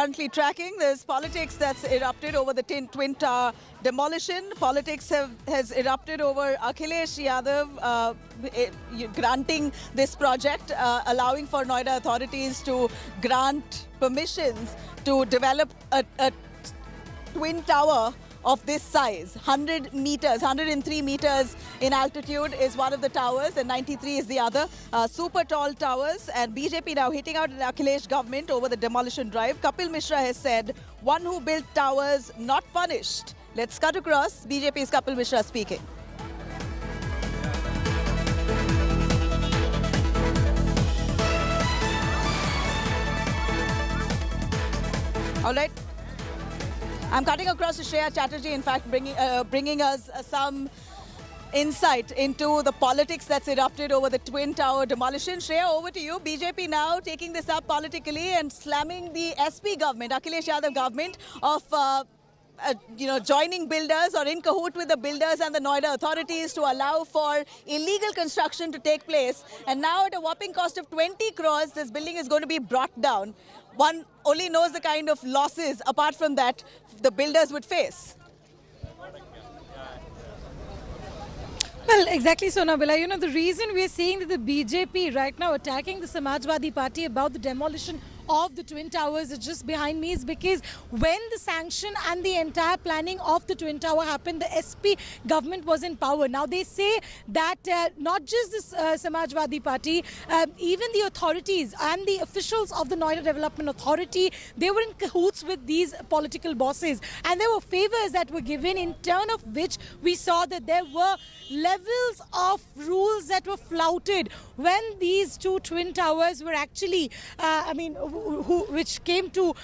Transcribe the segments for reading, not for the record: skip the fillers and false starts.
currently tracking. There's politics that's erupted over the Twin Tower demolition. Politics has erupted over Akhilesh Yadav granting this project, allowing for Noida authorities to grant permissions to develop a twin tower of this size. 100 meters, 103 meters in altitude is one of the towers and 93 is the other. Super tall towers, and BJP now hitting out an Akhilesh government over the demolition drive. Kapil Mishra has said, one who built towers not punished. Let's cut across. BJP's Kapil Mishra speaking. All right. I'm cutting across to Shreya Chatterjee, in fact, bringing us some insight into the politics that's erupted over the Twin Tower demolition. Shreya, over to you. BJP now taking this up politically and slamming the SP government, Akhilesh Yadav government, of joining builders or in cahoot with the builders and the Noida authorities to allow for illegal construction to take place. And now at a whopping cost of 20 crores, this building is going to be brought down. One only knows the kind of losses, apart from that, the builders would face. Well, exactly so, Nabila. You know, the reason we're seeing that the BJP right now attacking the Samajwadi Party about the demolition of the Twin Towers is just behind me is because when the sanction and the entire planning of the Twin Tower happened, the SP government was in power. Now they say that not just this Samajwadi Party, even the authorities and the officials of the Noida Development Authority, they were in cahoots with these political bosses, and there were favors that were given, in turn of which we saw that there were levels of rules that were flouted when these two Twin Towers were actually, which came to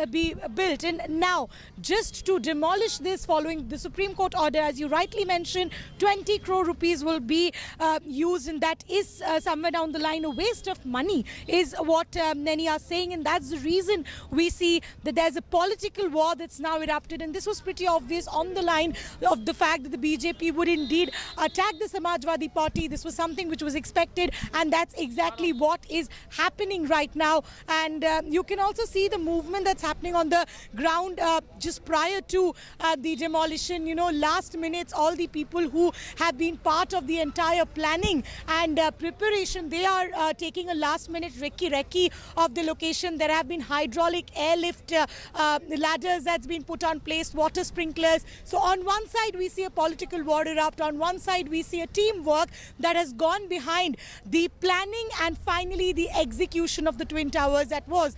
be built. And now, just to demolish this following the Supreme Court order, as you rightly mentioned, 20 crore rupees will be used, and that is somewhere down the line a waste of money, is what many are saying. And that's the reason we see that there's a political war that's now erupted. And this was pretty obvious on the line of the fact that the BJP would indeed attack the Samajwadi Party. This was something which was expected, and that's exactly what is happening right now. And you can also see the movement that's happening on the ground just prior to the demolition. You know, last minutes, all the people who have been part of the entire planning and preparation, they are taking a last minute recce of the location. There have been hydraulic airlift ladders that's been put on place, water sprinklers. So on one side we see a political war erupt, on one side we see a teamwork that has gone behind the planning and finally the execution of the Twin Towers that was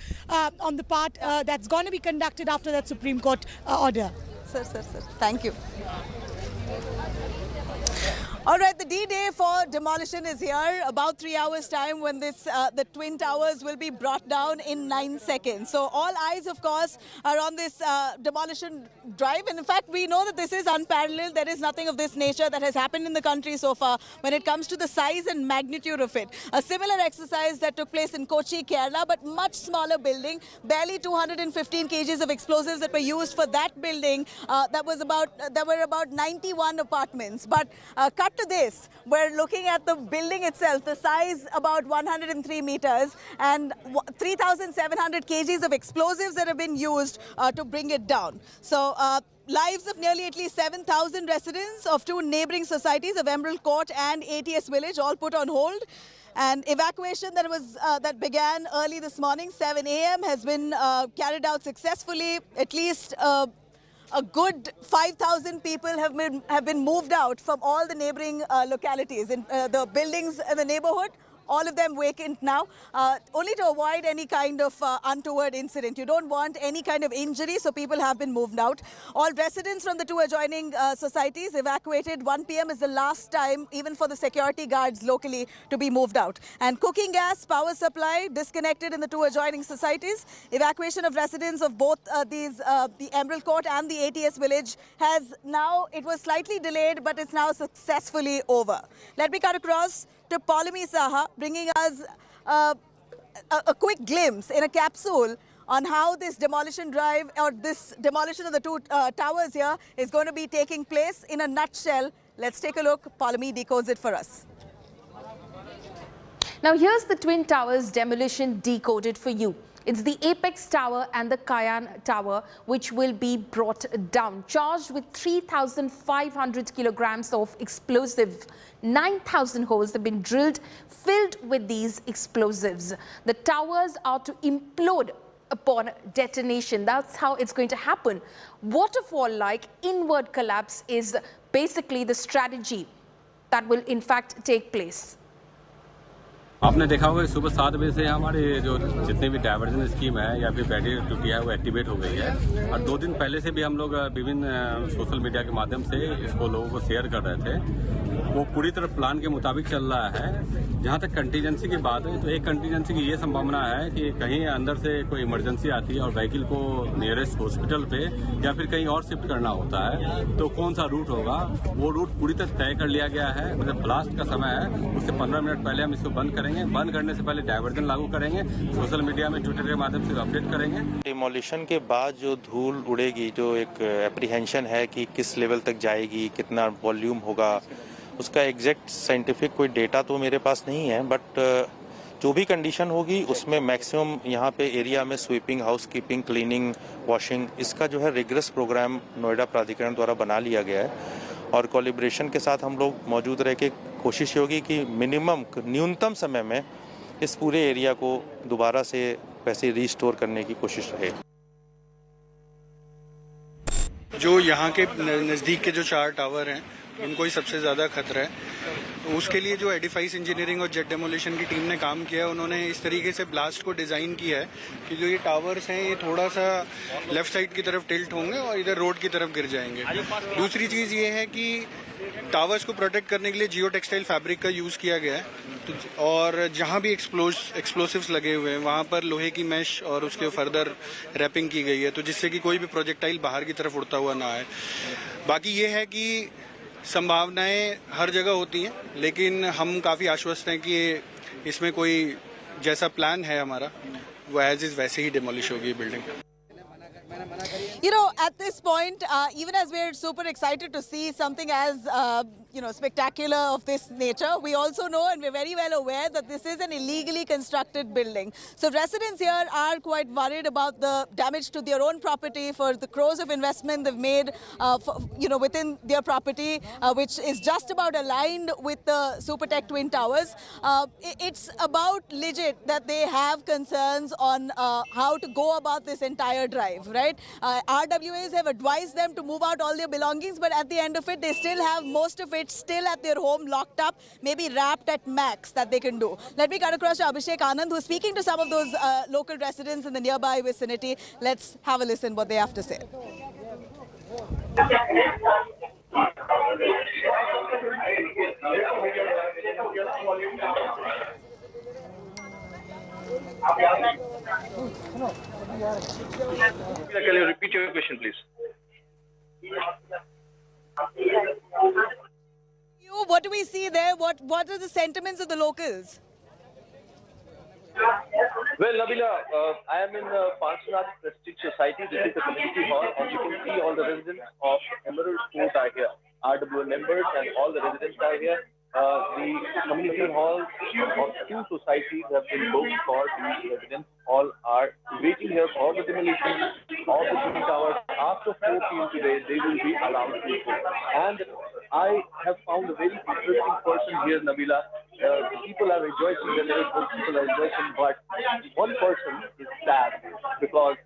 on the part that's going to be conducted after that Supreme Court order. Sir. Thank you. All right, the D-Day for demolition is here. About 3 hours' time when the Twin Towers will be brought down in 9 seconds. So all eyes, of course, are on this demolition drive. And in fact, we know that this is unparalleled. There is nothing of this nature that has happened in the country so far when it comes to the size and magnitude of it. A similar exercise that took place in Kochi, Kerala, but much smaller building. Barely 215 kgs of explosives that were used for that building. There were about 91 apartments. But cut to this, we're looking at the building itself, the size about 103 meters and 3,700 kgs of explosives that have been used to bring it down. So lives of nearly at least 7,000 residents of two neighboring societies of Emerald Court and ATS Village all put on hold. And evacuation that began early this morning, 7 a.m., has been carried out successfully. At least a good 5,000 people have been moved out from all the neighboring localities. In the buildings in the neighborhood, all of them vacant now, only to avoid any kind of untoward incident. You don't want any kind of injury, so people have been moved out. All residents from the two adjoining societies evacuated. 1 p.m. is the last time, even for the security guards locally, to be moved out. And cooking gas, power supply disconnected in the two adjoining societies. Evacuation of residents of both the Emerald Court and the ATS Village has now, it was slightly delayed, but it's now successfully over. Let me cut across to Paulami Saha, bringing us a quick glimpse in a capsule on how this demolition drive or this demolition of the two towers here is going to be taking place in a nutshell. Let's take a look. Paulami decodes it for us. Now here's the Twin Towers demolition decoded for you. It's the Apex Tower and the Cayenne Tower which will be brought down, charged with 3,500 kilograms of explosive. 9,000 holes have been drilled, filled with these explosives. The towers are to implode upon detonation. That's how it's going to happen. Waterfall-like inward collapse is basically the strategy that will in fact take place. आपने देखा होगा सुबह 7 बजे से हमारे जो जितने भी डाइवर्जन स्कीम है या फिर बैटरी टूटिया है वो एक्टिवेट हो गई है और 2 दिन पहले से भी हम लोग विभिन्न सोशल मीडिया के माध्यम से इसको लोगों को शेयर कर रहे थे। वो पूरी तरह प्लान के मुताबिक चल रहा है। जहाँ तक कंटीजेंसी की बात है तो एक कंटीजेंसी की ये संभावना है कि कहीं अंदर से कोई इमरजेंसी आती है और व्हीकल को नियरेस्ट हॉस्पिटल पे या फिर कहीं और शिफ्ट करना होता है तो कौन सा रूट होगा, वो रूट पूरी तरह तय कर लिया गया है। मतलब ब्लास्ट का समय है उससे 15 मिनट पहले हम इसको बंद करेंगे। बंद करने से पहले डाइवर्जन लागू करेंगे, सोशल मीडिया में ट्विटर के माध्यम से अपडेट करेंगे। डिमोलिशन के बाद जो धूल उड़ेगी, जो एक एप्रीहेंशन है कि किस लेवल तक जाएगी, कितना वॉल्यूम होगा, उसका एग्जैक्ट साइंटिफिक कोई डेटा तो मेरे पास नहीं है, बट जो भी कंडीशन होगी उसमें मैक्सिमम यहाँ पे एरिया में स्वीपिंग, हाउसकीपिंग, क्लीनिंग, वॉशिंग, इसका जो है रिगरस प्रोग्राम नोएडा प्राधिकरण द्वारा बना लिया गया है और कोलिब्रेशन के साथ हम लोग मौजूद रह के कोशिश होगी कि मिनिमम न्यूनतम समय में इस पूरे एरिया को दोबारा से वैसे रिस्टोर करने की कोशिश रहे। जो यहाँ के नज़दीक के जो 4 टावर हैं उनको ही सबसे ज़्यादा खतरा है। उसके लिए जो एडिफाइस इंजीनियरिंग और जेट डेमोलिशन की टीम ने काम किया है, उन्होंने इस तरीके से ब्लास्ट को डिज़ाइन किया है कि जो ये टावर्स हैं ये थोड़ा सा लेफ्ट साइड की तरफ टिल्ट होंगे और इधर रोड की तरफ गिर जाएंगे। दूसरी चीज़ ये है कि टावर्स को प्रोटेक्ट करने के लिए जियो टेक्सटाइल फैब्रिक का यूज़ किया गया है और जहाँ भी एक्सप्लोसिव्स लगे हुए हैं वहाँ पर लोहे की मैश और उसके फर्दर रैपिंग की गई है, तो जिससे कि कोई भी प्रोजेक्टाइल बाहर की तरफ उड़ता हुआ ना आए। बाकी ये है कि संभावनाएं हर जगह होती हैं, लेकिन हम काफ़ी आश्वस्त हैं कि इसमें कोई जैसा प्लान है हमारा वो एज इज़ वैसे ही डिमोलिश होगी ये building. You know, at this point, even as we're super excited to see something as, spectacular of this nature, we also know and we're very well aware that this is an illegally constructed building. So residents here are quite worried about the damage to their own property for the crores of investment they've made, within their property, which is just about aligned with the Supertech Twin Towers. It's about legit that they have concerns on how to go about this entire drive, right? RWAs have advised them to move out all their belongings, but at the end of it, they still have most of it still at their home, locked up, maybe wrapped at max that they can do. Let me cut across to Abhishek Anand, who's speaking to some of those local residents in the nearby vicinity. Let's have a listen what they have to say. Can you repeat your question, please? What do we see there? What are the sentiments of the locals? Well, Nabila, I am in the Panchnath Prestige Society. This is the community hall, and you can see all the residents of Emerald Court are here. RWA members and all the residents are here. The community halls of 2 societies have been booked for the residents. All are waiting here for the demolition of the Twin Towers. After 4 p.m. today, they will be allowed to go. And I have found a very interesting person here, Nabila. People are rejoicing, the little people are rejoicing, but one person is sad because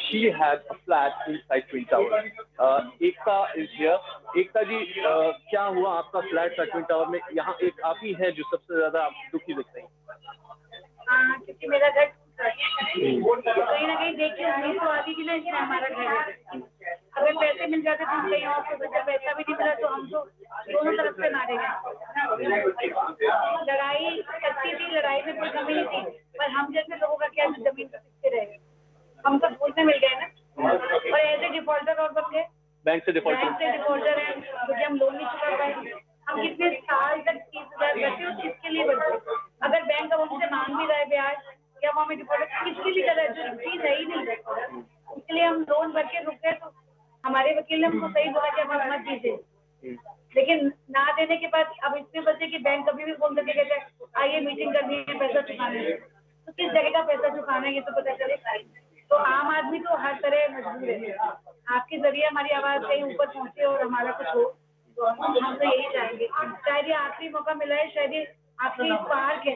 she had a flat inside Twin Towers. Ekta is here. Ekta ji, क्या हुआ आपका flat था twin tower में? यहाँ एक आप ही है जो सबसे ज्यादा दुखी दिख रही हैं। क्योंकि मेरा घर कहीं ना कहीं देखिए 1980 की ना इसमें हमारा घर है। अगर पैसे मिल जाते तो हम कहीं और से जब पैसा भी नहीं मिला तो हम तो दोनों तरफ से मारे गए। लड़ाई अच्छी थी, लड़ाई में कोई कमी नहीं थी, पर हम जैसे लोगों का क्या जमीन पर किससे रहे, हम तो भूलने मिल गए ना। और ऐसे डिफॉल्टर और बच्चे बैंक से डिफॉल्टर हैं क्योंकि हम लोन नहीं चुका पाए। हम कितने साल तक 30,000 बचे उस चीज के लिए बचे। अगर बैंक अब हमसे मांग भी रहा है ब्याज या वो हमें डिफॉल्टर किसके लिए कर रहा है, जो चीज है ही नहीं, इसलिए हम लोन भर के रुक गए। तो हमारे वकील ने हमको सही बोला कि अब मत दीजिए, लेकिन ना देने के बाद अब इसमें बचे कि बैंक कभी भी फोन करके कहते हैं आइए मीटिंग करनी है, पैसा चुकाना है। तो किस जगह का पैसा चुकाना है ये तो पता चले। तो आम आदमी तो हर तरह मजबूर है। आपके जरिए हमारी आवाज कहीं ऊपर पहुंचे और हमारा कुछ हो, तो हम तो यही चाहेंगे। शायद ये आखिरी मौका मिला है, शायद ये आखिरी पार्क है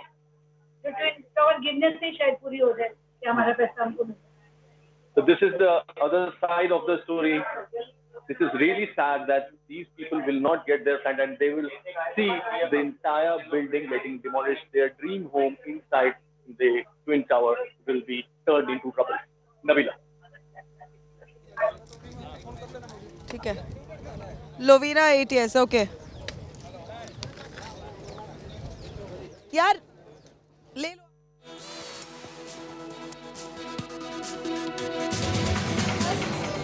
जो ट्विन टावर गिरने से शायद पूरी हो जाए कि हमारा पैसा हमको मिले। So this is the other side of the story. This is really sad that these people will not get their fund and they will see the entire building getting demolished. Their dream home inside the Twin Tower will be turned into rubble. Nabila. ठीक है, लोवीना ATS, okay यार ले लो।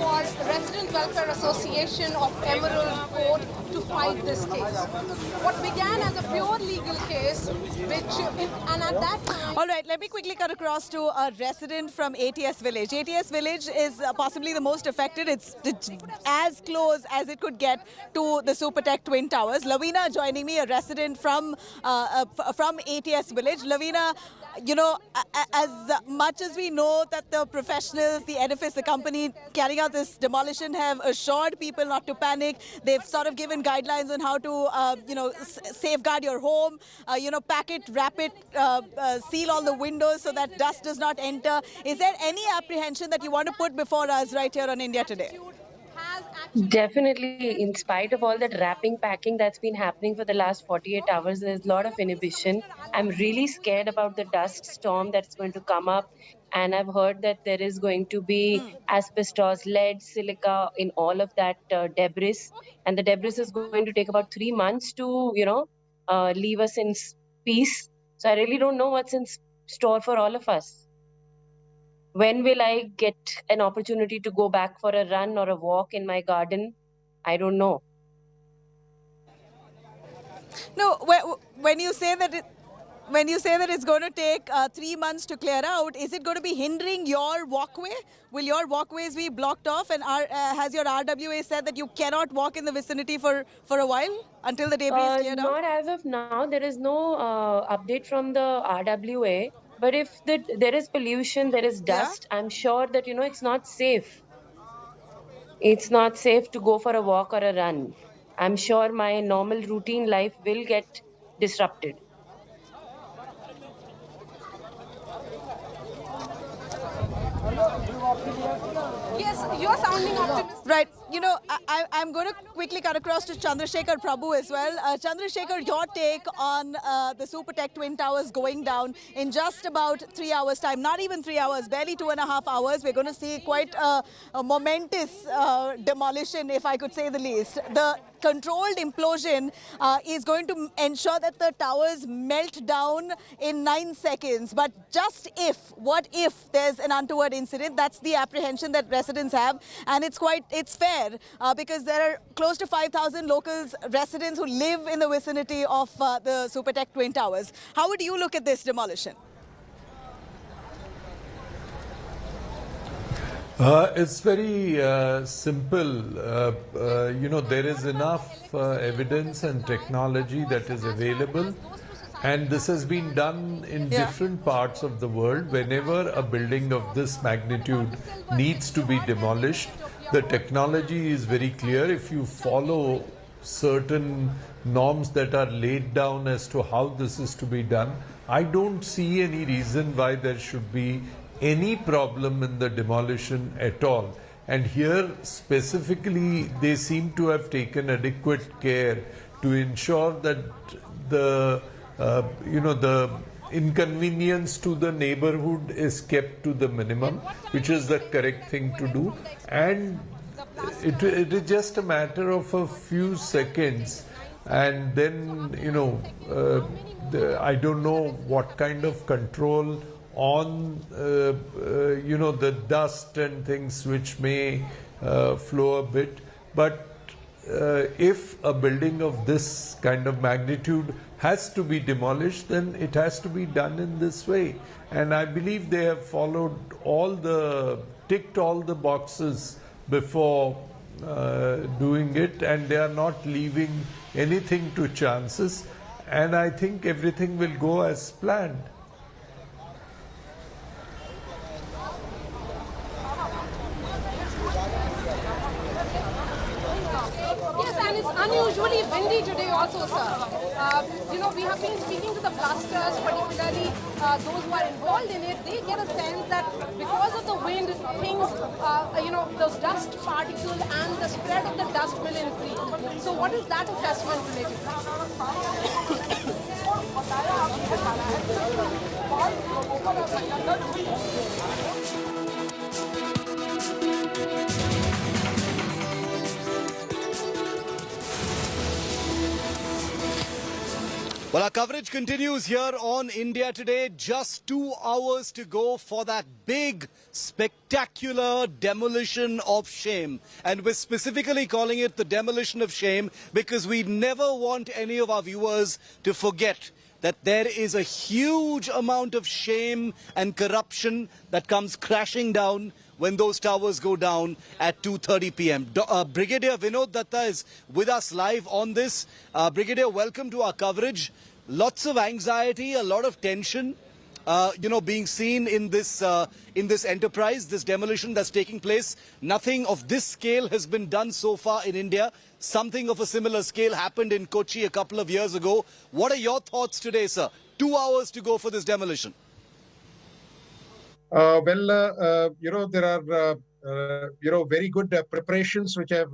For Resident Welfare Association of Emerald Court to fight this case. What began as a pure legal case, and at that time... All right, let me quickly cut across to a resident from ATS Village. ATS Village is possibly the most affected. It's as close as it could get to the Supertech Twin Towers. Lavina joining me, a resident from ATS Village. Lavina, you know, as much as we know that the professionals, the edifice, the company carrying out this demolition have assured people not to panic. They've sort of given guidelines on how to, you know, safeguard your home, you know, pack it, wrap it, seal all the windows so that dust does not enter. Is there any apprehension that you want to put before us right here on India Today? Definitely, in spite of all that wrapping, packing that's been happening for the last 48 hours, there's a lot of inhibition. I'm really scared about the dust storm that's going to come up. And I've heard that there is going to be asbestos, lead, silica in all of that debris. And the debris is going to take about 3 months to, you know, leave us in peace. So I really don't know what's in store for all of us. When will I get an opportunity to go back for a run or a walk in my garden? I don't know. No, when you say that it's going to take 3 months to clear out, is it going to be hindering your walkway? Will your walkways be blocked off? And has your RWA said that you cannot walk in the vicinity for a while until the debris is cleared out? Not as of now. There is no update from the RWA. But if there is pollution, there is dust, I'm sure that, you know, it's not safe. It's not safe to go for a walk or a run. I'm sure my normal routine life will get disrupted. Yes, you're sounding optimistic. Right. You know, I'm going to quickly cut across to Chandrasekhar Prabhu as well. Chandrasekhar, your take on the Supertech Twin Towers going down in just about 3 hours' time. Not even 3 hours, barely 2.5 hours. We're going to see quite a momentous demolition, if I could say the least. The controlled implosion is going to ensure that the towers melt down in 9 seconds. But just if, what if there's an untoward incident? That's the apprehension that residents have. And it's fair because there are close to 5,000 locals, residents who live in the vicinity of the Supertech Twin Towers. How would you look at this demolition? It's very simple. You know, there is enough evidence and technology that is available. And this has been done in different parts of the world. Whenever a building of this magnitude needs to be demolished, the technology is very clear. If you follow certain norms that are laid down as to how this is to be done, I don't see any reason why there should be any problem in the demolition at all. And here specifically they seem to have taken adequate care to ensure that the the inconvenience to the neighborhood is kept to the minimum, which is the correct thing to do. And it is just a matter of a few seconds, and then, you know, I don't know what kind of control on you know, the dust and things which may flow a bit, but if a building of this kind of magnitude has to be demolished, then it has to be done in this way. And I believe they have ticked all the boxes before doing it, and they are not leaving anything to chances. And I think everything will go as planned. And it's unusually windy today also, sir. We have been speaking to the blasters, particularly those who are involved in it. They get a sense that because of the wind, things, those dust particles and the spread of the dust will increase. So what is that assessment related Well, our coverage continues here on India Today. Just 2 hours to go for that big, spectacular demolition of shame. And we're specifically calling it the demolition of shame because we never want any of our viewers to forget that there is a huge amount of shame and corruption that comes crashing down when those towers go down at 2:30 p.m. Brigadier Vinod Datta is with us live on this. Brigadier, welcome to our coverage. Lots of anxiety, a lot of tension, being seen in this enterprise, this demolition that's taking place. Nothing of this scale has been done so far in India. Something of a similar scale happened in Kochi a couple of years ago. What are your thoughts today, sir? 2 hours to go for this demolition. There are, very good preparations which have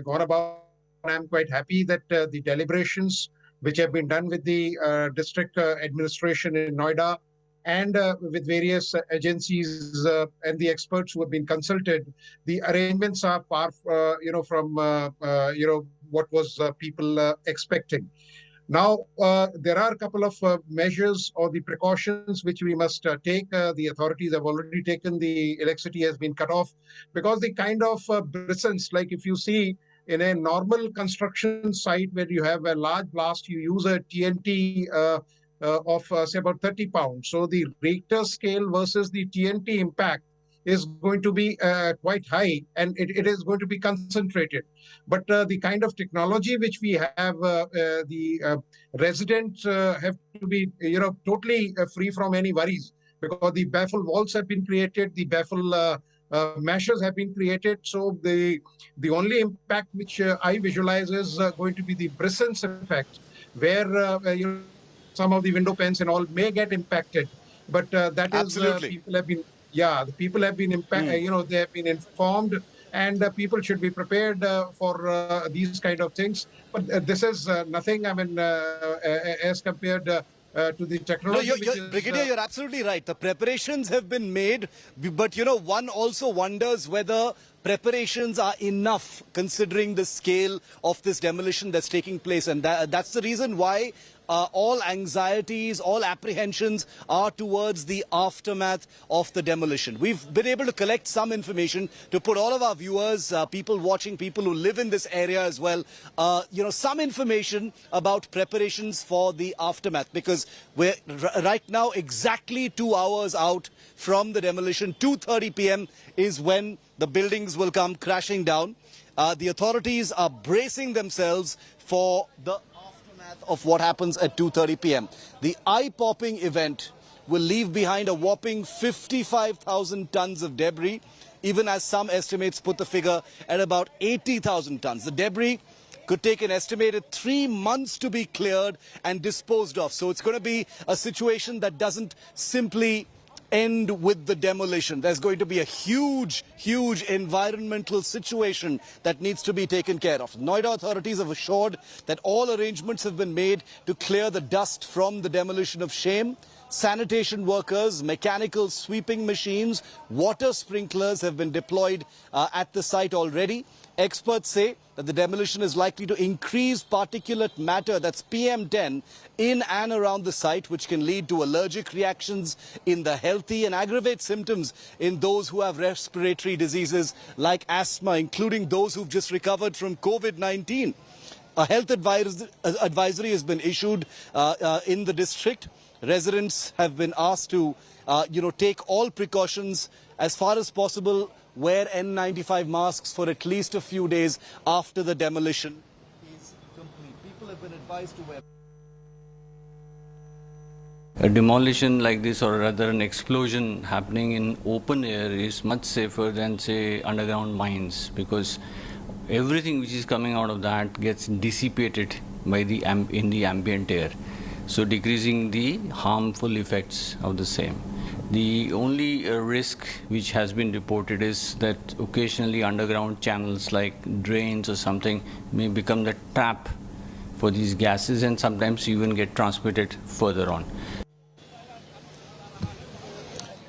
gone about. I'm quite happy that the deliberations which have been done with the district administration in Noida and with various agencies and the experts who have been consulted, the arrangements are far, from, what was people expecting. Now, there are a couple of measures or the precautions which we must take. The authorities have already taken. The electricity has been cut off because the kind of bristles, like if you see in a normal construction site where you have a large blast, you use a TNT of say about 30 pounds. So the Richter scale versus the TNT impact is going to be quite high, and it is going to be concentrated. But the kind of technology which we have, the residents have to be, totally free from any worries, because the baffle walls have been created, the baffle meshes have been created. So the only impact which I visualize is going to be the bristles effect, where some of the window panes and all may get impacted. But that is people have been. Yeah, the people have been they have been informed, and people should be prepared for these kind of things. But this is nothing, as compared to the technology. No, Brigadier, you're absolutely right. The preparations have been made, but, one also wonders whether preparations are enough considering the scale of this demolition that's taking place. And that's the reason why all anxieties, all apprehensions are towards the aftermath of the demolition. We've been able to collect some information to put all of our viewers, people watching, people who live in this area as well, some information about preparations for the aftermath, because we're right now exactly 2 hours out from the demolition. 2:30 p.m. is when the buildings will come crashing down. The authorities are bracing themselves for the of what happens at 2:30 p.m. The eye-popping event will leave behind a whopping 55,000 tons of debris, even as some estimates put the figure at about 80,000 tons. The debris could take an estimated 3 months to be cleared and disposed of. So it's going to be a situation that doesn't simply end with the demolition. There's going to be a huge, huge environmental situation that needs to be taken care of. Noida authorities have assured that all arrangements have been made to clear the dust from the demolition of shame. Sanitation workers, mechanical sweeping machines, water sprinklers have been deployed at the site already. Experts say that the demolition is likely to increase particulate matter, that's PM10, in and around the site, which can lead to allergic reactions in the healthy and aggravate symptoms in those who have respiratory diseases like asthma, including those who've just recovered from COVID-19. A health advisory has been issued in the district. Residents have been asked to, take all precautions as far as possible, wear N95 masks for at least a few days after the demolition is complete. People have been advised to wear. A demolition like this, or rather an explosion happening in open air, is much safer than, say, underground mines, because everything which is coming out of that gets dissipated by in the ambient air, so decreasing the harmful effects of the same. The only risk which has been reported is that occasionally underground channels like drains or something may become the trap for these gases and sometimes even get transmitted further on.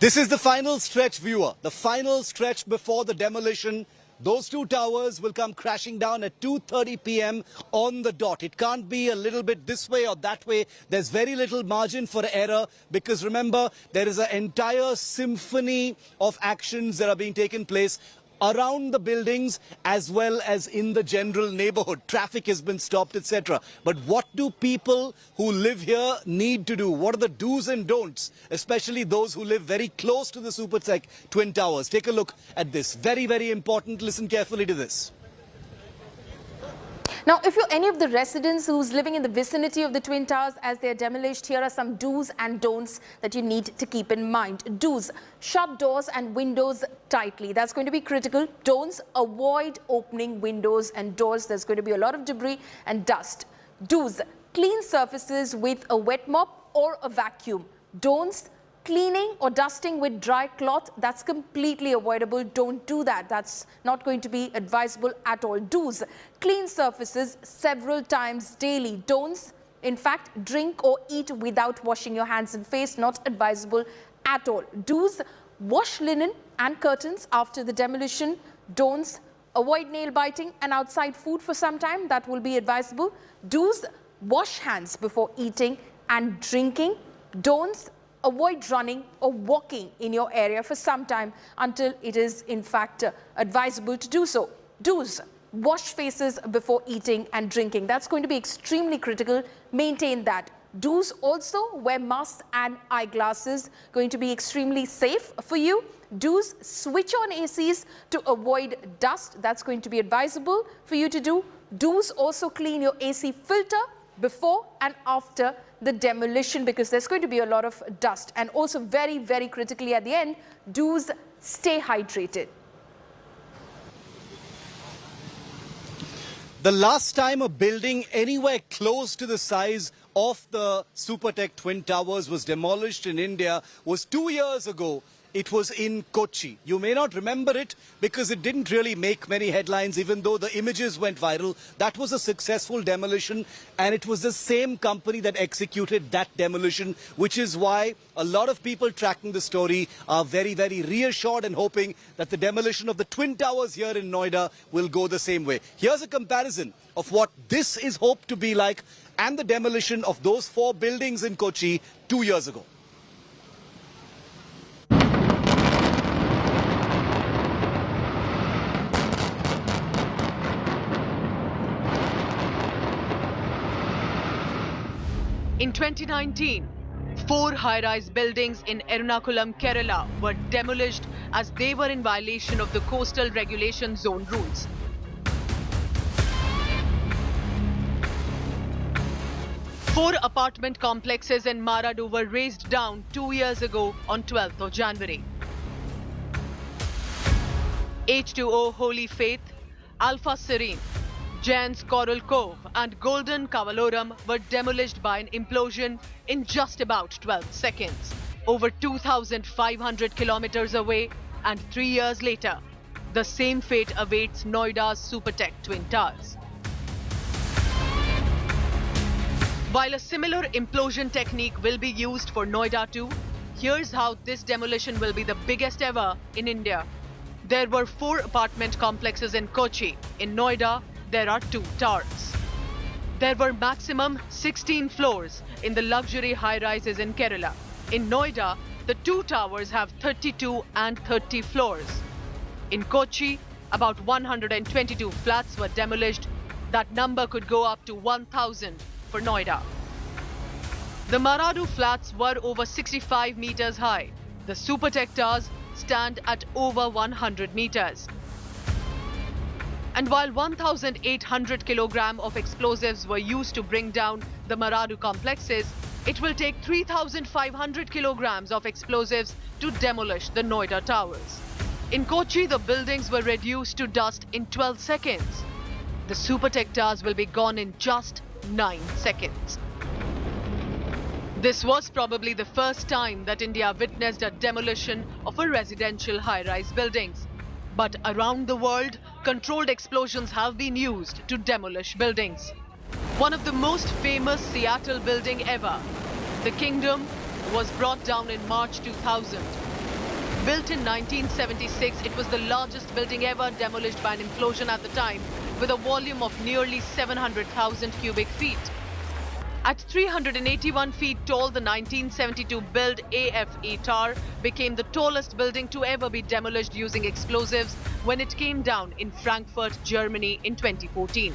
This is the final stretch, viewer. The final stretch before the demolition. Those two towers will come crashing down at 2:30 p.m. on the dot. It can't be a little bit this way or that way. There's very little margin for error because remember, there is an entire symphony of actions that are being taken place around the buildings as well as in the general neighborhood. Traffic has been stopped, etc. But what do people who live here need to do? What are the do's and don'ts, especially those who live very close to the Supertech Twin Towers? Take a look at this. Very, very important. Listen carefully to this. Now, if you're any of the residents who's living in the vicinity of the Twin Towers as they're demolished, here are some do's and don'ts that you need to keep in mind. Do's: shut doors and windows tightly. That's going to be critical. Don'ts: avoid opening windows and doors. There's going to be a lot of debris and dust. Do's: clean surfaces with a wet mop or a vacuum. Don'ts: cleaning or dusting with dry cloth. That's completely avoidable. Don't do that. That's not going to be advisable at all. Do's: clean surfaces several times daily. Don'ts: in fact, drink or eat without washing your hands and face. Not advisable at all. Do's: wash linen and curtains after the demolition. Don'ts: avoid nail biting and outside food for some time. That will be advisable. Do's: wash hands before eating and drinking. Don'ts: avoid running or walking in your area for some time until it is in fact advisable to do so. Do's: wash faces before eating and drinking. That's going to be extremely critical. Maintain that. Do's also: wear masks and eyeglasses. Going to be extremely safe for you. Do's: switch on ACs to avoid dust. That's going to be advisable for you to do. Do's also: clean your AC filter before and after the demolition because there's going to be a lot of dust. And also very, very critically at the end, do's: stay hydrated. The last time a building anywhere close to the size of the Supertech Twin Towers was demolished in India was 2 years ago. It was in Kochi. You may not remember it because it didn't really make many headlines, even though the images went viral. That was a successful demolition, and it was the same company that executed that demolition, which is why a lot of people tracking the story are very, very reassured and hoping that the demolition of the Twin Towers here in Noida will go the same way. Here's a comparison of what this is hoped to be like and the demolition of those 4 buildings in Kochi 2 years ago. In 2019, 4 high-rise buildings in Ernakulam, Kerala were demolished as they were in violation of the Coastal Regulation Zone rules. Four apartment complexes in Maradu were razed down 2 years ago on 12th of January. H2O Holy Faith, Alpha Serene, Jain's Coral Cove and Golden Kavaloram were demolished by an implosion in just about 12 seconds, over 2,500 kilometers away, and 3 years later, the same fate awaits Noida's Supertech Twin Towers. While a similar implosion technique will be used for Noida too, here's how this demolition will be the biggest ever in India. There were 4 apartment complexes in Kochi. In Noida, there are 2 towers. There were maximum 16 floors in the luxury high-rises in Kerala. In Noida, the 2 towers have 32 and 30 floors. In Kochi, about 122 flats were demolished. That number could go up to 1,000 for Noida. The Maradu flats were over 65 meters high. The Supertech towers stand at over 100 meters. And while 1,800 kilograms of explosives were used to bring down the Maradu complexes, it will take 3,500 kilograms of explosives to demolish the Noida towers. In Kochi, the buildings were reduced to dust in 12 seconds. The Supertech Towers will be gone in just 9 seconds. This was probably the first time that India witnessed a demolition of a residential high-rise buildings. But around the world, controlled explosions have been used to demolish buildings. One of the most famous Seattle building ever, the Kingdom, was brought down in March 2000. Built in 1976, it was the largest building ever demolished by an implosion at the time, with a volume of nearly 700,000 cubic feet. At 381 feet tall, the 1972 built AFE Tower became the tallest building to ever be demolished using explosives when it came down in Frankfurt, Germany in 2014.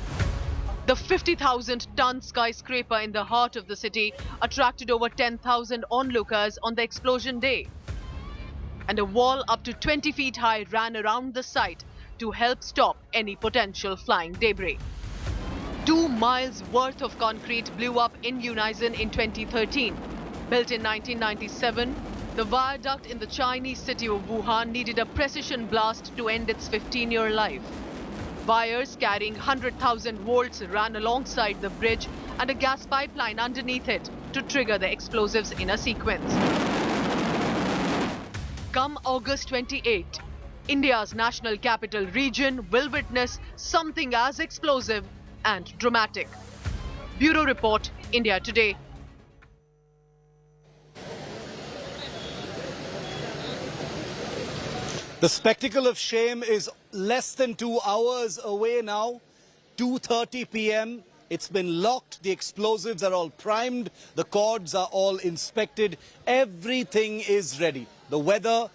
The 50,000-ton skyscraper in the heart of the city attracted over 10,000 onlookers on the explosion day. And a wall up to 20 feet high ran around the site to help stop any potential flying debris. 2 miles worth of concrete blew up in unison in 2013. Built in 1997, the viaduct in the Chinese city of Wuhan needed a precision blast to end its 15-year life. Wires carrying 100,000 volts ran alongside the bridge and a gas pipeline underneath it to trigger the explosives in a sequence. Come August 28, India's national capital region will witness something as explosive and dramatic. Bureau Report, India Today. The spectacle of shame is less than 2 hours away now, 2:30 p.m. It's been locked, the explosives are all primed, the cords are all inspected, everything is ready. The weather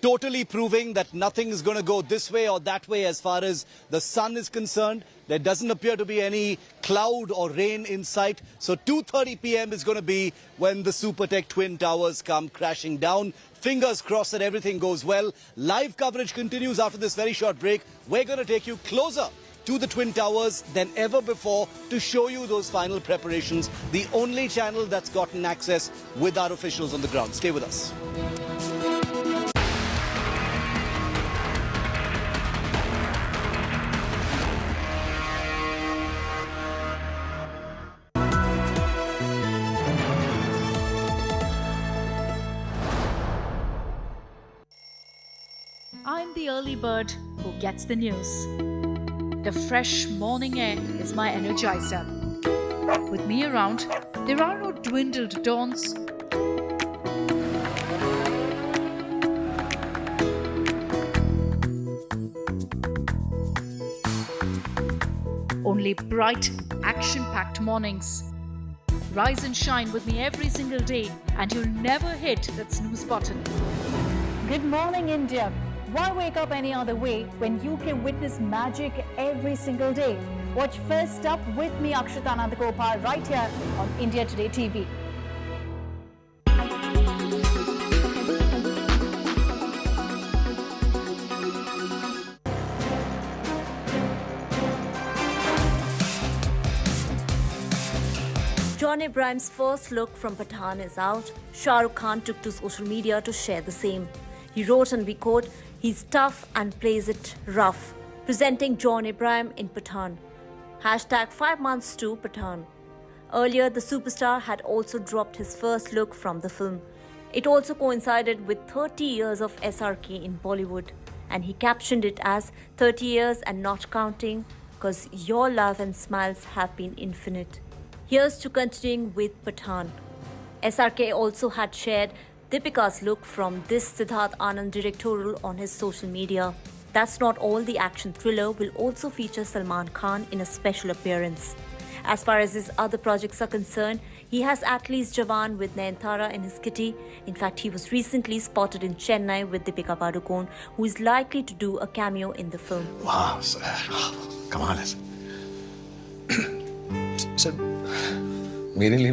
totally proving that nothing is going to go this way or that way as far as the sun is concerned. There doesn't appear to be any cloud or rain in sight. So 2:30 p.m. is going to be when the Supertech Twin Towers come crashing down. Fingers crossed that everything goes well. Live coverage continues after this very short break. We're going to take you closer to the Twin Towers than ever before to show you those final preparations. The only channel that's gotten access with our officials on the ground. Stay with us. I'm the early bird who gets the news. The fresh morning air is my energizer. With me around, there are no dwindled dawns. Only bright, action-packed mornings. Rise and shine with me every single day, and you'll never hit that snooze button. Good morning, India. Why wake up any other way when you can witness magic every single day? Watch First Up with me, Akshita Nandagopal, right here on India Today TV. John Abraham's first look from Pathan is out. Shah Rukh Khan took to social media to share the same. He wrote, and we quote, "He's tough and plays it rough," presenting John Abraham in Pathan. Hashtag 5 months to Pathan. Earlier, the superstar had also dropped his first look from the film. It also coincided with 30 years of SRK in Bollywood, and he captioned it as 30 years and not counting, because your love and smiles have been infinite. Here's to continuing with Pathan. SRK also had shared Deepika's look from this Siddharth Anand directorial on his social media. That's not all, the action thriller will also feature Salman Khan in a special appearance. As far as his other projects are concerned, he has Atleast Jawan with Nayanthara in his kitty. In fact, he was recently spotted in Chennai with Deepika Padukone, who is likely to do a cameo in the film. Wow, come on. Sir, मेरे लिए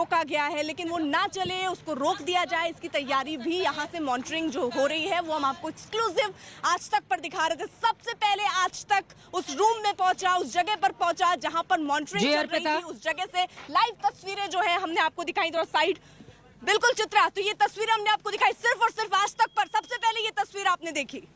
रोका गया है, लेकिन वो ना चले, उसको रोक दिया जाए, इसकी तैयारी भी यहाँ से मॉनिटरिंग जो हो रही है वो हम आपको एक्सक्लूसिव आज तक पर दिखा रहे थे। सबसे पहले आज तक उस रूम में पहुंचा, उस जगह पर पहुंचा जहां पर मॉनिटरिंग चल रही थी, उस जगह से लाइव तस्वीरें जो है हमने आपको दिखाई। थोड़ा साइड बिल्कुल चित्रा, तो ये तस्वीरें हमने आपको दिखाई सिर्फ और सिर्फ आज तक पर। सबसे पहले ये तस्वीर आपने देखी।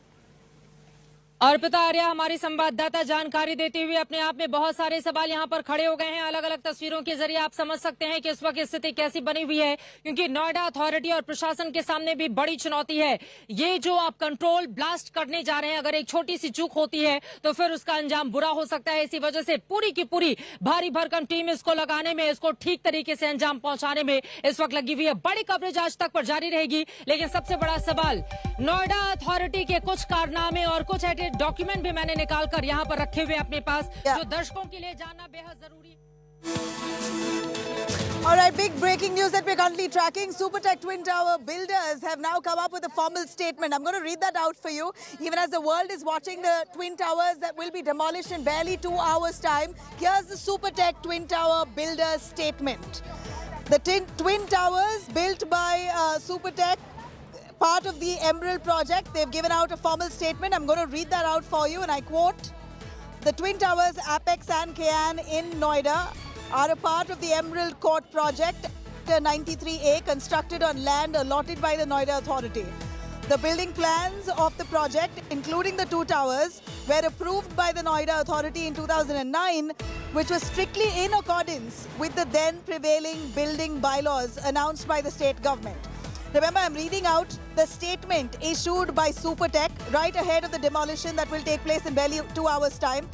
अर्पिता आर्या हमारी संवाददाता जानकारी देते हुए अपने आप में बहुत सारे सवाल यहाँ पर खड़े हो गए हैं। अलग अलग तस्वीरों के जरिए आप समझ सकते हैं कि इस वक्त स्थिति कैसी बनी हुई है, क्योंकि नोएडा अथॉरिटी और प्रशासन के सामने भी बड़ी चुनौती है। ये जो आप कंट्रोल ब्लास्ट करने जा रहे हैं, अगर एक छोटी सी चूक होती है तो फिर उसका अंजाम बुरा हो सकता है। इसी वजह से पूरी की पूरी भारी भरकम टीम इसको लगाने में, इसको ठीक तरीके से अंजाम पहुंचाने में इस वक्त लगी हुई है। बड़ी कवरेज आज तक पर जारी रहेगी, लेकिन सबसे बड़ा सवाल नोएडा अथॉरिटी के कुछ कारनामे और कुछ डॉक्यूमेंट भी मैंने निकालकर यहाँ पर रखे हुए अपने पास, जो दर्शकों के लिए जानना बेहद जरूरी है। All right, big breaking news that we're currently tracking. Supertech Twin Tower builders have now come up with a formal statement. I'm going to read that out for you. Even as the world is watching the Twin Towers that will be demolished in barely 2 hours' time, here's the Supertech Twin Tower builders statement. The Twin Towers built by Supertech, part of the Emerald project, they've given out a formal statement. I'm going to read that out for you, and I quote: "The Twin Towers, Apex and Kayan in Noida are a part of the Emerald Court project 93A, constructed on land allotted by the Noida Authority. The building plans of the project, including the 2 towers, were approved by the Noida Authority in 2009, which was strictly in accordance with the then prevailing building bylaws announced by the state government." Remember, I'm reading out the statement issued by Supertech right ahead of the demolition that will take place in barely 2 hours' time.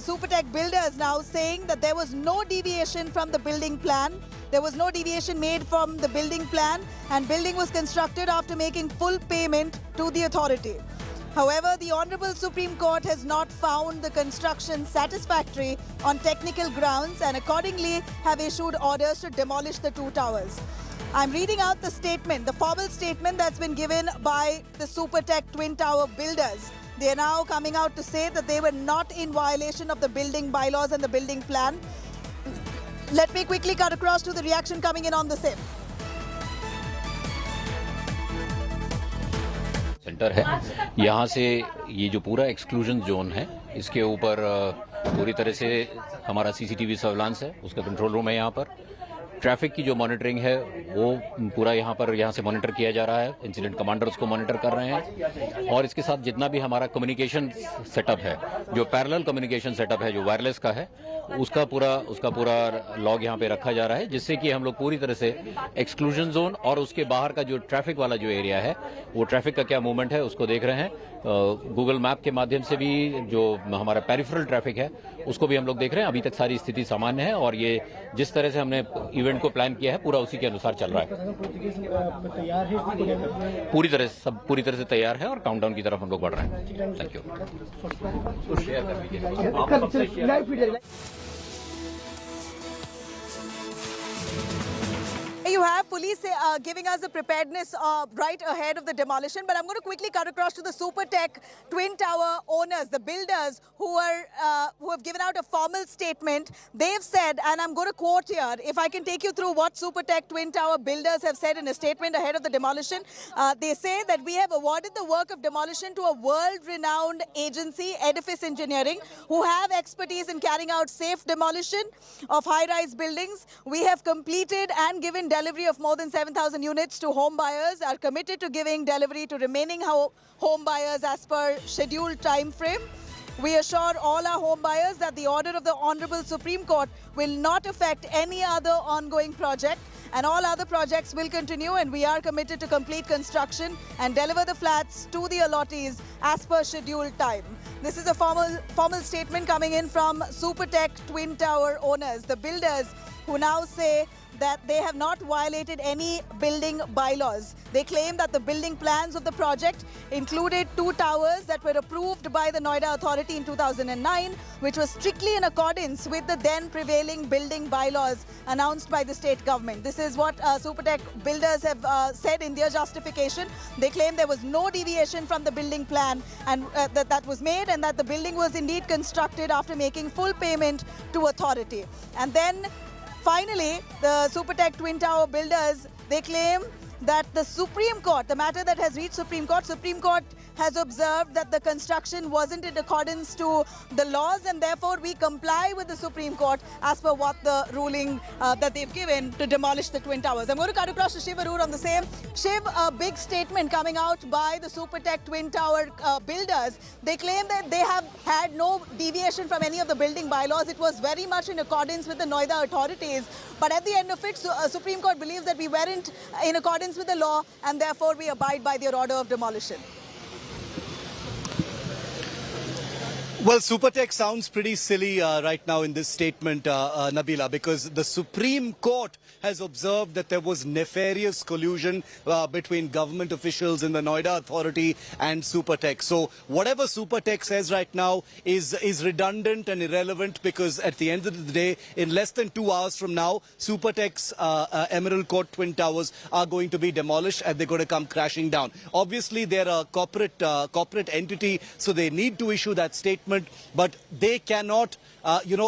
Supertech builders now saying that there was no deviation from the building plan. There was no deviation made from the building plan, and building was constructed after making full payment to the authority. However, the Honorable Supreme Court has not found the construction satisfactory on technical grounds and accordingly have issued orders to demolish the 2 towers. I'm reading out the statement, the formal statement that's been given by the Supertech Twin Tower builders. They are now coming out to say that they were not in violation of the building bylaws and the building plan. Let me quickly cut across to the reaction coming in on the same. Centre है, यहाँ से ये जो पूरा exclusion zone है, इसके ऊपर पूरी तरह से हमारा सीसीटीवी सर्विलांस है, उसका कंट्रोल रूम है। यहाँ पर ट्रैफिक की जो मॉनिटरिंग है वो पूरा यहाँ से मॉनिटर किया जा रहा है। इंसिडेंट कमांडर उसको मॉनिटर कर रहे हैं, और इसके साथ जितना भी हमारा कम्युनिकेशन सेटअप है, जो पैरेलल कम्युनिकेशन सेटअप है, जो वायरलेस का है, उसका पूरा लॉग यहाँ पे रखा जा रहा है, जिससे कि हम लोग पूरी तरह से एक्सक्लूजन जोन और उसके बाहर का जो ट्रैफिक वाला जो एरिया है, वो ट्रैफिक का क्या मूवमेंट है उसको देख रहे हैं। गूगल मैप के माध्यम से भी जो हमारा पेरिफेरल ट्रैफिक है उसको भी हम लोग देख रहे हैं। अभी तक सारी स्थिति सामान्य है, और ये जिस तरह से हमने इवेंट को प्लान किया है पूरा उसी के अनुसार चल रहा है। पूरी तरह से तैयार है, और काउंटडाउन की तरफ हम लोग बढ़ रहे हैं। Thank you. You have police giving us the preparedness right ahead of the demolition, but I'm going to quickly cut across to the Supertech Twin Tower owners, the builders who have given out a formal statement. They've said, and I'm going to quote here, if I can take you through what Supertech Twin Tower builders have said in a statement ahead of the demolition. They say that we have awarded the work of demolition to a world-renowned agency, Edifice Engineering, who have expertise in carrying out safe demolition of high-rise buildings. We have completed and given delivery of more than 7,000 units to home buyers, are committed to giving delivery to remaining home buyers as per scheduled time frame. We assure all our home buyers that the order of the Honorable Supreme Court will not affect any other ongoing project, and all other projects will continue, and we are committed to complete construction and deliver the flats to the allottees as per scheduled time. This is a formal statement coming in from Supertech Twin Tower owners, the builders, who now say that they have not violated any building bylaws. They claim that the building plans of the project included 2 towers that were approved by the Noida Authority in 2009, which was strictly in accordance with the then prevailing building bylaws announced by the state government. This is what Supertech builders have said in their justification. They claim there was no deviation from the building plan and that was made, and that the building was indeed constructed after making full payment to authority. And then finally, the Supertech Twin Tower builders, they claim that the Supreme Court, the matter that has reached Supreme Court has observed that the construction wasn't in accordance to the laws, and therefore we comply with the Supreme Court as per what the ruling that they've given to demolish the Twin Towers. I'm going to cut across to Shiv Arur on the same. Shiv, a big statement coming out by the Supertech Twin Tower builders. They claim that they have had no deviation from any of the building bylaws. It was very much in accordance with the Noida authorities. But at the end of it, Supreme Court believes that we weren't in accordance with the law, and therefore we abide by their order of demolition. Well, Supertech sounds pretty silly right now in this statement, Nabila, because the Supreme Court has observed that there was nefarious collusion between government officials in the Noida Authority and Supertech. So whatever Supertech says right now is redundant and irrelevant, because at the end of the day, in less than 2 hours from now, Supertech's Emerald Court Twin Towers are going to be demolished and they're going to come crashing down. Obviously, they're a corporate entity, so they need to issue that statement. But they cannot,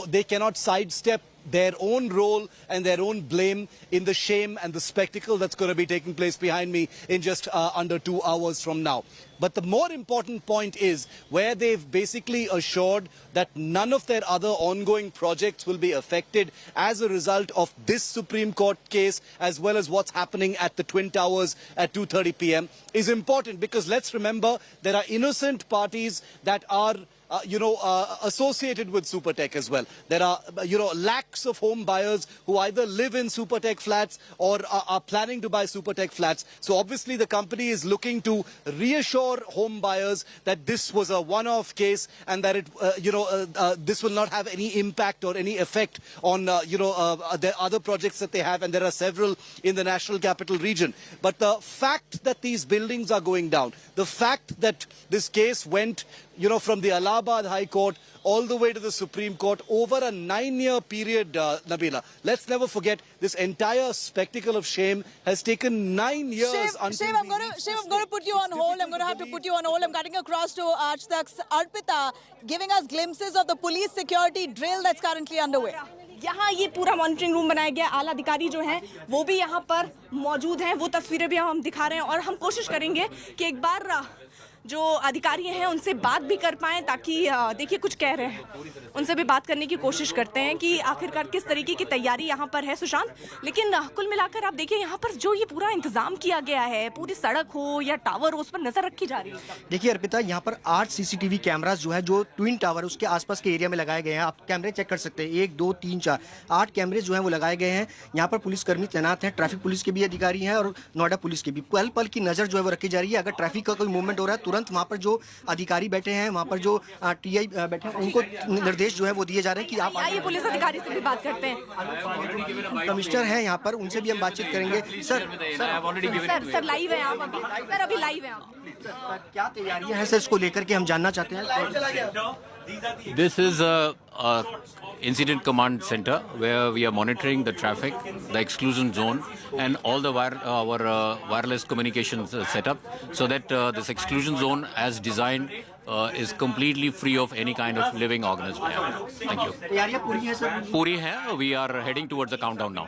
they cannot sidestep their own role and their own blame in the shame and the spectacle that's going to be taking place behind me in just under 2 hours from now. But the more important point is where they've basically assured that none of their other ongoing projects will be affected as a result of this Supreme Court case, as well as what's happening at the Twin Towers at 2:30 p.m. is important, because let's remember there are innocent parties that are associated with Supertech as well. There are, lakhs of home buyers who either live in Supertech flats or are planning to buy Supertech flats. So obviously the company is looking to reassure home buyers that this was a one-off case and that this will not have any impact or any effect on, the other projects that they have, and there are several in the National Capital Region. But the fact that these buildings are going down, the fact that this case went from the Allahabad High Court all the way to the Supreme Court over a 9-year period, Nabila. Let's never forget, this entire spectacle of shame has taken 9 years. Shiv, I'm going to put you on hold. I'm going to have to put you on hold. I'm cutting across to Aaj Tak's Arpita, giving us glimpses of the police security drill that's currently underway. यहाँ ये पूरा monitoring room बनाया गया, आला अधिकारी जो हैं वो भी यहाँ पर मौजूद हैं, वो तस्वीरें भी हम दिखा रहे हैं और हम कोशिश करेंगे कि एक बार जो अधिकारी हैं उनसे बात भी कर पाएं, ताकि देखिए कुछ कह रहे हैं, उनसे भी बात करने की कोशिश करते हैं कि आखिरकार किस तरीके की तैयारी यहाँ पर है सुशांत। लेकिन कुल मिलाकर आप देखिए यहाँ पर जो ये पूरा इंतजाम किया गया है, पूरी सड़क हो या टावर हो, उस पर नजर रखी जा रही है। देखिए अर्पिता, यहाँ पर 8 सीसीटीवी कैमरास जो है जो ट्विन टावर उसके आसपास के एरिया में लगाए गए हैं। आप कैमरे चेक कर सकते हैं, 1 2 3 4 8 कैमरे जो है वो लगाए गए हैं। यहाँ पर पुलिसकर्मी तैनात हैं, ट्रैफिक पुलिस के भी अधिकारी हैं और नोएडा पुलिस के भी। पल पल की नजर जो है वो रखी जा रही है। अगर ट्रैफिक का कोई मूवमेंट हो रहा है, तुरंत वहाँ पर जो अधिकारी बैठे हैं, वहाँ पर जो टीआई बैठे हैं, उनको निर्देश जो है वो दिए जा रहे हैं कि आप आइए पुलिस अधिकारी से भी बात करते हैं। कमिश्नर हैं यहाँ पर, उनसे भी हम बातचीत करेंगे। सर लाइव है आप अभी? सर अभी लाइव है आप? क्या तैयारियां हैं सर इसको लेकर के हम जानना चाहते हैं। This is a incident command center where we are monitoring the traffic, the exclusion zone, and all the our wireless communications setup, so that this exclusion zone, as designed, is completely free of any kind of living organism. Thank you. तैयारियां पूरी हैं sir? पूरी है. We are heading towards the countdown now.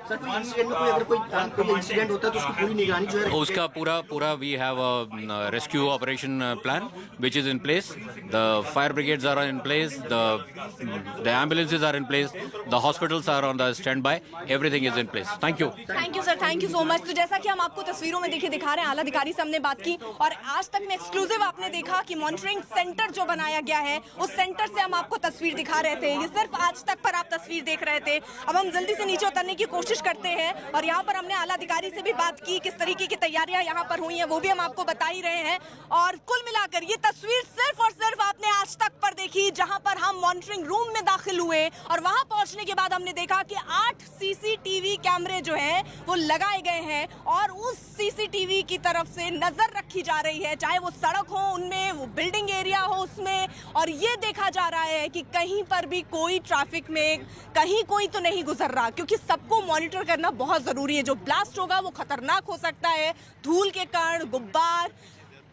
Sir अगर कोई incident होता है तो उसकी पूरी निगरानी जो है उसका पूरा we have a rescue operation plan which is in place. The fire brigades are in place, the ambulances are in place, the hospitals are on the standby, everything is in place. Thank you. Thank you sir, thank you so much. तो जैसा कि हम आपको तस्वीरों में देखिए दिखा रहे हैं, आला अधिकारी से हमने बात की और आज तक में एक्सक्लूसिव आपने देखा कि मॉनिटरिंग सेंटर जो बनाया गया है उस सेंटर से हम आपको तस्वीर दिखा रहे थे। ये सिर्फ आज तक पर आप तस्वीर देख रहे थे। अब हम जल्दी से नीचे उतरने की कोशिश करते हैं और यहाँ पर हमने आला अधिकारी से भी बात की, किस तरीके की तैयारियां यहाँ पर हुई हैं वो भी हम आपको बता ही रहे हैं। और कुल मिलाकर ये तस्वीर सिर्फ और सिर्फ आपने आज तक पर देखी, जहां पर हम मॉनिटरिंग रूम में दाखिल हुए और वहां पहुंचने के बाद हमने देखा कि 8 सीसीटीवी कैमरे जो हैं वो लगाए गए हैं और उस सीसीटीवी की तरफ से नजर रखी जा रही है, चाहे वो सड़क हो उनमें, वो बिल्डिंग एरिया हो उसमें, और ये देखा जा रहा है कि कहीं पर भी कोई ट्रैफिक में कहीं कोई तो नहीं गुजर रहा, क्योंकि सबको मॉनिटर करना बहुत जरूरी है। जो ब्लास्ट होगा वो खतरनाक हो सकता है, धूल के कण, गुब्बार,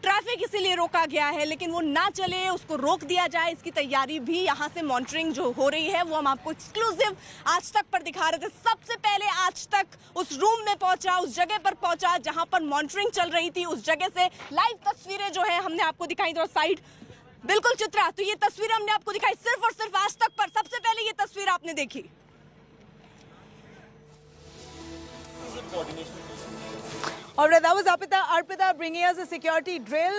ट्रैफिक इसीलिए रोका गया है, लेकिन वो ना चले, उसको रोक दिया जाए, इसकी तैयारी भी यहाँ से मॉनिटरिंग जो हो रही है वो हम आपको एक्सक्लूसिव आज तक पर दिखा रहे थे। सबसे पहले आज तक उस रूम में पहुंचा, उस जगह पर पहुंचा जहां पर मॉनिटरिंग चल रही थी, उस जगह से लाइव तस्वीरें जो है हमने आपको दिखाई। दो साइड बिल्कुल चित्रा, तो ये तस्वीरें हमने आपको दिखाई सिर्फ और सिर्फ आज तक पर। सबसे पहले ये तस्वीर आपने देखी। All right, that was Arpita bringing us a security drill,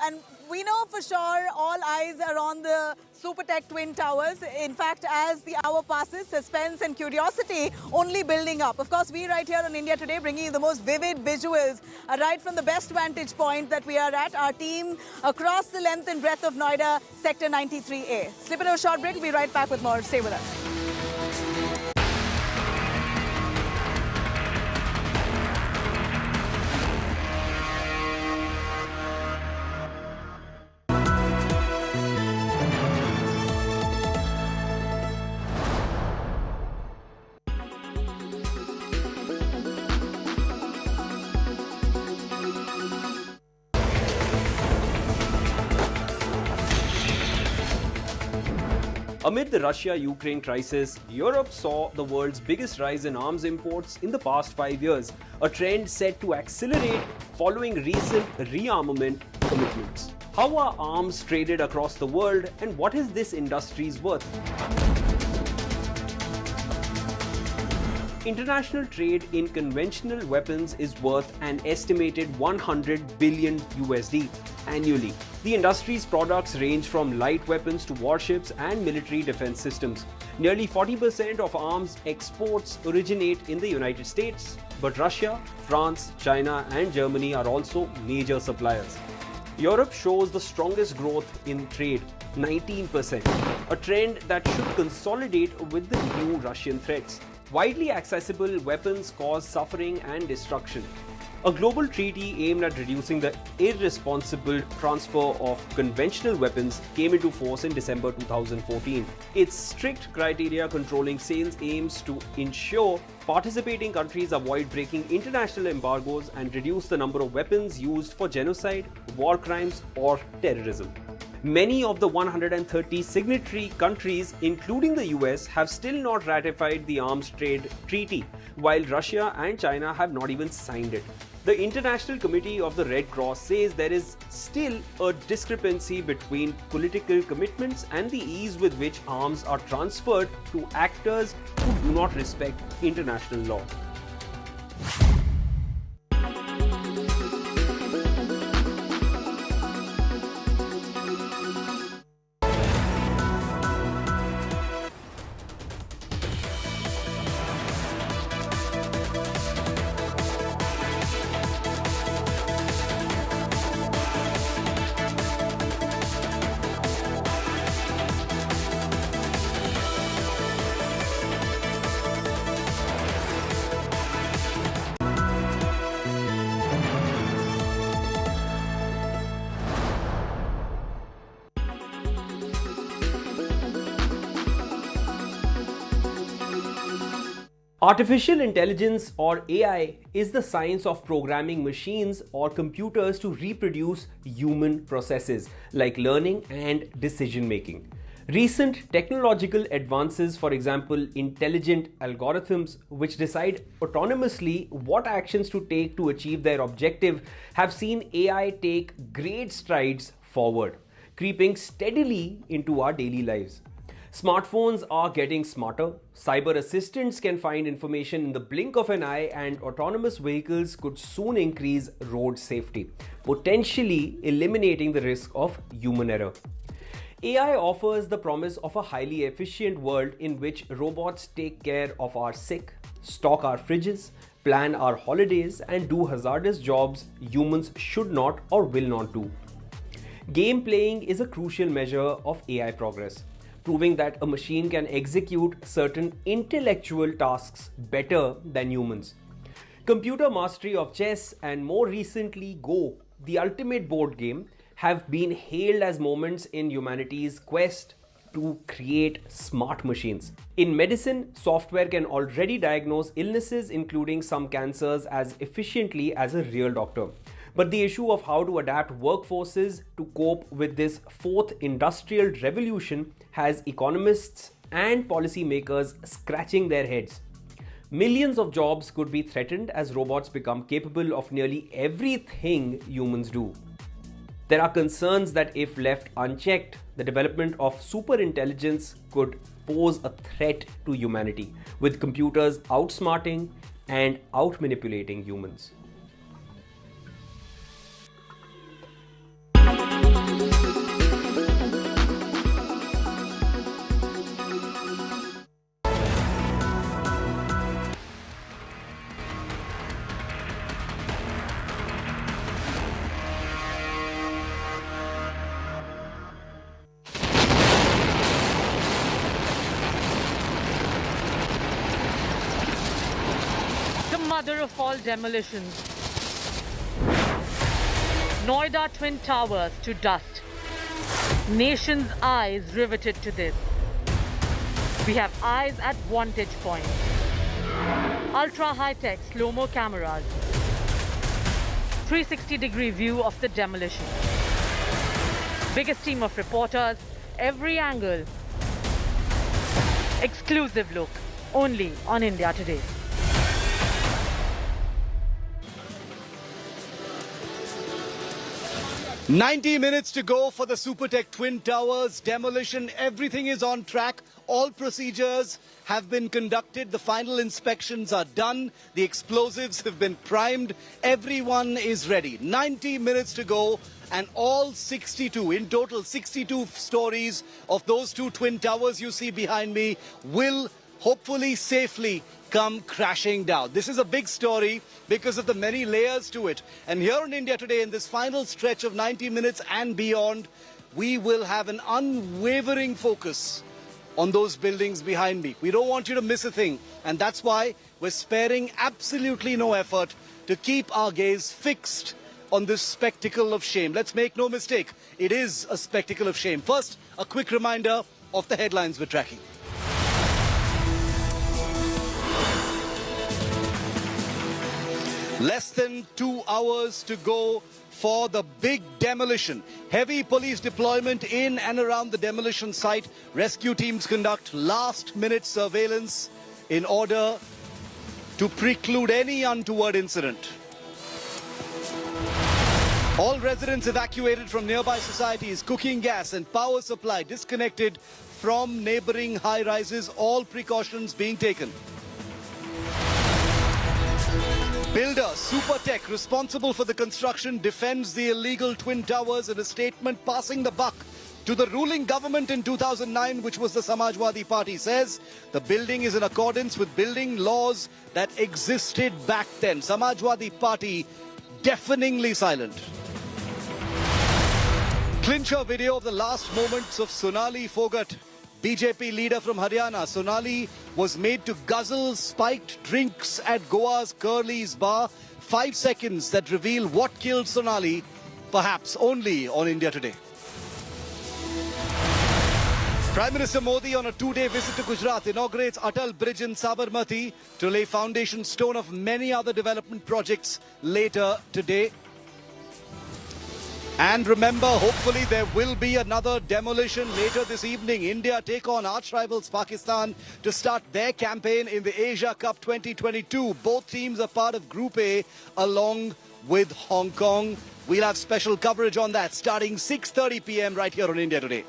and we know for sure all eyes are on the Supertech Twin Towers. In fact, as the hour passes, suspense and curiosity only building up. Of course, we right here on India Today bringing you the most vivid visuals right from the best vantage point that we are at. Our team across the length and breadth of Noida, Sector 93A. Slip into a short break. We'll be right back with more. Stay with us. Amid the Russia-Ukraine crisis, Europe saw the world's biggest rise in arms imports in the past 5 years, a trend set to accelerate following recent rearmament commitments. How are arms traded across the world, and what is this industry's worth? International trade in conventional weapons is worth an estimated 100 billion USD annually. The industry's products range from light weapons to warships and military defense systems. Nearly 40% of arms exports originate in the United States, but Russia, France, China and Germany are also major suppliers. Europe shows the strongest growth in trade, 19%, a trend that should consolidate with the new Russian threats. Widely accessible weapons cause suffering and destruction. A global treaty aimed at reducing the irresponsible transfer of conventional weapons came into force in December 2014. Its strict criteria controlling sales aims to ensure participating countries avoid breaking international embargoes and reduce the number of weapons used for genocide, war crimes, or terrorism. Many of the 130 signatory countries, including the US, have still not ratified the arms trade treaty, while Russia and China have not even signed it. The International Committee of the Red Cross says there is still a discrepancy between political commitments and the ease with which arms are transferred to actors who do not respect international law. Artificial intelligence, or AI, is the science of programming machines or computers to reproduce human processes like learning and decision making. Recent technological advances, for example, intelligent algorithms which decide autonomously what actions to take to achieve their objective, have seen AI take great strides forward, creeping steadily into our daily lives. Smartphones are getting smarter, cyber assistants can find information in the blink of an eye, and autonomous vehicles could soon increase road safety, potentially eliminating the risk of human error. AI offers the promise of a highly efficient world in which robots take care of our sick, stock our fridges, plan our holidays, and do hazardous jobs humans should not or will not do. Game playing is a crucial measure of AI progress, proving that a machine can execute certain intellectual tasks better than humans. Computer mastery of chess and more recently Go, the ultimate board game, have been hailed as moments in humanity's quest to create smart machines. In medicine, software can already diagnose illnesses including some cancers as efficiently as a real doctor. But the issue of how to adapt workforces to cope with this fourth industrial revolution has economists and policymakers scratching their heads. Millions of jobs could be threatened as robots become capable of nearly everything humans do. There are concerns that if left unchecked, the development of superintelligence could pose a threat to humanity, with computers outsmarting and outmanipulating humans. Mother of all demolitions. Noida Twin Towers to dust. Nation's eyes riveted to this. We have eyes at vantage point. Ultra high-tech slow-mo cameras. 360-degree view of the demolition. Biggest team of reporters, every angle. Exclusive look, only on India Today. 90 minutes to go for the Supertech Twin Towers demolition. Everything is on track. All procedures have been conducted. The final inspections are done. The explosives have been primed. Everyone is ready. 90 minutes to go, and all 62, in total 62 stories of those two twin towers you see behind me will hopefully safely come crashing down. This is a big story because of the many layers to it. And here in India Today, in this final stretch of 90 minutes and beyond, we will have an unwavering focus on those buildings behind me. We don't want you to miss a thing. And that's why we're sparing absolutely no effort to keep our gaze fixed on this spectacle of shame. Let's make no mistake, it is a spectacle of shame. First, a quick reminder of the headlines we're tracking. Less than 2 hours to go for the big demolition. Heavy police deployment in and around the demolition site. Rescue teams conduct last-minute surveillance in order to preclude any untoward incident. All residents evacuated from nearby societies. Cooking gas and power supply disconnected from neighboring high-rises. All precautions being taken. Builder Supertech, responsible for the construction, defends the illegal twin towers in a statement passing the buck to the ruling government in 2009, which was the Samajwadi Party, says the building is in accordance with building laws that existed back then. Samajwadi Party deafeningly silent. Clincher video of the last moments of Sonali Phogat, BJP leader from Haryana. Sonali was made to guzzle spiked drinks at Goa's Curly's bar. 5 seconds that reveal what killed Sonali, perhaps only on India Today. Prime Minister Modi on a 2-day visit to Gujarat inaugurates Atal Bridge in Sabarmati to lay foundation stone of many other development projects later today. And remember, hopefully there will be another demolition later this evening. India take on arch rivals Pakistan to start their campaign in the Asia Cup 2022. Both teams are part of Group A along with Hong Kong. We'll have special coverage on that starting 6:30 p.m. right here on India Today.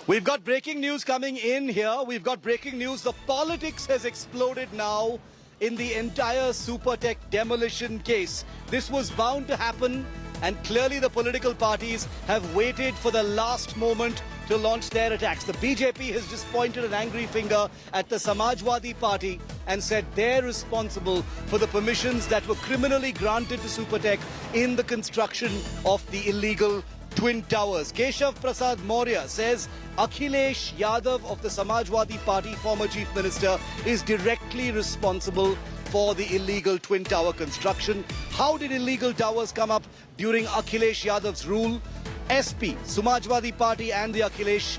We've got breaking news coming in here. We've got breaking news. The politics has exploded now in the entire Supertech demolition case. This was bound to happen, and clearly the political parties have waited for the last moment to launch their attacks. The BJP has just pointed an angry finger at the Samajwadi Party and said they're responsible for the permissions that were criminally granted to Supertech in the construction of the illegal Twin Towers. Keshav Prasad Maurya says Akhilesh Yadav of the Samajwadi Party, former Chief Minister, is directly responsible for the illegal Twin Tower construction. How did illegal towers come up during Akhilesh Yadav's rule? SP, Samajwadi Party and the Akhilesh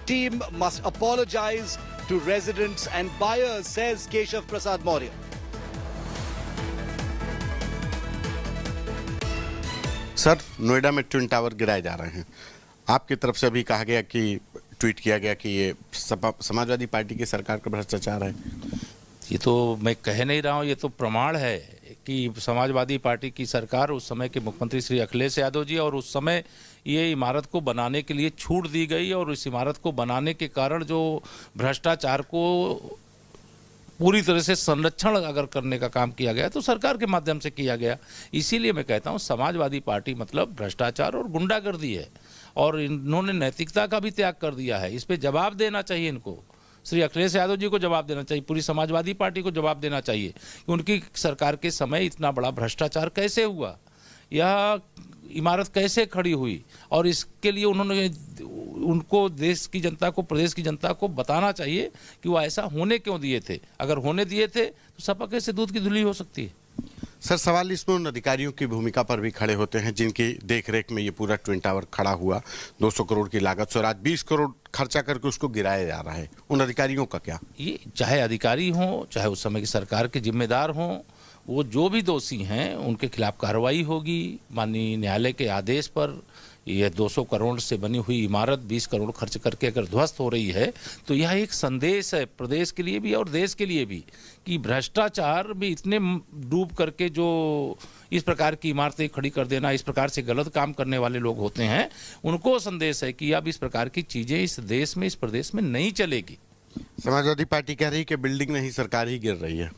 team must apologize to residents and buyers, says Keshav Prasad Maurya. Sir, Noida में twin tower गिराए जा रहे हैं। आपकी तरफ से अभी कहा गया कि ट्वीट किया गया कि ये समाजवादी पार्टी की सरकार का भ्रष्टाचार है। ये तो मैं कह नहीं रहा हूँ, ये तो प्रमाण है कि समाजवादी पार्टी की सरकार, उस समय के मुख्यमंत्री श्री अखिलेश यादव जी, और उस समय ये इमारत को बनाने के लिए छूट दी गई और इस इमारत को बनाने के कारण जो भ्रष्टाचार को पूरी तरह से संरक्षण अगर करने का काम किया गया तो सरकार के माध्यम से किया गया। इसीलिए मैं कहता हूँ समाजवादी पार्टी मतलब भ्रष्टाचार और गुंडागर्दी है और इन्होंने नैतिकता का भी त्याग कर दिया है। इस पे जवाब देना चाहिए इनको, श्री अखिलेश यादव जी को जवाब देना चाहिए, पूरी समाजवादी पार्टी को जवाब देना चाहिए कि उनकी सरकार के समय इतना बड़ा भ्रष्टाचार कैसे हुआ, यह इमारत कैसे खड़ी हुई, और इसके लिए उनको देश की जनता को, प्रदेश की जनता को बताना चाहिए कि वो ऐसा होने क्यों दिए थे। अगर होने दिए थे तो सपा कैसे दूध की धुली हो सकती है। सर, सवाल इसमें उन अधिकारियों की भूमिका पर भी खड़े होते हैं जिनकी देखरेख में ये पूरा ट्विन टावर खड़ा हुआ 200 करोड़ की लागत से, और आज 20 करोड़ खर्चा करके उसको गिराया जा रहा है। उन अधिकारियों का क्या? ये चाहे अधिकारी हों, चाहे उस समय की सरकार के जिम्मेदार हों, वो जो भी दोषी हैं उनके खिलाफ कार्रवाई होगी। माननीय न्यायालय के आदेश पर यह 200 करोड़ से बनी हुई इमारत 20 करोड़ खर्च करके अगर ध्वस्त हो रही है तो यह एक संदेश है प्रदेश के लिए भी और देश के लिए भी कि भ्रष्टाचार में इतने डूब करके जो इस प्रकार की इमारतें खड़ी कर देना, इस प्रकार से गलत काम करने वाले लोग होते हैं, उनको संदेश है कि अब इस प्रकार की चीज़ें इस देश में, इस प्रदेश में नहीं चलेगी। समाजवादी पार्टी कह रही है कि बिल्डिंग नहीं सरकार ही गिर रही है।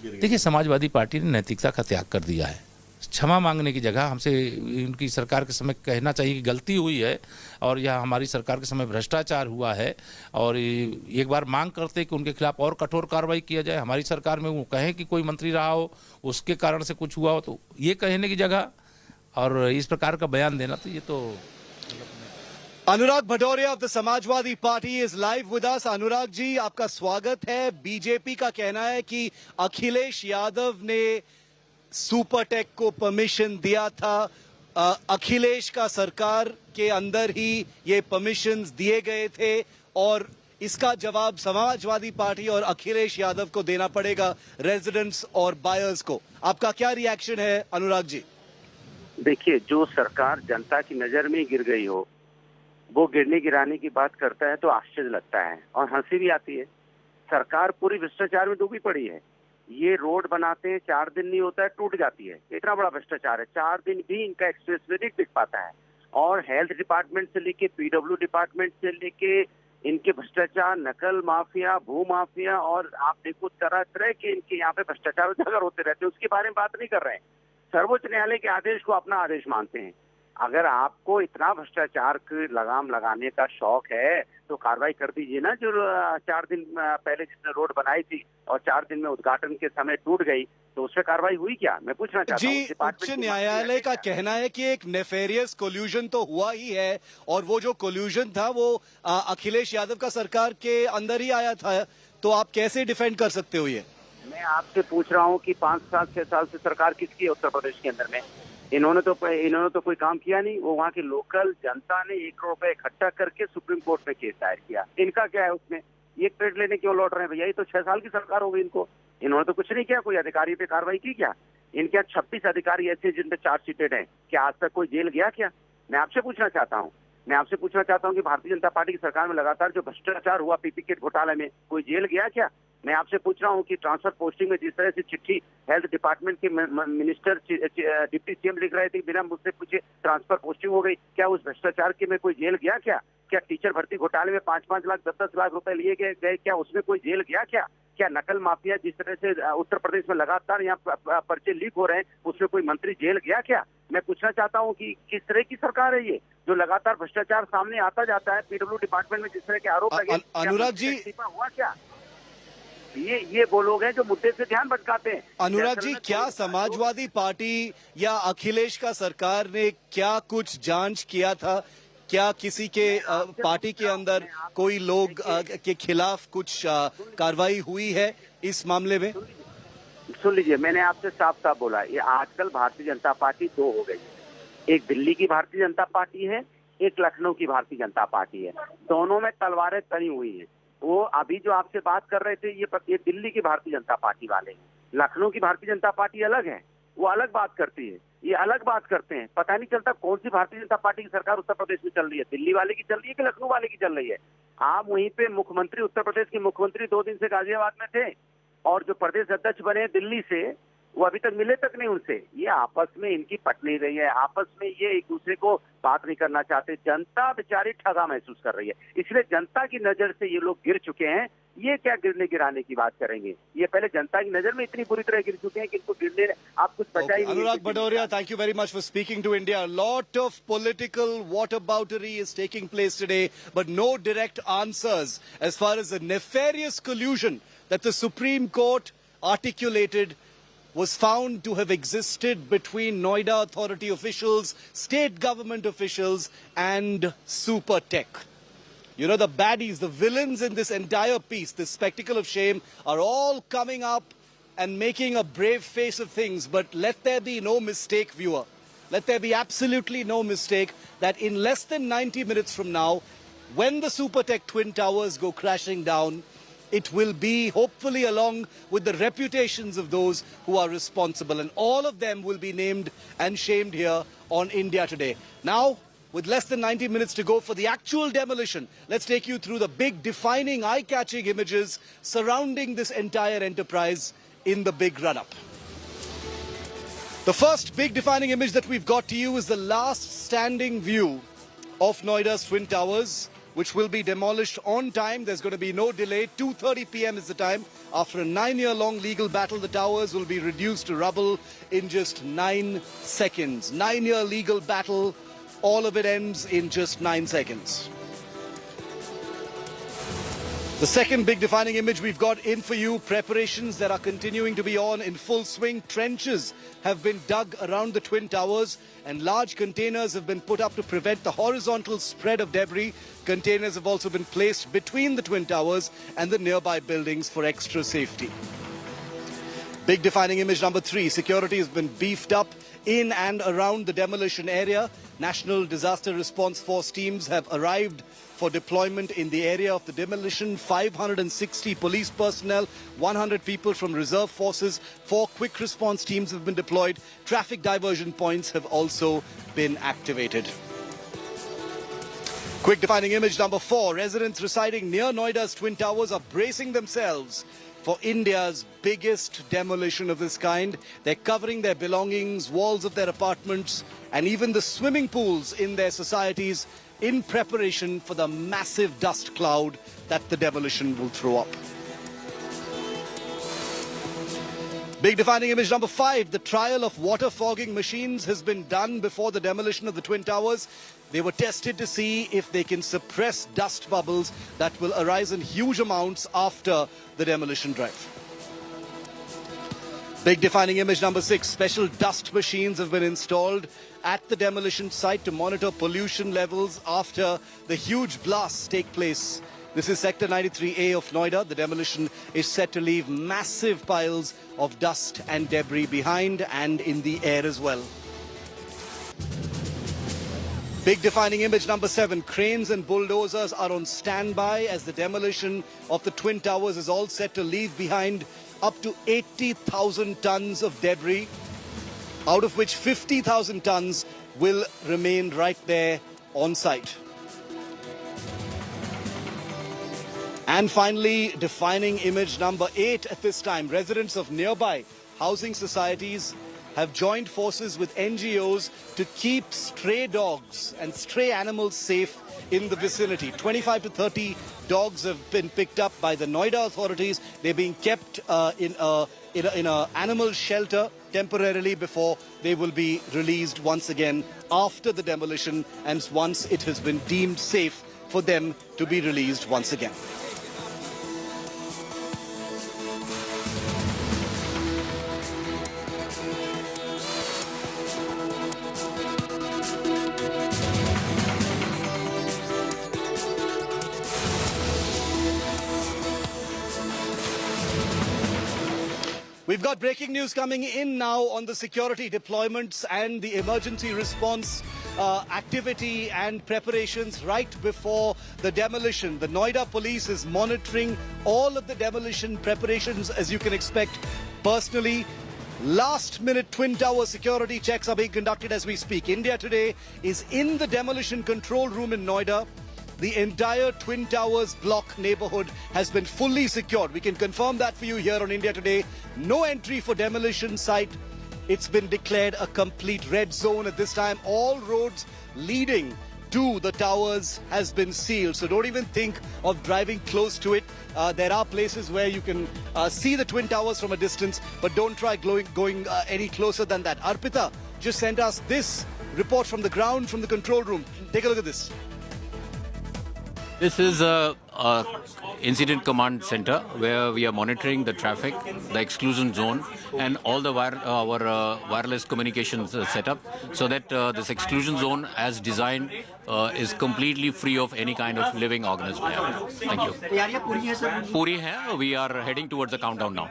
देखिए, समाजवादी पार्टी ने नैतिकता का त्याग कर दिया है। क्षमा मांगने की जगह हमसे इनकी सरकार के समय कहना चाहिए कि गलती हुई है और यह हमारी सरकार के समय भ्रष्टाचार हुआ है, और एक बार मांग करते कि उनके खिलाफ और कठोर कार्रवाई किया जाए। हमारी सरकार में वो कहें कि कोई मंत्री रहा हो उसके कारण से कुछ हुआ हो, तो ये कहने की जगह और इस प्रकार का बयान देना, तो ये तो Anurag Bhadauria of the Samajwadi Party is live with us. Anurag ji, आपका स्वागत है। बीजेपी का कहना है कि अखिलेश यादव ने सुपरटेक को परमिशन दिया था, अखिलेश का सरकार के अंदर ही ये परमिशंस दिए गए थे और इसका जवाब समाजवादी पार्टी और अखिलेश यादव को देना पड़ेगा, रेजिडेंट्स और बायर्स को। आपका क्या रिएक्शन है अनुराग जी? देखिए, जो सरकार जनता की नजर में गिर गई हो वो गिरने गिराने की बात करता है तो आश्चर्य लगता है और हंसी भी आती है। सरकार पूरी भ्रष्टाचार में डूबी पड़ी है। ये रोड बनाते हैं, 4 दिन नहीं होता है, टूट जाती है। इतना बड़ा भ्रष्टाचार है, 4 दिन भी इनका एक्सप्रेसवे नहीं टिक पाता है। और हेल्थ डिपार्टमेंट से लेके पीडब्ल्यू डिपार्टमेंट से लेके इनके भ्रष्टाचार, नकल माफिया, भू माफिया, और आप देखो तरह तरह के इनके यहाँ पे भ्रष्टाचार उजागर होते रहते हैं। उसके बारे में बात नहीं कर रहे हैं। सर्वोच्च न्यायालय के आदेश को अपना आदेश मानते हैं। अगर आपको इतना भ्रष्टाचार की लगाम लगाने का शौक है तो कार्रवाई कर दीजिए ना। जो 4 दिन पहले जिसने रोड बनाई थी और 4 दिन में उद्घाटन के समय टूट गई, तो उससे कार्रवाई हुई क्या? मैं पूछना चाहता हूँ। जी, उच्च न्यायालय का कहना है कि एक नेफेरियस कोल्यूजन तो हुआ ही है, और वो जो कोल्यूजन था वो अखिलेश यादव का सरकार के अंदर ही आया था। तो आप कैसे डिफेंड कर सकते हो ये? मैं आपसे पूछ रहा हूँ कि 5 साल 6 साल से सरकार किसकी है उत्तर प्रदेश के अंदर में? इन्होंने तो कोई काम किया नहीं। वो वहाँ की लोकल जनता ने 1 करोड़ रुपए इकट्ठा करके सुप्रीम कोर्ट में केस दायर किया। इनका क्या है उसमें? ये क्रेडिट लेने क्यों लौट रहे हैं भैया? ये तो 6 साल की सरकार हो गई इनको। इन्होंने तो कुछ नहीं किया। कोई अधिकारी पे कार्रवाई की क्या? इनके यहाँ 26 अधिकारी ऐसे जिन पे चार्जशीटेड है। क्या आज तक कोई जेल गया क्या? मैं आपसे पूछना चाहता हूँ कि भारतीय जनता पार्टी की सरकार में लगातार जो भ्रष्टाचार हुआ पीपी किट घोटाले में, कोई जेल गया क्या? मैं आपसे पूछ रहा हूँ कि ट्रांसफर पोस्टिंग में जिस तरह से चिट्ठी हेल्थ डिपार्टमेंट के मिनिस्टर डिप्टी सीएम लिख रहे थे, बिना मुझसे पूछे ट्रांसफर पोस्टिंग हो गई, क्या उस भ्रष्टाचार के में कोई जेल गया क्या? क्या टीचर भर्ती घोटाले में 5-5 लाख 10-10 लाख रुपए लिए गए, क्या उसमें कोई जेल गया क्या? क्या नकल माफिया जिस तरह से उत्तर प्रदेश में लगातार यहाँ पर्चे लीक हो रहे हैं, उसमें कोई मंत्री जेल गया क्या? मैं पूछना चाहता हूँ कि किस तरह की सरकार है ये जो लगातार भ्रष्टाचार सामने आता जाता है? पीडब्ल्यू डिपार्टमेंट में जिस तरह के आरोप लगे, अनुराग जी, हुआ क्या? ये वो लोग हैं जो मुद्दे से ध्यान भटकाते हैं। अनुराग जी, क्या समाजवादी पार्टी या अखिलेश का सरकार ने क्या कुछ जांच किया था? क्या किसी के पार्टी के अंदर कोई लोग के खिलाफ कुछ कार्रवाई हुई है इस मामले में? सुन लीजिए, मैंने आपसे साफ साफ बोला, ये आजकल भारतीय जनता पार्टी दो हो गई है। एक दिल्ली की भारतीय जनता पार्टी है, एक लखनऊ की भारतीय जनता पार्टी है। दोनों में तलवारें तनी हुई हैं। वो अभी जो आपसे बात कर रहे थे, ये दिल्ली की भारतीय जनता पार्टी वाले हैं। लखनऊ की भारतीय जनता पार्टी अलग है, वो अलग बात करती है, ये अलग बात करते हैं। पता नहीं चलता कौन सी भारतीय जनता पार्टी की सरकार उत्तर प्रदेश में चल रही है, दिल्ली वाले की चल रही है कि लखनऊ वाले की चल रही है। आप वहीं पे मुख्यमंत्री, उत्तर प्रदेश के मुख्यमंत्री 2 दिन से गाजियाबाद में थे, और जो प्रदेश अध्यक्ष बने दिल्ली से, वो अभी तक मिले तक नहीं उनसे। ये आपस में इनकी पट नहीं रही है, आपस में ये एक दूसरे को बात नहीं करना चाहते। जनता बेचारी ठगा महसूस कर रही है, इसलिए जनता की नजर से ये लोग गिर चुके हैं। ये क्या गिरने गिराने की बात करेंगे, ये पहले जनता की नजर में इतनी बुरी तरह गिर चुके हैं कि इनको गिरने आप कुछ बचा ही नहीं। Anurag Bhadoria, thank you very much for speaking to India. A lot of political whataboutery is taking place today, but no direct answers as far as the nefarious collusion that the Supreme Court articulated was found to have existed between Noida authority officials, state government officials, and Supertech. You know, the baddies, the villains in this entire piece, this spectacle of shame, are all coming up and making a brave face of things. But let there be no mistake, viewer. Let there be absolutely no mistake that in less than 90 minutes from now, when the Supertech Twin Towers go crashing down, it will be hopefully along with the reputations of those who are responsible. And all of them will be named and shamed here on India Today. Now, with less than 90 minutes to go for the actual demolition, let's take you through the big defining, eye-catching images surrounding this entire enterprise in the big run-up. The first big defining image that we've got to you is the last standing view of Noida's Twin Towers, which will be demolished on time. There's going to be no delay. 2:30 p.m. is the time. After a 9-year-long legal battle, the towers will be reduced to rubble in just 9 seconds. 9-year legal battle. All of it ends in just 9 seconds. The second big defining image we've got in for you, preparations that are continuing to be on in full swing. Trenches have been dug around the Twin Towers and large containers have been put up to prevent the horizontal spread of debris. Containers have also been placed between the Twin Towers and the nearby buildings for extra safety. Big defining image number 3, security has been beefed up in and around the demolition area. National Disaster Response Force teams have arrived for deployment in the area of the demolition. 560 police personnel, 100 people from reserve forces, 4 quick response teams have been deployed. Traffic diversion points have also been activated. Quick defining image number 4, residents residing near Noida's Twin Towers are bracing themselves for India's biggest demolition of this kind. They're covering their belongings, walls of their apartments, and even the swimming pools in their societies in preparation for the massive dust cloud that the demolition will throw up. Big defining image number 5, the trial of water fogging machines has been done before the demolition of the Twin Towers. They were tested to see if they can suppress dust bubbles that will arise in huge amounts after the demolition drive. Big defining image number 6, special dust machines have been installed at the demolition site to monitor pollution levels after the huge blasts take place. This is Sector 93A of Noida. The demolition is set to leave massive piles of dust and debris behind and in the air as well. Big defining image number 7, cranes and bulldozers are on standby as the demolition of the Twin Towers is all set to leave behind up to 80,000 tons of debris, out of which 50,000 tons will remain right there on site. And finally, defining image number 8 at this time, residents of nearby housing societies have joined forces with NGOs to keep stray dogs and stray animals safe in the vicinity. 25 to 30 dogs have been picked up by the Noida authorities. They're being kept in an animal shelter temporarily before they will be released once again after the demolition and once it has been deemed safe for them to be released once again. We've got breaking news coming in now on the security deployments and the emergency response activity and preparations right before the demolition. The Noida police is monitoring all of the demolition preparations, as you can expect. Personally, last-minute Twin Tower security checks are being conducted as we speak. India Today is in the demolition control room in Noida. The entire Twin Towers block neighborhood has been fully secured. We can confirm that for you here on India Today. No entry for demolition site. It's been declared a complete red zone at this time. All roads leading to the towers has been sealed. So don't even think of driving close to it. There are places where you can see the Twin Towers from a distance, but don't try going any closer than that. Arpita just sent us this report from the ground, from the control room. Take a look at this. This is a incident command center where we are monitoring the traffic, the exclusion zone, and all the our wireless communications setup, so that this exclusion zone, as designed, is completely free of any kind of living organism. Thank you. Puri hai. We are heading towards the countdown now.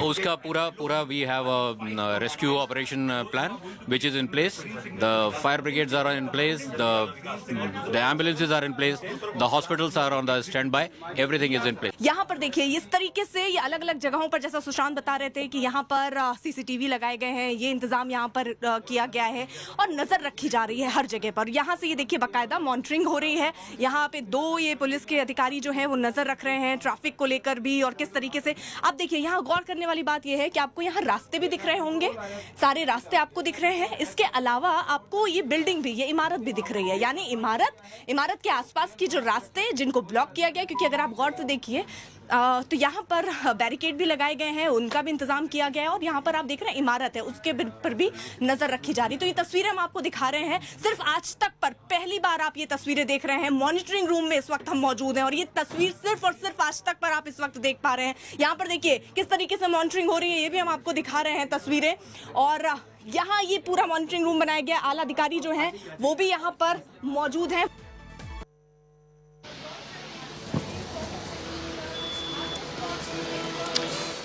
Uska pura we have a rescue operation plan which is in place. The fire brigades are in place. The ambulances are in place. The hospitals are on the standby. Everything is in place. यहाँ पर देखिए इस तरीके से ये अलग-अलग जगहों पर, जैसा सुशांत बता रहे थे कि यहाँ पर सीसीटीवी लगाए गए हैं, ये इंतजाम यहाँ पर किया गया है और नजर रखी जा रही है हर जगह पर। यहाँ से ये देखिए बाकायदा मॉनिटरिंग हो रही है। यहाँ पे 2 ये पुलिस के अधिकारी जो हैं वो नजर रख रहे हैं ट्रैफिक को लेकर भी, और किस तरीके से आप देखिए यहाँ गौर करने वाली बात ये है कि आपको यहाँ रास्ते भी दिख रहे होंगे, सारे रास्ते आपको दिख रहे हैं। इसके अलावा आपको ये बिल्डिंग भी, ये इमारत भी दिख रही है, यानी इमारत के आसपास की जो रास्ते जिनको ब्लॉक किया गया, क्योंकि अगर आप गौर से देखिए तो यहाँ पर बैरिकेड भी लगाए गए हैं, उनका भी इंतजाम किया गया है, और यहाँ पर आप देख रहे हैं इमारत है उसके पर भी नजर रखी जा रही। तो ये तस्वीरें हम आपको दिखा रहे हैं, सिर्फ आज तक पर पहली बार आप ये तस्वीरें देख रहे हैं। मॉनिटरिंग रूम में इस वक्त हम मौजूद हैं और ये तस्वीर सिर्फ और सिर्फ आज तक पर आप इस वक्त देख पा रहे हैं। यहाँ पर देखिए किस तरीके से मॉनिटरिंग हो रही है, ये भी हम आपको दिखा रहे हैं तस्वीरें। और यहाँ ये पूरा मॉनिटरिंग रूम बनाया गया, आला अधिकारी जो हैं वो भी यहाँ पर मौजूद हैं।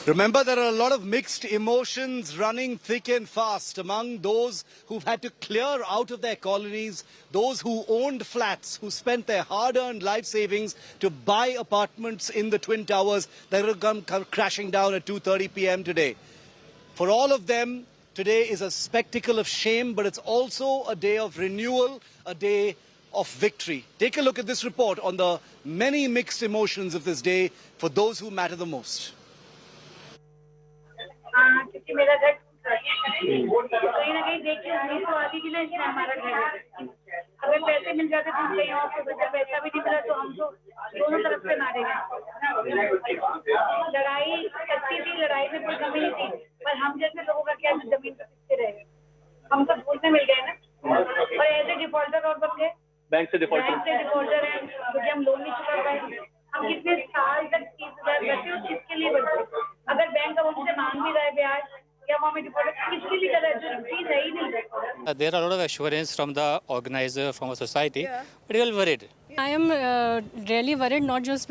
Remember, there are a lot of mixed emotions running thick and fast among those who've had to clear out of their colonies, those who owned flats, who spent their hard-earned life savings to buy apartments in the Twin Towers that will come crashing down at 2:30 p.m. today. For all of them, today is a spectacle of shame, but it's also a day of renewal, a day of victory. Take a look at this report on the many mixed emotions of this day for those who matter the most. क्योंकि मेरा घर कहीं ना कहीं देख के उम्मीद तो आती कि ना इसमें हमारा घर है। अगर पैसे मिल जाते तो कहीं और को बचा, पैसा भी नहीं मिला तो हम तो दोनों तरफ से मारे गए। लड़ाई सच्ची थी, लड़ाई में कोई कमी नहीं थी, पर हम जैसे लोगों का क्या जमीन पर किससे रहे, हम तो भूलने मिल गए ना। और ऐसे डिफॉल्टर और बन गए, बैंक से डिफॉल्टर है क्योंकि हम लोन नहीं चुका पाए। हम कितने साल तक 30,000 बचे उस चीज के लिए बचे। अगर बैंक अब हमसे मांग भी रहे ब्याज या वो हमें डिपॉजिट किसके लिए कर रहा है, जो चीज है ही नहीं। There are a lot of assurance from the organizer, from a society, but we are worried. I am really worried, not just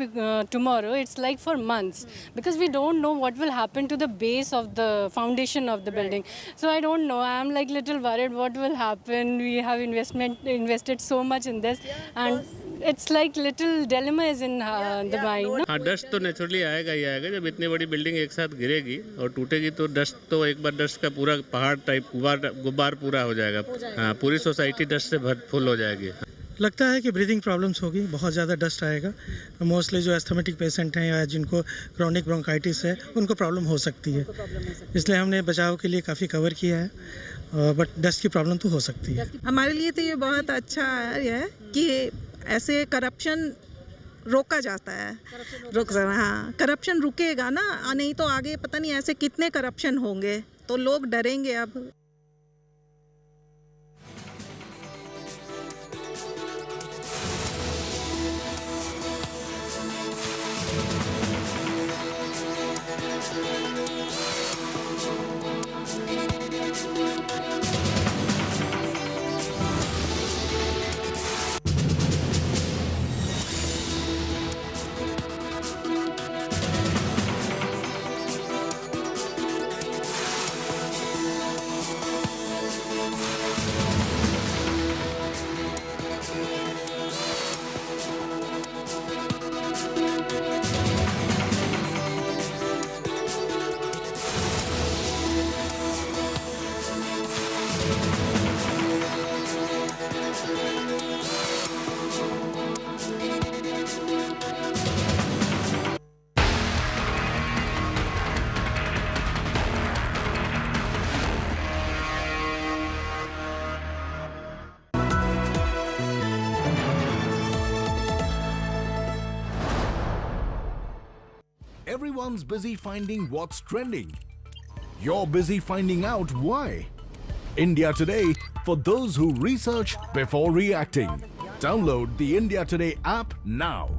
tomorrow, it's like for months, because we don't know what will happen to the base of the foundation of the building. So I don't know, I am like little worried what will happen. We have invested so much in this, and it's like little dilemma is in the mind. हाँ, dust तो naturally आएगा ही आएगा। जब इतनी बड़ी building एक साथ गिरेगी और टूटेगी तो डस्ट तो एक बार डस्ट का पूरा पहाड़ टाइप गुब्बार पूरा हो जाएगा। हाँ, पूरी सोसाइटी डस्ट से फुल हो जाएगी। लगता है कि ब्रीदिंग प्रॉब्लम्स होगी, बहुत ज़्यादा डस्ट आएगा। मोस्टली जो एस्थमेटिक पेशेंट हैं या जिनको क्रॉनिक ब्रोंकाइटिस है उनको प्रॉब्लम हो सकती है, इसलिए हमने बचाव के लिए काफ़ी कवर किया है, बट डस्ट की प्रॉब्लम तो हो सकती है। हमारे लिए तो ये बहुत अच्छा है कि ऐसे करप्शन रोका जाता है। हाँ, करप्शन रुकेगा ना, नहीं तो आगे पता नहीं ऐसे कितने करप्शन होंगे, तो लोग डरेंगे अब। everyone's busy finding what's trending. You're busy finding out why. India Today, for those who research before reacting. Download the India Today app now.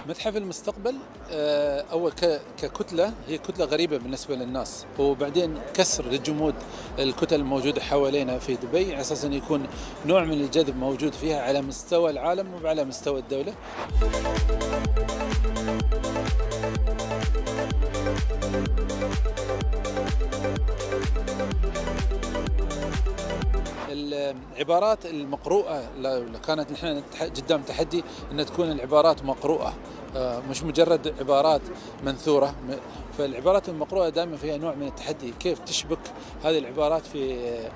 متحف المستقبل أول ككتلة هي كتلة غريبة بالنسبة للناس، وبعدين كسر لجمود الكتل الموجودة حوالينا في دبي على أساس أن يكون نوع من الجذب موجود فيها على مستوى العالم وعلى مستوى الدولة. العبارات المقروءة لو كانت نحن قدام تحدي أن تكون العبارات مقروءة مش مجرد عبارات منثورة، فالعبارات المقروءة دائما فيها نوع من التحدي، كيف تشبك هذه العبارات في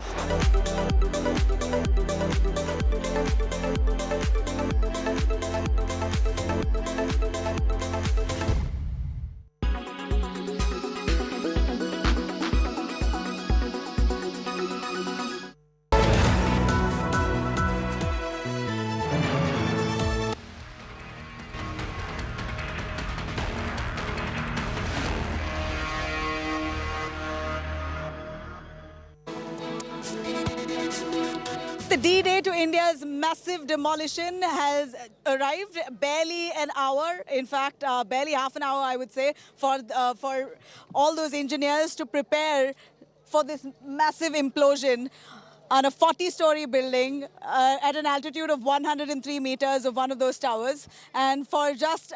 The D-Day to India's massive demolition has arrived barely an hour, in fact, barely half an hour, I would say, for all those engineers to prepare for this massive implosion on a 40-story building at an altitude of 103 meters of one of those towers. And for just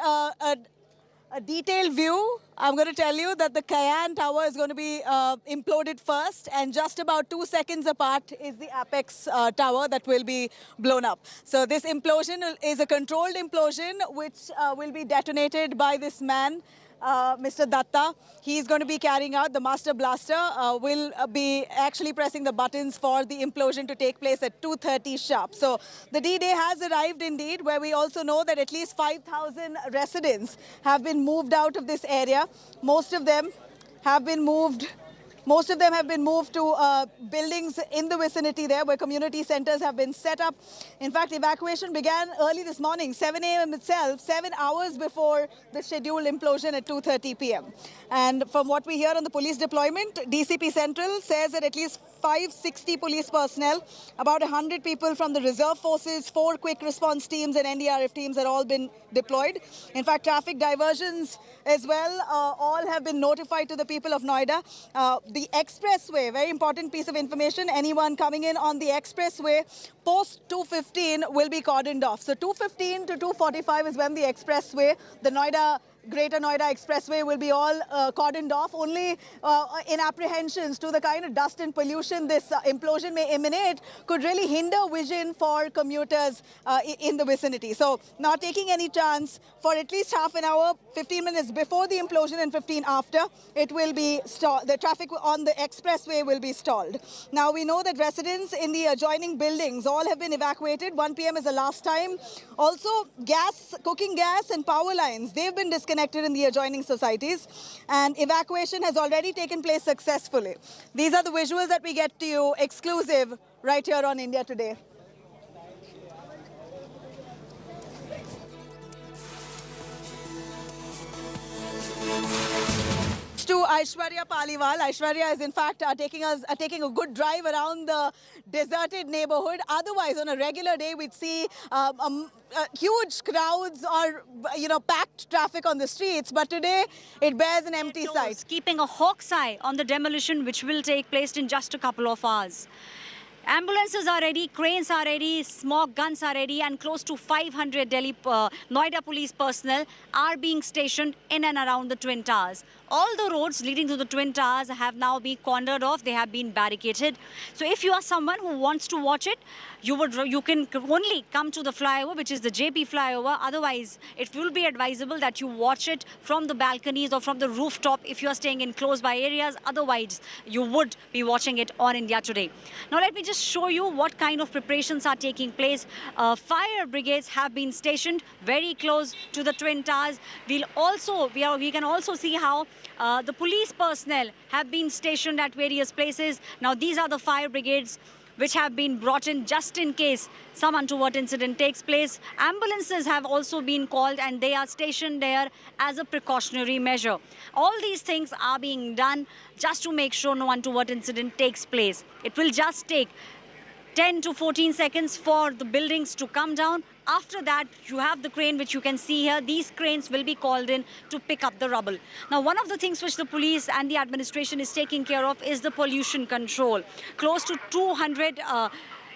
a detailed view, I'm going to tell you that the Cayenne Tower is going to be imploded first, and just about 2 seconds apart is the Apex Tower that will be blown up. So this implosion is a controlled implosion which will be detonated by this man, Mr. Datta. He's going to be carrying out, the master blaster will be actually pressing the buttons for the implosion to take place at 2:30 sharp. So the D-Day has arrived indeed, where we also know that at least 5,000 residents have been moved out of this area. Most of them have been moved Most of them have been moved to buildings in the vicinity there where community centers have been set up. In fact, evacuation began early this morning, 7 a.m. itself, 7 hours before the scheduled implosion at 2:30 p.m. And from what we hear on the police deployment, DCP Central says that at least 560 police personnel, about 100 people from the reserve forces, 4 quick response teams and NDRF teams have all been deployed. In fact, traffic diversions as well, all have been notified to the people of Noida. The expressway, very important piece of information, anyone coming in on the expressway post 2:15 will be cordoned off. So 2:15 to 2:45 is when the expressway, the Noida Greater Noida Expressway, will be all cordoned off, only in apprehensions to the kind of dust and pollution this implosion may emanate could really hinder vision for commuters in the vicinity. So not taking any chance, for at least half an hour, 15 minutes before the implosion and 15 after, it will be stalled. The traffic on the expressway will be stalled. Now we know that residents in the adjoining buildings all have been evacuated. 1 p.m. is the last time. Also, gas, cooking gas and power lines, they've been disconnected in the adjoining societies, and evacuation has already taken place successfully. These are the visuals that we get to you exclusive right here on India Today. To Aishwarya Paliwal. Aishwarya is in fact taking a good drive around the deserted neighborhood. Otherwise, on a regular day, we'd see huge crowds or packed traffic on the streets. But today, it bears an empty sight. Keeping a hawk's eye on the demolition, which will take place in just a couple of hours. Ambulances are ready, cranes are ready, smoke guns are ready, and close to 500 Noida police personnel are being stationed in and around the Twin Towers. All the roads leading to the Twin Towers have now been cornered off. They have been barricaded. So if you are someone who wants to watch it, you can only come to the flyover, which is the JP flyover. Otherwise, it will be advisable that you watch it from the balconies or from the rooftop if you are staying in close by areas. Otherwise, you would be watching it on India Today. Now, let me just show you what kind of preparations are taking place. Fire brigades have been stationed very close to the Twin Towers. We can also see how the police personnel have been stationed at various places. Now, these are the fire brigades which have been brought in just in case some untoward incident takes place. Ambulances have also been called and they are stationed there as a precautionary measure. All these things are being done just to make sure no untoward incident takes place. It will just take 10 to 14 seconds for the buildings to come down. After that, you have the crane which you can see here. These cranes will be called in to pick up the rubble. Now, one of the things which the police and the administration is taking care of is the pollution control. Close to 200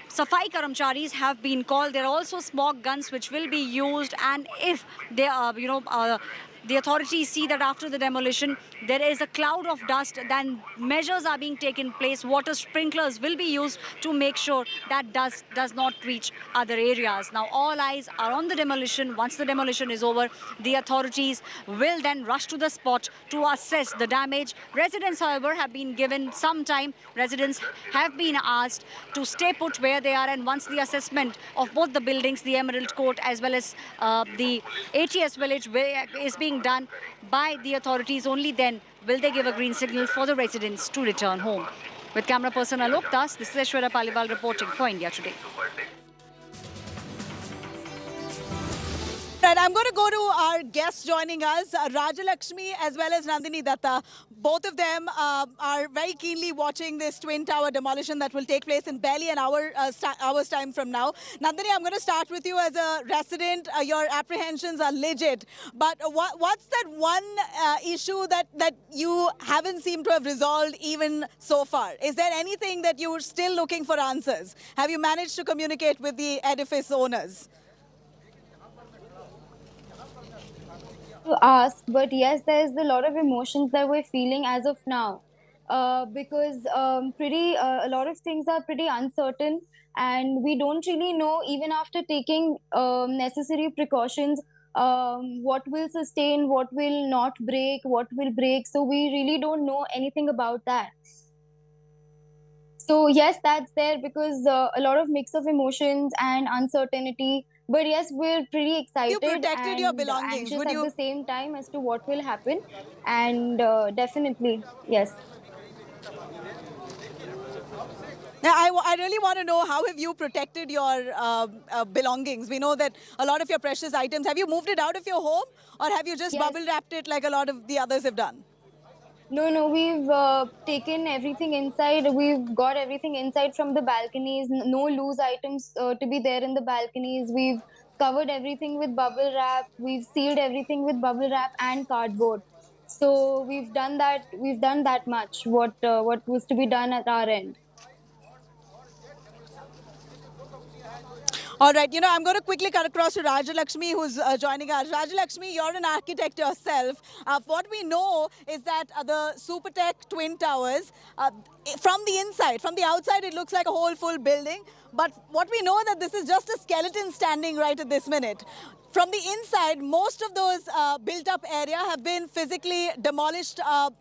Safai Karamcharis have been called. There are also smoke guns which will be used, and if they are, the authorities see that after the demolition there is a cloud of dust, then measures are being taken place. Water sprinklers will be used to make sure that dust does not reach other areas. Now, all eyes are on the demolition. Once the demolition is over, the authorities will then rush to the spot to assess the damage. Residents, however, have been given some time. Residents have been asked to stay put where they are, and once the assessment of both the buildings, the Emerald Court as well as the ATS village is being done by the authorities, only then will they give a green signal for the residents to return home. With camera person Alok Das, this is Aishwarya Paliwal reporting for India Today. Right, I'm going to go to our guests joining us, Rajalakshmi as well as Nandini Datta. Both of them are very keenly watching this Twin Tower demolition that will take place in barely an hour's time from now. Nandini, I'm going to start with you as a resident. Your apprehensions are legit. But what's that one issue that you haven't seemed to have resolved even so far? Is there anything that you're still looking for answers? Have you managed to communicate with the edifice owners? To ask, but yes, there's a lot of emotions that we're feeling as of now, because a lot of things are pretty uncertain, and we don't really know, even after taking necessary precautions, what will sustain, what will not break, what will break. So we really don't know anything about that. So yes, that's there because a lot of mix of emotions and uncertainty. But yes, we're pretty excited. You protected and your belongings. anxious at the same time as to what will happen. And definitely, yes. Now, I really want to know, how have you protected your belongings? We know that a lot of your precious items, have you moved it out of your home, or have you just bubble wrapped it like a lot of the others have done? No, we've taken everything inside. We've got everything inside from the balconies. No loose items to be there in the balconies. We've covered everything with bubble wrap. We've sealed everything with bubble wrap and cardboard. So we've done that. We've done that much. What was to be done at our end. All right, I'm going to quickly cut across to Rajalakshmi, who's joining us. Rajalakshmi, you're an architect yourself. What we know is that the Supertech Twin Towers, from the inside, from the outside, it looks like a whole full building. But what we know that this is just a skeleton standing right at this minute. From the inside, most of those built-up area have been physically demolished.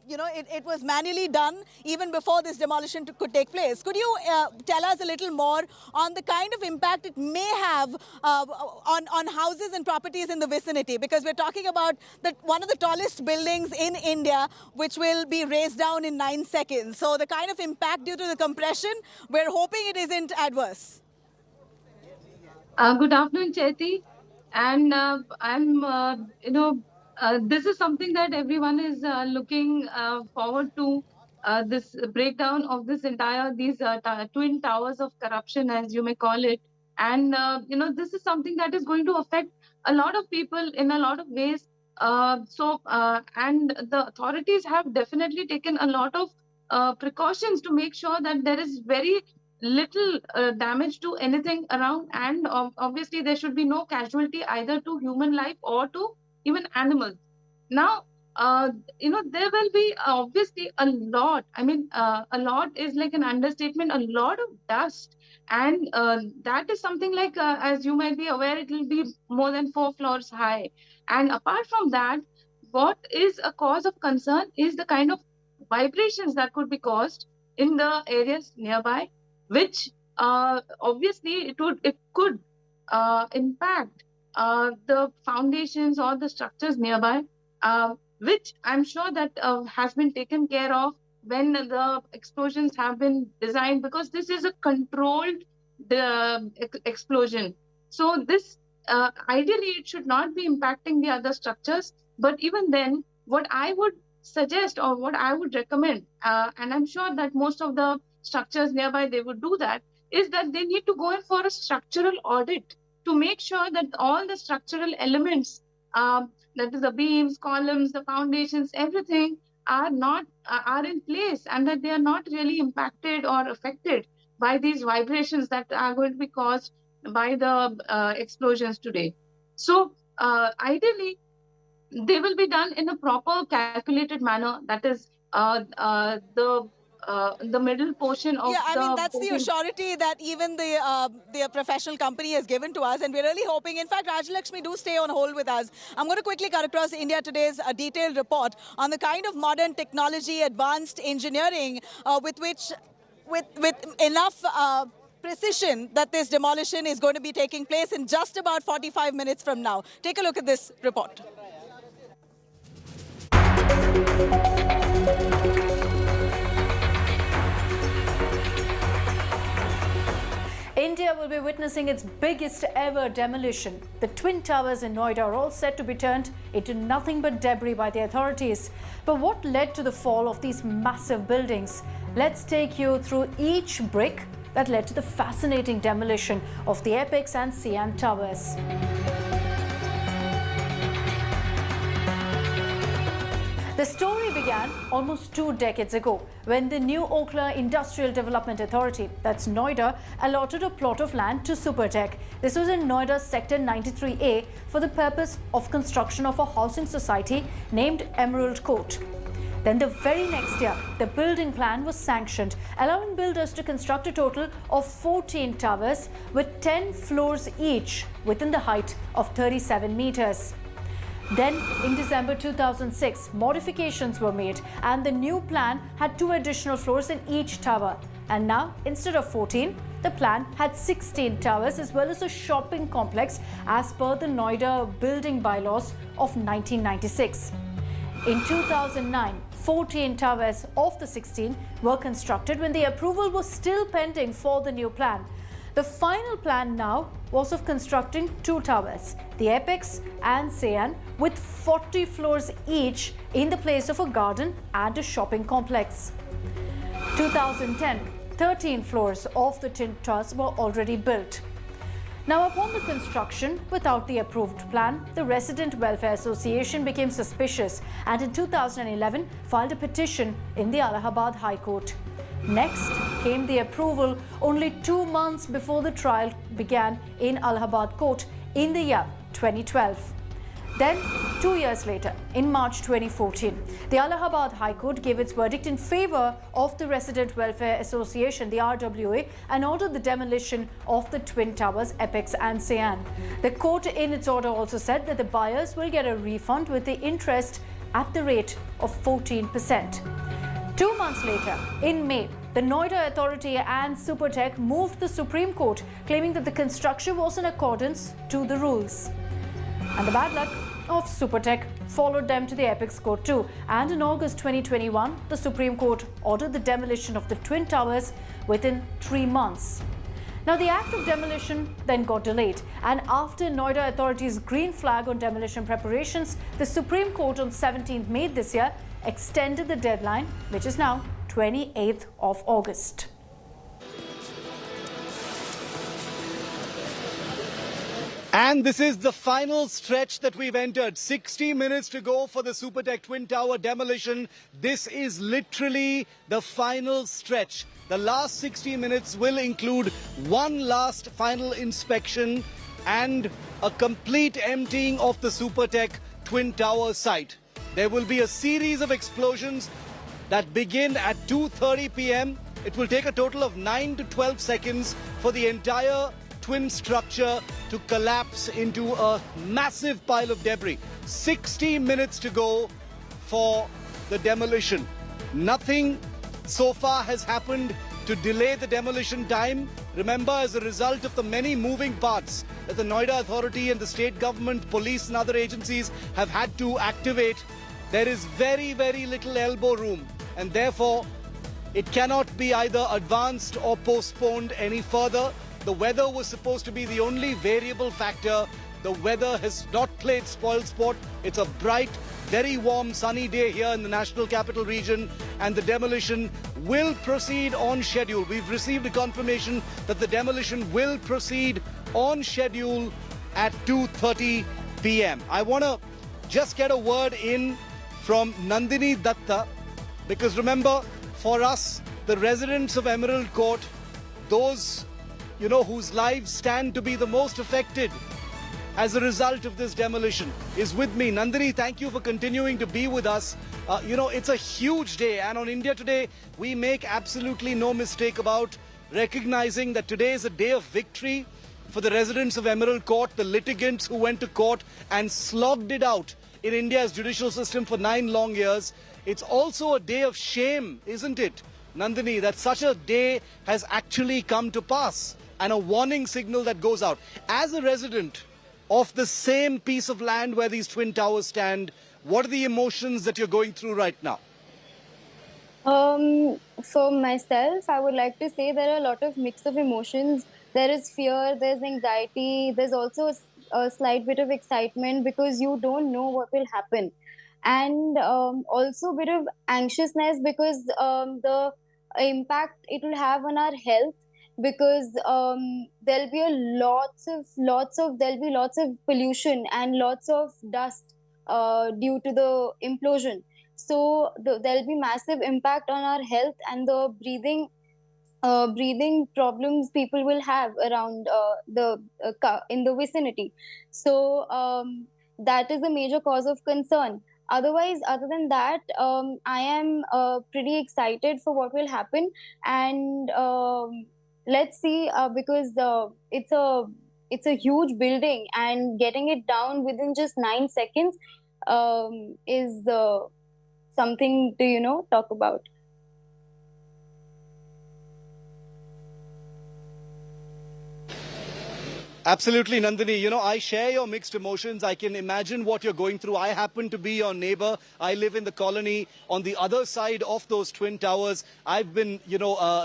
It was manually done even before this demolition could take place. Could you tell us a little more on the kind of impact it may have on houses and properties in the vicinity? Because we're talking about one of the tallest buildings in India, which will be razed down in 9 seconds. So the kind of impact due to the compression, we're hoping it isn't adverse. Good afternoon, Chaiti. And this is something that everyone is looking forward to, this breakdown of these twin towers of corruption, as you may call it. And, this is something that is going to affect a lot of people in a lot of ways. And the authorities have definitely taken a lot of precautions to make sure that there is very little damage to anything around, and obviously there should be no casualty either to human life or to even animals. Now, there will be obviously a lot. I mean, a lot is like an understatement, a lot of dust. And that is something like, as you might be aware, it will be more than 4 floors high. And apart from that, what is a cause of concern is the kind of vibrations that could be caused in the areas nearby, which obviously it could impact the foundations or the structures nearby, which I'm sure that has been taken care of when the explosions have been designed, because this is a controlled explosion. So this ideally it should not be impacting the other structures. But even then, what I would suggest or what I would recommend, and I'm sure that most of the structures nearby, they would do that, is that they need to go in for a structural audit to make sure that all the structural elements, that is the beams, columns, the foundations, everything are in place, and that they are not really impacted or affected by these vibrations that are going to be caused by the explosions today. So ideally, they will be done in a proper calculated manner. That is the middle portion of that's the surety that even the professional company has given to us, and we're really hoping. In fact, Rajalakshmi, do stay on hold with us. I'm going to quickly cut across India Today's detailed report on the kind of modern technology, advanced engineering with enough precision that this demolition is going to be taking place in just about 45 minutes from now. Take a look at this report. India will be witnessing its biggest ever demolition. The Twin Towers in Noida are all set to be turned into nothing but debris by the authorities. But what led to the fall of these massive buildings? Let's take you through each brick that led to the fascinating demolition of the Apex and Sian Towers. The story began almost 2 decades ago when the New Okhla Industrial Development Authority, that's Noida, allotted a plot of land to Supertech. This was in Noida Sector 93A for the purpose of construction of a housing society named Emerald Court. Then the very next year, the building plan was sanctioned, allowing builders to construct a total of 14 towers with 10 floors each within the height of 37 meters. Then, in December 2006, modifications were made and the new plan had 2 additional floors in each tower. And now, instead of 14, the plan had 16 towers as well as a shopping complex as per the Noida building bylaws of 1996. In 2009, 14 towers of the 16 were constructed when the approval was still pending for the new plan. The final plan now was of constructing 2 towers, the Apex and Sean, with 40 floors each in the place of a garden and a shopping complex. 2010, 13 floors of the Twin Towers were already built. Now, upon the construction, without the approved plan, the Resident Welfare Association became suspicious and in 2011 filed a petition in the Allahabad High Court. Next came the approval only 2 months before the trial began in Allahabad Court in the year 2012. Then, 2 years later, in March 2014, the Allahabad High Court gave its verdict in favour of the Resident Welfare Association, the RWA, and ordered the demolition of the Twin Towers, Apex and Sean. The court in its order also said that the buyers will get a refund with the interest at the rate of 14%. 2 months later, in May, the Noida Authority and Supertech moved the Supreme Court, claiming that the construction was in accordance to the rules. And the bad luck of Supertech followed them to the Apex Court too. And in August 2021, the Supreme Court ordered the demolition of the Twin Towers within 3 months. Now, the act of demolition then got delayed. And after Noida Authority's green flag on demolition preparations, the Supreme Court on 17th May this year extended the deadline, which is now 28th of August. And this is the final stretch that we've entered. 60 minutes to go for the Supertech Twin Tower demolition. This is literally the final stretch. The last 60 minutes will include one last final inspection and a complete emptying of the Supertech Twin Tower site. There will be a series of explosions that begin at 2:30 p.m. It will take a total of 9 to 12 seconds for the entire twin structure to collapse into a massive pile of debris. 60 minutes to go for the demolition. Nothing so far has happened to delay the demolition time. Remember, as a result of the many moving parts that the Noida Authority and the state government, police and other agencies have had to activate, there is very, very little elbow room, and therefore it cannot be either advanced or postponed any further. The weather was supposed to be the only variable factor. The weather has not played spoilsport. It's a bright, very warm, sunny day here in the National Capital Region, and the demolition will proceed on schedule. We've received a confirmation that the demolition will proceed on schedule at 2:30 p.m. I want to just get a word in from Nandini Datta, because remember, for us, the residents of Emerald Court, those whose lives stand to be the most affected as a result of this demolition, is with me. Nandini, thank you for continuing to be with us. It's a huge day, and on India Today, we make absolutely no mistake about recognizing that today is a day of victory for the residents of Emerald Court, the litigants who went to court and slogged it out in India's judicial system for 9 long years. It's also a day of shame, isn't it, Nandini, that such a day has actually come to pass, and a warning signal that goes out. As a resident of the same piece of land where these Twin Towers stand, what are the emotions that you're going through right now? For myself, I would like to say there are a lot of mix of emotions. There is fear, there's anxiety, there's also a slight bit of excitement because you don't know what will happen. And also a bit of anxiousness because the impact it will have on our health, because there'll be lots of pollution and lots of dust due to the implosion. So there'll be massive impact on our health and the breathing problems people will have around in the vicinity. So that is a major cause of concern. Otherwise, other than that, I am pretty excited for what will happen, and let's see, because it's a huge building, and getting it down within just 9 seconds is something to talk about. Absolutely, Nandini. You know, I share your mixed emotions. I can imagine what you're going through. I happen to be your neighbor. I live in the colony on the other side of those Twin Towers. I've been,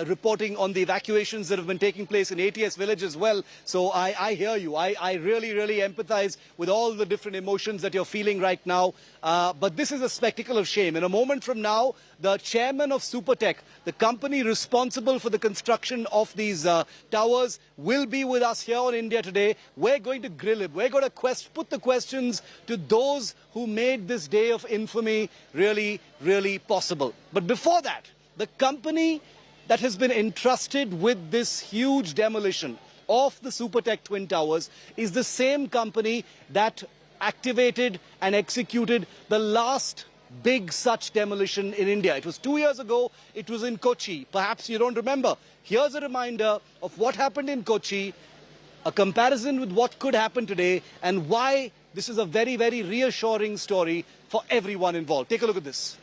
reporting on the evacuations that have been taking place in ATS village as well. So I hear you. I really, really empathize with all the different emotions that you're feeling right now. But this is a spectacle of shame. In a moment from now, the chairman of Supertech, the company responsible for the construction of these towers, will be with us here on India Today. We're going to grill him. We're going to put the questions to those who made this day of infamy really, really possible. But before that, the company that has been entrusted with this huge demolition of the Supertech Twin Towers is the same company that activated and executed the last big such demolition in India. It was 2 years ago. It was in Kochi. Perhaps you don't remember. Here's a reminder of what happened in Kochi, a comparison with what could happen today, and why this is a very, very reassuring story for everyone involved. Take a look at this.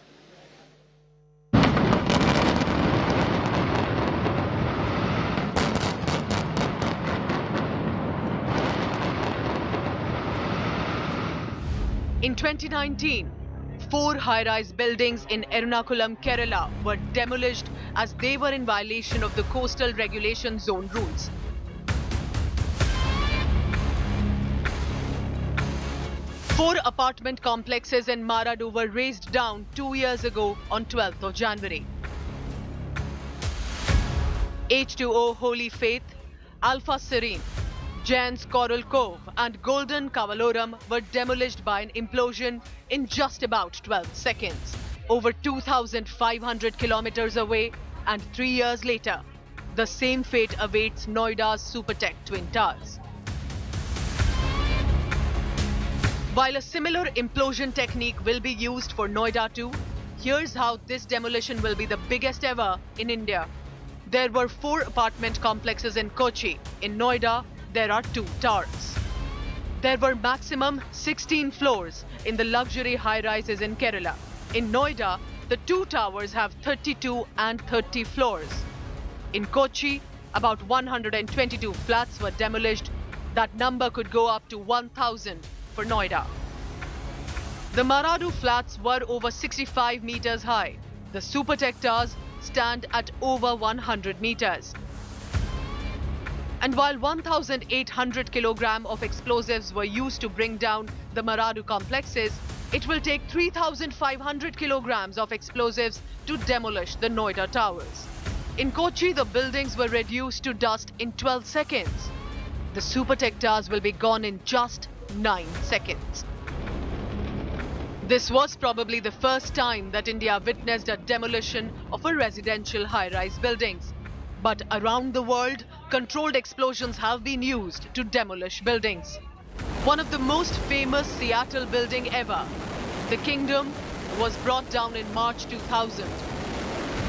In 2019, 4 high-rise buildings in Ernakulam, Kerala were demolished as they were in violation of the Coastal Regulation Zone rules. Four apartment complexes in Maradu were razed down 2 years ago on 12th of January. H2O Holy Faith, Alpha Serene, Jain's Coral Cove and Golden Kavaloram were demolished by an implosion in just about 12 seconds, over 2,500 kilometers away, and 3 years later, the same fate awaits Noida's Supertech Twin Towers. While a similar implosion technique will be used for Noida too, here's how this demolition will be the biggest ever in India. There were 4 apartment complexes in Kochi. In Noida, there are 2 towers. There were maximum 16 floors in the luxury high-rises in Kerala. In Noida, the 2 towers have 32 and 30 floors. In Kochi, about 122 flats were demolished. That number could go up to 1,000 for Noida. The Maradu flats were over 65 meters high. The Supertech towers stand at over 100 meters. And while 1,800 kilograms of explosives were used to bring down the Maradu complexes, it will take 3,500 kilograms of explosives to demolish the Noida towers. In Kochi, the buildings were reduced to dust in 12 seconds. The Supertech towers will be gone in just 9 seconds. This was probably the first time that India witnessed a demolition of a residential high-rise buildings. But around the world, controlled explosions have been used to demolish buildings. One of the most famous Seattle building ever, the Kingdom, was brought down in March 2000.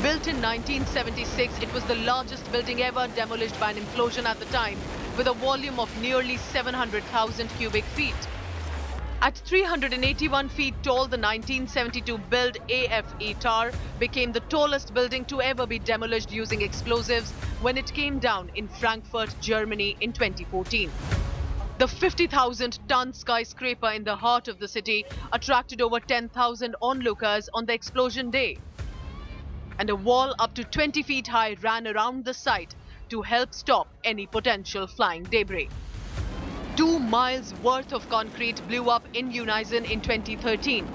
Built in 1976, it was the largest building ever demolished by an implosion at the time, with a volume of nearly 700,000 cubic feet. At 381 feet tall, the 1972 built AFE tower became the tallest building to ever be demolished using explosives when it came down in Frankfurt, Germany in 2014. The 50,000-ton skyscraper in the heart of the city attracted over 10,000 onlookers on the explosion day. And a wall up to 20 feet high ran around the site to help stop any potential flying debris. 2 miles worth of concrete blew up in unison in 2013.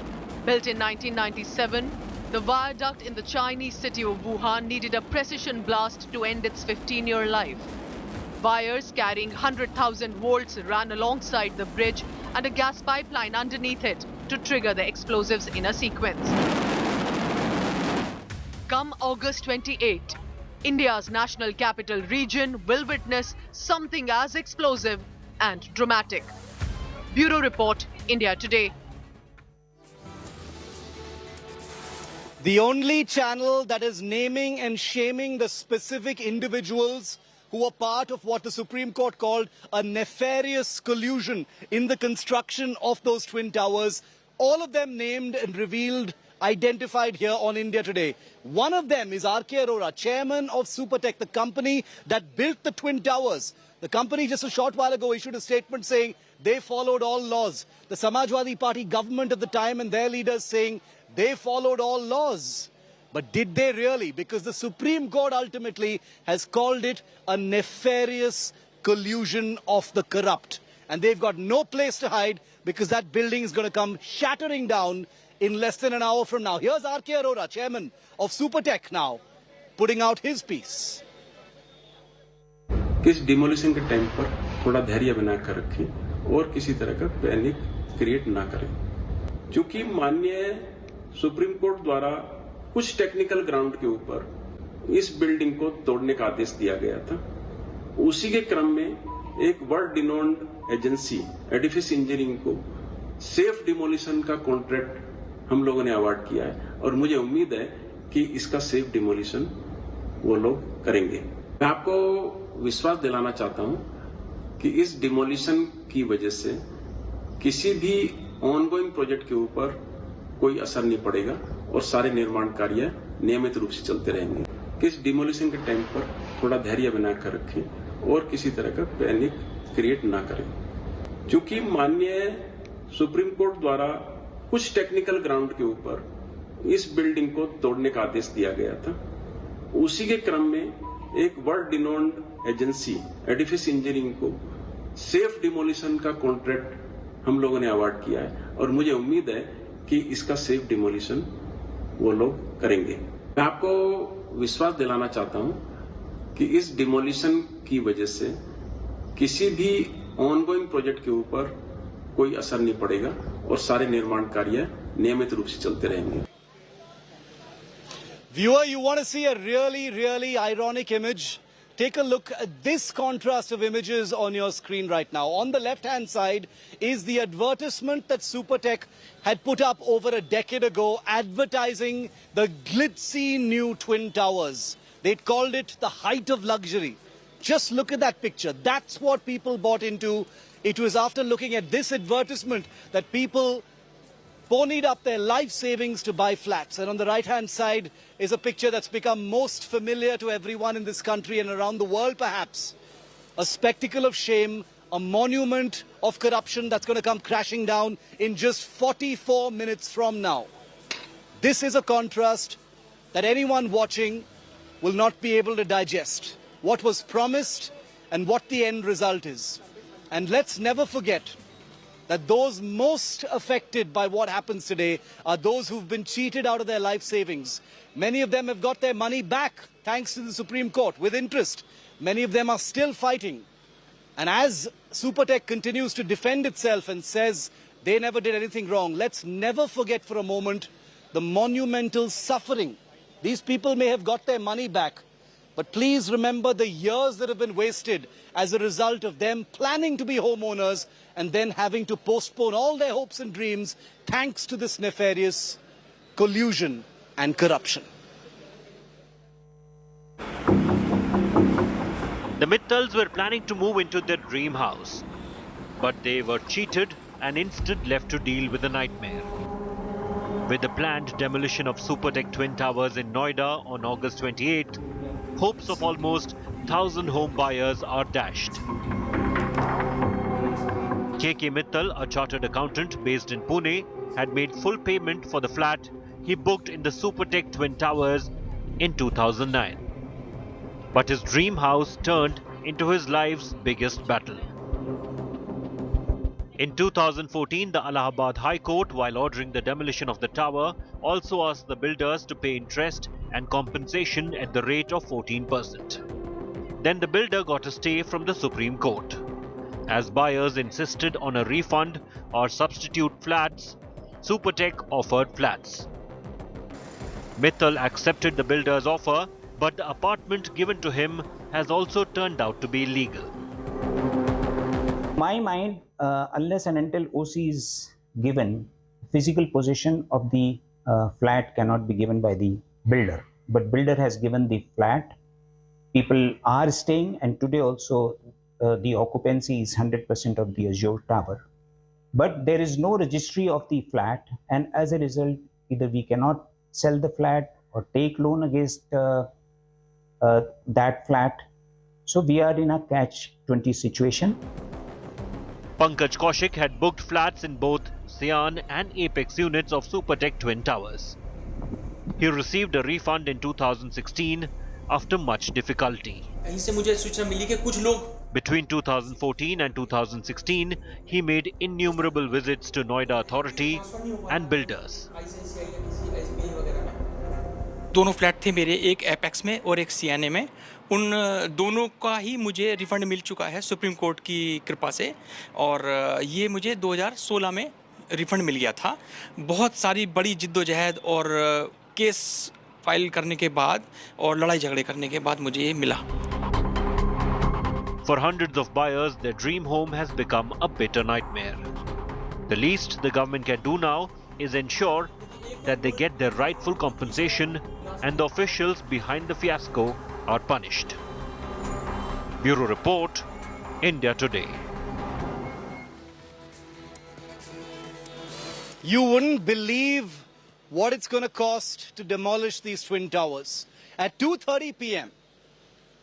Built in 1997, the viaduct in the Chinese city of Wuhan needed a precision blast to end its 15-year life. Wires carrying 100,000 volts ran alongside the bridge and a gas pipeline underneath it to trigger the explosives in a sequence. Come August 28, India's national capital region will witness something as explosive and dramatic. Bureau Report, India Today. The only channel that is naming and shaming the specific individuals who were part of what the Supreme Court called a nefarious collusion in the construction of those Twin Towers, all of them named and revealed identified here on India Today. One of them is R.K. Arora, chairman of Supertech, the company that built the Twin Towers. The company just a short while ago issued a statement saying they followed all laws. The Samajwadi Party government at the time and their leaders saying they followed all laws. But did they really? Because the Supreme Court ultimately has called it a nefarious collusion of the corrupt. And they've got no place to hide because that building is going to come shattering down in less than an hour from now. Here's R.K. Arora, chairman of Supertech now, putting out his piece. किस demolition के time पर थोड़ा धैर्य बनाकर रखें और किसी तरह का पैनिक क्रिएट ना करें, क्योंकि माननीय सुप्रीम कोर्ट द्वारा कुछ टेक्निकल ग्राउंड के ऊपर इस बिल्डिंग को तोड़ने का आदेश दिया गया था। उसी के क्रम में एक world renowned agency Edifice engineering को सेफ डिमोलिशन का कॉन्ट्रैक्ट हम लोगों ने अवार्ड किया है और मुझे उम्मीद है कि इसका सेफ डिमोलिशन वो लोग करेंगे। मैं आपको विश्वास दिलाना चाहता हूं कि इस डिमोलिशन की वजह से किसी भी ऑनगोइंग प्रोजेक्ट के ऊपर कोई असर नहीं पड़ेगा और सारे निर्माण कार्य नियमित रूप से चलते रहेंगे। इस डिमोलिशन के टाइम पर थोड़ा धैर्य बनाकर रखें और किसी तरह का पैनिक क्रिएट ना करें, क्योंकि माननीय सुप्रीम कोर्ट द्वारा कुछ टेक्निकल ग्राउंड के ऊपर इस बिल्डिंग को तोड़ने का आदेश दिया गया था। उसी के क्रम में एक world renowned agency Edifice engineering को सेफ डिमोलिशन का कॉन्ट्रैक्ट हम लोगों ने अवार्ड किया है और मुझे उम्मीद है कि इसका सेफ डिमोलिशन वो लोग करेंगे। मैं आपको विश्वास दिलाना चाहता हूं कि इस डिमोलिशन की वजह से किसी भी ऑनगोइंग प्रोजेक्ट के ऊपर कोई असर नहीं पड़ेगा और सारे निर्माण कार्य नियमित रूप से चलते रहेंगे। Viewer, you want to see a really ironic image? Take a look at this contrast of images on your screen right now. On the left-hand side is the advertisement that Supertech had put up over a decade ago advertising the glitzy new Twin Towers. They'd called it the height of luxury. Just look at that picture. That's what people bought into. It was after looking at this advertisement that people ponied up their life savings to buy flats. And on the right-hand side is a picture that's become most familiar to everyone in this country and around the world, perhaps. A spectacle of shame, a monument of corruption that's going to come crashing down in just 44 minutes from now. This is a contrast that anyone watching will not be able to digest. What was promised and what the end result is. And let's never forget that those most affected by what happens today are those who've been cheated out of their life savings. Many of them have got their money back thanks to the Supreme Court with interest. Many of them are still fighting. And as Supertech continues to defend itself and says they never did anything wrong, let's never forget for a moment the monumental suffering. These people may have got their money back, but please remember the years that have been wasted as a result of them planning to be homeowners and then having to postpone all their hopes and dreams thanks to this nefarious collusion and corruption. The Mittals were planning to move into their dream house, but they were cheated and instead left to deal with a nightmare. With the planned demolition of Supertech Twin Towers in Noida on August 28th, hopes of almost 1,000 home buyers are dashed. K.K. Mittal, a chartered accountant based in Pune, had made full payment for the flat he booked in the Supertech Twin Towers in 2009. But his dream house turned into his life's biggest battle. In 2014, the Allahabad High Court, while ordering the demolition of the tower, also asked the builders to pay interest and compensation at the rate of 14%. Then the builder got a stay from the Supreme Court. As buyers insisted on a refund or substitute flats, Supertech offered flats. Mittal accepted the builder's offer, but the apartment given to him has also turned out to be illegal. My mind, unless and until OC is given, physical possession of the flat cannot be given by the builder. But builder has given the flat. People are staying, and today also the occupancy is 100% of the Azure Tower. But there is no registry of the flat, and as a result, either we cannot sell the flat or take loan against that flat. So we are in a catch-20 situation. Pankaj Kaushik had booked flats in both Sian and Apex units of Supertech Twin Towers. He received a refund in 2016 after much difficulty. Between 2014 and 2016, he made innumerable visits to Noida Authority and builders. दोनों flat थे मेरे, एक apex में और एक सियाने में। उन दोनों का ही मुझे रिफंड मिल चुका है सुप्रीम कोर्ट की कृपा से, और ये मुझे 2016 में रिफंड मिल गया था। बहुत सारी बड़ी जिद्दोजहद और केस फाइल करने के बाद और लड़ाई झगड़े करने के बाद मुझे ये मिला। For hundreds of buyers, their dream home has become a bitter nightmare. The least the government can do now is ensure that they get their rightful compensation and the officials behind the fiasco are punished. Bureau Report, India Today. You wouldn't believe what it's going to cost to demolish these Twin Towers. At 2:30 p.m.,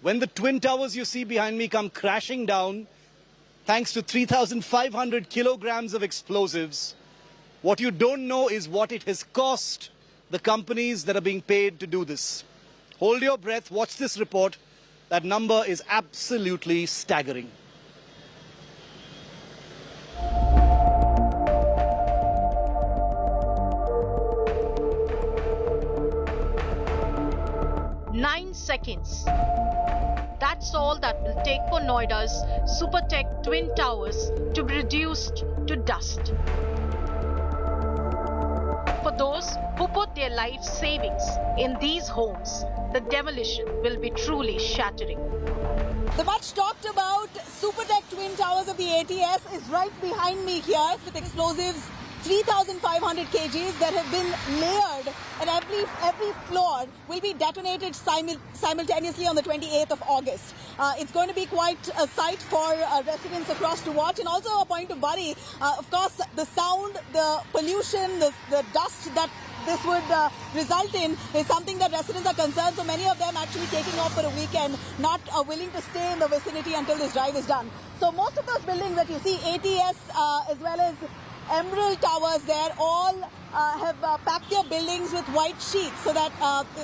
when the Twin Towers you see behind me come crashing down, thanks to 3,500 kilograms of explosives, what you don't know is what it has cost the companies that are being paid to do this. Hold your breath, watch this report. That number is absolutely staggering. Nine seconds. That's all that will take for Noida's Supertech Twin Towers to be reduced to dust. For those who put their life savings in these homes, the demolition will be truly shattering. The much talked about Supertech Twin Towers of the ATS is right behind me here with explosives 3,500 kgs that have been layered, and every floor will be detonated simultaneously on the 28th of August. It's going to be quite a sight for residents across to watch, and also a point of worry. Of course, the sound, the pollution, the dust that this would result in is something that residents are concerned. So many of them actually taking off for a weekend, not willing to stay in the vicinity until this drive is done. So most of those buildings that you see, ATS as well as Emerald Towers, there all have packed their buildings with white sheets so that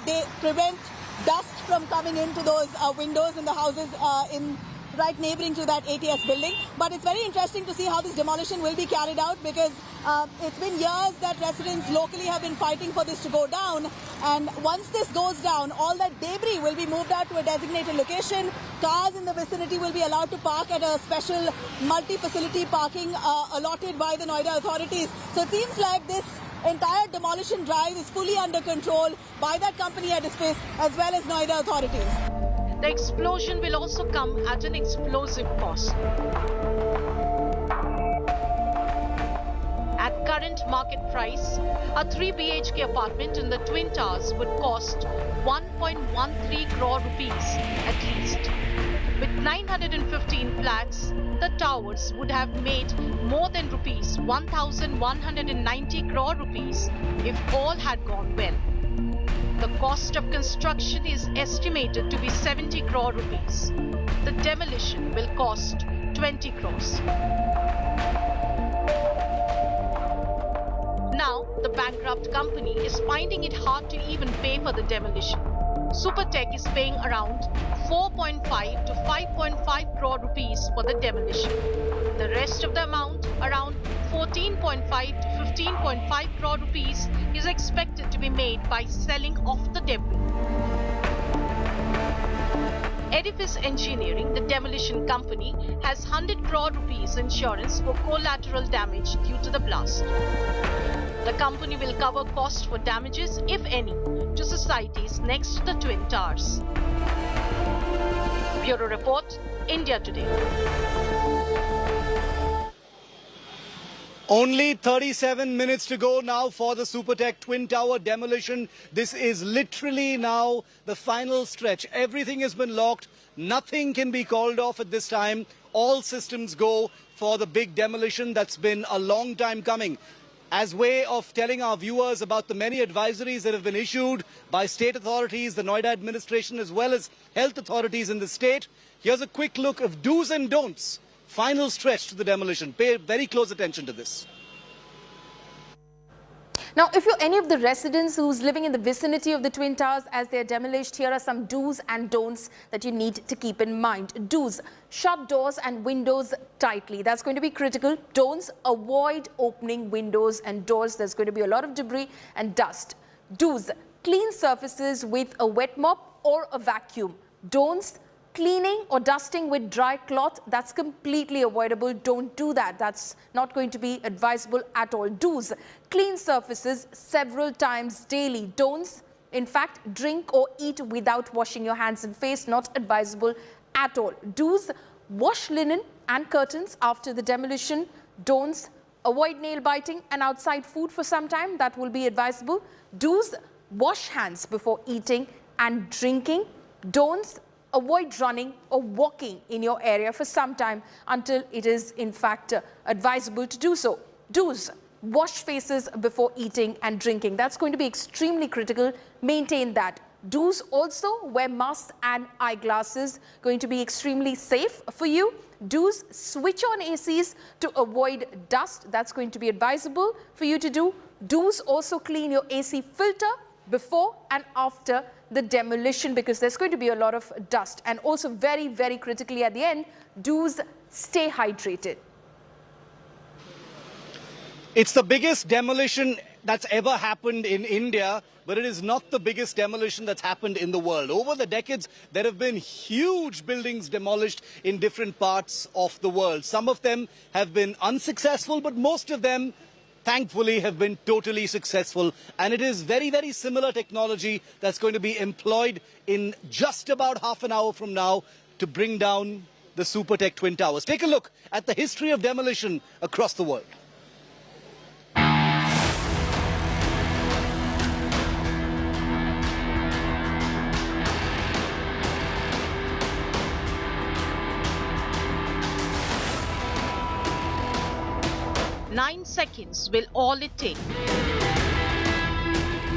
they prevent dust from coming into those windows in the houses right neighboring to that ATS building. But it's very interesting to see how this demolition will be carried out, because it's been years that residents locally have been fighting for this to go down. And once this goes down, all that debris will be moved out to a designated location. Cars in the vicinity will be allowed to park at a special multi-facility parking allotted by the Noida authorities. So it seems like this entire demolition drive is fully under control by that company Edifice as well as Noida authorities. The explosion will also come at an explosive cost. At current market price, a 3 BHK apartment in the Twin Towers would cost 1.13 crore rupees at least. With 915 flats, the towers would have made more than rupees 1,190 crore rupees if all had gone well. The cost of construction is estimated to be 70 crore rupees. The demolition will cost 20 crores. Now, the bankrupt company is finding it hard to even pay for the demolition. Supertech is paying around 4.5 to 5.5 crore rupees for the demolition. The rest of the amount, around 14.5 to 15.5 crore rupees, is expected to be made by selling off the debris. Edifice Engineering, the demolition company, has 100 crore rupees insurance for collateral damage due to the blast. The company will cover costs for damages, if any, to societies next to the Twin Towers. Bureau Report, India Today. Only 37 minutes to go now for the Supertech Twin Tower demolition. This is literally now the final stretch. Everything has been locked. Nothing can be called off at this time. All systems go for the big demolition that's been a long time coming. as way of telling our viewers about the many advisories that have been issued by state authorities, the Noida administration, as well as health authorities in the state. Here's a quick look of do's and don'ts. Final stretch to the demolition. Pay very close attention to this. Now, if you're any of the residents who's living in the vicinity of the Twin Towers as they're demolished, here are some do's and don'ts that you need to keep in mind. Do's: shut doors and windows tightly. That's going to be critical. Don'ts: avoid opening windows and doors. There's going to be a lot of debris and dust. Do's: clean surfaces with a wet mop or a vacuum. Don'ts: cleaning or dusting with dry cloth. That's completely avoidable. Don't do that. That's not going to be advisable at all. Do's: clean surfaces several times daily. Don'ts: in fact, drink or eat without washing your hands and face. Not advisable at all. Do's: wash linen and curtains after the demolition. Don'ts: avoid nail biting and outside food for some time. That will be advisable. Do's: wash hands before eating and drinking. Don'ts: avoid running or walking in your area for some time until it is in fact advisable to do so. Do's: wash faces before eating and drinking. That's going to be extremely critical. Maintain that. Do's also: wear masks and eyeglasses. Going to be extremely safe for you. Do's: switch on ACs to avoid dust. That's going to be advisable for you to do. Do's also: clean your AC filter before and after the demolition, because there's going to be a lot of dust. And also very, very critically at the end, do's: stay hydrated. It's the biggest demolition that's ever happened in India, but it is not the biggest demolition that's happened in the world. Over the decades, there have been huge buildings demolished in different parts of the world. Some of them have been unsuccessful, but most of them, thankfully, have been totally successful. And it is very, very similar technology that's going to be employed in just about half an hour from now to bring down the Supertech Twin Towers. Take a look at the history of demolition across the world. Nine seconds will all it take.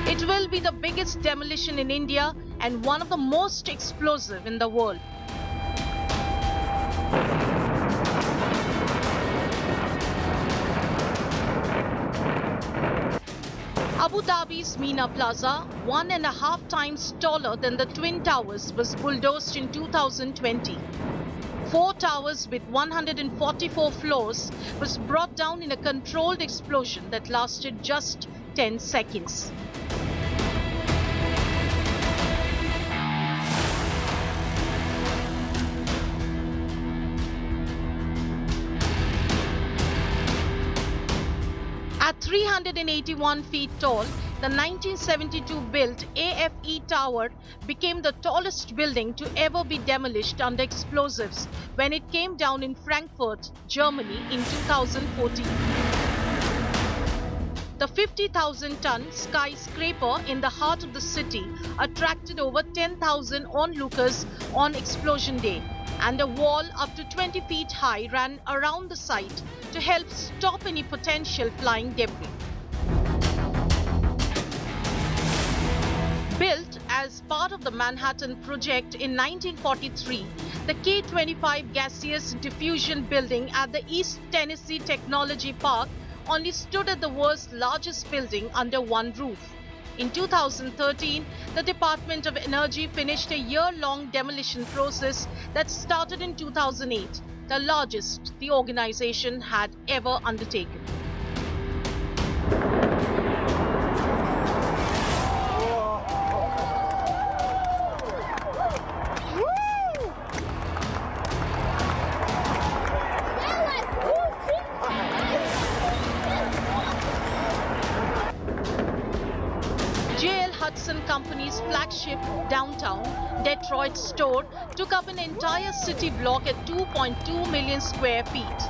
It will be the biggest demolition in India and one of the most explosive in the world. Abu Dhabi's Mina Plaza, 1.5 times taller than the Twin Towers, was bulldozed in 2020. 4 towers with 144 floors was brought down in a controlled explosion that lasted just 10 seconds. At 381 feet tall, the 1972-built AFE Tower became the tallest building to ever be demolished under explosives when it came down in Frankfurt, Germany in 2014. The 50,000-ton skyscraper in the heart of the city attracted over 10,000 onlookers on explosion day, and a wall up to 20 feet high ran around the site to help stop any potential flying debris. Built as part of the Manhattan Project in 1943, the K-25 gaseous diffusion building at the East Tennessee Technology Park only stood at the world's largest building under one roof. In 2013, the Department of Energy finished a year-long demolition process that started in 2008, the largest the organization had ever undertaken. Company's flagship downtown Detroit store took up an entire city block at 2.2 million square feet.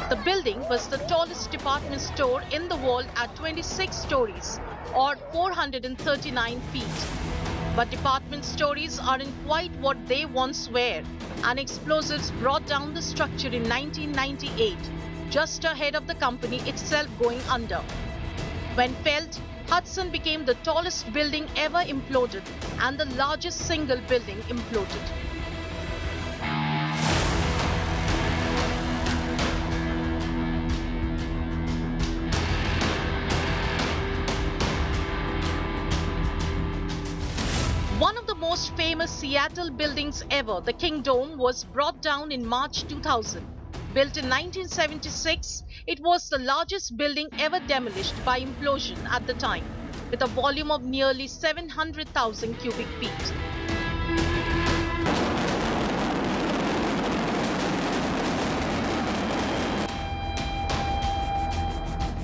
The building was the tallest department store in the world at 26 stories or 439 feet. But department stores aren't quite what they once were, and explosives brought down the structure in 1998. just ahead of the company itself going under. When felled, Hudson became the tallest building ever imploded and the largest single building imploded. One of the most famous Seattle buildings ever, the Kingdome, was brought down in March 2000. Built in 1976, it was the largest building ever demolished by implosion at the time, with a volume of nearly 700,000 cubic feet.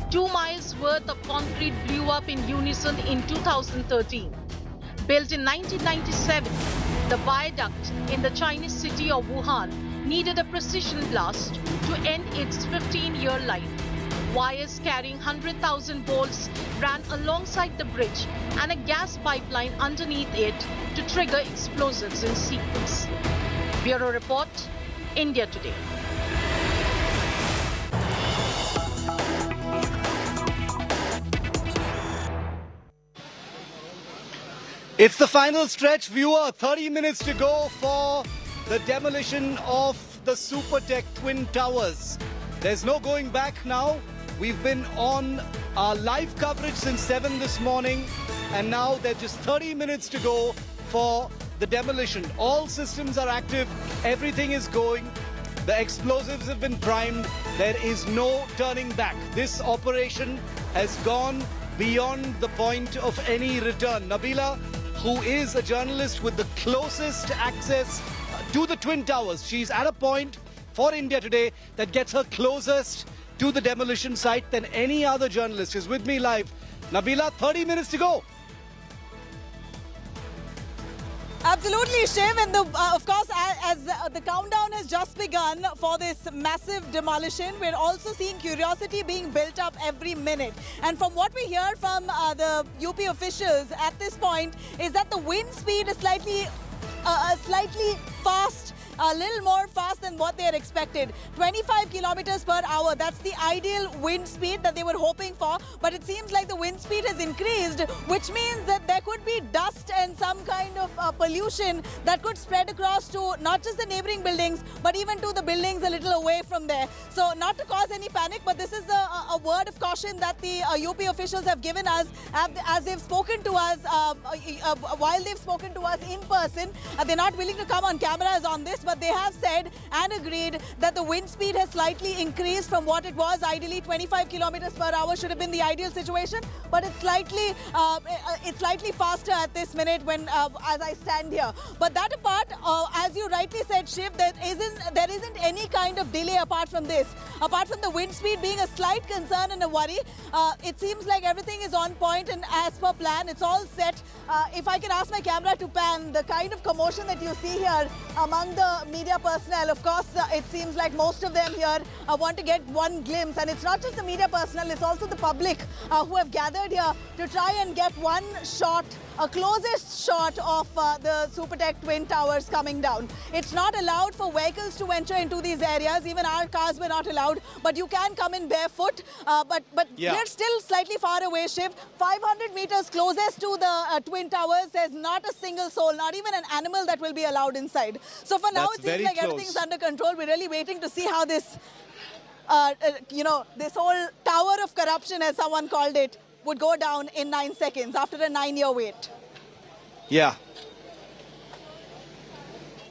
Two miles worth of concrete blew up in unison in 2013. Built in 1997, the viaduct in the Chinese city of Wuhan needed a precision blast to end its 15-year life. Wires carrying 100,000 volts ran alongside the bridge and a gas pipeline underneath it to trigger explosives in sequence. Bureau Report, India Today. It's the final stretch, viewer. 30 minutes to go for the demolition of the Supertech Twin Towers. There's no going back now. We've been on our live coverage since 7 this morning, and now there's just 30 minutes to go for the demolition. All systems are active. Everything is going. The explosives have been primed. There is no turning back. This operation has gone beyond the point of any return. Nabila, who is a journalist with the closest access to the Twin Towers, she's at a point for India Today that gets her closest to the demolition site than any other journalist. Is with me live. Nabila, 30 minutes to go. Absolutely, Shiv, and of course, as the countdown has just begun for this massive demolition, we're also seeing curiosity being built up every minute. And from what we hear from the UP officials at this point is that the wind speed is slightly fast, a little more fast than what they had expected. 25 kilometers per hour, that's the ideal wind speed that they were hoping for, but it seems like the wind speed has increased, which means that there could be dust and some kind of pollution that could spread across to not just the neighboring buildings, but even to the buildings a little away from there. So not to cause any panic, but this is a word of caution that the UP officials have given us as they've spoken to us, while they've spoken to us in person. They're not willing to come on cameras on this, but they have said and agreed that the wind speed has slightly increased from what it was. Ideally, 25 kilometers per hour should have been the ideal situation, but it's slightly faster at this minute when as I stand here. But that apart, as you rightly said, Shiv, there isn't any kind of delay apart from this. Apart from the wind speed being a slight concern and a worry, it seems like everything is on point and as per plan. It's all set. If I can ask my camera to pan, the kind of commotion that you see here among the media personnel, of course, it seems like most of them here want to get one glimpse, and it's not just the media personnel, it's also the public who have gathered here to try and get one shot, a closest shot of the Supertech Twin Towers coming down. It's not allowed for vehicles to enter into these areas. Even our cars were not allowed, but you can come in barefoot. But yeah, we're still slightly far away, Shiv. 500 meters closest to the Twin Towers, there's not a single soul, not even an animal that will be allowed inside. So for now, it seems like everything's under control. We're really waiting to see how this, this whole tower of corruption, as someone called it, would go down in 9 seconds after a 9-year wait. Yeah.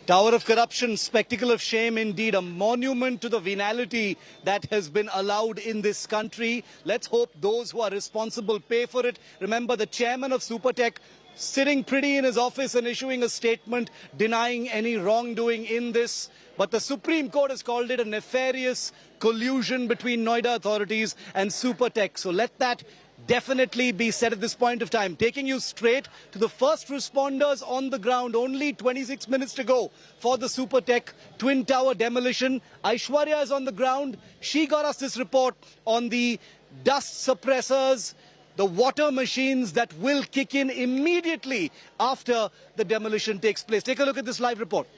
Tower of corruption, spectacle of shame indeed, a monument to the venality that has been allowed in this country. Let's hope those who are responsible pay for it. Remember, the chairman of Supertech sitting pretty in his office and issuing a statement denying any wrongdoing in this. But the Supreme Court has called it a nefarious collusion between Noida authorities and Supertech. So let that definitely be said at this point of time. Taking you straight to the first responders on the ground. Only 26 minutes to go for the Supertech Twin Tower demolition. Aishwarya is on the ground. She got us this report on the dust suppressors, the water machines that will kick in immediately after the demolition takes place. Take a look at this live report.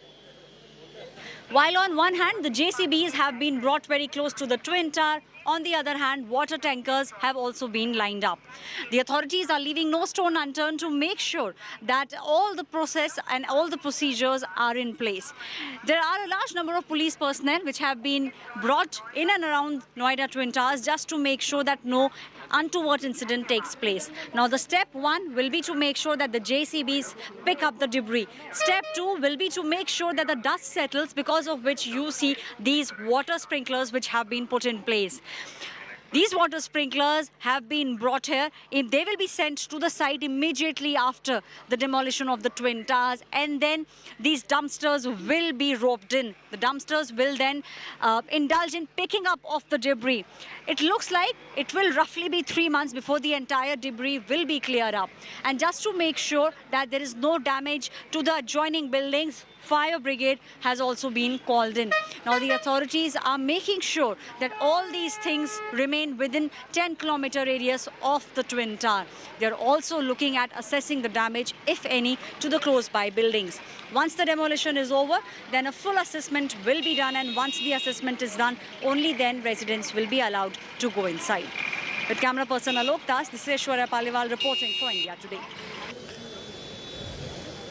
While on one hand, the JCBs have been brought very close to the Twin Tower, on the other hand, water tankers have also been lined up. The authorities are leaving no stone unturned to make sure that all the process and all the procedures are in place. There are a large number of police personnel which have been brought in and around Noida Twin Towers just to make sure that no untoward incident takes place. Now, the step one will be to make sure that the JCBs pick up the debris. Step two will be to make sure that the dust settles, because of which you see these water sprinklers which have been put in place. These water sprinklers have been brought here. They will be sent to the site immediately after the demolition of the Twin Towers, and then these dumpsters will be roped in. The dumpsters will then indulge in picking up of the debris. It looks like it will roughly be 3 months before the entire debris will be cleared up. And just to make sure that there is no damage to the adjoining buildings, fire brigade has also been called in. Now, the authorities are making sure that all these things remain within 10-kilometer radius of the Twin Tower. They're also looking at assessing the damage, if any, to the close-by buildings. Once the demolition is over, then a full assessment will be done, and once the assessment is done, only then residents will be allowed to go inside. With camera person Alok Das, this is Aishwarya Paliwal reporting for India Today.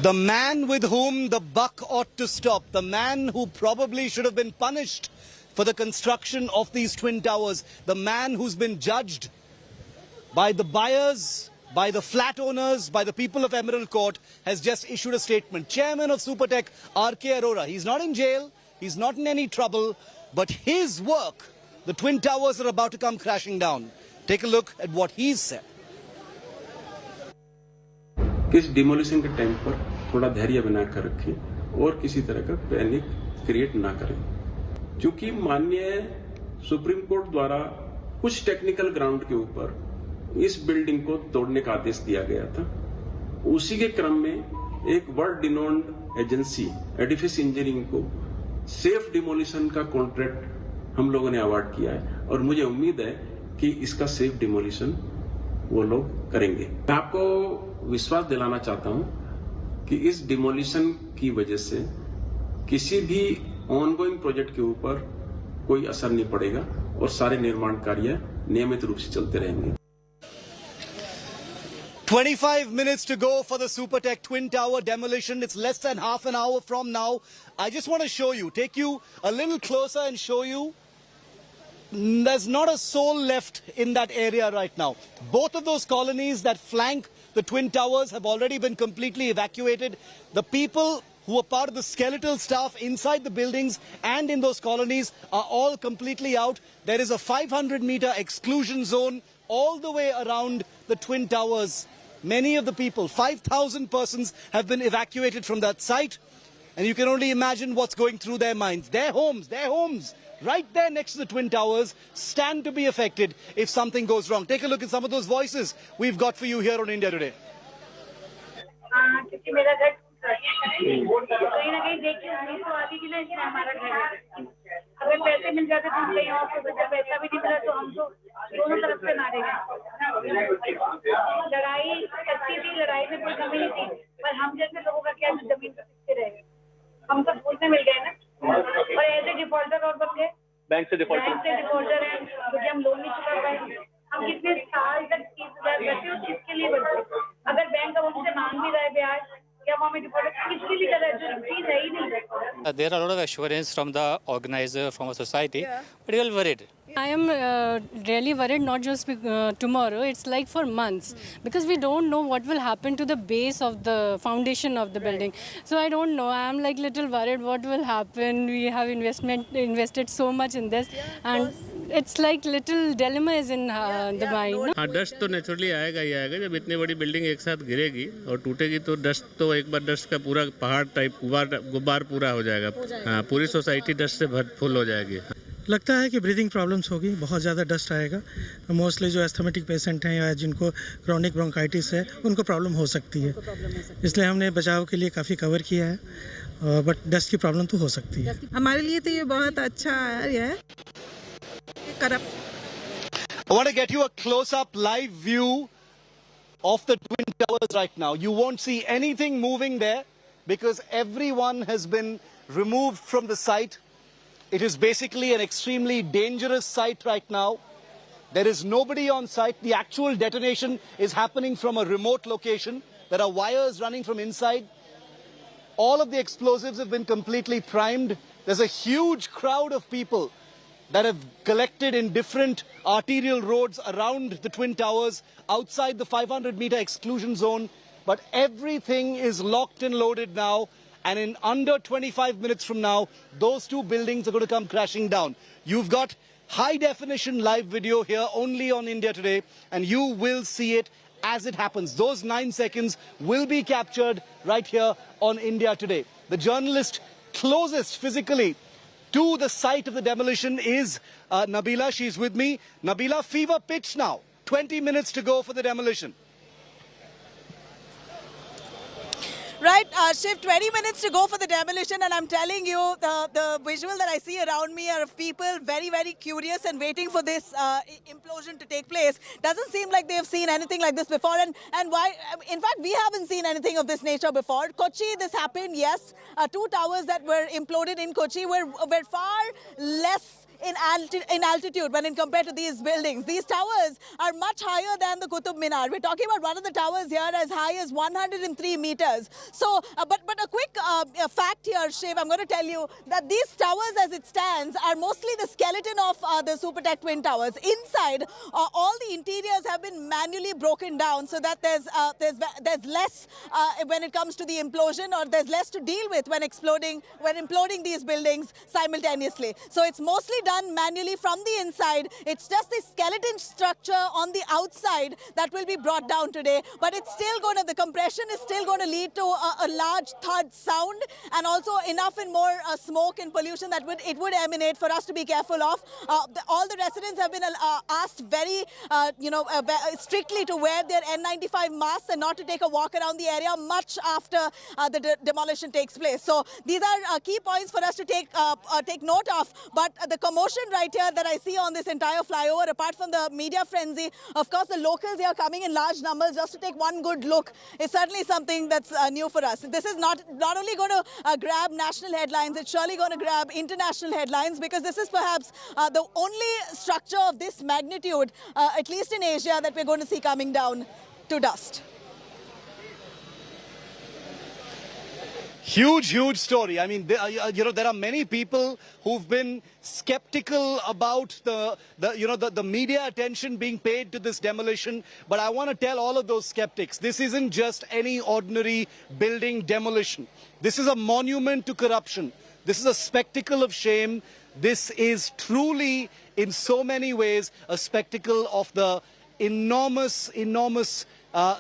The man with whom the buck ought to stop, the man who probably should have been punished for the construction of these twin towers, the man who's been judged by the buyers, by the flat owners, by the people of Emerald Court, has just issued a statement. Chairman of Supertech, R.K. Arora, he's not in jail, he's not in any trouble, but his work, the twin towers are about to come crashing down. Take a look at what he's said. किस demolition के time पर थोड़ा धैर्य बनाकर रखें और किसी तरह का पैनिक क्रिएट ना करें, क्योंकि माननीय सुप्रीम कोर्ट द्वारा कुछ टेक्निकल ग्राउंड के ऊपर इस बिल्डिंग को तोड़ने का आदेश दिया गया था। उसी के क्रम में एक world renowned agency Edifice engineering को सेफ डिमोलिशन का कॉन्ट्रैक्ट हम लोगों ने अवार्ड किया है, और मुझे उम्मीद है कि इसका सेफ डिमोलिशन वो लोग करेंगे। मैं आपको विश्वास दिलाना चाहता हूं कि इस डिमोलिशन की वजह से किसी भी ऑनगोइंग प्रोजेक्ट के ऊपर कोई असर नहीं पड़ेगा और सारे निर्माण कार्य नियमित रूप से चलते रहेंगे। 25 minutes to go for the Supertech Twin Tower demolition. It's less than half an hour from now. I just want to show you, take you a little closer and show you. There's not a soul left in that area right now. Both of those colonies that flank the Twin Towers have already been completely evacuated. The people who are part of the skeletal staff inside the buildings and in those colonies are all completely out. There is a 500-meter exclusion zone all the way around the Twin Towers. Many of the people, 5,000 persons, have been evacuated from that site. And you can only imagine what's going through their minds. Their homes, right there next to the Twin Towers, stand to be affected if something goes wrong. Take a look at some of those voices we've got for you here on India Today. क्योंकि मेरा घर कहीं ना कहीं देखिए 1980 की ना इसमें हमारा घर है। अगर पैसे मिल जाते तो कहीं और से जब पैसा भी नहीं मिला तो हम तो दोनों तरफ से मारे गए। लड़ाई सच्ची थी, लड़ाई में कोई कमी नहीं थी, पर हम जैसे लोगों का क्या जमीन पर किसके रह गए, हम तो भूलने मिल गए ना। और ऐसे डिफॉल्टर और बन गए, बैंक से डिफॉल्टर है, क्योंकि हम लोन नहीं चुका पाए। हम कितने साल तक 30,000 करते उस चीज के लिए बनते। अगर बैंक अब उनसे मांग भी रहा है ब्याज या वो हमें डिफॉल्टर किसके लिए कर रहा है, जो चीज है ही नहीं। There are a lot of assurance from the organizer, from a society, but you are worried. I am really worried, not just tomorrow, it's like for months, because we don't know what will happen to the base of the foundation of the building. So I don't know, I am like little worried what will happen. We have invested so much in this, and it's like little dilemma is in the mind. हाँ, dust तो naturally आएगा ही आएगा। जब इतनी बड़ी building एक साथ गिरेगी और टूटेगी तो डस्ट तो एक बार डस्ट का पूरा पहाड़ टाइप गुब्बार पूरा हो जाएगा। हाँ, पूरी सोसाइटी डस्ट से फुल हो जाएगी। लगता है कि ब्रीदिंग प्रॉब्लम्स होगी, बहुत ज़्यादा डस्ट आएगा। मोस्टली जो एस्थमेटिक पेशेंट हैं या जिनको क्रॉनिक ब्रोंकाइटिस है उनको प्रॉब्लम हो सकती है, इसलिए हमने बचाव के लिए काफ़ी कवर किया है, बट डस्ट की प्रॉब्लम तो हो सकती है। हमारे लिए तो ये बहुत अच्छा है। I want to get you a close-up live view of the Twin Towers right now. You won't see anything moving there because everyone has been removed from the site. It is basically an extremely dangerous site right now. There is nobody on site. The actual detonation is happening from a remote location. There are wires running from inside. All of the explosives have been completely primed. There's a huge crowd of people that have collected in different arterial roads around the Twin Towers, outside the 500-meter exclusion zone. But everything is locked and loaded now. And in under 25 minutes from now, those two buildings are going to come crashing down. You've got high-definition live video here only on India Today, and you will see it as it happens. Those 9 seconds will be captured right here on India Today. The journalist closest physically to the site of the demolition is Nabila. She's with me. Nabila, fever pitch now. 20 minutes to go for the demolition. Right, Shiv, 20 minutes to go for the demolition, and I'm telling you, the visual that I see around me are of people very, very curious and waiting for this implosion to take place. Doesn't seem like they've seen anything like this before, and why? In fact, we haven't seen anything of this nature before. Kochi, this happened, yes. Two towers that were imploded in Kochi were far less in altitude when compared to these buildings. These towers are much higher than the Qutub Minar. We're talking about one of the towers here as high as 103 meters. So, but a quick fact here, Shiv, I'm going to tell you that these towers as it stands are mostly the skeleton of the Supertech Twin Towers. Inside, all the interiors have been manually broken down so that there's less when it comes to the implosion, or there's less to deal with when imploding these buildings simultaneously. So it's mostly done manually from the inside. It's just the skeleton structure on the outside that will be brought down today. But it's still going to, the compression is still going to lead to a large thud sound, and also enough and more smoke and pollution that it would emanate for us to be careful of. All the residents have been asked very, strictly to wear their N95 masks and not to take a walk around the area much after the demolition takes place. So these are key points for us to take note of. But the commotion right here that I see on this entire flyover, apart from the media frenzy, of course the locals here coming in large numbers just to take one good look, is certainly something that's new for us. This is not only going to grab national headlines, it's surely going to grab international headlines, because this is perhaps the only structure of this magnitude, at least in Asia, that we're going to see coming down to dust. Huge story. I mean, there are many people who've been skeptical about the media attention being paid to this demolition. But I want to tell all of those skeptics, this isn't just any ordinary building demolition. This is a monument to corruption. This is a spectacle of shame. This is truly, in so many ways, a spectacle of the enormous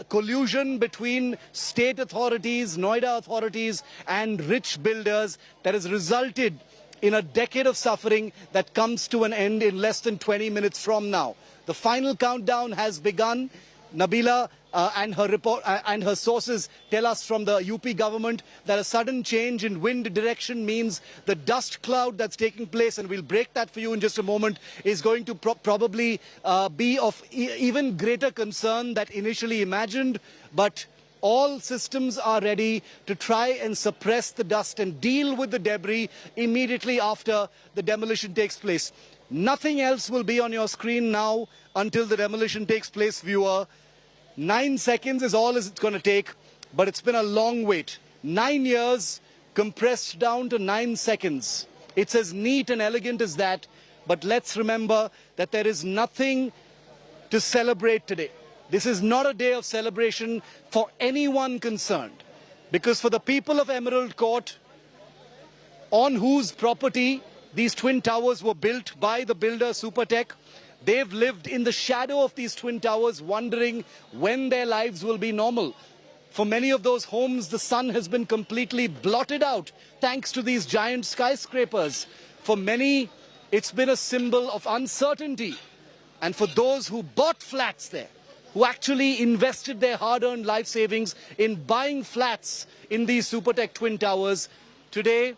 collusion between state authorities, Noida authorities, and rich builders that has resulted in a decade of suffering that comes to an end in less than 20 minutes from now. The final countdown has begun. Nabila and her sources tell us from the UP government that a sudden change in wind direction means the dust cloud that's taking place, and we'll break that for you in just a moment, is going to probably be of even greater concern than initially imagined. But all systems are ready to try and suppress the dust and deal with the debris immediately after the demolition takes place. Nothing else will be on your screen now until the demolition takes place, viewer. 9 seconds is all it's going to take, but it's been a long wait. 9 years compressed down to 9 seconds. It's as neat and elegant as that, but let's remember that there is nothing to celebrate today. This is not a day of celebration for anyone concerned, because for the people of Emerald Court, on whose property these twin towers were built by the builder Supertech, they've lived in the shadow of these twin towers, wondering when their lives will be normal. For many of those homes, the sun has been completely blotted out thanks to these giant skyscrapers. For many, it's been a symbol of uncertainty. And for those who bought flats there, who actually invested their hard-earned life savings in buying flats in these Supertech Twin Towers, today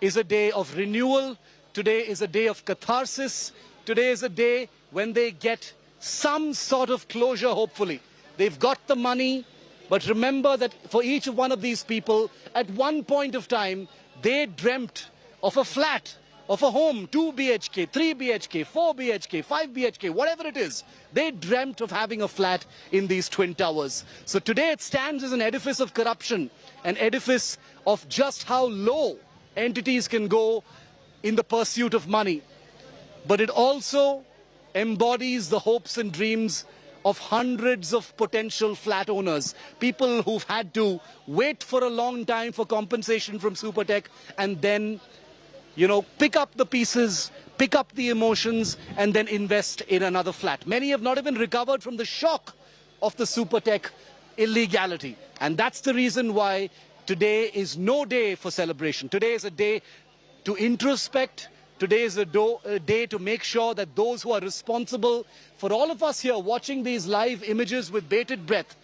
is a day of renewal. Today is a day of catharsis. Today is a day when they get some sort of closure, hopefully. They've got the money, but remember that for each one of these people, at one point of time, they dreamt of a flat, of a home, 2 BHK, 3 BHK, 4 BHK, 5 BHK, whatever it is. They dreamt of having a flat in these twin towers. So today it stands as an edifice of corruption, an edifice of just how low entities can go in the pursuit of money. But it also embodies the hopes and dreams of hundreds of potential flat owners, people who've had to wait for a long time for compensation from Supertech and then, pick up the pieces, pick up the emotions and then invest in another flat. Many have not even recovered from the shock of the Supertech illegality. And that's the reason why today is no day for celebration. Today is a day to introspect. Today is a day to make sure that those who are responsible for all of us here watching these live images with bated breath,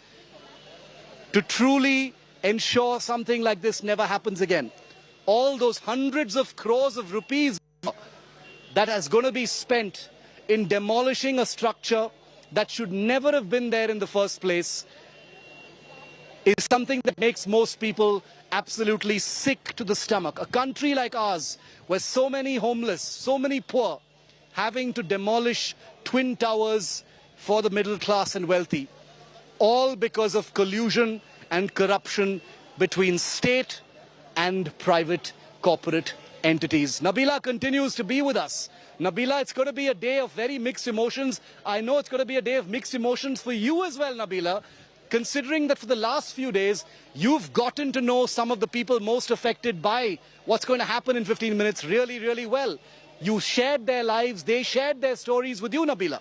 to truly ensure something like this never happens again. All those hundreds of crores of rupees that is going to be spent in demolishing a structure that should never have been there in the first place is something that makes most people absolutely sick to the stomach. A country like ours, where so many homeless, so many poor, having to demolish twin towers for the middle class and wealthy, all because of collusion and corruption between state and private corporate entities. Nabila continues to be with us. Nabila, it's going to be a day of very mixed emotions. I know it's going to be a day of mixed emotions for you as well, Nabila, considering that for the last few days, you've gotten to know some of the people most affected by what's going to happen in 15 minutes really, really well. You shared their lives, they shared their stories with you, Nabila.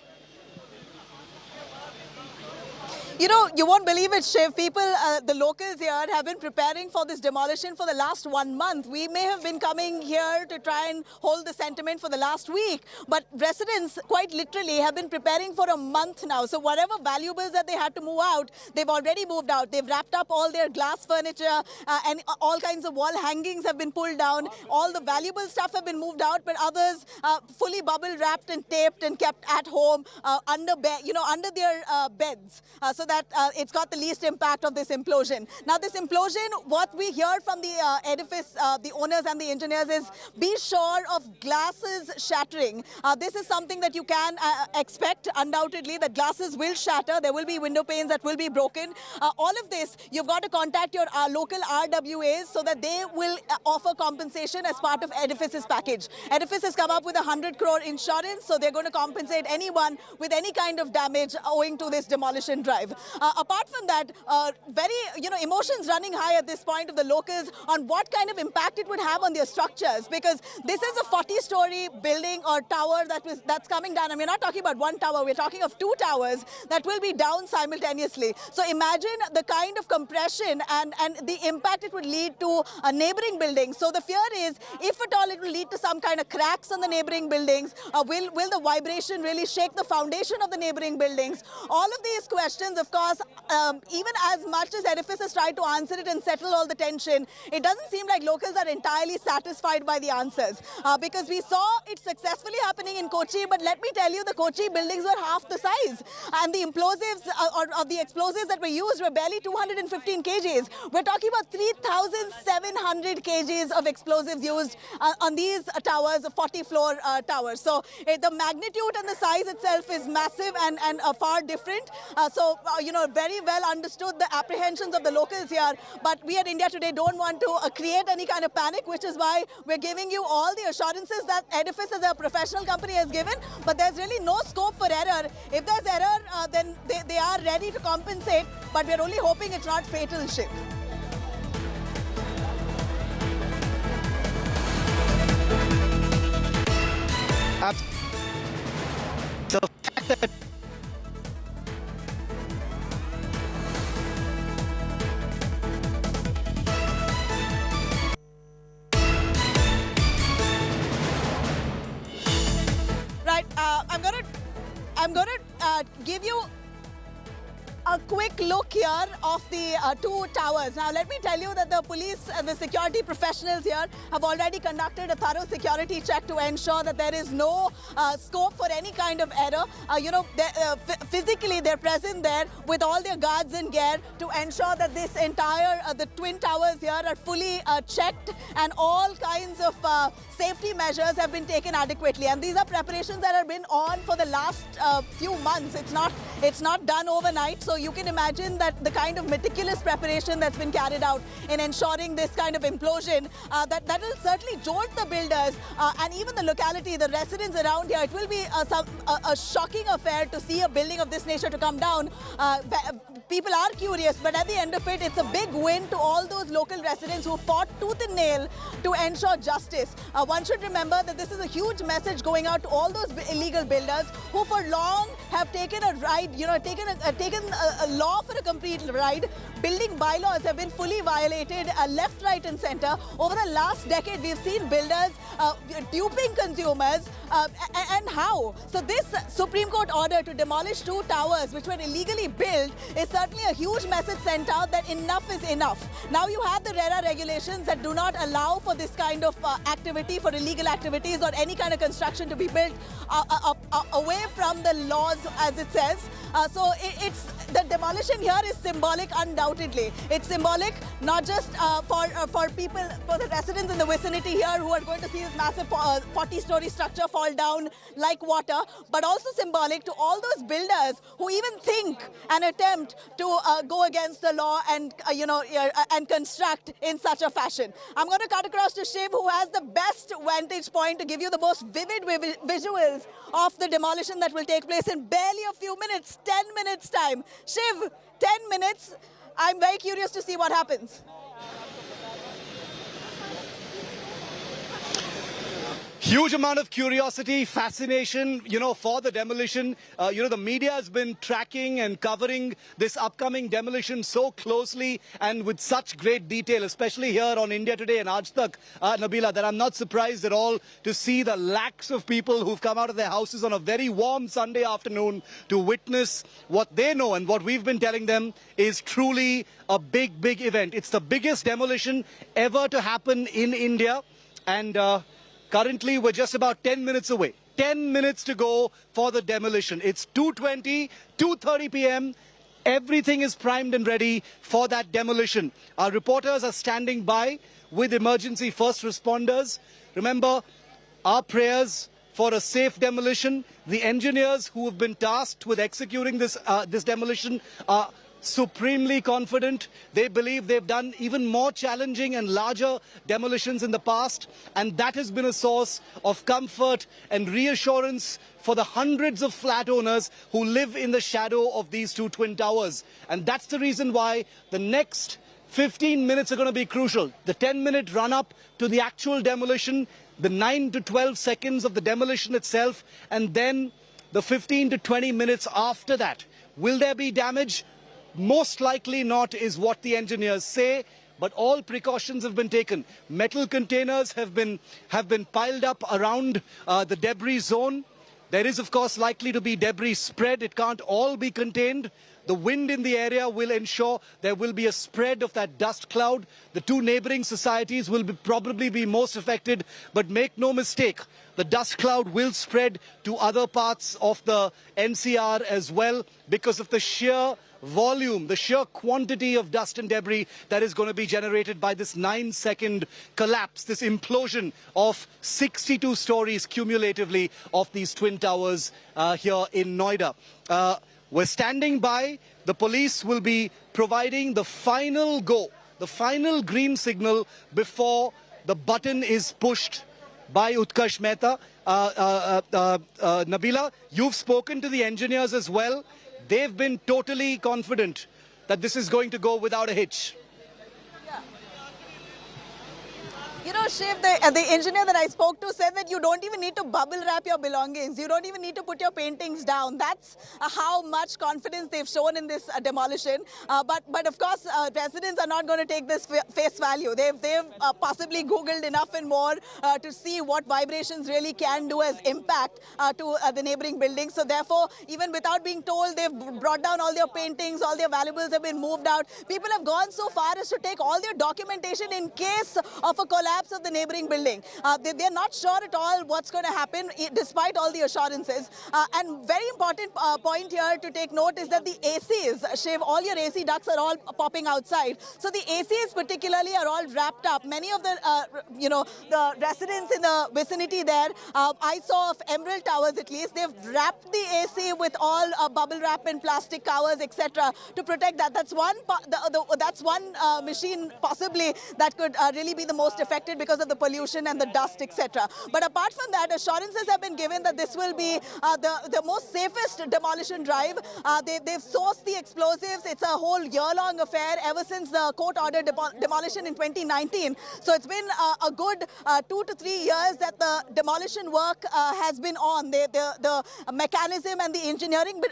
You won't believe it, Shiv. People, the locals here have been preparing for this demolition for the last 1 month. We may have been coming here to try and hold the sentiment for the last week, but residents quite literally have been preparing for a month now. So whatever valuables that they had to move out, they've already moved out. They've wrapped up all their glass furniture and all kinds of wall hangings have been pulled down. All the valuable stuff have been moved out, but others fully bubble wrapped and taped and kept at home under their beds. So that it's got the least impact of this implosion. Now this implosion, what we hear from the edifice, the owners and the engineers is be sure of glasses shattering. This is something that you can expect undoubtedly, that glasses will shatter. There will be window panes that will be broken. All of this, you've got to contact your local RWAs so that they will offer compensation as part of Edifice's package. Edifice has come up with 100 crore insurance, so they're going to compensate anyone with any kind of damage owing to this demolition drive. Apart from that, emotions running high at this point of the locals on what kind of impact it would have on their structures, because this is a 40-story building or tower that's coming down. And we're not talking about one tower, we're talking of 2 towers that will be down simultaneously. So imagine the kind of compression and the impact it would lead to a neighboring building. So the fear is, if at all it will lead to some kind of cracks on the neighboring buildings, will the vibration really shake the foundation of the neighboring buildings? All of these questions, of course, even as much as Edifice has tried to answer it and settle all the tension, it doesn't seem like locals are entirely satisfied by the answers. Because we saw it successfully happening in Kochi, but let me tell you, the Kochi buildings were half the size. And the implosives or the explosives that were used were barely 215 kgs. We're talking about 3,700 kgs of explosives used on these towers, 40-floor towers. So the magnitude and the size itself is massive and far different. Very well understood the apprehensions of the locals here, but we at India Today don't want to create any kind of panic, which is why we're giving you all the assurances that Edifice as a professional company has given, but there's really no scope for error. If there's error, then they are ready to compensate, but we're only hoping it's not fatal, Shiv. The fact that I'm gonna give you a quick look here of the two towers. Now, let me tell you that the police and the security professionals here have already conducted a thorough security check to ensure that there is no scope for any kind of error. Physically, they're present there with all their guards in gear to ensure that this entire, the twin towers here are fully checked, and all kinds of safety measures have been taken adequately. And these are preparations that have been on for the last few months. It's not done overnight. So you can imagine that the kind of meticulous preparation that's been carried out in ensuring this kind of implosion, that will certainly jolt the builders and even the locality, the residents around here. It will be a shocking affair to see a building of this nature to come down. People are curious, but at the end of it, it's a big win to all those local residents who fought tooth and nail to ensure justice. One should remember that this is a huge message going out to all those illegal builders who for long have taken a ride, taken a law for a complete ride. Building bylaws have been fully violated left, right and center. Over the last decade, we've seen builders duping consumers. And how? So this Supreme Court order to demolish two towers which were illegally built is certainly a huge message sent out that enough is enough. Now you have the RERA regulations that do not allow for this kind of activity, for illegal activities or any kind of construction to be built away from the laws, as it says. So it's the demolition here is symbolic, undoubtedly. It's symbolic not just for people, for the residents in the vicinity here who are going to see this massive 40-story structure fall down like water, but also symbolic to all those builders who even think and attempt to go against the law and and construct in such a fashion. I'm going to cut across to Shiv, who has the best vantage point to give you the most vivid visuals of the demolition that will take place in barely a few minutes, 10 minutes time. Shiv, 10 minutes. I'm very curious to see what happens. Huge amount of curiosity, fascination, for the demolition. The media has been tracking and covering this upcoming demolition so closely and with such great detail, especially here on India Today and Aaj Tak, Nabila, that I'm not surprised at all to see the lakhs of people who've come out of their houses on a very warm Sunday afternoon to witness what they know and what we've been telling them is truly a big, big event. It's the biggest demolition ever to happen in India, and currently, we're just about 10 minutes away. 10 minutes to go for the demolition. It's 2:30 p.m. Everything is primed and ready for that demolition. Our reporters are standing by with emergency first responders. Remember, our prayers for a safe demolition. The engineers who have been tasked with executing this demolition are supremely confident. They believe they've done even more challenging and larger demolitions in the past, and that has been a source of comfort and reassurance for the hundreds of flat owners who live in the shadow of these two twin towers. And that's the reason why the next 15 minutes are going to be crucial. The 10-minute run-up to the actual demolition, the 9 to 12 seconds of the demolition itself, and then the 15 to 20 minutes after that. Will there be damage? Most likely not, is what the engineers say, but all precautions have been taken. Metal containers have been piled up around the debris zone. There is, of course, likely to be debris spread. It can't all be contained. The wind in the area will ensure there will be a spread of that dust cloud. The two neighboring societies will probably be most affected, but make no mistake, the dust cloud will spread to other parts of the NCR as well because of the sheer volume, the sheer quantity of dust and debris that is going to be generated by this 9-second collapse, this implosion of 62 stories cumulatively of these twin towers here in Noida. We're standing by. The police will be providing the final go, the final green signal before the button is pushed by Utkarsh Mehta. Nabila, you've spoken to the engineers as well. They've been totally confident that this is going to go without a hitch. You know, Shiv, the engineer that I spoke to said that you don't even need to bubble wrap your belongings. You don't even need to put your paintings down. That's how much confidence they've shown in this demolition. But of course, residents are not going to take this face value. They've possibly Googled enough and more to see what vibrations really can do as impact to the neighboring buildings. So therefore, even without being told, they've brought down all their paintings, all their valuables have been moved out. People have gone so far as to take all their documentation in case of a collapse of the neighboring building. They're not sure at all what's going to happen despite all the assurances. And very important point here to take note is that the ACs, Shiv, all your AC ducts are all popping outside. So the ACs particularly are all wrapped up. Many of the, the residents in the vicinity there, I saw of Emerald Towers at least, they've wrapped the AC with all bubble wrap and plastic covers, etc. to protect that. That's one machine possibly that could really be the most affected because of the pollution and the dust, etc. But apart from that, assurances have been given that this will be the most safest demolition drive. They've sourced the explosives. It's a whole year-long affair ever since the court ordered demolition in 2019. So it's been a good 2 to 3 years that the demolition work has been on. The mechanism and the engineering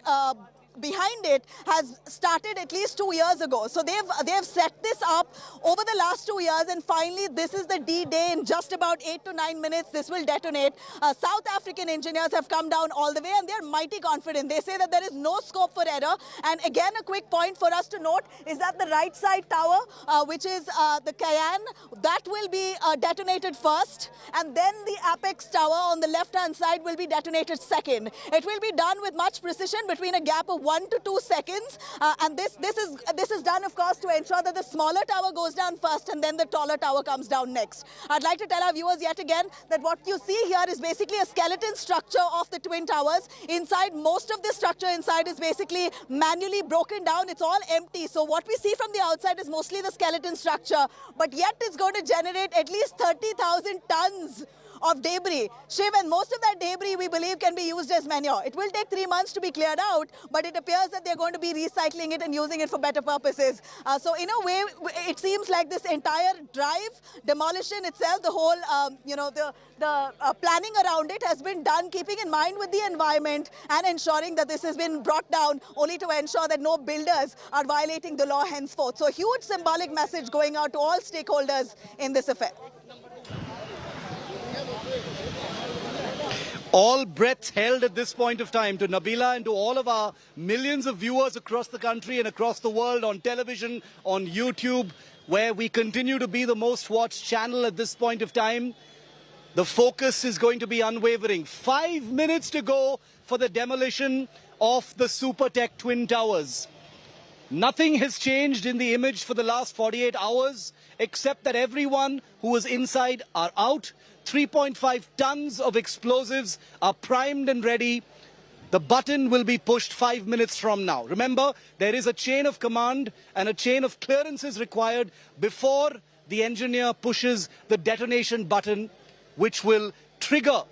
behind it has started at least 2 years ago. So they've set this up over the last 2 years, and finally this is the D-Day. In just about 8 to 9 minutes this will detonate. South African engineers have come down all the way and they're mighty confident. They say that there is no scope for error. And again, a quick point for us to note is that the right side tower, which is the Cayenne, that will be detonated first, and then the Apex tower on the left-hand side will be detonated second. It will be done with much precision between a gap of 1 to 2 seconds, and this is done, of course, to ensure that the smaller tower goes down first and then the taller tower comes down next. I'd like to tell our viewers yet again that what you see here is basically a skeleton structure of the Twin Towers. Inside, most of the structure inside is basically manually broken down. It's all empty. So what we see from the outside is mostly the skeleton structure, but yet it's going to generate at least 30,000 tons of debris. Shiv, and most of that debris we believe can be used as manure. It will take 3 months to be cleared out, but it appears that they're going to be recycling it and using it for better purposes. So in a way, it seems like this entire drive, demolition itself, the whole, the planning around it has been done keeping in mind with the environment and ensuring that this has been brought down only to ensure that no builders are violating the law henceforth. So a huge symbolic message going out to all stakeholders in this affair. All breaths held at this point of time to Nabila and to all of our millions of viewers across the country and across the world on television, on YouTube, where we continue to be the most watched channel at this point of time. The focus is going to be unwavering. 5 minutes to go for the demolition of the Supertech Twin Towers. Nothing has changed in the image for the last 48 hours, except that everyone who was inside are out. 3.5 tons of explosives are primed and ready. The button will be pushed 5 minutes from now. Remember, there is a chain of command and a chain of clearances required before the engineer pushes the detonation button, which will trigger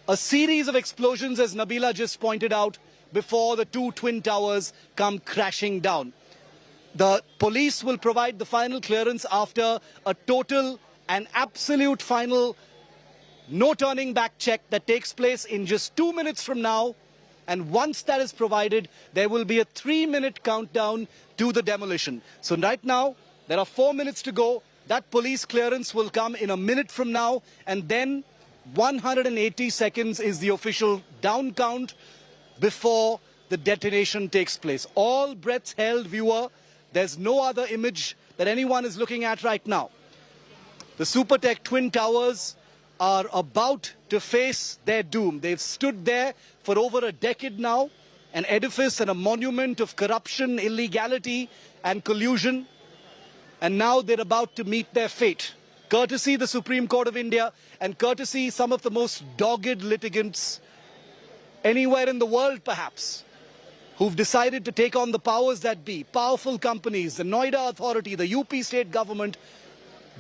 a series of explosions, as Nabila just pointed out, before the 2 twin towers come crashing down. The police will provide the final clearance after a total and absolute final no turning back check that takes place in just 2 minutes from now. And once that is provided, there will be a 3-minute countdown to the demolition. So right now, there are 4 minutes to go. That police clearance will come in a minute from now. And then 180 seconds is the official down count before the detonation takes place. All breaths held, viewer. There's no other image that anyone is looking at right now. The Supertech Twin Towers are about to face their doom. They've stood there for over a decade now, an edifice and a monument of corruption, illegality and collusion. And now they're about to meet their fate. Courtesy the Supreme Court of India and courtesy some of the most dogged litigants anywhere in the world perhaps, who've decided to take on the powers that be, powerful companies, the Noida Authority, the UP state government.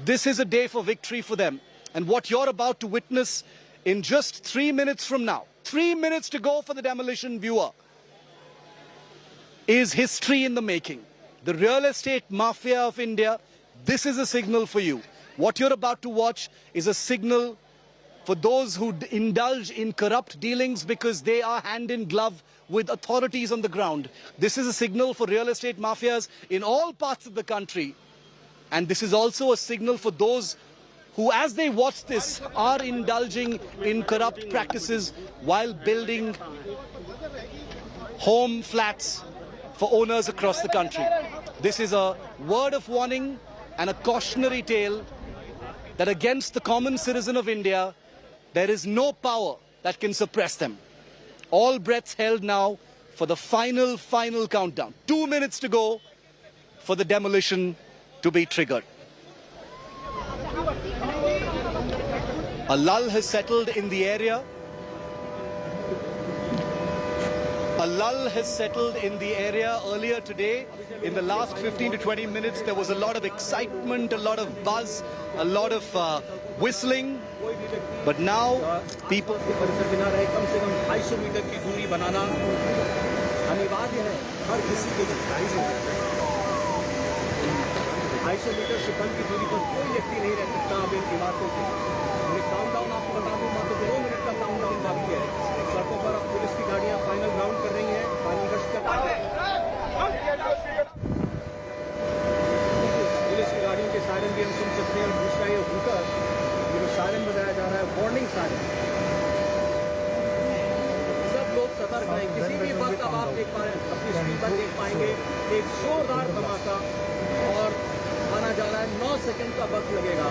This is a day for victory for them. And what you're about to witness in just 3 minutes from now, 3 minutes to go for the demolition, viewer, is history in the making. The real estate mafia of India, this is a signal for you. What you're about to watch is a signal for those who indulge in corrupt dealings because they are hand in glove with authorities on the ground. This is a signal for real estate mafias in all parts of the country. And this is also a signal for those who, as they watch this, are indulging in corrupt practices while building home flats for owners across the country. This is a word of warning and a cautionary tale that against the common citizen of India, there is no power that can suppress them. All breaths held now for the final countdown. 2 minutes to go for the demolition to be triggered. A lull has settled in the area. A lull has settled in the area earlier today. In the last 15 to 20 minutes, there was a lot of excitement, a lot of buzz, a lot of whistling. But now, people... countdown आपको बता दूं मात्र 2 minute का countdown बाकी है। सड़कों पर अब पुलिस की गाड़ियां फाइनल राउंड कर रही हैं, फाइनल गश्त कर रही हैं। पुलिस की गाड़ियों के सायरन भी हम सुन सकते हैं। दूसरा ये हुकर, ये जो सायरन बजाया जा रहा है, वार्निंग सायरन। सब लोग सतर्क रहें। किसी भी वक्त अब आप देख पा रहे हैं, अपनी स्क्रीन पर देख पाएंगे एक जोरदार धमाका और माना जा रहा है 9 सेकंड का वक्त लगेगा।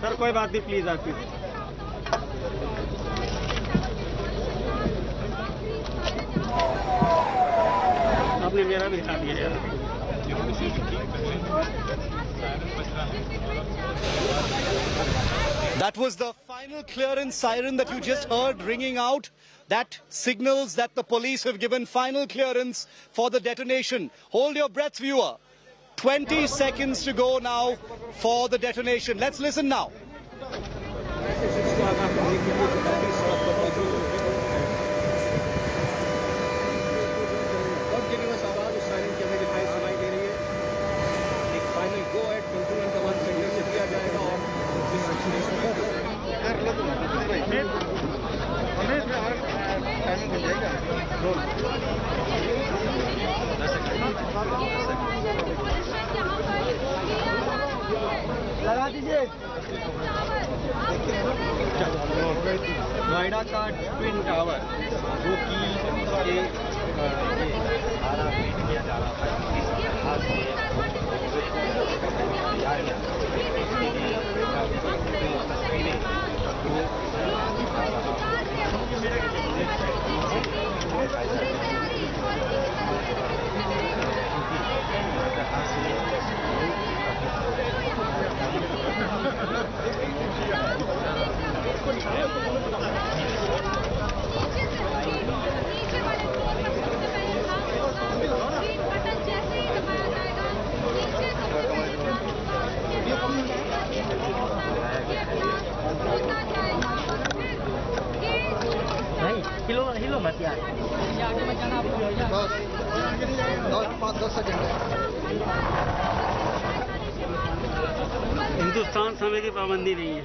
सर कोई बात नहीं, प्लीज आप आपने मेरा भी दिखा दिया यार। That was the final clearance siren that you just heard ringing out. That signals that the police have given final clearance for the detonation. Hold your breath, viewer. 20 seconds to go now for the detonation. Let's listen now. लगा दीजिए। नोएडा का twin tower जो कि ये किया जा रहा था, हिलो मत यार। 10 सेकंड। हिंदुस्तान समय की पाबंदी नहीं है।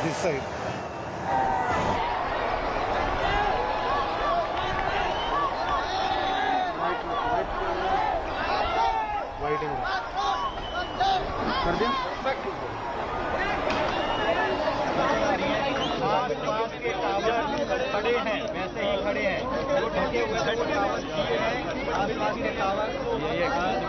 This side. कर दिया। खड़े हैं वैसे ही खड़े हैं, जो ढके हुए टावर किए हैं, आसपास के टावर एक tower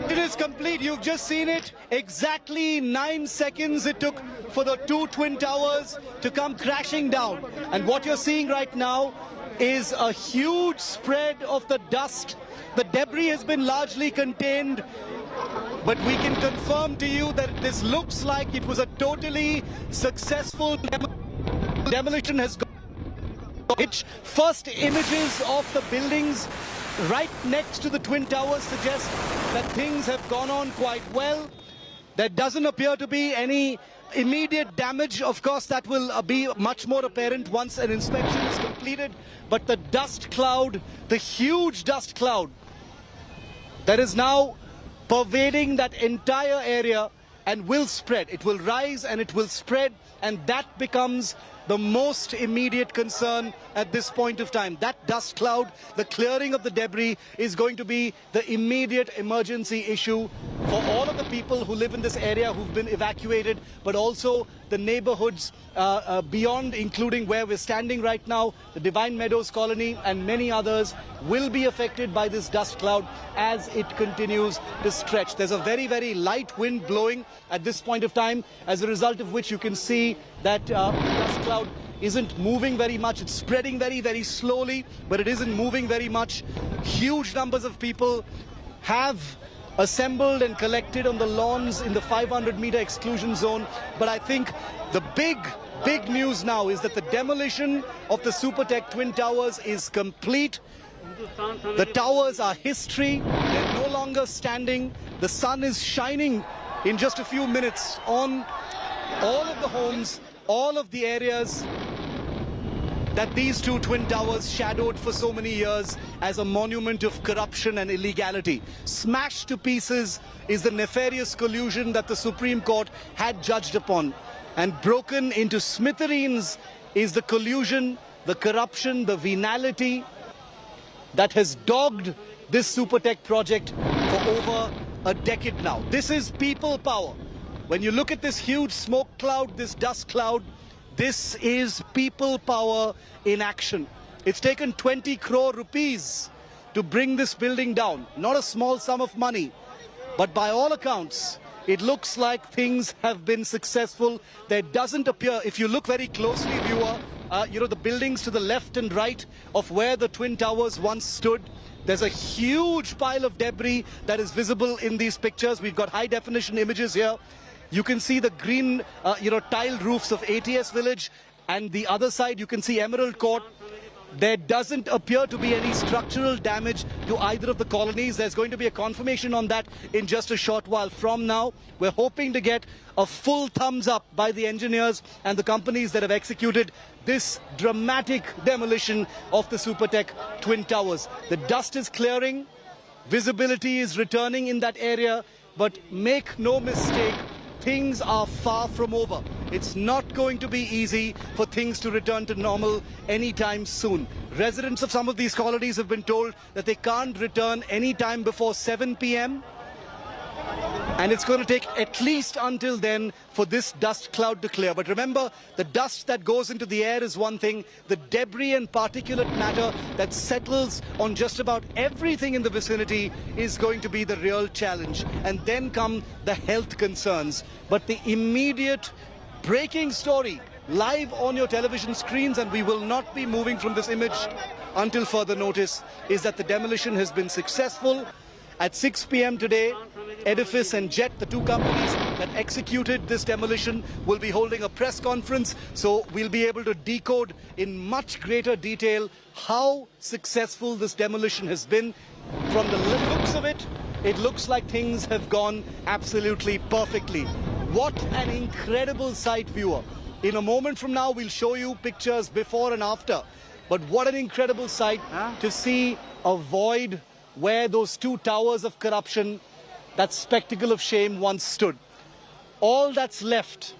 It is complete. You've just seen it. Exactly 9 seconds it took for the two twin towers to come crashing down. And what you're seeing right now is a huge spread of the dust. The debris has been largely contained, but we can confirm to you that this looks like it was a totally successful demolition. Has gone. First images of the buildings right next to the Twin Towers suggest that things have gone on quite well. There doesn't appear to be any immediate damage. Of course, that will be much more apparent once an inspection is completed. But the dust cloud, the huge dust cloud that is now pervading that entire area and will spread. It will rise and it will spread, and that becomes the most immediate concern at this point of time. That dust cloud, the clearing of the debris, is going to be the immediate emergency issue for all of the people who live in this area who've been evacuated, but also the neighborhoods beyond, including where we're standing right now. The Divine Meadows colony and many others will be affected by this dust cloud as it continues to stretch. There's a very, very light wind blowing at this point of time, as a result of which you can see that the dust cloud isn't moving very much. It's spreading very, very slowly, but it isn't moving very much. Huge numbers of people have assembled and collected on the lawns in the 500-meter exclusion zone. But I think the big news now is that the demolition of the Supertech Twin Towers is complete. The towers are history. They're no longer standing. The sun is shining in just a few minutes on all of the homes, all of the areas that these two twin towers shadowed for so many years as a monument of corruption and illegality. Smashed to pieces is the nefarious collusion that the Supreme Court had judged upon. And broken into smithereens is the collusion, the corruption, the venality that has dogged this Supertech project for over a decade now. This is people power. When you look at this huge smoke cloud, this dust cloud, this is people power in action. It's taken 20 crore rupees to bring this building down. Not a small sum of money, but by all accounts, it looks like things have been successful. There doesn't appear, if you look very closely, viewer, the buildings to the left and right of where the Twin Towers once stood, there's a huge pile of debris that is visible in these pictures. We've got high definition images here. You can see the green, tiled roofs of ATS Village, and the other side you can see Emerald Court. There doesn't appear to be any structural damage to either of the colonies. There's going to be a confirmation on that in just a short while from now. We're hoping to get a full thumbs up by the engineers and the companies that have executed this dramatic demolition of the Supertech Twin Towers. The dust is clearing, visibility is returning in that area, but make no mistake, things are far from over. It's not going to be easy for things to return to normal anytime soon. Residents of some of these colonies have been told that they can't return anytime before 7 p.m. And it's going to take at least until then for this dust cloud to clear. But remember, the dust that goes into the air is one thing. The debris and particulate matter that settles on just about everything in the vicinity is going to be the real challenge. And then come the health concerns. But the immediate breaking story live on your television screens, and we will not be moving from this image until further notice, is that the demolition has been successful. At 6 p.m. today, Edifice and Jet, the two companies that executed this demolition, will be holding a press conference, so we'll be able to decode in much greater detail how successful this demolition has been. From the looks of it, it looks like things have gone absolutely perfectly. What an incredible sight, viewer. In a moment from now, we'll show you pictures before and after. But what an incredible sight to see a void where those two towers of corruption, that spectacle of shame, once stood. All that's left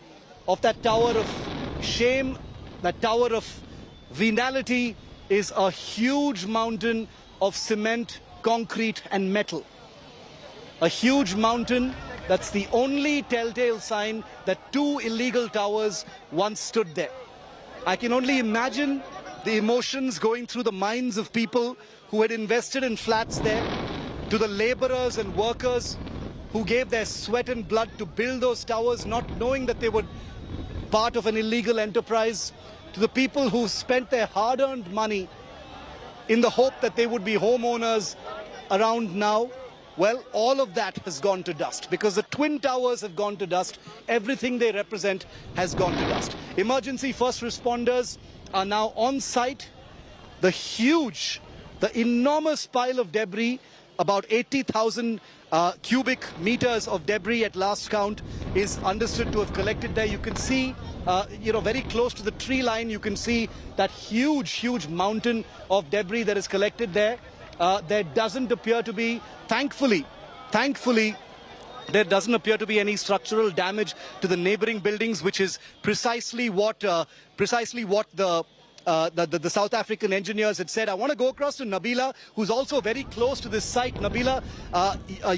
of that tower of shame, that tower of venality, is a huge mountain of cement, concrete and metal. A huge mountain That's the only telltale sign that 2 illegal towers once stood there. I can only imagine the emotions going through the minds of people who had invested in flats there, to the laborers and workers who gave their sweat and blood to build those towers, not knowing that they were part of an illegal enterprise, to the people who spent their hard-earned money in the hope that they would be homeowners around now. Well, all of that has gone to dust because the Twin Towers have gone to dust. Everything they represent has gone to dust. Emergency first responders are now on site. The enormous pile of debris, about 80,000 cubic meters of debris at last count, is understood to have collected there. You can see, very close to the tree line, you can see that huge mountain of debris that is collected there. There doesn't appear to be, thankfully, there doesn't appear to be any structural damage to the neighboring buildings, which is precisely what the South African engineers had said. I want to go across to Nabila, who's also very close to this site. Nabila,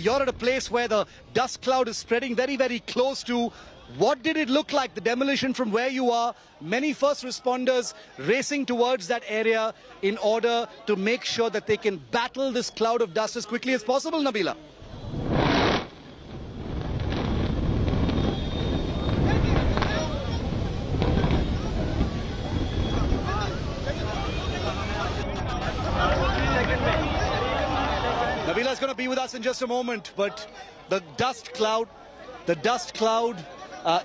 you're at a place where the dust cloud is spreading very close to. What did it look like, the demolition from where you are? Many first responders racing towards that area in order to make sure that they can battle this cloud of dust as quickly as possible, Nabila. Nabila's going to be with us in just a moment, but the dust cloud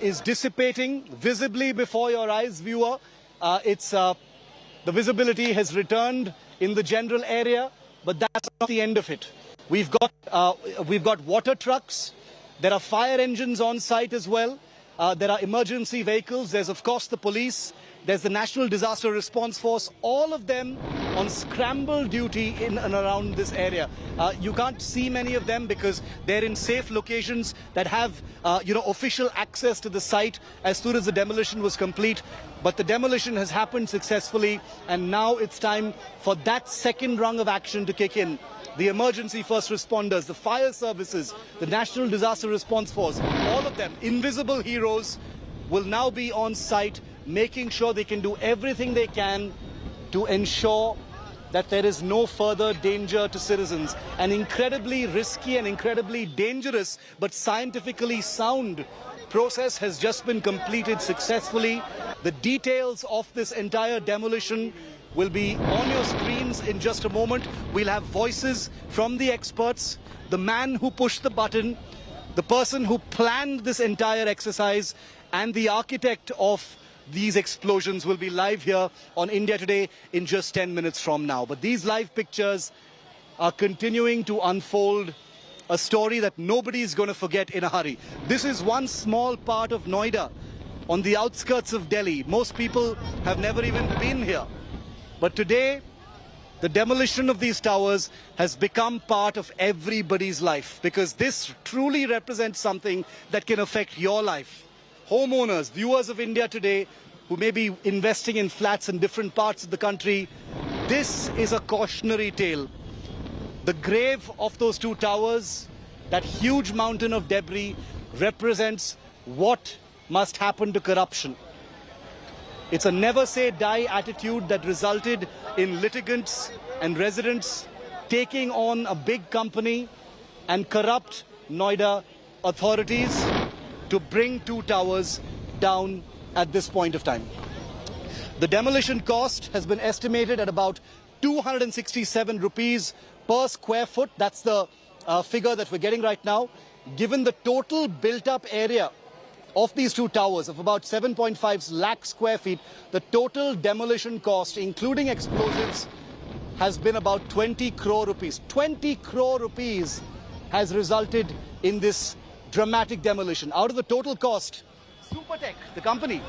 is dissipating visibly before your eyes, viewer. The visibility has returned in the general area, but that's not the end of it. We've got water trucks. There are fire engines on site as well. There are emergency vehicles. There's of course the police. There's the National Disaster Response Force, all of them on scramble duty in and around this area. You can't see many of them because they're in safe locations that have, official access to the site as soon as the demolition was complete. But the demolition has happened successfully, and now it's time for that second rung of action to kick in. The emergency first responders, the fire services, the National Disaster Response Force, all of them, invisible heroes, will now be on site, making sure they can do everything they can to ensure that there is no further danger to citizens. An incredibly risky and incredibly dangerous but scientifically sound process has just been completed successfully. The details of this entire demolition will be on your screens in just a moment. We'll have voices from the experts, the man who pushed the button, the person who planned this entire exercise, and the architect of these explosions will be live here on India Today in just 10 minutes from now. But these live pictures are continuing to unfold a story that nobody is going to forget in a hurry. This is one small part of Noida on the outskirts of Delhi. Most people have never even been here. But today, the demolition of these towers has become part of everybody's life, because this truly represents something that can affect your life. Homeowners, viewers of India Today, who may be investing in flats in different parts of the country, this is a cautionary tale. The grave of those 2 towers, that huge mountain of debris, represents what must happen to corruption. It's a never say die attitude that resulted in litigants and residents taking on a big company and corrupt Noida authorities to bring 2 towers down at this point of time. The demolition cost has been estimated at about 267 rupees per square foot. That's the figure that we're getting right now. Given the total built-up area of these 2 towers of about 7.5 lakh square feet, the total demolition cost, including explosives, has been about 20 crore rupees. 20 crore rupees has resulted in this dramatic demolition. Out of the total cost, Supertech, the company,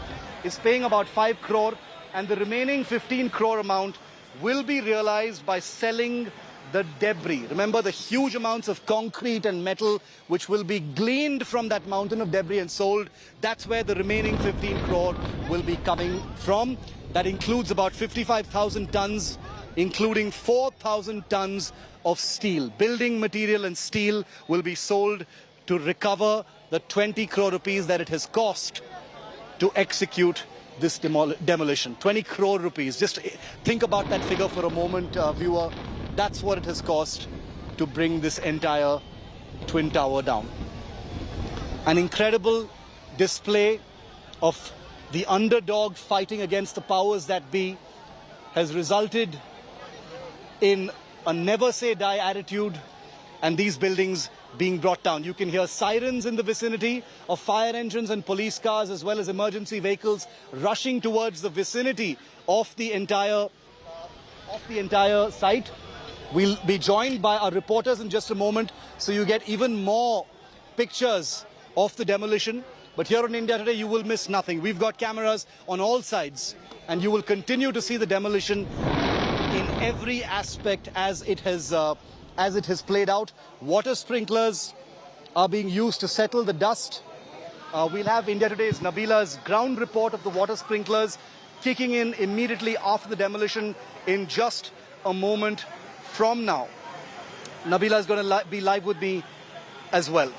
is paying about 5 crore, and the remaining 15 crore amount will be realized by selling the debris. Remember the huge amounts of concrete and metal which will be gleaned from that mountain of debris and sold. That's where the remaining 15 crore will be coming from. That includes about 55,000 tons, including 4,000 tons of steel. Building material and steel will be sold to recover the 20 crore rupees that it has cost to execute this demolition. 20 crore rupees. Just think about that figure for a moment, viewer. That's what it has cost to bring this entire Twin Tower down. An incredible display of the underdog fighting against the powers that be has resulted in a never say die attitude and these buildings being brought down. You can hear sirens in the vicinity of fire engines and police cars as well as emergency vehicles rushing towards the vicinity of the entire site. We'll be joined by our reporters in just a moment so you get even more pictures of the demolition. But here on India Today, you will miss nothing. We've got cameras on all sides and you will continue to see the demolition in every aspect as it has played out. Water sprinklers are being used to settle the dust. We'll have India Today's Nabila's ground report of the water sprinklers kicking in immediately after the demolition in just a moment from now. Nabila is going to be live with me as well.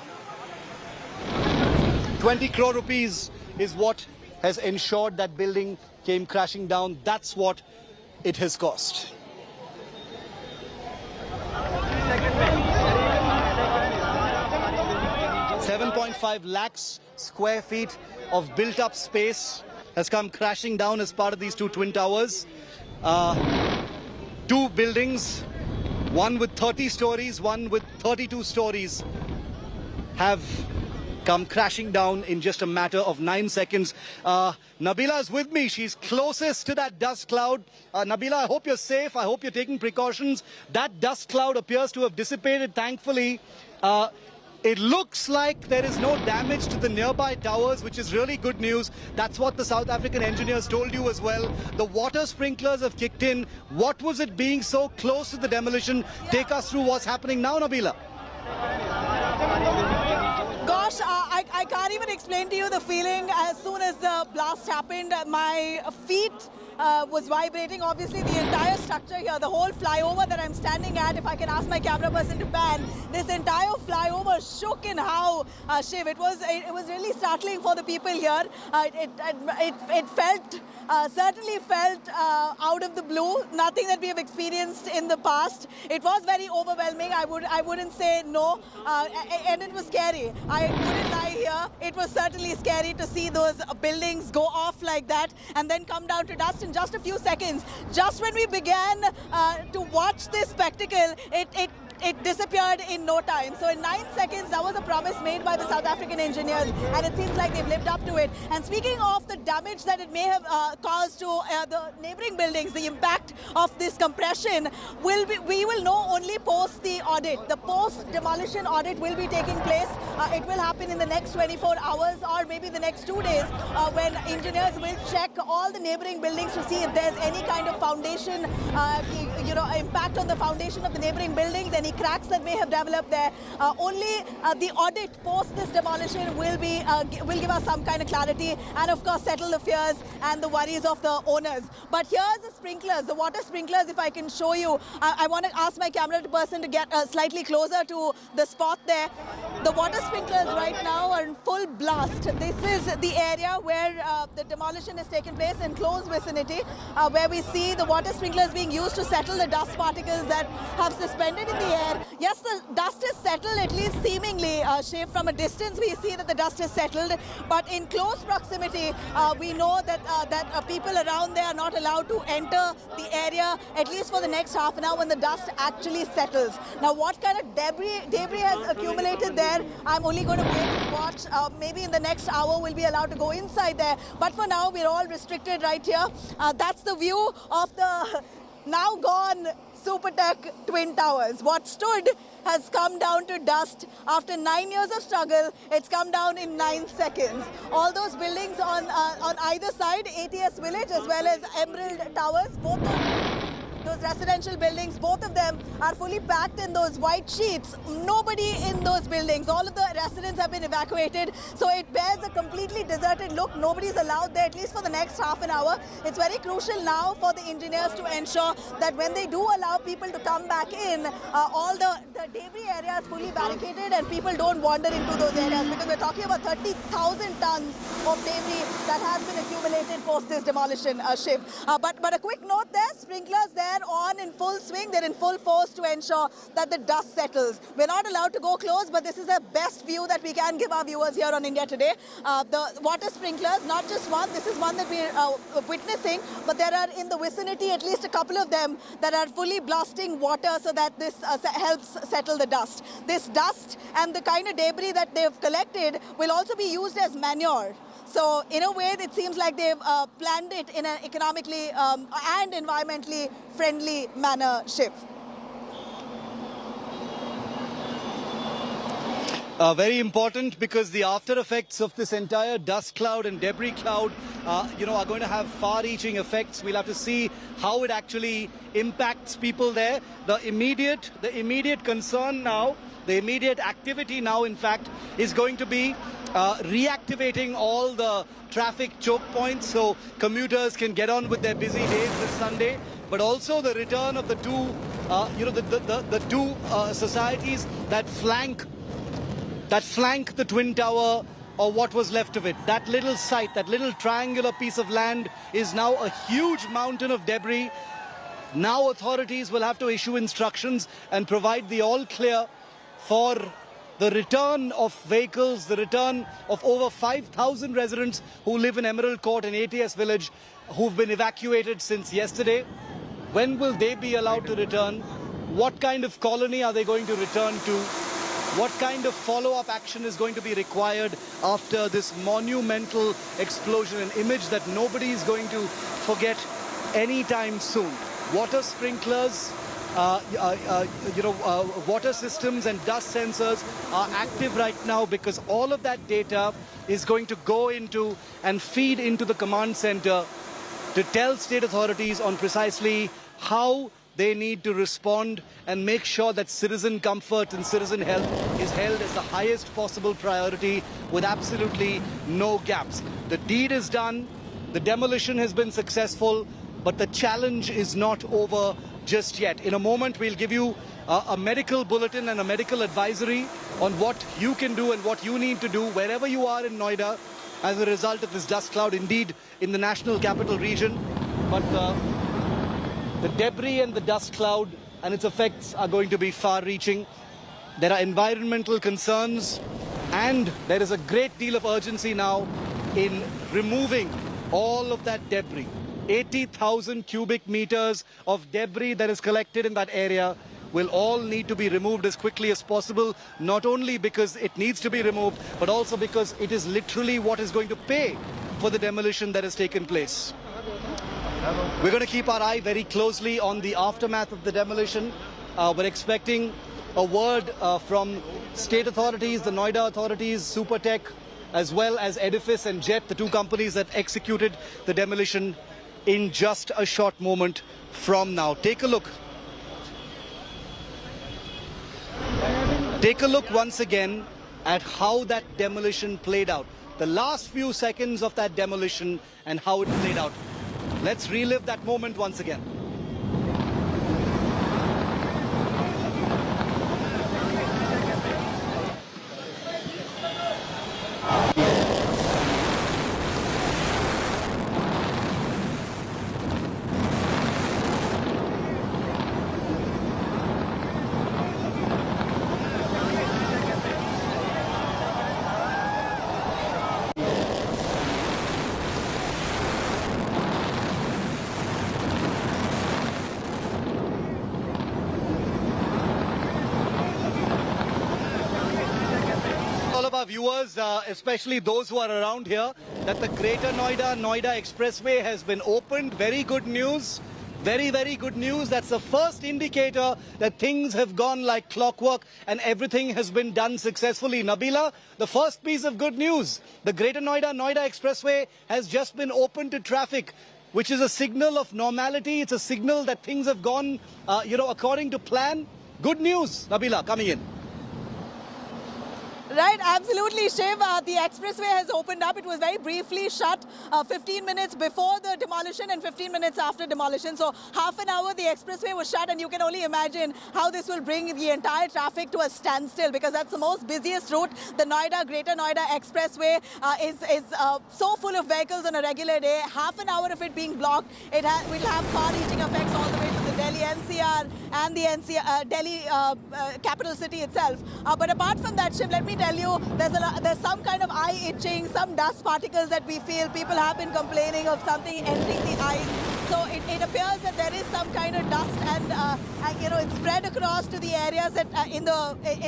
20 crore rupees is what has ensured that building came crashing down. That's what it has cost. $7.5 lakhs square feet of built-up space has come crashing down as part of these two twin towers. Two buildings, one with 30 stories, one with 32 stories, have come crashing down in just a matter of 9 seconds. Nabila's with me. She's closest to that dust cloud. Nabila, I hope you're safe. I hope you're taking precautions. That dust cloud appears to have dissipated, thankfully. It looks like there is no damage to the nearby towers, which is really good news. That's what the South African engineers told you as well. The water sprinklers have kicked in. What was it being so close to the demolition? Take us through what's happening now, Nabila. Gosh, I can't even explain to you the feeling. As soon as the blast happened, my feet was vibrating. Obviously, the entire structure here, the whole flyover that I'm standing at, if I can ask my camera person to pan, this entire flyover shook in how, Shiv. It was really startling for the people here. It felt, certainly felt out of the blue, nothing that we have experienced in the past. It was very overwhelming. I wouldn't say no, and it was scary. I wouldn't lie here. It was certainly scary to see those buildings go off like that and then come down to dust in just a few seconds. Just when we began to watch this spectacle, it disappeared in no time. So in 9 seconds, that was a promise made by the South African engineers, and it seems like they've lived up to it. And speaking of the damage that it may have caused to the neighboring buildings, the impact of this compression, we will know only post the audit. The post-demolition audit will be taking place. It will happen in the next 24 hours or maybe the next 2 days when engineers will check all the neighboring buildings to see if there's any kind of foundation, impact on the foundation of the neighboring buildings, any cracks that may have developed there. Only the audit post this demolition will give us some kind of clarity and of course settle the fears and the worries of the owners. But here's the sprinklers, the water sprinklers. If I can show you, I want to ask my camera person to get slightly closer to the spot there. The water sprinklers right now are in full blast. This is the area where the demolition has taken place in close vicinity, where we see the water sprinklers being used to settle the dust particles that have suspended in the air. Yes, the dust is settled, at least seemingly. Shiv, from a distance, we see that the dust is settled. But in close proximity, we know that people around there are not allowed to enter the area, at least for the next half an hour when the dust actually settles. Now, what kind of debris has accumulated there? I'm only going to wait and watch. Maybe in the next hour, we'll be allowed to go inside there. But for now, we're all restricted right here. That's the view of the now gone Supertech Twin Towers. What stood has come down to dust. After 9 years of struggle, it's come down in 9 seconds. All those buildings on either side, ATS Village as well as Emerald Towers, both those those residential buildings, both of them are fully packed in those white sheets. Nobody in those buildings. All of the residents have been evacuated. So it bears a completely deserted look. Nobody's allowed there, at least for the next half an hour. It's very crucial now for the engineers to ensure that when they do allow people to come back in, all the debris area is fully barricaded and people don't wander into those areas, because we're talking about 30,000 tons of debris that has been accumulated post this demolition shift. But a quick note there, sprinklers there on in full swing. They're in full force to ensure that the dust settles. We're not allowed to go close, but this is the best view that we can give our viewers here on India Today. The water sprinklers, not just one, this is one that we're witnessing, but there are in the vicinity at least a couple of them that are fully blasting water so that this helps settle the dust. This dust and the kind of debris that they've collected will also be used as manure. So in a way, it seems like they've planned it in an economically and environmentally friendly manner, Shiv. Very important, because the after effects of this entire dust cloud and debris cloud, are going to have far-reaching effects. We'll have to see how it actually impacts people there. The immediate concern now, the immediate activity now, in fact, is going to be reactivating all the traffic choke points so commuters can get on with their busy days this Sunday, but also the return of the two, the two societies that flank the Twin Tower, or what was left of it. That little site, that little triangular piece of land is now a huge mountain of debris. Now authorities will have to issue instructions and provide the all clear for the return of vehicles, the return of over 5,000 residents who live in Emerald Court and ATS Village, who've been evacuated since yesterday. When will they be allowed to return? What kind of colony are they going to return to? What kind of follow-up action is going to be required after this monumental explosion, an image that nobody is going to forget anytime soon? Water sprinklers, water systems and dust sensors are active right now, because all of that data is going to go into and feed into the command center to tell state authorities on precisely how they need to respond and make sure that citizen comfort and citizen health is held as the highest possible priority with absolutely no gaps. The deed is done, the demolition has been successful, but the challenge is not over just yet. In a moment, we'll give you a medical bulletin and a medical advisory on what you can do and what you need to do wherever you are in Noida as a result of this dust cloud, indeed in the national capital region. But the debris and the dust cloud and its effects are going to be far-reaching. There are environmental concerns, and there is a great deal of urgency now in removing all of that debris. 80,000 cubic meters of debris that is collected in that area will all need to be removed as quickly as possible, not only because it needs to be removed, but also because it is literally what is going to pay for the demolition that has taken place. We're going to keep our eye very closely on the aftermath of the demolition. We're expecting a word from state authorities, the Noida authorities, Supertech, as well as Edifice and Jet, the two companies that executed the demolition, in just a short moment from now. Take a look. Take a look once again at how that demolition played out. The last few seconds of that demolition and how it played out. Let's relive that moment once again. Our viewers, especially those who are around here, that the Greater Noida Expressway has been opened. Very good news. Very, very good news. That's the first indicator that things have gone like clockwork and everything has been done successfully. Nabila, the first piece of good news. The Greater Noida Expressway has just been opened to traffic. which is a signal of normality. It's a signal that things have gone, according to plan. Good news, Nabila, coming in. Right, absolutely, Shiv. The expressway has opened up. It was very briefly shut 15 minutes before the demolition and 15 minutes after demolition. So half an hour the expressway was shut, and you can only imagine how this will bring the entire traffic to a standstill, because that's the most busiest route. The Noida Greater Noida Expressway is so full of vehicles on a regular day. Half an hour of it being blocked, will have far-reaching effects all the way to the Delhi NCR and the Delhi capital city itself. But apart from that, Shiv, let me tell you, there's some kind of eye itching, some dust particles that we feel. People have been complaining of something entering the eyes. So it appears that there is some kind of dust, and it's spread across to the areas that in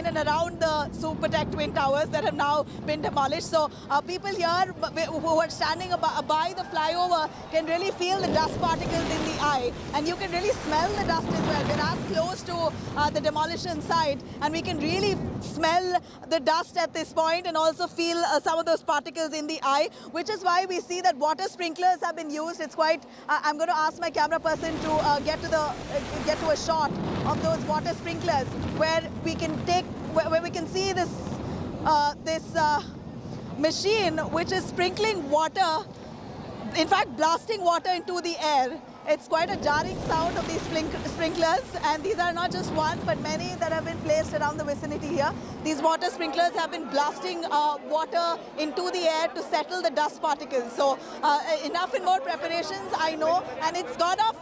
and around the Supertech Twin Towers that have now been demolished. So people here who are standing by the flyover can really feel the dust particles in the eye, and you can really smell the dust as well. We're as close to the demolition site, and we can really smell the dust at this point and also feel some of those particles in the eye, which is why we see that water sprinklers have been used. It's quite, I'm going to ask my camera person to get to a shot of those water sprinklers where we can see this machine which is sprinkling water, in fact blasting water into the air. It's quite a jarring sound of these sprinklers, and these are not just one but many that have been placed around the vicinity here. These water sprinklers have been blasting water into the air to settle the dust particles. So enough and more preparations, I know, and it's gone off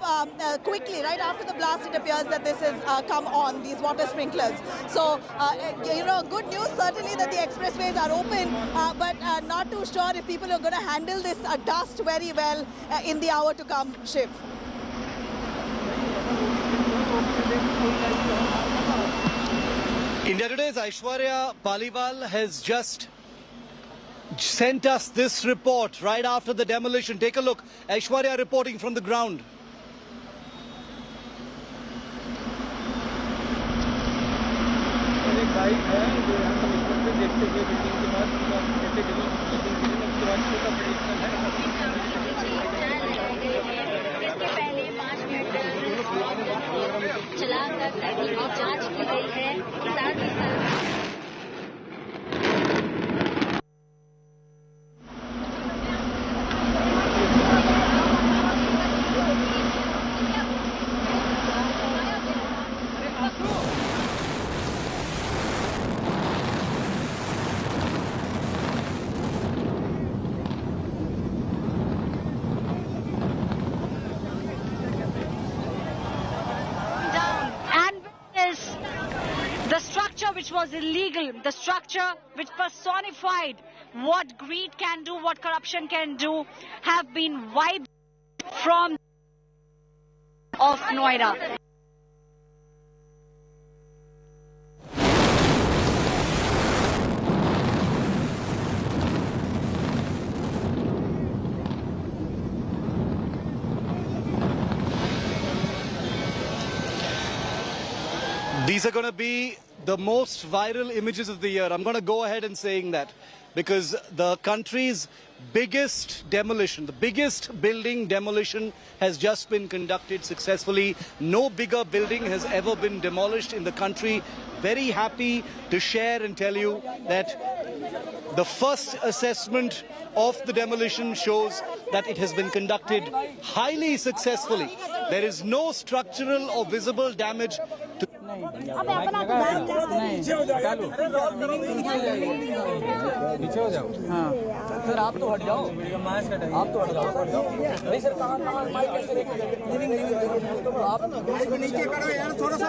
quickly. Right after the blast, it appears that this has come on, these water sprinklers. So, good news certainly that the expressways are open, but not too sure if people are going to handle this dust very well in the hour to come, Shiv. India Today's Aishwarya Paliwal has just sent us this report right after the demolition. Take a look. Aishwarya reporting from the ground. The structure which was illegal, the structure which personified what greed can do, what corruption can do, have been wiped from of Noida. These are going to be the most viral images of the year. I'm going to go ahead and saying that because the country's biggest demolition, the biggest building demolition has just been conducted successfully. No bigger building has ever been demolished in the country. Very happy to share and tell you that the first assessment of the demolition shows that it has been conducted highly successfully. There is no structural or visible damage to पीछे हो जाओ हाँ sir आप तो हट जाओ आप तो हट जाओ नहीं सर कहाँ माइक कैसे आप नीचे करो यार थोड़ा सा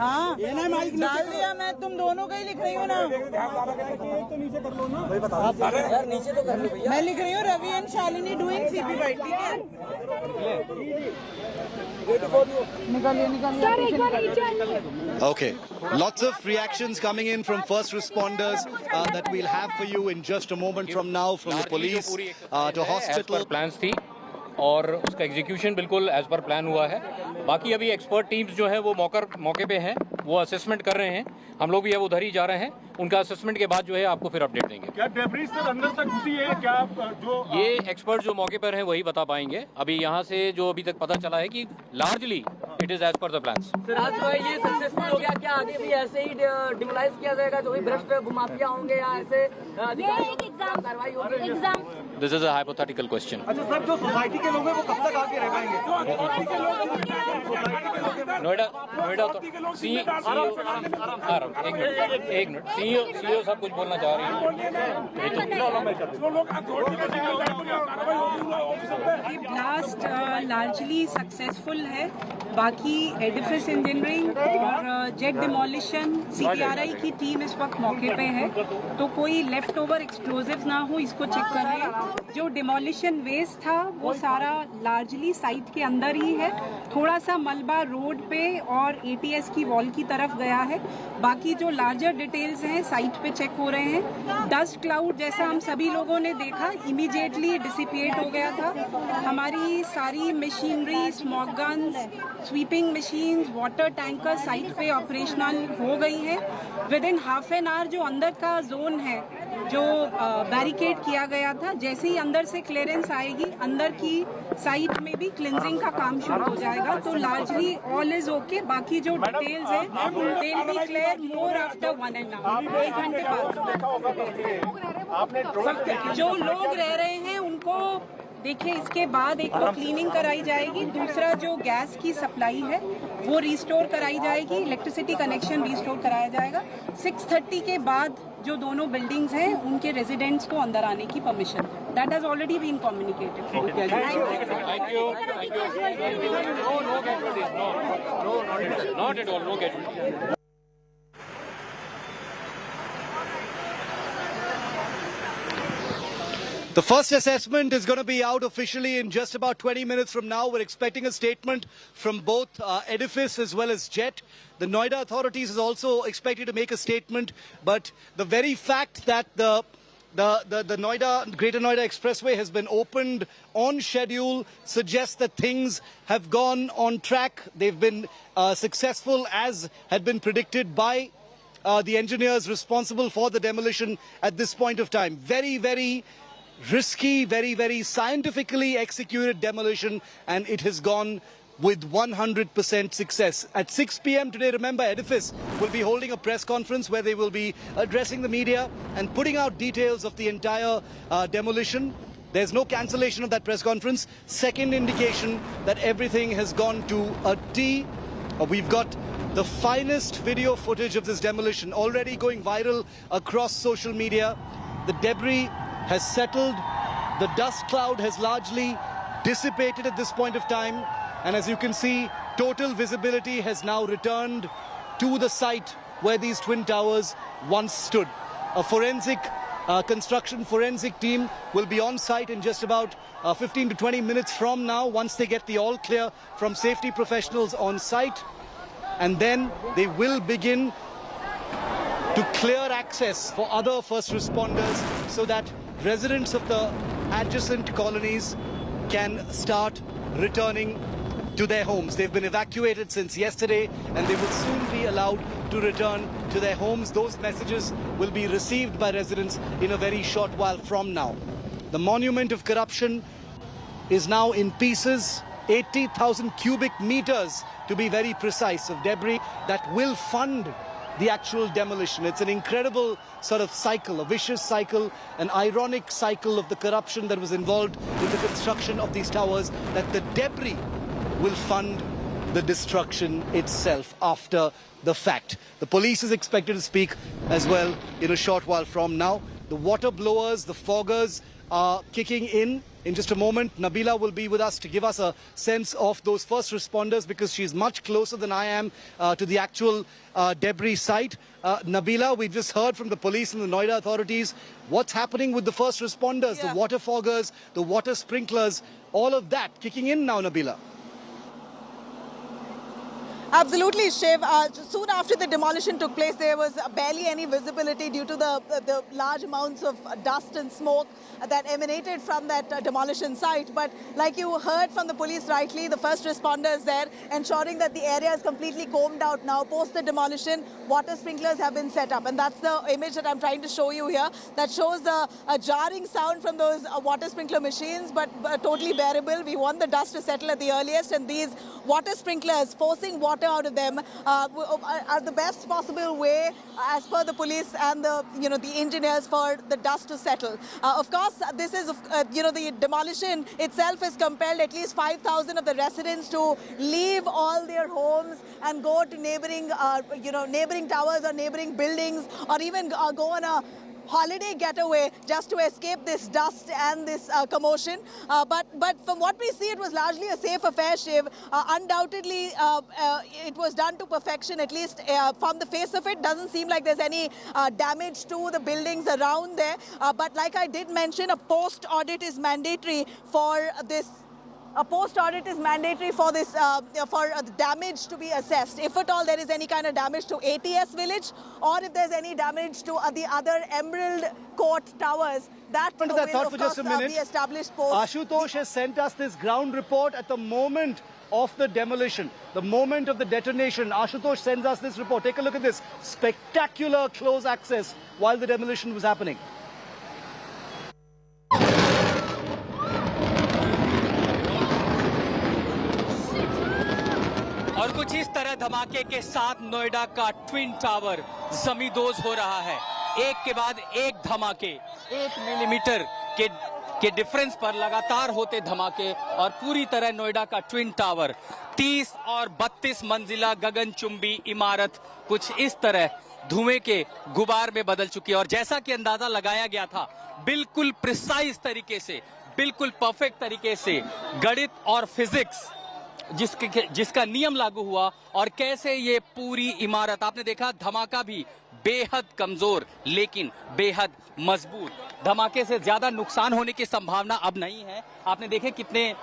हाँ डाल दिया मैं तुम दोनों का ही लिख रही हूँ ना तो नीचे कर लो ना यार नीचे तो कर लो भैया मैं लिख रही हूँ Ravi and Shalini doing CP bite ठीक है Okay, lots of reactions coming in from first responders that we'll have for you in just a moment from now, from the police to hospital. plans थी और उसका एग्जीक्यूशन बिल्कुल as per plan हुआ है. बाकी अभी एक्सपर्ट टीम्स जो है वो मौके पे हैं वो असेसमेंट कर रहे हैं, हम लोग भी अब उधर ही जा रहे हैं। उनका असेसमेंट के बाद जो है आपको फिर अपडेट देंगे। क्या डेब्रिस सर अंदर तक घुसी है क्या? जो ये एक्सपर्ट जो मौके पर हैं वही बता पाएंगे। अभी यहाँ से जो अभी तक पता चला है कि largely it is as per the plans. Sir आज जो है ये सक्सेसफुल हो गया, क्या आगे भी ऐसे ही डिमोलाइज किया जाएगा? जो भी भ्रष्ट भूमाफिया होंगे या ऐसे कार्रवाई होगी? This is a hypothetical question. अच्छा सर, जो सोसाइटी के लोग हैं वो कब तक आके रह पाएंगे? नोएडा एक मिनट सीईओ सब कुछ बोलना चाह रही है। ब्लास्ट लार्जली सक्सेसफुल है। बाकी एडिफिस इंजीनियरिंग और जेट डिमोलिशन सीटीआरआई की टीम इस वक्त मौके पे है, तो कोई लेफ्ट ओवर एक्सप्लोजिव्स ना हो इसको चेक कर रहे हैं। जो डिमोलिशन वेस्ट था वो सारा लार्जली साइट के अंदर ही है। थोड़ा सा मलबा रोड पे और एटीएस की वॉल की तरफ गया है। बाकी जो लार्जर डिटेल्स हैं साइट पे चेक हो रहे हैं। डस्ट क्लाउड जैसा हम सभी लोगों ने देखा इमीडिएटली डिसिपिएट हो गया था। हमारी सारी machinery, smog guns, sweeping machines, water tanker site पे ऑपरेशनल हो गई हैं। With in half an hour जो अंदर का जोन है जो बैरिकेड किया गया था, जैसे ही अंदर से क्लियरेंस आएगी अंदर की साइट में भी क्लिनजिंग का काम शुरू हो जाएगा। तो लार्जली ऑल इज ओके। बाकी जो डिटेल्स है दे will be clear more after 1.5 घंटे बाद। जो लोग रह रहे हैं उनको देखिए, इसके बाद एक तो क्लीनिंग कराई जाएगी, दूसरा जो गैस की सप्लाई है वो रिस्टोर कराई जाएगी, इलेक्ट्रिसिटी कनेक्शन रिस्टोर कराया जाएगा। 6:30 के बाद जो दोनों बिल्डिंग्स हैं उनके रेजिडेंट्स को अंदर आने की permission, that has already been communicated. The first assessment is going to be out officially in just about 20 minutes from now. We're expecting a statement from both Edifice as well as Jet. The Noida authorities is also expected to make a statement, but the very fact that the Noida Greater Noida Expressway has been opened on schedule suggests that things have gone on track. They've been successful as had been predicted by the engineers responsible for the demolition at this point of time. Very, very risky, very scientifically executed demolition, and it has gone with 100% success. At 6 p.m. today, remember, Edifice will be holding a press conference where they will be addressing the media and putting out details of the entire demolition. There's no cancellation of that press conference. Second indication that everything has gone to a T. We've got the finest video footage of this demolition already going viral across social media. The debris has settled, the dust cloud has largely dissipated at this point of time, and as you can see, total visibility has now returned to the site where these twin towers once stood. A forensic construction forensic team will be on site in just about 15 to 20 minutes from now, once they get the all clear from safety professionals on site, and then they will begin to clear access for other first responders so that residents of the adjacent colonies can start returning to their homes. They've been evacuated since yesterday and they will soon be allowed to return to their homes. Those messages will be received by residents in a very short while from now. The monument of corruption is now in pieces. 80,000 cubic meters, to be very precise, of debris that will fund the actual demolition. It's an incredible sort of cycle, a vicious cycle, an ironic cycle of the corruption that was involved in the construction of these towers, that the debris will fund the destruction itself after the fact. The police is expected to speak as well in a short while from now. The water blowers, the foggers are kicking in just a moment. Nabila will be with us to give us a sense of those first responders, because she's much closer than I am to the actual debris site. Nabila, we've just heard from the police and the Noida authorities. What's happening with the first responders, the water foggers, the water sprinklers, all of that kicking in now, Nabila? Absolutely, Shiv. Soon after the demolition took place, there was barely any visibility due to the large amounts of dust and smoke that emanated from that demolition site. But like you heard from the police rightly, the first responders there ensuring that the area is completely combed out now. Post the demolition, water sprinklers have been set up. And that's the image that I'm trying to show you here. That shows the jarring sound from those water sprinkler machines, but totally bearable. We want the dust to settle at the earliest. And these water sprinklers forcing water out of them are the best possible way, as per the police and the engineers, for the dust to settle. Of course, this is the demolition itself has compelled at least 5,000 of the residents to leave all their homes and go to neighboring neighboring towers or neighboring buildings, or even go on a holiday getaway just to escape this dust and this commotion. But from what we see, it was largely a safe affair, Shiv. Undoubtedly, it was done to perfection, at least from the face of it. Doesn't seem like there's any damage to the buildings around there. But like I did mention, a post-audit is mandatory for this. A post-audit is mandatory for this, for damage to be assessed. If at all there is any kind of damage to ATS village, or if there's any damage to the other Emerald Court towers, that will of course be established post. Ashutosh has sent us this ground report at the moment of the demolition, the moment of the detonation. Ashutosh sends us this report. Take a look at this. Spectacular close access while the demolition was happening. और कुछ इस तरह धमाके के साथ नोएडा का twin tower जमींदोज हो रहा है। एक के बाद एक धमाके, 1 मिलीमीटर के डिफरेंस पर लगातार होते धमाके, और पूरी तरह नोएडा का ट्विन टावर 30 और 32 मंजिला गगनचुंबी इमारत कुछ इस तरह धुएं के गुबार में बदल चुकी है। और जैसा कि अंदाजा लगाया गया था, बिल्कुल प्रिसाइज तरीके से, बिल्कुल परफेक्ट तरीके से गणित और फिजिक्स जिसका नियम लागू हुआ, और कैसे ये पूरी इमारत, आपने देखा धमाका भी बेहद कमजोर लेकिन बेहद मजबूत। धमाके से ज्यादा नुकसान होने की संभावना अब नहीं है। आपने देखे कितने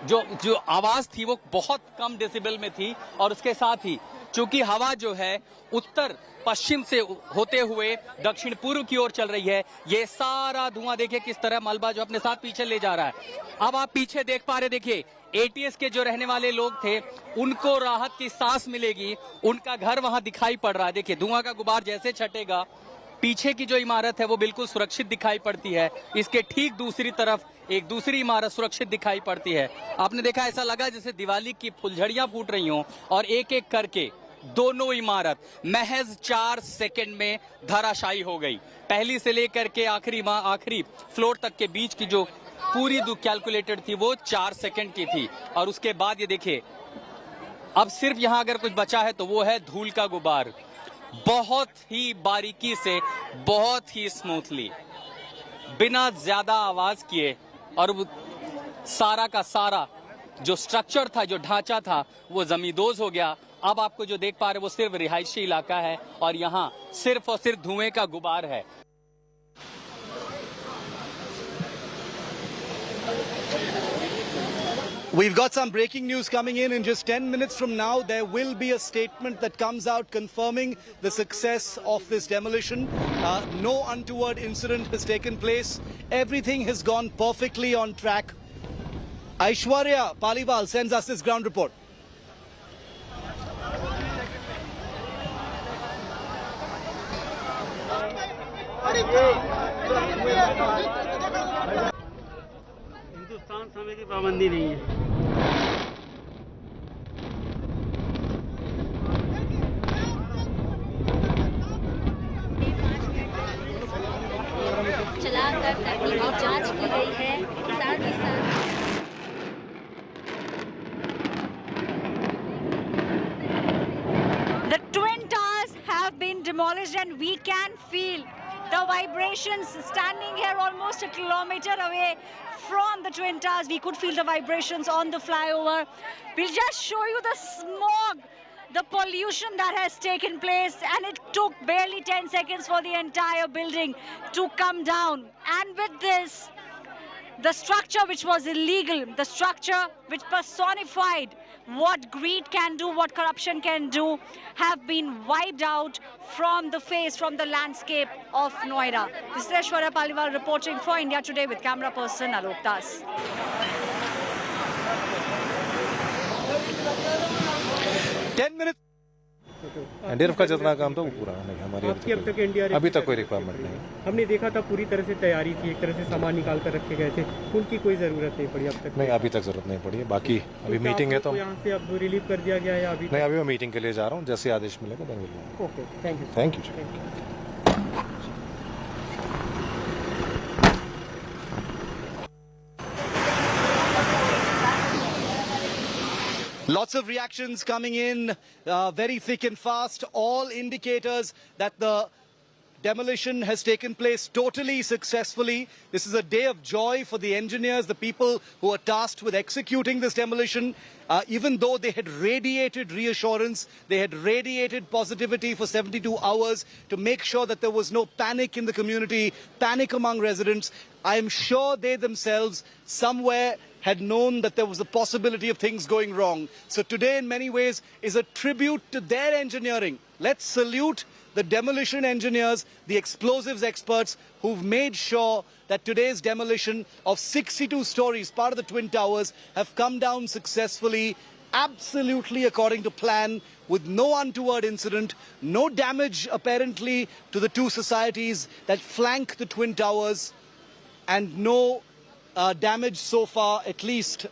जो आवाज थी वो बहुत कम डेसिबल में थी, और उसके साथ ही चूंकि हवा जो है उत्तर पश्चिम से होते हुए दक्षिण पूर्व की ओर चल रही है, ये सारा धुआं देखिए किस तरह मलबा जो अपने साथ पीछे ले जा रहा है। अब आप पीछे देख पा रहे, देखिए एटीएस के जो रहने वाले लोग थे उनको राहत की सांस मिलेगी, उनका घर वहां दिखाई पड़ रहा है। देखिए धुआं का गुबार जैसे छटेगा, पीछे की जो इमारत है वो बिल्कुल सुरक्षित दिखाई पड़ती है, इसके ठीक दूसरी तरफ एक दूसरी इमारत सुरक्षित दिखाई पड़ती है। आपने देखा ऐसा लगा जैसे दिवाली की फुलझड़ियां फूट रही हों, और एक एक करके दोनों इमारत महज 4 सेकंड में धराशायी हो गई। पहली से लेकर के आखिरी फ्लोर तक के बीच की जो पूरी कैलकुलेटेड थी वो 4 सेकंड की थी, और उसके बाद ये देखिए अब सिर्फ यहां अगर कुछ बचा है तो वो है धूल का गुबार। बहुत ही बारीकी से, बहुत ही स्मूथली, बिना ज्यादा आवाज किए, और सारा का सारा जो स्ट्रक्चर था, जो ढांचा था, वो जमींदोज हो गया। अब आपको जो देख पा रहे वो सिर्फ रिहायशी इलाका है, और यहाँ सिर्फ और सिर्फ धुएं का गुबार है। We've got some breaking news coming in just 10 minutes from now. There will be a statement that comes out confirming the success of this demolition. No untoward incident has taken place. Everything has gone perfectly on track. Aishwarya Paliwal sends us this ground report. Hindustan समय की पाबंदी नहीं है। चलाकर तकनीकी जांच की गई है, साथ ही साथ The twin towers have been demolished, and we can feel the vibrations standing here almost a kilometer away from the twin towers. We could feel the vibrations on the flyover. We'll just show you the smog, the pollution that has taken place, and it took barely 10 seconds for the entire building to come down. And with this, the structure which was illegal, the structure which personified what greed can do, what corruption can do, have been wiped out from the face, from the landscape of Noida. This is Aishwarya Paliwal reporting for India Today with camera person Alok Das. 10 minutes. NDRF का जितना काम था वो पूरा नहीं हमारी अभी तक कोई रिक्वायरमेंट नहीं। हमने देखा था पूरी तरह से तैयारी थी, एक तरह से सामान निकाल कर रखे गए थे, उनकी कोई जरूरत नहीं पड़ी अब तक। नहीं अभी तक जरूरत नहीं पड़ी है, बाकी अभी मीटिंग है तो यहाँ से अब रिलीव कर दिया गया है अभी? नहीं अभी मैं मीटिंग के लिए जा रहा हूँ, जैसे आदेश मिलेगा देन मिलेगा। Okay thank you. Thank you. Lots of reactions coming in, very thick and fast. All indicators that the demolition has taken place totally successfully. This is a day of joy for the engineers, the people who are tasked with executing this demolition. Even though they had radiated reassurance, they had radiated positivity for 72 hours to make sure that there was no panic in the community, panic among residents. I am sure they themselves somewhere had known that there was a possibility of things going wrong. So today, in many ways, is a tribute to their engineering. Let's salute the demolition engineers, the explosives experts who've made sure that today's demolition of 62 stories, part of the Twin Towers, have come down successfully, absolutely according to plan, with no untoward incident, no damage apparently to the two societies that flank the Twin Towers, and no damage so far, at least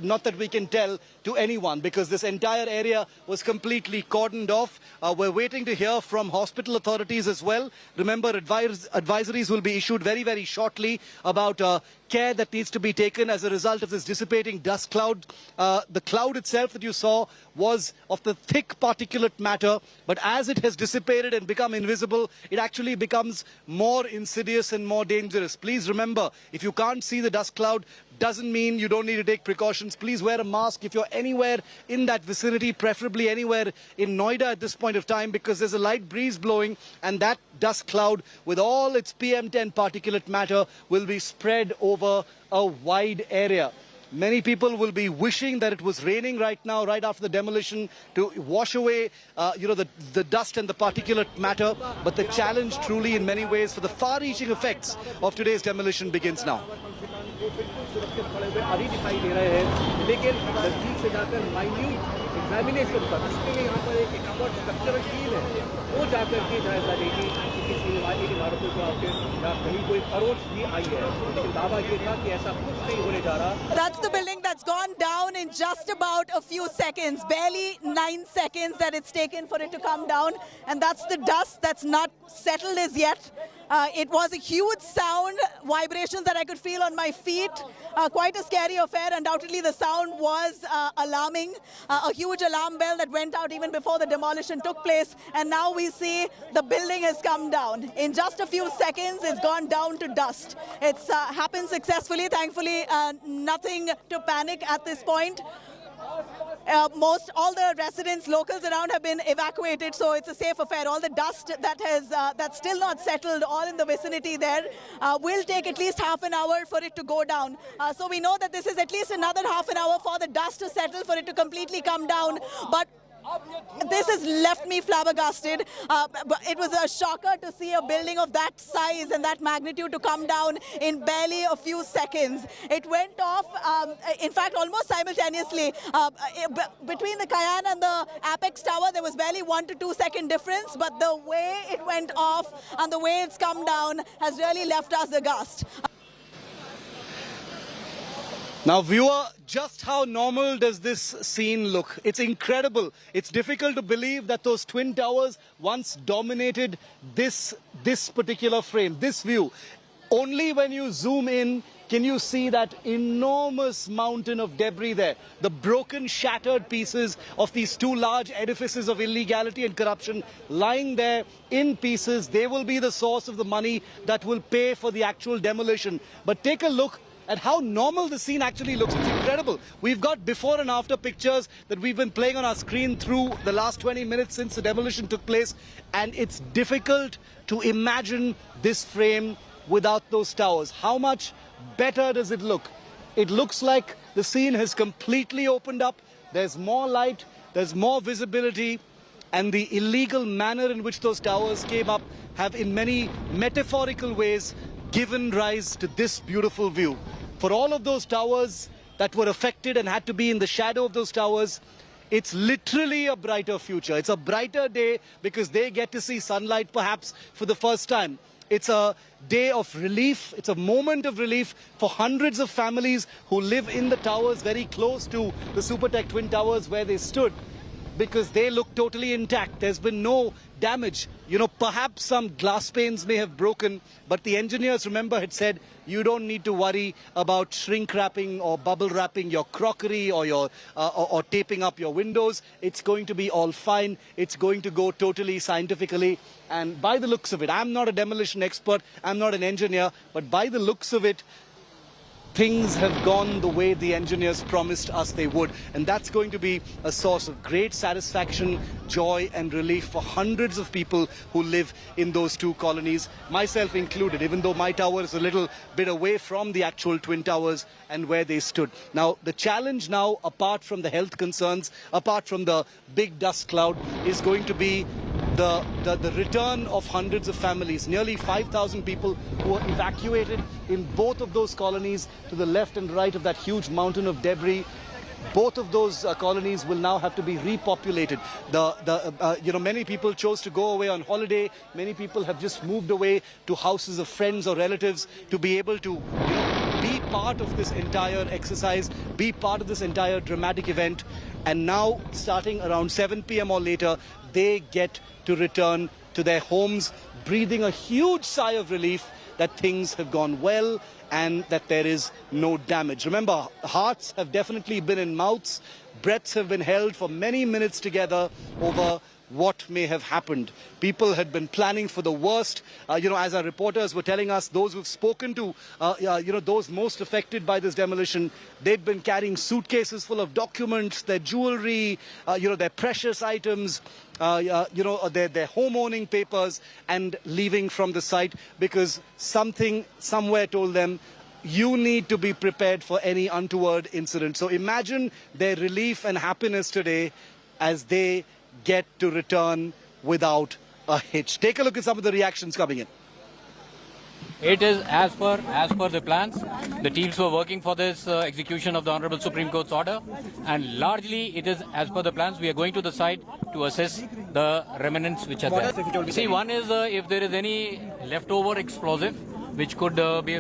not that we can tell, to anyone, because this entire area was completely cordoned off. We're waiting to hear from hospital authorities as well. Remember, advisories will be issued very, very shortly about care that needs to be taken as a result of this dissipating dust cloud. The cloud itself that you saw was of the thick particulate matter, but as it has dissipated and become invisible, it actually becomes more insidious and more dangerous. Please remember, if you can't see the dust cloud, doesn't mean you don't need to take precautions. Please wear a mask if you're anywhere in that vicinity, preferably anywhere in Noida at this point of time, because there's a light breeze blowing and that dust cloud with all its PM10 particulate matter will be spread over a wide area. Many people will be wishing that it was raining right now, right after the demolition, to wash away the dust and the particulate matter. But the challenge truly in many ways for the far-reaching effects of today's demolition begins now. अभी दिखाई दे रहे हैं, लेकिन नजदीक से जाकर minute examination पर इसके लिए यहाँ पर एक एक्सपर्ट स्ट्रक्चरल टीम है, वो जाकर के जायजा लेगी कि किसी इमारतों को आपके या कहीं कोई खरोच भी आई है, लेकिन दावा ये था कि ऐसा कुछ नहीं होने जा रहा। That's the building that's gone down in just about a few seconds, barely 9 seconds that it's taken for it to come down, and that's the dust that's not settled as yet. It was a huge sound, vibrations that I could feel on my feet. Quite a scary affair. Undoubtedly, the sound was alarming. A huge alarm bell that went out even before the demolition took place. And now we see the building has come down. In just a few seconds, it's gone down to dust. It's happened successfully. Thankfully, nothing to panic at this point. All the residents, locals around have been evacuated, so it's a safe affair. All the dust that has that's still not settled, all in the vicinity there, will take at least half an hour for it to go down. So we know that this is at least another half an hour for the dust to settle, for it to completely come down. But this has left me flabbergasted. It was a shocker to see a building of that size and that magnitude to come down in barely a few seconds. It went off, in fact, almost simultaneously. Between the Cayenne and the Apex Tower, there was barely 1 to 2 second difference, but the way it went off and the way it's come down has really left us aghast. Now, viewer, just how normal does this scene look? It's incredible. It's difficult to believe that those Twin Towers once dominated this particular frame, this view. Only when you zoom in can you see that enormous mountain of debris there. The broken, shattered pieces of these two large edifices of illegality and corruption lying there in pieces. They will be the source of the money that will pay for the actual demolition. But take a look at how normal the scene actually looks. It's incredible. We've got before and after pictures that we've been playing on our screen through the last 20 minutes since the demolition took place, and it's difficult to imagine this frame without those towers. How much better does it look? It looks like the scene has completely opened up. there's more light, there's more visibility, and the illegal manner in which those towers came up have in many metaphorical ways given rise to this beautiful view. For all of those towers that were affected and had to be in the shadow of those towers, it's literally a brighter future. It's a brighter day because they get to see sunlight perhaps for the first time. It's a day of relief. It's a moment of relief for hundreds of families who live in the towers very close to the Supertech Twin Towers where they stood, because they look totally intact. There's been no damage. You know, perhaps some glass panes may have broken, but the engineers, remember, had said you don't need to worry about shrink wrapping or bubble wrapping your crockery or your or taping up your windows. It's going to be all fine. It's going to go totally scientifically. And by the looks of it, I'm not a demolition expert, I'm not an engineer, but by the looks of it, things have gone the way the engineers promised us they would. And that's going to be a source of great satisfaction, joy and relief for hundreds of people who live in those two colonies, myself included, even though my tower is a little bit away from the actual Twin Towers and where they stood. Now, the challenge now, apart from the health concerns, apart from the big dust cloud, is going to be the return of hundreds of families, nearly 5,000 people who were evacuated in both of those colonies to the left and right of that huge mountain of debris. Both of those colonies will now have to be repopulated. Many people chose to go away on holiday. Many people have just moved away to houses of friends or relatives to be able to be part of this entire exercise, be part of this entire dramatic event. And now, starting around 7 p.m. or later, they get to return to their homes, breathing a huge sigh of relief that things have gone well and that there is no damage. Remember, hearts have definitely been in mouths, breaths have been held for many minutes together over what may have happened. People had been planning for the worst. As our reporters were telling us, those who've spoken to, those most affected by this demolition, they've been carrying suitcases full of documents, their jewelry, their precious items, their home-owning papers, and leaving from the site because something somewhere told them, you need to be prepared for any untoward incident. So imagine their relief and happiness today as they get to return without a hitch. Take a look at some of the reactions coming in. It is as per the plans. The teams were working for this execution of the Honorable Supreme Court's order, and largely it is as per the plans. We are going to the site to assess the remnants which are there. See, one is if there is any leftover explosive which could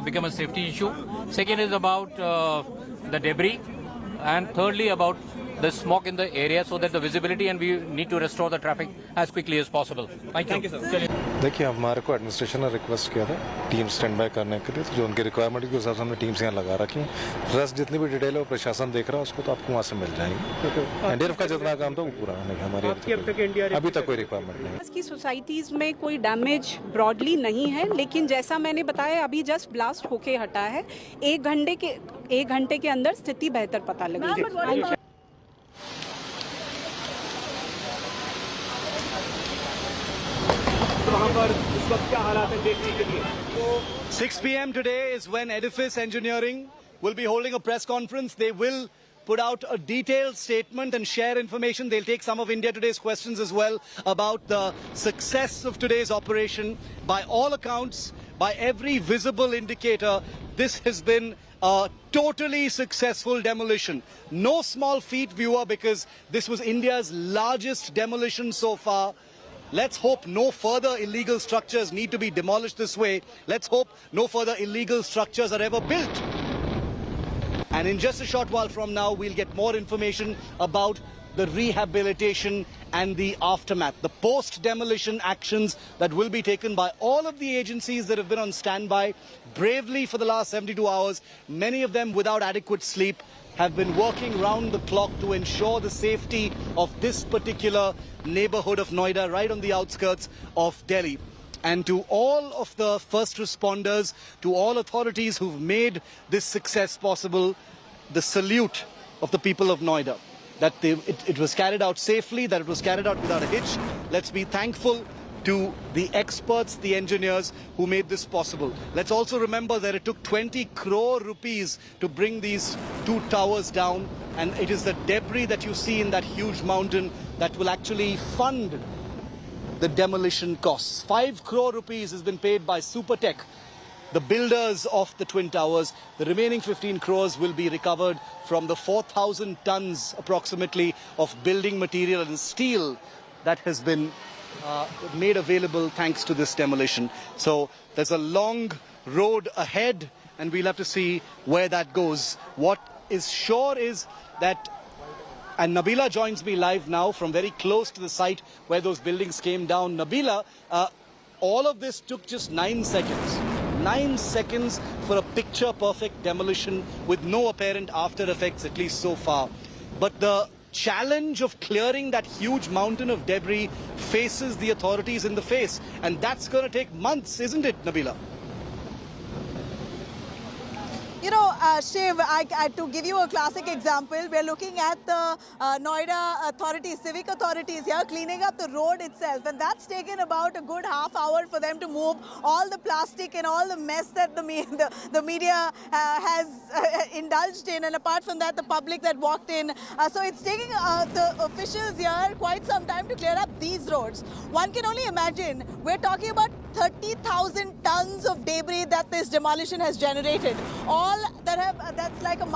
become a safety issue. Second is about the debris, and thirdly about the smoke in the area so that the visibility, and we need to restore the traffic as quickly as possible. Thank you sir. देखिए, हमारे को administration ने request किया था team stand by करने के लिए, जो उनके रिक्वायरमेंट के हिसाब से हमने टीम्स यहाँ लगा रखी हैं। रस्ट जितनी भी डिटेल है वो प्रशासन देख रहा है, उसको तो आपको वहाँ से मिल जाएगी। एनडीआरएफ का जितना काम था वो पूरा होने का हमारी अभी तक कोई रिक्वायरमेंट नहीं है। इसकी सोसाइटीज में कोई डैमेज ब्रॉडली नहीं है, लेकिन जैसा मैंने बताया अभी जस्ट ब्लास्ट होके हटा है। एक घंटे के अंदर स्थिति बेहतर पता लगेगी। 6 p.m. today is when Edifice Engineering will be holding a press conference. They will put out a detailed statement and share information. They'll take some of India Today's questions as well about the success of today's operation. By all accounts, by every visible indicator, this has been a totally successful demolition. No small feat, viewer, because this was India's largest demolition so far. Let's hope no further illegal structures need to be demolished this way. Let's hope no further illegal structures are ever built. And in just a short while from now, we'll get more information about the rehabilitation and the aftermath, the post-demolition actions that will be taken by all of the agencies that have been on standby bravely for the last 72 hours, many of them without adequate sleep, have been working round the clock to ensure the safety of this particular neighborhood of Noida, right on the outskirts of Delhi. And to all of the first responders, to all authorities who've made this success possible, the salute of the people of Noida. That it was carried out safely, that it was carried out without a hitch. Let's be thankful to the experts, the engineers who made this possible. Let's also remember that it took 20 crore rupees to bring these two towers down. and it is the debris that you see in that huge mountain that will actually fund the demolition costs. 5 crore rupees has been paid by Supertech, the builders of the Twin Towers. The remaining 15 crores will be recovered from the 4,000 tons approximately of building material and steel that has been made available thanks to this demolition. So there's a long road ahead and we'll have to see where that goes. What is sure is that, and Nabila joins me live now from very close to the site where those buildings came down. Nabila, all of this took just 9 seconds. 9 seconds for a picture-perfect demolition with no apparent after effects, at least so far. But the challenge of clearing that huge mountain of debris faces the authorities in the face. And that's going to take months, isn't it, Nabila? You know, Shiv, to give you a classic example, we're looking at the Noida authorities, civic authorities here, cleaning up the road itself. And that's taken about a good half hour for them to move all the plastic and all the mess that the media has indulged in. And apart from that, the public that walked in. So it's taking the officials here quite some time to clear up these roads. One can only imagine, we're talking about 30,000 tons of debris that this demolition has generated. All that that's like a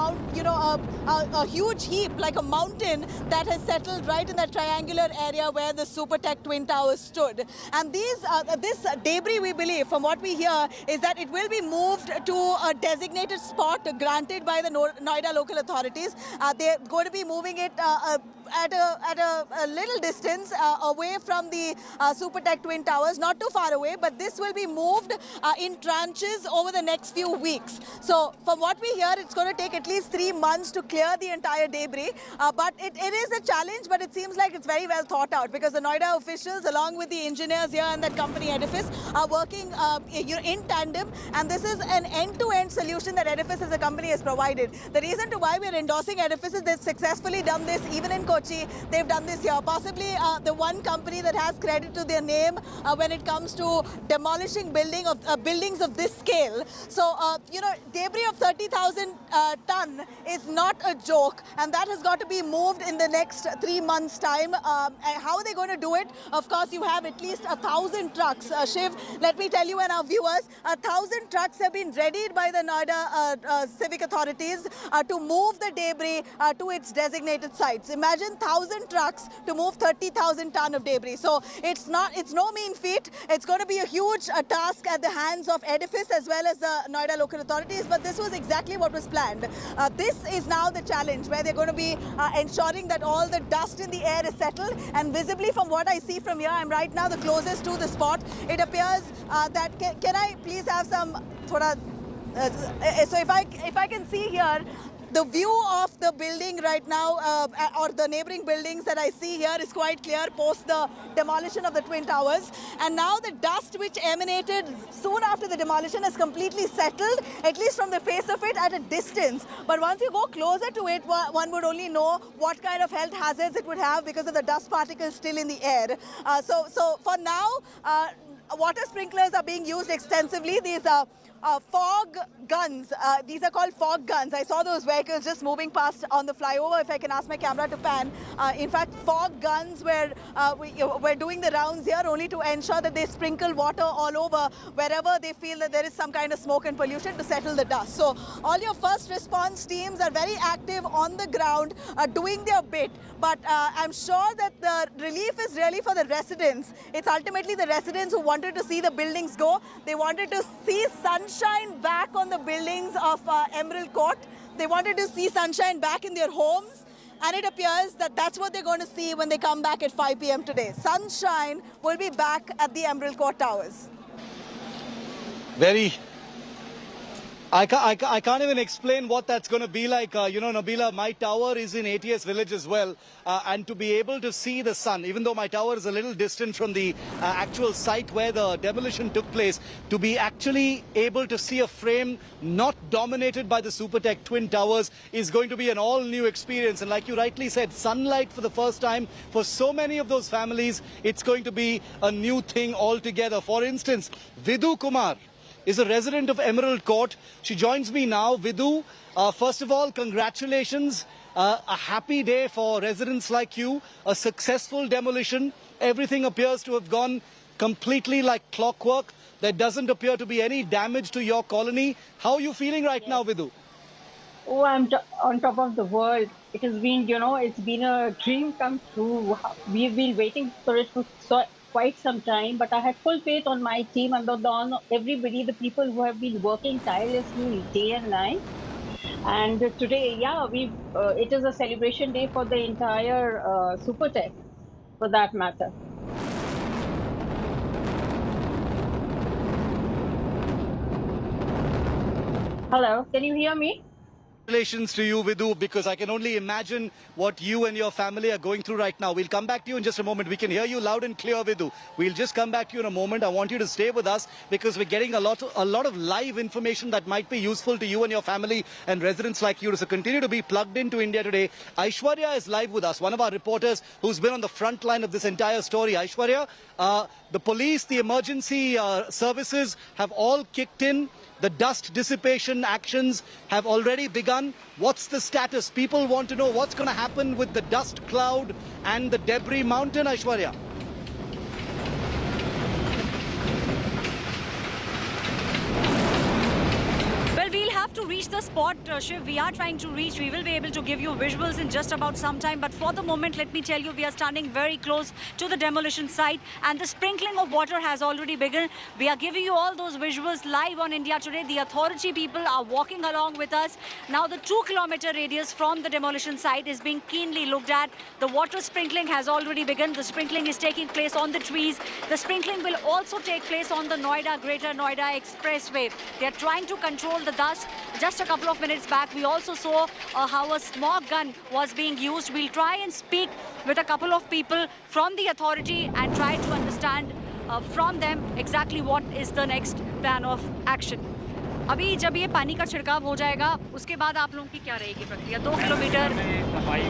a huge heap, like a mountain that has settled right in that triangular area where the Supertech Twin Towers stood. And this debris, we believe, from what we hear, is that it will be moved to a designated spot granted by the Noida local authorities. They're going to be moving it at a little distance away from the Supertech Twin Towers, not too far away, but this will be moved in tranches over the next few weeks. So from what we hear, it's going to take at least 3 months to clear the entire debris. But it is a challenge, but it seems like it's very well thought out because the Noida officials, along with the engineers here and that company Edifice, are working in tandem. And this is an end-to-end solution that Edifice as a company has provided. The reason to why we're endorsing Edifice is they've successfully done this even in Kochi. They've done this here. Possibly the one company that has credit to their name when it comes to demolishing buildings of this scale. So, debris of 30,000 ton is not a joke, and that has got to be moved in the next 3 months' time. How are they going to do it? Of course, you have at least 1,000 trucks. Shiv, let me tell you and our viewers, 1,000 trucks have been readied by the Noida civic authorities to move the debris to its designated sites. Imagine 1,000 trucks to move 30,000 ton of debris. So it's no mean feat. It's going to be a huge task at the hands of Edifice as well as the Noida local authorities, but this was exactly what was planned. This is now the challenge where they're going to be ensuring that all the dust in the air is settled, and visibly from what I see from here, I'm right now the closest to the spot. It appears that, can I please have some thoda, so if I can see here, the view of the building right now, or the neighboring buildings that I see here, is quite clear post the demolition of the Twin Towers. And now the dust which emanated soon after the demolition has completely settled, at least from the face of it, at a distance. But once you go closer to it, one would only know what kind of health hazards it would have because of the dust particles still in the air. So for now, water sprinklers are being used extensively. These are fog guns. These are called fog guns. I saw those vehicles just moving past on the flyover. If I can ask my camera to pan. In fact, fog guns we're doing the rounds here only to ensure that they sprinkle water all over wherever they feel that there is some kind of smoke and pollution to settle the dust. So all your first response teams are very active on the ground, doing their bit. But I'm sure that the relief is really for the residents. It's ultimately the residents who wanted to see the buildings go. They wanted to see sunshine back on the buildings of Emerald Court. They wanted to see sunshine back in their homes. And it appears that that's what they're going to see when they come back at 5 p.m. today. Sunshine will be back at the Emerald Court Towers. I can't even explain what that's going to be like. Nabila, my tower is in ATS village as well. And to be able to see the sun, even though my tower is a little distant from the actual site where the demolition took place, to be actually able to see a frame not dominated by the Supertech Twin Towers is going to be an all-new experience. And like you rightly said, sunlight for the first time for so many of those families, it's going to be a new thing altogether. For instance, Vidhu Kumar is a resident of Emerald Court. She joins me now. Vidhu, first of all, congratulations. A happy day for residents like you, a successful demolition. Everything appears to have gone completely like clockwork. There doesn't appear to be any damage to your colony. How are you feeling right now, Vidhu? Oh, I'm on top of the world. It has been, it's been a dream come true. We've been waiting for it for quite some time, but I had full faith on my team and on everybody, the people who have been working tirelessly day and night. And today, yeah, it is a celebration day for the entire Supertech, for that matter. Hello, can you hear me? Congratulations to you, Vidhu, because I can only imagine what you and your family are going through right now. We'll come back to you in just a moment. We can hear you loud and clear, Vidhu. We'll just come back to you in a moment. I want you to stay with us because we're getting a lot of live information that might be useful to you and your family and residents like you. So continue to be plugged into India Today. Aishwarya is live with us, one of our reporters who's been on the front line of this entire story. Aishwarya, the police, the emergency services have all kicked in. The dust dissipation actions have already begun. What's the status? People want to know what's going to happen with the dust cloud and the debris mountain, Aishwarya. Well, we'll have to reach the spot, Shiv. We are trying to reach. We will be able to give you visuals in just about some time. But for the moment, let me tell you, we are standing very close to the demolition site. And the sprinkling of water has already begun. We are giving you all those visuals live on India Today. The authority people are walking along with us. Now, the 2-kilometer radius from the demolition site is being keenly looked at. The water sprinkling has already begun. The sprinkling is taking place on the trees. The sprinkling will also take place on the Noida Greater Noida Expressway. They are trying to control the dust. Just a couple of minutes back, we also saw how a smog gun was being used. We'll try and speak with a couple of people from the authority and try to understand from them exactly what is the next plan of action. अभी जब ये पानी का छिड़काव हो जाएगा उसके बाद आप लोगों की क्या रहेगी प्रक्रिया? 2 किलोमीटर सफाई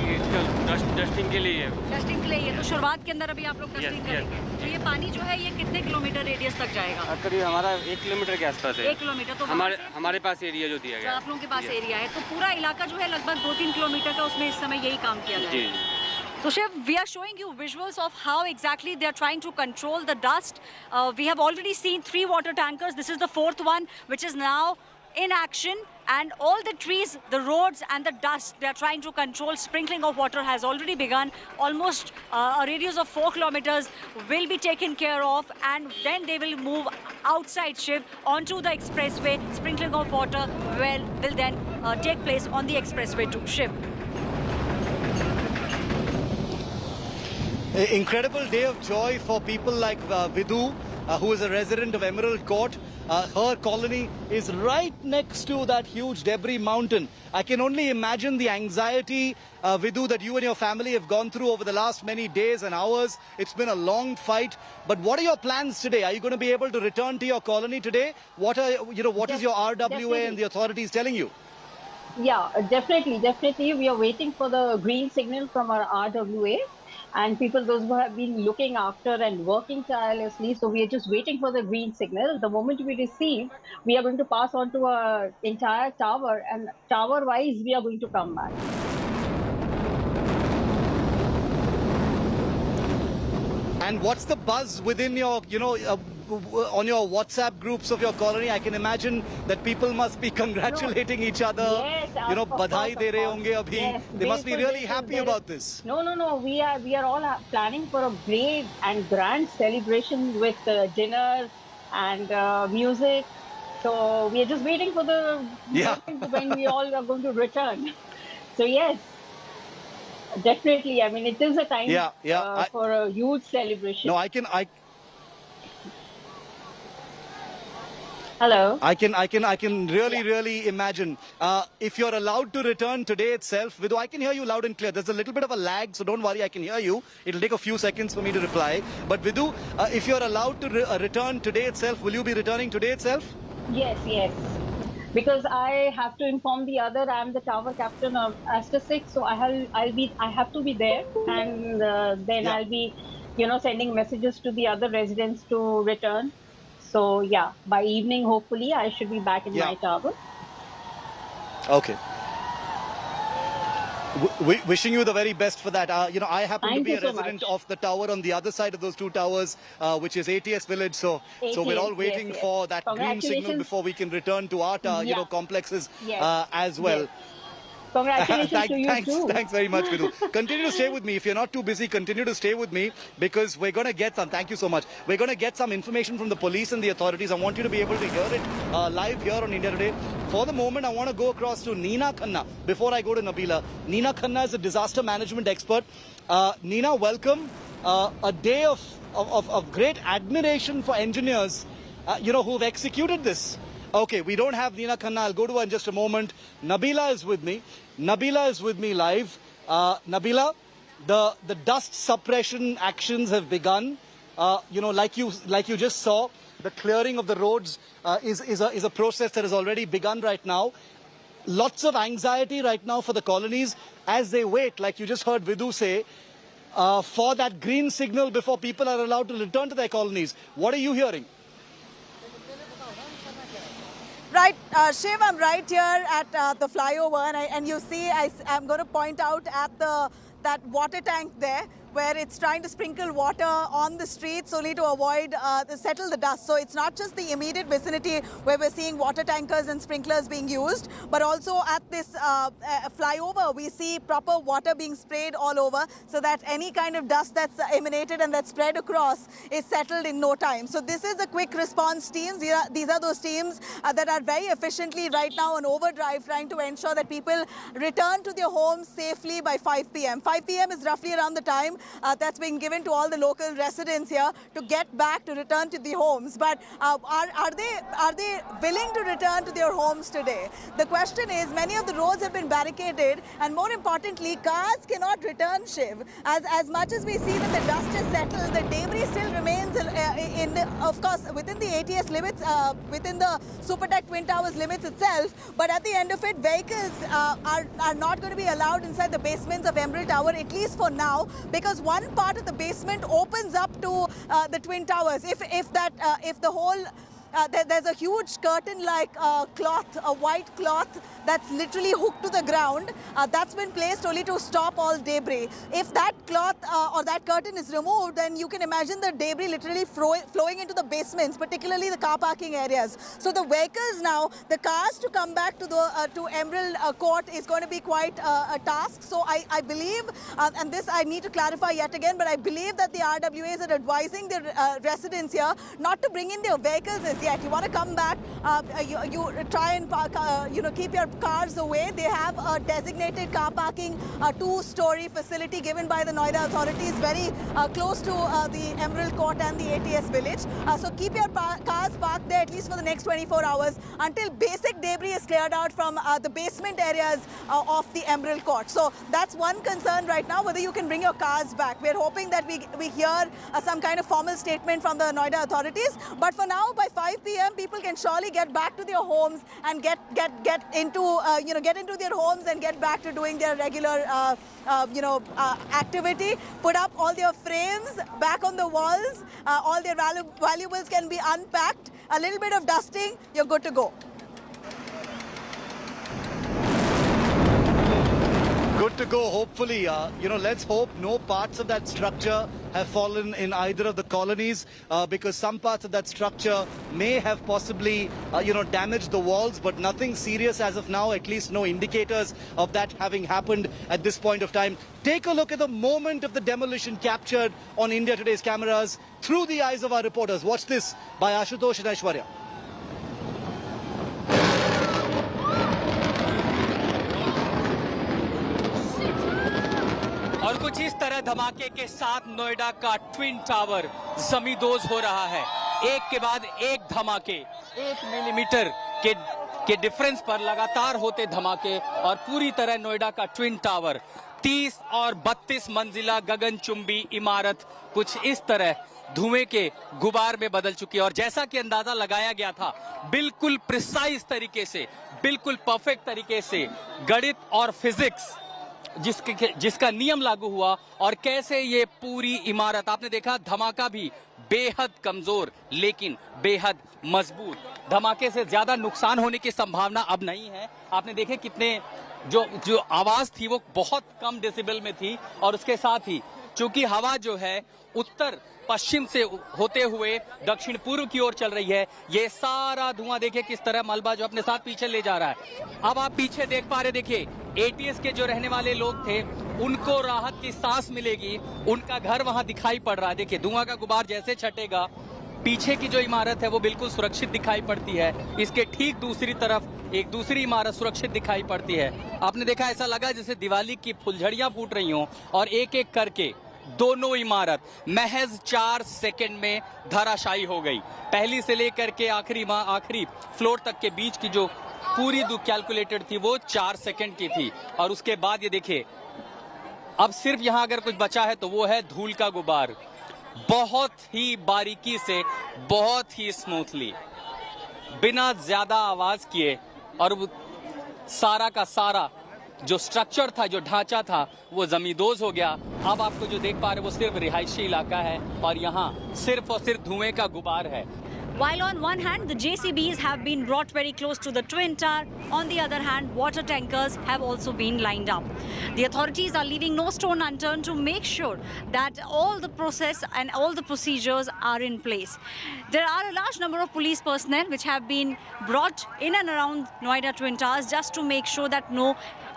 डस्टिंग के लिए डस्टिंग के लिए तो शुरुआत के अंदर अभी आप लोग डस्टिंग करेंगे। तो ये पानी जो है ये कितने किलोमीटर रेडियस तक जाएगा? करीब हमारा 1 किलोमीटर के आसपास है। 1 किलोमीटर तो हमारे पास एरिया जो दिया गया है। आप लोगों के पास एरिया है तो पूरा इलाका जो है लगभग 2-3 किलोमीटर का उसमें इस समय यही काम किया जा रहा है। So Shiv, we are showing you visuals of how exactly they are trying to control the dust. We have already seen 3 water tankers. This is the 4th one, which is now in action. And all the trees, the roads and the dust, they are trying to control. Sprinkling of water has already begun. Almost a radius of 4 kilometers will be taken care of. And then they will move outside Shiv onto the expressway. Sprinkling of water will then take place on the expressway to Shiv. Incredible day of joy for people like Vidhu, who is a resident of Emerald Court. Her colony is right next to that huge debris mountain. I can only imagine the anxiety, Vidhu, that you and your family have gone through over the last many days and hours. It's been a long fight. But what are your plans today? Are you going to be able to return to your colony today? What is your RWA and the authorities telling you? Yeah, definitely. We are waiting for the green signal from our RWA. And people, those who have been looking after and working tirelessly, so we are just waiting for the green signal. The moment we receive, we are going to pass on to our entire tower, and tower-wise, we are going to come back. And what's the buzz within your, on your WhatsApp groups of your colony? I can imagine that people must be congratulating each other. Yes, badhai de rahe honge abhi. Yes, They must be really happy about this. No. We are all planning for a great and grand celebration with dinner and music. So we are just waiting for the moment when we all are going to return. So yes. Definitely. I mean, it is a time for a huge celebration. No, Hello. I can really imagine. If you're allowed to return today itself, Vidhu, I can hear you loud and clear. There's a little bit of a lag, so don't worry, I can hear you. It'll take a few seconds for me to reply. But Vidhu, if you're allowed to return today itself, will you be returning today itself? Yes. Because I have to inform the other. I'm the tower captain of Aster 6, so I have to be there, and then I'll be, sending messages to the other residents to return. So yeah, by evening, hopefully, I should be back in my tower. Okay. Wishing you the very best for that. I happen to Thank be you a so resident much. of the tower on the other side of those two towers, which is ATS Village. So we're all ATS, waiting yes. for that green signal Congratulations. before we can return to our, Yeah. complexes Yes. as well. Yes. Congratulations to you too. Thanks very much, Vidhu. Continue to stay with me. If you're not too busy, continue to stay with me because we're going to get some. Thank you so much. We're going to get some information from the police and the authorities. I want you to be able to hear it live here on India Today. For the moment, I want to go across to Neena Khanna before I go to Nabila. Neena Khanna is a disaster management expert. Neena, welcome. A day of great admiration for engineers, who've executed this. Okay, we don't have Neena Khanna. I'll go to her in just a moment. Nabila is with me. Nabila is with me live. Nabila, the dust suppression actions have begun. Like you just saw, the clearing of the roads is a process that has already begun right now. Lots of anxiety right now for the colonies as they wait, like you just heard Vidhu say, for that green signal before people are allowed to return to their colonies. What are you hearing? Right, Shiv, I'm right here at the flyover, and you see I'm going to point out at that water tank there, where it's trying to sprinkle water on the streets only to avoid settle the dust. So it's not just the immediate vicinity where we're seeing water tankers and sprinklers being used, but also at this flyover we see proper water being sprayed all over so that any kind of dust that's emanated and that's spread across is settled in no time. So this is a quick response teams. These are those teams that are very efficiently right now on overdrive trying to ensure that people return to their homes safely by 5 p.m. 5 p.m. is roughly around the time that's been given to all the local residents here to get back, to return to the homes. But are they willing to return to their homes today? The question is, many of the roads have been barricaded, and more importantly, cars cannot return, Shiv. As much as we see that the dust is settled, the debris still remains of course, within the ATS limits, within the Supertech Twin Towers limits itself. But at the end of it, vehicles are not going to be allowed inside the basements of Emerald Tower, at least for now, because one part of the basement opens up to the Twin Towers. If the whole there's a huge curtain-like cloth, a white cloth that's literally hooked to the ground. That's been placed only to stop all debris. If that cloth or that curtain is removed, then you can imagine the debris literally flowing into the basements, particularly the car parking areas. So the vehicles now, the cars to come back to the to Emerald Court is going to be quite a task. So I believe, and this I need to clarify yet again, but I believe that the RWAs are advising the residents here not to bring in their vehicles as yet. You want to come back, you try and park, keep your cars away. They have a designated car parking, two-story facility given by the Noida authorities, very close to the Emerald Court and the ATS Village. So keep your cars parked there at least for the next 24 hours until basic debris is cleared out from the basement areas of the Emerald Court. So that's one concern right now, whether you can bring your cars back. We're hoping that we hear some kind of formal statement from the Noida authorities. But for now, by 5 p.m., people can surely get back to their homes and get into their homes and get back to doing their regular activity. Put up all their frames back on the walls. All their valuables can be unpacked. A little bit of dusting, you're good to go. Good to go, hopefully. Let's hope no parts of that structure have fallen in either of the colonies, because some parts of that structure may have possibly, damaged the walls, but nothing serious as of now, at least no indicators of that having happened at this point of time. Take a look at the moment of the demolition captured on India Today's cameras through the eyes of our reporters. Watch this by Ashutosh and Aishwarya. और कुछ इस तरह धमाके के साथ नोएडा का twin tower जमींदोज हो रहा है। एक के बाद एक धमाके, 1 मिलीमीटर के डिफरेंस पर लगातार होते धमाके और पूरी तरह नोएडा का ट्विन टावर 30 और 32 मंजिला गगनचुंबी इमारत कुछ इस तरह धुएं के गुबार में बदल चुकी है। और जैसा कि अंदाजा लगाया गया था, बिल्कुल प्रिसाइज तरीके से, बिल्कुल परफेक्ट तरीके से गणित और फिजिक्स जिसका नियम लागू हुआ और कैसे ये पूरी इमारत, आपने देखा धमाका भी बेहद कमजोर लेकिन बेहद मजबूत। धमाके से ज्यादा नुकसान होने की संभावना अब नहीं है। आपने देखे कितने जो आवाज थी वो बहुत कम डेसिबल में थी, और उसके साथ ही चूंकि हवा जो है उत्तर पश्चिम से होते हुए दक्षिण पूर्व की ओर चल रही है, ये सारा धुआं देखिए किस तरह मलबा जो अपने साथ पीछे ले जा रहा है। अब आप पीछे देख पा रहे, देखिए एटीएस के जो रहने वाले लोग थे उनको राहत की सांस मिलेगी, उनका घर वहां दिखाई पड़ रहा है। देखिए धुआं का गुबार जैसे छटेगा, पीछे की जो इमारत है वो बिल्कुल सुरक्षित दिखाई पड़ती है, इसके ठीक दूसरी तरफ एक दूसरी इमारत सुरक्षित दिखाई पड़ती है। आपने देखा ऐसा लगा जैसे दिवाली की फुलझड़ियां फूट रही हों, और एक एक करके दोनों इमारत महज 4 सेकंड में धराशायी हो गई। पहली से लेकर के आखिरी फ्लोर तक के बीच की जो पूरी कैलकुलेटेड थी वो 4 सेकंड की थी, और उसके बाद ये देखिए अब सिर्फ यहां अगर कुछ बचा है तो वो है धूल का गुबार। बहुत ही बारीकी से, बहुत ही स्मूथली, बिना ज्यादा आवाज किए, और सारा का सारा जो स्ट्रक्चर था, जो ढांचा था, वो जमींदोज हो गया। अब आपको जो देख पा रहे वो सिर्फ रिहायशी इलाका है, और यहाँ सिर्फ और सिर्फ धुएं का गुबार है। While on one hand, the JCBs have been brought very close to the Twin Tower, on the other hand, water tankers have also been lined up. The authorities are leaving no stone unturned to make sure that all the process and all the procedures are in place. There are a large number of police personnel which have been brought in and around Noida Twin Towers just to make sure that no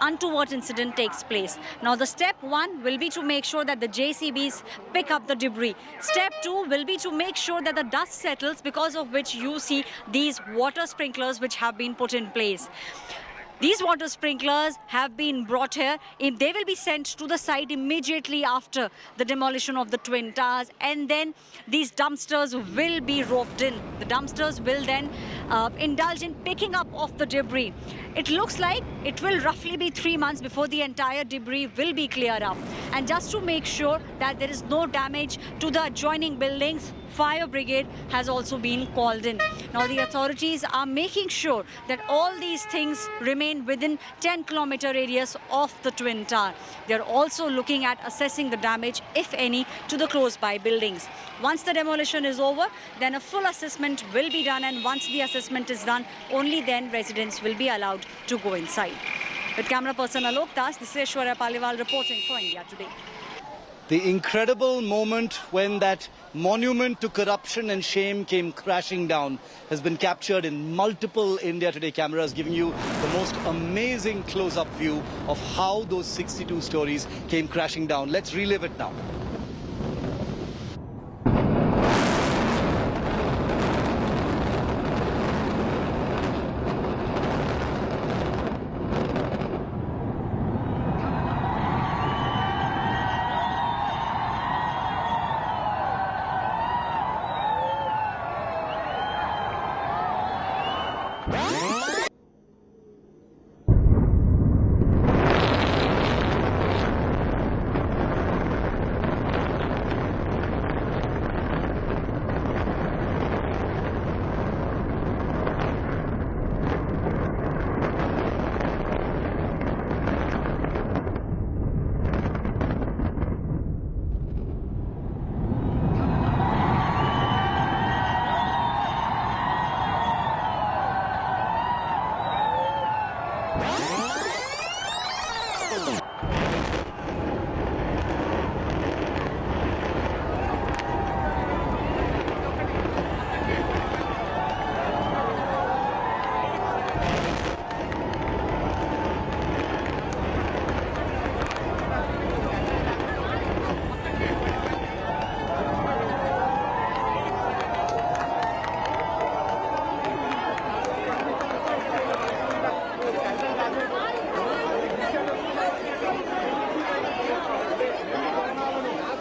untoward incident takes place. Now, the step one will be to make sure that the JCBs pick up the debris. Step two will be to make sure that the dust settles, because of which you see these water sprinklers which have been put in place. These water sprinklers have been brought here. They will be sent to the site immediately after the demolition of the Twin Towers, and then these dumpsters will be roped in. The dumpsters will then indulge in picking up of the debris. It looks like it will roughly be 3 months before the entire debris will be cleared up. And just to make sure that there is no damage to the adjoining buildings, fire brigade has also been called in. Now the authorities are making sure that all these things remain within 10-kilometer radius of the Twin Tower. They're also looking at assessing the damage, if any, to the close by buildings. Once the demolition is over, then a full assessment will be done, and once the assessment is done, only then residents will be allowed to go inside. With camera person Alok Das, this is Aishwarya Paliwal reporting for India Today. The incredible moment when that monument to corruption and shame came crashing down has been captured in multiple India Today cameras, giving you the most amazing close-up view of how those 62 stories came crashing down. Let's relive it now.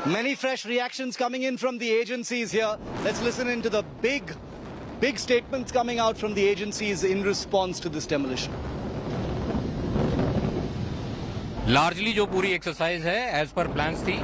Many fresh reactions coming in from the agencies here. Let's listen into the big statements coming out from the agencies in response to this demolition. Largely जो पूरी exercise है as per plans थी,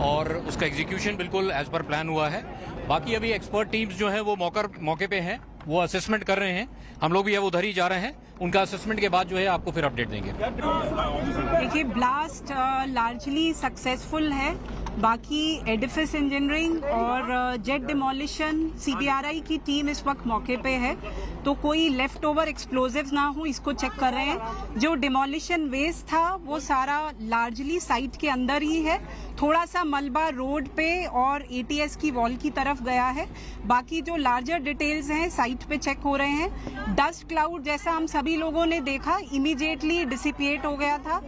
और उसका execution बिल्कुल as per plan हुआ है। बाकी अभी एक्सपर्ट टीम्स जो है वो मौके पे हैं, वो असेसमेंट कर रहे हैं। हम लोग भी अब उधर ही जा रहे हैं। उनका असेसमेंट के बाद जो है आपको फिर अपडेट देंगे। देखिए, ब्लास्ट लार्जली सक्सेसफुल है। बाकी एडिफिस इंजीनियरिंग और जेट डिमोलिशन CBRI की टीम इस वक्त मौके पे है, तो कोई लेफ्ट ओवर एक्सप्लोजिव्स ना हो इसको चेक कर रहे हैं। जो डिमोलिशन वेस्ट था वो सारा लार्जली साइट के अंदर ही है, थोड़ा सा मलबा रोड पे और ATS की वॉल की तरफ गया है। बाकी जो लार्जर डिटेल्स हैं साइट पे चेक हो रहे हैं। डस्ट क्लाउड जैसा हम सभी लोगों ने देखा इमीडिएटली डिसिपिएट हो गया था।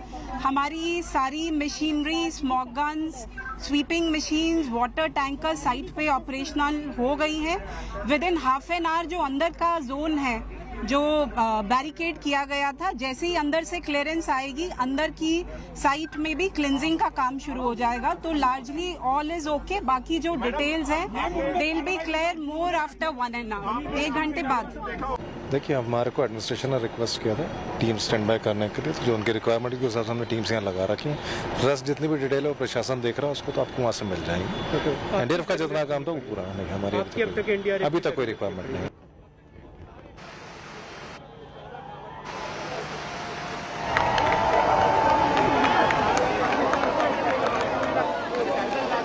हमारी सारी machinery, smog guns, sweeping machines, water tanker site पे ऑपरेशनल हो गई हैं। With in half an hour जो अंदर का जोन है जो बैरिकेड किया गया था, जैसे ही अंदर से क्लियरेंस आएगी अंदर की साइट में भी क्लिनजिंग का काम शुरू हो जाएगा। तो लार्जली ऑल इज ओके। बाकी जो डिटेल्स हैं they will be clear more after 1 hour, 1 घंटे बाद। देखिए, हमारे को एडमिनिस्ट्रेशन ने रिक्वेस्ट किया था टीम स्टैंड बाय करने के लिए, तो जो उनके रिक्वायरमेंट के हिसाब से हमने टीम्स यहाँ लगा रखी हैं। रेस्ट जितनी भी डिटेल है वो प्रशासन देख रहा है, उसको तो आपको वहाँ से मिल जाएगी। NDRF का जितना काम था वो पूरा नहीं, हमारे अभी तक कोई रिक्वायरमेंट नहीं।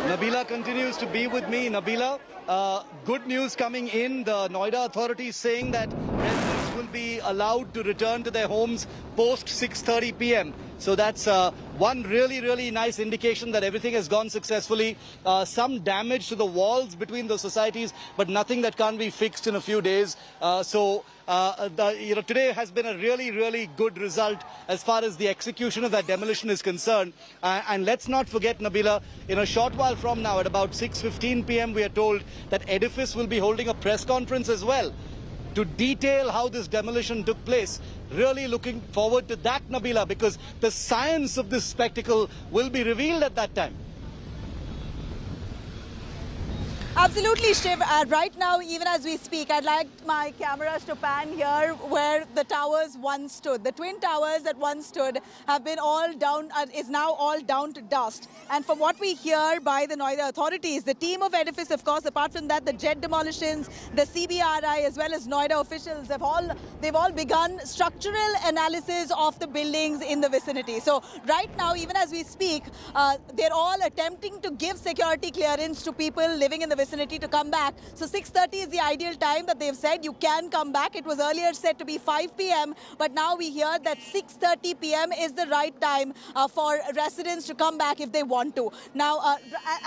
Nabila continues to be with me. Nabila, good news coming in. The Noida authorities saying that residents will be allowed to return to their homes post 6:30 p.m. So that's one really nice indication that everything has gone successfully. Some damage to the walls between the societies, but nothing that can't be fixed in a few days. Today has been a really good result as far as the execution of that demolition is concerned. And let's not forget, Nabila, in a short while from now, at about 6:15 p.m., we are told that Edifice will be holding a press conference as well to detail how this demolition took place. Really looking forward to that, Nabila, because the science of this spectacle will be revealed at that time. Absolutely, Shiv. Right now, even as we speak, I'd like my cameras to pan here where the towers once stood. The twin towers that once stood have been all down, is now all down to dust. And from what we hear by the Noida authorities, the team of Edifice, of course, apart from that, the jet demolitions, the CBRI, as well as Noida officials, they've all begun structural analysis of the buildings in the vicinity. So right now, even as we speak, they're all attempting to give security clearance to people living in the vicinity to come back. So 6:30 is the ideal time that they've said you can come back. It was earlier said to be 5 p.m. but now we hear that 6:30 p.m. is the right time for residents to come back if they want to. Now,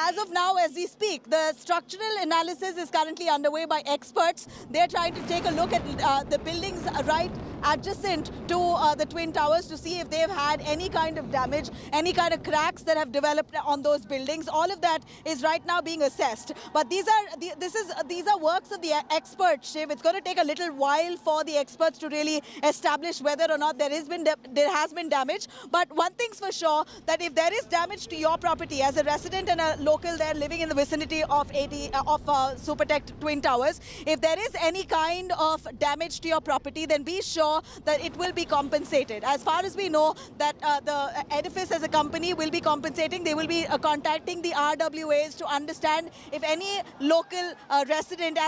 as of now, as we speak, the structural analysis is currently underway by experts. They're trying to take a look at the buildings right adjacent to the Twin Towers to see if they've had any kind of damage, any kind of cracks that have developed on those buildings. All of that is right now being assessed. But these are works of the experts, Shiv. It's going to take a little while for the experts to really establish whether or not there has been damage. But one thing's for sure, that if there is damage to your property as a resident and a local there living in the vicinity of Supertech Twin Towers, if there is any kind of damage to your property, then be sure that it will be compensated. As far as we know, that the Edifice as a company will be compensating. They will be contacting the RWAs to understand if any local resident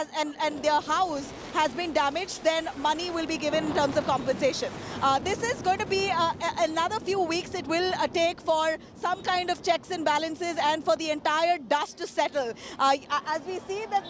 and their house has been damaged, then money will be given in terms of compensation. This is going to be another few weeks it will take for some kind of checks and balances and for the entire dust to settle. As we see that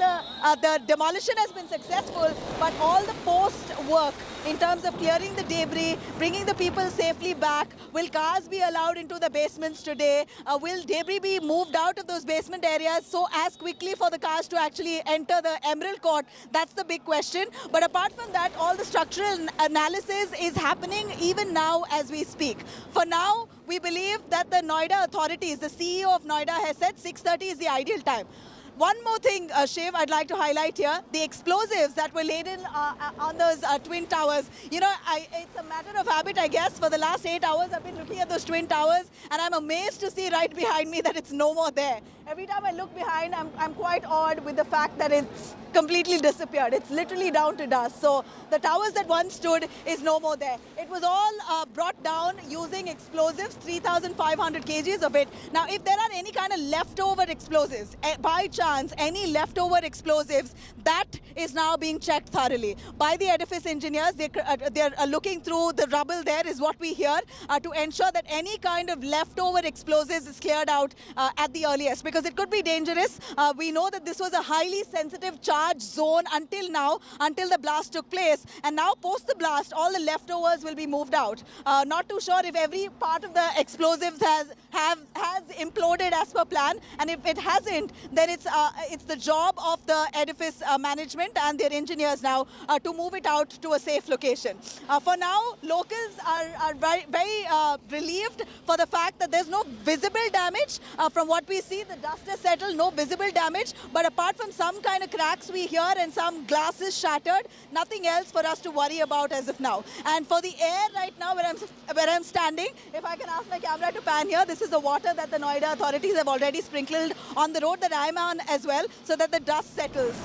the demolition has been successful, but all the post work in terms of clearing the debris, bringing the people safely back, will cars be allowed into the basements today? Will debris be moved out of those basement areas so as quickly for the cars to actually enter the Emerald Court? That's the big question. But apart from that, all the structural analysis is happening even now as we speak. For now, we believe that the Noida authorities, the CEO of Noida has said 6:30 is the ideal time. One more thing, Shiv, I'd like to highlight here, the explosives that were laden on those Twin Towers. You know, it's a matter of habit, I guess. For the last 8 hours, I've been looking at those Twin Towers, and I'm amazed to see right behind me that it's no more there. Every time I look behind, I'm quite awed with the fact that it's completely disappeared. It's literally down to dust. So the towers that once stood is no more there. It was all brought down using explosives, 3,500 kgs of it. Now, if there are any kind of leftover explosives, by chance, chance any leftover explosives, that is now being checked thoroughly by the edifice engineers. They're looking through the rubble there, is what we hear, to ensure that any kind of leftover explosives is cleared out at the earliest, because it could be dangerous. We know that this was a highly sensitive charge zone until now, until the blast took place, and now post the blast all the leftovers will be moved out. Not too sure if every part of the explosives has imploded as per plan, and if it hasn't, then it's the job of the edifice management and their engineers now to move it out to a safe location. For now, locals are very relieved for the fact that there's no visible damage. From what we see, the dust has settled, no visible damage, but apart from some kind of cracks we hear and some glasses shattered, nothing else for us to worry about as of now. And for the air right now where I'm standing, if I can ask my camera to pan here, this is the water that the Noida authorities have already sprinkled on the road that I'm on as well, so that the dust settles.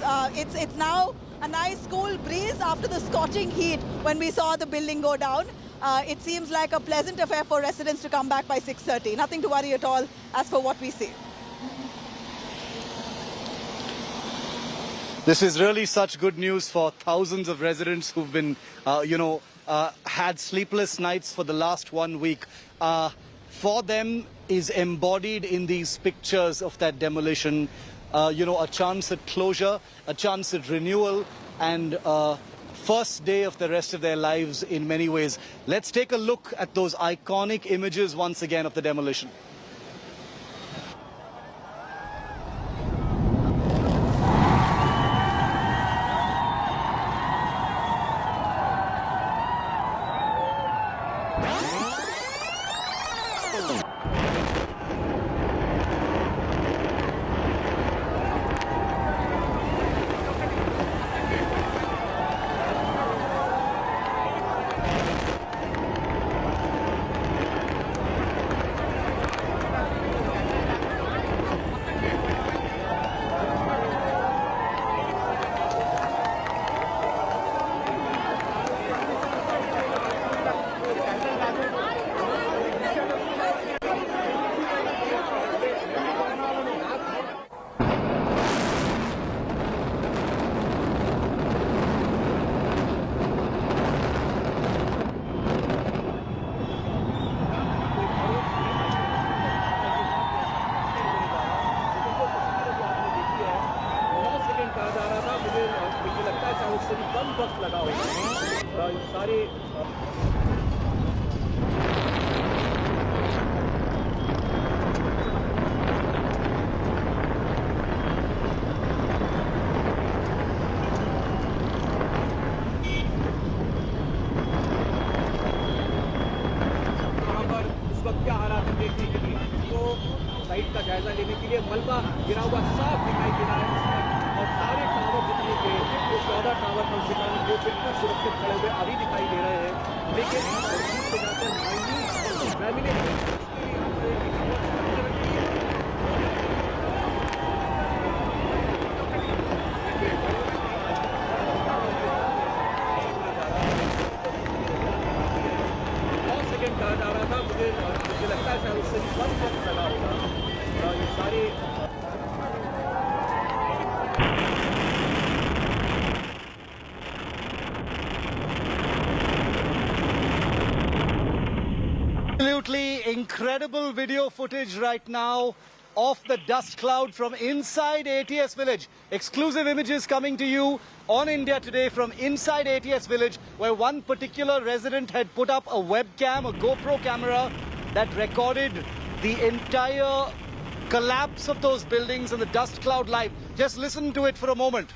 It's now a nice cool breeze after the scorching heat when we saw the building go down. It seems like a pleasant affair for residents to come back by 6:30. Nothing to worry at all as for what we see. This is really such good news for thousands of residents who've been, had sleepless nights for the last 1 week. For them is embodied in these pictures of that demolition, a chance at closure, a chance at renewal, and first day of the rest of their lives in many ways. Let's take a look at those iconic images once again of the demolition. Site का जायजा लेने के लिए मलबा गिरा हुआ साफ दिखाई दे रहा है और सारे टावर जितने थे वो 14 टावर कम से कम वो बिल्कुल सुरक्षित खड़े हुए अभी दिखाई दे रहे हैं, लेकिन से जाकर माइन्यूट कहा जा रहा था, मुझे लगता है शायद उससे कम वक्त लगा होगा ये सारे Absolutely incredible video footage right now of the dust cloud from inside ATS Village. Exclusive images coming to you on India Today from inside ATS Village, where one particular resident had put up a webcam, a GoPro camera that recorded the entire collapse of those buildings and the dust cloud live. Just listen to it for a moment.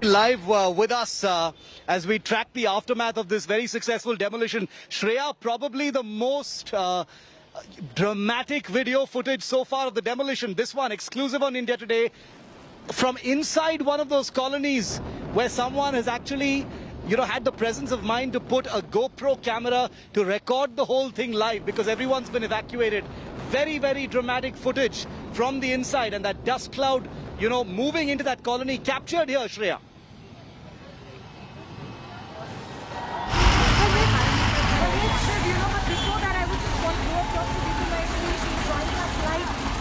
Live with us as we track the aftermath of this very successful demolition. Shreya, probably the most dramatic video footage so far of the demolition. This one exclusive on India Today from inside one of those colonies where someone has actually, you know, had the presence of mind to put a GoPro camera to record the whole thing live because everyone's been evacuated. Very, very dramatic footage from the inside, and that dust cloud, you know, moving into that colony captured here, Shreya.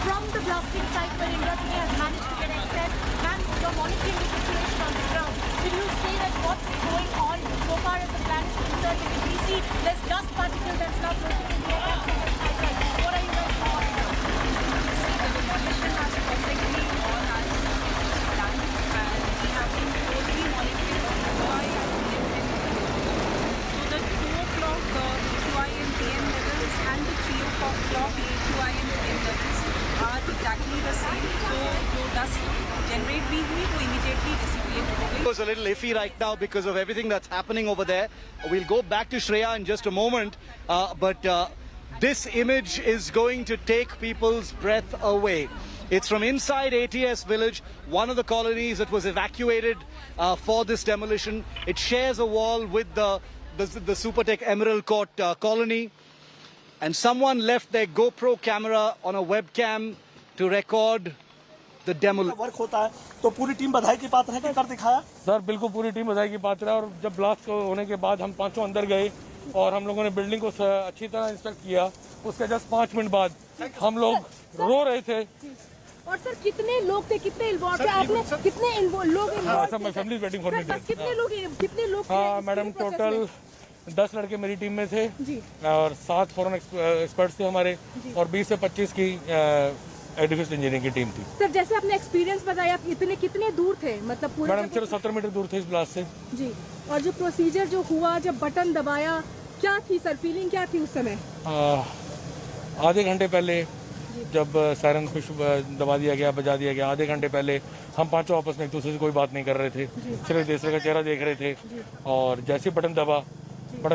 From the blasting site where India Today has managed to get access, and you're monitoring the situation on the ground. Will you say that what's going on so far as the plan is concerned? Because we see there's dust particles that's now floating in the air. What are you guys doing now? The demolition has perfectly on us done, and we have been closely monitoring AQI and PM levels. So the 2 o'clock AQI and PM levels and the 3 o'clock AQI and PM levels are exactly the same. So जो dust generate भी हुई वो immediately dissipate हो गई. It was a little iffy right now because of everything that's happening over there. We'll go back to Shreya in just a moment, but this image is going to take people's breath away. It's from inside ATS village, one of the colonies that was evacuated for this demolition. It shares a wall with the Supertech Emerald Court colony. And someone left their GoPro camera on a webcam to record the demolition. Work होता है तो पूरी team बधाई की पात्र है कि कर दिखाया? सर बिल्कुल पूरी टीम बधाई की पात्र है और जब ब्लास्ट होने के बाद हम पांचों अंदर गए और हम लोगों ने बिल्डिंग को अच्छी तरह इंस्पेक्ट किया. उसके जस्ट 5 मिनट बाद हम लोग रो रहे थे. और सर कितने लोग थे, कितने इन्वॉल्व थे आपने, कितने लोग इन्वॉल्व थे? Sir my family is waiting for me. कितने लोग हाँ मैडम, टोटल 10 लड़के मेरी टीम में थे और 7 फॉरेन एक्सपर्ट्स थे हमारे और 20 से 25 की एडिफिस इंजीनियरिंग की टीम थी. सर जैसे आपने एक्सपीरियंस बताया, कितने दूर थे, मतलब पूरे? मैडम सिर्फ 70 मीटर दूर थे इस ब्लास्ट से. जी. और जो प्रोसीजर जो हुआ, जब बटन दबाया, क्या थी सर, फीलिंग क्या थी उस समय? आधे घंटे पहले जब सायरन पुश दबा दिया गया, बजा दिया गया, आधे घंटे पहले हम पांचों आपस में एक दूसरे से कोई बात नहीं कर रहे थे, सिर्फ दूसरे का चेहरा देख रहे थे. और जैसे बटन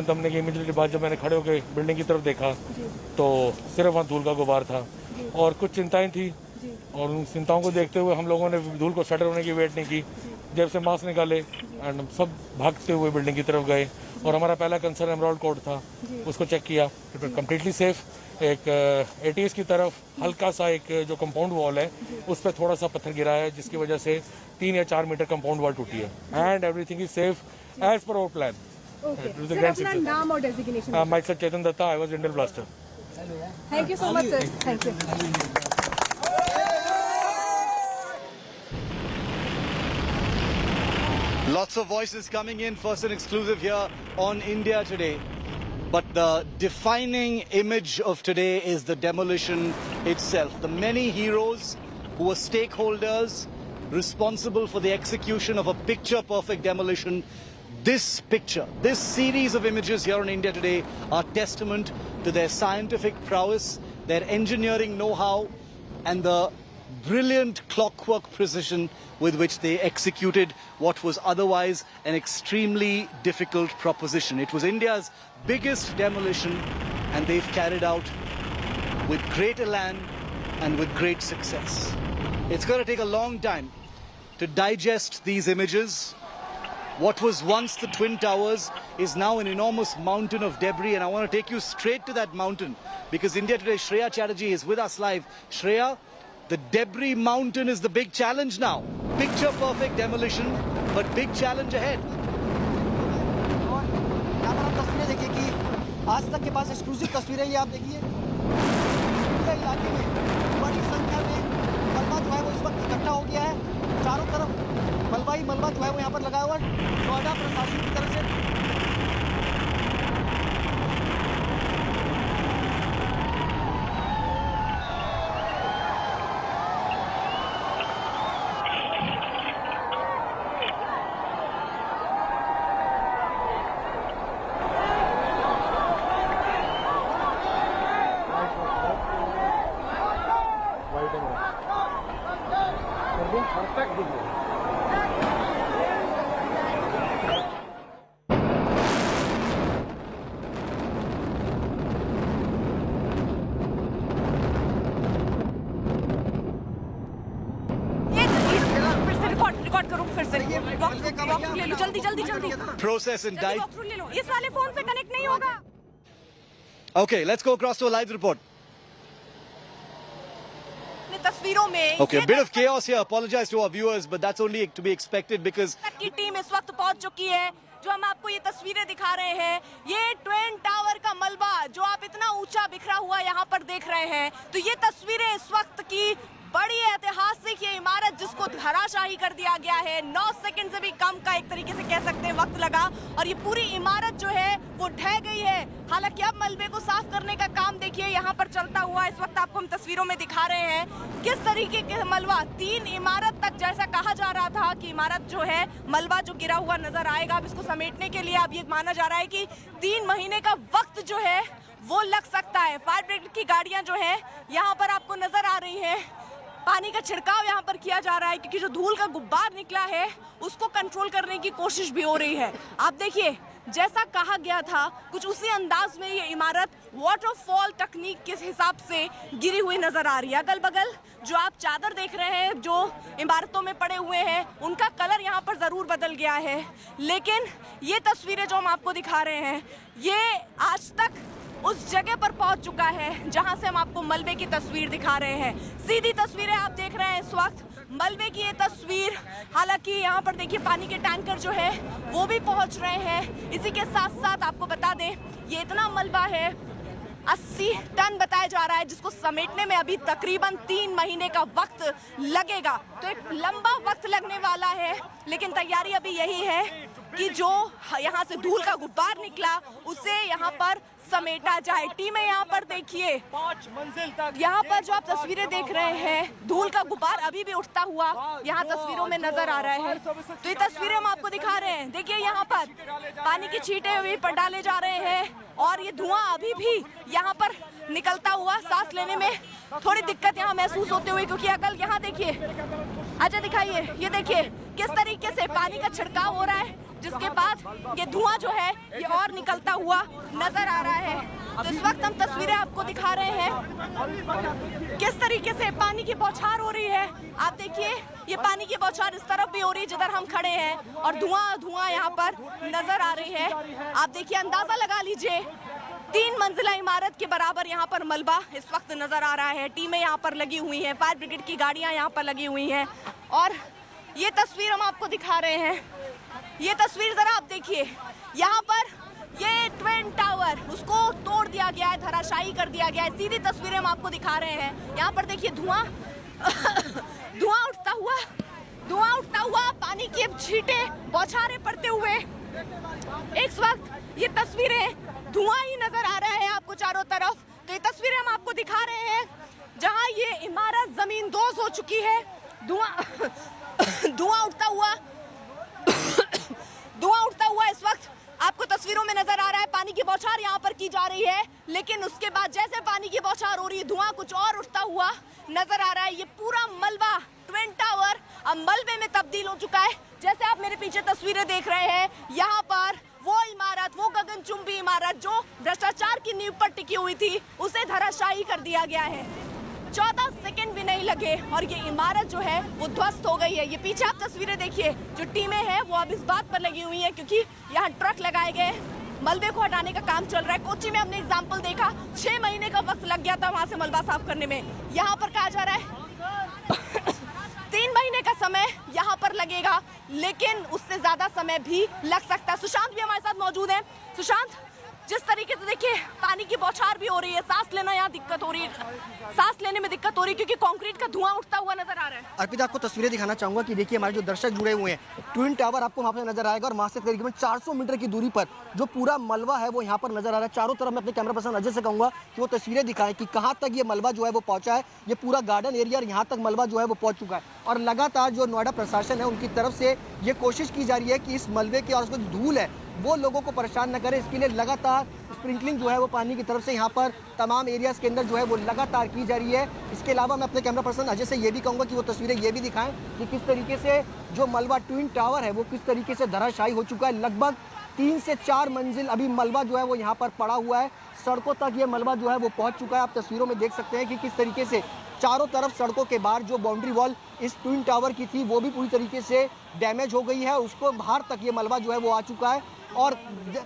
दबने की इमीडिएटली बाद जब मैंने खड़े होकर बिल्डिंग की तरफ देखा तो सिर्फ वहाँ धूल का गुबार था और कुछ चिंताएं थी. और उन चिंताओं को देखते हुए हम लोगों ने धूल को सेटल होने की वेट नहीं की. जब से मास्क निकाले एंड सब भागते हुए बिल्डिंग की तरफ गए और हमारा पहला कंसर्न एमराल्ड कोर्ट था, उसको चेक किया. It was completely safe. एक एटीएस की तरफ हल्का सा एक जो कंपाउंड वॉल है उस पर थोड़ा सा पत्थर गिरा है जिसकी वजह से 3 या 4 मीटर कंपाउंड वॉल टूटी है. And everything is safe as per our plan. Sir अपना नाम और designation? Myself Chetan Datta, I was Indian blaster. Thank you so much sir. Thank you. Lots of voices coming in, first and exclusive here on India Today. But the defining image of today is the demolition itself. The many heroes who were stakeholders responsible for the execution of a picture-perfect demolition. This picture, this series of images here on India Today are testament to their scientific prowess, their engineering know-how, and the brilliant clockwork precision with which they executed what was otherwise an extremely difficult proposition. It was India's biggest demolition, and they've carried out with great elan and with great success. It's going to take a long time to digest these images. What was once the Twin Towers is now an enormous mountain of debris, and I want to take you straight to that mountain because India Today's Shreya Chatterjee is with us live. Shreya, the debris mountain is the big challenge now. Picture perfect demolition, but big challenge ahead. तस्वीरें देखिए कि आज तक के पास exclusive तस्वीरें ये आप देखिए. पूरे इलाके में बड़ी संख्या में मलबा जो है वो इस वक्त इकट्ठा हो गया है. चारों तरफ मलबा ही मलबा जो है वो यहाँ पर लगा हुआ है. नोएडा प्रशासन की तरफ से वॉकथ्रू ले लो, जल्दी जल्दी जल्दी। Process and die. वॉकथ्रू ले लो, इस वाले फोन से कनेक्ट नहीं होगा। Okay, let's go across to a live report. तस्वीरों में Okay, a bit of chaos here. Apologize to our viewers, but that's only to be expected because की team इस वक्त पहुंच चुकी है। जो हम आपको ये तस्वीरें दिखा रहे हैं, ये ट्विन टावर का मलबा जो आप इतना ऊंचा बिखरा हुआ यहाँ पर देख रहे हैं, तो ये तस्वीरें इस वक्त की बड़ी ऐतिहासिक ये इमारत जिसको धराशाही कर दिया गया है। 9 सेकंड से भी कम का एक तरीके से कह सकते हैं वक्त लगा और ये पूरी इमारत जो है वो ढह गई है। हालांकि अब मलबे को साफ करने का काम देखिए यहाँ पर चलता हुआ इस वक्त आपको हम तस्वीरों में दिखा रहे हैं किस तरीके के मलबा 3 इमारत तक जैसा कहा जा रहा था कि इमारत जो है मलबा जो गिरा हुआ नजर आएगा। अब इसको समेटने के लिए अब ये माना जा रहा है कि 3 महीने का वक्त जो है वो लग सकता है। फायर ब्रिगेड की गाड़ियां जो है यहाँ पर आपको नजर आ रही है। पानी का छिड़काव यहाँ पर किया जा रहा है क्योंकि जो धूल का गुब्बार निकला है उसको कंट्रोल करने की कोशिश भी हो रही है। आप देखिए जैसा कहा गया था कुछ उसी अंदाज में ये इमारत वाटरफॉल तकनीक के हिसाब से गिरी हुई नजर आ रही है। अगल बगल जो आप चादर देख रहे हैं जो इमारतों में पड़े हुए हैं उनका कलर यहाँ पर जरूर बदल गया है, लेकिन ये तस्वीरें जो हम आपको दिखा रहे हैं ये आज तक उस जगह पर पहुंच चुका है जहां से हम आपको मलबे की तस्वीर दिखा रहे हैं। सीधी तस्वीरें आप देख रहे हैं इस वक्त मलबे की ये तस्वीर। हालांकि यहाँ पर देखिए पानी के टैंकर जो है वो भी पहुंच रहे हैं। इसी के साथ साथ आपको बता दें ये इतना मलबा है 80 टन बताया जा रहा है जिसको समेटने में अभी तकरीबन 3 महीने का वक्त लगेगा। तो एक लंबा वक्त लगने वाला है, लेकिन तैयारी अभी यही है कि जो यहाँ से धूल का गुब्बार निकला उसे यहाँ पर समेटा जाए। टीमें यहाँ पर देखिए 5 मंजिल तक यहाँ पर जो आप तस्वीरें देख रहे हैं धूल का गुब्बार अभी भी उठता हुआ यहाँ तस्वीरों में नजर आ रहा है। तो ये तस्वीरें हम आपको दिखा रहे हैं। देखिए यहाँ पर पानी की छींटे भी पर डाले जा रहे हैं और ये धुआं अभी भी यहाँ पर निकलता हुआ सांस लेने में थोड़ी दिक्कत यहाँ महसूस होते हुए, क्योंकि अकल यहाँ देखिए अच्छा दिखाइए, ये देखिए किस तरीके से पानी का छिड़काव हो रहा है जिसके बाद ये धुआं जो है ये और निकलता हुआ नजर आ रहा है। तो इस वक्त हम तस्वीरें आपको दिखा रहे हैं किस तरीके से पानी की बौछार हो रही है। आप देखिए ये पानी की बौछार इस तरफ भी हो रही है जिधर हम खड़े हैं और धुआं यहाँ पर नजर आ रही है। आप देखिए अंदाजा लगा लीजिए 3 मंजिला इमारत के बराबर यहाँ पर मलबा इस वक्त नजर आ रहा है। टीमें यहाँ पर लगी हुई हैं, फायर ब्रिगेड की गाड़ियाँ यहाँ पर लगी हुई हैं और ये तस्वीर हम आपको दिखा रहे हैं। ये तस्वीर जरा आप देखिए, यहाँ पर ये ट्विन टावर उसको तोड़ दिया गया है, धराशायी कर दिया गया है। सीधी तस्वीरें हम आपको दिखा रहे हैं। यहाँ पर देखिए धुआं उठता हुआ पानी की छींटें बौछारें पड़ते हुए इस वक्त ये तस्वीरें धुआं ही नजर आ रहा है आपको चारों तरफ। तो ये तस्वीरें हम आपको दिखा रहे हैं जहां ये इमारत जमींदोज हो चुकी है। धुआं उठता हुआ इस वक्त आपको तस्वीरों में नजर आ रहा है। पानी की बौछार यहाँ पर की जा रही है, लेकिन उसके बाद जैसे पानी की बौछार हो रही है धुआं कुछ और उठता हुआ नजर आ रहा है। ये पूरा मलबा ट्विन टावर अब मलबे में तब्दील हो चुका है। जैसे आप मेरे पीछे तस्वीरें देख रहे हैं, यहाँ पर वो इमारत, वो गगनचुंबी इमारत जो भ्रष्टाचार की नींव पर टिकी हुई थी उसे धराशायी कर दिया गया है। 14 सेकंड भी नहीं लगे और ये इमारत जो है वो ध्वस्त हो गई है। ये पीछे आप तस्वीरें देखिए, जो टीमें हैं वो अब इस बात पर लगी हुई हैं क्योंकि यहाँ ट्रक लगाए गए, मलबे को हटाने का काम चल रहा है। कोच्चि में हमने एग्जाम्पल देखा, 6 महीने का वक्त लग गया था वहां से मलबा साफ करने में। यहाँ पर कहा जा रहा है 3 महीने का समय यहाँ पर लगेगा, लेकिन उससे ज्यादा समय भी लग सकता है। सुशांत भी हमारे साथ मौजूद है। सुशांत, जिस तरीके से देखिए पानी की बौछार भी हो रही है, सांस लेना यहाँ दिक्कत हो रही है, सांस लेने में दिक्कत हो रही है क्योंकि कंक्रीट का धुआं उठता हुआ नजर आ रहा है। अर्पिता, आपको तस्वीरें दिखाना चाहूंगा कि देखिए हमारे जो दर्शक जुड़े हुए हैं, ट्विन टावर आपको वहाँ पे नजर आएगा और वहाँ से तकरीबन 400 मीटर की दूरी पर जो पूरा मलबा है वो यहाँ पर नजर आ रहा है। चारों तरफ मैं अपने कैमरा पर्सन अजय से कहूँगा कि वो तस्वीरें दिखाएं कि कहाँ तक ये मलबा जो है वो पहुँचा है। ये पूरा गार्डन एरिया और यहाँ तक मलबा जो है वो पहुँच चुका है और लगातार जो नोएडा प्रशासन है उनकी तरफ से ये कोशिश की जा रही है कि इस मलबे की और उसको धूल है वो लोगों को परेशान न करे। इसके लिए लगातार स्प्रिंकलिंग जो है वो पानी की तरफ से यहाँ पर तमाम एरियाज़ के अंदर जो है वो लगातार की जा रही है। इसके अलावा मैं अपने कैमरा पर्सन अजय से ये भी कहूँगा कि वो तस्वीरें ये भी दिखाएं कि किस तरीके से जो मलबा ट्विन टावर है वो किस तरीके से धराशायी हो चुका है। लगभग 3 से 4 मंजिल अभी मलबा जो है वो यहाँ पर पड़ा हुआ है। सड़कों तक ये मलबा जो है वो पहुँच चुका है। आप तस्वीरों में देख सकते हैं कि किस तरीके से चारों तरफ सड़कों के बाहर जो बाउंड्री वॉल इस ट्विन टावर की थी वो भी पूरी तरीके से डैमेज हो गई है। उसको बाहर तक ये मलबा जो है वो आ चुका है। और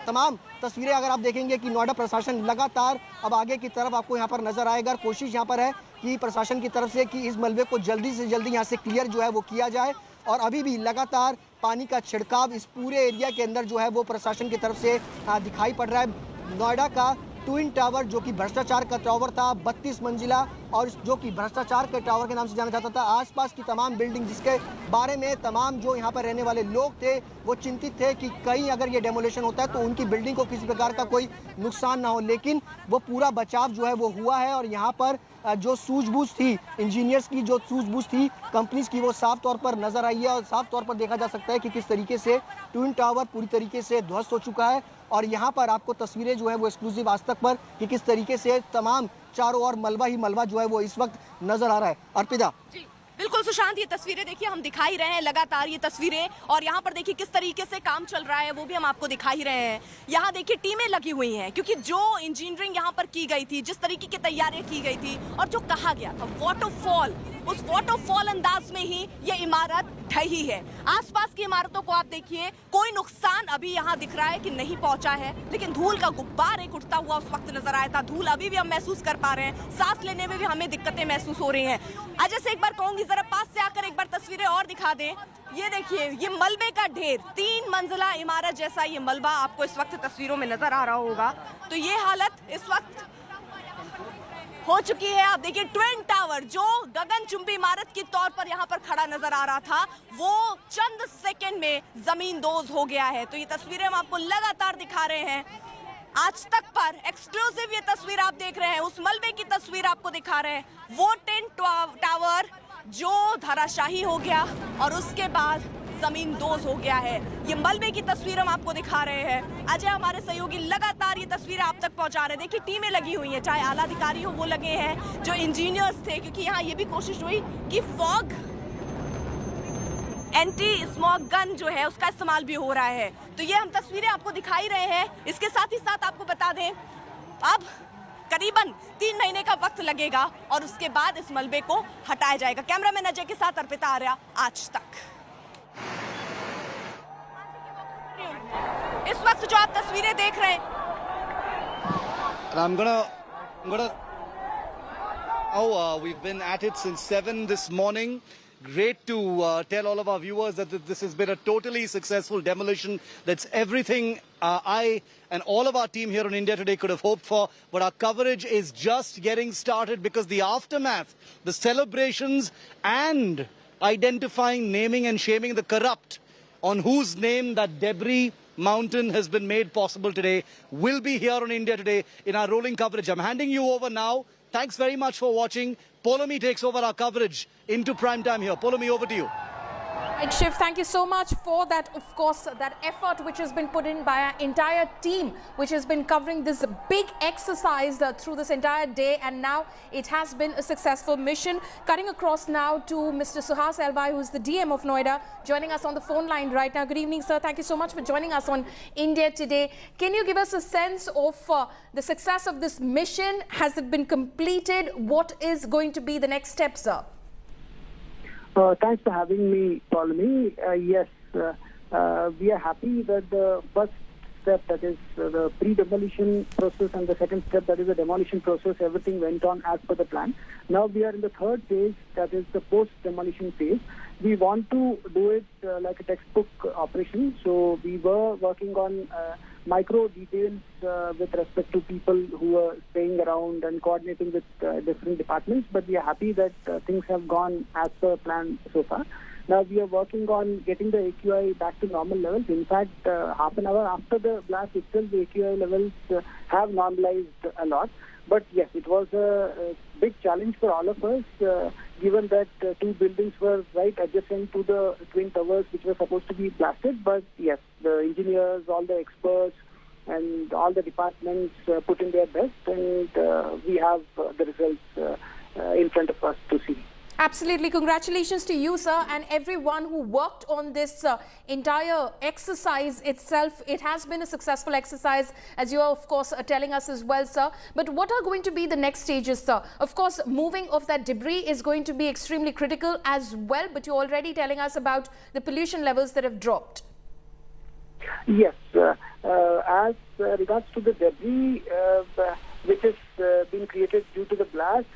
तमाम तस्वीरें अगर आप देखेंगे कि नोएडा प्रशासन लगातार अब आगे की तरफ आपको यहाँ पर नजर आएगा। कोशिश यहाँ पर है कि प्रशासन की तरफ से कि इस मलबे को जल्दी से जल्दी यहाँ से क्लियर जो है वो किया जाए। और अभी भी लगातार पानी का छिड़काव इस पूरे एरिया के अंदर जो है वो प्रशासन की तरफ से दिखाई पड़ रहा है। नोएडा का ट्विन टावर जो कि भ्रष्टाचार का टावर था, 32 मंजिला, और जो कि भ्रष्टाचार के टावर के नाम से जाना जाता था। आसपास की तमाम बिल्डिंग जिसके बारे में तमाम जो यहाँ पर रहने वाले लोग थे वो चिंतित थे कि कहीं अगर ये डेमोलेशन होता है तो उनकी बिल्डिंग को किसी प्रकार का कोई नुकसान ना हो, लेकिन वो पूरा बचाव जो है वो हुआ है। और यहाँ पर जो सूझबूझ थी, इंजीनियर्स की जो सूझबूझ थी कंपनीज की, वो साफ तौर पर नजर आई है। और साफ तौर पर देखा जा सकता है कि किस तरीके से ट्विन टावर पूरी तरीके से ध्वस्त हो चुका है। और यहाँ पर आपको तस्वीरें जो है वो एक्सक्लूसिव आज तक पर कि किस तरीके से तमाम चारों ओर मलबा ही मलबा जो है वो इस वक्त नजर आ रहा है। अर्पिता जी बिल्कुल सुशांत, ये तस्वीरें देखिए हम दिखा ही रहे हैं लगातार ये तस्वीरें, और यहाँ पर देखिए किस तरीके से काम चल रहा है वो भी हम आपको दिखा ही रहे हैं। यहाँ देखिए टीमें लगी हुई हैं क्योंकि जो इंजीनियरिंग यहाँ पर की गई थी, जिस तरीके की तैयारियां की गई थी और जो कहा गया था वाटरफॉल, उस वाटरफॉल अंदाज में ही ये इमारत ढही है। आसपास की इमारतों को आप देखिए, कोई नुकसान अभी यहाँ दिख रहा है कि नहीं पहुंचा है, लेकिन धूल का गुब्बार एक उठता हुआ उस वक्त नजर आया था। धूल अभी भी हम महसूस कर पा रहे हैं, सांस लेने में भी हमें दिक्कतें महसूस हो रही हैं। अजय से एक बार कहूंगी जरा पास से आकर एक बार तस्वीरें और दिखा दें। ये देखिए, ये मलबे का ढेर, 3 मंजिला इमारत जैसा ये मलबा आपको इस वक्त तस्वीरों में नजर आ रहा होगा। तो ये हालत इस वक्त हो चुकी है। आप देखिए ट्विन टावर जो गगनचुंबी इमारत के तौर पर यहाँ पर खड़ा नजर आ रहा था, वो चंद सेकंड में जमींदोज हो गया है। तो ये तस्वीरें हम आपको लगातार दिखा रहे हैं। आज तक पर एक्सक्लूसिव ये तस्वीर आप देख रहे हैं, उस मलबे की तस्वीर आपको दिखा रहे हैं। वो ट्विन टावर जो धराशाही हो गया और उसके बाद जमींदोज हो गया है। ये मलबे की तस्वीर हम आपको दिखा रहे हैं। अजय हमारे सहयोगी लगातार ये तस्वीर आप तक पहुंचा रहे हैं। देखिए टीमें लगी हुई हैं, चाहे आला अधिकारी हो वो लगे हैं, जो इंजीनियर्स थे, क्योंकि यहाँ ये भी कोशिश हुई कि फॉग एंटी स्मॉग गन जो है उसका इस्तेमाल भी हो रहा है। तो ये हम तस्वीरें आपको दिखाई रहे हैं। इसके साथ ही साथ आपको बता दें अब करीबन 3 महीने का वक्त लगेगा और उसके बाद इस मलबे को हटाया जाएगा। कैमरामैन अजय के साथ अर्पिता आर्या, आज तक। इस वक्त जो आप तस्वीरें देख रहे हैं, we've been at it since 7 this morning. Great to tell all of our viewers that this has been a totally successful demolition. That's everything I and all of our team here on India Today could have hoped for. But our coverage is just getting started because the aftermath, the celebrations and identifying, naming and shaming the corrupt on whose name that debris mountain has been made possible today will be here on India Today in our rolling coverage. I'm handing you over now. Thanks very much for watching. Polomi takes over our coverage into prime time here. Polomi, over to you. Right, Shiv, thank you so much for that. Of course, that effort which has been put in by our entire team, which has been covering this big exercise through this entire day, and now it has been a successful mission. Cutting across now to Mr. Suhas Elvai, who is the DM of Noida, joining us on the phone line right now. Good evening, sir. Thank you so much for joining us on India Today. Can you give us a sense of the success of this mission? Has it been completed? What is going to be the next step, sir? Thanks for having me, Polomi. Yes, we are happy that the first step, that is the pre-demolition process, and the second step, that is the demolition process, everything went on as per the plan. Now we are in the third phase, that is the post-demolition phase. We want to do it like a textbook operation. So we were working on micro details with respect to people who are staying around and coordinating with different departments. But we are happy that things have gone as per plan so far. Now we are working on getting the AQI back to normal levels. In fact, half an hour after the blast itself, the AQI levels have normalized a lot. But yes, it was a big challenge for all of us, given that 2 buildings were right adjacent to the Twin Towers, which were supposed to be blasted. But yes, the engineers, all the experts, and all the departments put in their best, and we have the results in front of us to see. Absolutely. Congratulations to you, sir, and everyone who worked on this entire exercise itself. It has been a successful exercise, as you are, of course, telling us as well, sir. But what are going to be the next stages, sir? Of course, moving of that debris is going to be extremely critical as well, but you're already telling us about the pollution levels that have dropped. Yes. As regards to the debris which has been created due to the blast,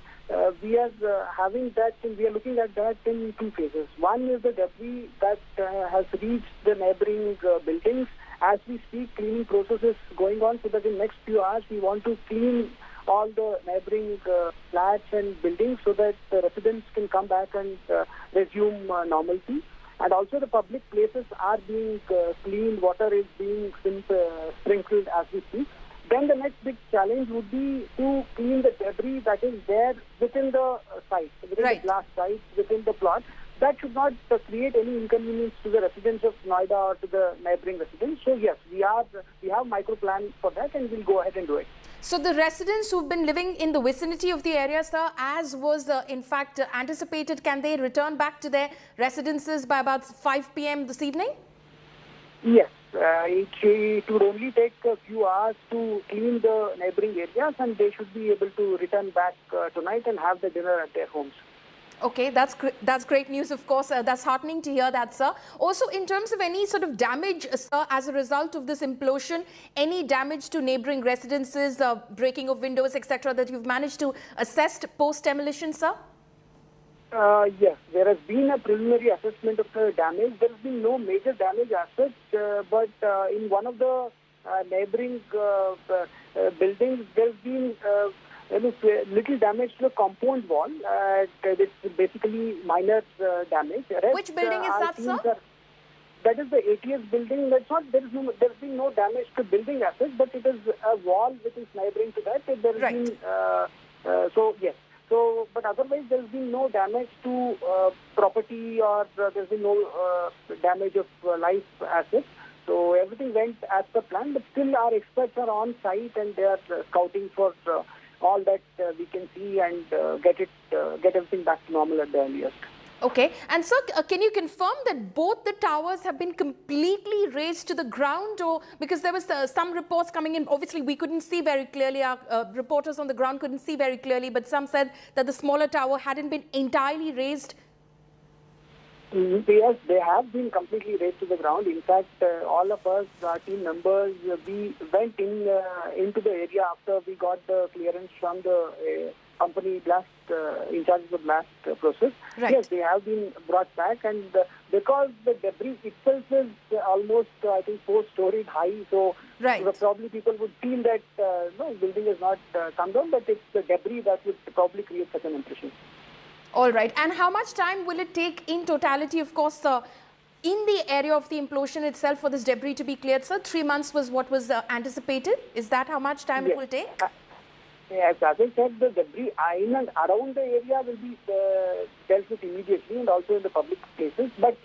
we are having that, and we are looking at that in two phases. One is the debris that has reached the neighboring buildings. As we speak, cleaning process is going on, so that in the next few hours we want to clean all the neighboring flats and buildings so that the residents can come back and resume normalcy. And also the public places are being cleaned, water is being sprinkled as we speak. Then the next big challenge would be to clean the debris that is there within the site, within the blast site, within the plot. That should not create any inconvenience to the residents of Noida or to the neighboring residents. So yes, we have micro plan for that, and we'll go ahead and do it. So the residents who've been living in the vicinity of the area, sir, as was in fact anticipated, can they return back to their residences by about 5 p.m. this evening? Yes. It would only take a few hours to clean the neighboring areas, and they should be able to return back tonight and have the dinner at their homes. Okay, that's great news, of course. That's heartening to hear that, sir. Also, in terms of any sort of damage, sir, as a result of this implosion, any damage to neighboring residences, breaking of windows, etc., that you've managed to assess post-demolition, sir? Yes, there has been a preliminary assessment of the damage. There has been no major damage as such, but in one of the neighboring buildings, there has been little damage to the compound wall. It's basically minor damage. Which building is that, sir? That is the ATS building. There's been no damage to building as such, but it is a wall which is neighboring to that. There has been, so yes. So, but otherwise there has been no damage to property, or there's been no damage of life assets. So everything went as per plan, but still our experts are on site and they are scouting for all that we can see and get everything back to normal at the earliest. Okay. And sir, can you confirm that both the towers have been completely razed to the ground? Or because there was some reports coming in, obviously we couldn't see very clearly, our reporters on the ground couldn't see very clearly, but some said that the smaller tower hadn't been entirely razed. Yes, they have been completely razed to the ground. In fact, all of us, our team members, we went into the area after we got the clearance from the company blast, in charge of the blast process. Yes, they have been brought back, and because the debris itself is almost, I think, 4-storied high, so probably people would feel that no, building has not come down, but it's the debris that would probably create such an impression. All right. And how much time will it take in totality, of course, in the area of the implosion itself for this debris to be cleared, sir? 3 months was what was anticipated. Is that how much time it will take? Yes, as I said, the debris in and around the area will be dealt with immediately, and also in the public places. But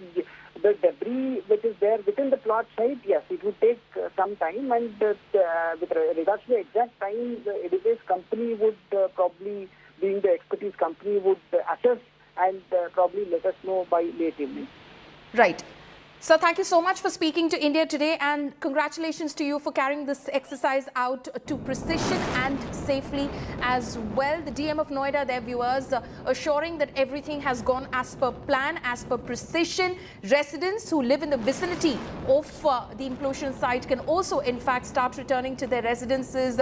the debris which is there within the plot site, yes, it would take some time. And with regards to the exact time, the Edifice company would probably, being the expertise company, would assess and probably let us know by late evening. Right. So thank you so much for speaking to India Today, and congratulations to you for carrying this exercise out to precision and safely as well. The DM of Noida, their viewers, assuring that everything has gone as per plan, as per precision. Residents who live in the vicinity of the implosion site can also, in fact, start returning to their residences.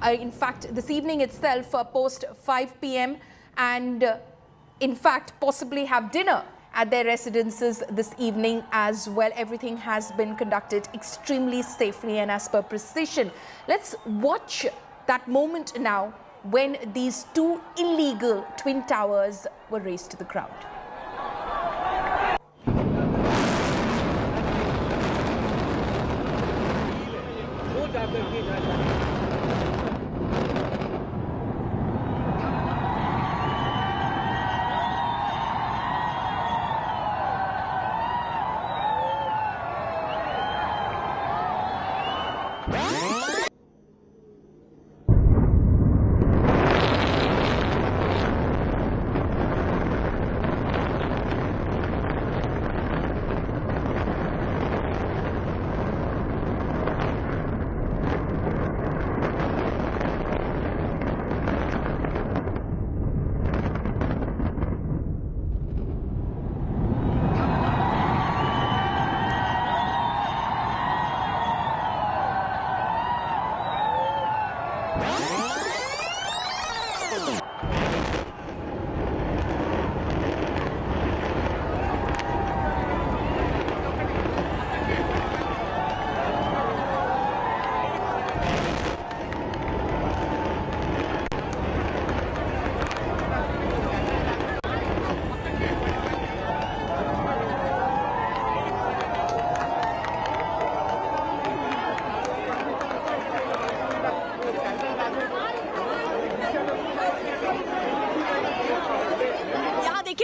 In fact, this evening itself, post 5 p.m. and in fact, possibly have dinner at their residences this evening as well. Everything has been conducted extremely safely and as per precision. Let's watch that moment now when these two illegal twin towers were razed to the ground.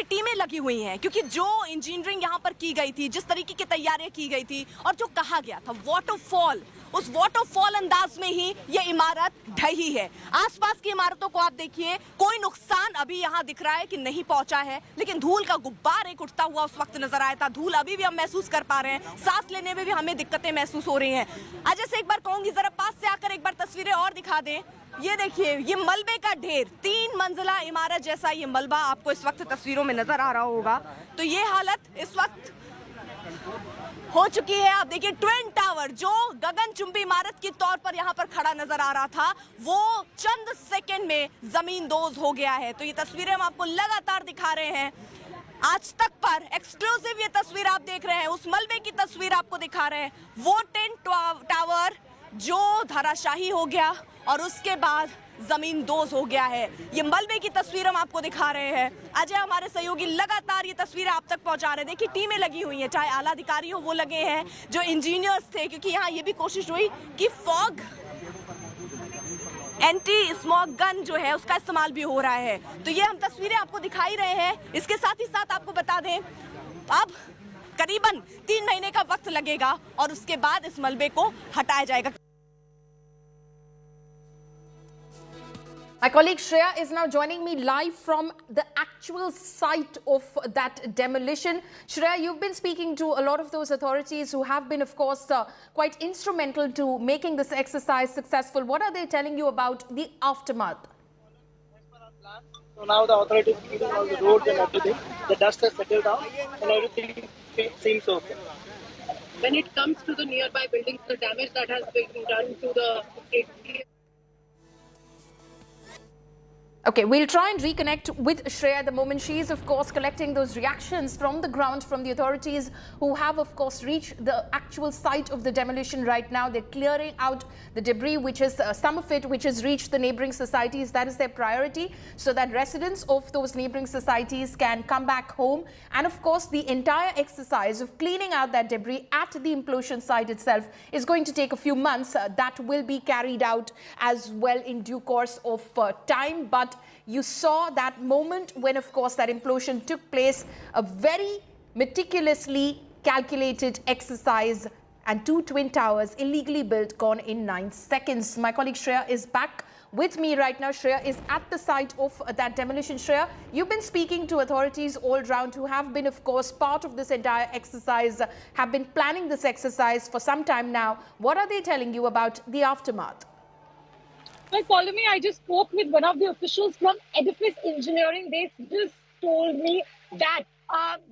क्योंकि टीमें लगी हुई हैं, क्योंकि जो engineering यहाँ पर की गई थी, जिस तरीके की तैयारियां की गई थी और जो कहा गया था वाटरफॉल, उस वाटरफॉल अंदाज में ही ये इमारत ढही है। आसपास की इमारतों को आप देखिए, कोई नुकसान अभी यहाँ दिख रहा है कि नहीं पहुंचा है, लेकिन धूल का गुब्बार एक उठता हुआ उस वक्त नजर आया था। धूल अभी भी हम महसूस कर पा रहे हैं, सांस लेने में भी हमें दिक्कतें महसूस हो रही हैं। अजय से एक बार कहूंगी, जरा पास से आकर एक बार तस्वीरें और दिखा दें। ये देखिए, ये मलबे का ढेर, 3 मंजिला इमारत जैसा ये मलबा आपको इस वक्त तस्वीरों में नजर आ रहा होगा। तो ये हालत इस वक्त हो चुकी है। आप देखिए, ट्विन टावर जो गगनचुंबी इमारत के तौर पर यहाँ पर खड़ा नजर आ रहा था, वो चंद सेकंड में जमींदोज हो गया है। तो ये तस्वीरें हम आपको लगातार दिखा रहे हैं। आज तक पर एक्सक्लूसिव ये तस्वीर आप देख रहे हैं, उस मलबे की तस्वीर आपको दिखा रहे हैं। वो ट्विन टावर जो धराशाही हो गया और उसके बाद जमींदोज हो गया है। ये मलबे की तस्वीर हम आपको दिखा रहे हैं। अजय हमारे सहयोगी लगातार ये तस्वीरें आप तक पहुंचा रहे हैं। देखिए, टीमें लगी हुई हैं, चाहे आला अधिकारी हो वो लगे हैं, जो इंजीनियर्स थे, क्योंकि यहाँ ये भी कोशिश हुई कि फॉग एंटी स्मॉग गन जो है उसका इस्तेमाल भी हो रहा है। तो ये हम तस्वीरें आपको दिखाई रहे हैं। इसके साथ ही साथ आपको बता दें, अब करीबन 3 महीने का वक्त लगेगा और उसके बाद इस मलबे को हटाया जाएगा। My colleague Shreya is now joining me live from the actual site of that demolition. Shreya, you've been speaking to a lot of those authorities who have been, of course, quite instrumental to making this exercise successful. What are they telling you about the aftermath? So now the authorities are cleaning all the roads and everything. The dust has settled down and everything seems okay. When it comes to the nearby buildings, the damage that has been done to the Okay, we'll try and reconnect with Shreya the moment she is, of course, collecting those reactions from the ground from the authorities who have, of course, reached the actual site of the demolition right now. They're clearing out the debris, which is some of it which has reached the neighboring societies. That is their priority, so that residents of those neighboring societies can come back home. And, of course, the entire exercise of cleaning out that debris at the implosion site itself is going to take a few months. That will be carried out as well in due course of time. But you saw that moment when, of course, that implosion took place, a very meticulously calculated exercise, and 2 twin towers illegally built gone in 9 seconds. My colleague Shreya is back with me right now. Shreya is at the site of that demolition. Shreya, you've been speaking to authorities all around who have been, of course, part of this entire exercise, have been planning this exercise for some time now. What are they telling you about the aftermath? Well, follow me. I just spoke with one of the officials from Edifice Engineering. They just told me that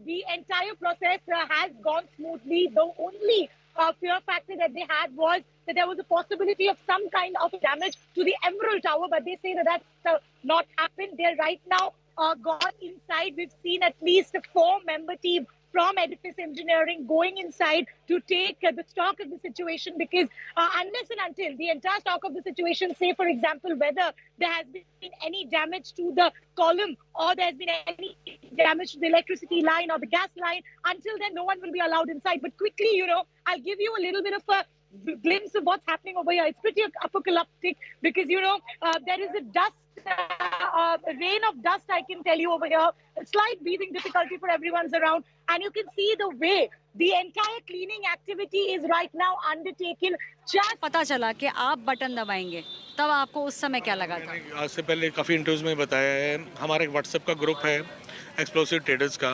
the entire process has gone smoothly. The only fear factor that they had was that there was a possibility of some kind of damage to the Emerald Tower, but they say that that's not happened. They're right now gone inside. We've seen at least a 4-member team from Edifice Engineering going inside to take the stock of the situation, because unless and until the entire stock of the situation, say for example whether there has been any damage to the column or there has been any damage to the electricity line or the gas line, until then no one will be allowed inside. But quickly, you know, I'll give you a little bit of a glimpse of what's happening over here. It's pretty apocalyptic because, you know, there is a dust, a rain of dust, I can tell you over here. A slight breathing difficulty for everyone's around. And you can see the way the entire cleaning activity is right now undertaken. Just पता चला कि आप button दबाएंगे, तब आपको उस समय क्या लगा था? आज से पहले काफ़ी इंटरव्यूज में बताया है, हमारा एक व्हाट्सएप का ग्रुप है एक्सप्लोसिव ट्रेडर्स का,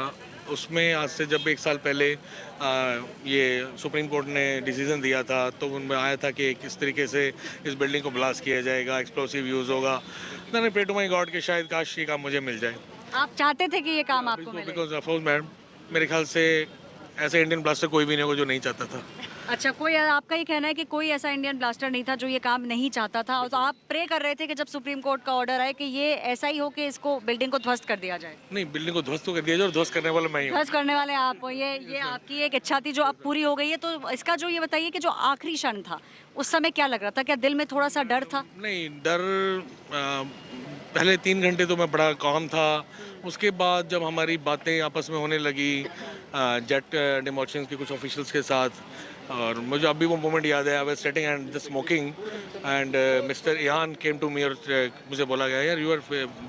उसमें आज से जब 1 साल पहले ये सुप्रीम कोर्ट ने डिसीजन दिया था तो उनमें आया था कि किस तरीके से इस बिल्डिंग को ब्लास्ट किया जाएगा, एक्सप्लोसिव यूज़ होगा। मैंने प्रे टू माई गॉड कि शायद काश ये काम मुझे मिल जाए। आप चाहते थे कि ये काम आपको मिले? बिकॉज ऑफ कोर्स मैडम, मेरे ख्याल से ऐसे इंडियन ब्लास्टर कोई भी नहीं होगा जो नहीं चाहता था। अच्छा, कोई आपका ये कहना है कि कोई ऐसा इंडियन ब्लास्टर नहीं था जो ये काम नहीं चाहता था, और तो आप प्रे कर रहे थे कि जब सुप्रीम कोर्ट का ऑर्डर आए कि ये ऐसा ही हो कि इसको बिल्डिंग को ध्वस्त कर दिया जाए? नहीं, बिल्डिंग को ध्वस्त तो कर दिया जाए और ध्वस्त करने वाला मैं ही हूं। ध्वस्त करने वाले आप हो। ये आपकी एक इच्छा थी जो अब पूरी हो गई है। तो इसका जो ये बताइए कि जो आखिरी क्षण था उस समय क्या लग रहा था? क्या दिल में थोड़ा सा डर था? नहीं, डर पहले 3 घंटे तो मैं बड़ा काम था। उसके बाद जब हमारी बातें आपस में होने लगी जेट डेमोलिशन के कुछ ऑफिशियल्स के साथ, और मुझे अभी वो मोमेंट याद है, I was sitting and the smoking and mister Ian came to me और मुझे बोला गया, यार you are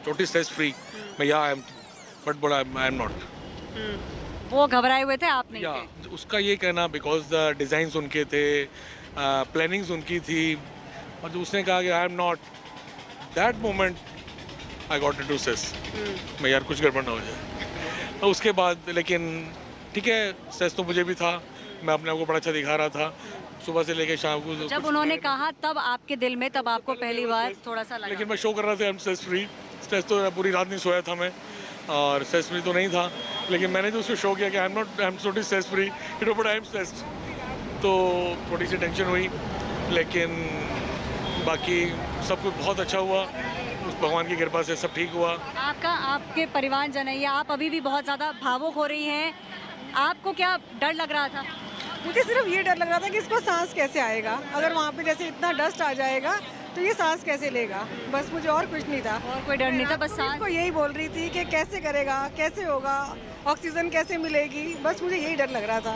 totally stress free. मैं या I am. but I am not. वो घबराए हुए थे, आप नहीं या थे? उसका ये कहना बिकॉज द डिज़ाइंस उनके थे, प्लानिंग्स उनकी थी, और जो उसने कहा कि I am not, that moment I got into सेस मैं यार कुछ गड़बड़ ना हो जाए। और उसके बाद लेकिन ठीक है, सेस तो मुझे भी था, मैं अपने आप को बड़ा अच्छा दिखा रहा था सुबह से लेके शाम को। जब उन्होंने कहा तब आपके दिल में, तब आपको पहली बार थोड़ा सा लगा? लेकिन मैं शो कर रहा था I am stress free, stress तो पूरी रात नहीं सोया था मैं, और स्ट्रेस फ्री तो नहीं था, लेकिन मैंने जो उसको शो किया कि I am not stress free, it but I am stressed, तो थोड़ी सी टेंशन हुई, लेकिन बाकी सब कुछ बहुत अच्छा हुआ, उस भगवान की कृपा से सब ठीक हुआ। आपके परिवारजन है, आप अभी भी बहुत ज़्यादा भावुक हो रही हैं, आपको क्या डर लग रहा था? मुझे सिर्फ ये डर लग रहा था कि इसको सांस कैसे आएगा, अगर वहाँ पे जैसे इतना डस्ट आ जाएगा तो ये सांस कैसे लेगा, बस मुझे और कुछ नहीं था। और कोई डर नहीं था, बस सांस को यही बोल रही थी कि कैसे करेगा, कैसे होगा, ऑक्सीजन कैसे मिलेगी, बस मुझे यही डर लग रहा था।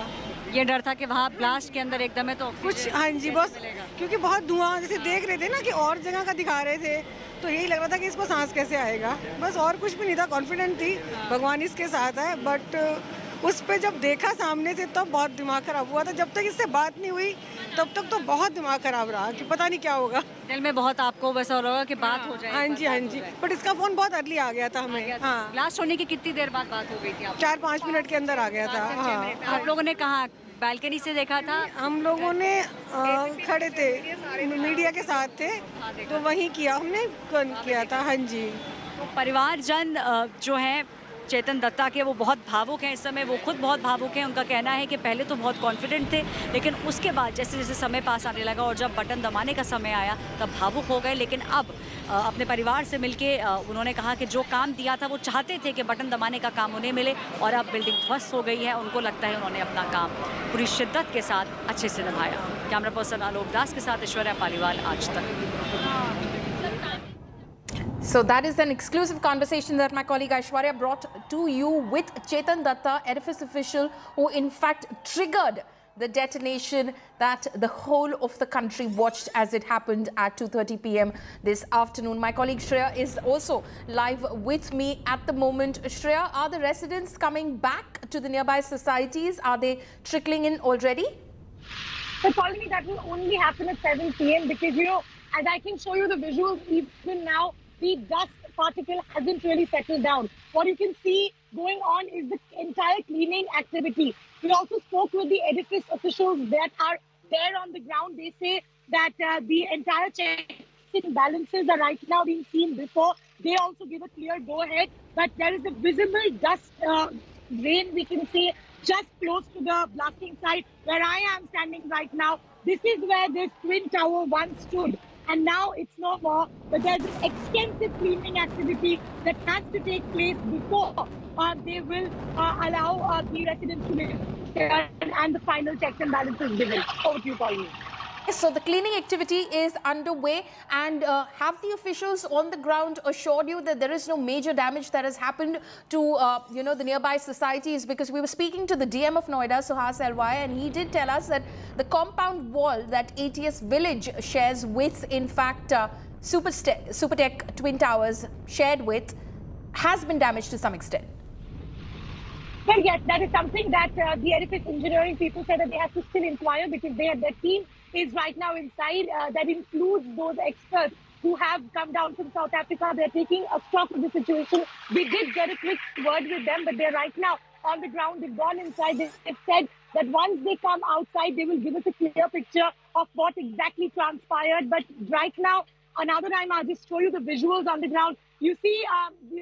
ये डर था कि वहाँ ब्लास्ट के अंदर एकदम है तो कुछ, हाँ जी बस, क्योंकि बहुत धुआं जैसे देख रहे थे ना कि और जगह का दिखा रहे थे, तो यही लग रहा था कि इसको सांस कैसे आएगा, बस और कुछ भी नहीं था। कॉन्फिडेंट थी, भगवान इसके साथ है, बट उस पे जब देखा सामने से तब बहुत दिमाग खराब हुआ था। जब तक इससे बात नहीं हुई तब तक तो बहुत दिमाग खराब रहा कि पता नहीं क्या होगा। दिल में बहुत आपको वैसा हो रहा कि बात हो जाए। हाँ जी, हाँ जी, बट इसका फोन बहुत अर्ली आ गया था हमें। हाँ, ब्लास्ट होने की कितनी देर बाद बात हो गई थी? 4-5 मिनट के अंदर आ गया था। हाँ, आप लोगों ने कहा बालकनी से देखा था? हम लोगों ने खड़े थे, मीडिया के साथ थे, तो वहीं किया हमने, किया था। हाँ जी, परिवारजन जो है चेतन दत्ता के, वो बहुत भावुक हैं इस समय, वो खुद बहुत भावुक हैं। उनका कहना है कि पहले तो बहुत कॉन्फिडेंट थे, लेकिन उसके बाद जैसे जैसे समय पास आने लगा और जब बटन दबाने का समय आया तब भावुक हो गए। लेकिन अब अपने परिवार से मिलके उन्होंने कहा कि जो काम दिया था वो चाहते थे कि बटन दबाने का काम उन्हें मिले, और अब बिल्डिंग ध्वस्त हो गई है। उनको लगता है उन्होंने अपना काम पूरी शिद्दत के साथ अच्छे से निभाया। कैमरा पर्सन आलोक दास के साथ ऐश्वर्या पालीवाल, आज तक। So that is an exclusive conversation that my colleague Aishwarya brought to you with Chetan Datta, edifice official who in fact triggered the detonation that the whole of the country watched as it happened at 2:30 p.m. this afternoon. My colleague Shreya is also live with me at the moment. Shreya, are the residents coming back to the nearby societies? Are they trickling in already? So tell me that will only happen at 7 p.m. because, you know, as I can show you the visuals, even now, the dust particle hasn't really settled down. What you can see going on is the entire cleaning activity. We also spoke with the edifice officials that are there on the ground. They say that the entire checks and balances are right now being seen before. They also give a clear go-ahead, but there is a visible dust rain we can see just close to the blasting site where I am standing right now. This is where this twin tower once stood. And now it's no more, but there's an extensive cleaning activity that has to take place before they will allow the residents to live and the final checks and balances given. Over to you, Pauline. So the cleaning activity is underway, and have the officials on the ground assured you that there is no major damage that has happened to the nearby societies? Because we were speaking to the DM of Noida, Suhas LY, and he did tell us that the compound wall that ATS Village shares with, in fact, Supertech Twin Towers shared with, has been damaged to some extent. Well, yes, that is something that the edifice engineering people said that they have to still inquire, because their team is right now inside. That includes those experts who have come down from South Africa. They're taking a stock of the situation. We did get a quick word with them, but they're right now on the ground. They've gone inside. They've said that once they come outside, they will give us a clear picture of what exactly transpired. But right now, another time, I'll just show you the visuals on the ground. You see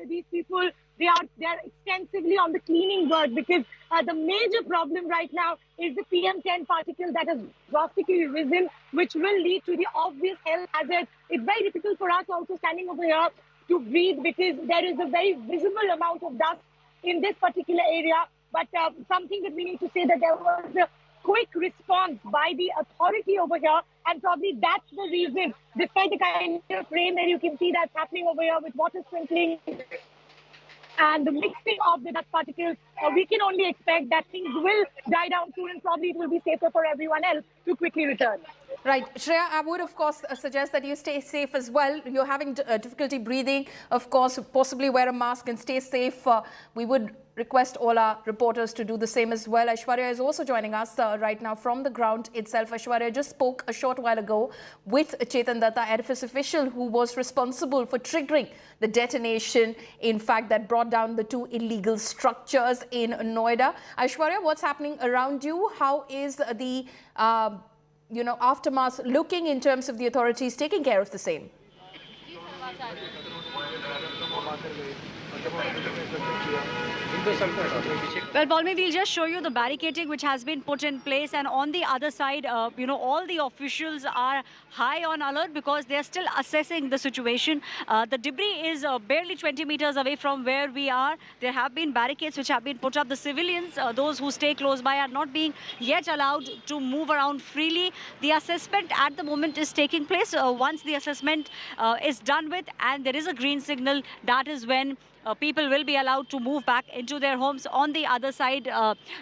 these people, they are extensively on the cleaning work, because the major problem right now is the PM10 particle that has drastically risen, which will lead to the obvious health hazards. It's very difficult for us also standing over here to breathe, because there is a very visible amount of dust in this particular area. But something that we need to say, that there was a quick response by the authority over here, and probably that's the reason, despite the kind of rain that you can see that's happening over here with water sprinkling and the mixing of the dust particles, we can only expect that things will die down soon, and probably it will be safer for everyone else to quickly return. Right. Shreya, I would, of course, suggest that you stay safe as well. You're having difficulty breathing. Of course, possibly wear a mask and stay safe. We would request all our reporters to do the same as well. Aishwarya is also joining us right now from the ground itself. Aishwarya just spoke a short while ago with Chetan Datta, edifice official who was responsible for triggering the detonation, in fact, that brought down the 2 illegal structures in Noida. Aishwarya, what's happening around you? How is the aftermath looking in terms of the authorities taking care of the same? Well, Paulmi, we'll just show you the barricading which has been put in place, and on the other side, all the officials are high on alert because they're still assessing the situation. The debris is barely 20 meters away from where we are. There have been barricades which have been put up. The civilians, those who stay close by, are not being yet allowed to move around freely. The assessment at the moment is taking place. Once the assessment is done with and there is a green signal, that is when people will be allowed to move back into their homes. On the other side,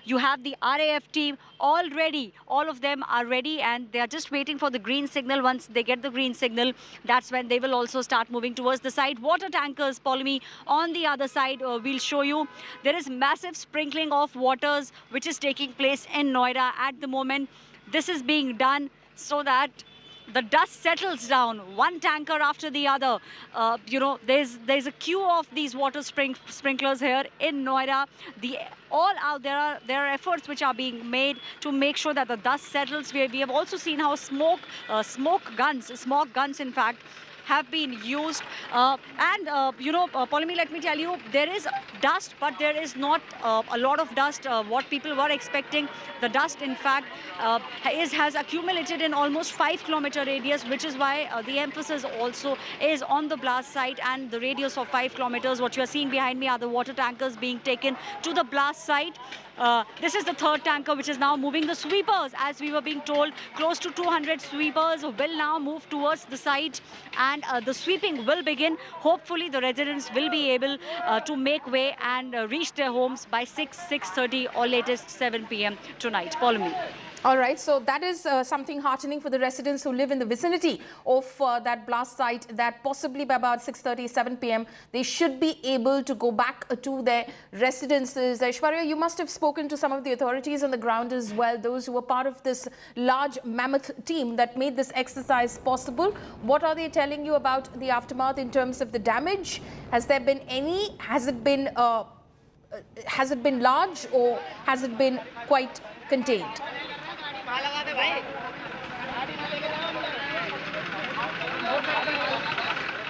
you have the RAF team all ready. All of them are ready and they are just waiting for the green signal. Once they get the green signal, that's when they will also start moving towards the side. Water tankers, Paulmi, on the other side, we'll show you. There is massive sprinkling of waters which is taking place in Noida at the moment. This is being done so that the dust settles down, one tanker after the other. There's a queue of these water sprinklers here in Noida. There are efforts which are being made to make sure that the dust settles. We have also seen how smog guns, in fact, have been used. Paulmi, let me tell you, there is dust, but there is not a lot of dust. What people were expecting, the dust, in fact, has accumulated in almost 5-kilometer radius, which is why the emphasis also is on the blast site and the radius of 5 kilometers. What you are seeing behind me are the water tankers being taken to the blast site. This is the third tanker which is now moving. The sweepers, as we were being told, close to 200 sweepers will now move towards the site, and the sweeping will begin. Hopefully the residents will be able to make way and reach their homes by 6:30 or latest 7 p.m. tonight. Follow me. All right, so that is something heartening for the residents who live in the vicinity of that blast site, that possibly by about 6:30, 7 p.m. they should be able to go back to their residences. Aishwarya, you must have spoken to some of the authorities on the ground as well, those who were part of this large mammoth team that made this exercise possible. What are they telling you about the aftermath in terms of the damage? Has there been any? Has it been large, or has it been quite contained?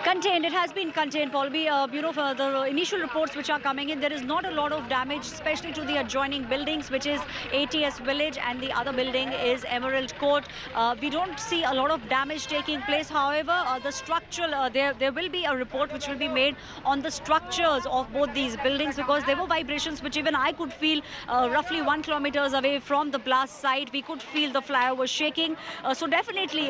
Contained. It has been contained, Paulmi. The initial reports which are coming in, there is not a lot of damage, especially to the adjoining buildings, which is ATS Village, and the other building is Emerald Court. We don't see a lot of damage taking place. However, the structural, there will be a report which will be made on the structures of both these buildings, because there were vibrations which even I could feel roughly 1 kilometer away from the blast site. We could feel the flyover shaking. So definitely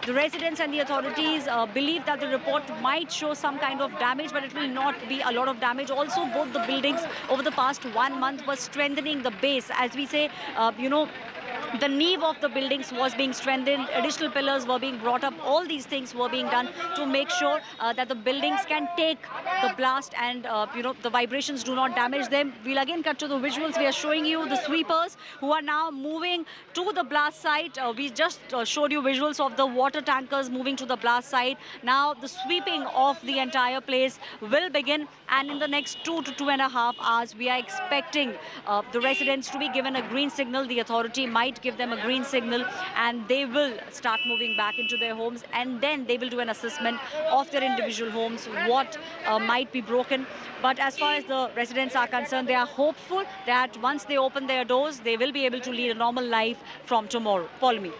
the residents and the authorities believe that the report might show some kind of damage, but it will not be a lot of damage. Also, both the buildings over the past 1 month were strengthening the base. As we say, the nave of the buildings was being strengthened, additional pillars were being brought up. All these things were being done to make sure that the buildings can take the blast and the vibrations do not damage them. We'll again cut to the visuals. We are showing you the sweepers who are now moving to the blast site. We just showed you visuals of the water tankers moving to the blast site. Now the sweeping of the entire place will begin, and in the next 2 to 2.5 hours we are expecting the residents to be given a green signal. The authority might give them a green signal and they will start moving back into their homes, and then they will do an assessment of their individual homes, what might be broken. But as far as the residents are concerned, they are hopeful that once they open their doors, they will be able to lead a normal life from tomorrow. Follow me.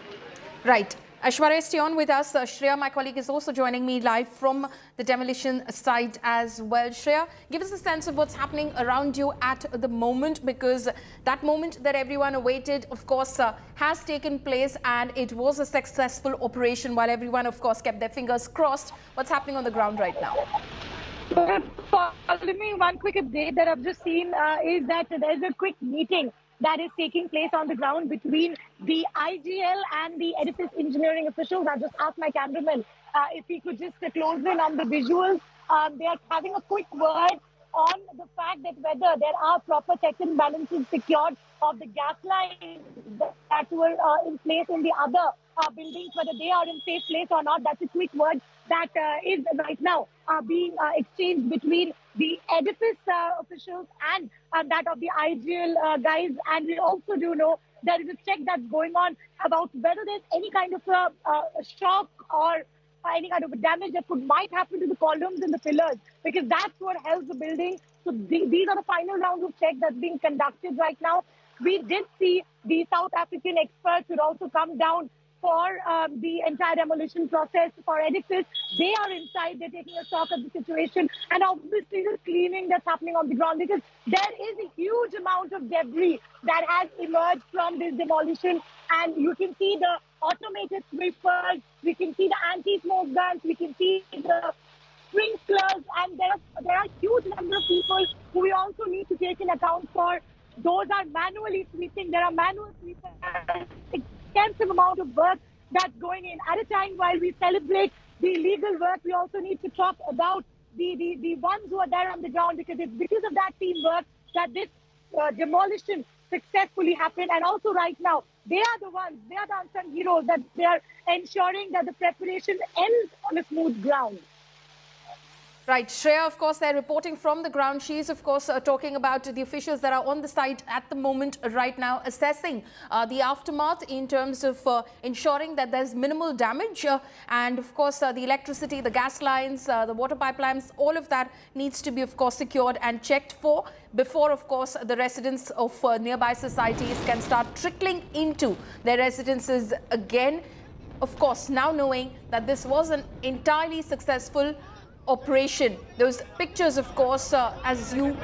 Right. Aishwarya, stay on with us. Shreya, my colleague, is also joining me live from the demolition site as well. Shreya, give us a sense of what's happening around you at the moment, because that moment that everyone awaited, of course, has taken place, and it was a successful operation while everyone, of course, kept their fingers crossed. What's happening on the ground right now? Follow me. One quick update that I've just seen is that there's a quick meeting that is taking place on the ground between the IGL and the edifice engineering officials. I just asked my cameraman if he could just close in on the visuals. They are having a quick word on the fact that whether there are proper checks and balances secured of the gas lines that were in place in the other buildings, whether they are in safe place or not. That's a quick word that is right now being exchanged between the edifice officials and that of the IGL guys. And we also do know there is a check that's going on about whether there's any kind of a shock or any kind of damage that might happen to the columns and the pillars, because that's what helps the building. So these are the final rounds of checks that's being conducted right now. We did see the South African experts would also come down for the entire demolition process for edifice. They are inside, they're taking a stock of the situation, and obviously the cleaning that's happening on the ground, because there is a huge amount of debris that has emerged from this demolition. And you can see the automated sweepers, we can see the anti-smoke guns, we can see the sprinklers, and there are huge number of people who we also need to take in account for. Those are manually sweeping, there are manual sweepers, extensive amount of work that's going in. At a time while we celebrate the illegal work, we also need to talk about the ones who are there on the ground, because it's because of that teamwork that this demolition successfully happened. And also right now, they are the ones, they are the unsung heroes, that they are ensuring that the preparation ends on a smooth ground. Right, Shreya, of course, they're reporting from the ground. She is, of course, talking about the officials that are on the site at the moment right now, assessing the aftermath in terms of ensuring that there's minimal damage. And, of course, the electricity, the gas lines, the water pipelines, all of that needs to be, of course, secured and checked for before, of course, the residents of nearby societies can start trickling into their residences again. Of course, now knowing that this was an entirely successful operation. Those pictures, of course, as you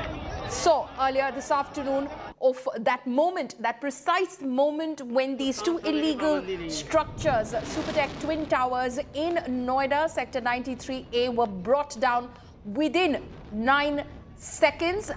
saw earlier this afternoon, of that moment, that precise moment when these two illegal structures, Supertech Twin Towers in Noida, Sector 93A, were brought down within 9 seconds.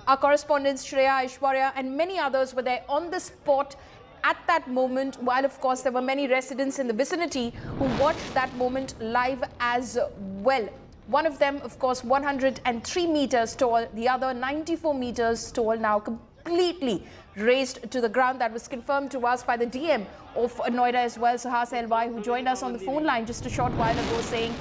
Our correspondents Shreya, Aishwarya and many others were there on the spot at that moment, while of course there were many residents in the vicinity who watched that moment live as well. One of them, of course, 103 meters tall, the other 94 meters tall, now completely razed to the ground. That was confirmed to us by the DM of Noida as well, Sahas LY, who joined us on the phone line just a short while ago, saying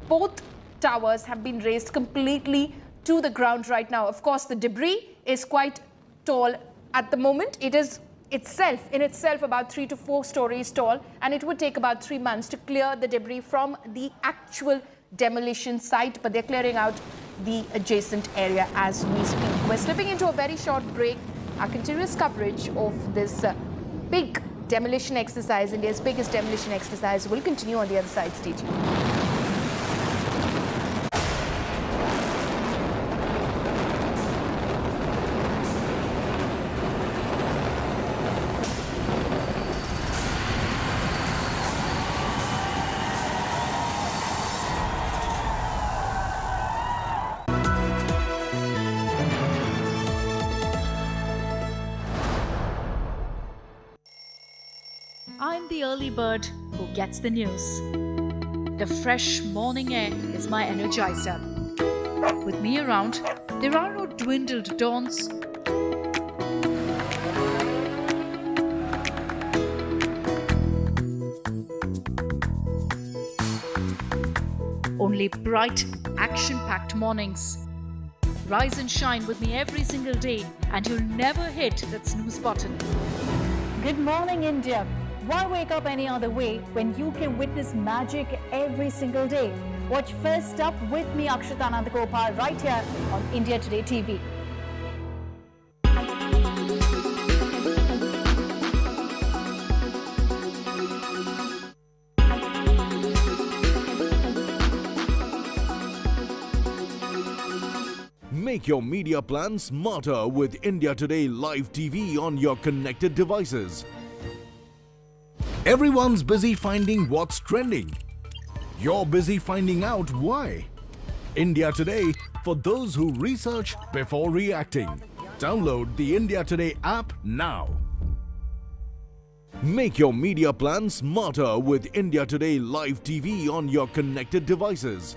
both towers have been razed completely to the ground right now. Of course, the debris is quite tall at the moment. It is in itself about 3 to 4 stories tall, and it would take about 3 months to clear the debris from the actual demolition site, but they're clearing out the adjacent area as we speak. We're slipping into a very short break. Our continuous coverage of this big demolition exercise, India's biggest demolition exercise, will continue on the other side. Stay tuned. I'm the early bird who gets the news. The fresh morning air is my energizer. With me around, there are no dwindled dawns. Only bright, action-packed mornings. Rise and shine with me every single day, and you'll never hit that snooze button. Good morning, India. Why wake up any other way when you can witness magic every single day? Watch First Up with me, Akshita Nandagopal, right here on India Today TV. Make your media plan smarter with India Today Live TV on your connected devices. Everyone's busy finding what's trending. You're busy finding out why. India Today, for those who research before reacting. Download the India Today app now. Make your media plan smarter with India Today Live TV on your connected devices.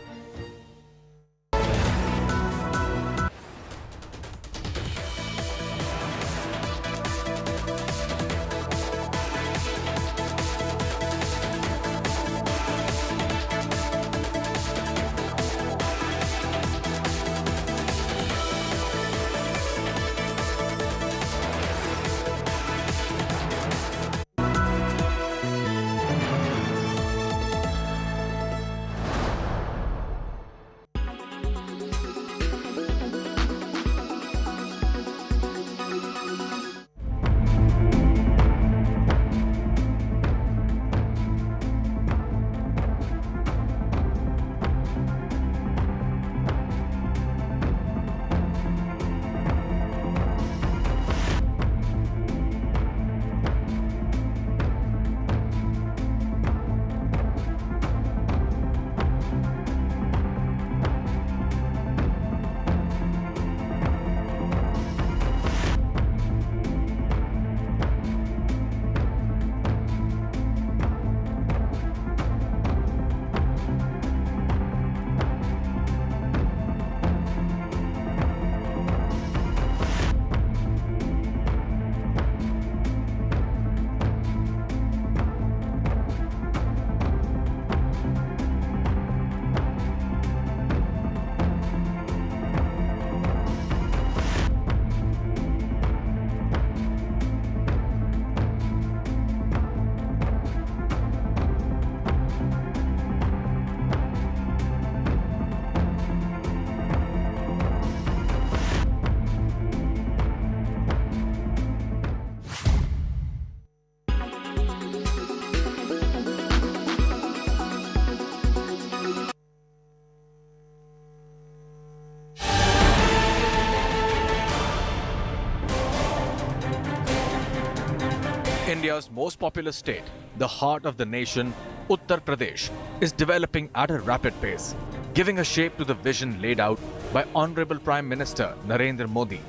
India's most populous state, the heart of the nation, Uttar Pradesh, is developing at a rapid pace, giving a shape to the vision laid out by Honorable Prime Minister Narendra Modi.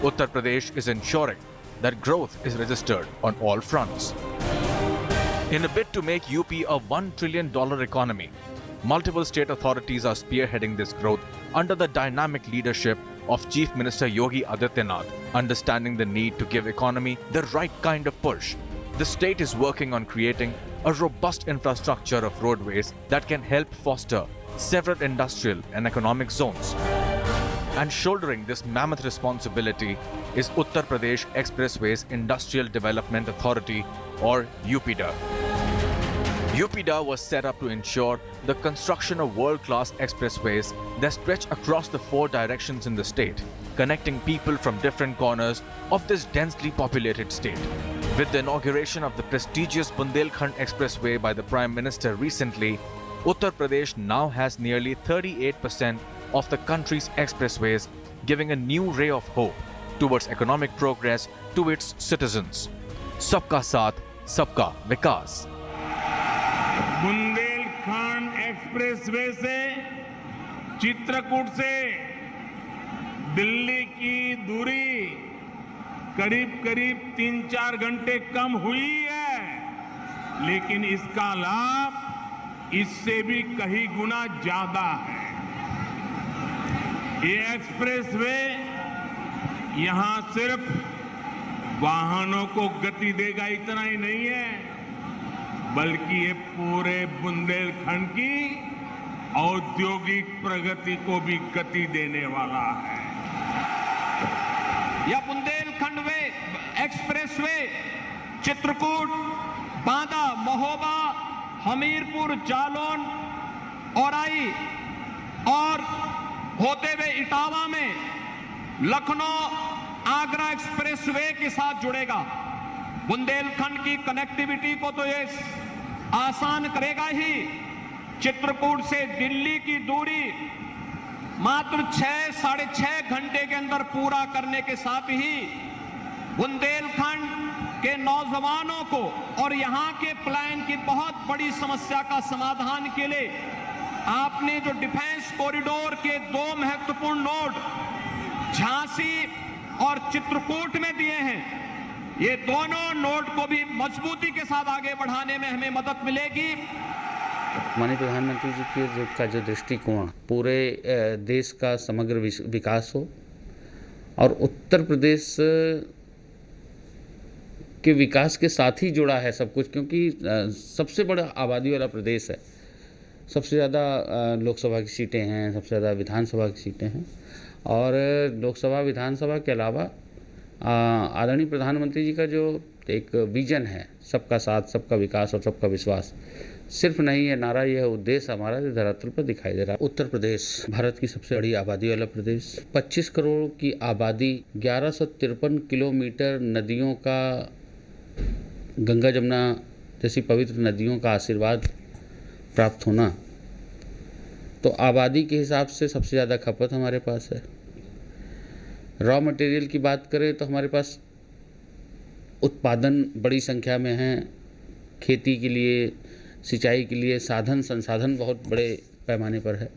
Uttar Pradesh is ensuring that growth is registered on all fronts. In a bid to make UP a $1 trillion economy, multiple state authorities are spearheading this growth under the dynamic leadership of Chief Minister Yogi Adityanath. Understanding the need to give economy the right kind of push, the state is working on creating a robust infrastructure of roadways that can help foster several industrial and economic zones. And shouldering this mammoth responsibility is Uttar Pradesh Expressways Industrial Development Authority, or UPIDA. UPIDA was set up to ensure the construction of world-class expressways that stretch across the 4 directions in the state, connecting people from different corners of this densely populated state. With the inauguration of the prestigious Bundelkhand Expressway by the Prime Minister recently, Uttar Pradesh now has nearly 38% of the country's expressways, giving a new ray of hope towards economic progress to its citizens. Sabka Saath, Sabka Vikas. Bundelkhand expressway से चित्रकूट से दिल्ली की दूरी करीब 3-4 घंटे कम हुई है, लेकिन इसका लाभ इससे भी कहीं गुना ज्यादा है। ये एक्सप्रेसवे यहां सिर्फ वाहनों को गति देगा इतना ही नहीं है, बल्कि ये पूरे बुंदेलखंड की औद्योगिक प्रगति को भी गति देने वाला है। यह बुंदेलखंड एक्सप्रेसवे चित्रकूट, बांदा, महोबा, हमीरपुर, जालौन, औराई और होते हुए इटावा में लखनऊ आगरा एक्सप्रेसवे के साथ जुड़ेगा। बुंदेलखंड की कनेक्टिविटी को तो ये आसान करेगा ही। चित्रकूट से दिल्ली की दूरी मात्र 6-6.5 घंटे के अंदर पूरा करने के साथ ही बुंदेलखंड के नौजवानों को और यहां के प्लान की बहुत बड़ी समस्या का समाधान के लिए आपने जो डिफेंस कॉरिडोर के 2 महत्वपूर्ण नोड झांसी और चित्रकूट में दिए हैं। ये दोनों नोड को भी मजबूती के साथ आगे बढ़ाने में हमें मदद मिलेगी। माननीय प्रधानमंत्री जी का जो दृष्टिकोण पूरे देश का समग्र विकास हो और उत्तर प्रदेश के विकास के साथ ही जुड़ा है सब कुछ, क्योंकि सबसे बड़ा आबादी वाला प्रदेश है, सबसे ज़्यादा लोकसभा की सीटें हैं, सबसे ज़्यादा विधानसभा की सीटें हैं और लोकसभा विधानसभा के अलावा आदरणीय प्रधानमंत्री जी का जो एक विजन है, सबका साथ, सबका विकास और सबका विश्वास, सिर्फ नहीं है नारा, यह उद्देश्य हमारा धरातल पर दिखाई दे रहा है। उत्तर प्रदेश भारत की सबसे बड़ी आबादी वाला प्रदेश, 25 करोड़ की आबादी, 1153 किलोमीटर नदियों का, गंगा जमुना जैसी पवित्र नदियों का आशीर्वाद प्राप्त होना, तो आबादी के हिसाब से सबसे ज़्यादा खपत हमारे पास है। रॉ मटेरियल की बात करें तो हमारे पास उत्पादन बड़ी संख्या में है, खेती के लिए, सिंचाई के लिए साधन संसाधन बहुत बड़े पैमाने पर है,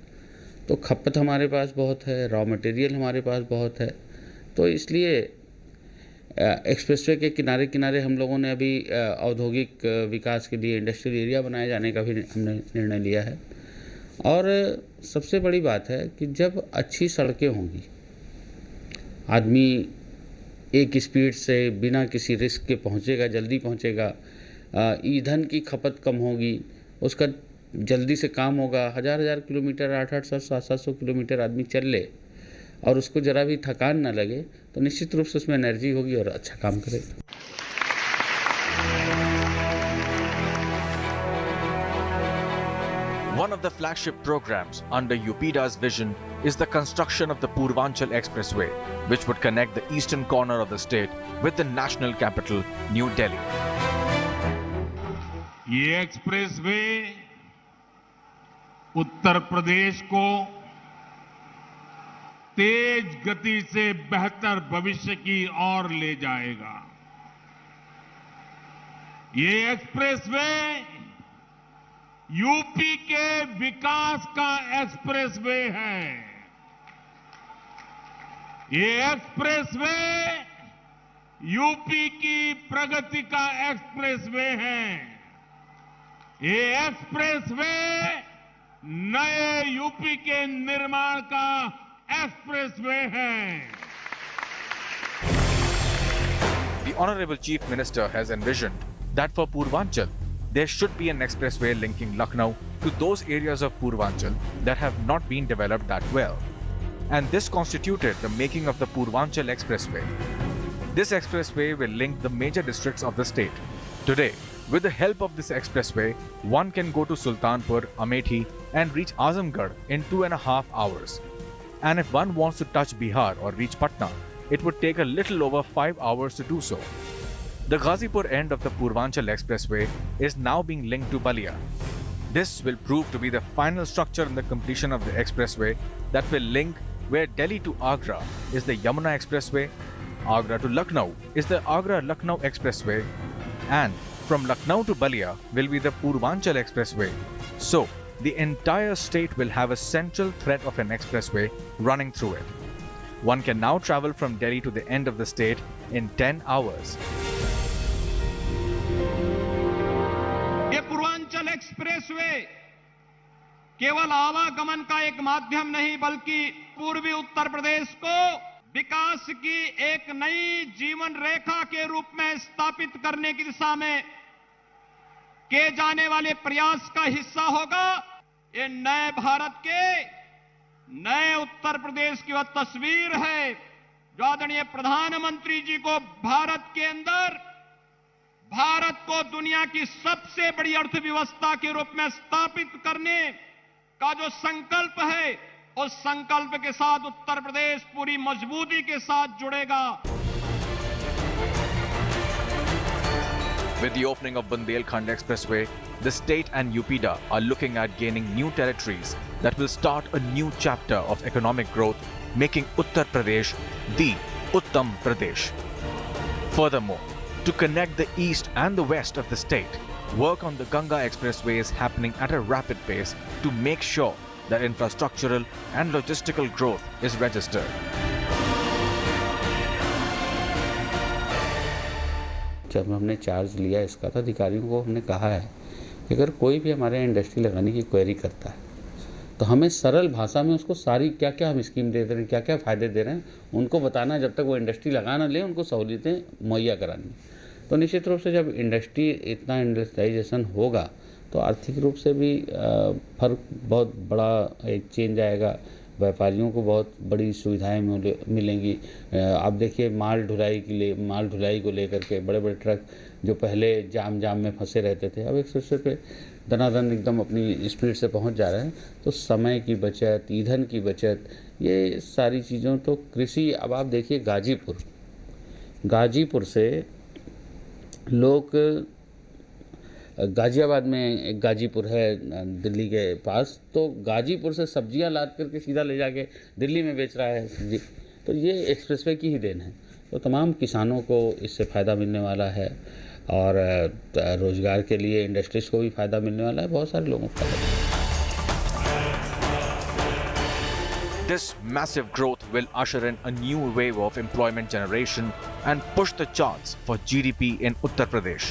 तो खपत हमारे पास बहुत है, रॉ मटेरियल हमारे पास बहुत है। तो इसलिए एक्सप्रेसवे के किनारे किनारे हम लोगों ने अभी औद्योगिक विकास के लिए इंडस्ट्रियल एरिया बनाए जाने का भी हमने निर्णय लिया है। और सबसे बड़ी बात है कि जब अच्छी सड़कें होंगी, आदमी एक स्पीड से बिना किसी रिस्क के पहुंचेगा, जल्दी पहुंचेगा, ईंधन की खपत कम होगी, उसका जल्दी से काम होगा। हज़ार किलोमीटर, 800 700 किलोमीटर आदमी चल ले और उसको ज़रा भी थकान ना लगे, तो निश्चित रूप से उसमें एनर्जी होगी और अच्छा काम करेगा। One of the flagship programs under UPIDA's vision is the construction of the Purvanchal Expressway, which would connect the eastern corner of the state with the national capital, New Delhi. ये expressway Uttar Pradesh को तेज गति से बेहतर भविष्य की ओर ले जाएगा। ये एक्सप्रेसवे यूपी के विकास का एक्सप्रेसवे है। ये एक्सप्रेसवे यूपी की प्रगति का एक्सप्रेसवे है। ये एक्सप्रेसवे नए यूपी के निर्माण का एक्सप्रेसवे है। The Honorable Chief Minister has envisioned that for Purvanchal, there should be an expressway linking Lucknow to those areas of Purvanchal that have not been developed that well. And this constituted the making of the Purvanchal Expressway. This expressway will link the major districts of the state. Today, with the help of this expressway, one can go to Sultanpur, Amethi and reach Azamgarh in 2.5 hours. And if one wants to touch Bihar or reach Patna, it would take a little over 5 hours to do so. The Ghazipur end of the Purvanchal Expressway is now being linked to Balia. This will prove to be the final structure in the completion of the expressway that will link where Delhi to Agra is the Yamuna Expressway, Agra to Lucknow is the Agra-Lucknow Expressway, and from Lucknow to Balia will be the Purvanchal Expressway. So, the entire state will have a central thread of an expressway running through it. One can now travel from Delhi to the end of the state in 10 hours. ये Purvanchal expressway केवल आवागमन का एक माध्यम नहीं, बल्कि पूर्वी उत्तर प्रदेश को विकास की एक नई जीवन रेखा के रूप में स्थापित करने की दिशा में किए जाने वाले प्रयास का हिस्सा होगा। ये नए भारत के, नए उत्तर प्रदेश की वह तस्वीर है जो आदरणीय प्रधानमंत्री जी को भारत के अंदर, भारत को दुनिया की सबसे बड़ी अर्थव्यवस्था के रूप में स्थापित करने का जो संकल्प है, उस संकल्प के साथ उत्तर प्रदेश पूरी मजबूती के साथ जुड़ेगा। With the opening of Bundelkhand Expressway, the state and UPIDA are looking at gaining new territories that will start a new chapter of economic growth, making Uttar Pradesh the Uttam Pradesh. Furthermore, to connect the east and the west of the state, work on the Ganga Expressway is happening at a rapid pace to make sure that infrastructural and logistical growth is registered. जब हमने charge लिया इसका तो अधिकारियों को हमने कहा है कि अगर कोई भी हमारे यहाँ इंडस्ट्री लगाने की क्वेरी करता है तो हमें सरल भाषा में उसको सारी क्या क्या हम स्कीम दे रहे हैं, क्या क्या फ़ायदे दे रहे हैं, उनको बताना है। जब तक वो इंडस्ट्री लगा ना ले उनको सहूलियतें मुहैया करानी। तो निश्चित रूप से जब इंडस्ट्री इतना इंडस्ट्रियलाइजेशन होगा तो आर्थिक रूप से भी फर्क बहुत बड़ा एक चेंज आएगा। व्यापारियों को बहुत बड़ी सुविधाएं मिलेंगी। आप देखिए माल ढुलाई को लेकर के बड़े बड़े ट्रक जो पहले जाम में फंसे रहते थे अब एक्सप्रेसवे पे दनादन एकदम अपनी स्पीड से पहुंच जा रहे हैं। तो समय की बचत, ईंधन की बचत, ये सारी चीज़ों तो कृषि। अब आप देखिए गाजीपुर से लोग, गाजियाबाद में एक गाजीपुर है दिल्ली के पास, तो गाजीपुर से सब्जियां लाद करके सीधा ले जाके दिल्ली में बेच रहा है सब्जी। तो ये एक्सप्रेसवे की ही देन है। तो तमाम किसानों को इससे फ़ायदा मिलने वाला है और रोज़गार के लिए इंडस्ट्रीज को भी फ़ायदा मिलने वाला है, बहुत सारे लोगों को फ़ायदा। This massive growth will usher in a new wave of employment generation and push the charts for GDP in Uttar Pradesh.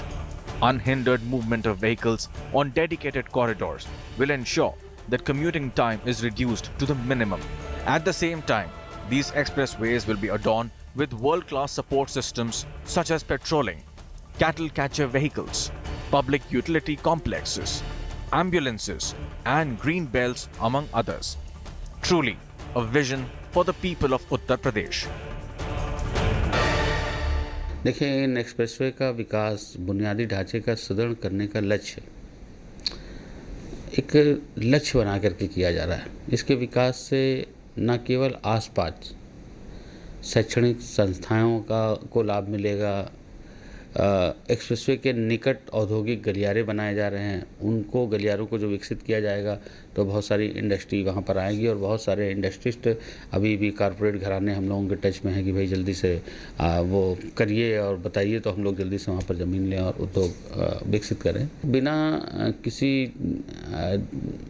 Unhindered movement of vehicles on dedicated corridors will ensure that commuting time is reduced to the minimum. At the same time, these expressways will be adorned with world-class support systems such as patrolling, cattle catcher vehicles, public utility complexes, ambulances, and green belts, among others. Truly, a vision for the people of Uttar Pradesh. देखिए, इन expressway का विकास बुनियादी ढांचे का सुदृढ़ करने का लक्ष्य एक लक्ष्य बना करके किया जा रहा है। इसके विकास से न केवल आसपास शैक्षणिक संस्थाओं को लाभ मिलेगा, एक्सप्रेसवे के निकट औद्योगिक गलियारे बनाए जा रहे हैं, उनको गलियारों को जो विकसित किया जाएगा तो बहुत सारी इंडस्ट्री वहाँ पर आएगी और बहुत सारे इंडस्ट्रिस्ट अभी भी कॉरपोरेट घराने हम लोगों के टच में है कि भाई जल्दी से वो करिए और बताइए तो हम लोग जल्दी से वहाँ पर ज़मीन लें और उद्योग विकसित करें बिना किसी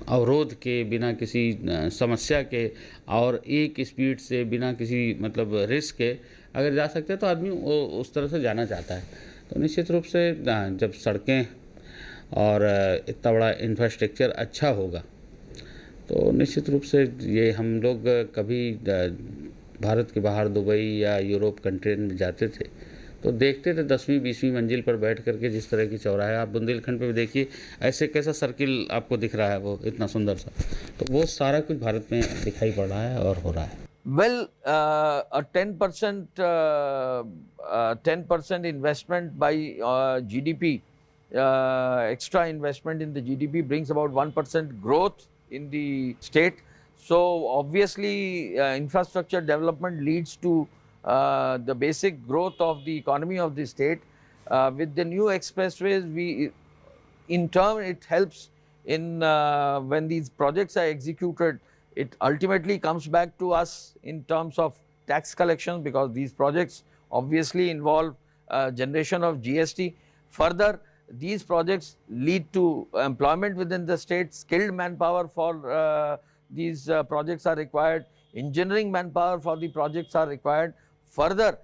अवरोध के, बिना किसी समस्या के और एक स्पीड से, बिना किसी मतलब रिस्क के अगर जा सकते हैं तो आदमी वो उस तरह से जाना चाहता है। तो निश्चित रूप से जब सड़कें और इतना बड़ा इंफ्रास्ट्रक्चर अच्छा होगा तो निश्चित रूप से ये हम लोग कभी भारत के बाहर दुबई या यूरोप कंट्री में जाते थे तो देखते थे 10वीं 20वीं मंजिल पर बैठ करके जिस तरह की चौराहे, आप बुंदेलखंड पे भी देखिए ऐसे कैसा सर्किल आपको दिख रहा है वो इतना सुंदर सा, तो वो सारा कुछ भारत में दिखाई पड़ रहा है और हो रहा है। Well, a 10% investment by GDP, extra investment in the GDP brings about 1% growth in the state. So obviously, infrastructure development leads to the basic growth of the economy of the state. With the new expressways, in turn, it helps in when these projects are executed. It ultimately comes back to us in terms of tax collection because these projects obviously involve generation of GST. Further, these projects lead to employment within the state. Skilled manpower for these projects are required. Engineering manpower for the projects are required. Further,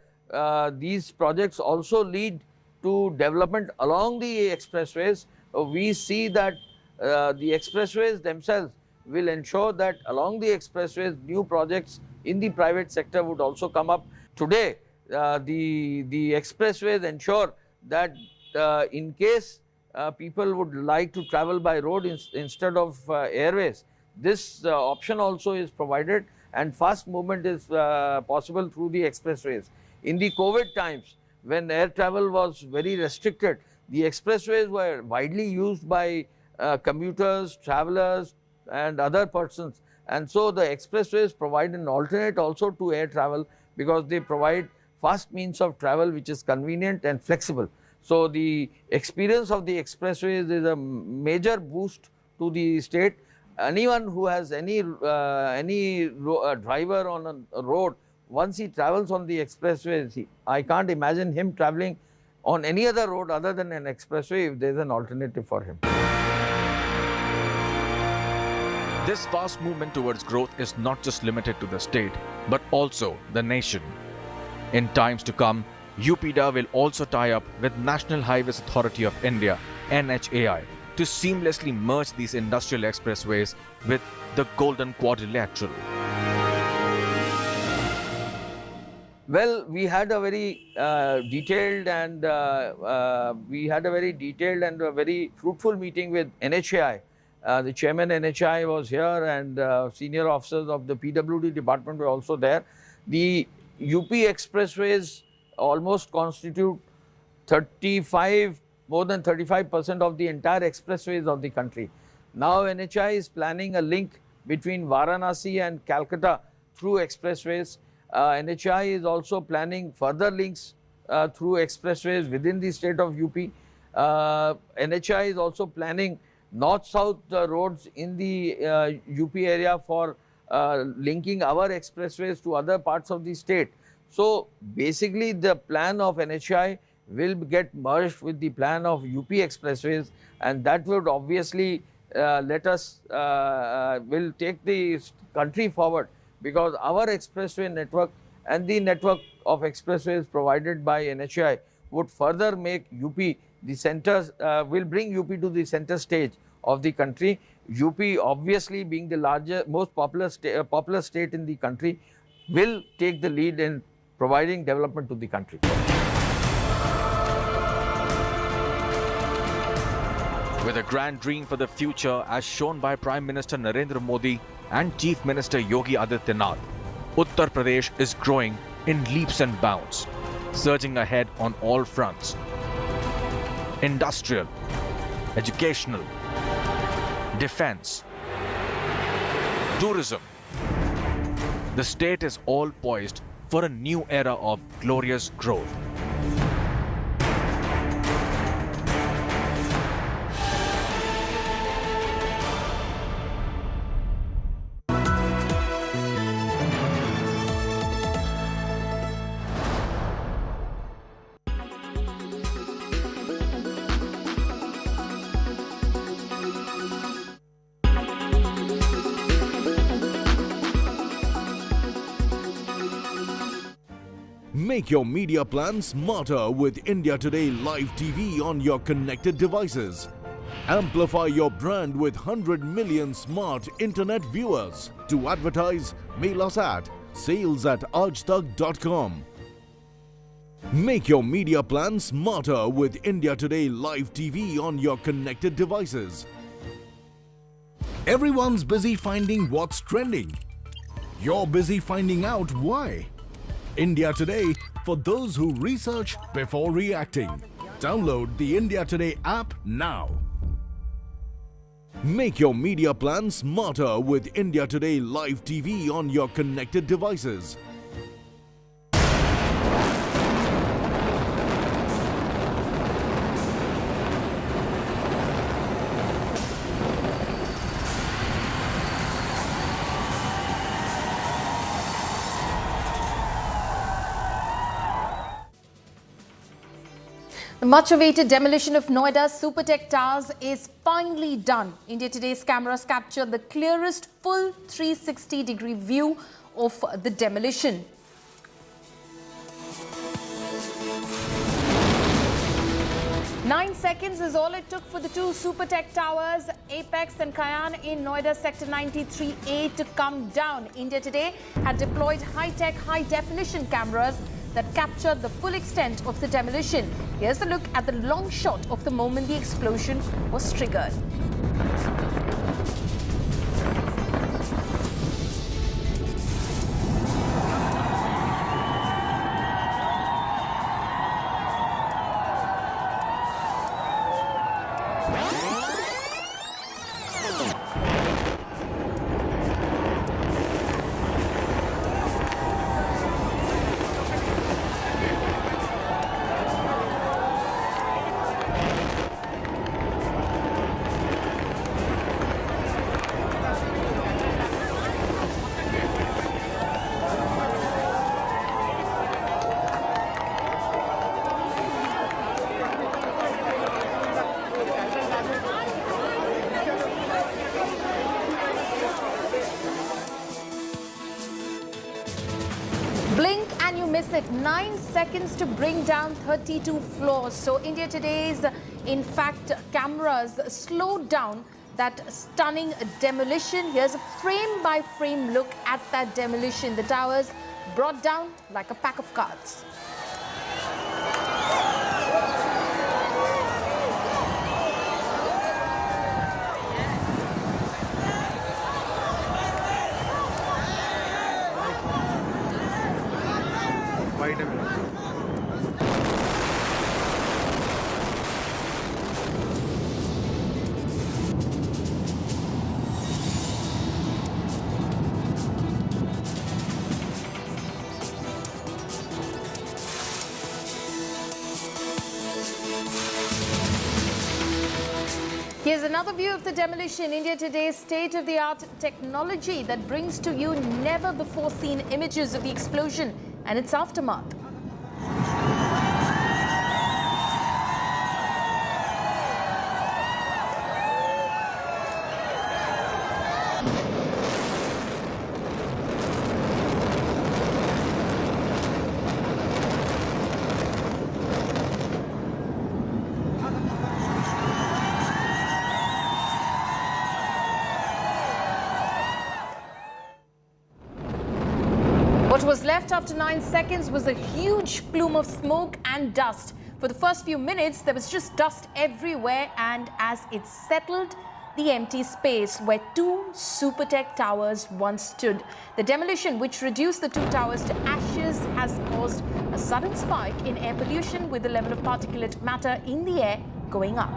these projects also lead to development along the expressways. We see that the expressways themselves will ensure that along the expressways, new projects in the private sector would also come up. Today, the expressways ensure that in case people would like to travel by road instead of airways, this option also is provided and fast movement is possible through the expressways. In the COVID times, when air travel was very restricted, the expressways were widely used by commuters, travelers, and other persons, and so the expressways provide an alternate also to air travel because they provide fast means of travel which is convenient and flexible. So the experience of the expressways is a major boost to the state. Anyone who has any driver on a road, once he travels on the expressways, I can't imagine him traveling on any other road other than an expressway if there is an alternative for him. This fast movement towards growth is not just limited to the state, but also the nation. In times to come, UPIDA will also tie up with National Highways Authority of India, NHAI, to seamlessly merge these industrial expressways with the Golden Quadrilateral. Well, we had a very detailed and a very fruitful meeting with NHAI. The chairman NHAI was here, and senior officers of the PWD department were also there. The UP expressways almost constitute more than 35% of the entire expressways of the country. Now NHAI is planning a link between Varanasi and Calcutta through expressways. NHAI is also planning further links through expressways within the state of UP. NHAI is also planning north-south roads in the UP area for linking our expressways to other parts of the state. So basically the plan of NHAI will get merged with the plan of UP expressways, and that would obviously will take the country forward, because our expressway network and the network of expressways provided by NHAI would further make UP the centers, will bring UP to the center stage of the country. UP obviously being the largest, most popular state in the country, will take the lead in providing development to the country. With a grand dream for the future as shown by Prime Minister Narendra Modi and Chief Minister Yogi Adityanath, Uttar Pradesh is growing in leaps and bounds, surging ahead on all fronts: industrial, educational, defense, tourism. The state is all poised for a new era of glorious growth. Make your media plan smarter with India Today Live TV on your connected devices. Amplify your brand with 100 million smart internet viewers. To advertise, mail us at sales@aajtak.com. Make your media plan smarter with India Today Live TV on your connected devices. Everyone's busy finding what's trending. You're busy finding out why. India Today, for those who research before reacting. Download the India Today app now. Make your media plan smarter with India Today Live TV on your connected devices. The much-awaited demolition of Noida Supertech Towers is finally done. India Today's cameras captured the clearest full 360-degree view of the demolition. Nine seconds is all it took for the two Supertech Towers, Apex and Kayan in Noida Sector 93A to come down. India Today had deployed high-tech, high-definition cameras that captured the full extent of the demolition. Here's a look at the long shot of the moment the explosion was triggered. miss it. 9 seconds to bring down 32 floors. So India Today's, in fact, cameras slowed down that stunning demolition. Here's a frame-by-frame look at that demolition. The towers brought down like a pack of cards. Wait a minute. Here's another view of the demolition. India Today's state-of-the-art technology that brings to you never-before-seen images of the explosion and its aftermath. What was left after 9 seconds was a huge plume of smoke and dust. For the first few minutes, there was just dust everywhere, and as it settled, the empty space where 2 Supertech towers once stood. The demolition, which reduced the 2 towers to ashes, has caused a sudden spike in air pollution, with the level of particulate matter in the air going up.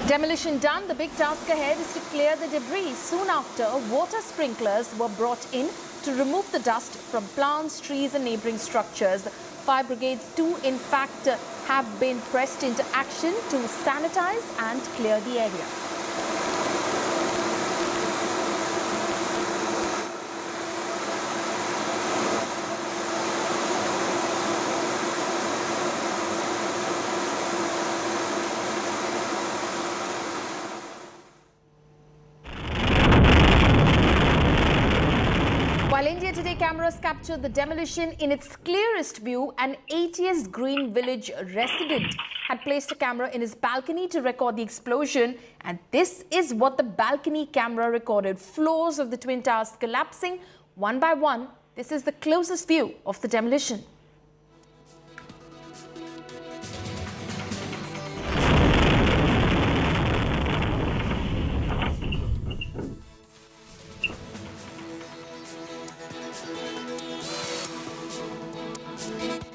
Demolition done, the big task ahead is to clear the debris. Soon after, water sprinklers were brought in to remove the dust from plants, trees and neighbouring structures. Fire brigades too, in fact, have been pressed into action to sanitize and clear the area. While India Today cameras captured the demolition in its clearest view, an 80s Green Village resident had placed a camera in his balcony to record the explosion, and this is what the balcony camera recorded. Floors of the Twin Towers collapsing one by one. This is the closest view of the demolition.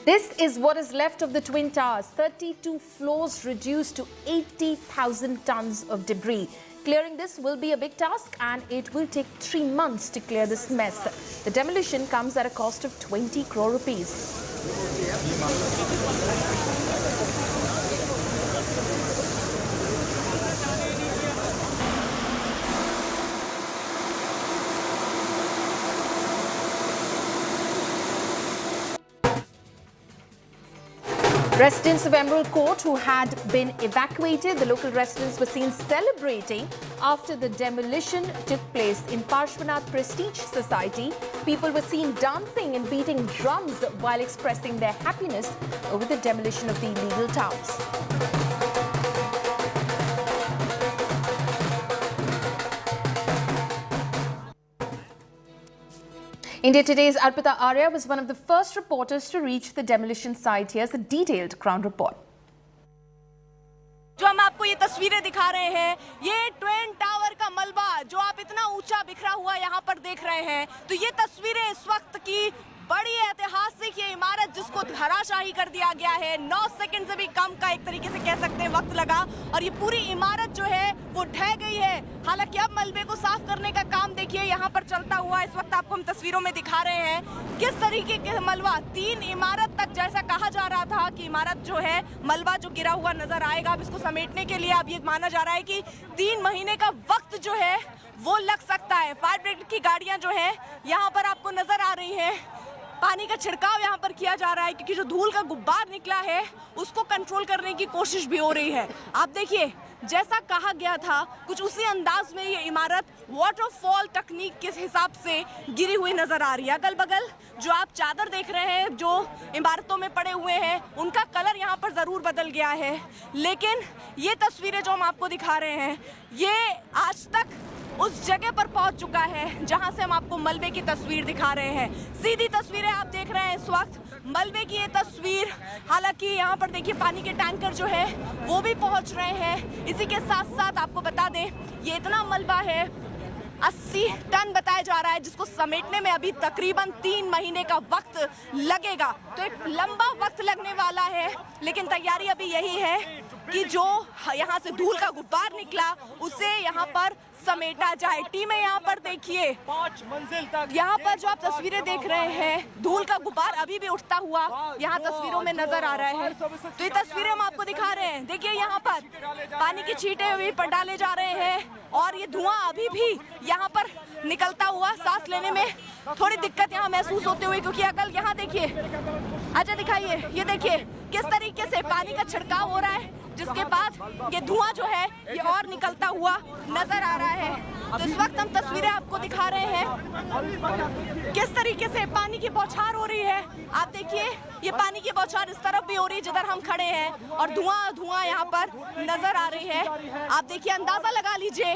This is what is left of the Twin Towers. 32 floors reduced to 80,000 tons of debris. Clearing this will be a big task, and it will take 3 months to clear this mess. The demolition comes at a cost of 20 crore rupees. Residents of Emerald Court who had been evacuated, the local residents were seen celebrating after the demolition took place in Parshvanath Prestige Society. People were seen dancing and beating drums while expressing their happiness over the demolition of the illegal towers. India Today's Arpita Arya was one of the first reporters to reach the demolition site. Here's a detailed ground report. जो हम आपको ये तस्वीरें दिखा रहे हैं, ये twin tower का मलबा जो आप इतना ऊंचा बिखरा हुआ यहाँ पर देख रहे हैं, तो ये तस्वीरें इस वक्त की बड़ी ऐतिहासिक ये इमारत जिसको धराशाही कर दिया गया है। 9 सेकंड से भी कम का एक तरीके से कह सकते हैं वक्त लगा, और ये पूरी इमारत जो है वो ढह गई है। हालांकि अब मलबे को साफ करने का काम देखिए यहाँ पर चलता हुआ इस वक्त आपको हम तस्वीरों में दिखा रहे हैं किस तरीके के मलबा 3 इमारत तक, जैसा कहा जा रहा था कि इमारत जो है मलबा जो गिरा हुआ नजर आएगा। अब इसको समेटने के लिए अब ये माना जा रहा है कि 3 महीने का वक्त जो है वो लग सकता है। फायर ब्रिगेड की गाड़ियां जो है यहाँ पर आपको नजर आ रही हैं, पानी का छिड़काव यहाँ पर किया जा रहा है, क्योंकि जो धूल का गुब्बार निकला है उसको कंट्रोल करने की कोशिश भी हो रही है। आप देखिए, जैसा कहा गया था कुछ उसी अंदाज में ये इमारत वाटरफॉल तकनीक के हिसाब से गिरी हुई नजर आ रही है। अगल बगल जो आप चादर देख रहे हैं जो इमारतों में पड़े हुए हैं, उनका कलर यहाँ पर ज़रूर बदल गया है, लेकिन ये तस्वीरें जो हम आपको दिखा रहे हैं ये आज तक उस जगह पर पहुंच चुका है जहां से हम आपको मलबे की तस्वीर दिखा रहे हैं। सीधी तस्वीरें आप देख रहे हैं इस वक्त, मलबे की ये तस्वीर। हालांकि यहाँ पर देखिए पानी के टैंकर जो है वो भी पहुंच रहे हैं। इसी के साथ साथ आपको बता दें ये इतना मलबा है 80 टन बताया जा रहा है, जिसको समेटने में अभी तकरीबन 3 महीने का वक्त लगेगा। तो एक लंबा वक्त लगने वाला है, लेकिन तैयारी अभी यही है कि जो यहाँ से धूल का गुब्बार निकला उसे यहाँ पर समेटा जाए। टीमें यहाँ पर देखिए 5 मंजिल तक, यहाँ पर जो आप तस्वीरें देख रहे हैं धूल का गुब्बार अभी भी उठता हुआ यहाँ तस्वीरों में नजर आ रहा है। तो ये तस्वीरें हम आपको दिखा रहे हैं। देखिए यहाँ पर पानी की छींटे अभी पर डाले जा रहे हैं और ये धुआं अभी भी यहाँ पर निकलता हुआ सांस लेने में थोड़ी दिक्कत यहाँ महसूस होते हुए, क्योंकि अगर यहाँ देखिए, अच्छा दिखाइए, ये देखिए किस तरीके से पानी का छिड़काव हो रहा है, जिसके बाद ये धुआं जो है ये और निकलता हुआ नजर आ रहा है। तो इस वक्त हम तस्वीरें आपको दिखा रहे हैं किस तरीके से पानी की बौछार हो रही है। आप देखिए ये पानी की बौछार इस तरफ भी हो रही है जिधर हम खड़े हैं और धुआं यहाँ पर नजर आ रही है। आप देखिए, अंदाजा लगा लीजिए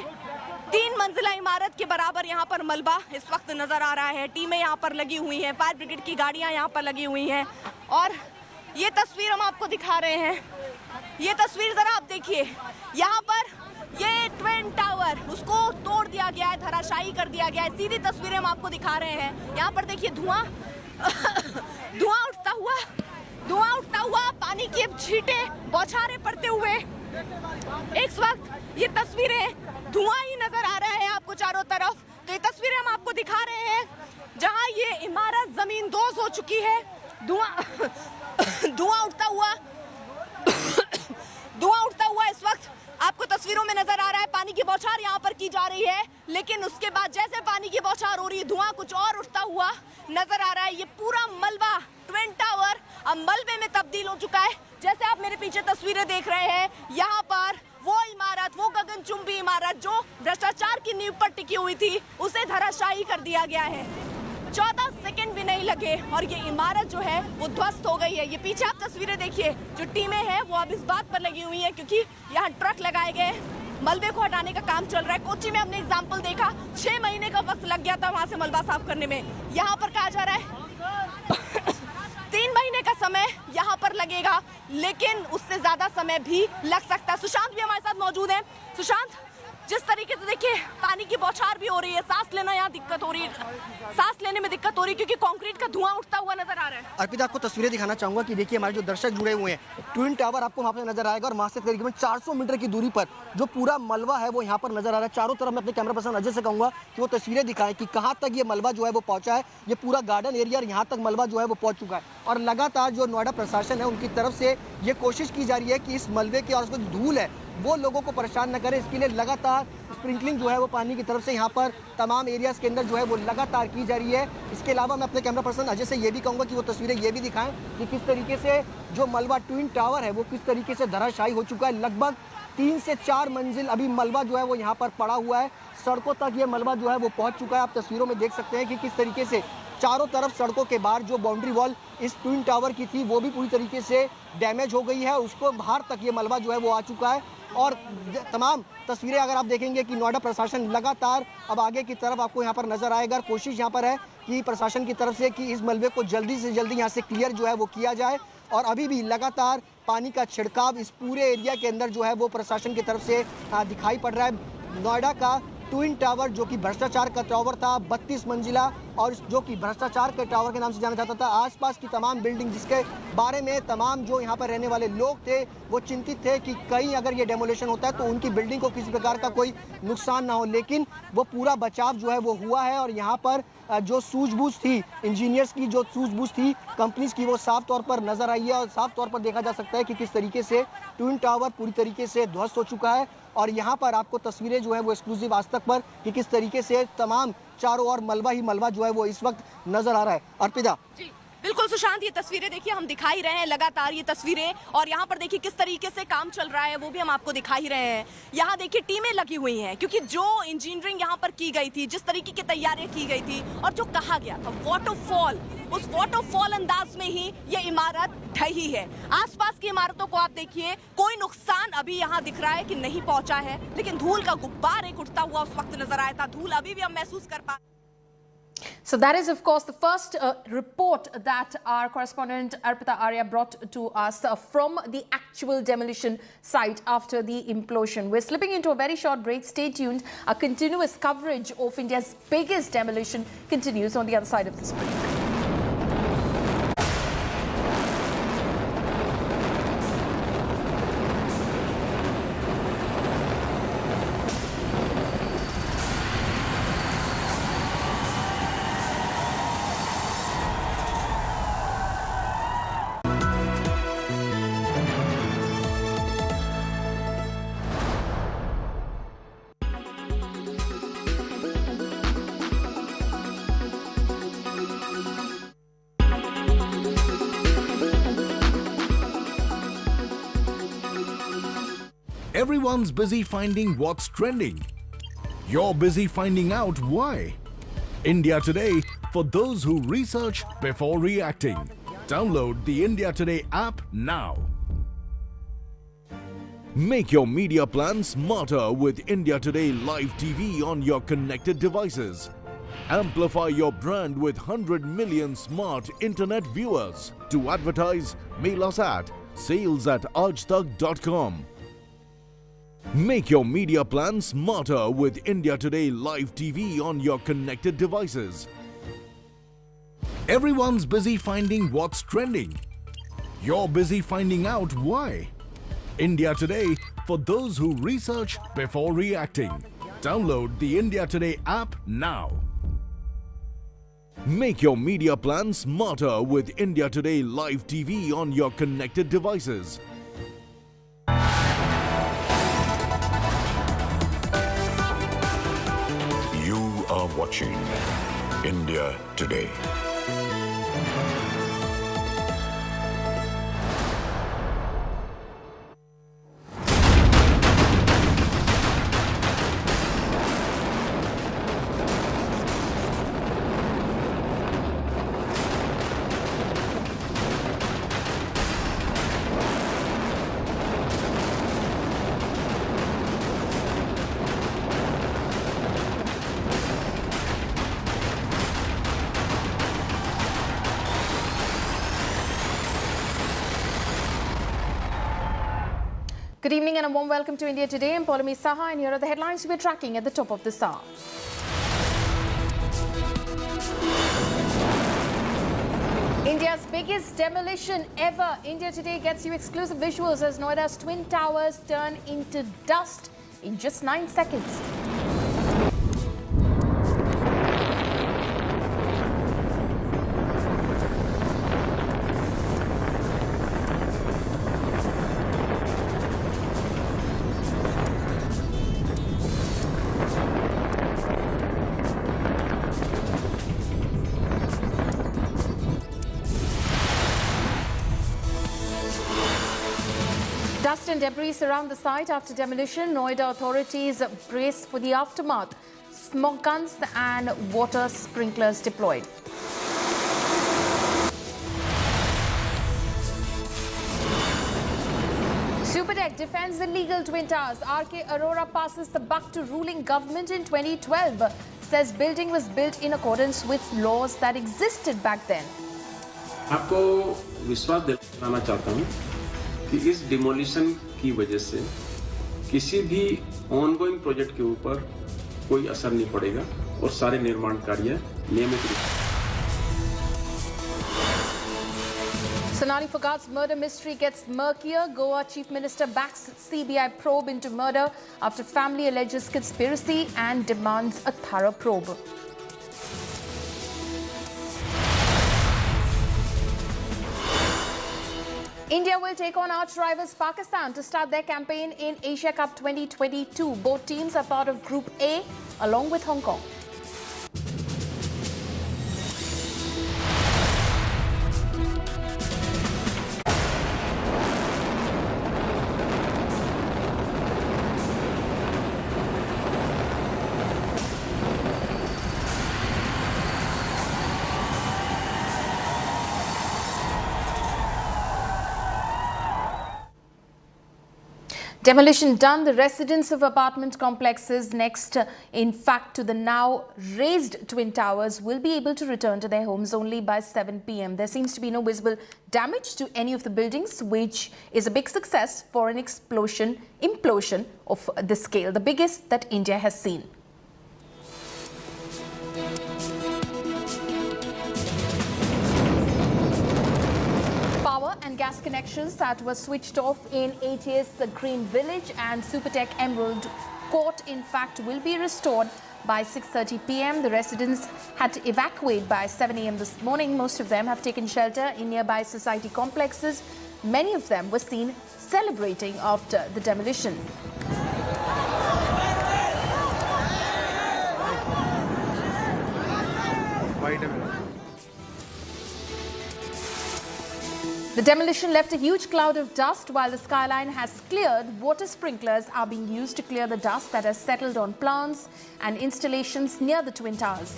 3 मंजिला इमारत के बराबर यहाँ पर मलबा इस वक्त नजर आ रहा है। टीमें यहाँ पर लगी हुई हैं, फायर ब्रिगेड की गाड़ियाँ यहाँ पर लगी हुई हैं और ये तस्वीर हम आपको दिखा रहे हैं। ये तस्वीर जरा आप देखिए, यहाँ पर ये ट्विन टावर उसको तोड़ दिया गया है, धराशायी कर दिया गया है। सीधी तस्वीरें हम आपको दिखा रहे हैं। यहाँ पर देखिए धुआं उठता हुआ पानी की छींटें बौछारें पड़ते हुए इस वक्त ये तस्वीरें धुआं ही नजर आ रहा है आपको चारों तरफ। तो ये तस्वीरें हम आपको दिखा रहे हैं जहां ये इमारत जमीन दोज हो चुकी है। धुआं उठता हुआ इस वक्त आपको तस्वीरों में नजर आ रहा है। पानी की बौछार यहाँ पर की जा रही है, लेकिन उसके बाद जैसे पानी की बौछार हो रही है धुआं कुछ और उठता हुआ नजर आ रहा है। ये पूरा मलबा ट्विन टावर अब मलबे में तब्दील हो चुका है। जैसे आप मेरे पीछे तस्वीरें देख रहे हैं, यहाँ पर वो इमारत, वो गगनचुंबी इमारत जो भ्रष्टाचार की नींव पर टिकी हुई थी, उसे धराशायी कर दिया गया है। 14 सेकंड भी नहीं लगे और ये इमारत जो है वो ध्वस्त हो गई है। ये पीछे आप तस्वीरें देखिए, जो टीमें हैं वो अब इस बात पर लगी हुई हैं क्योंकि यहाँ ट्रक लगाए गए, मलबे को हटाने का काम चल रहा है। कोच्चि में हमने एग्जाम्पल देखा, 6 महीने का वक्त लग गया था वहाँ से मलबा साफ करने में। यहाँ पर कहा जा रहा है 3 महीने का समय यहाँ पर लगेगा, लेकिन उससे ज्यादा समय भी लग सकता है। सुशांत भी हमारे साथ मौजूद है। सुशांत, जिस तरीके से देखिए पानी की बौछार भी हो रही है, सांस लेना यहाँ दिक्कत हो रही है, सांस लेने में दिक्कत हो रही है क्योंकि कंक्रीट का धुआं उठता हुआ नजर आ रहा है। अर्पिता, आपको तस्वीरें दिखाना चाहूंगा कि देखिए हमारे जो दर्शक जुड़े हुए हैं, ट्विन टावर आपको वहाँ पे नजर आएगा और वहाँ से तकरीबन 400 मीटर की दूरी पर जो पूरा मलबा है वो यहाँ पर नजर आ रहा है। चारों तरफ मैं अपने कैमरा पर्सन अजय से कहूँगा कि वो तस्वीरें दिखाएं कि कहाँ तक ये मलबा जो है वो पहुँचा है। ये पूरा गार्डन एरिया और यहाँ तक मलबा जो है वो पहुँच चुका है और लगातार जो नोएडा प्रशासन है उनकी तरफ से ये कोशिश की जा रही है कि इस मलबे के और उसको धूल है वो लोगों को परेशान न करे। इसके लिए लगातार स्प्रिंकलिंग जो है वो पानी की तरफ से यहाँ पर तमाम एरियाज़ के अंदर जो है वो लगातार की जा रही है। इसके अलावा मैं अपने कैमरा पर्सन अजय से ये भी कहूँगा कि वो तस्वीरें ये भी दिखाएं कि किस तरीके से जो मलबा ट्विन टावर है वो किस तरीके से धराशायी हो चुका है। लगभग 3 से 4 मंजिल अभी मलबा जो है वो यहाँ पर पड़ा हुआ है। सड़कों तक ये मलबा जो है वो पहुँच चुका है। आप तस्वीरों में देख सकते हैं कि किस तरीके से चारों तरफ सड़कों के बाहर जो बाउंड्री वॉल इस ट्विन टावर की थी वो भी पूरी तरीके से डैमेज हो गई है। उसको बाहर तक ये मलबा जो है वो आ चुका है और तमाम तस्वीरें अगर आप देखेंगे कि नोएडा प्रशासन लगातार अब आगे की तरफ आपको यहाँ पर नजर आएगा। कोशिश यहाँ पर है कि प्रशासन की तरफ से कि इस मलबे को जल्दी से जल्दी यहाँ से क्लियर जो है वो किया जाए और अभी भी लगातार पानी का छिड़काव इस पूरे एरिया के अंदर जो है वो प्रशासन की तरफ से दिखाई पड़ रहा है। नोएडा का ट्विन टावर जो कि भ्रष्टाचार का टावर था, 32 मंजिला और जो कि भ्रष्टाचार के टावर के नाम से जाना जाता था। आसपास की तमाम बिल्डिंग जिसके बारे में तमाम जो यहाँ पर रहने वाले लोग थे वो चिंतित थे कि कहीं अगर ये डेमोलिशन होता है तो उनकी बिल्डिंग को किसी प्रकार का कोई नुकसान ना हो, लेकिन वो पूरा बचाव जो है वो हुआ है और यहाँ पर जो सूझबूझ थी, इंजीनियर्स की जो सूझबूझ थी कंपनीज की, वो साफ तौर पर नजर आई है और साफ तौर पर देखा जा सकता है कि किस तरीके से ट्विन टावर पूरी तरीके से ध्वस्त हो चुका है। और यहाँ पर आपको तस्वीरें जो है वो एक्सक्लूसिव आज तक पर कि किस तरीके से तमाम चारों ओर मलबा ही मलबा जो है वो इस वक्त नजर आ रहा है। अर्पिता, बिल्कुल सुशांत, ये तस्वीरें देखिए हम दिखा ही रहे हैं लगातार ये तस्वीरें, और यहाँ पर देखिए किस तरीके से काम चल रहा है वो भी हम आपको दिखा ही रहे हैं। यहाँ देखिए टीमें लगी हुई हैं क्योंकि जो इंजीनियरिंग यहाँ पर की गई थी, जिस तरीके की तैयारियां की गई थी और जो कहा गया था वाटरफॉल, उस वाटरफॉल अंदाज में ही ये इमारत ढही है। आसपास की इमारतों को आप देखिए, कोई नुकसान अभी यहाँ दिख रहा है कि नहीं पहुंचा है, लेकिन धूल का गुब्बार एक उठता हुआ उस वक्त नजर आया था। धूल अभी भी हम महसूस कर पा। So that is, of course, the first report that our correspondent Arpita Arya brought to us from the actual demolition site after the implosion. We're slipping into a very short break. Stay tuned. Our continuous coverage of India's biggest demolition continues on the other side of this break. Everyone's busy finding what's trending. You're busy finding out why. India Today, for those who research before reacting. Download the India Today app now. Make your media plan smarter with India Today Live TV on your connected devices. Amplify your brand with 100 million smart internet viewers. To advertise, mail us at sales@aajtak.com. Make your media plan smarter with India Today Live TV on your connected devices. Everyone's busy finding what's trending. You're busy finding out why. India Today, for those who research before reacting. Download the India Today app now. Make your media plan smarter with India Today Live TV on your connected devices. You are watching India Today. Good evening and a warm welcome to India Today. I'm Paulami Saha, and here are the headlines we're tracking at the top of this hour. India's biggest demolition ever. India Today gets you exclusive visuals as Noida's Twin Towers turn into dust in just 9 seconds. Dust and debris surround the site after demolition. Noida authorities brace for the aftermath. Smoke guns and water sprinklers deployed. Supertech defends the legal Twin Towers. R.K. Arora passes the buck to ruling government in 2012. Says building was built in accordance with laws that existed back then. आपको विश्वास दिलाना चाहता हूँ कि इस demolition की वजह से किसी भी ऑनगोइंग प्रोजेक्ट के ऊपर कोई असर नहीं पड़ेगा और सारे निर्माण कार्य नियमित रूप से। Sonali Foghat's murder mystery gets murkier. Goa Chief Minister backs CBI probe into murder after family alleges conspiracy and demands a thorough probe. India will take on arch rivals Pakistan to start their campaign in Asia Cup 2022. Both teams are part of Group A along with Hong Kong. Demolition done. The residents of apartment complexes next, in fact, to the now raised Twin Towers will be able to return to their homes only by 7 p.m. There seems to be no visible damage to any of the buildings, which is a big success for an implosion of the scale, the biggest that India has seen. Power and gas connections that were switched off in ATS Green Village and Supertech Emerald Court, in fact, will be restored by 6:30 p.m. The residents had to evacuate by 7 a.m. this morning. Most of them have taken shelter in nearby society complexes. Many of them were seen celebrating after the demolition. Wait a minute. The demolition left a huge cloud of dust while the skyline has cleared. Water sprinklers are being used to clear the dust that has settled on plants and installations near the Twin Towers.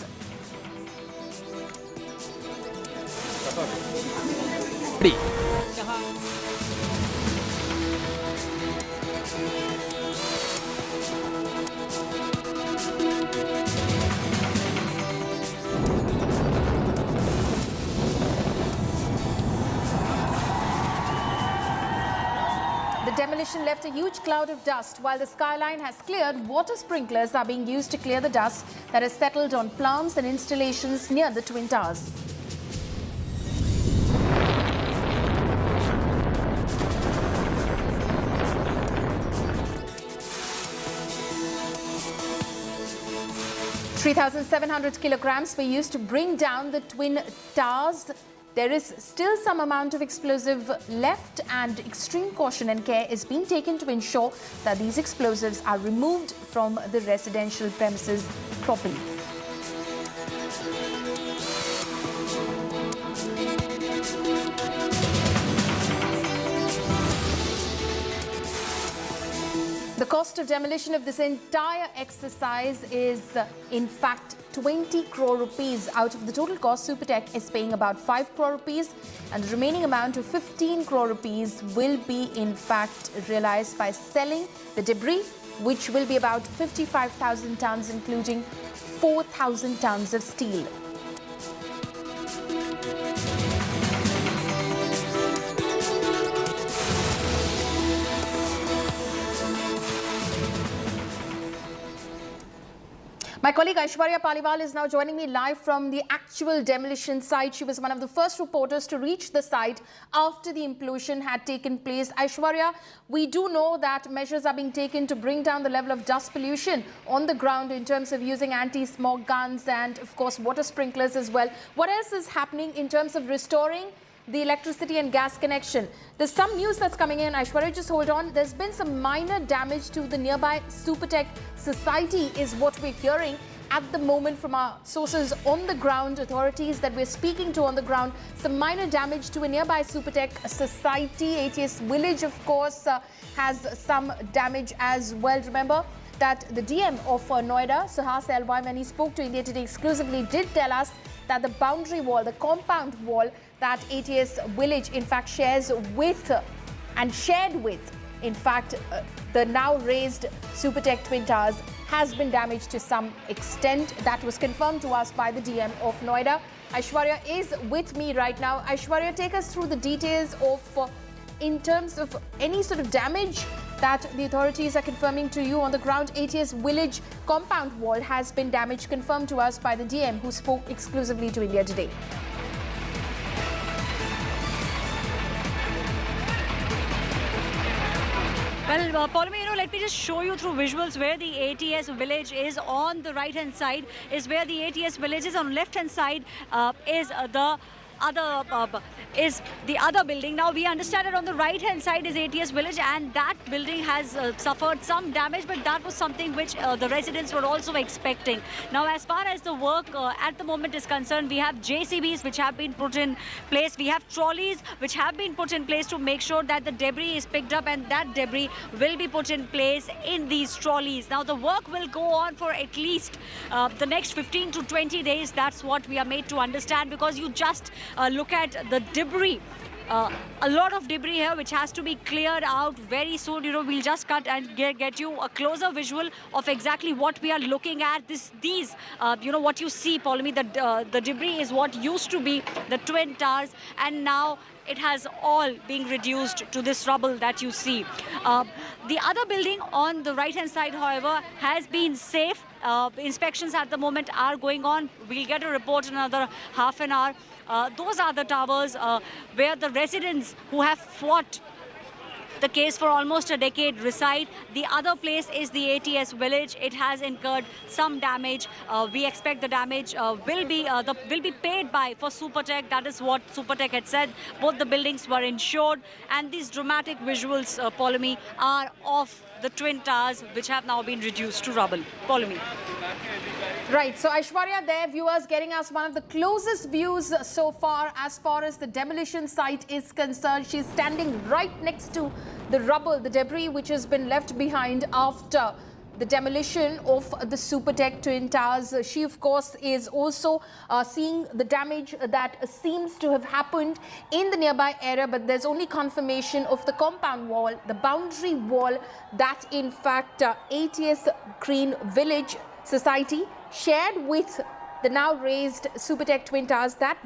The demolition left a huge cloud of dust while the skyline has cleared. Water sprinklers are being used to clear the dust that has settled on plants and installations near the Twin Towers. $3,700 kilograms were used to bring down the Twin Towers. There is still some amount of explosive left, and extreme caution and care is being taken to ensure that these explosives are removed from the residential premises properly. The cost of demolition of this entire exercise is, in fact, 20 crore rupees. Out of the total cost, Supertech is paying about 5 crore rupees, and the remaining amount of 15 crore rupees will be, in fact, realized by selling the debris, which will be about 55,000 tons, including 4,000 tons of steel. My colleague Aishwarya Paliwal is now joining me live from the actual demolition site. She was one of the first reporters to reach the site after the implosion had taken place. Aishwarya, we do know that measures are being taken to bring down the level of dust pollution on the ground in terms of using anti-smog guns and, of course, water sprinklers as well. What else is happening in terms of restoring the electricity and gas connection? There's some news that's coming in. Aishwarya, just hold on. There's been some minor damage to the nearby Supertech society is what we're hearing at the moment from our sources on the ground, authorities that we're speaking to on the ground. Some minor damage to a nearby Supertech society. ATS Village, of course, has some damage as well. Remember that the DM of Noida, Suhas Elwai, when he spoke to India Today exclusively, did tell us that the boundary wall, the compound wall that ATS Village in fact shares with and shared with, in fact, the now raised Supertech Twin Towers has been damaged to some extent. That was confirmed to us by the DM of Noida. Aishwarya is with me right now. Aishwarya, take us through the details of, in terms of any sort of damage that the authorities are confirming to you on the ground. ATS Village compound wall has been damaged, confirmed to us by the DM who spoke exclusively to India Today. Well, Paulamy, let me just show you through visuals where the ATS Village is. On the right-hand side is where the ATS Village is. On left-hand side is the other building. Now we understand that on the right hand side is ATS Village, and that building has suffered some damage, but that was something which the residents were also expecting. Now as far as the work at the moment is concerned, we have JCBs which have been put in place. We have trolleys which have been put in place to make sure that the debris is picked up, and that debris will be put in place in these trolleys. Now the work will go on for at least the next 15 to 20 days. That's what we are made to understand, because you just look at the debris a lot of debris here which has to be cleared out very soon. You know, we'll just cut and get you a closer visual of exactly what we are looking at. These, you know, what you see, Paulami, the debris is what used to be the Twin Towers, and now it has all been reduced to this rubble that you see. The other building on the right-hand side, however, has been safe. Inspections at the moment are going on. We'll get a report in another half an hour. Those are the towers where the residents who have fought the case for almost a decade reside. The other place is the ATS village. It has incurred some damage. We expect the damage will be paid by for Supertech. That is what Supertech had said. Both the buildings were insured, and these dramatic visuals, Paulami, are of the Twin Towers, which have now been reduced to rubble. Paulami. Right, so Aishwarya there, viewers, getting us one of the closest views so far as the demolition site is concerned. She's standing right next to the rubble, the debris which has been left behind after the demolition of the Supertech Twin Towers. She, of course, is also seeing the damage that seems to have happened in the nearby area, but there's only confirmation of the compound wall, the boundary wall that, in fact, ATS Green Village Society shared with the now raised Supertech Twin Towers, that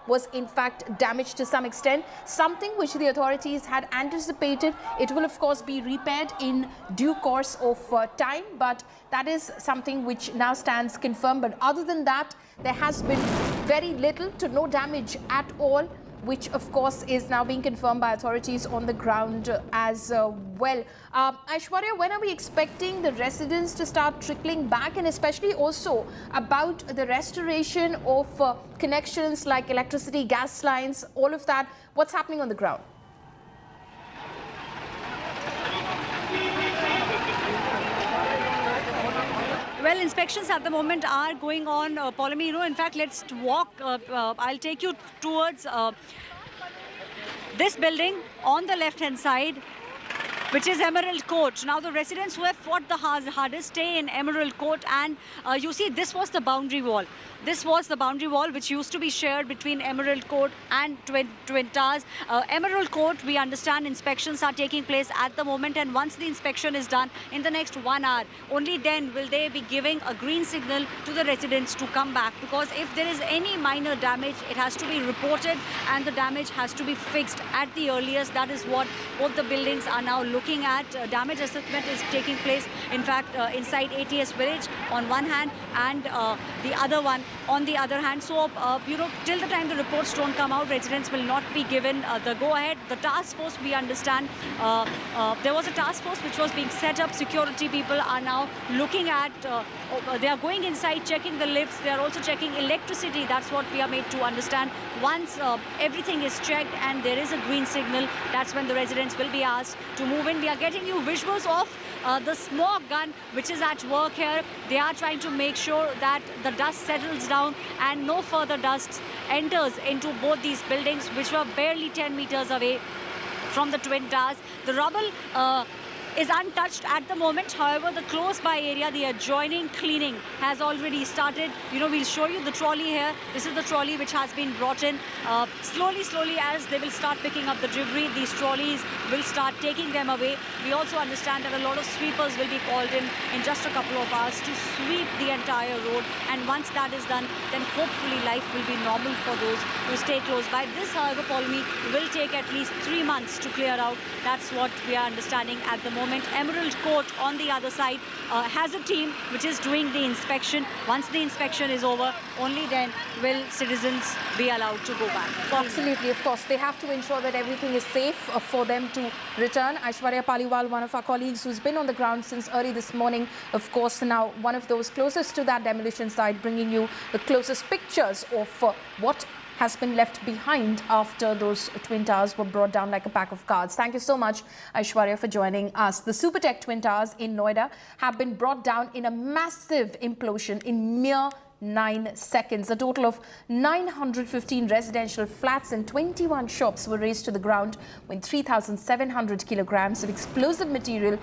was in fact damaged to some extent, something which the authorities had anticipated. It will of course be repaired in due course of time, but that is something which now stands confirmed. But other than that, there has been very little to no damage at all, which of course is now being confirmed by authorities on the ground as well. Aishwarya, when are we expecting the residents to start trickling back, and especially also about the restoration of connections like electricity, gas lines, all of that? What's happening on the ground? Well, inspections at the moment are going on, Paulami. You know, in fact, let's walk. I'll take you towards this building on the left-hand side, which is Emerald Court. Now, the residents who have fought the hardest stay in Emerald Court, and you see, this was the boundary wall. This was the boundary wall which used to be shared between Emerald Court and Twin Towers. Emerald Court, we understand inspections are taking place at the moment, and once the inspection is done in the next 1 hour, only then will they be giving a green signal to the residents to come back. Because if there is any minor damage, it has to be reported and the damage has to be fixed at the earliest. That is what both the buildings are now looking at. Damage assessment is taking place, in fact, inside ATS Village on one hand, and the other one on the other hand. So, you know, till the time the reports don't come out, residents will not be given the go-ahead. The task force, we understand, there was a task force which was being set up. Security people are now looking at, they are going inside, checking the lifts. They are also checking electricity. That's what we are made to understand. Once everything is checked and there is a green signal, that's when the residents will be asked to move in. We are getting you visuals of the smog gun which is at work here. They are trying to make sure that the dust settles down and no further dust enters into both these buildings, which were barely 10 meters away from the Twin Towers. The rubble is untouched at the moment. However, the close by area, the adjoining cleaning has already started. You know, we'll show you the trolley here. This is the trolley which has been brought in. Slowly, as they will start picking up the debris, these trolleys will start taking them away. We also understand that a lot of sweepers will be called in just a couple of hours to sweep the entire road. And once that is done, then hopefully life will be normal for those who stay close by. This, however, Paulami, will take at least 3 months to clear out. That's what we are understanding at the moment. Emerald Court on the other side has a team which is doing the inspection. Once the inspection is over, only then will citizens be allowed to go back. Absolutely, of course. They have to ensure that everything is safe for them to return. Aishwarya Paliwal, one of our colleagues who's been on the ground since early this morning, of course, now one of those closest to that demolition site, bringing you the closest pictures of what has been left behind after those Twin Towers were brought down like a pack of cards. Thank you so much, Aishwarya, for joining us. The Supertech Twin Towers in Noida have been brought down in a massive implosion in mere 9 seconds. A total of 915 residential flats and 21 shops were razed to the ground when 3,700 kilograms of explosive material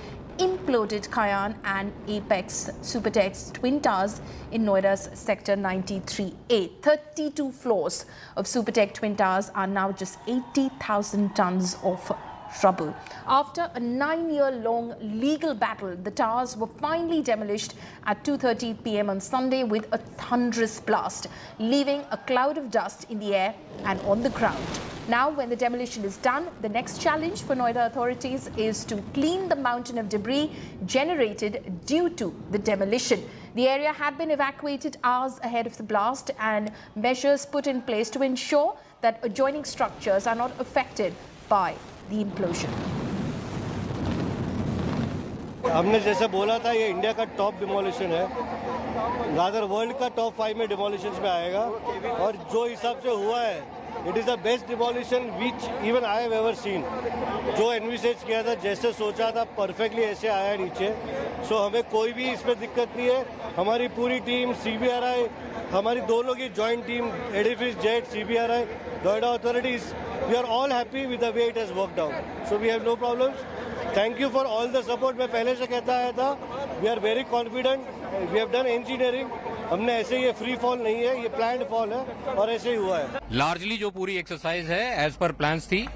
imploded Cayenne and Apex Supertech Twin Towers in Noida's Sector 93A. 32 floors of Supertech Twin Towers are now just 80,000 tons of rubble. After a 9-year-long legal battle, the towers were finally demolished at 2:30 p.m. on Sunday with a thunderous blast, leaving a cloud of dust in the air and on the ground. Now, when the demolition is done, the next challenge for Noida authorities is to clean the mountain of debris generated due to the demolition. The area had been evacuated hours ahead of the blast, and measures put in place to ensure that adjoining structures are not affected by the implosion. हमने जैसे बोला था, ये India का top demolition है, rather world का top 5 में डिमोलिशंस में आएगा, और जो हिसाब से हुआ है, it is the best demolition which even I have ever seen. जो एनविसेज किया था, जैसे सोचा था, परफेक्टली ऐसे आया नीचे. सो हमें कोई भी इसमें दिक्कत नहीं है. हमारी पूरी टीम, CBRI, हमारी दोनों की joint team, Edifice Jet, CBRI, Noida authorities, we are all happy with the way it has worked out. So we have no problems. Thank you for all the support. मैं पहले से कहता आया था, we are very confident. We have done engineering. हमने ऐसे ये free fall नहीं है, ये प्लान्ड फॉल है, और ऐसे ही हुआ है. लार्जली जो पूरी एक्सरसाइज है एज पर प्लान्स थी,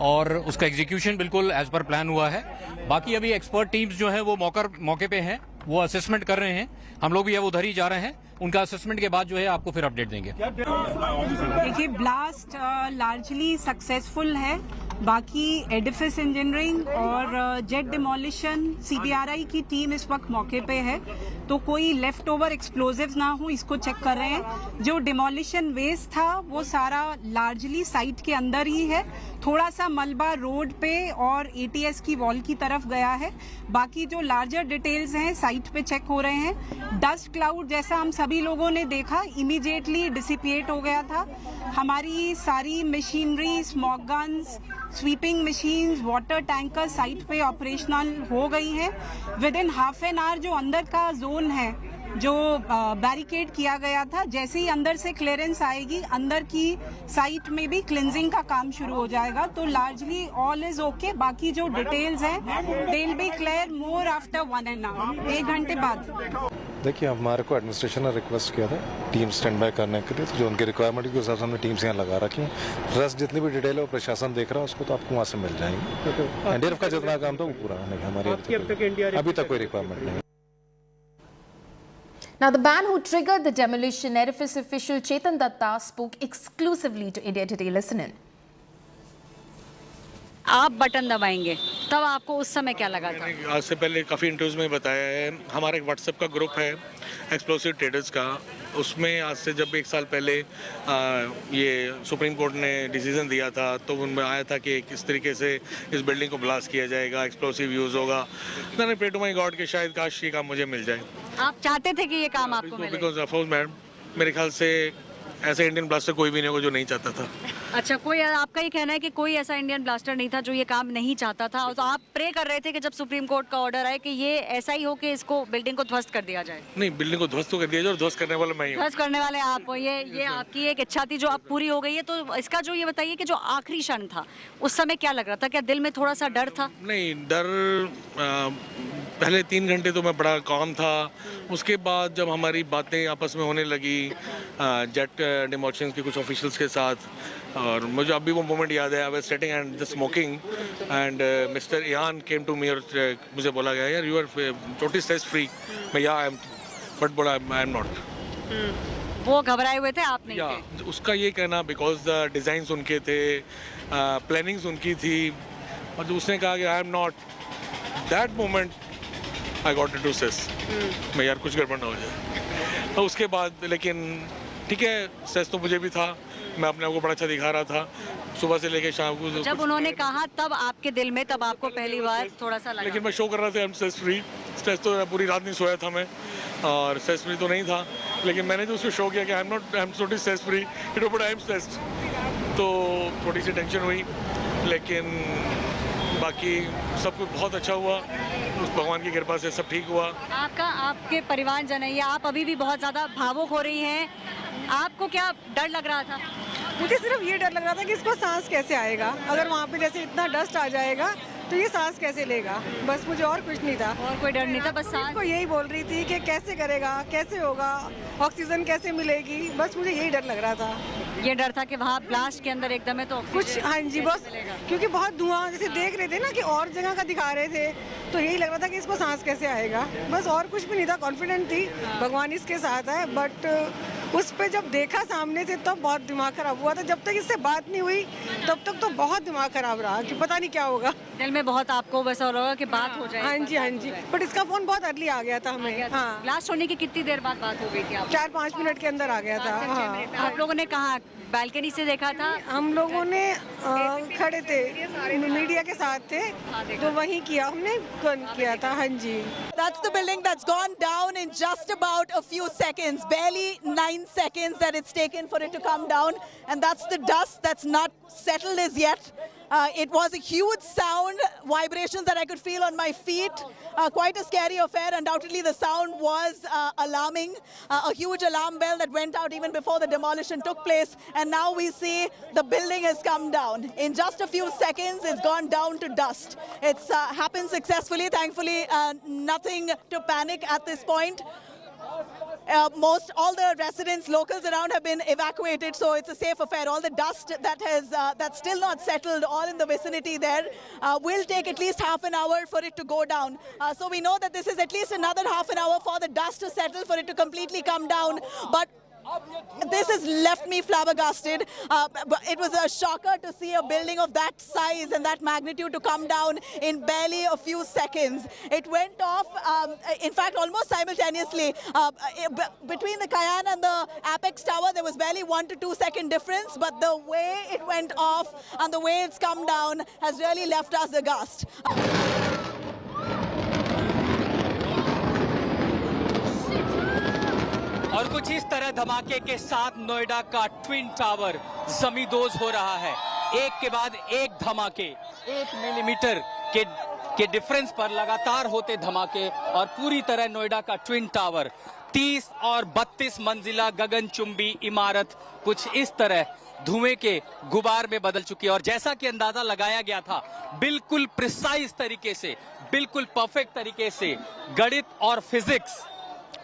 और उसका एग्जीक्यूशन बिल्कुल एज पर प्लान हुआ है. बाकी अभी एक्सपर्ट टीम्स जो है वो मौके पे हैं, वो असेसमेंट कर रहे हैं. हम लोग भी अब उधर ही जा रहे हैं. उनका असेसमेंट के बाद जो है आपको फिर अपडेट देंगे. देखिए, ब्लास्ट लार्जली सक्सेसफुल है. बाकी एडिफिस इंजीनियरिंग और जेट डिमोलिशन, CBRI की टीम इस वक्त मौके पे है, तो कोई लेफ्ट ओवर एक्सप्लोजिव्स ना हो, इसको चेक कर रहे हैं. जो डिमोलिशन वेस्ट था वो सारा लार्जली साइट के अंदर ही है. थोड़ा सा मलबा रोड पे और ATS की वॉल की तरफ गया है. बाकी जो लार्जर डिटेल्स हैं साइट पे चेक हो रहे हैं. डस्ट क्लाउड जैसा हम सभी लोगों ने देखा, इमीडिएटली डिसिपिएट हो गया था. हमारी सारी machinery, smog guns, sweeping machines, water tanker site पे ऑपरेशनल हो गई हैं. With in half an hour जो अंदर का जोन है, जो बैरिकेड किया गया था, जैसे ही अंदर से क्लियरेंस आएगी, अंदर की साइट में भी क्लिनजिंग का काम शुरू हो जाएगा. तो लार्जली ऑल इज ओके. बाकी जो डिटेल्स हैं, they will be clear more after 1 hour, 1 घंटे बाद. देखिए, हमारे को एडमिनिस्ट्रेशन ने रिक्वेस्ट किया था टीम स्टैंड बाय करने के लिए, तो जो उनकी रिक्वायरमेंट के हिसाब से हमने टीम्स यहाँ लगा रखी हैं. रेस्ट जितनी भी डिटेल है वो प्रशासन देख रहा है, उसको तो आपको वहाँ से मिल जाएंगी. NDF का जितना काम था वो पूरा होने का हमारी अभी तक कोई रिक्वायरमेंट नहीं. Now, the man who triggered the demolition, edifice official Chetan Datta, spoke exclusively to India Today. Listen in. आप बटन दबाएंगे, तब आपको उस समय क्या लगा था? आज से पहले काफ़ी इंटरव्यूज में बताया है. हमारा एक व्हाट्सएप का ग्रुप है एक्सप्लोसिव ट्रेडर्स का. उसमें आज से जब 1 साल पहले ये सुप्रीम कोर्ट ने डिसीजन दिया था, तो उनमें आया था कि किस तरीके से इस बिल्डिंग को ब्लास्ट किया जाएगा, एक्सप्लोसिव यूज़ होगा. मैंने प्रे टू माई गॉड कि शायद काश ये काम मुझे मिल जाए. आप चाहते थे कि ये काम आपको मिले? बिकॉज ऑफ कोर्स मैडम, मेरे ख्याल से ऐसा इंडियन ब्लास्टर कोई भी नहीं होगा जो नहीं चाहता था. अच्छा, कोई आपका ये कहना है कि कोई ऐसा इंडियन ब्लास्टर नहीं था जो ये काम नहीं चाहता था, और तो आप प्रे कर रहे थे कि जब सुप्रीम कोर्ट का ऑर्डर आए कि ये ऐसा ही हो कि इसको बिल्डिंग को ध्वस्त कर दिया जाए? नहीं, बिल्डिंग को ध्वस्त तो कर दिया जाए, और ध्वस्त करने वाला मैं ही हूं. ध्वस्त करने वाले आप हो. ये आपकी एक इच्छा थी जो अब पूरी हो गई है. तो इसका जो ये बताइए कि जो आखिरी क्षण था, उस समय क्या लग रहा था? क्या दिल में थोड़ा सा डर था? नहीं, डर पहले 3 घंटे तो मैं बड़ा काम था. उसके बाद जब हमारी बातें आपस में होने लगी जेट डिमोलिशन के कुछ ऑफिशियल्स के साथ, और मुझे अभी वो मोमेंट याद है. I was sitting and the smoking and mister Ian came to me, और मुझे बोला गया, यार you are totally stress free. मैं या आई एम, बट बोला आई एम नॉट. वो घबराए हुए थे, आप नहीं या थे? उसका ये कहना, बिकॉज द डिज़ाइंस उनके थे, प्लानिंग्स उनकी थी, और जो उसने कहा कि I am not, that moment I got to सेस मैं यार कुछ गड़बड़ ना हो जाए. तो उसके बाद लेकिन ठीक है, सेस तो मुझे भी था. मैं अपने आप को बड़ा अच्छा दिखा रहा था सुबह से लेके शाम को. जब उन्होंने कहा तब आपके दिल में, तब आपको पहली बार थोड़ा सा लगा? लेकिन मैं शो कर रहा था I am stress free. Stress तो पूरी रात नहीं सोया था मैं, और स्ट्रेस फ्री तो नहीं था. लेकिन मैंने जो उसको शो किया कि I am not, I am totally stress free, it but I am stressed, तो थोड़ी सी टेंशन हुई. लेकिन बाकी सब कुछ बहुत अच्छा हुआ, उस भगवान की कृपा से सब ठीक हुआ. आपके परिवारजन है, आप अभी भी बहुत ज़्यादा भावुक हो रही हैं. आपको क्या डर लग रहा था? मुझे सिर्फ ये डर लग रहा था कि इसको सांस कैसे आएगा. अगर वहाँ पे जैसे इतना डस्ट आ जाएगा तो ये सांस कैसे लेगा, बस मुझे और कुछ नहीं था। और कोई डर नहीं था, बस सांस को यही बोल रही थी कि कैसे करेगा, कैसे होगा, ऑक्सीजन कैसे मिलेगी, बस मुझे यही डर लग रहा था। ये डर था कि वहाँ ब्लास्ट के अंदर एकदम है तो कुछ, हाँ जी बस, क्योंकि बहुत धुआं जैसे देख रहे थे ना कि और जगह का दिखा रहे थे, तो यही लग रहा था कि इसको सांस कैसे आएगा, बस और कुछ भी नहीं था। कॉन्फिडेंट थी भगवान इसके साथ है, बट उस पे जब देखा सामने से तब बहुत दिमाग खराब हुआ था। जब तक इससे बात नहीं हुई तब तक तो बहुत दिमाग खराब रहा कि पता नहीं क्या होगा। दिल में बहुत आपको वैसा हो रहा होगा कि बात हो जाए। हाँ जी, हाँ जी, बट इसका फोन बहुत अर्ली आ गया था हमें। हाँ, ब्लास्ट होने की कितनी देर बाद बात हो गई थी? 4-5 मिनट के अंदर आ गया था। हाँ। आप लोगों ने कहा बालकनी से देखा था? हम लोगों ने खड़े थे, मीडिया के साथ थे, तो वहीं किया हमने किया था। हाँ जी। That's the building that's gone down in just about a few seconds, barely 9 seconds that it's taken for it to come down, and that's the dust that's not settled as yet. It was a huge sound, vibrations that I could feel on my feet. Quite a scary affair. Undoubtedly, the sound was alarming. A huge alarm bell that went out even before the demolition took place. And now we see the building has come down. In just a few seconds, it's gone down to dust. It's happened successfully. Thankfully, nothing to panic at this point. All the residents, locals around have been evacuated, so it's a safe affair. All the dust that's still not settled, all in the vicinity there, will take at least half an hour for it to go down. So we know that this is at least another half an hour for the dust to settle, for it to completely come down. But this has left me flabbergasted. It was a shocker to see a building of that size and that magnitude to come down in barely a few seconds. It went off, in fact, almost simultaneously. Between the Cayenne and the Apex Tower, there was barely 1 to 2 second difference, but the way it went off and the way it's come down has really left us aghast. और कुछ इस तरह धमाके के साथ नोएडा का twin tower जमींदोज हो रहा है। एक के बाद एक धमाके, 1 मिलीमीटर के डिफरेंस पर लगातार होते धमाके और पूरी तरह नोएडा का ट्विन टावर 30 और 32 मंजिला गगनचुंबी इमारत कुछ इस तरह धुएं के गुबार में बदल चुकी है। और जैसा कि अंदाजा लगाया गया था, बिल्कुल प्रिसाइज तरीके से, बिल्कुल परफेक्ट तरीके से गणित और फिजिक्स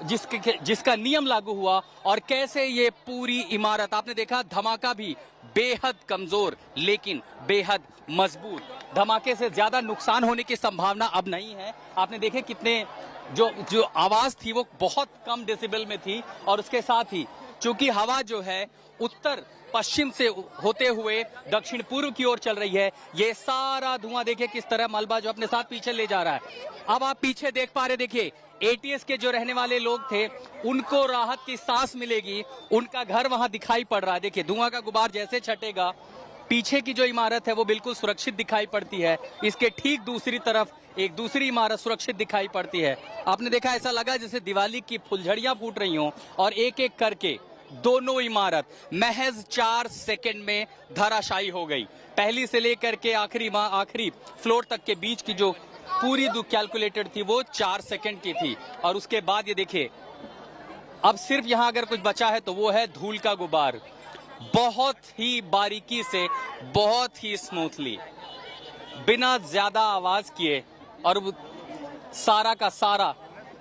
जिसका नियम लागू हुआ और कैसे ये पूरी इमारत, आपने देखा धमाका भी बेहद कमजोर लेकिन बेहद मजबूत। धमाके से ज्यादा नुकसान होने की संभावना अब नहीं है। आपने देखे कितने जो आवाज थी वो बहुत कम डेसिबल में थी और उसके साथ ही चूंकि हवा जो है उत्तर पश्चिम से होते हुए दक्षिण पूर्व की ओर चल रही है, ये सारा धुआं देखिए किस तरह मलबा जो अपने साथ पीछे ले जा रहा है। अब आप पीछे देख पा रहे, देखिए एटीएस के जो रहने वाले लोग थे उनको राहत की सांस मिलेगी, उनका घर वहां दिखाई पड़ रहा है। देखिए धुआं का गुबार जैसे छटेगा, पीछे की जो इमारत है वो बिल्कुल सुरक्षित दिखाई पड़ती है। इसके ठीक दूसरी तरफ एक दूसरी इमारत सुरक्षित दिखाई पड़ती है। आपने देखा ऐसा लगा जैसे दिवाली की फुलझड़ियां फूट रही हों और एक एक करके दोनों इमारत महज 4 सेकंड में धराशायी हो गई। पहली से लेकर के आखिरी फ्लोर तक के बीच की जो पूरी कैलकुलेटेड थी वो 4 सेकंड की थी। और उसके बाद ये देखिए अब सिर्फ यहां अगर कुछ बचा है तो वो है धूल का गुबार। बहुत ही बारीकी से, बहुत ही स्मूथली, बिना ज्यादा आवाज किए और सारा का सारा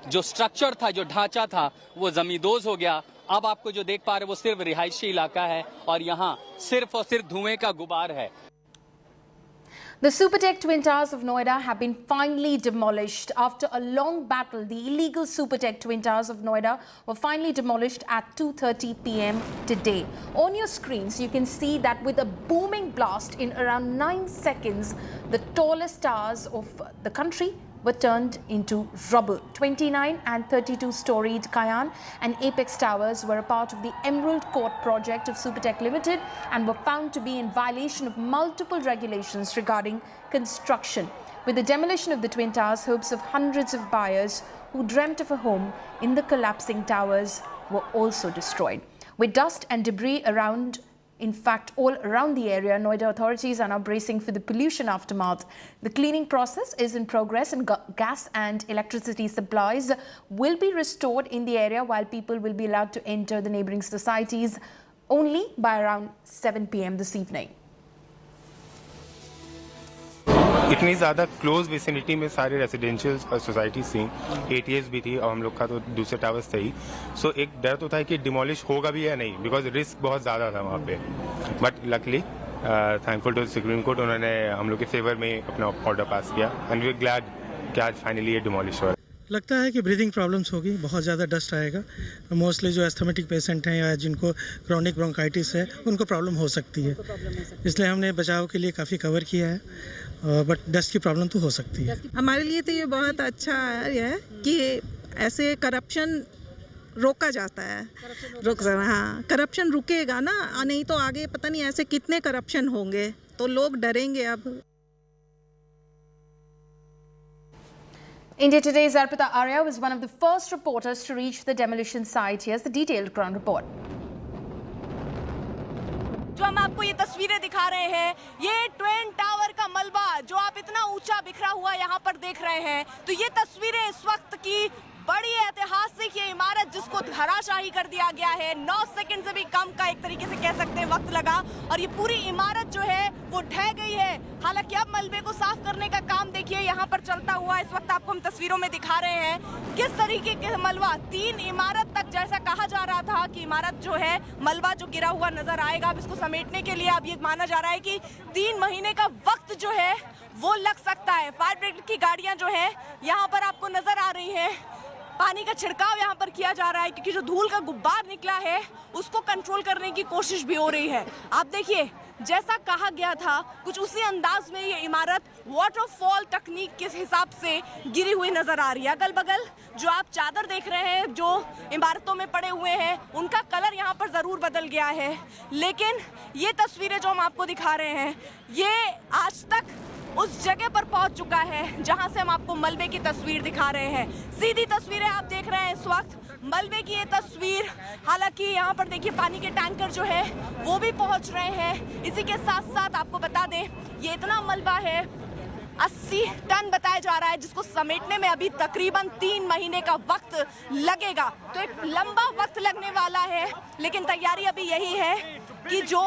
जो स्ट्रक्चर था, जो ढांचा था, वो जमींदोज हो गया। अब आपको जो देख पा रहे वो सिर्फ रिहायशी इलाका है और यहाँ सिर्फ और सिर्फ धुएं का गुबार है। The Supertech Twin Towers of Noida have been finally demolished. After a long battle, the illegal Supertech Twin Towers of Noida were finally demolished at 2:30 p.m. today. On your screens, you can see that with a booming blast in around 9 seconds, the tallest towers of the country were turned into rubble. 29 and 32-storied Cayenne and Apex Towers were a part of the Emerald Court project of Supertech Limited and were found to be in violation of multiple regulations regarding construction. With the demolition of the Twin Towers, hopes of hundreds of buyers who dreamt of a home in the collapsing towers were also destroyed. With dust and debris around, in fact, all around the area, Noida authorities are now bracing for the pollution aftermath. The cleaning process is in progress and gas and electricity supplies will be restored in the area while people will be allowed to enter the neighboring societies only by around 7 p.m. this evening. इतनी ज़्यादा close vicinity में सारे residential societies थी, ATS भी थी और हम लोग का तो दूसरे टावर्स थे ही। सो एक डर तो था कि डिमोलिश होगा भी या नहीं, बिकॉज रिस्क बहुत ज़्यादा था वहाँ पे। But luckily thankful to Supreme Court, उन्होंने हम लोग के फेवर में अपना ऑर्डर पास किया एंड वी आर ग्लैड कि आज फाइनली ये डिमोलिश हो रहा है। लगता है कि ब्रीदिंग प्रॉब्लम्स होगी, बहुत ज़्यादा डस्ट आएगा। मोस्टली जो एस्थमेटिक पेशेंट हैं या जिनको क्रॉनिक ब्रोंकाइटिस है उनको प्रॉब्लम हो सकती है, इसलिए हमने बचाव के लिए काफ़ी कवर किया है, बट डस्ट की प्रॉब्लम तो हो सकती है। हमारे लिए तो ये बहुत अच्छा है कि ऐसे करप्शन रोका जाता है, हाँ करप्शन रुकेगा ना, नहीं तो आगे पता नहीं ऐसे कितने करप्शन होंगे, तो लोग डरेंगे अब। India Today's Arpita Arya was one of the first reporters to reach the demolition site. Here's the detailed ground report. जो हम आपको ये तस्वीरें दिखा रहे हैं, ये ट्विन टावर का मलबा जो आप इतना ऊंचा बिखरा हुआ यहाँ पर देख रहे हैं, तो ये तस्वीरें इस वक्त की बड़ी ऐतिहासिक ये इमारत जिसको धराशाही कर दिया गया है। 9 सेकंड से भी कम का एक तरीके से कह सकते हैं वक्त लगा और ये पूरी इमारत जो है वो ढह गई है। हालांकि अब मलबे को साफ करने का काम देखिए यहाँ पर चलता हुआ इस वक्त आपको हम तस्वीरों में दिखा रहे हैं किस तरीके के मलबा 3 इमारत तक, जैसा कहा जा रहा था कि इमारत जो है मलबा जो गिरा हुआ नजर आएगा, अब इसको समेटने के लिए अब ये माना जा रहा है कि 3 महीने का वक्त जो है वो लग सकता है। फायर ब्रिगेड की गाड़ियां जो है यहाँ पर आपको नजर आ रही है, पानी का छिड़काव यहाँ पर किया जा रहा है क्योंकि जो धूल का गुब्बार निकला है उसको कंट्रोल करने की कोशिश भी हो रही है। आप देखिए जैसा कहा गया था कुछ उसी अंदाज में ये इमारत वाटरफॉल तकनीक के हिसाब से गिरी हुई नजर आ रही है। अगल बगल जो आप चादर देख रहे हैं जो इमारतों में पड़े हुए हैं उनका कलर यहाँ पर जरूर बदल गया है, लेकिन ये तस्वीरें जो हम आपको दिखा रहे हैं ये आज तक उस जगह पर पहुंच चुका है जहां से हम आपको मलबे की तस्वीर दिखा रहे हैं। सीधी तस्वीरें आप देख रहे हैं इस वक्त मलबे की ये तस्वीर। हालांकि यहाँ पर देखिए पानी के टैंकर जो है वो भी पहुंच रहे हैं। इसी के साथ साथ आपको बता दें ये इतना मलबा है 80 टन बताया जा रहा है जिसको समेटने में अभी तकरीबन 3 महीने का वक्त लगेगा, तो एक लंबा वक्त लगने वाला है। लेकिन तैयारी अभी यही है कि जो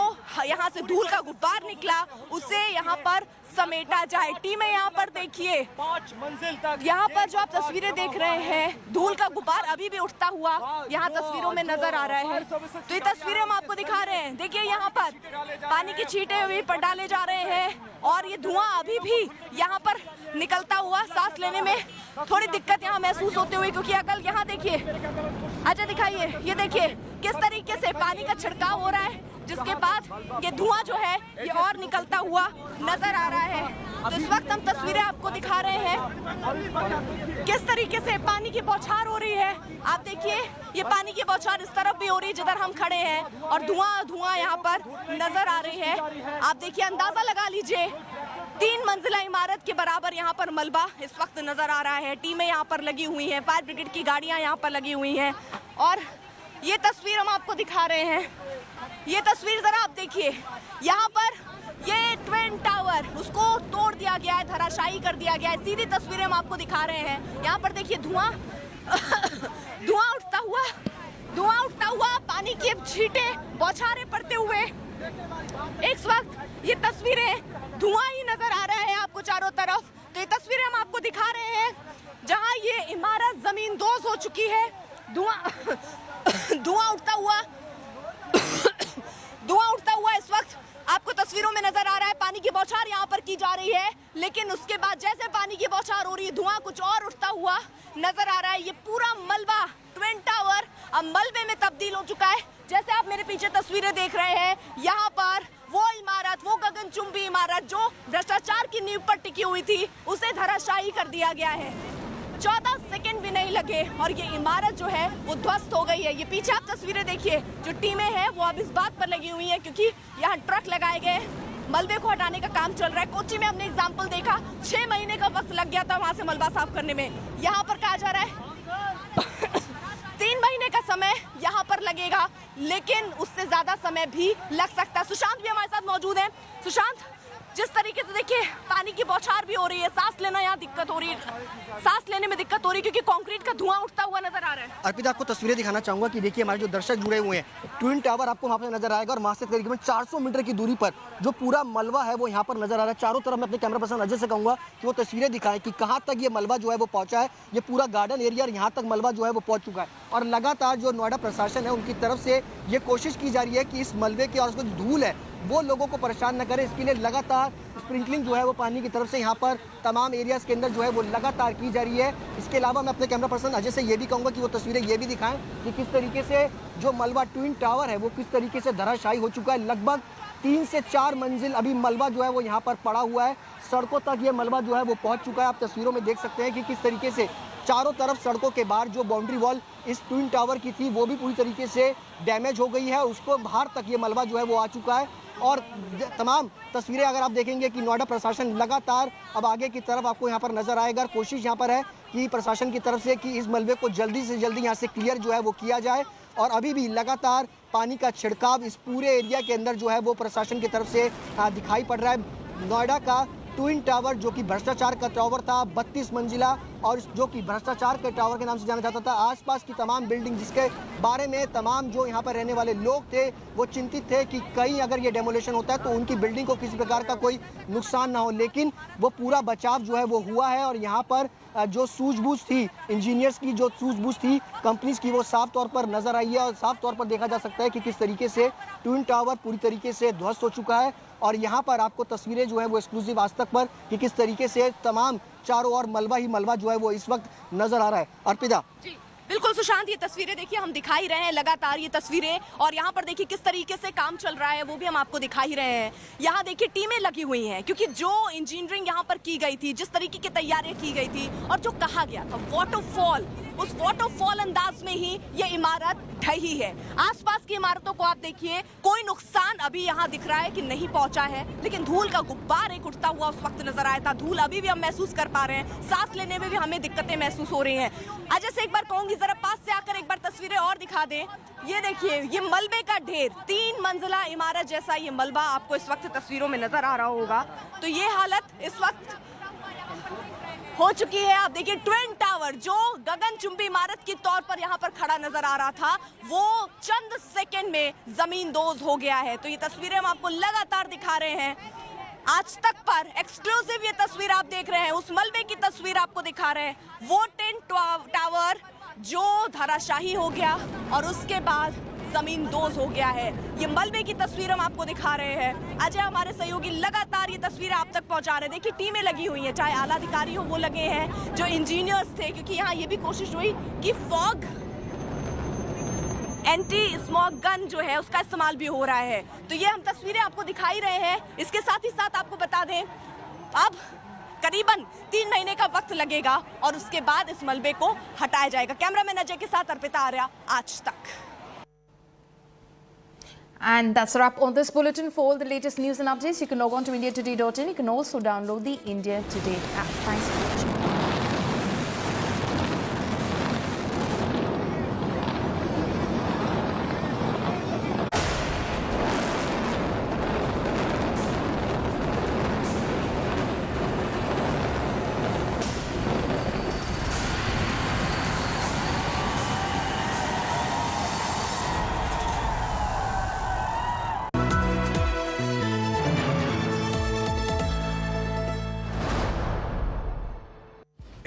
यहाँ से धूल का गुब्बार निकला उसे यहाँ पर समेटा जाए। टीमें यहाँ पर देखिए 5 मंजिल तक, यहाँ पर जो आप तस्वीरें देख रहे हैं धूल का गुब्बार अभी भी उठता हुआ यहाँ तस्वीरों में नजर आ रहा है। तो ये तस्वीरें हम आपको दिखा रहे हैं, देखिए यहाँ पर पानी की छींटें अभी पर डाले जा रहे हैं और ये धुआं अभी भी यहाँ पर निकलता हुआ सांस लेने में थोड़ी दिक्कत यहाँ महसूस होते हुए, क्योंकि अगर यहाँ देखिए, अच्छा दिखाइए, ये देखिए किस तरीके से पानी का छिड़काव हो रहा है जिसके बाद ये धुआं जो है ये और निकलता हुआ नजर आ रहा है। तो इस वक्त हम तस्वीरें आपको दिखा रहे हैं किस तरीके से पानी की बौछार हो रही है। आप देखिए ये पानी की बौछार इस तरफ भी हो रही है जिधर हम खड़े हैं और धुआं यहाँ पर नजर आ रही है। आप देखिए अंदाजा लगा लीजिए 3 मंजिला इमारत के बराबर यहाँ पर मलबा इस वक्त नजर आ रहा है। टीमें यहाँ पर लगी हुई हैं, फायर ब्रिगेड की गाड़ियाँ यहाँ पर लगी हुई हैं और ये तस्वीर हम आपको दिखा रहे हैं। ये तस्वीर जरा आप देखिए, यहाँ पर ये ट्विन टावर उसको तोड़ दिया गया है, धराशायी कर दिया गया है। सीधी तस्वीरें हम आपको दिखा रहे हैं। यहाँ पर देखिए धुआं उठता हुआ पानी की छींटें बौछारें पड़ते हुए इस वक्त ये तस्वीरें धुआं ही नजर आ रहा है आपको चारों तरफ। तो ये तस्वीरें हम आपको दिखा रहे हैं जहां ये इमारत जमीन दोज हो चुकी है। धुआं उठता हुआ इस वक्त आपको तस्वीरों में नजर आ रहा है। पानी की बौछार यहाँ पर की जा रही है, लेकिन उसके बाद जैसे पानी की बौछार हो रही है धुआं कुछ और उठता हुआ नजर आ रहा है। ये पूरा मलबा ट्विन टावर अब मलबे में तब्दील हो चुका है। जैसे आप मेरे पीछे तस्वीरें देख रहे हैं, यहाँ पर वो इमारत, वो गगनचुंबी इमारत जो भ्रष्टाचार की नींव पर टिकी हुई थी, उसे धराशायी कर दिया गया है। 14 सेकंड भी नहीं लगे और ये इमारत जो है वो ध्वस्त हो गई है। ये पीछे आप तस्वीरें देखिए, जो टीमें हैं वो अब इस बात पर लगी हुई हैं क्योंकि यहाँ ट्रक लगाए गए, मलबे को हटाने का काम चल रहा है। कोच्चि में हमने एग्जाम्पल देखा, 6 महीने का वक्त लग गया था वहाँ से मलबा साफ करने में। यहाँ पर कहा जा रहा है 3 महीने का समय यहाँ पर लगेगा, लेकिन उससे ज्यादा समय भी लग सकता है। सुशांत भी हमारे साथ मौजूद है। सुशांत, जिस तरीके से देखिए पानी की बौछार भी हो रही है, सांस लेना यहाँ दिक्कत हो रही है, सांस लेने में दिक्कत हो रही है क्योंकि कंक्रीट का धुआं उठता हुआ नजर आ रहा है। अर्पिता, आपको तस्वीरें दिखाना चाहूंगा कि देखिए हमारे जो दर्शक जुड़े हुए हैं, ट्विन टावर आपको वहाँ पे नजर आएगा और वहाँ से करीबन 400 मीटर की दूरी पर जो पूरा मलबा है वो यहाँ पर नजर आ रहा है। चारों तरफ मैं अपने कैमरा पर्सन अजय से कहूँगा कि वो तस्वीरें दिखाएं कि कहाँ तक ये मलबा जो है वो पहुँचा है। ये पूरा गार्डन एरिया और यहाँ तक मलबा जो है वो पहुँच चुका है और लगातार जो नोएडा प्रशासन है उनकी तरफ से ये कोशिश की जा रही है कि इस मलबे की और उसको जो धूल है वो लोगों को परेशान न करे। इसके लिए लगातार स्प्रिंकलिंग जो है वो पानी की तरफ से यहाँ पर तमाम एरियाज के अंदर जो है वो लगातार की जा रही है। इसके अलावा मैं अपने कैमरा पर्सन अजय से ये भी कहूँगा कि वो तस्वीरें ये भी दिखाएं कि किस तरीके से जो मलबा ट्विन टावर है वो किस तरीके से धराशायी हो चुका है। लगभग 3 से 4 मंजिल अभी मलबा जो है वो यहाँ पर पड़ा हुआ है। सड़कों तक ये मलबा जो है वो पहुँच चुका है। आप तस्वीरों में देख सकते हैं कि किस तरीके से चारों तरफ सड़कों के बाहर जो बाउंड्री वॉल इस ट्विन टावर की थी वो भी पूरी तरीके से डैमेज हो गई है। उसको बाहर तक ये मलबा जो है वो आ चुका है और तमाम तस्वीरें अगर आप देखेंगे कि नोएडा प्रशासन लगातार अब आगे की तरफ आपको यहाँ पर नजर आएगा। कोशिश यहाँ पर है कि प्रशासन की तरफ से कि इस मलबे को जल्दी से जल्दी यहाँ से क्लियर जो है वो किया जाए और अभी भी लगातार पानी का छिड़काव इस पूरे एरिया के अंदर जो है वो प्रशासन की तरफ से दिखाई पड़ रहा है। नोएडा का ट्विन टावर जो कि भ्रष्टाचार का टावर था 32 मंजिला और जो कि भ्रष्टाचार के टावर के नाम से जाना जाता था। आसपास की तमाम बिल्डिंग जिसके बारे में तमाम जो यहाँ पर रहने वाले लोग थे वो चिंतित थे कि कहीं अगर ये डेमोलिशन होता है तो उनकी बिल्डिंग को किसी प्रकार का कोई नुकसान ना हो, लेकिन वो पूरा बचाव जो है वो हुआ है और यहाँ पर जो सूझबूझ थी इंजीनियर्स की, जो सूझबूझ थी कंपनीज की, वो साफ तौर पर नजर आई है और साफ तौर पर देखा जा सकता है कि किस तरीके से ट्विन टावर पूरी तरीके से ध्वस्त हो चुका है। और यहाँ पर आपको तस्वीरें जो है वो एक्सक्लूसिव आज तक पर कि किस तरीके से तमाम चारों ओर मलबा ही मलबा जो है वो इस वक्त नजर आ रहा है। अर्पिता जी बिल्कुल सुशांत, ये तस्वीरें देखिए हम दिखा ही रहे हैं लगातार ये तस्वीरें और यहाँ पर देखिए किस तरीके से काम चल रहा है वो भी हम आपको दिखा ही रहे हैं। यहाँ देखिए टीमें लगी हुई हैं क्योंकि जो इंजीनियरिंग यहाँ पर की गई थी, जिस तरीके की तैयारियां की गई थी और जो कहा गया था वाटरफॉल, उस वाटरफॉल अंदाज में ही ये इमारत ढही है। आसपास की इमारतों को आप देखिए, कोई नुकसान अभी यहाँ दिख रहा है कि नहीं पहुंचा है, लेकिन धूल का गुब्बार एक उठता हुआ उस वक्त नजर आया था। धूल अभी भी हम महसूस कर पा रहे हैं, सांस लेने में भी हमें दिक्कतें महसूस हो रही हैं। अजय से एक बार कहूंगी जरा पास से आकर एक बार तस्वीरें और दिखा दें। ये देखिए ये मलबे का ढेर, 3 मंजिला इमारत जैसा ये मलबा आपको इस वक्त तस्वीरों में नजर आ रहा होगा। तो ये हालत इस वक्त हो चुकी है। आप देखिए ट्विन टावर जो गगनचुंबी इमारत के तौर पर यहाँ पर खड़ा नजर आ रहा था वो चंद सेकंड में जमींदोज हो गया है। तो ये तस्वीरें हम आपको लगातार दिखा रहे हैं। आज तक पर एक्सक्लूसिव ये तस्वीर आप देख रहे हैं, उस मलबे की तस्वीर आपको दिखा रहे हैं। वो ट्विन टावर जो धराशाही हो गया और उसके बाद जमींदोज हो गया है। ये मलबे की तस्वीर हम आपको दिखा रहे हैं। अजय हमारे सहयोगी लगातार ये तस्वीर आप तक पहुंचा रहे हैं। देखिए टीमें लगी हुई हैं, चाहे आला अधिकारी हो वो लगे हैं, जो इंजीनियर्स थे, क्योंकि यहाँ ये भी कोशिश हुई कि फॉग एंटी स्मॉग गन जो है उसका इस्तेमाल भी हो रहा है। तो ये हम तस्वीरें आपको दिखा ही रहे हैं। इसके साथ ही साथ आपको बता दें अब करीबन 3 महीने का वक्त लगेगा और उसके बाद इस मलबे को हटाया जाएगा। कैमरामैन अजय के साथ अर्पिता आर्या, आज तक। And that's a wrap on this bulletin. For all the latest news and updates, you can log on to indiatoday.in. You can also download the India Today app. Thanks for watching.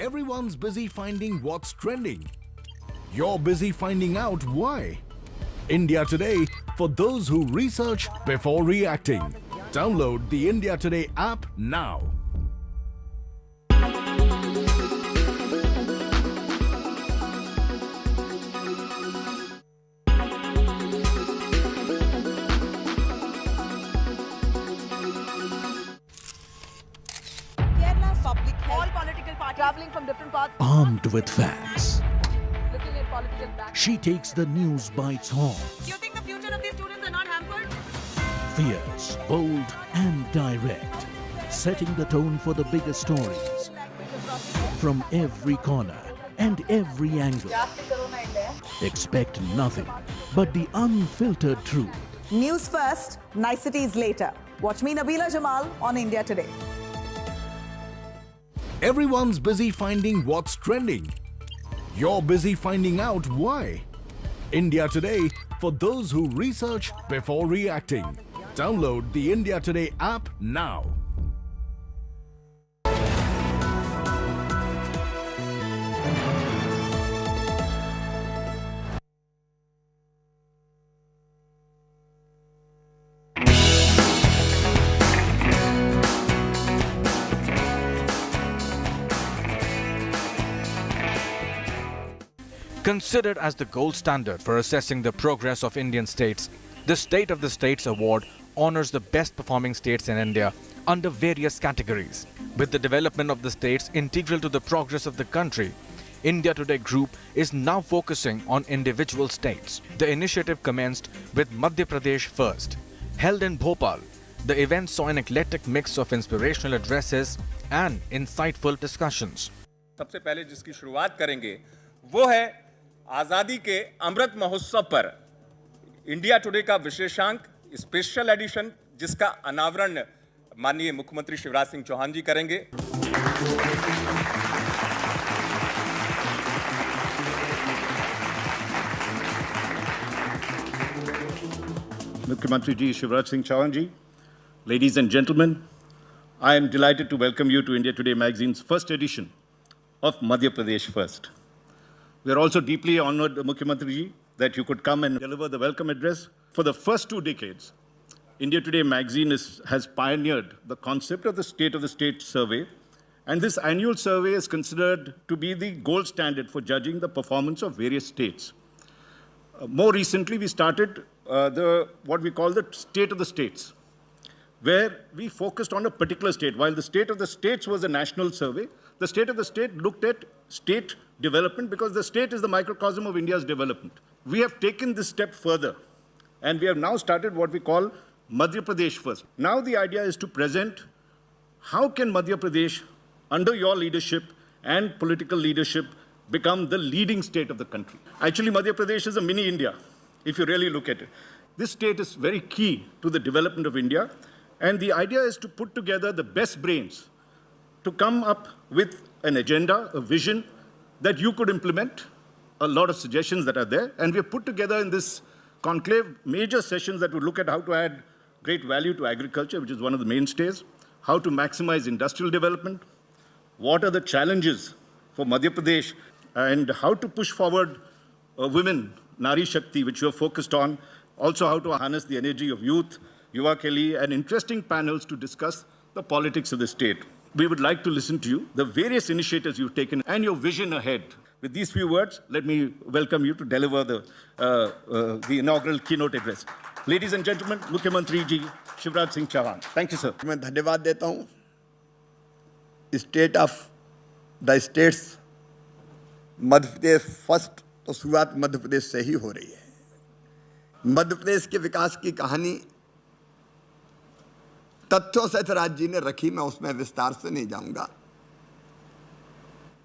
Everyone's busy finding what's trending. You're busy finding out why. India Today, for those who research before reacting. Download the India Today app now. Traveling from different parts. Armed with facts, Looking at political background. she takes the news by its horns. Do you think the future of these students are not hampered? Fierce, bold, and direct, setting the tone for the biggest stories from every corner and every angle. Expect nothing but the unfiltered truth. News first, niceties later. Watch me, Nabila Jamal, on India Today. Everyone's busy finding what's trending. You're busy finding out why. India Today, for those who research before reacting. Download the India Today app now. Considered as the gold standard for assessing the progress of Indian states, the State of the States Award honors the best performing states in India under various categories. With the development of the states integral to the progress of the country, India Today Group is now focusing on individual states. The initiative commenced with Madhya Pradesh first. Held in Bhopal, the event saw an eclectic mix of inspirational addresses and insightful discussions. सबसे पहले जिसकी शुरुआत करेंगे वो है आजादी के अमृत महोत्सव पर इंडिया टुडे का विशेषांक स्पेशल एडिशन, जिसका अनावरण माननीय मुख्यमंत्री शिवराज सिंह चौहान जी करेंगे। Mukhyamantri Ji Shivraj Singh Chauhan Ji, ladies and gentlemen, I am delighted to welcome you to India Today magazine's first edition of Madhya Pradesh First. We are also deeply honored, Mukhyamantri Ji, that you could come and deliver the welcome address. For the first 2 decades, India Today magazine has pioneered the concept of the State of the State survey, and this annual survey is considered to be the gold standard for judging the performance of various states. More recently, we started what we call the State of the States, where we focused on a particular state. While the State of the States was a national survey, the State of the State looked at state development because the state is the microcosm of India's development. We have taken this step further, and we have now started what we call Madhya Pradesh First. Now the idea is to present how can Madhya Pradesh, under your leadership and political leadership, become the leading state of the country. Actually, Madhya Pradesh is a mini India, if you really look at it. This state is very key to the development of India, and the idea is to put together the best brains to come up with an agenda, a vision that you could implement, a lot of suggestions that are there. And we have put together in this conclave major sessions that would look at how to add great value to agriculture, which is one of the mainstays, how to maximize industrial development, what are the challenges for Madhya Pradesh, and how to push forward women, Nari Shakti, which you are focused on, also how to harness the energy of youth, Yuva Keli, and interesting panels to discuss the politics of the state. We would like to listen to you, the various initiatives you've taken, and your vision ahead. With these few words, let me welcome you to deliver the inaugural keynote address. Ladies and gentlemen, Mukhyamantri Ji Shivraj Singh Chauhan. Thank you, sir. मैं धन्यवाद देता हूँ state of the states Madhya Pradesh first, तो शुरुआत मध्य प्रदेश से ही हो रही है। मध्य प्रदेश के विकास की कहानी तथ्यों से राज जी ने रखी, मैं उसमें विस्तार से नहीं जाऊंगा।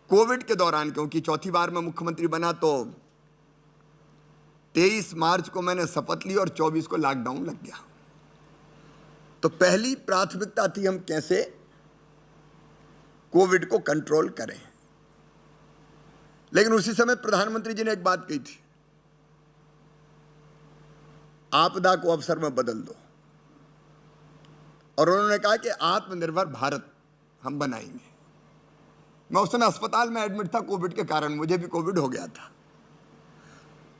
कोविड के दौरान, क्योंकि चौथी बार मैं मुख्यमंत्री बना, तो 23 मार्च को मैंने शपथ ली और 24 को लॉकडाउन लग गया। तो पहली प्राथमिकता थी हम कैसे कोविड को कंट्रोल करें। लेकिन उसी समय प्रधानमंत्री जी ने एक बात कही थी, आपदा को अवसर में बदल दो, और उन्होंने कहा कि आत्मनिर्भर भारत हम बनाएंगे। मैं उस समय अस्पताल में एडमिट था कोविड के कारण, मुझे भी कोविड हो गया था।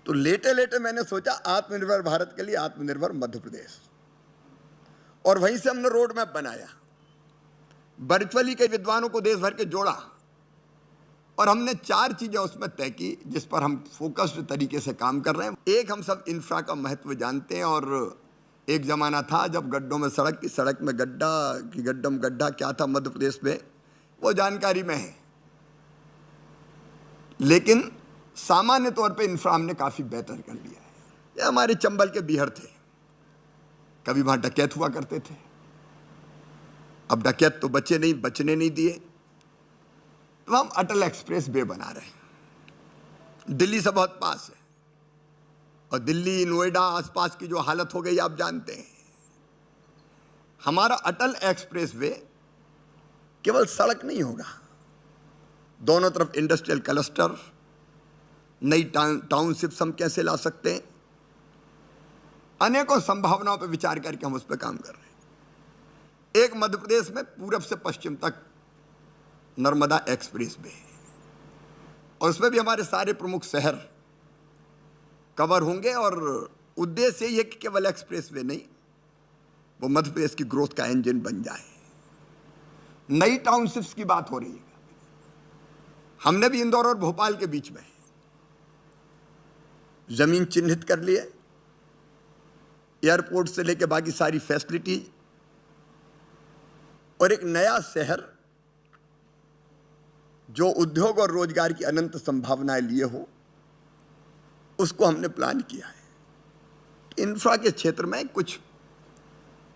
तो लेटे लेटे मैंने सोचा आत्मनिर्भर भारत के लिए आत्मनिर्भर मध्य प्रदेश, और वहीं से हमने रोड मैप बनाया, वर्चुअली कई विद्वानों को देश भर के जोड़ा, और हमने 4 चीजें उसमें तय की जिस पर हम फोकस्ड तरीके से काम कर रहे हैं। एक, हम सब इंफ्रा का महत्व जानते हैं, और एक जमाना था जब गड्ढों में सड़क की, सड़क में गड्ढा कि गड्ढा में गड्ढा क्या था मध्य प्रदेश में, वो जानकारी में है। लेकिन सामान्य तौर पे इंफ्रा हमने काफी बेहतर कर लिया है। ये हमारे चंबल के बीहर थे, कभी वहां डकैत हुआ करते थे, अब डकैत तो बचने नहीं दिए। तो हम अटल एक्सप्रेस वे बना रहे हैं, दिल्ली से बहुत पास है, और दिल्ली नोएडा आसपास की जो हालत हो गई आप जानते हैं। हमारा अटल एक्सप्रेसवे केवल सड़क नहीं होगा, दोनों तरफ इंडस्ट्रियल क्लस्टर, नई टाउनशिप्स हम कैसे ला सकते हैं, अनेकों संभावनाओं पर विचार करके हम उस पर काम कर रहे हैं। एक मध्य प्रदेश में पूरब से पश्चिम तक नर्मदा एक्सप्रेसवे, और उसमें भी हमारे सारे प्रमुख शहर कवर होंगे, और उद्देश्य ये कि केवल एक्सप्रेसवे नहीं, वो मध्य प्रदेश की ग्रोथ का इंजन बन जाए। नई टाउनशिप्स की बात हो रही है, हमने भी इंदौर और भोपाल के बीच में जमीन चिन्हित कर ली है, एयरपोर्ट से लेकर बाकी सारी फैसिलिटी, और एक नया शहर जो उद्योग और रोजगार की अनंत संभावनाएं लिए हो, उसको हमने प्लान किया है। इंफ्रा के क्षेत्र में कुछ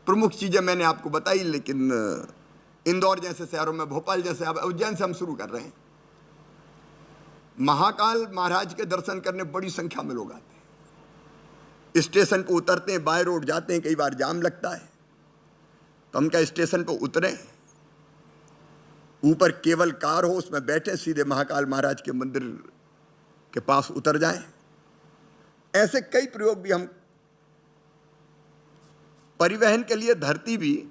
प्रमुख चीजें मैंने आपको बताई, लेकिन इंदौर जैसे शहरों में, भोपाल जैसे, अब उज्जैन से हम शुरू कर रहे हैं। महाकाल महाराज के दर्शन करने बड़ी संख्या में लोग आते हैं, स्टेशन पर उतरते हैं, बाय रोड जाते हैं, कई बार जाम लगता है, तो हम क्या स्टेशन पर उतरे, ऊपर केवल कार हो, उसमें बैठे, सीधे महाकाल महाराज के मंदिर के पास उतर जाएं। ऐसे कई प्रयोग भी हम, परिवहन के लिए धरती भी,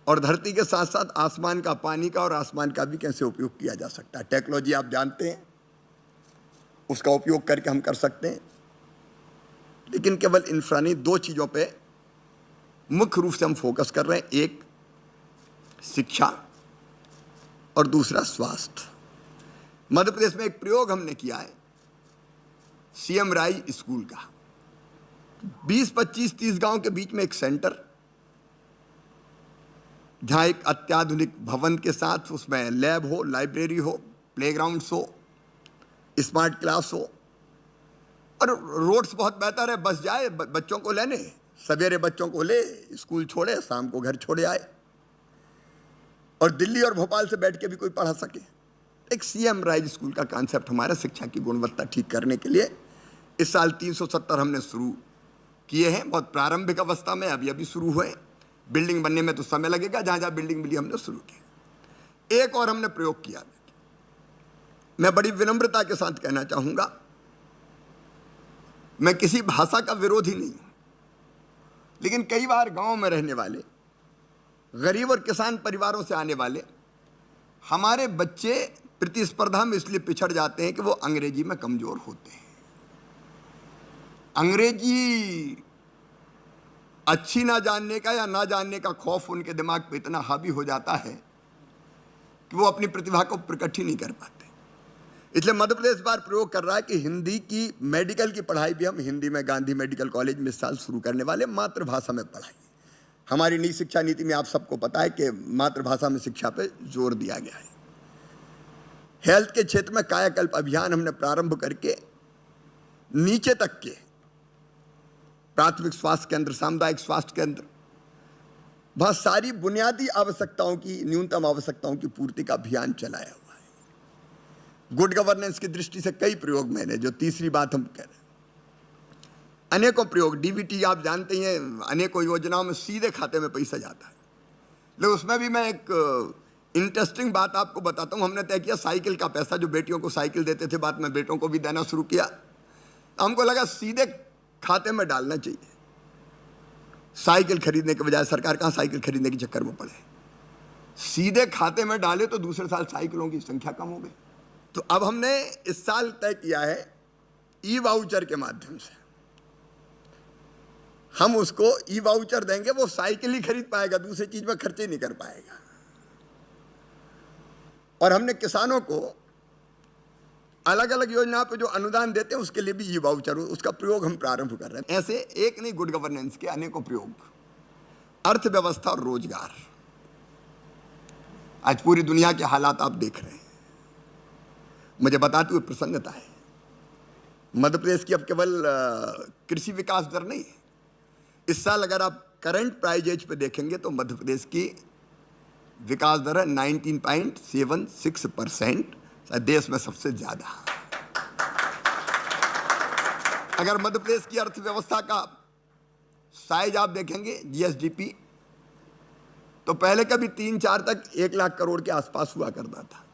और धरती के साथ साथ आसमान का, पानी का और आसमान का भी कैसे उपयोग किया जा सकता है। टेक्नोलॉजी आप जानते हैं, उसका उपयोग करके हम कर सकते हैं, लेकिन केवल इंफ्रा नहीं, दो चीजों पे मुख्य रूप से हम फोकस कर रहे हैं, एक शिक्षा और दूसरा स्वास्थ्य। मध्य प्रदेश में एक प्रयोग हमने किया है सीएम राय स्कूल का, 20, 25, 30 गांव के बीच में एक सेंटर, जहां एक अत्याधुनिक भवन के साथ उसमें लैब हो, लाइब्रेरी हो, प्लेग्राउंड्स हो, स्मार्ट क्लास हो, और रोड्स बहुत बेहतर है, बस जाए बच्चों को लेने, सवेरे बच्चों को ले स्कूल छोड़े, शाम को घर छोड़े आए, और दिल्ली और भोपाल से बैठ के भी कोई पढ़ा सके। एक सीएम राइज स्कूल का कॉन्सेप्ट हमारा शिक्षा की गुणवत्ता ठीक करने के लिए इस साल 370 हमने शुरू किए हैं, बहुत प्रारंभिक अवस्था में, अभी शुरू हुए। बिल्डिंग बनने में तो समय लगेगा, जहां जहां बिल्डिंग मिली हमने शुरू किया। एक और हमने प्रयोग किया, मैं बड़ी विनम्रता के साथ कहना चाहूंगा, मैं किसी भाषा का विरोधी नहीं हूं, लेकिन कई बार गांव में रहने वाले गरीब और किसान परिवारों से आने वाले हमारे बच्चे प्रतिस्पर्धा में इसलिए पिछड़ जाते हैं कि वो अंग्रेजी में कमजोर होते हैं। अंग्रेजी अच्छी ना जानने का या ना जानने का खौफ उनके दिमाग पे इतना हावी हो जाता है कि वो अपनी प्रतिभा को प्रकट ही नहीं कर पाते। इसलिए मध्य प्रदेश बार प्रयोग कर रहा है कि हिंदी की मेडिकल की पढ़ाई भी हम हिंदी में गांधी मेडिकल कॉलेज में इस साल शुरू करने वाले, मातृभाषा में पढ़ाई। हमारी नई शिक्षा नीति में आप सबको पता है कि मातृभाषा में शिक्षा पे जोर दिया गया है। हेल्थ के क्षेत्र में कायाकल्प अभियान हमने प्रारंभ करके नीचे तक के प्राथमिक स्वास्थ्य केंद्र, सामुदायिक स्वास्थ्य केंद्र, वहां सारी बुनियादी आवश्यकताओं की, न्यूनतम आवश्यकताओं की पूर्ति का अभियान चलाया हुआ है। गुड गवर्नेंस की दृष्टि से कई प्रयोग मैंने, जो तीसरी बात हम कह रहे हैं, अनेकों प्रयोग, डीबीटी आप जानते हैं, अनेकों योजनाओं में सीधे खाते में पैसा जाता है। लेकिन उसमें भी मैं एक इंटरेस्टिंग बात आपको बताता हूँ। हमने तय किया साइकिल का पैसा, जो बेटियों को साइकिल देते थे, बाद में बेटों को भी देना शुरू किया। हमको लगा सीधे खाते में डालना चाहिए, साइकिल खरीदने के बजाय सरकार कहाँ साइकिल खरीदने के चक्कर में पड़े, सीधे खाते में डाले तो दूसरे साल साइकिलों की संख्या कम हो गई। तो अब हमने इस साल तय किया है ई वाउचर के माध्यम से हम उसको ई वाउचर देंगे, वो साइकिल ही खरीद पाएगा, दूसरी चीज में खर्चे नहीं कर पाएगा। और हमने किसानों को अलग अलग योजनाओं पे जो अनुदान देते हैं उसके लिए भी ई वाउचर, उसका प्रयोग हम प्रारंभ कर रहे हैं। ऐसे एक नहीं, गुड गवर्नेंस के अनेकों प्रयोग, अर्थव्यवस्था और रोजगार। आज पूरी दुनिया के हालात आप देख रहे हैं, मुझे बताते हुए प्रसन्नता है। मध्य प्रदेश की अब केवल कृषि विकास दर नहीं है, इस साल अगर आप करंट प्राइजेज पे देखेंगे तो मध्य प्रदेश की विकास दर है 19.76%, देश में सबसे ज्यादा। अगर मध्य प्रदेश की अर्थव्यवस्था का साइज आप देखेंगे, जीएसडीपी तो पहले कभी 3-4 तक 1 लाख करोड़ के आसपास हुआ करता था।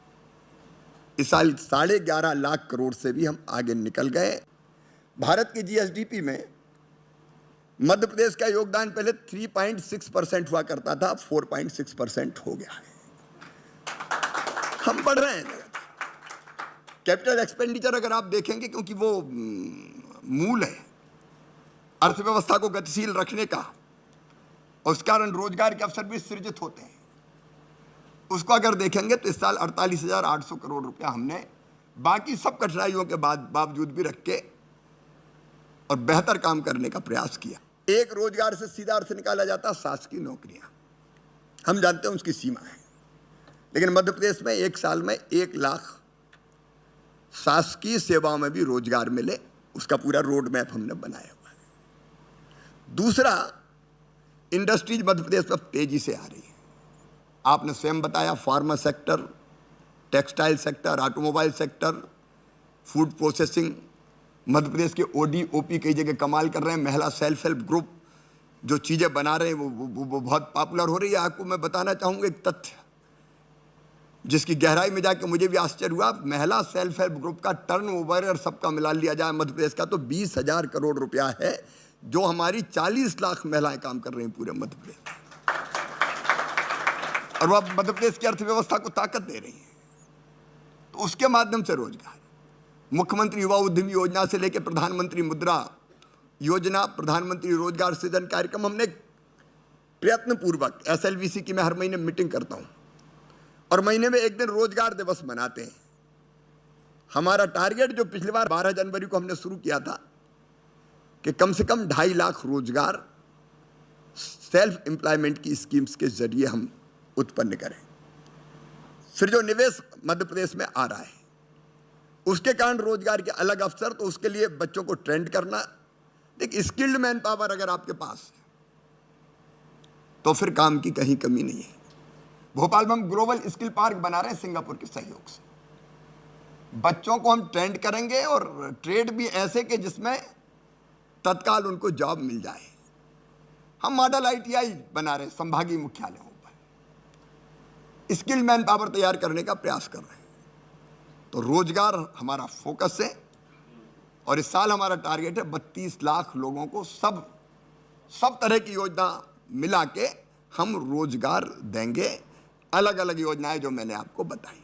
इस साल 11.5 लाख करोड़ से भी हम आगे निकल गए। भारत की जीएसडीपी में मध्य प्रदेश का योगदान पहले 3.6% हुआ करता था, अब 4.6% हो गया है। हम बढ़ रहे हैं। कैपिटल एक्सपेंडिचर अगर आप देखेंगे, क्योंकि वो मूल है अर्थव्यवस्था को गतिशील रखने का, और उस कारण रोजगार के अवसर भी सृजित होते हैं, उसको अगर देखेंगे तो इस साल 48,800 करोड़ रुपया हमने बाकी सब कठिनाइयों के बावजूद भी रख के और बेहतर काम करने का प्रयास किया। एक रोजगार से सीधा अर्थ निकाला जाता शासकीय नौकरियां, हम जानते हैं उसकी सीमा है, लेकिन मध्य प्रदेश में एक साल में 1 लाख शासकीय सेवाओं में भी रोजगार मिले, उसका पूरा रोड मैप हमने बनाया हुआ है। दूसरा, इंडस्ट्रीज मध्य प्रदेश में तेजी से आ रही है। आपने स्वयं बताया, pharma sector, textile sector, automobile sector, food processing, Madhya Pradesh के ओडी ओपी कई जगह कमाल कर रहे हैं। महिला सेल्फ हेल्प ग्रुप जो चीज़ें बना रहे हैं वो बहुत पॉपुलर हो रही है। आपको मैं बताना चाहूँगा एक तथ्य जिसकी गहराई में जाके मुझे भी आश्चर्य हुआ। महिला सेल्फ हेल्प ग्रुप का टर्नओवर और सबका मिला लिया जाए मध्य प्रदेश का तो 20,000 करोड़ रुपया है, जो हमारी 40 लाख महिलाएं काम कर रही हैं पूरे मध्य प्रदेश में, और वह मध्य प्रदेश की अर्थव्यवस्था को ताकत दे रही है। तो उसके माध्यम से रोजगार, मुख्यमंत्री युवा उद्यमी योजना से लेकर प्रधानमंत्री मुद्रा योजना, प्रधानमंत्री रोजगार सृजन कार्यक्रम, हमने प्रयत्न पूर्वक SLVC की मैं हर महीने मीटिंग करता हूं और महीने में एक दिन रोजगार दिवस मनाते हैं। हमारा टारगेट जो पिछली बार 12 जनवरी को हमने शुरू किया था कि कम से कम 2.5 लाख रोजगार सेल्फ एम्प्लॉयमेंट की स्कीम्स के जरिए हम उत्पन्न करें। फिर जो निवेश मध्य प्रदेश में आ रहा है उसके कारण रोजगार के अलग अवसर, तो उसके लिए बच्चों को ट्रेंड करना। देखिए, स्किल्ड मैन पावर अगर आपके पास है तो फिर काम की कहीं कमी नहीं है। भोपाल में हम ग्लोबल स्किल पार्क बना रहे हैं सिंगापुर के सहयोग से। बच्चों को हम ट्रेंड करेंगे और ट्रेड भी ऐसे कि जिसमें तत्काल उनको जॉब मिल जाए। हम मॉडल ITI बना रहे हैं संभागीय मुख्यालयों पर, स्किल मैन पावर तैयार करने का प्रयास कर रहे हैं। तो रोजगार हमारा फोकस है और इस साल हमारा टारगेट है 32 लाख लोगों को सब तरह की योजना मिला के हम रोजगार देंगे। अलग अलग योजनाएं जो मैंने आपको बताई।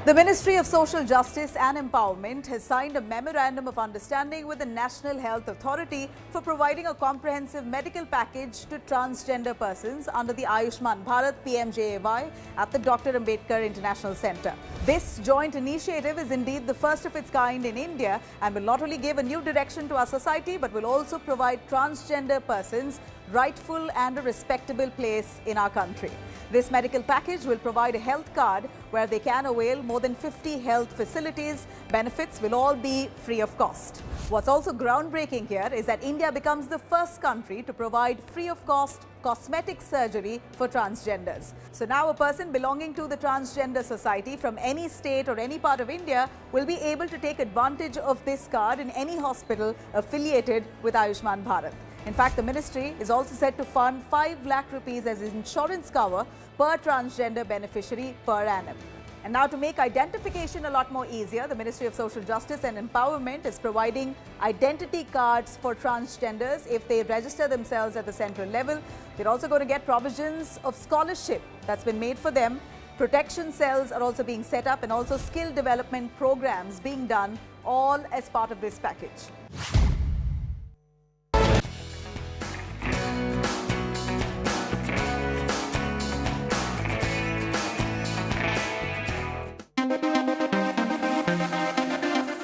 The Ministry of Social Justice and Empowerment has signed a memorandum of understanding with the National Health Authority for providing a comprehensive medical package to transgender persons under the Ayushman Bharat PMJAY at the Dr. Ambedkar International Centre. This joint initiative is indeed the first of its kind in India and will not only give a new direction to our society but will also provide transgender persons rightful and a respectable place in our country. This medical package will provide a health card where they can avail more than 50 health facilities. Benefits will all be free of cost. What's also groundbreaking here is that India becomes the first country to provide free of cost cosmetic surgery for transgenders. So now a person belonging to the transgender society from any state or any part of India will be able to take advantage of this card in any hospital affiliated with Ayushman Bharat. In fact, the ministry is also set to fund 5 lakh rupees as insurance cover per transgender beneficiary per annum. And now to make identification a lot more easier, the Ministry of Social Justice and Empowerment is providing identity cards for transgenders if they register themselves at the central level. They're also going to get provisions of scholarship that's been made for them. Protection cells are also being set up and also skill development programs being done, all as part of this package.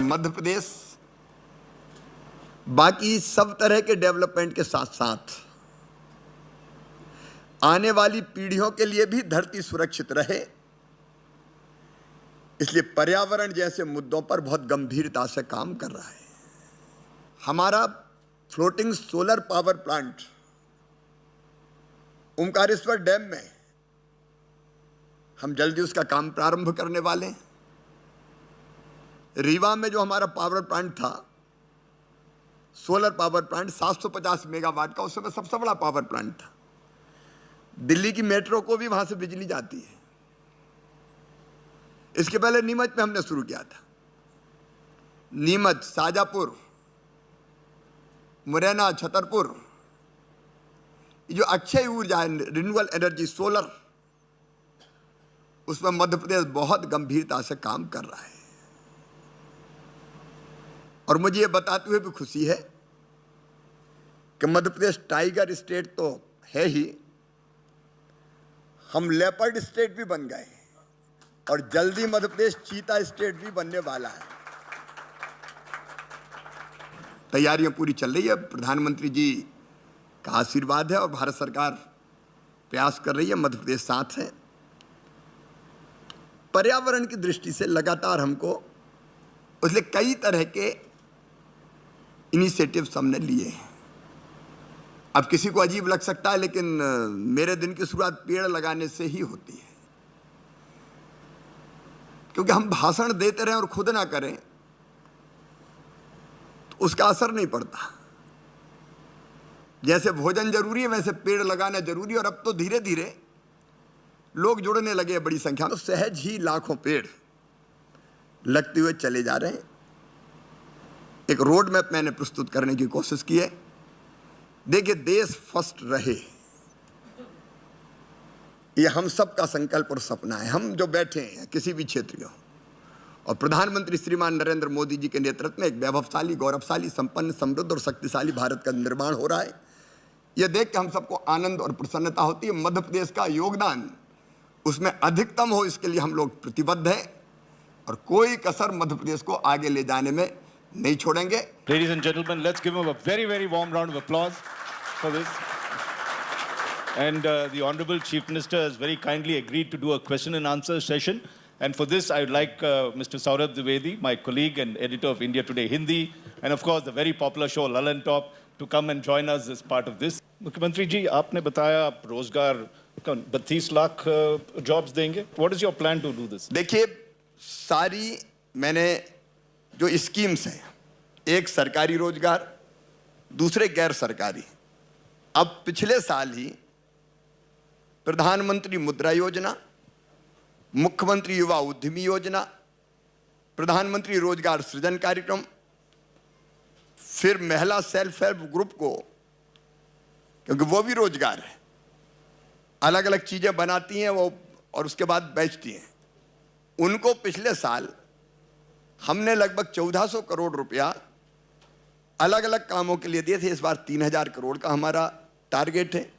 Madhya Pradesh बाकी सब तरह के development के साथ साथ आने वाली पीढ़ियों के लिए भी धरती सुरक्षित रहे, इसलिए पर्यावरण जैसे मुद्दों पर बहुत गंभीरता से काम कर रहा है। हमारा floating solar power plant Omkareshwar dam में हम जल्दी उसका काम प्रारंभ करने वाले हैं। रीवा में जो हमारा पावर प्लांट था, सोलर पावर प्लांट 750 मेगावाट का, उस समय सबसे बड़ा पावर प्लांट था। दिल्ली की मेट्रो को भी वहां से बिजली जाती है। इसके पहले नीमच में हमने शुरू किया था। नीमच, शाजापुर, मुरैना, छतरपुर, जो अक्षय ऊर्जा है, रिन्यूएबल एनर्जी, सोलर, उसमें मध्य प्रदेश बहुत गंभीरता से काम कर रहा है। और मुझे ये बताते हुए भी खुशी है कि मध्य प्रदेश टाइगर स्टेट तो है ही, हम लेपर्ड स्टेट भी बन गए और जल्दी मध्य प्रदेश चीता स्टेट भी बनने वाला है। तैयारियां पूरी चल रही है। प्रधानमंत्री जी का आशीर्वाद है और भारत सरकार प्रयास कर रही है, मध्य प्रदेश साथ है। पर्यावरण की दृष्टि से लगातार हमको उसलिए कई तरह के इनिशिएटिव्स हमने लिए हैं। अब किसी को अजीब लग सकता है, लेकिन मेरे दिन की शुरुआत पेड़ लगाने से ही होती है, क्योंकि हम भाषण देते रहें और खुद ना करें तो उसका असर नहीं पड़ता। जैसे भोजन जरूरी है, वैसे पेड़ लगाना जरूरी है। और अब तो धीरे धीरे लोग जुड़ने लगे बड़ी संख्या में, तो सहज ही लाखों पेड़ लगते हुए चले जा रहे हैं। एक रोड मैप मैंने प्रस्तुत करने की कोशिश की है। देखिए, देश फर्स्ट रहे, ये हम सबका संकल्प और सपना है। हम जो बैठे हैं किसी भी क्षेत्र में, और प्रधानमंत्री श्रीमान नरेंद्र मोदी जी के नेतृत्व में एक वैभवशाली, गौरवशाली, संपन्न, समृद्ध और शक्तिशाली भारत का निर्माण हो रहा है। यह देख के हम सबको आनंद और प्रसन्नता होती है। मध्य प्रदेश का योगदान उसमें अधिकतम हो, इसके लिए हम लोग प्रतिबद्ध हैं और कोई कसर मध्य प्रदेश को आगे ले जाने में नहीं छोड़ेंगे। Ladies and gentlemen, let's give him a very, very warm round of applause for this. And the Honorable Chief Minister has very kindly agreed to do a question and answer session. And for this, I would like Mr. Saurabh Dwivedi, my colleague and editor of India Today Hindi, and of course the very popular show Lalan Top, to come and join us as part of this. मुख्यमंत्री जी, आपने बताया आप रोजगार 32 lakh jobs देंगे. What is your plan to do this? देखिए, सारी मैंने जो स्कीम्स हैं, एक सरकारी रोजगार, दूसरे गैर सरकारी। अब पिछले साल ही प्रधानमंत्री मुद्रा योजना, मुख्यमंत्री युवा उद्यमी योजना, प्रधानमंत्री रोजगार सृजन कार्यक्रम, फिर महिला सेल्फ हेल्प ग्रुप को, क्योंकि वो भी रोजगार है, अलग अलग चीजें बनाती हैं वो और उसके बाद बेचती हैं, उनको पिछले साल हमने लगभग 1400 करोड़ रुपया अलग अलग कामों के लिए दिए थे। इस बार 3000 करोड़ का हमारा टारगेट है।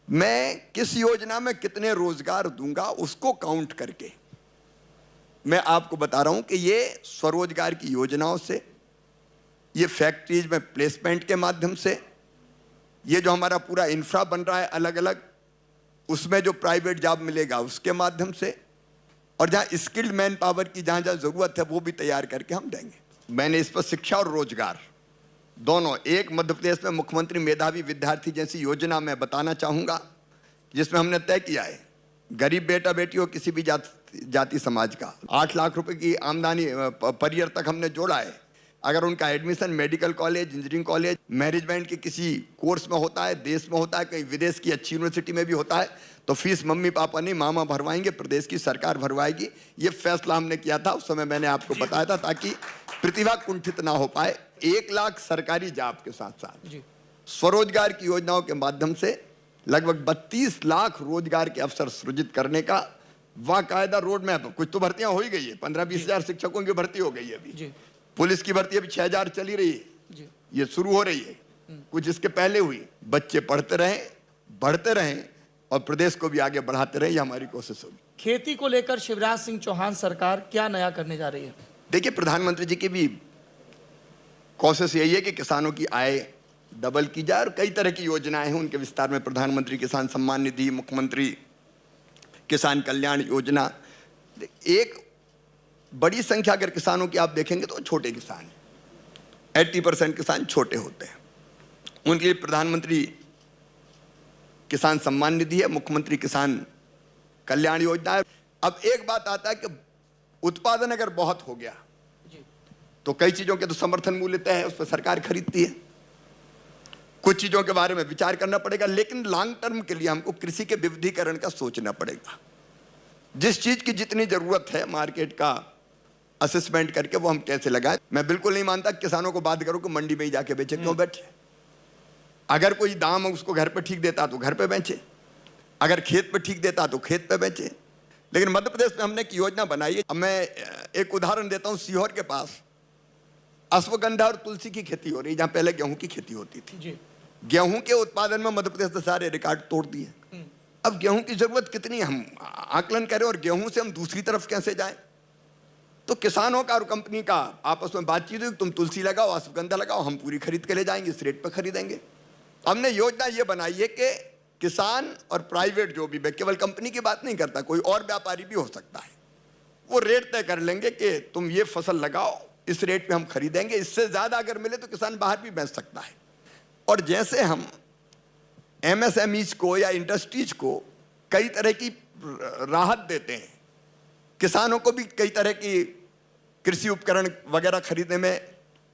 मैं किस योजना में कितने रोजगार दूंगा उसको काउंट करके मैं आपको बता रहा हूं कि ये स्वरोजगार की योजनाओं से, ये फैक्ट्रीज में प्लेसमेंट के माध्यम से, ये जो हमारा पूरा इंफ्रा बन रहा है अलग अलग, उसमें जो प्राइवेट जॉब मिलेगा उसके माध्यम से, और जहां स्किल्ड मैन पावर की जहां जहां जरूरत है वो भी तैयार करके हम देंगे। मैंने इस पर शिक्षा और रोजगार दोनों, एक मध्य प्रदेश में मुख्यमंत्री मेधावी विद्यार्थी जैसी योजना मैं बताना चाहूंगा, जिसमें हमने तय किया है गरीब बेटा बेटी हो किसी भी जाति समाज का 8 लाख रुपए की आमदनी पर ईयर तक हमने जोड़ा है। अगर उनका admission medical college, engineering college, management के किसी कोर्स में होता है, देश में होता है, कहीं विदेश की अच्छी यूनिवर्सिटी में भी होता है, तो फीस मम्मी पापा नहीं मामा भरवाएंगे, प्रदेश की सरकार भरवाएगी। ये फैसला हमने किया था, उस समय मैंने आपको बताया था, ताकि प्रतिभा कुंठित ना हो पाए। 1 लाख सरकारी जॉब के साथ साथ स्वरोजगार की योजनाओं के माध्यम से लगभग 32 लाख रोजगार के अवसर सृजित करने का बाकायदा रोड मैप। कुछ तो भर्तियां हो ही गई है, 15-20 हजार शिक्षकों की भर्ती हो गई है अभी, पुलिस की भर्ती अभी 6000 चली रही है, ये शुरू हो रही है, कुछ इसके पहले हुई। बच्चे पढ़ते रहें, बढ़ते रहें और प्रदेश को भी आगे बढ़ाते रहें, ये हमारी कोशिश होगी। खेती को लेकर शिवराज सिंह चौहान सरकार क्या नया करने जा रही है? देखिए, प्रधानमंत्री जी की भी कोशिश यही है कि किसानों की आय डबल की जाए, और कई तरह की योजनाएं हैं उनके विस्तार में। प्रधानमंत्री किसान सम्मान निधि, मुख्यमंत्री किसान कल्याण योजना। एक बड़ी संख्या अगर किसानों की आप देखेंगे तो छोटे किसान हैं। 80% किसान छोटे होते हैं। उनके लिए प्रधानमंत्री किसान सम्मान निधि है, मुख्यमंत्री किसान कल्याण योजना है। अब एक बात आता है कि उत्पादन अगर बहुत हो गया तो कई चीजों के तो समर्थन मूल्य तय है, उस पर सरकार खरीदती है। कुछ चीजों के बारे में विचार करना पड़ेगा, लेकिन लॉन्ग टर्म के लिए हमको कृषि के विविधीकरण का सोचना पड़ेगा। जिस चीज की जितनी जरूरत है मार्केट का असेसमेंट करके वो हम कैसे लगाएं। मैं बिल्कुल नहीं मानता किसानों को बात करो कि मंडी में ही जाके बेचे, क्यों बैठे? अगर कोई दाम उसको घर पे ठीक देता तो घर पे बेचे, अगर खेत पे ठीक देता तो खेत पे बेचे। लेकिन मध्य प्रदेश में हमने एक योजना बनाई है। अब मैं एक उदाहरण देता हूँ। सीहोर के पास अश्वगंधा और तुलसी की खेती हो रही है, जहां पहले गेहूं की खेती होती थी। गेहूं के उत्पादन में मध्य प्रदेश ने सारे रिकॉर्ड तोड़ दिए। अब गेहूं की जरूरत कितनी हम आकलन करें और गेहूं से हम दूसरी तरफ कैसे जाएं? तो किसानों का और कंपनी का आपस में बातचीत हुई, तुम तुलसी लगाओ, अश्वगंधा लगाओ, हम पूरी खरीद के ले जाएंगे, इस रेट पर खरीदेंगे। हमने योजना ये बनाई है कि किसान और प्राइवेट जो भी, केवल कंपनी की बात नहीं करता, कोई और व्यापारी भी हो सकता है, वो रेट तय कर लेंगे कि तुम ये फसल लगाओ, इस रेट पे हम खरीदेंगे। इससे ज्यादा अगर मिले तो किसान बाहर भी बेच सकता है। और जैसे हम एमएसएमईज को या इंडस्ट्रीज को कई तरह की राहत देते हैं, किसानों को भी कई तरह की कृषि उपकरण वगैरह खरीदने में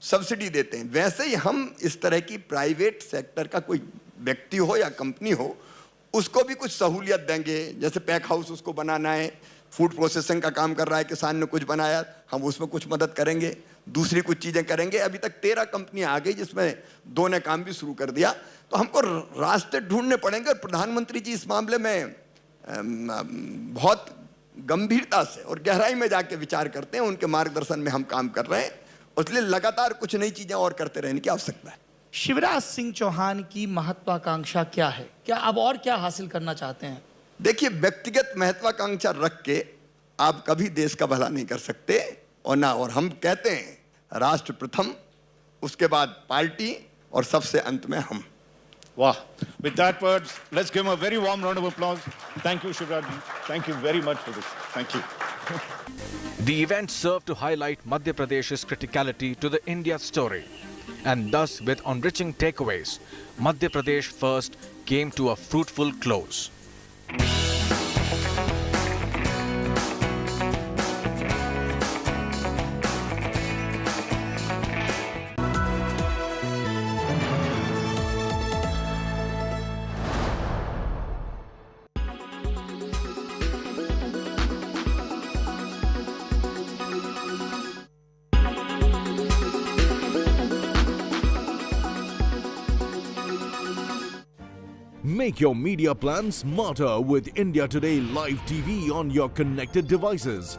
सब्सिडी देते हैं, वैसे ही हम इस तरह की प्राइवेट सेक्टर का कोई व्यक्ति हो या कंपनी हो, उसको भी कुछ सहूलियत देंगे। जैसे पैक हाउस उसको बनाना है, फूड प्रोसेसिंग का काम कर रहा है, किसान ने कुछ बनाया, हम उसमें कुछ मदद करेंगे, दूसरी कुछ चीजें करेंगे। अभी तक 13 कंपनियां आ गई, जिसमें 2 ने काम भी शुरू कर दिया। तो हमको रास्ते ढूंढने पड़ेंगे। और प्रधानमंत्री जी इस मामले में बहुत गंभीरता से और गहराई में जाके विचार करते हैं। उनके मार्गदर्शन में हम काम कर रहे हैं, इसलिए लगातार कुछ नई चीजें और करते रहने की आवश्यकता है। शिवराज सिंह चौहान की महत्वाकांक्षा क्या है? क्या अब और क्या हासिल करना चाहते हैं? देखिए, व्यक्तिगत महत्वाकांक्षा रख के आप कभी देश का भला नहीं कर सकते, और हम कहते हैं राष्ट्र प्रथम, उसके बाद पार्टी और सबसे अंत में हम। Wow. With that words, let's give him a very warm round of applause. Thank you, Shivraj. Thank you very much for this. Thank you. The event served to highlight Madhya Pradesh's criticality to the India story. And thus, with enriching takeaways, Madhya Pradesh First came to a fruitful close. Make your media plan smarter with India Today Live TV on your connected devices.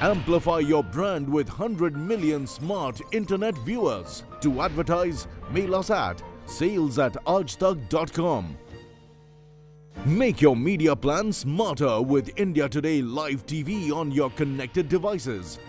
Amplify your brand with 100 million smart internet viewers. To advertise, mail us at sales@aajtak.com. Make your media plan smarter with India Today Live TV on your connected devices.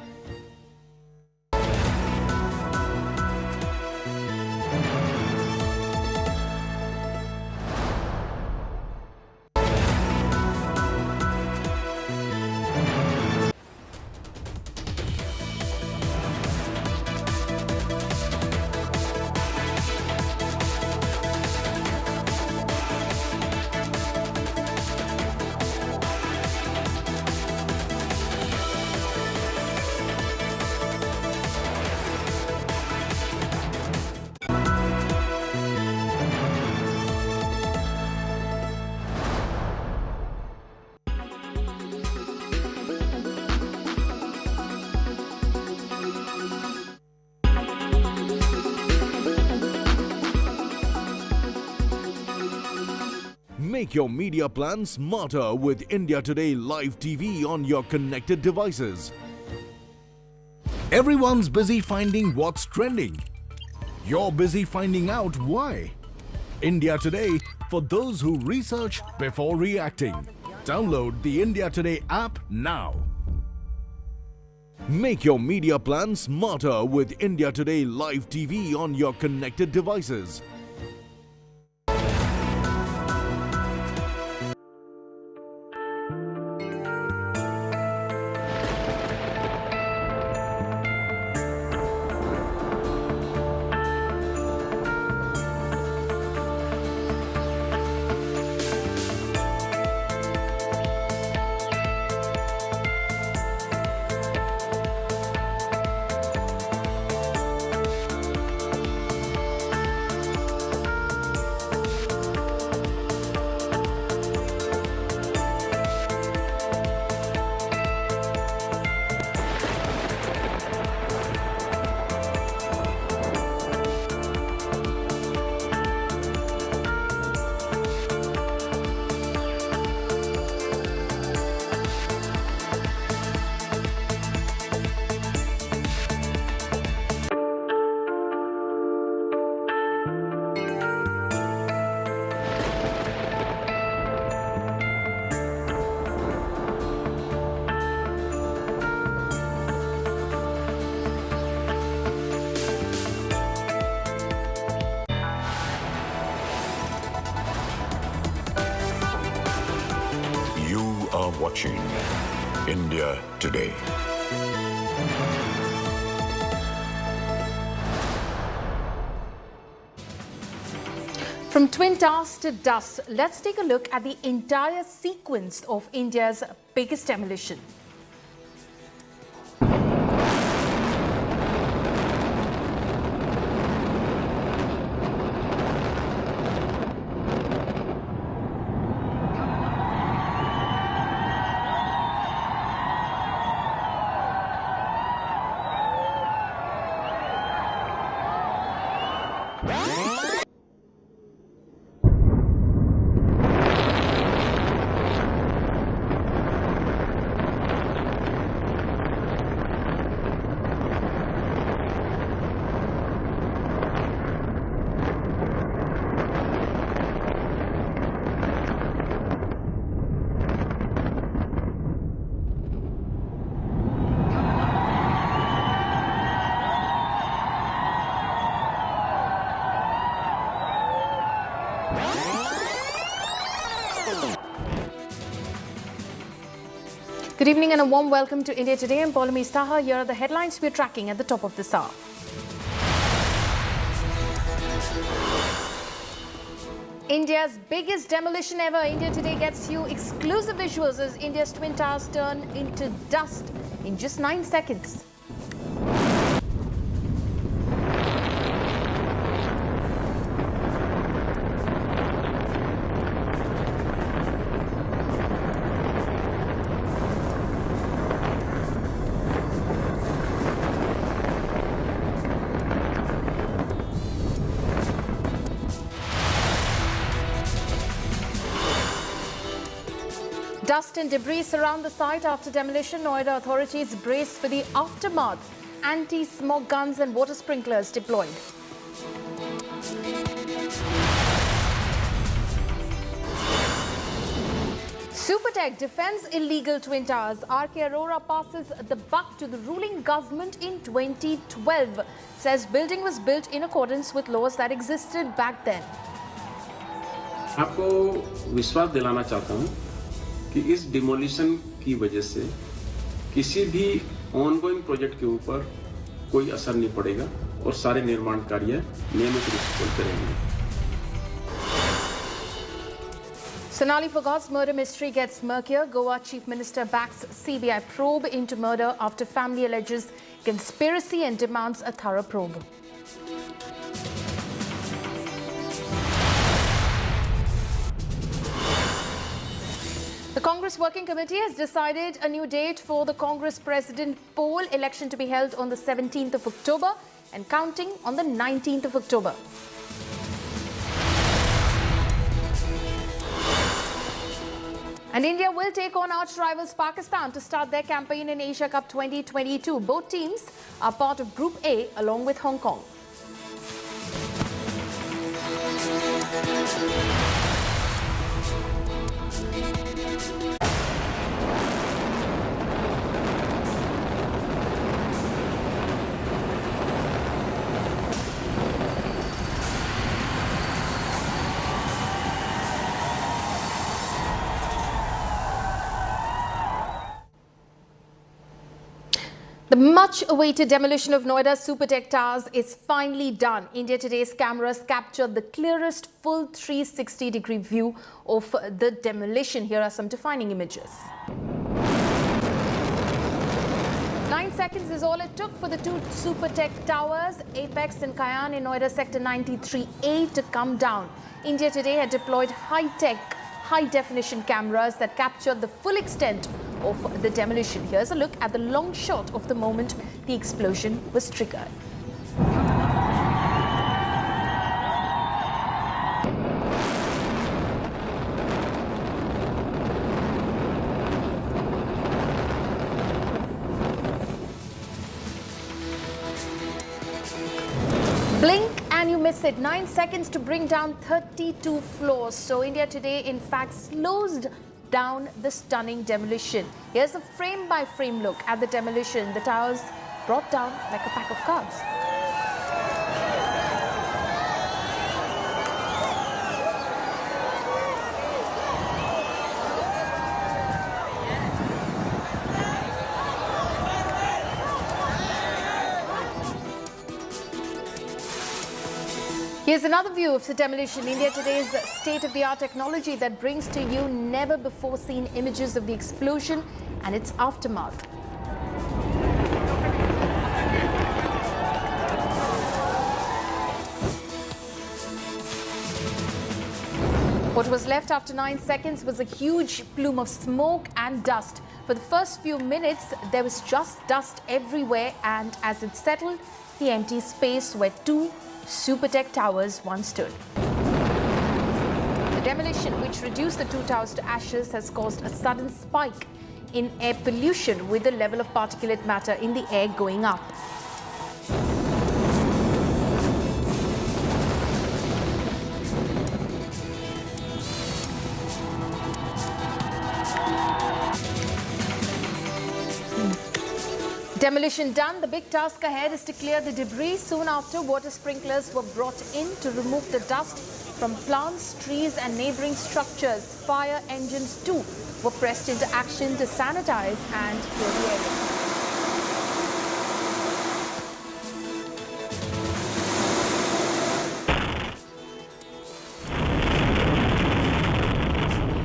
Make your media plan smarter with India Today Live TV on your connected devices. Everyone's busy finding what's trending. You're busy finding out why. India Today, for those who research before reacting. Download the India Today app now. Make your media plan smarter with India Today Live TV on your connected devices. watching India Today. From Twin Towers to dust, let's take a look at the entire sequence of India's biggest demolition. Good evening and a warm welcome to India Today. I'm Paulami Saha. Here are the headlines we're tracking at the top of this hour. India's biggest demolition ever. India Today gets you exclusive visuals as India's Twin Towers turn into dust in just 9 seconds. Dust and debris surround the site after demolition. Noida authorities brace for the aftermath. Anti-smog guns and water sprinklers deployed. Supertech defends illegal Twin Towers. R.K. Arora passes the buck to the ruling government in 2012. Says building was built in accordance with laws that existed back then. आपको विश्वास दिलाना चाहता हूं कि इस demolition की वजह से किसी भी ऑनगोइंग प्रोजेक्ट के ऊपर कोई असर नहीं पड़ेगा और सारे निर्माण कार्य नियमित रूप से चलते रहेंगे। Sonali Phogat's murder mystery gets murkier. Goa Chief Minister backs CBI probe into murder after family alleges conspiracy and demands a thorough probe. The Congress Working Committee has decided a new date for the Congress President poll election to be held on the 17th of October and counting on the 19th of October. And India will take on arch rivals Pakistan to start their campaign in Asia Cup 2022. Both teams are part of Group A along with Hong Kong. The much-awaited demolition of Noida Supertech Towers is finally done. India Today's cameras captured the clearest full 360-degree view of the demolition. Here are some defining images. 9 seconds is all it took for the two Supertech Towers, Apex and Kayan in Noida Sector 93A to come down. India Today had deployed high-tech, high-definition cameras that captured the full extent of the demolition. Here's a look at the long shot of the moment the explosion was triggered. Blink and you miss it. 9 seconds to bring down 32 floors. So India Today in fact slows down the stunning demolition. Here's a frame-by-frame look at the demolition. The towers brought down like a pack of cards. Here's another view of the demolition. India Today's state-of-the-art technology that brings to you never-before-seen images of the explosion and its aftermath. What was left after 9 seconds was a huge plume of smoke and dust. For the first few minutes, there was just dust everywhere, and as it settled, the empty space where 2 Supertech Towers once stood. The demolition, which reduced the 2 towers to ashes, has caused a sudden spike in air pollution, with the level of particulate matter in the air going up. Demolition done. The big task ahead is to clear the debris. Soon after, water sprinklers were brought in to remove the dust from plants, trees and neighbouring structures. Fire engines too were pressed into action to sanitize and clear the area.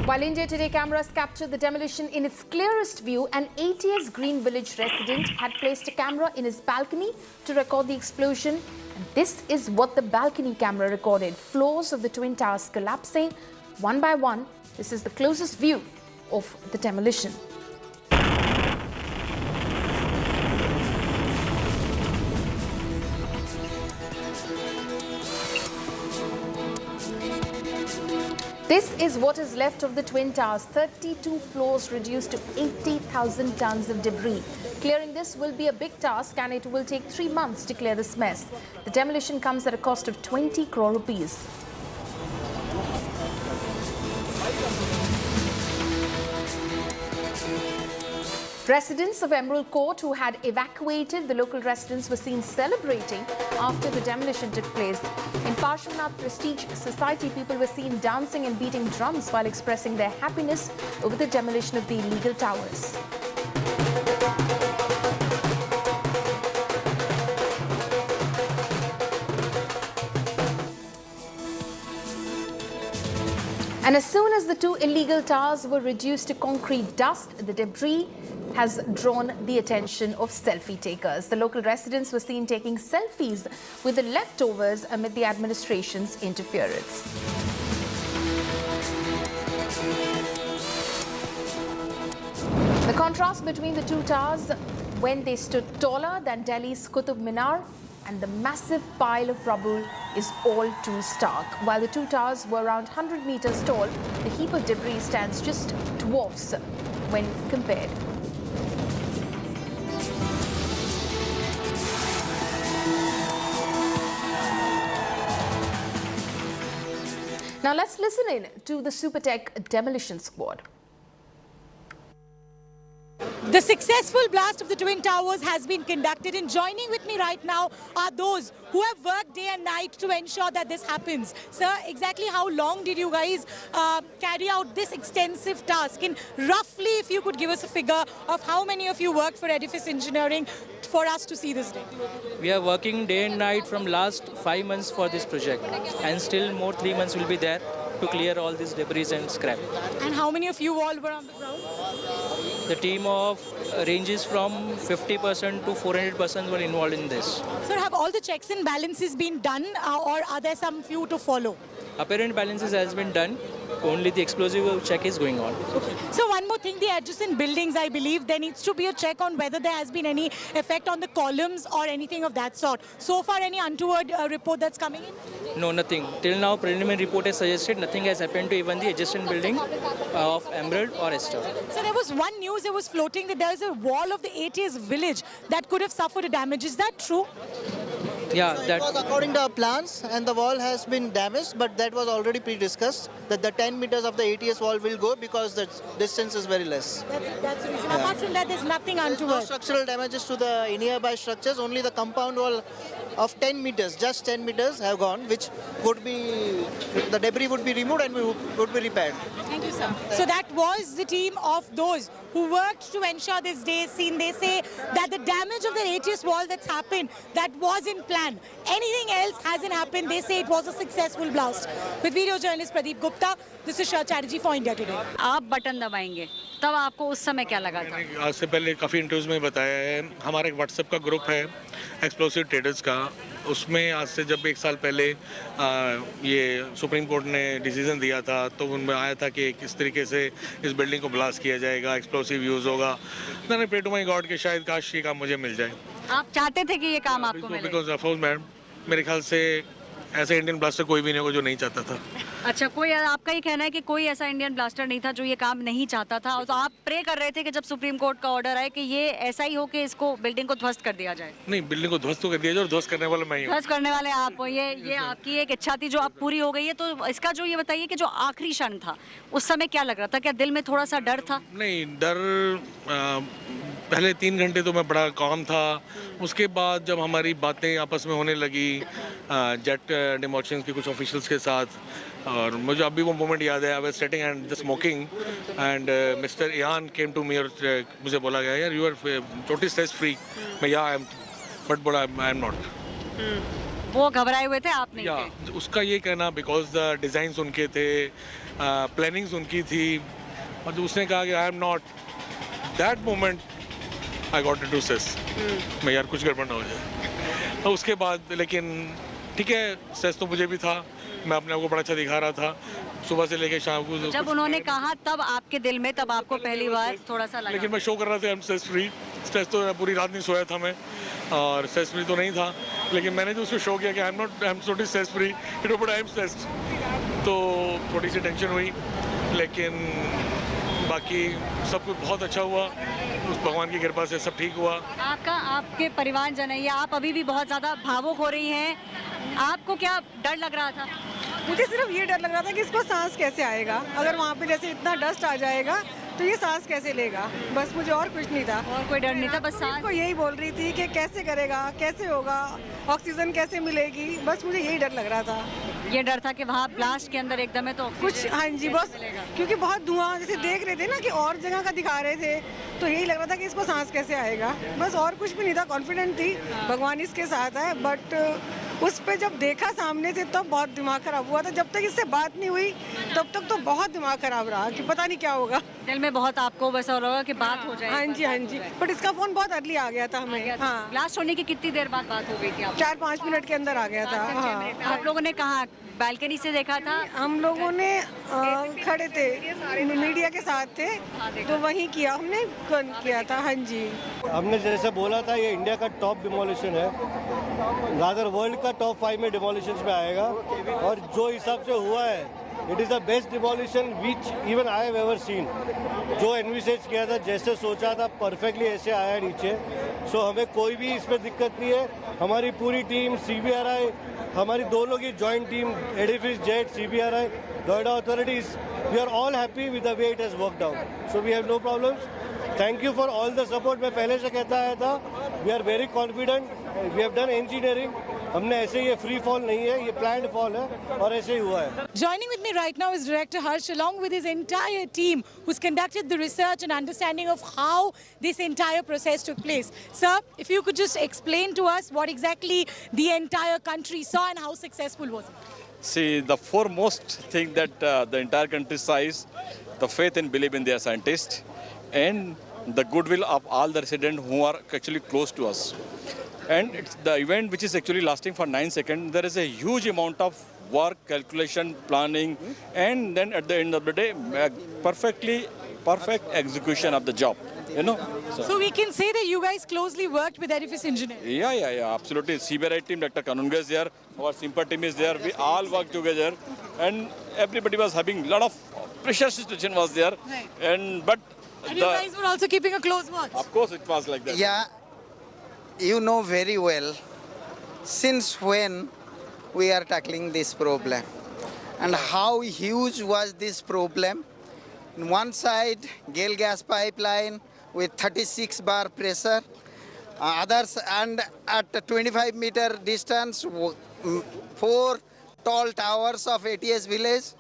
While India Today cameras captured the demolition in its clearest view, an ATS Green Village resident had placed a camera in his balcony to record the explosion. And this is what the balcony camera recorded. Floors of the Twin Towers collapsing one by one. This is the closest view of the demolition. This is what is left of the Twin Towers. 32 floors reduced to 80,000 tons of debris. Clearing this will be a big task, and it will take 3 months to clear this mess. The demolition comes at a cost of 20 crore rupees. Residents of Emerald Court who had evacuated, the local residents were seen celebrating after the demolition took place. In Parshvanath Prestige Society, people were seen dancing and beating drums while expressing their happiness over the demolition of the illegal towers. And as soon as the 2 illegal towers were reduced to concrete dust, the debris has drawn the attention of selfie takers. The local residents were seen taking selfies with the leftovers amid the administration's interference. The contrast between the 2 towers when they stood taller than Delhi's Qutub Minar and the massive pile of rubble is all too stark. While the 2 towers were around 100 meters tall, the heap of debris stands just dwarfs when compared. Now let's listen in to the Supertech Demolition Squad. The successful blast of the Twin Towers has been conducted, and joining with me right now are those who have worked day and night to ensure that this happens. Sir, exactly how long did you guys carry out this extensive task? And roughly, if you could give us a figure of how many of you worked for edifice engineering for us to see this day. We are working day and night from last 5 months for this project, and still more 3 months will be there to clear all this debris and scrap. And how many of you all were on the ground? The team of ranges from 50% to 400% were involved in this. Sir, have all the checks and balances been done, or are there some few to follow? Apparent balances has been done. Only the explosive check is going on. Okay. So one more thing, the adjacent buildings, I believe there needs to be a check on whether there has been any effect on the columns or anything of that sort. So far, any untoward report that's coming in? No, nothing. Till now, preliminary report has suggested nothing has happened to even the adjacent building of Emerald or Esther. So there was one news that was floating that there is a wall of the ATS village that could have suffered a damage. Is that true? Yeah, so it was according to our plans, and the wall has been damaged, but that was already pre-discussed that the 10 meters of the ATS wall will go because the distance is very less. That's the reason. Yeah. Apart from that, there's nothing untoward. No structural damages to the nearby structures, only the compound wall of 10 meters, just 10 meters have gone, which would be, the debris would be removed and would be repaired. Thank you, sir. So that was the team of those who worked to ensure this day is seen. They say that the damage of the ATS wall that's happened, that wasn't planned. Anything else hasn't happened. They say it was a successful blast. With video journalist Pradeep Gupta, this is Shah Chatterjee for India Today. आप button दबाएंगे तब आपको उस समय क्या लगा था? आज से पहले काफ़ी इंटरव्यूज में बताया है, हमारा एक व्हाट्सएप का ग्रुप है एक्सप्लोसिव ट्रेडर्स का, उसमें आज से जब 1 साल पहले ये सुप्रीम कोर्ट ने डिसीजन दिया था तो उनमें आया था कि किस तरीके से इस बिल्डिंग को ब्लास्ट किया जाएगा, एक्सप्लोसिव यूज़ होगा। मैंने प्रे टू माई गॉड कि शायद काश ये काम मुझे मिल जाए। आप चाहते थे कि ये काम आपको मिले? बिकॉज ऑफ कोर्स मैडम, मेरे ख्याल से ऐसे इंडियन ब्लास्टर कोई भी नहीं होगा जो नहीं चाहता था। अच्छा, कोई आपका ये कहना है कि कोई ऐसा इंडियन ब्लास्टर नहीं था जो ये काम नहीं चाहता था, तो आप प्रे कर रहे थे कि जब सुप्रीम कोर्ट का ऑर्डर आए कि ये ऐसा ही हो कि इसको बिल्डिंग को ध्वस्त कर दिया जाए? नहीं, बिल्डिंग को ध्वस्त तो कर दिया जाए और ध्वस्त करने वाला मैं ही हूं। ध्वस्त करने वाले आप हो, ये आपकी एक इच्छा थी जो अब पूरी हो गई है। तो इसका जो ये बताइए कि जो आखिरी क्षण था उस समय क्या लग रहा था? क्या दिल में थोड़ा सा डर था? नहीं, डर पहले 3 घंटे तो मैं बड़ा काम था, उसके बाद जब हमारी बातें आपस में होने लगी जेट डेमोलिशन के कुछ ऑफिशियल्स के साथ, और मुझे अभी वो मोमेंट याद है, I was sitting and smoking and mister Ian came to me और मुझे बोला गया, यार you are totally stress free. मैं या आई एम, बट बोला आई एम नॉट। वो घबराए हुए थे, आप नहीं या थे? उसका ये कहना बिकॉज द डिज़ाइंस उनके थे, प्लानिंग्स उनकी थी, और जो उसने कहा कि I am not, that moment I got to सेस मैं यार कुछ गड़बड़ ना हो जाए। और उसके बाद लेकिन ठीक है, सेस तो मुझे भी था, मैं अपने आप को बड़ा अच्छा दिखा रहा था सुबह से लेके शाम को। जब उन्होंने कहा तब आपके दिल में, तब आपको पहली बार थोड़ा सा लगा? लेकिन मैं शो कर रहा था I am stress free. Stress तो पूरी रात नहीं सोया था मैं, और स्ट्रेस फ्री तो नहीं था, लेकिन मैंने जो उसको शो किया कि I am not, I am totally stress free, it but I am stressed, तो थोड़ी सी टेंशन हुई, लेकिन बाकी सब कुछ बहुत अच्छा हुआ, उस भगवान की कृपा से सब ठीक हुआ। आपके परिवारजन है, या आप अभी भी बहुत ज़्यादा भावुक हो रही हैं, आपको क्या डर लग रहा था? मुझे सिर्फ ये डर लग रहा था कि इसको सांस कैसे आएगा, अगर वहाँ पे जैसे इतना डस्ट आ जाएगा तो ये सांस कैसे लेगा, बस मुझे और कुछ नहीं था। और कोई डर नहीं था, बस सांस को यही बोल रही थी कि कैसे करेगा, कैसे होगा, ऑक्सीजन कैसे मिलेगी, बस मुझे यही डर लग रहा था। ये डर था कि वहाँ ब्लास्ट के अंदर एकदम है तो कुछ, हाँ जी, बस क्योंकि बहुत धुआं जैसे देख रहे थे ना कि और जगह का दिखा रहे थे, तो यही लग रहा था कि इसको सांस कैसे आएगा, बस और कुछ भी नहीं था। कॉन्फिडेंट थी, भगवान इसके साथ है, बट उस पे जब देखा सामने से तब बहुत दिमाग खराब हुआ था। जब तक इससे बात नहीं हुई तब तक तो बहुत दिमाग खराब रहा कि पता नहीं क्या होगा। दिल में बहुत आपको वैसा हो रहा होगा कि बात हो जाए। हाँ जी, हाँ जी, बट इसका फोन बहुत अर्ली आ गया था हमें। हाँ, ब्लास्ट होने की कितनी देर बाद बात हो गई थी? 4-5 मिनट के अंदर आ गया था। हाँ, आप लोगों ने कहा बालकनी से देखा था? हम लोगों ने खड़े थे, मीडिया के साथ थे, तो वहीं किया हमने, किया था। हाँ जी, हमने जैसे बोला था ये इंडिया का टॉप डिमोलिशन है, रादर वर्ल्ड का टॉप 5 में डिमोलिशन में आएगा, और जो हिसाब से हुआ है it is the best demolition which even I have ever seen. जो एनविसेज किया था, जैसे सोचा था, परफेक्टली ऐसे आया नीचे। सो हमें कोई भी इसमें दिक्कत नहीं है। हमारी पूरी टीम, CBRI, हमारी दोनों की joint team, Edifice Jet, CBRI, Noida authorities, we are all happy with the way it has worked out, so we have no problems. Thank you for all the support. मैं पहले से कहता आया था, we are very confident, we have done engineering, हमने ऐसे ये free fall नहीं है, ये प्लान्ड फॉल है, और ऐसे ही हुआ है। Joining with me right now is Director Harsh, along with his entire team, who's conducted the research and understanding of how this entire process took place. Sir, if you could just explain to us what exactly the entire country saw and how successful was it? See, the foremost thing that the entire country sees, the faith and belief in their scientists, and the goodwill of all the residents who are actually close to us. And it's the event which is actually lasting for 9 seconds. There is a huge amount of work, calculation, planning, and then at the end of the day, perfect execution of the job. You know. So we can say that you guys closely worked with edifice engineering. Yeah, absolutely. CBRI team, Dr. Kanunga is there, our Simpa team is there. We all work together, and everybody was having a lot of pressure situation was there. Right. And you guys were also keeping a close watch. Of course, it was like that. Yeah, you know very well since when we are tackling this problem and how huge was this problem. On one side, Gale gas pipeline with 36 bar pressure, others, and at 25 meter distance, 4 tall towers of ATS village,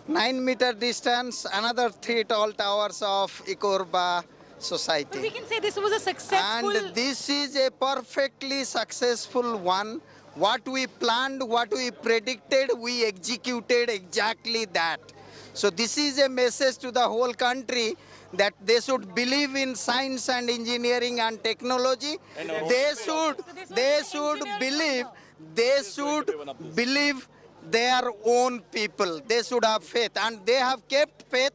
9 meter distance, another 3 tall towers of Ikorba society. But we can say this was a successful... And this is a perfectly successful one. What we planned, what we predicted, we executed exactly that. So this is a message to the whole country that they should believe in science and engineering and technology. They should believe their own people. They should have faith, and they have kept faith.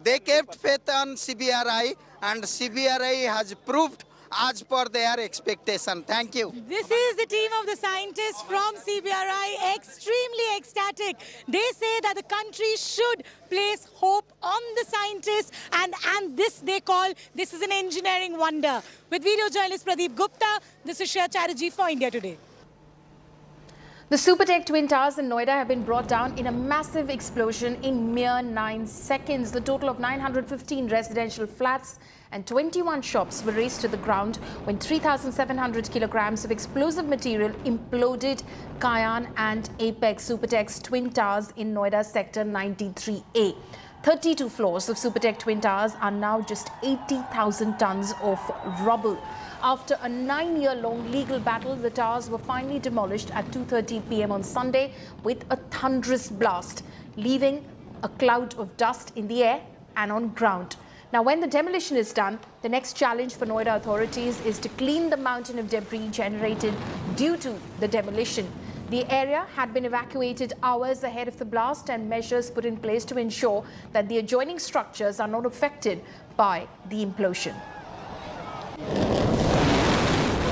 They kept faith on CBRI, and CBRI has proved as per their expectation. Thank you. This is the team of the scientists from CBRI, extremely ecstatic. They say that the country should place hope on the scientists, and this they call, this is an engineering wonder. With video journalist Pradeep Gupta, this is Shreya Chatterjee for India Today. The Supertech Twin Towers in Noida have been brought down in a massive explosion in mere 9 seconds. The total of 915 residential flats and 21 shops were razed to the ground when 3,700 kilograms of explosive material imploded Kayan and Apex Supertech's Twin Towers in Noida Sector 93A. 32 floors of Supertech Twin Towers are now just 80,000 tons of rubble. After a 9-year-long legal battle, the towers were finally demolished at 2:30 p.m. on Sunday with a thunderous blast, leaving a cloud of dust in the air and on ground. Now, when the demolition is done, the next challenge for Noida authorities is to clean the mountain of debris generated due to the demolition. The area had been evacuated hours ahead of the blast, and measures put in place to ensure that the adjoining structures are not affected by the implosion.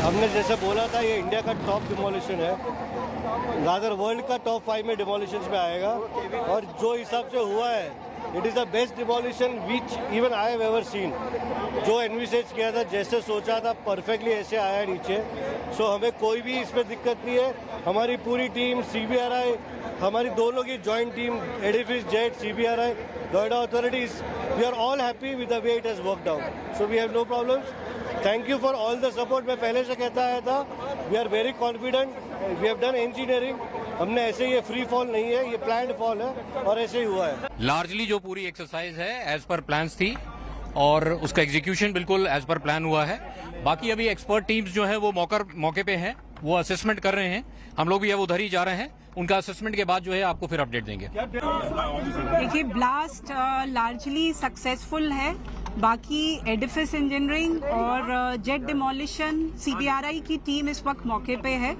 हमने जैसे बोला था ये India का top demolition है, rather world का top 5 में demolition में आएगा, और जो हिसाब से हुआ है it is the best demolition which even I have ever seen. जो एनविसेज किया था, जैसे सोचा था, परफेक्टली ऐसे आया नीचे. सो हमें कोई भी इसमें दिक्कत नहीं है. हमारी पूरी टीम CBRI, हमारी दोनों की joint team Edifice Jet CBRI, Noida authorities, we are all happy with the way it has worked out. So we have no problems. Thank you for all the support. मैं पहले से कहता आया था, we are very confident, we have done engineering. हमने ऐसे ये free fall नहीं है, ये प्लान्ड फॉल है, और ऐसे ही हुआ है. लार्जली जो पूरी एक्सरसाइज है एज पर प्लान्स थी, और उसका एग्जीक्यूशन बिल्कुल एज पर प्लान हुआ है. बाकी अभी एक्सपर्ट टीम्स जो है वो मौके पे हैं, वो असेसमेंट कर रहे हैं. हम लोग भी अब उधर ही जा रहे हैं. उनका असेसमेंट के बाद जो है आपको फिर अपडेट देंगे. देखिए, ब्लास्ट लार्जली सक्सेसफुल है. बाकी एडिफिस इंजीनियरिंग और जेट डिमोलिशन CBRI की टीम इस वक्त मौके पे है,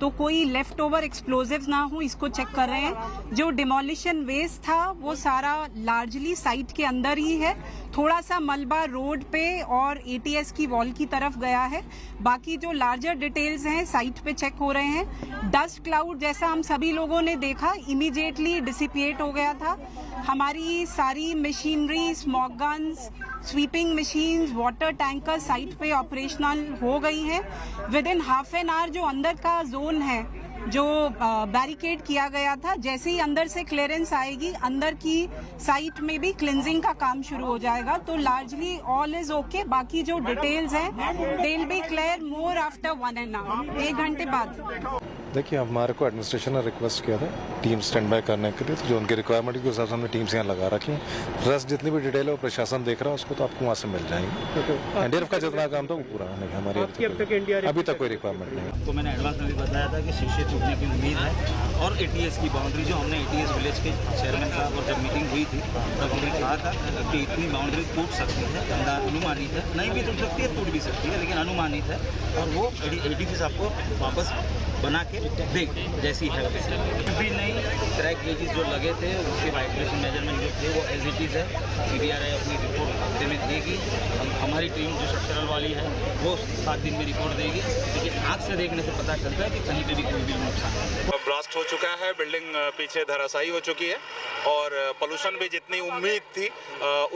तो कोई लेफ्ट ओवर एक्सप्लोजिव्स ना हो इसको चेक कर रहे हैं. जो डिमोलिशन वेस्ट था वो सारा लार्जली साइट के अंदर ही है. थोड़ा सा मलबा रोड पे और ATS की वॉल की तरफ गया है. बाकी जो लार्जर डिटेल्स हैं साइट पे चेक हो रहे हैं. डस्ट क्लाउड जैसा हम सभी लोगों ने देखा, इमीडिएटली डिसिपिएट हो गया था. हमारी सारी machinery, smog guns, sweeping machines, water tanker site पे ऑपरेशनल हो गई हैं. With in half an hour जो अंदर का जोन है जो बैरिकेड किया गया था, जैसे ही अंदर से क्लियरेंस आएगी, अंदर की साइट में भी क्लिनजिंग का काम शुरू हो जाएगा. तो लार्जली ऑल इज ओके. बाकी जो डिटेल्स हैं they will be clear more after 1 hour, 1 घंटे बाद. देखिए, हमारे को एडमिनिस्ट्रेशन ने रिक्वेस्ट किया था टीम स्टैंड बाय करने के लिए, तो जो उनकी रिक्वायरमेंट के हिसाब से हमने टीम्स यहाँ लगा रखी हैं. रेस्ट जितनी भी डिटेल है वो प्रशासन देख रहा है, उसको तो आपको वहाँ से मिल जाएंगे. NDRF का जितना काम था वो पूरा होने का हमारी अभी तक कोई रिक्वायरमेंट नहीं. आपको मैंने एडवांस में भी बताया था कि शीशे टूटने की उम्मीद है, और ATS की बाउंड्री जो हमने ATS विलेज के चेयरमैन साहब और जब मीटिंग हुई थी तब हमने कहा था कि इतनी बाउंड्री टूट सकती है, अनुमानित है, नहीं भी टूट सकती है, टूट भी सकती है, लेकिन अनुमानित है, और वो ADFIS आपको वापस बना के देंगे जैसी है वैसे. भी नहीं, क्रैक गेजेस जो लगे थे उसके वाइब्रेशन मेजरमेंट जो थे वो एज इट इज़ है. CBRI अपनी रिपोर्ट हफ्ते में देगी. हमारी टीम जो स्ट्रक्चरल वाली है वो 7 दिन में रिपोर्ट देगी. लेकिन आँख से देखने से पता चलता है कि कहीं पर भी कोई भी नुकसान नहीं. ब्लास्ट हो चुका है, बिल्डिंग पीछे धराशायी हो चुकी है, और पोल्यूशन भी जितनी उम्मीद थी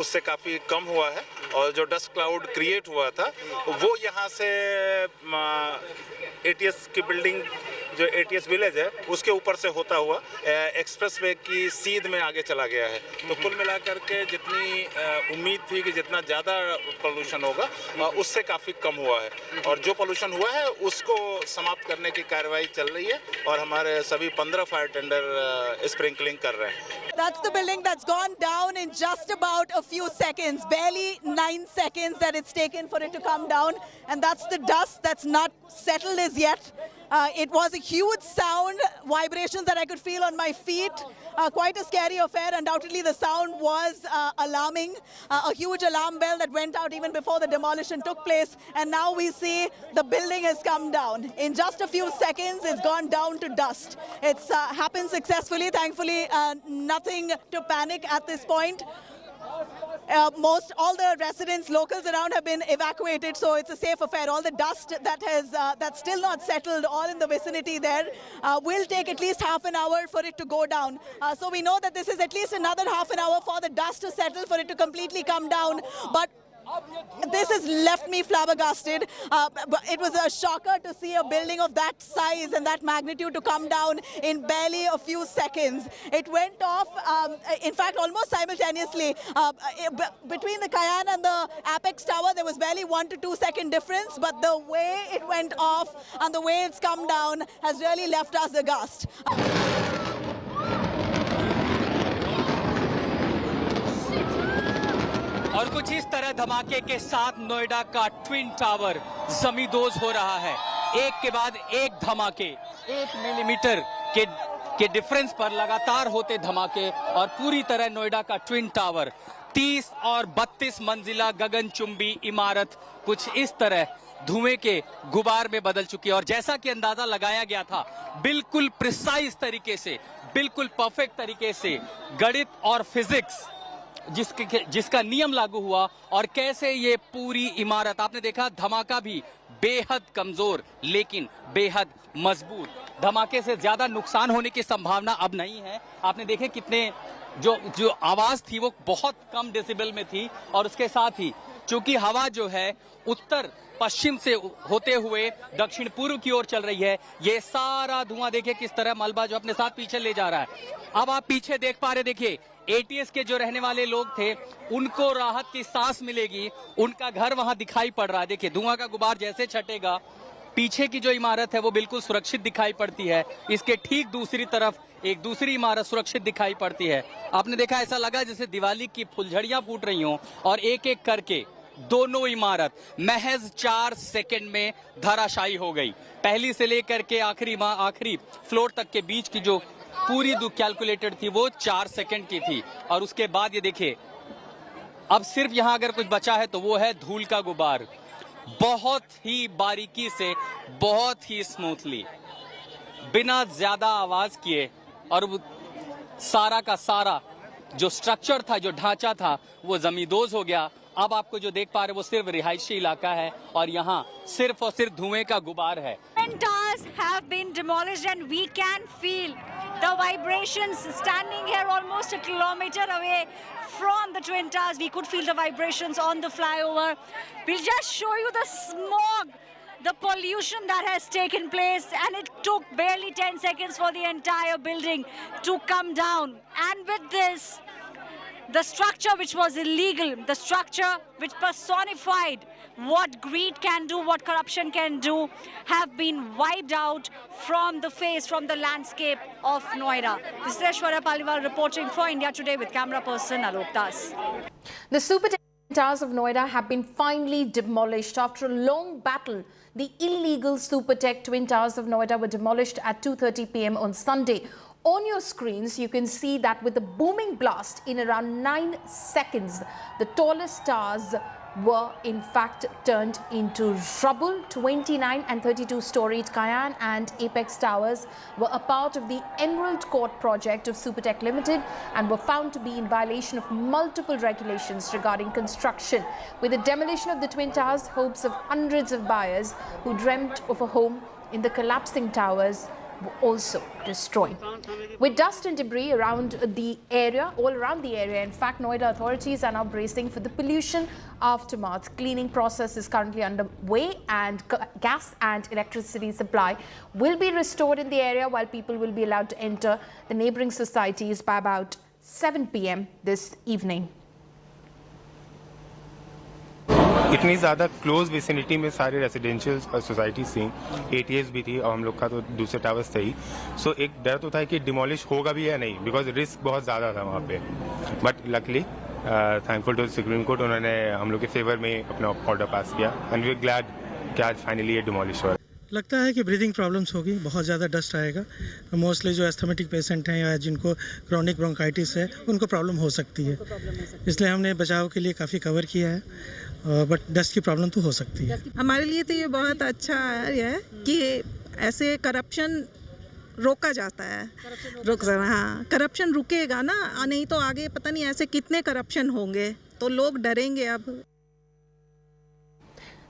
उससे काफ़ी कम हुआ है. और जो डस्ट क्लाउड क्रिएट हुआ था वो यहाँ से ATS की बिल्डिंग जो ATS विलेज है उसके ऊपर से होता हुआ एक्सप्रेसवे की सीध में आगे चला गया है। तो कुल मिलाकर के जितनी उम्मीद थी कि जितना ज़्यादा पोल्यूशन होगा उससे काफ़ी कम हुआ है, और जो पोल्यूशन हुआ है उसको समाप्त करने की कार्रवाई चल रही है और हमारे सभी 15 फायर टेंडर स्प्रिंकलिंग कर रहे हैं। That's the building that's gone down in just about a few seconds, barely 9 seconds that it's taken for it to come down. And that's the dust that's not settled as yet. It was a huge sound, vibrations that I could feel on my feet. Quite a scary affair. Undoubtedly, the sound was alarming. A huge alarm bell that went out even before the demolition took place. And now we see the building has come down. In just a few seconds, it's gone down to dust. It's happened successfully. Thankfully, nothing to panic at this point. All the residents, locals around have been evacuated, so it's a safe affair. All the dust that's still not settled, all in the vicinity there, will take at least half an hour for it to go down. So we know that this is at least another half an hour for the dust to settle, for it to completely come down. But this has left me flabbergasted. It was a shocker to see a building of that size and that magnitude to come down in barely a few seconds. It went off, in fact, almost simultaneously. Between the Cayenne and the Apex Tower, there was barely 1 to 2 second difference, but the way it went off and the way it's come down has really left us aghast. और कुछ इस तरह धमाके के साथ नोएडा का twin tower जमींदोज हो रहा है। एक के बाद एक धमाके, 1 मिलीमीटर के डिफरेंस पर लगातार होते धमाके, और पूरी तरह नोएडा का ट्विन टावर 30 और 32 मंजिला गगनचुंबी इमारत कुछ इस तरह धुएं के गुबार में बदल चुकी है। और जैसा कि अंदाजा लगाया गया था, बिल्कुल प्रिसाइज तरीके से, बिल्कुल परफेक्ट तरीके से गणित और फिजिक्स जिसका नियम लागू हुआ, और कैसे ये पूरी इमारत, आपने देखा धमाका भी बेहद कमजोर लेकिन बेहद मजबूत। धमाके से ज्यादा नुकसान होने की संभावना अब नहीं है। आपने देखे कितने जो आवाज थी वो बहुत कम डेसिबल में थी, और उसके साथ ही चूंकि हवा जो है उत्तर पश्चिम से होते हुए दक्षिण पूर्व की ओर चल रही है, ये सारा धुआं देखिए किस तरह मलबा जो अपने साथ पीछे ले जा रहा है। अब आप पीछे देख पा रहे, देखिए ATS के जो रहने वाले लोग थे उनको राहत की सांस मिलेगी, उनका घर वहां दिखाई पड़ रहा है। देखिए धुआं का गुबार जैसे छटेगा, पीछे की जो इमारत है वो बिल्कुल सुरक्षित दिखाई पड़ती है, इसके ठीक दूसरी तरफ एक दूसरी इमारत सुरक्षित दिखाई पड़ती है। आपने देखा ऐसा लगा जैसे दिवाली की फुलझड़ियां फूट रही हों, और एक एक करके दोनों इमारत महज 4 सेकंड में धराशायी हो गई। पहली से लेकर के आखिरी फ्लोर तक के बीच की जो पूरी कैलकुलेटेड थी वो 4 सेकंड की थी, और उसके बाद ये देखिए अब सिर्फ यहां अगर कुछ बचा है तो वो है धूल का गुबार। बहुत ही बारीकी से, बहुत ही स्मूथली, बिना ज्यादा आवाज किए, और सारा का सारा जो स्ट्रक्चर था, जो ढांचा था, वो जमींदोज हो गया। अब आपको जो देख पा रहे हैं वो सिर्फ रिहायशी इलाका है, और यहाँ सिर्फ और सिर्फ धुएं का गुबार है। Twin towers have been demolished and we can feel the vibrations standing here almost a kilometer away from the Twin Towers. We could feel the vibrations on the flyover. We'll just show you the smog, the pollution that has taken place, and it took barely 10 seconds for the entire building to come down. And with this, the structure which was illegal, the structure which personified what greed can do, what corruption can do, have been wiped out from the face, from the landscape of Noida. This is Aishwarya Paliwal reporting for India Today with camera person Alok Das. The Supertech Twin Towers of Noida have been finally demolished. After a long battle, the illegal Supertech Twin Towers of Noida were demolished at 2:30 p.m. on Sunday. On your screens, you can see that with a booming blast in around 9 seconds, the tallest towers were in fact turned into rubble. 29 and 32-storied Cayenne and Apex Towers were a part of the Emerald Court project of Supertech Limited and were found to be in violation of multiple regulations regarding construction. With the demolition of the Twin Towers, hopes of hundreds of buyers who dreamt of a home in the collapsing towers were also destroyed. With dust and debris around the area, all around the area, in fact, Noida authorities are now bracing for the pollution aftermath. Cleaning process is currently underway, and gas and electricity supply will be restored in the area, while people will be allowed to enter the neighboring societies by about 7 p.m. this evening. इतनी ज़्यादा close vicinity में सारे residential societies थी, ATS भी थी और हम लोग का तो दूसरे टावर्स थे ही. सो एक डर तो था कि डिमोलिश होगा भी या नहीं, बिकॉज रिस्क बहुत ज़्यादा था वहाँ पे. But luckily thankful to Supreme Court, उन्होंने हम लोग के फेवर में अपना ऑर्डर पास किया एंड वी आर ग्लैड कि आज फाइनली ये डिमोलिश हुआ. लगता है कि ब्रीदिंग प्रॉब्लम्स होगी, बहुत ज़्यादा डस्ट आएगा. मोस्टली जो एस्थमेटिक पेशेंट हैं या जिनको क्रॉनिक ब्रोंकाइटिस है, उनको प्रॉब्लम हो सकती है. इसलिए हमने बचाव के लिए काफ़ी कवर किया है, बट डस्ट की प्रॉब्लम तो हो सकती है. हमारे लिए तो ये बहुत अच्छा है कि ऐसे करप्शन रोका जाता है. हाँ, करप्शन रुकेगा ना, नहीं तो आगे पता नहीं ऐसे कितने करप्शन होंगे, तो लोग डरेंगे अब.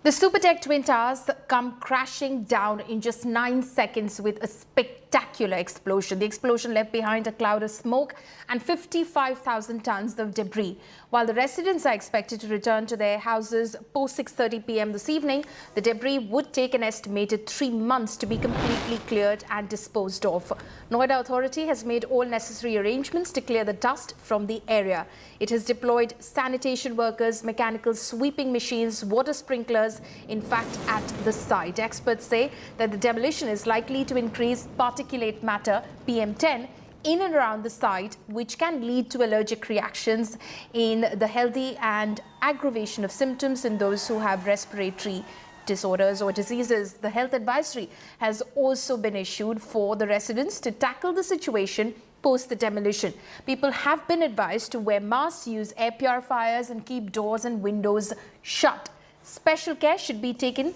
The Supertech Twin Towers come crashing down in just 9 seconds with a spectacular explosion. The explosion left behind a cloud of smoke and 55,000 tons of debris. While the residents are expected to return to their houses post 6:30 p.m. this evening, the debris would take an estimated 3 months to be completely cleared and disposed of. Noida Authority has made all necessary arrangements to clear the dust from the area. It has deployed sanitation workers, mechanical sweeping machines, water sprinklers, in fact, at the site. Experts say that the demolition is likely to increase particulate matter, PM10, in and around the site, which can lead to allergic reactions in the healthy and aggravation of symptoms in those who have respiratory disorders or diseases. The health advisory has also been issued for the residents to tackle the situation post the demolition. People have been advised to wear masks, use air purifiers and keep doors and windows shut. Special care should be taken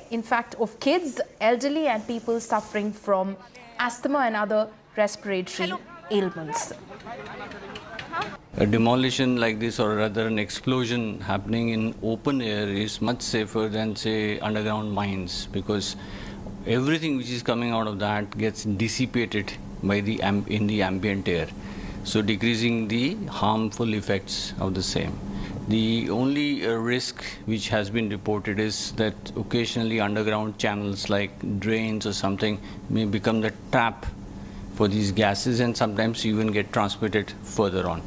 in fact, of kids, elderly and people suffering from asthma and other respiratory ailments. A demolition like this, or rather an explosion happening in open air, is much safer than, say, underground mines, because everything which is coming out of that gets dissipated by in the ambient air, so decreasing the harmful effects of the same. The only risk which has been reported is that occasionally underground channels like drains or something may become the trap for these gases and sometimes even get transmitted further on.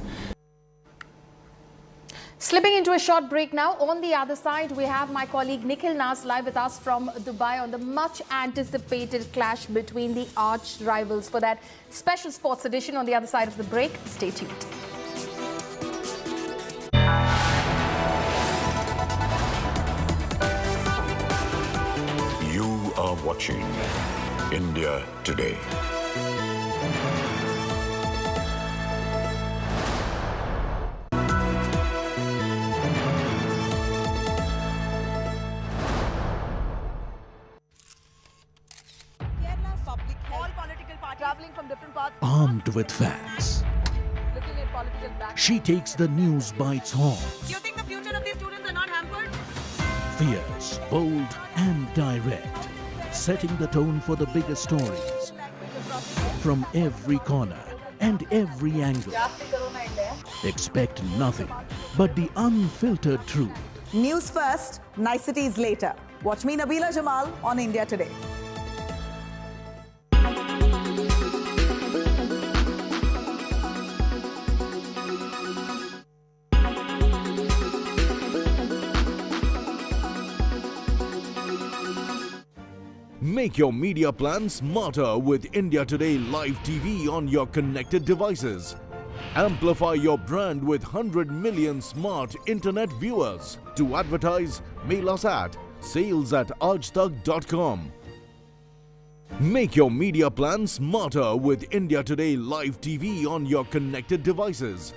Slipping into a short break now. On the other side, we have my colleague Nikhil Nas live with us from Dubai on the much anticipated clash between the arch rivals. For that special sports edition on the other side of the break, stay tuned. You are watching India Today. Armed with facts, she takes the news by its horns. Do you think the future of these students are not hampered? Fierce, bold and direct, setting the tone for the biggest stories from every corner and every angle. Expect nothing but the unfiltered truth. News first, niceties later. Watch me, Nabila Jamal, on India Today. Make your media plan smarter with India Today Live TV on your connected devices. Amplify your brand with 100 million smart internet viewers. To advertise, mail us at sales@aajtak.com. Make your media plan smarter with India Today Live TV on your connected devices.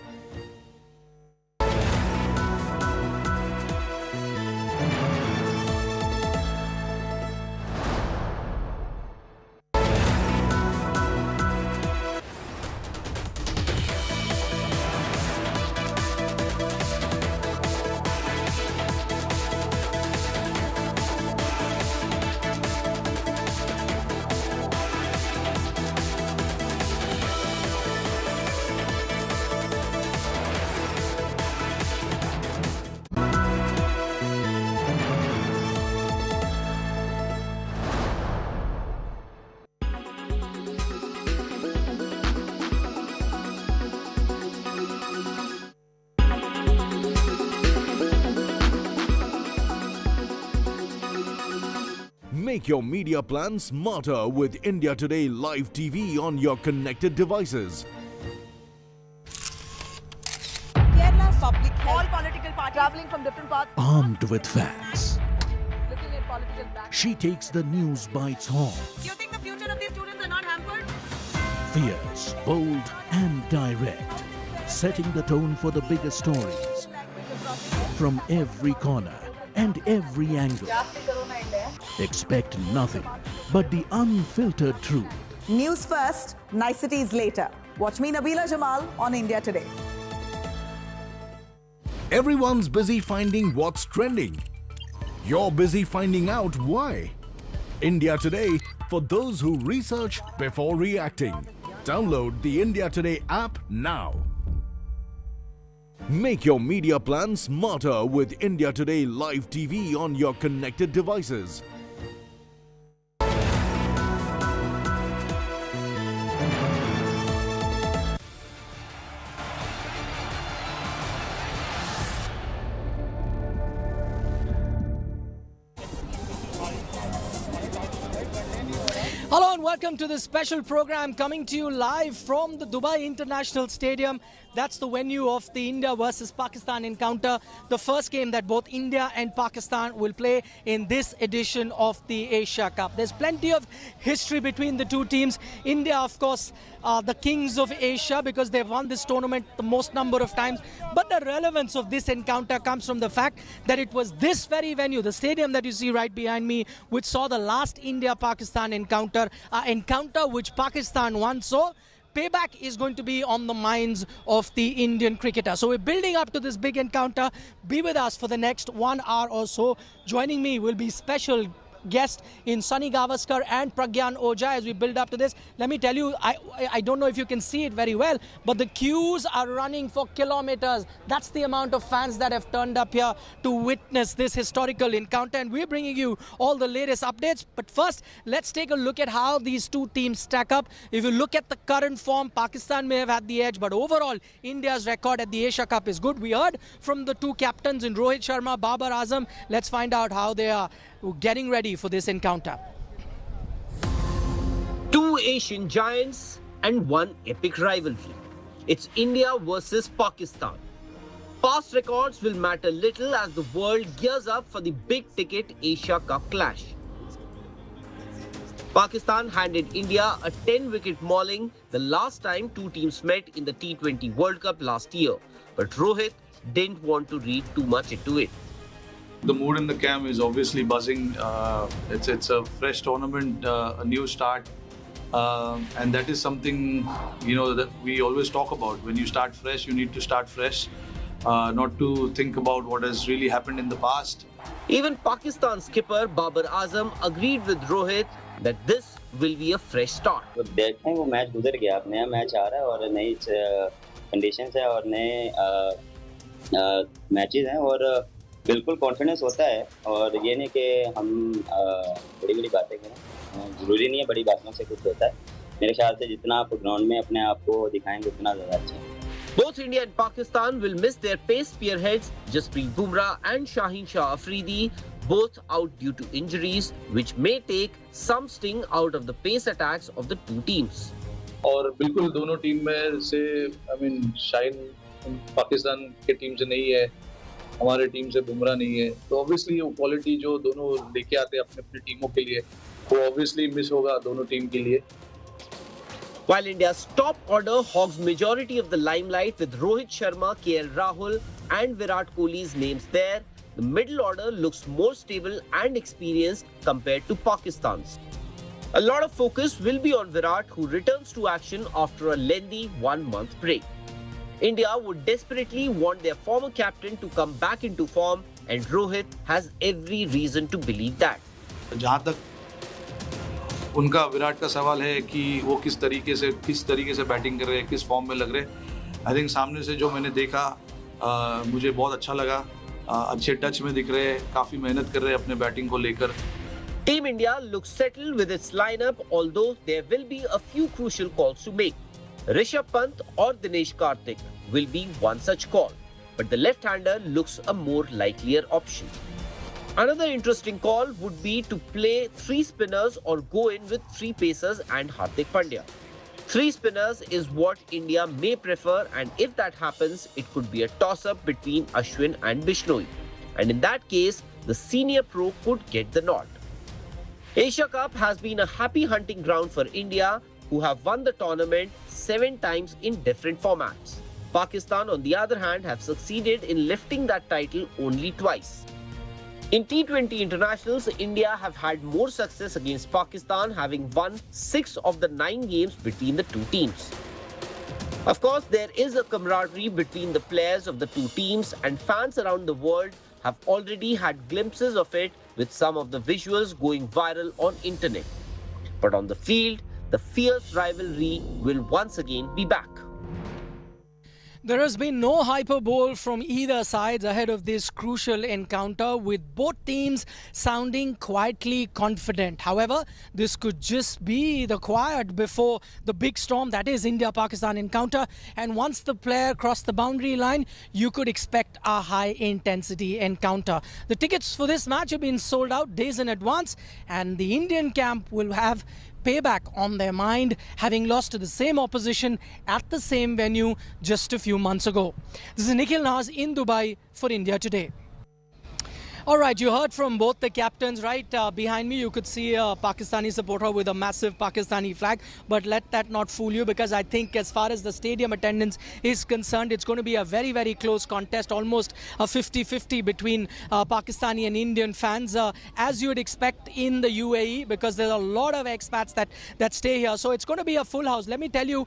Make your media plan smarter with India Today Live TV on your connected devices. Kerala's public health. All political parties traveling from different parts. Armed with facts, Looking at political back. she takes the news by its horns. Do you think the future of these students are not hampered? Fierce, bold, and direct, setting the tone for the biggest stories from every corner and every angle. Expect nothing but the unfiltered truth. News first, niceties later. Watch me, Nabila Jamal, on India Today. Everyone's busy finding what's trending. You're busy finding out why. India Today, for those who research before reacting. Download the India Today app now. Make your media plan smarter with India Today Live TV on your connected devices. Hello and welcome to this special program coming to you live from the Dubai International Stadium. That's the venue of the India versus Pakistan encounter, the first game that both India and Pakistan will play in this edition of the Asia Cup. There's plenty of history between the two teams. India, of course, the kings of Asia because they've won this tournament the most number of times. But the relevance of this encounter comes from the fact that it was this very venue, the stadium that you see right behind me, which saw the last India-Pakistan encounter which Pakistan won. So payback is going to be on the minds of the Indian cricketer. So we're building up to this big encounter. Be with us for the next 1 hour or so. Joining me will be special guest in Sunny Gavaskar and Pragyan Ojha as we build up to this. Let me tell you, I don't know if you can see it very well, but the queues are running for kilometers. That's the amount of fans that have turned up here to witness this historical encounter, and we're bringing you all the latest updates. But first, let's take a look at how these two teams stack up. If you look at the current form, Pakistan may have had the edge, but overall, India's record at the Asia Cup is good. We heard from the two captains in Rohit Sharma, Babar Azam. Let's find out how they are getting ready for this encounter. Two Asian giants and one epic rivalry. It's India versus Pakistan. Past records will matter little as the world gears up for the big-ticket Asia Cup clash. Pakistan handed India a 10-wicket mauling the last time two teams met in the T20 World Cup last year. But Rohit didn't want to read too much into it. The mood in the camp is obviously buzzing. It's a fresh tournament, a new start, and that is something that we always talk about. When you start fresh, you need to start fresh, not to think about what has really happened in the past. Even Pakistan skipper Babar Azam agreed with Rohit that this will be a fresh start. देखें वो match गुजर गया, अब नया match आ रहा है और नई कंडीशंस है और नए मैचेस हैं और बिल्कुल कॉन्फिडेंस होता है और ये नहीं कि हम बड़ी-बड़ी बातें करें, जरूरी नहीं है बड़ी बातों से कुछ होता है। मेरे ख्याल से जितना आप ग्राउंड में अपने आप को दिखाएंगे उतना ज़्यादा अच्छा है। Both India and Pakistan will miss their pace spearheads Jasprit Bumrah and Shaheen Shah Afridi, both out due to injuries, which may take some sting out of the pace attacks of the two teams. और बिल्कुल दोनों team में से शाहीन पाकिस्तान के team से नहीं है, हमारे टीम से बुमराह नहीं है, तो ऑब्वियसली वो क्वालिटी जो दोनों लेके आते हैं अपनी टीमों के लिए वो ऑब्वियसली मिस होगा दोनों टीम के लिए. While India's top order hogs majority of the limelight with Rohit Sharma, KL Rahul and Virat Kohli's names there, the middle order looks more stable and experienced compared to Pakistan's. A lot of focus will be on Virat, who returns to action after a lengthy 1-month break. India would desperately want their former captain to come back into form, and Rohit has every reason to believe that. जहाँ तक उनका विराट का सवाल है कि वो किस तरीके से बैटिंग कर रहे हैं, किस फॉर्म में लग रहे हैं, आई थिंक सामने से जो मैंने देखा मुझे बहुत अच्छा लगा. अच्छे टच में दिख रहे हैं, काफी मेहनत कर रहे हैं अपने बैटिंग को लेकर. Team India looks settled with its lineup, although there will be a few crucial calls to make. Rishabh Pant or Dinesh Karthik will be one such call, but the left-hander looks a more likelier option. Another interesting call would be to play 3 spinners or go in with 3 pacers and Hardik Pandya. 3 spinners is what India may prefer, and if that happens, it could be a toss-up between Ashwin and Bishnoi. And in that case, the senior pro could get the nod. Asia Cup has been a happy hunting ground for India, who have won the tournament 7 times in different formats. Pakistan, on the other hand, have succeeded in lifting that title only twice. In T20 internationals, India have had more success against Pakistan, having won 6 of the 9 games between the two teams. Of course, there is a camaraderie between the players of the two teams, and fans around the world have already had glimpses of it, with some of the visuals going viral on internet. But on the field, the fierce rivalry will once again be back. There has been no hyperbole from either side ahead of this crucial encounter, with both teams sounding quietly confident. However, this could just be the quiet before the big storm that is India-Pakistan encounter. And once the player crossed the boundary line, you could expect a high-intensity encounter. The tickets for this match have been sold out days in advance, and the Indian camp will have payback on their mind, having lost to the same opposition at the same venue just a few months ago. This is Nikhil Naz in Dubai for India Today. All right, you heard from both the captains. Right behind me, you could see a Pakistani supporter with a massive Pakistani flag. But let that not fool you, because I think as far as the stadium attendance is concerned, it's going to be a very, very close contest, almost a 50-50 between Pakistani and Indian fans, as you would expect in the UAE, because there's a lot of expats that stay here. So it's going to be a full house. Let me tell you,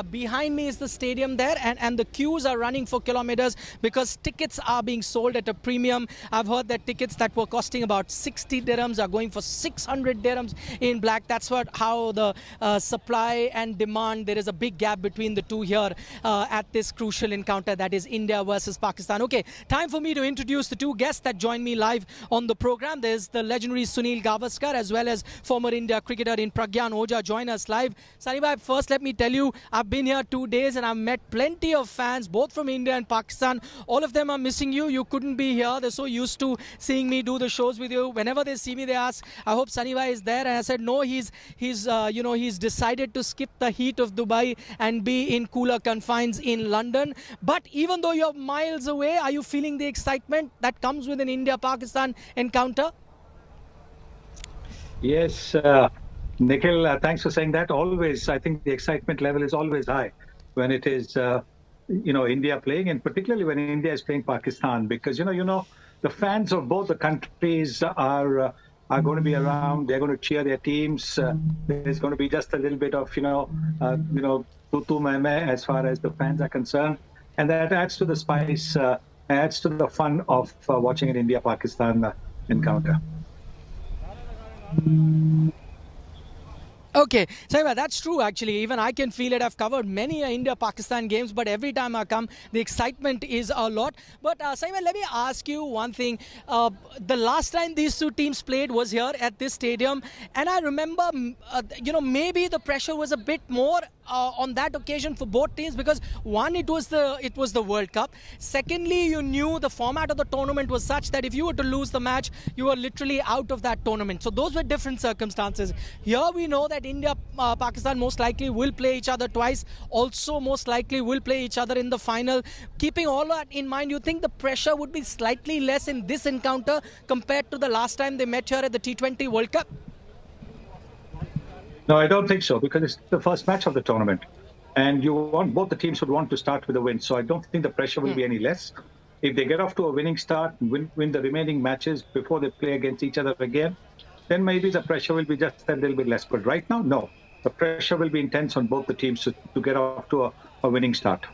behind me is the stadium there, and the queues are running for kilometers because tickets are being sold at a premium. I've heard that tickets that were costing about 60 dirhams are going for 600 dirhams in black. That's how the supply and demand, there is a big gap between the two here at this crucial encounter that is India versus Pakistan. Okay, time for me to introduce the two guests that join me live on the program. There's the legendary Sunil Gavaskar as well as former India cricketer in Pragyan Ojha join us live. Sunny bhai, first let me tell you, I've been here 2 days and I've met plenty of fans both from India and Pakistan. All of them are missing you. You couldn't be here. They're so used to seeing me do the shows with you. Whenever they see me, they ask, I hope Sunny bhai is there. And I said, no, he's decided to skip the heat of Dubai and be in cooler confines in London. But even though you're miles away, are you feeling the excitement that comes with an India-Pakistan encounter? Yes, Nikhil, thanks for saying that. Always, I think the excitement level is always high when it is, India playing, and particularly when India is playing Pakistan, because, the fans of both the countries are going to be around. They're going to cheer their teams. There's going to be just a little bit of, tutu meme as far as the fans are concerned. And that adds to the spice, adds to the fun of watching an India-Pakistan encounter. Okay, Saima, that's true actually. Even I can feel it. I've covered many India-Pakistan games, but every time I come, the excitement is a lot. But Saima, let me ask you one thing. The last time these two teams played was here at this stadium, and I remember, maybe the pressure was a bit more on that occasion for both teams, because one, it was the World Cup. Secondly, you knew the format of the tournament was such that if you were to lose the match, you were literally out of that tournament. So those were different circumstances. Here we know that India, Pakistan most likely will play each other twice. Also most likely will play each other in the final. Keeping all that in mind, you think the pressure would be slightly less in this encounter compared to the last time they met here at the T20 World Cup? No, I don't think so, because it's the first match of the tournament, and both the teams would want to start with a win. So I don't think the pressure will be any less. If they get off to a winning start, win the remaining matches before they play against each other again, then maybe the pressure will be just a little bit less. But right now, no. The pressure will be intense on both the teams to get off to a winning start.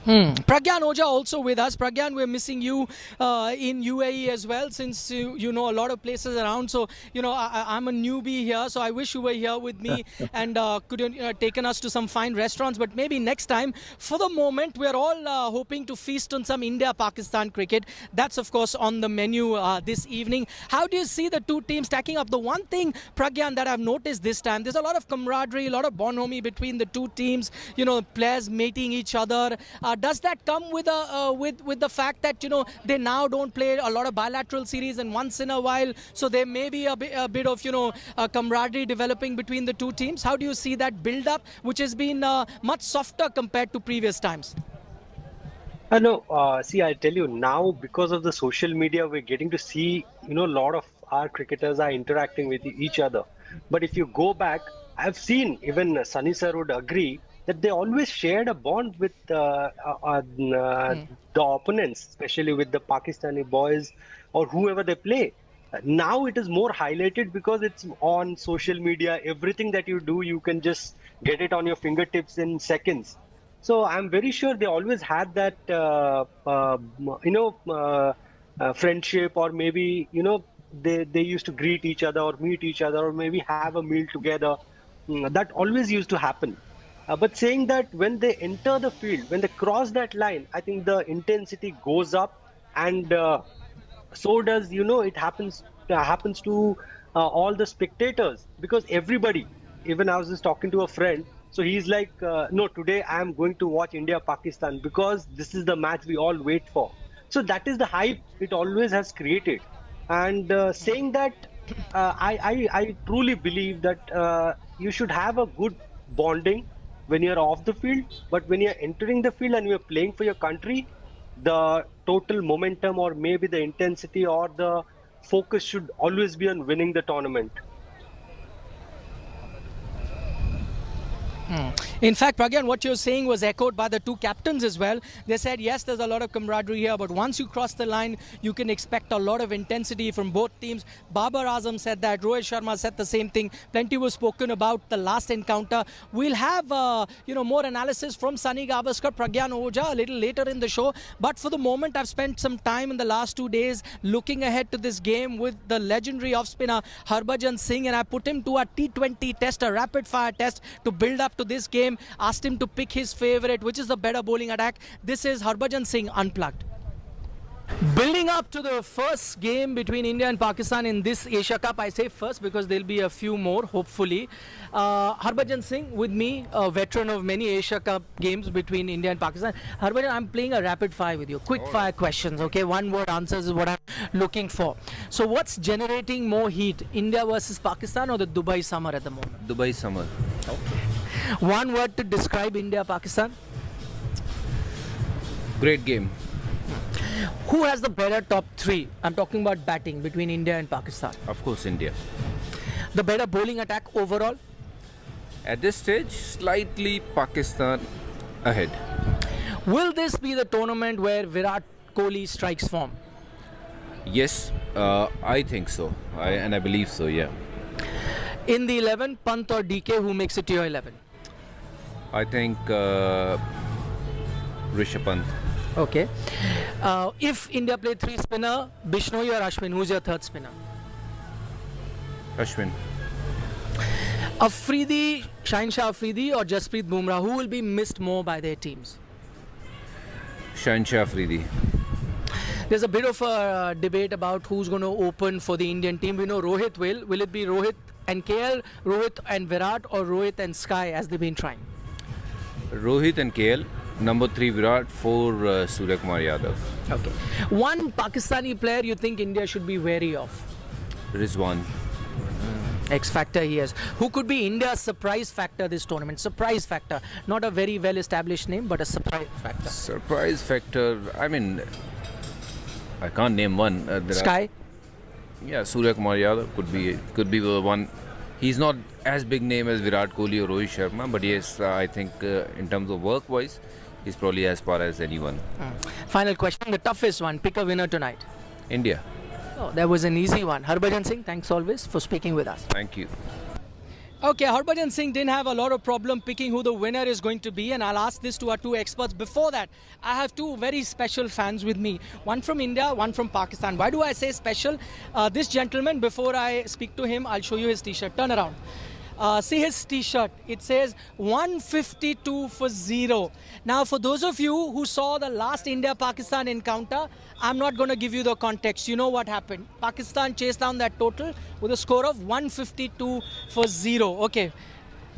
Pragyan Ojha also with us. Pragyan, we're missing you in UAE as well, since you know a lot of places around. So, I'm a newbie here, so I wish you were here with me and could have taken us to some fine restaurants. But maybe next time. For the moment, we're all hoping to feast on some India-Pakistan cricket. That's, of course, on the menu this evening. How do you see the two teams stacking up? The one thing, Pragyan, that I've noticed this time, there's a lot of camaraderie, a lot of bonhomie between the two teams. Players mating each other. Does that come with the fact that, you know, they now don't play a lot of bilateral series, and once in a while, so there may be a bit of, you know, camaraderie developing between the two teams? How do you see that build up, which has been much softer compared to previous times? No, see, I tell you now, because of the social media, we're getting to see, you know, a lot of our cricketers are interacting with each other. But if you go back, I've seen, even Sunny sir would agree, that they always shared a bond with the opponents, especially with the Pakistani boys or whoever they play. Now it is more highlighted because it's on social media. Everything that you do, you can just get it on your fingertips in seconds. So I'm very sure they always had that, friendship, or maybe, you know, they used to greet each other or meet each other or maybe have a meal together. That always used to happen. But saying that, when they enter the field, when they cross that line, I think the intensity goes up, and so does, you know, it happens to all the spectators, because everybody, even I was just talking to a friend. So he's like, no, today I am going to watch India-Pakistan because this is the match we all wait for. So that is the hype it always has created. And saying that, I truly believe that you should have a good bonding when you're off the field. But when you're entering the field and you're playing for your country, the total momentum, or maybe the intensity or the focus, should always be on winning the tournament. In fact, Pragyan, what you're saying was echoed by the two captains as well. They said, yes, there's a lot of camaraderie here, but once you cross the line, you can expect a lot of intensity from both teams. Babar Azam said that. Rohit Sharma said the same thing. Plenty was spoken about the last encounter. We'll have, more analysis from Sunny Gavaskar, Pragyan Oja a little later in the show. But for the moment, I've spent some time in the last 2 days looking ahead to this game with the legendary off-spinner Harbhajan Singh, and I put him to a T20 test, a rapid-fire test, to build up to this game. Asked him to pick his favorite, which is the better bowling attack. This is Harbhajan Singh unplugged. Building up to the first game between India and Pakistan in this Asia Cup. I say first because there'll be a few more, hopefully. Harbhajan Singh with me, a veteran of many Asia Cup games between India and Pakistan. Harbhajan, I'm playing a rapid fire with you. Quick fire questions, okay? One word answers is what I'm looking for. So what's generating more heat, India versus Pakistan or the Dubai summer at the moment? Dubai summer. Okay. One word to describe India-Pakistan? Great game. Who has the better top three? I'm talking about batting between India and Pakistan. Of course, India. The better bowling attack overall? At this stage, slightly Pakistan ahead. Will this be the tournament where Virat Kohli strikes form? Yes, I think so. I believe so, yeah. In the 11, Pant or DK, who makes it to your 11? I think Rishabh Pant. Okay. If India play three spinner, Bishnoi or Ashwin, who's your third spinner? Ashwin. Afridi, Shaheen Afridi or Jasprit Bumrah, who will be missed more by their teams? Shaheen Afridi. There's a bit of a debate about who's going to open for the Indian team. We know Rohit will. Will it be Rohit and KL, Rohit and Virat, or Rohit and Sky, as they've been trying? Rohit and KL. Number 3 Virat, 4 Surya Kumar Yadav. Okay. One Pakistani player you think India should be wary of? Rizwan. X factor he has. Who could be India's surprise factor this tournament? Surprise factor. Not a very well established name, but a surprise factor. Surprise factor. I mean, I can't name one. Sky? Yeah, Surya Kumar Yadav could be the one. He's not as big name as Virat Kohli or Rohit Sharma, but yes, I think in terms of work-wise, he's probably as far as anyone. Final question, the toughest one. Pick a winner tonight. India. Oh, that was an easy one. Harbhajan Singh, thanks always for speaking with us. Thank you. Okay, Harbhajan Singh didn't have a lot of problem picking who the winner is going to be, and I'll ask this to our two experts. Before that, I have two very special fans with me. One from India, one from Pakistan. Why do I say special? This gentleman, before I speak to him, I'll show you his t-shirt. Turn around. See his t-shirt. It says 152 for 0. Now, for those of you who saw the last India-Pakistan encounter, I'm not going to give you the context. You know what happened. Pakistan chased down that total with a score of 152 for 0. Okay.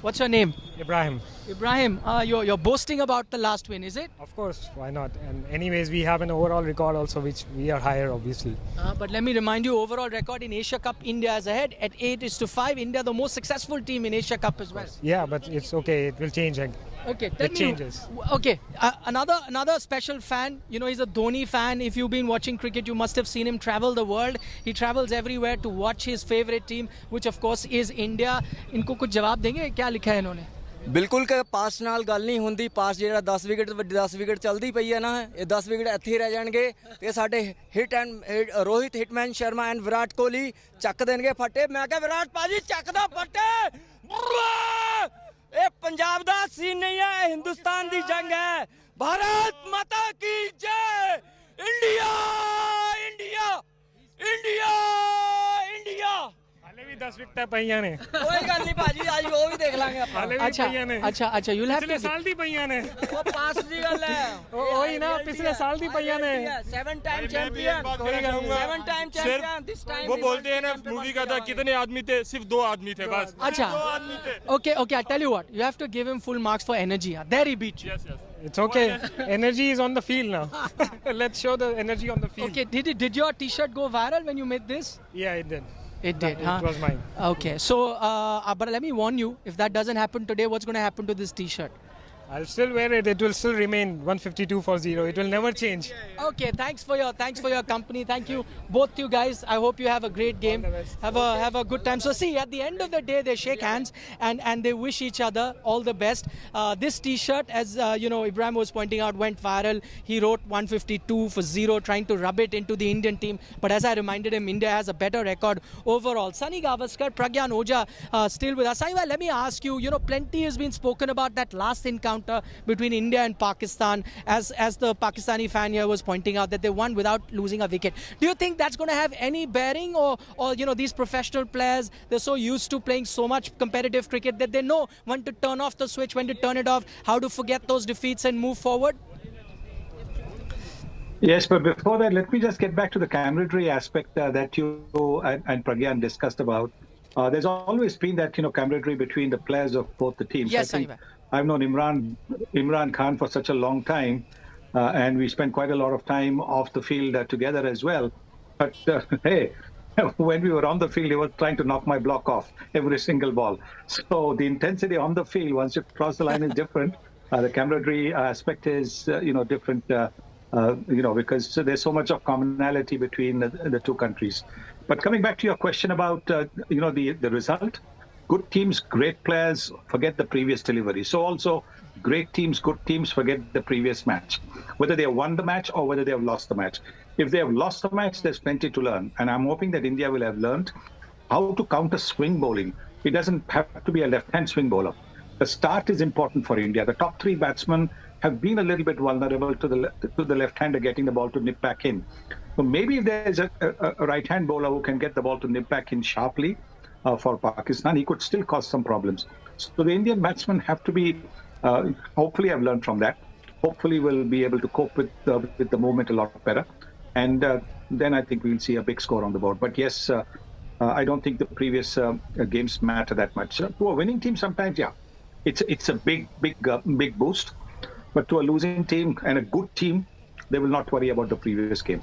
What's your name? Ibrahim. Ibrahim, you're boasting about the last win, is it? Of course, why not? And anyways, we have an overall record also, which we are higher, obviously. But let me remind you, overall record in Asia Cup, India is ahead at 8-5. India, the most successful team in Asia Cup as well. Yeah, but it's okay. It will change. Okay, it changes. Okay, another special fan. You know, he's a Dhoni fan. If you've been watching cricket, you must have seen him travel the world. He travels everywhere to watch his favorite team, which of course is India. इनको कुछ जवाब देंगे क्या लिखा है इन्होंने? बिल्कुल कि पास नाल गल नहीं होंदी पास ਜਿਹੜਾ 10 ਵਿਕਟ ਚੱਲਦੀ ਪਈ ਹੈ ਨਾ ਇਹ 10 ਵਿਕਟ ਇੱਥੇ ਹੀ ਰਹਿ ਜਾਣਗੇ ਤੇ ਸਾਡੇ hit and Rohit hitman Sharma and Virat Kohli ਚੱਕ ਦੇਣਗੇ ਫੱਟੇ ਮੈਂ ਕਿਹਾ ਵਿਰਾਟ ਭਾਜੀ ਚੱਕਦਾ ਫੱਟੇ ਇਹ ਪੰਜਾਬ ਦਾ ਸੀਨ ਨਹੀਂ ਹੈ ਇਹ ਹਿੰਦੁਸਤਾਨ ਦੀ ਜੰਗ ਹੈ ਭਾਰਤ ਮਾਤਾ ਕੀ ਜੈ ਇੰਡੀਆ ਇੰਡੀਆ ਇੰਡੀਆ ਇੰਡੀਆ हाले भी 10 विकेट पईयां ने कोई गल नहीं भाजी आज वो भी देख लांगे अपन हाले भी पईयां ने अच्छा you'll have पिछले साल दी पईयां ने वो पास दी गल है वही ना पिछले साल दी पईयां ने 7 time champion 7 time champion this time वो बोलते हैं ना मूवी का था कितने आदमी थे सिर्फ 2 आदमी थे बस अच्छा okay I tell you what you have to give him full marks for energy there he beat you It's okay. Energy is on the field now. Let's show the energy on the field. Okay, did your t-shirt go viral when you made this? Yeah, it did. It did, huh? It was mine. Okay, so but let me warn you, if that doesn't happen today, what's going to happen to this t-shirt? I'll still wear it. It will still remain 152 for 0. It will never change. Okay, thanks for your company. Thank you, both you guys. I hope you have a great game. Have a good time. So see, at the end of the day, they shake hands and they wish each other all the best. This T-shirt, as you know, Ibrahim was pointing out, went viral. He wrote 152 for 0, trying to rub it into the Indian team. But as I reminded him, India has a better record overall. Sunny Gavaskar, Pragyan Ojha, still with us. Sunny, let me ask you. You know, plenty has been spoken about that last encounter between India and Pakistan, as the Pakistani fan here was pointing out, that they won without losing a wicket. Do you think that's going to have any bearing, or you know, these professional players, they're so used to playing so much competitive cricket that they know when to turn off the switch, when to turn it off, how to forget those defeats and move forward? Yes, but before that, let me just get back to the camaraderie aspect that you and Pragyan discussed about. There's always been that, you know, camaraderie between the players of both the teams. Yes, I've known Imran Khan for such a long time, and we spent quite a lot of time off the field together as well. But hey, when we were on the field, he was trying to knock my block off every single ball. So the intensity on the field, once you cross the line, is different. The camaraderie aspect is, different, because there's so much of commonality between the two countries. But coming back to your question about, the result, good teams, great players forget the previous delivery. So also great teams, good teams forget the previous match, whether they have won the match or whether they have lost the match. If they have lost the match, there's plenty to learn. And I'm hoping that India will have learned how to counter swing bowling. It doesn't have to be a left-hand swing bowler. The start is important for India. The top 3 batsmen have been a little bit vulnerable to the left-hander getting the ball to nip back in. So maybe if there's a right-hand bowler who can get the ball to nip back in sharply, for Pakistan, he could still cause some problems. So the Indian batsmen have to be, hopefully I've learned from that. Hopefully we'll be able to cope with the movement a lot better. And then I think we'll see a big score on the board. But yes, I don't think the previous games matter that much. To a winning team, sometimes, yeah, it's a big boost. But to a losing team and a good team, they will not worry about the previous game.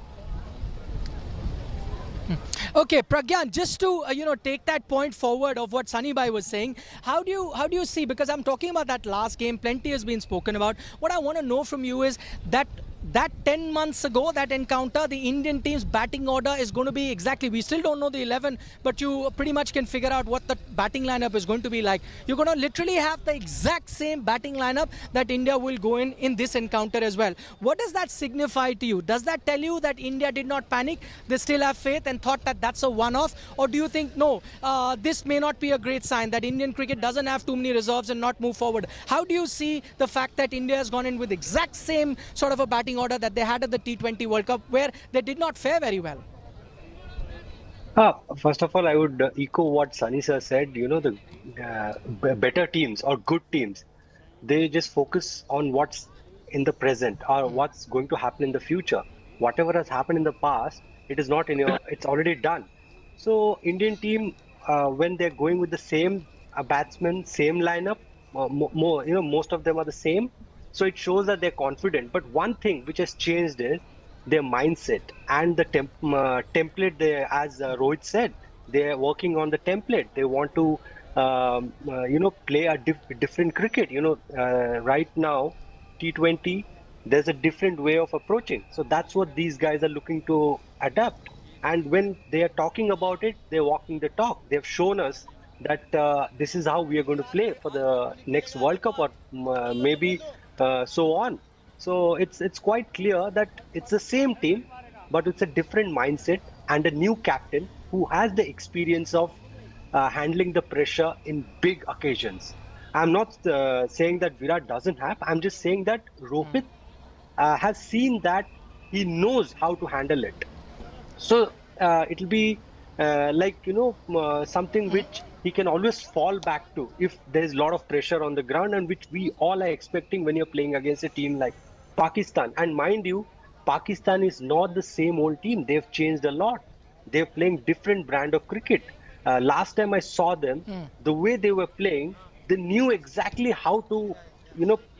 Okay, Pragyan, just to take that point forward of what Sunny Bhai was saying, how do you see, because I'm talking about that last game, plenty has been spoken about. What I want to know from you is that 10 months ago, that encounter, the Indian team's batting order is going to be exactly, we still don't know the 11, but you pretty much can figure out what the batting lineup is going to be like. You're going to literally have the exact same batting lineup that India will go in this encounter as well. What does that signify to you? Does that tell you that India did not panic, they still have faith and thought that that's a one-off? Or do you think, no, this may not be a great sign, that Indian cricket doesn't have too many reserves and not move forward? How do you see the fact that India has gone in with exact same sort of a batting order that they had at the T20 World Cup, where they did not fare very well? First of all, I would echo what Sunny sir said. You know, the better teams or good teams, they just focus on what's in the present or what's going to happen in the future. Whatever has happened in the past, it is not in your, it's already done. So Indian team, when they're going with the same batsmen, same lineup. Most of them are the same. So it shows that they're confident. But one thing which has changed is their mindset and the template. As Rohit said, they are working on the template. They want to, play a different cricket. Right now, T20, there's a different way of approaching. So that's what these guys are looking to adapt. And when they are talking about it, they're walking the talk. They've shown us that this is how we are going to play for the next World Cup, or maybe so on. So it's quite clear that it's the same team, but it's a different mindset and a new captain who has the experience of handling the pressure in big occasions. I'm not saying that Virat doesn't have. I'm just saying that Rohit has seen that he knows how to handle it. So it'll be something which he can always fall back to if there's a lot of pressure on the ground, and which we all are expecting when you're playing against a team like Pakistan. And mind you, Pakistan is not the same old team. They've changed a lot. They're playing different brand of cricket. Last time I saw them, the way they were playing, they knew exactly how to,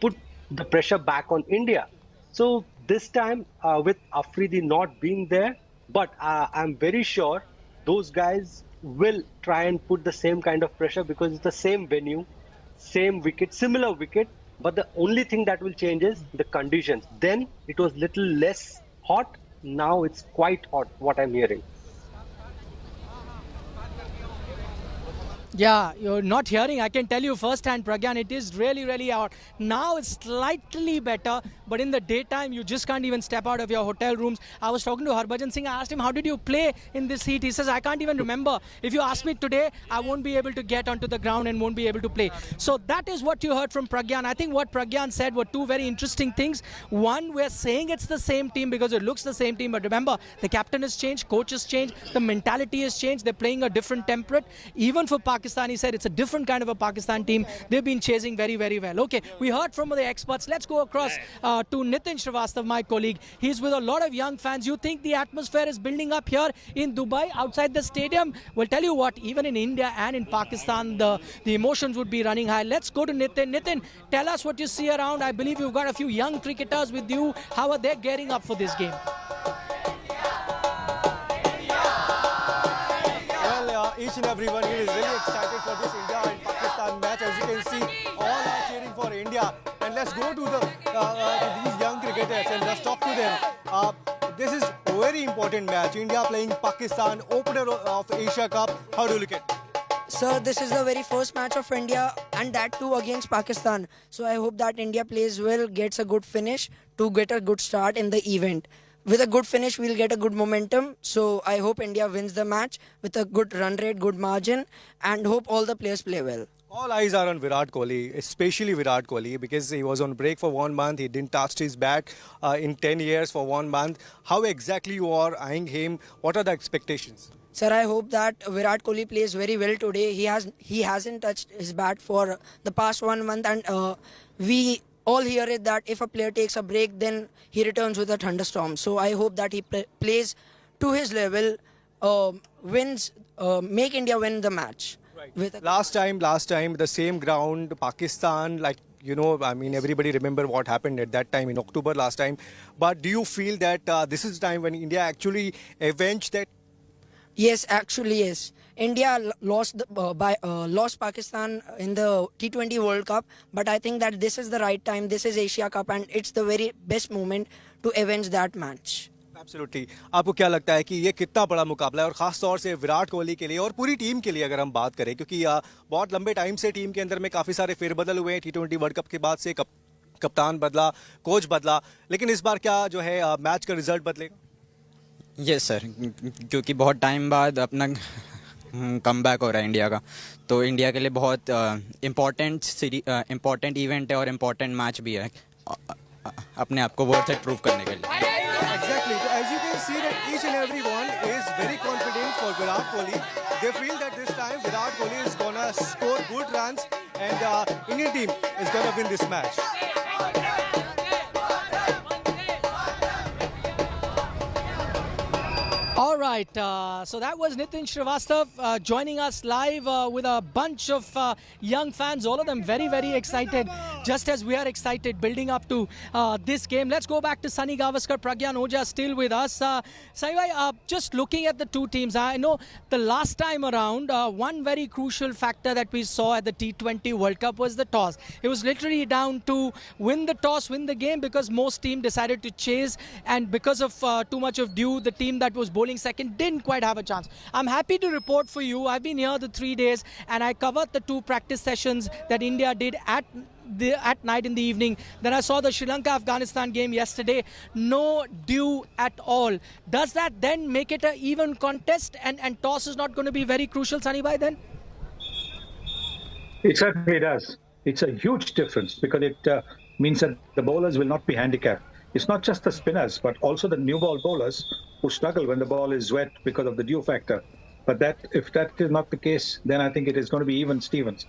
put the pressure back on India. So this time, with Afridi not being there, but I'm very sure those guys will try and put the same kind of pressure, because it's the same venue, same wicket, similar wicket. But the only thing that will change is the conditions. Then it was little less hot. Now it's quite hot, what I'm hearing. Yeah, you're not hearing. I can tell you firsthand, Pragyan, it is really, really hot. Now it's slightly better, but in the daytime, you just can't even step out of your hotel rooms. I was talking to Harbhajan Singh. I asked him, how did you play in this heat? He says, I can't even remember. If you ask me today, I won't be able to get onto the ground and won't be able to play. So that is what you heard from Pragyan. I think what Pragyan said were two very interesting things. One, we're saying it's the same team because it looks the same team. But remember, the captain has changed, coach has changed, the mentality has changed. They're playing a different template. Even for Pakistan, he said it's a different kind of a Pakistan team. They've been chasing very, very well. Okay, we heard from the experts. Let's go across to Nitin Srivastav, my colleague. He's with a lot of young fans. You think the atmosphere is building up here in Dubai, outside the stadium? Well, tell you what, even in India and in Pakistan, the emotions would be running high. Let's go to Nitin. Nitin, tell us what you see around. I believe you've got a few young cricketers with you. How are they gearing up for this game? Each and everyone here is really excited for this India and Pakistan match. As you can see, all are cheering for India. And let's go to these young cricketers and let's talk to them. This is a very important match. India playing Pakistan, opener of Asia Cup. How do you look at it? Sir, this is the very first match of India, and that too against Pakistan. So I hope that India plays well, gets a good finish to get a good start in the event. With a good finish, we'll get a good momentum. So I hope India wins the match with a good run rate, good margin, and hope all the players play well. All eyes are on Virat Kohli, especially Virat Kohli, because he was on break for 1 month. He didn't touch his bat in 10 years for 1 month. How exactly you are eyeing him? What are the expectations? Sir, I hope that Virat Kohli plays very well today. He hasn't touched his bat for the past 1 month, and we all hear it that if a player takes a break, then he returns with a thunderstorm. So I hope that he plays to his level, wins, make India win the match. Right. Last time, the same ground, Pakistan, everybody remember what happened at that time in October last time. But do you feel that this is the time when India actually avenged that? Yes, actually, yes. India lost Pakistan in the T20 World Cup, but I think that this is the right time. This is Asia Cup, and it's the very best moment to avenge that match. Absolutely. आपको क्या लगता है कि ये कितना बड़ा मुकाबला है, और खास तौर से विराट कोहली के लिए और पूरी टीम के लिए अगर हम बात करें, क्योंकि बहुत लंबे टाइम से टीम के अंदर में काफी सारे फेरबदल हुए हैं. T20 वर्ल्ड कप के बाद से कप्तान बदला, कोच बदला, लेकिन इस बार क्या जो है मैच का रिजल्ट बदलेगा? यस सर, क्योंकि बहुत टाइम बाद अपना कम बैक हो रहा है इंडिया का, तो इंडिया के लिए बहुत इम्पोर्टेंट इवेंट है और इम्पोर्टेंट मैच भी है अपने आप को वर्थ इट प्रूव करने के लिए. Exactly. So as you can see that each and everyone is very confident for Virat Kohli. They feel that this time Virat Kohli is gonna score good runs and Indian team is gonna win this match. All right. right. So that was Nitin Srivastav joining us live with a bunch of young fans, all of them very, very excited, just as we are excited building up to this game. Let's go back to Sunny Gavaskar. Pragyan Ojha still with us. Saivai, just looking at the two teams, I know the last time around, one very crucial factor that we saw at the T20 World Cup was the toss. It was literally down to win the toss, win the game, because most teams decided to chase, and because of too much of dew, the team that was bowling second didn't quite have a chance. I'm happy to report for you, I've been here the 3 days and I covered the 2 practice sessions that India did at night in the evening. Then I saw the Sri Lanka-Afghanistan game yesterday. No dew at all. Does that then make it an even contest, and toss is not going to be very crucial, Sunny Bhai, then? It certainly does. It's a huge difference because it means that the bowlers will not be handicapped. It's not just the spinners, but also the new ball bowlers who struggle when the ball is wet because of the dew factor. But if that is not the case, then I think it is going to be even Stevens.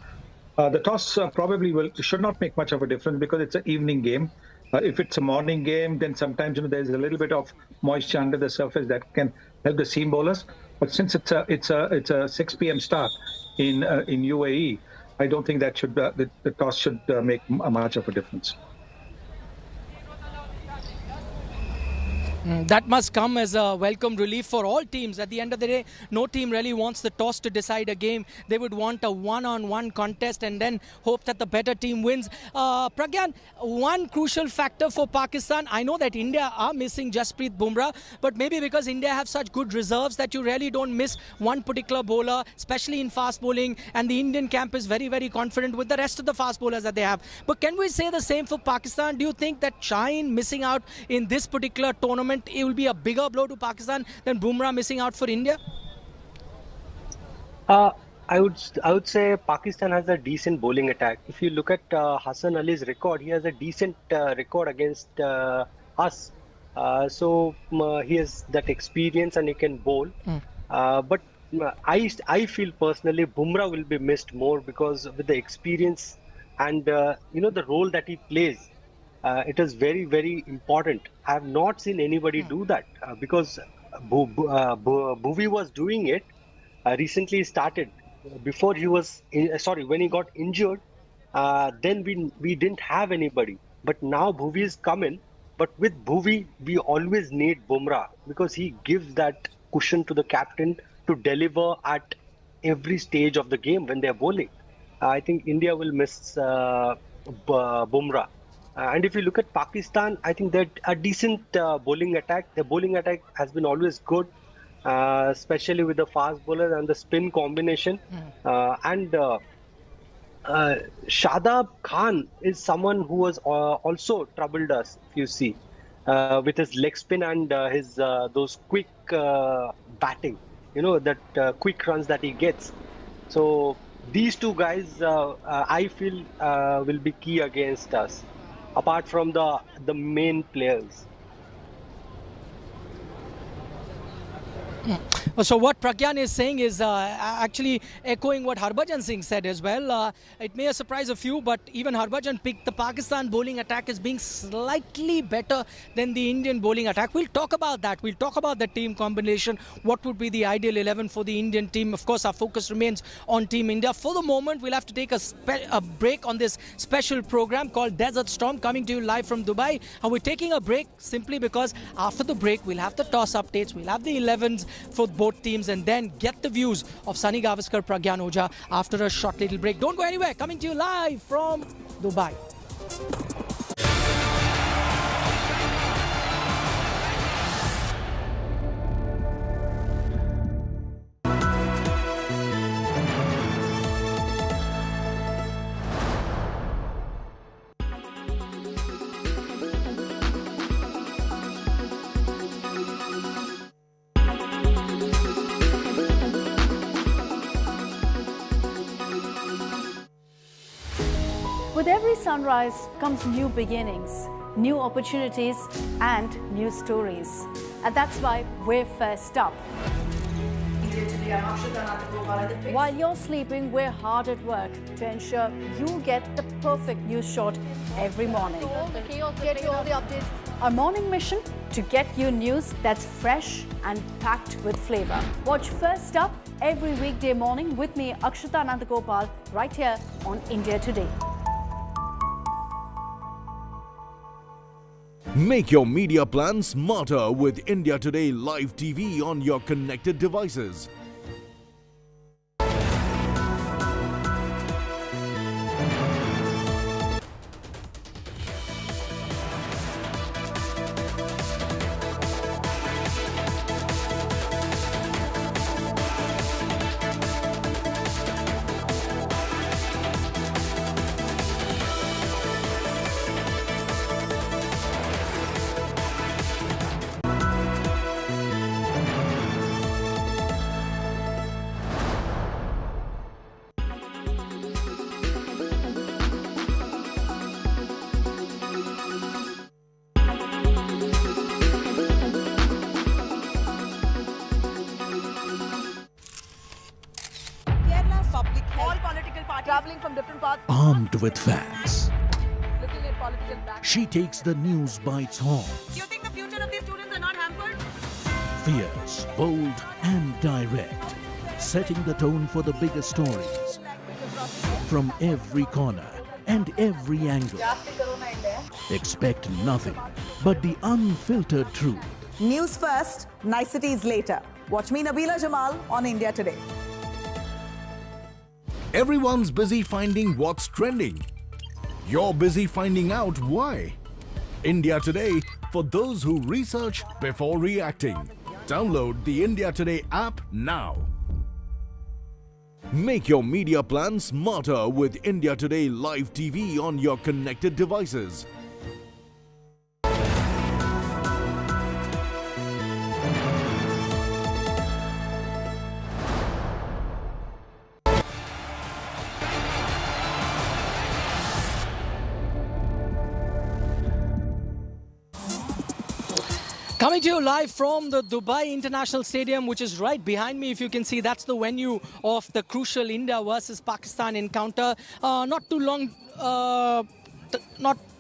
The toss probably should not make much of a difference because it's an evening game. If it's a morning game, then sometimes there's a little bit of moisture under the surface that can help the seam bowlers. But since it's a 6 p.m. start in UAE, I don't think that the toss should make much of a difference. That must come as a welcome relief for all teams. At the end of the day, no team really wants the toss to decide a game. They would want a one-on-one contest and then hope that the better team wins. Pragyan, one crucial factor for Pakistan, I know that India are missing Jasprit Bumrah, but maybe because India have such good reserves that you really don't miss one particular bowler, especially in fast bowling, and the Indian camp is very, very confident with the rest of the fast bowlers that they have. But can we say the same for Pakistan? Do you think that Shaheen missing out in this particular tournament, it will be a bigger blow to Pakistan than Bumrah missing out for India? I would say Pakistan has a decent bowling attack. If you look at Hassan Ali's record, he has a decent record against us. So he has that experience and he can bowl. But I feel personally Bumrah will be missed more because with the experience and the role that he plays. It is very, very important. I have not seen anybody do that because Bhuvi was doing it. Recently started before he was when he got injured. Then we didn't have anybody. But now Bhuvi is coming. But with Bhuvi, we always need Bumrah because he gives that cushion to the captain to deliver at every stage of the game when they're bowling. I think India will miss Bumrah. And if you look at Pakistan, I think they're a decent bowling attack. The bowling attack has been always good, especially with the fast bowler and the spin combination. And Shadab Khan is someone who has also troubled us, if you see, with his leg spin and his those quick batting, that quick runs that he gets. So these two guys, I feel, will be key against us. Apart from the main players. So what Pragyan is saying is actually echoing what Harbhajan Singh said as well. It may surprise a few, but even Harbhajan picked the Pakistan bowling attack as being slightly better than the Indian bowling attack. We'll talk about that. We'll talk about the team combination. What would be the ideal 11 for the Indian team? Of course, our focus remains on Team India. For the moment, we'll have to take a break on this special program called Desert Storm, coming to you live from Dubai. And we're taking a break simply because after the break, we'll have the toss updates. We'll have the 11s for both teams and then get the views of Sunny Gavaskar, Pragyan Ojha after a short little break. Don't go anywhere. Coming to you live from Dubai. With every sunrise comes new beginnings, new opportunities and new stories. And that's why we're first up. India Today While you're sleeping, we're hard at work to ensure you get the perfect news shot every morning. Get you all the updates. Our morning mission, to get you news that's fresh and packed with flavor. Watch First Up every weekday morning with me, Akshita Nandagopal, right here on India Today. Make your media plan smarter with India Today Live TV on your connected devices. Traveling from different parts. Armed with facts, she takes the news by its horns. Do you think the future of these students are not hampered? Fierce, bold and direct, setting the tone for the biggest stories. From every corner and every angle. Expect nothing but the unfiltered truth. News first, niceties later. Watch me, Nabila Jamal, on India Today. Everyone's busy finding what's trending. You're busy finding out why. India Today, for those who research before reacting. Download the India Today app now. Make your media plan smarter with India Today Live TV on your connected devices. Coming to you live from the Dubai International Stadium, which is right behind me. If you can see, that's the venue of the crucial India versus Pakistan encounter. Not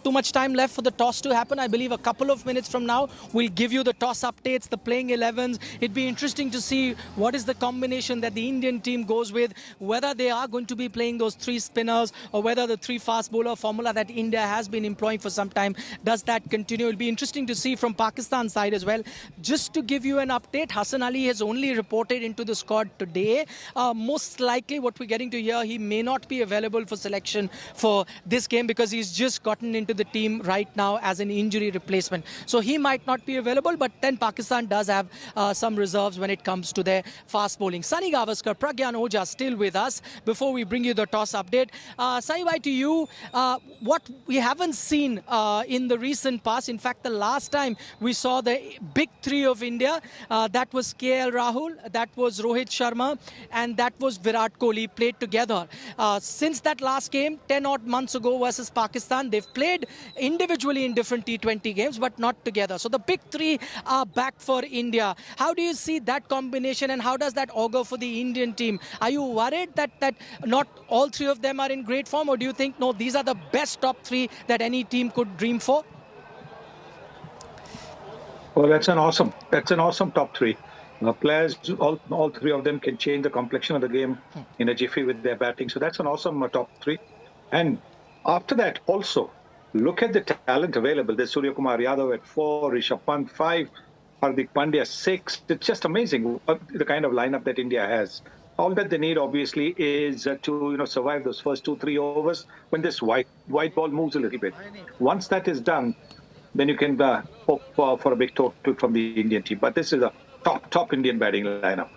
too much time left for the toss to happen. I believe a couple of minutes from now, we'll give you the toss updates, the playing 11s. It'd be interesting to see what is the combination that the Indian team goes with, whether they are going to be playing those three spinners or whether the three fast bowler formula that India has been employing for some time, does that continue? It'll be interesting to see from Pakistan side as well. Just to give you an update, Hassan Ali has only reported into the squad today. Most likely what we're getting to hear, he may not be available for selection for this game because he's just gotten into the team right now as an injury replacement. So he might not be available, but then Pakistan does have some reserves when it comes to their fast bowling. Sunny Gavaskar, Pragyan Oja still with us before we bring you the toss update. Sunny, bye to you. What we haven't seen in the recent past, in fact, the last time we saw the big three of India, that was KL Rahul, that was Rohit Sharma, and that was Virat Kohli played together. Since that last game, 10 odd months ago versus Pakistan, they've played individually in different T20 games, but not together. So the big three are back for India. How do you see that combination and how does that augur for the Indian team? Are you worried that not all three of them are in great form, or do you think, no, these are the best top three that any team could dream for? Well, that's an awesome top three. Players, all three of them can change the complexion of the game in a jiffy with their batting. So that's an awesome top three. And after that, also, look at the talent available. There's Surya Kumar Yadav at 4, Rishabh Pant 5, Hardik Pandya 6. It's just amazing the kind of lineup that India has. All that they need, obviously, is to survive those first 2-3 overs when this white ball moves a little bit. Once that is done, then you can hope for a big total from the Indian team. But this is a top Indian batting lineup.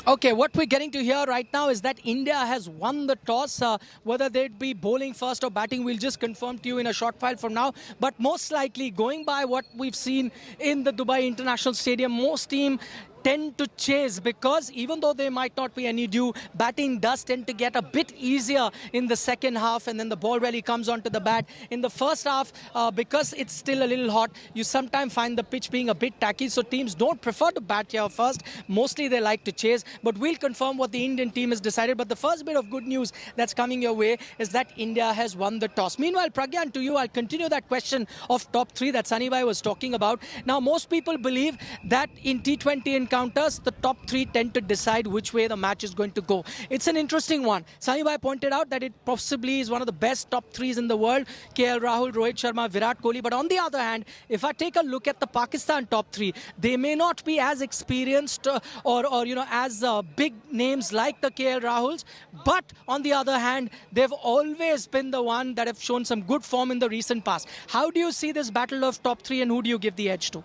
Okay, what we're getting to hear right now is that India has won the toss. Whether they'd be bowling first or batting, we'll just confirm to you in a short while from now. But most likely, going by what we've seen in the Dubai International Stadium, most team tend to chase, because even though there might not be any due, batting does tend to get a bit easier in the second half, and then the ball really comes onto the bat. In the first half, because it's still a little hot, you sometimes find the pitch being a bit tacky, so teams don't prefer to bat here first. Mostly they like to chase, but we'll confirm what the Indian team has decided. But the first bit of good news that's coming your way is that India has won the toss. Meanwhile, Pragyan, to you, I'll continue that question of top three that Sunny Bhai was talking about. Now, most people believe that in T20 encounters, the top three tend to decide which way the match is going to go. It's an interesting one. Sunny Bhai pointed out that it possibly is one of the best top threes in the world. KL Rahul, Rohit Sharma, Virat Kohli. But on the other hand, if I take a look at the Pakistan top three, they may not be as experienced or as big names like the KL Rahuls. But on the other hand, they've always been the one that have shown some good form in the recent past. How do you see this battle of top three, and who do you give the edge to?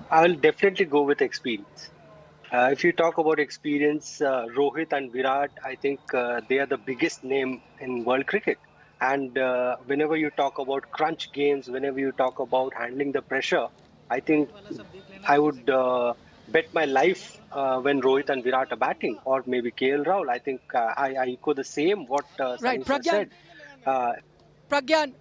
I'll definitely go with experience. If you talk about experience, Rohit and Virat, I think they are the biggest name in world cricket. And whenever you talk about crunch games, whenever you talk about handling the pressure, I think I would bet my life when Rohit and Virat are batting, or maybe KL Rahul. I think I echo the same what right, Sunny said. Pragyan,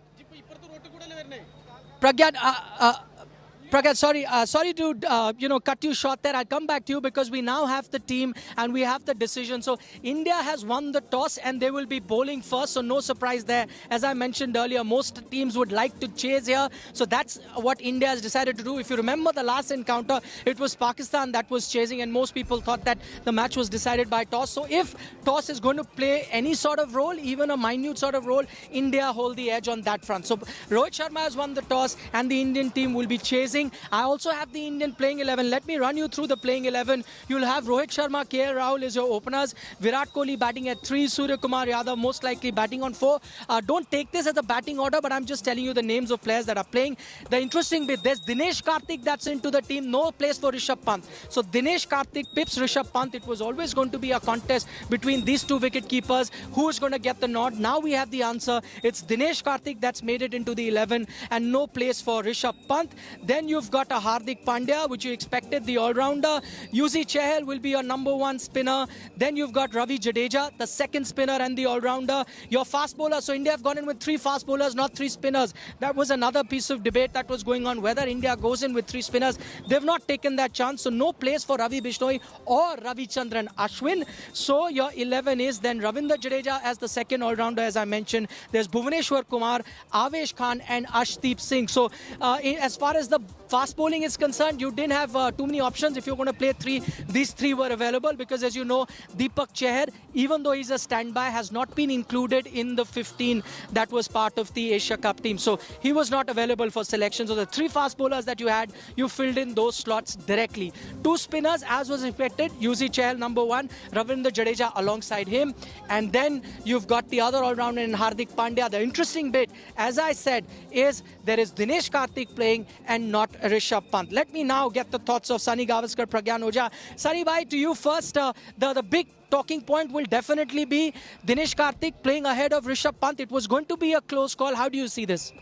Pragyan, sorry to cut you short there. I'll come back to you because we now have the team and we have the decision. So India has won the toss and they will be bowling first, so no surprise there. As I mentioned earlier, most teams would like to chase here, so that's what India has decided to do. If you remember the last encounter, it was Pakistan that was chasing, and most people thought that the match was decided by toss. So if toss is going to play any sort of role, even a minute sort of role, India hold the edge on that front. So Rohit Sharma has won the toss and the Indian team will be chasing. I also have the Indian playing 11. Let me run you through the playing 11. You'll have Rohit Sharma, KL Rahul as your openers. Virat Kohli batting at 3. Surya Kumar Yadav most likely batting on 4. Don't take this as a batting order, but I'm just telling you the names of players that are playing. The interesting bit, there's Dinesh Karthik that's into the team. No place for Rishabh Pant. So Dinesh Karthik pips Rishabh Pant. It was always going to be a contest between these two wicket keepers. Who is going to get the nod? Now we have the answer. It's Dinesh Karthik that's made it into the 11 and no place for Rishabh Pant. Then you've got a Hardik Pandya, which you expected, the all-rounder. Yuzi Chahal will be your number 1 spinner. Then you've got Ravi Jadeja, the second spinner and the all-rounder. Your fast bowler. So India have gone in with 3 fast bowlers, not 3 spinners. That was another piece of debate that was going on, whether India goes in with 3 spinners. They've not taken that chance. So no place for Ravi Bishnoi or Ravi Chandran Ashwin. So your 11 is then Ravindra Jadeja as the second all-rounder, as I mentioned. There's Bhuvaneshwar Kumar, Avesh Khan and Ashdeep Singh. So as far as the fast bowling is concerned, you didn't have too many options. If you're going to play 3, these 3 were available because, as you know, Deepak Chahar, even though he's a standby, has not been included in the 15 that was part of the Asia Cup team. So he was not available for selection. So the 3 fast bowlers that you had, you filled in those slots directly. 2 spinners, as was expected. Yuzi Chahal, number 1. Ravindra Jadeja alongside him. And then you've got the other all-rounder in Hardik Pandya. The interesting bit, as I said, is there is Dinesh Karthik playing and not Rishabh Pant. Let me now get the thoughts of Sunny Gavaskar, Pragyan Ojha. Sunny bhai, to you first. The big talking point will definitely be Dinesh Karthik playing ahead of Rishabh Pant. It was going to be a close call. How do you see this?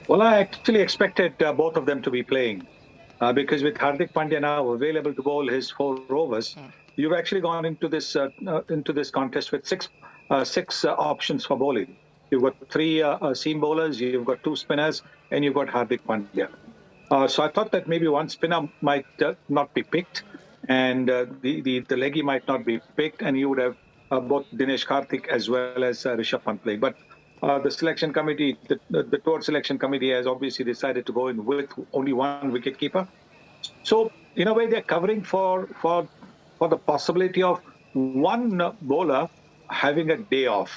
Well, I actually expected both of them to be playing because with Hardik Pandya now available to bowl his 4 overs, you've actually gone into this contest with six options for bowling. You've got 3 seam bowlers, you've got 2 spinners, and you've got Hardik Pandya. So I thought that maybe one spinner might not be picked, and the leggy might not be picked, and you would have both Dinesh Karthik as well as Rishabh Pant playing. But the selection committee, the tour selection committee, has obviously decided to go in with only 1 wicketkeeper. So in a way, they're covering for the possibility of one bowler having a day off.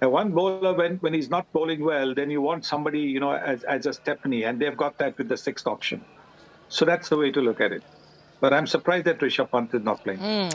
And one bowler, when he's not bowling well, then you want somebody, as a Stepney, and they've got that with the 6th option. So that's the way to look at it. But I'm surprised that Rishabh Pant is not playing.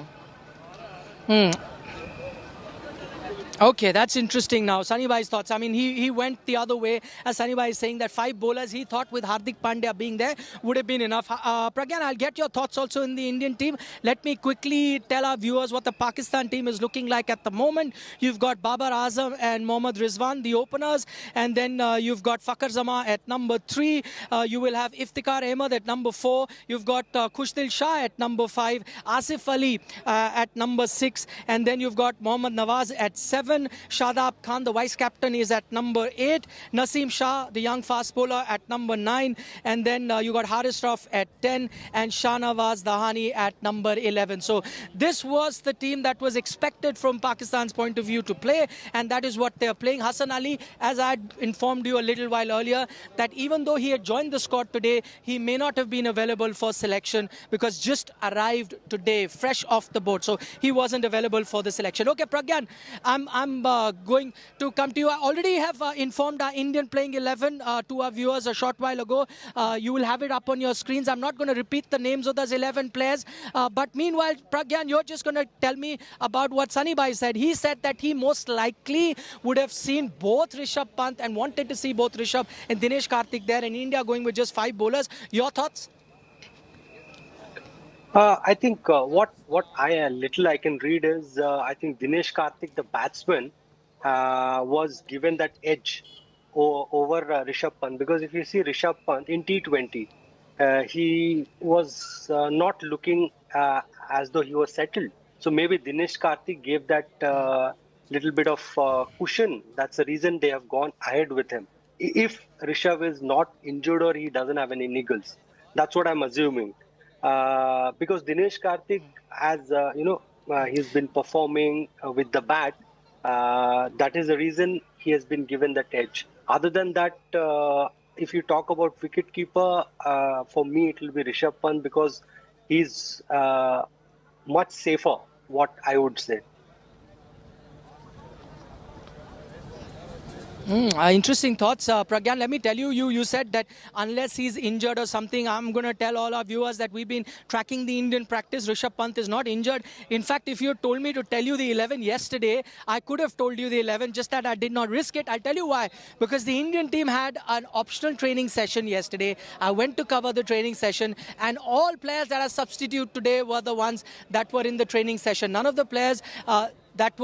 Okay, that's interesting now. Sunny Bhai's thoughts. I mean, he went the other way. As Sunny Bhai is saying that 5 bowlers, he thought with Hardik Pandya being there would have been enough. Pragyan, I'll get your thoughts also in the Indian team. Let me quickly tell our viewers what the Pakistan team is looking like at the moment. You've got Babar Azam and Mohammad Rizwan, the openers. And then you've got Fakhar Zama at number 3. You will have Iftikhar Ahmed at number 4. You've got Khushdil Shah at number 5. Asif Ali at number 6. And then you've got Mohammad Nawaz at 7. Shadab Khan, the vice captain, is at number 8. Naseem Shah, the young fast bowler, at number 9. And then you got Haris Rauf at 10 and Shahnawaz Dahani at number 11. So this was the team that was expected from Pakistan's point of view to play, and that is what they're playing. Hassan Ali, as I had informed you a little while earlier, that even though he had joined the squad today, he may not have been available for selection because just arrived today, fresh off the boat. So he wasn't available for the selection. Okay, Pragyan, I'm going to come to you. I already have informed our Indian playing 11 to our viewers a short while ago. You will have it up on your screens. I'm not going to repeat the names of those 11 players. But meanwhile, Pragyan, you're just going to tell me about what Sunny Bhai said. He said that he most likely would have seen both Rishabh Pant and wanted to see both Rishabh and Dinesh Karthik there, in India going with just 5 bowlers. Your thoughts? I think what I can read is I think Dinesh Karthik, the batsman, was given that edge over Rishabh Pant, because if you see Rishabh Pant in T20, he was not looking as though he was settled. So maybe Dinesh Karthik gave that little bit of cushion. That's the reason they have gone ahead with him. If Rishabh is not injured or he doesn't have any niggles, that's what I'm assuming. Because Dinesh Karthik, as he's been performing with the bat. That is the reason he has been given that edge. Other than that, if you talk about wicketkeeper, for me it will be Rishabh Pant, because he's much safer, what I would say. Interesting thoughts. Pragyan, let me tell you, you said that unless he's injured or something, I'm going to tell all our viewers that we've been tracking the Indian practice. Rishabh Pant is not injured. In fact, if you had told me to tell you the 11 yesterday, I could have told you the 11, just that I did not risk it. I'll tell you why. Because the Indian team had an optional training session yesterday. I went to cover the training session, and all players that are substitute today were the ones that were in the training session. None of the players that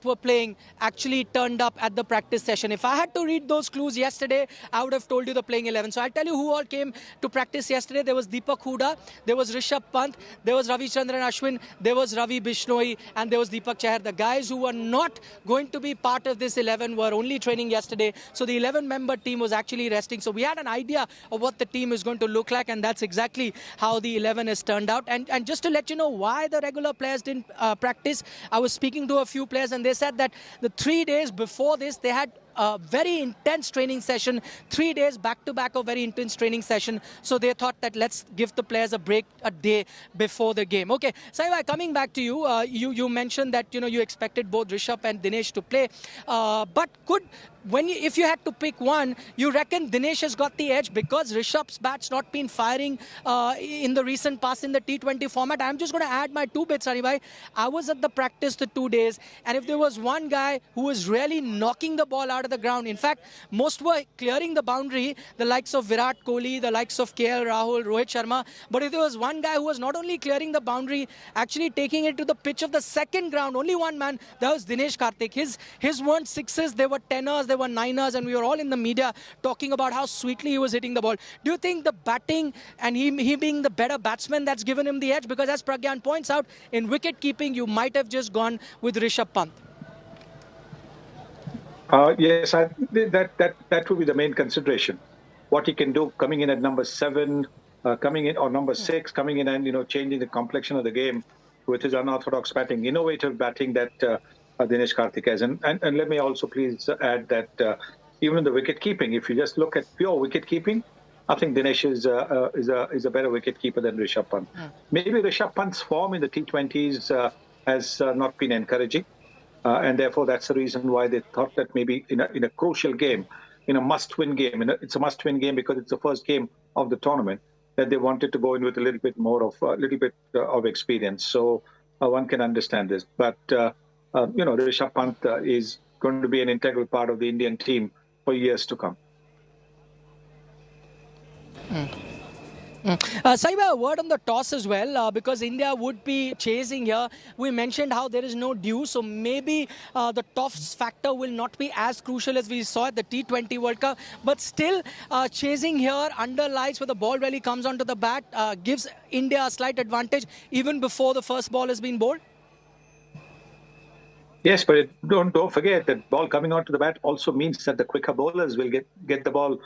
were playing actually turned up at the practice session. If I had to read those clues yesterday, I would have told you the playing 11. So I'll tell you who all came to practice yesterday. There was Deepak Hooda, there was Rishabh Pant, there was Ravichandran Ashwin, there was Ravi Bishnoi, and there was Deepak Chahar. The guys who were not going to be part of this 11 were only training yesterday. So the 11-member team was actually resting. So we had an idea of what the team is going to look like, and that's exactly how the 11 has turned out. And just to let you know why the regular players didn't practice, I was speaking to a few players, and they said that the 3 days before this, they had a very intense training session, 3 days back-to-back of very intense training session. So they thought that let's give the players a break a day before the game. Okay, Saibai, coming back to you, you mentioned that you expected both Rishabh and Dinesh to play, but if you had to pick one, you reckon Dinesh has got the edge because Rishabh's bat's not been firing in the recent past in the T20 format. I'm just going to add my 2 bits, Saribai. I was at the practice the 2 days, and if there was one guy who was really knocking the ball out of the ground, in fact, most were clearing the boundary, the likes of Virat Kohli, the likes of KL Rahul, Rohit Sharma. But if there was one guy who was not only clearing the boundary, actually taking it to the pitch of the second ground, only one man, that was Dinesh Karthik. His weren't sixes, they were tenors, they were niners, and we were all in the media talking about how sweetly he was hitting the ball. Do you think the batting and he being the better batsman, that's given him the edge? Because as Pragyan points out, in wicket keeping, you might have just gone with Rishabh Pant. Yes, that would be the main consideration. What he can do coming in at number 7, coming in, or number 6, coming in and changing the complexion of the game with his unorthodox batting, innovative batting that Dinesh Karthik has. And let me also please add that even the wicket keeping, if you just look at pure wicket keeping, I think Dinesh is a better wicket keeper than Rishabh Pant. Maybe Rishabh Pant's form in the T20s has not been encouraging. And therefore, that's the reason why they thought that maybe in a crucial game, in a must-win game, it's a must-win game because it's the first game of the tournament, that they wanted to go in with a little bit of experience. So one can understand this. But Rishabh Pant is going to be an integral part of the Indian team for years to come. Saiba, a word on the toss as well, because India would be chasing here. We mentioned how there is no dew, so maybe the toss factor will not be as crucial as we saw at the T20 World Cup. But still, chasing here under lights where the ball really comes onto the bat gives India a slight advantage even before the first ball has been bowled. Yes, but don't forget that ball coming onto the bat also means that the quicker bowlers will get the ball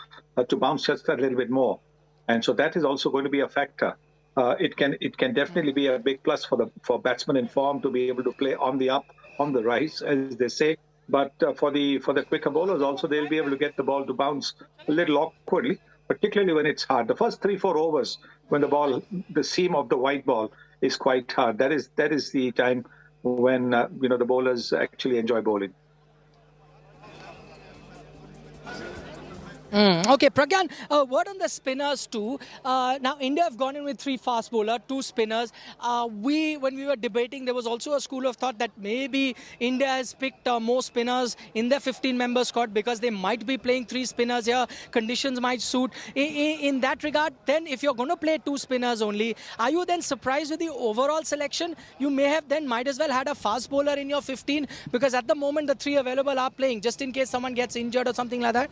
to bounce just a little bit more. And so that is also going to be a factor. It can definitely be a big plus for batsmen in form to be able to play on the up, on the rise, as they say. But for the quicker bowlers also, they'll be able to get the ball to bounce a little awkwardly, particularly when it's hard. The first 3-4 overs, when the seam of the white ball is quite hard, that is the time when the bowlers actually enjoy bowling. Okay, Pragyan, word on the spinners too. Now, India have gone in with 3 fast bowlers, 2 spinners. When we were debating, there was also a school of thought that maybe India has picked more spinners in their 15-member squad because they might be playing 3 spinners here. Conditions might suit. In that regard, then if you're going to play 2 spinners only, are you then surprised with the overall selection? You might as well had a fast bowler in your 15 because at the moment the 3 available are playing just in case someone gets injured or something like that.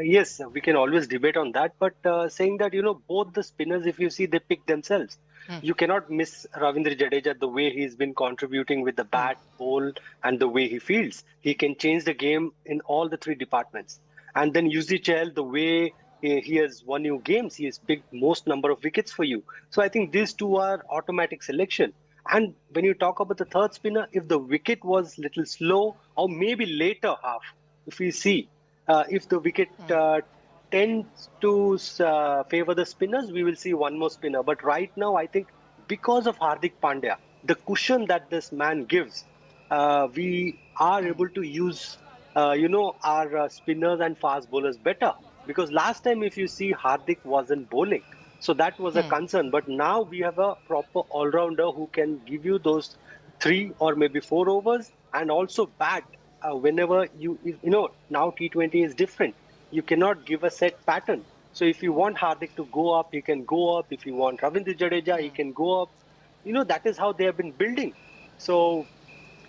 Yes, we can always debate on that, but saying that, both the spinners, if you see, they pick themselves. You cannot miss Ravindra Jadeja, the way he's been contributing with the bat, bowl, and the way he fields. He can change the game in all the 3 departments. And then Yuzi Chahal, the way he has won you games, he has picked most number of wickets for you. So I think these 2 are automatic selection. And when you talk about the 3rd spinner, if the wicket was little slow or maybe later half, if we see, if the wicket tends to favor the spinners, we will see one more spinner. But right now, I think because of Hardik Pandya, the cushion that this man gives, we are able to use, our spinners and fast bowlers better. Because last time, if you see, Hardik wasn't bowling. So that was a concern. But now we have a proper all-rounder who can give you those 3 or maybe 4 overs and also bat. Whenever now T20 is different. You cannot give a set pattern. So if you want Hardik to go up, he can go up. If you want Ravindra Jadeja, he can go up. That is how they have been building. So,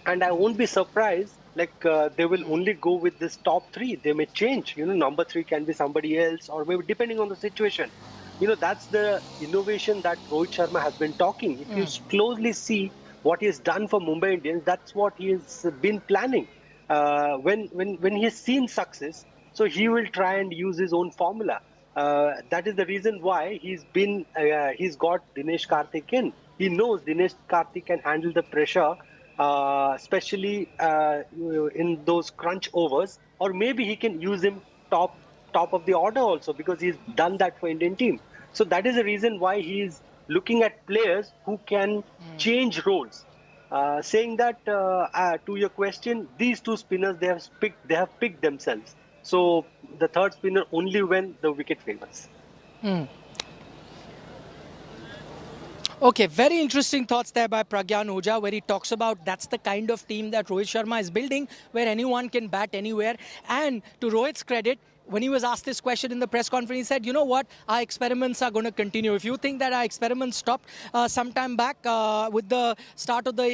and I won't be surprised, they will only go with this top 3. They may change. Number 3 can be somebody else or maybe depending on the situation. That's the innovation that Rohit Sharma has been talking. If you closely see what he has done for Mumbai Indians, that's what he has been planning. When he has seen success, so he will try and use his own formula. That is the reason why he's got Dinesh Karthik in. He knows Dinesh Karthik can handle the pressure, especially in those crunch overs, or maybe he can use him top of the order also because he's done that for Indian team. So that is the reason why he's looking at players who can change roles. Saying that to your question, these 2 spinners they have picked themselves. So the 3rd spinner only when the wicket favors. Okay, very interesting thoughts there by Pragyan Ojha, where he talks about that's the kind of team that Rohit Sharma is building, where anyone can bat anywhere. And to Rohit's credit, when he was asked this question in the press conference, he said, you know what, our experiments are going to continue. If you think that our experiments stopped some time back with the start of the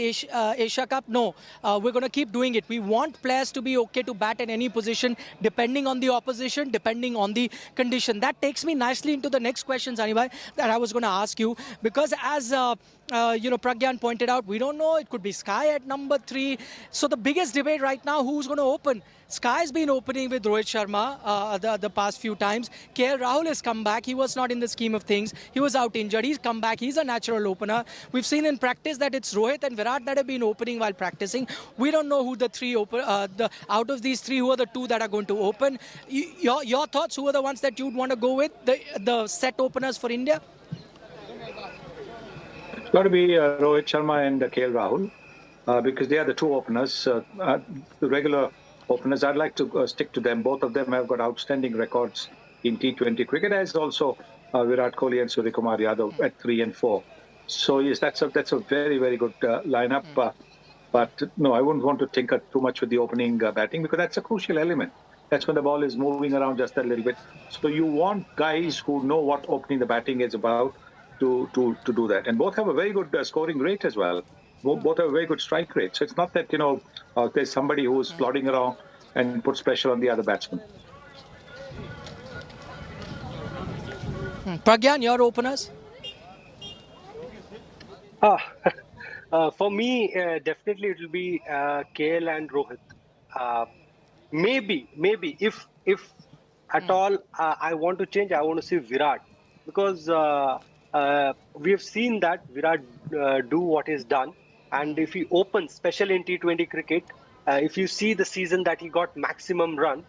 Asia Cup, no, we're going to keep doing it. We want players to be okay to bat in any position, depending on the opposition, depending on the condition. That takes me nicely into the next question, Zanibhai, that I was going to ask you, because as Pragyan pointed out, we don't know. It could be Sky at number 3. So the biggest debate right now, who's going to open? Sky's been opening with Rohit Sharma the past few times. KL Rahul has come back. He was not in the scheme of things. He was out injured. He's come back. He's a natural opener. We've seen in practice that it's Rohit and Virat that have been opening while practicing. We don't know who the 3 out of these 3, who are the 2 that are going to open. Your thoughts, who are the ones that you'd want to go with, the set openers for India? It's got to be Rohit Sharma and KL Rahul because they are the 2 openers. The regular openers, I'd like to stick to them. Both of them have got outstanding records in T20 cricket, as also Virat Kohli and Suryakumar Yadav at 3 and 4. So yes, that's a very, very good lineup. But no, I wouldn't want to tinker too much with the opening batting, because that's a crucial element. That's when the ball is moving around just a little bit. So you want guys who know what opening the batting is about to do that. And both have a very good scoring rate as well. Both have a very good strike rate. So it's not that, there's somebody who's plodding around and puts pressure on the other batsman. Pragyan, your openers? For me, definitely it will be KL and Rohit. Maybe if at all I want to change, I want to see Virat, because we have seen that Virat do what is done, and if he opens, especially in T20 cricket, if you see the season that he got maximum run,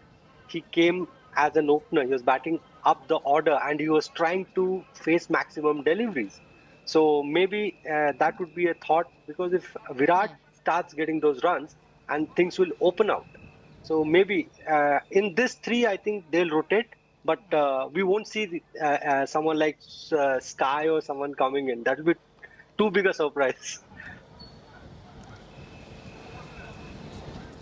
he came as an opener. He was batting up the order and he was trying to face maximum deliveries. So maybe that would be a thought, because if Virat starts getting those runs, and things will open out. So maybe in this three, I think they'll rotate, but we won't see someone like Sky or someone coming in. That will be too big a surprise.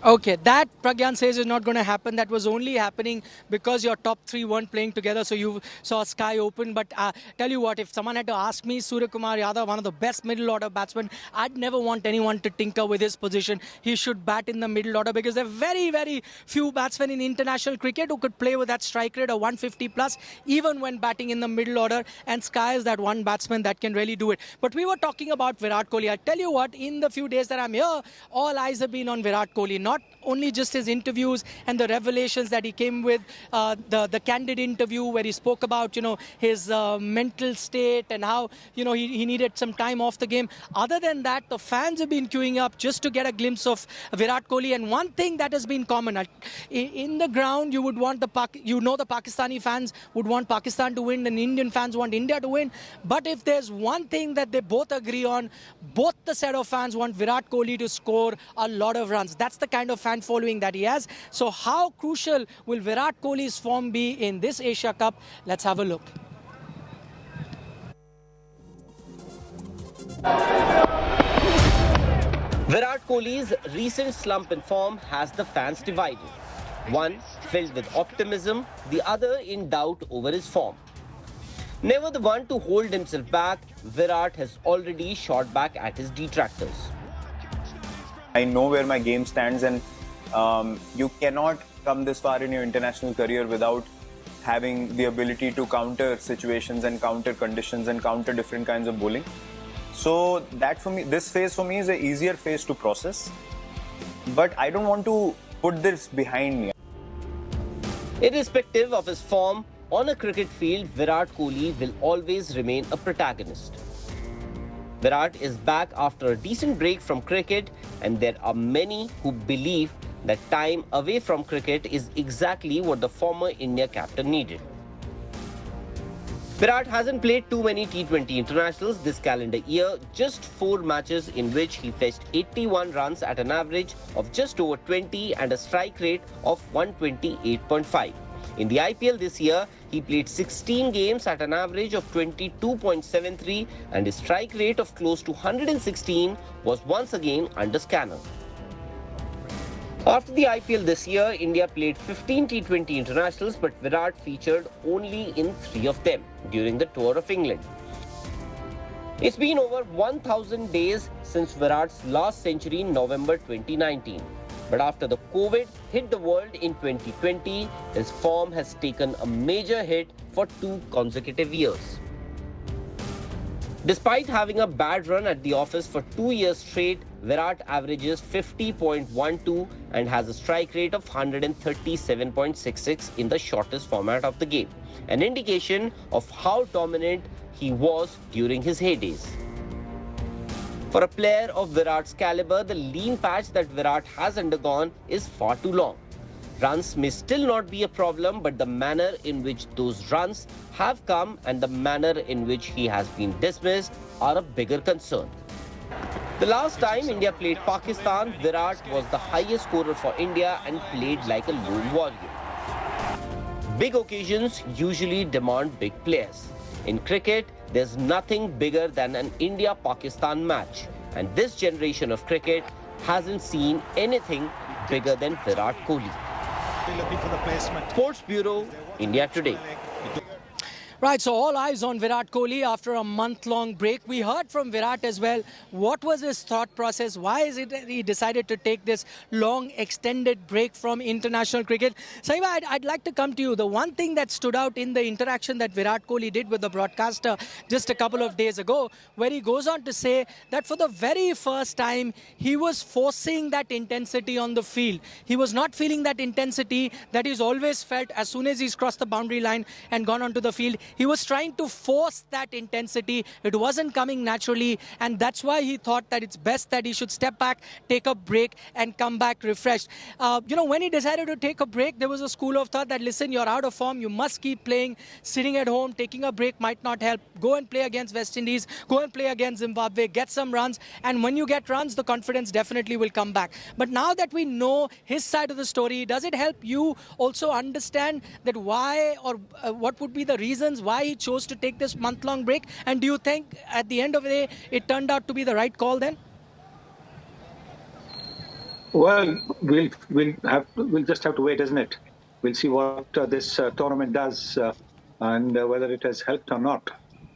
Okay, that Pragyan says is not going to happen. That was only happening because your top three weren't playing together, so you saw Sky open. But tell you what, if someone had to ask me, Surya Kumar Yadav, one of the best middle order batsmen, I'd never want anyone to tinker with his position. He should bat in the middle order, because there are very, very few batsmen in international cricket who could play with that strike rate of 150 plus, even when batting in the middle order. And Sky is that one batsman that can really do it. But we were talking about Virat Kohli. I tell you what, in the few days that I'm here, all eyes have been on Virat Kohli. Not only just his interviews and the revelations that he came with, the candid interview where he spoke about, his mental state and how, he needed some time off the game. Other than that, the fans have been queuing up just to get a glimpse of Virat Kohli. And one thing that has been common, in the ground, you would want the Pakistani fans would want Pakistan to win, and Indian fans want India to win. But if there's one thing that they both agree on, both the set of fans want Virat Kohli to score a lot of runs. That's the kind of fan following that he has. So how crucial will Virat Kohli's form be in this Asia Cup? Let's have a look. Virat Kohli's recent slump in form has the fans divided. One filled with optimism, the other in doubt over his form. Never the one to hold himself back, Virat has already shot back at his detractors. I know where my game stands, and you cannot come this far in your international career without having the ability to counter situations and counter conditions and counter different kinds of bowling. So that for me, this phase for me is an easier phase to process. But I don't want to put this behind me. Irrespective of his form, on a cricket field, Virat Kohli will always remain a protagonist. Virat is back after a decent break from cricket, and there are many who believe that time away from cricket is exactly what the former India captain needed. Virat hasn't played too many T20 internationals this calendar year, just 4 matches in which he fetched 81 runs at an average of just over 20 and a strike rate of 128.5. In the IPL this year, he played 16 games at an average of 22.73 and his strike rate of close to 116 was once again under scanner. After the IPL this year, India played 15 T20 internationals, but Virat featured only in 3 of them during the Tour of England. It's been over 1,000 days since Virat's last century in November 2019. But after the COVID hit the world in 2020, his form has taken a major hit for 2 consecutive years. Despite having a bad run at the office for 2 years straight, Virat averages 50.12 and has a strike rate of 137.66 in the shortest format of the game, an indication of how dominant he was during his heydays. For a player of Virat's caliber, the lean patch that Virat has undergone is far too long. Runs may still not be a problem, but the manner in which those runs have come and the manner in which he has been dismissed are a bigger concern. The last time India played Pakistan, Virat was the highest scorer for India and played like a lone warrior. Big occasions usually demand big players. In cricket, there's nothing bigger than an India-Pakistan match. And this generation of cricket hasn't seen anything bigger than Virat Kohli. Looking for the placement. Sports Bureau, India Today. Right, so all eyes on Virat Kohli after a month-long break. We heard from Virat as well. What was his thought process? Why is it that he decided to take this long, extended break from international cricket? Saiba, I'd like to come to you. The one thing that stood out in the interaction that Virat Kohli did with the broadcaster just a couple of days ago, where he goes on to say that for the very first time, he was forcing that intensity on the field. He was not feeling that intensity that he's always felt as soon as he's crossed the boundary line and gone onto the field. He was trying to force that intensity. It wasn't coming naturally, and that's why he thought that it's best that he should step back, take a break, and come back refreshed. When he decided to take a break, there was a school of thought that, listen, you're out of form, you must keep playing. Sitting at home, taking a break might not help. Go and play against West Indies, go and play against Zimbabwe, get some runs, and when you get runs, the confidence definitely will come back. But now that we know his side of the story, does it help you also understand that why or what would be the reasons why he chose to take this month-long break? And do you think at the end of the day it turned out to be the right call then? Well, we'll just have to wait, isn't it? We'll see what this tournament does and whether it has helped or not.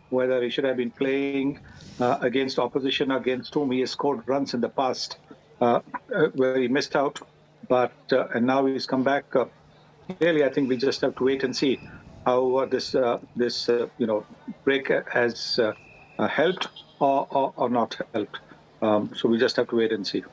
Whether he should have been playing against opposition against whom he has scored runs in the past, where he missed out, but and now he's come back. Clearly, I think we just have to wait and see how this break has helped or not helped. So we just have to wait and see.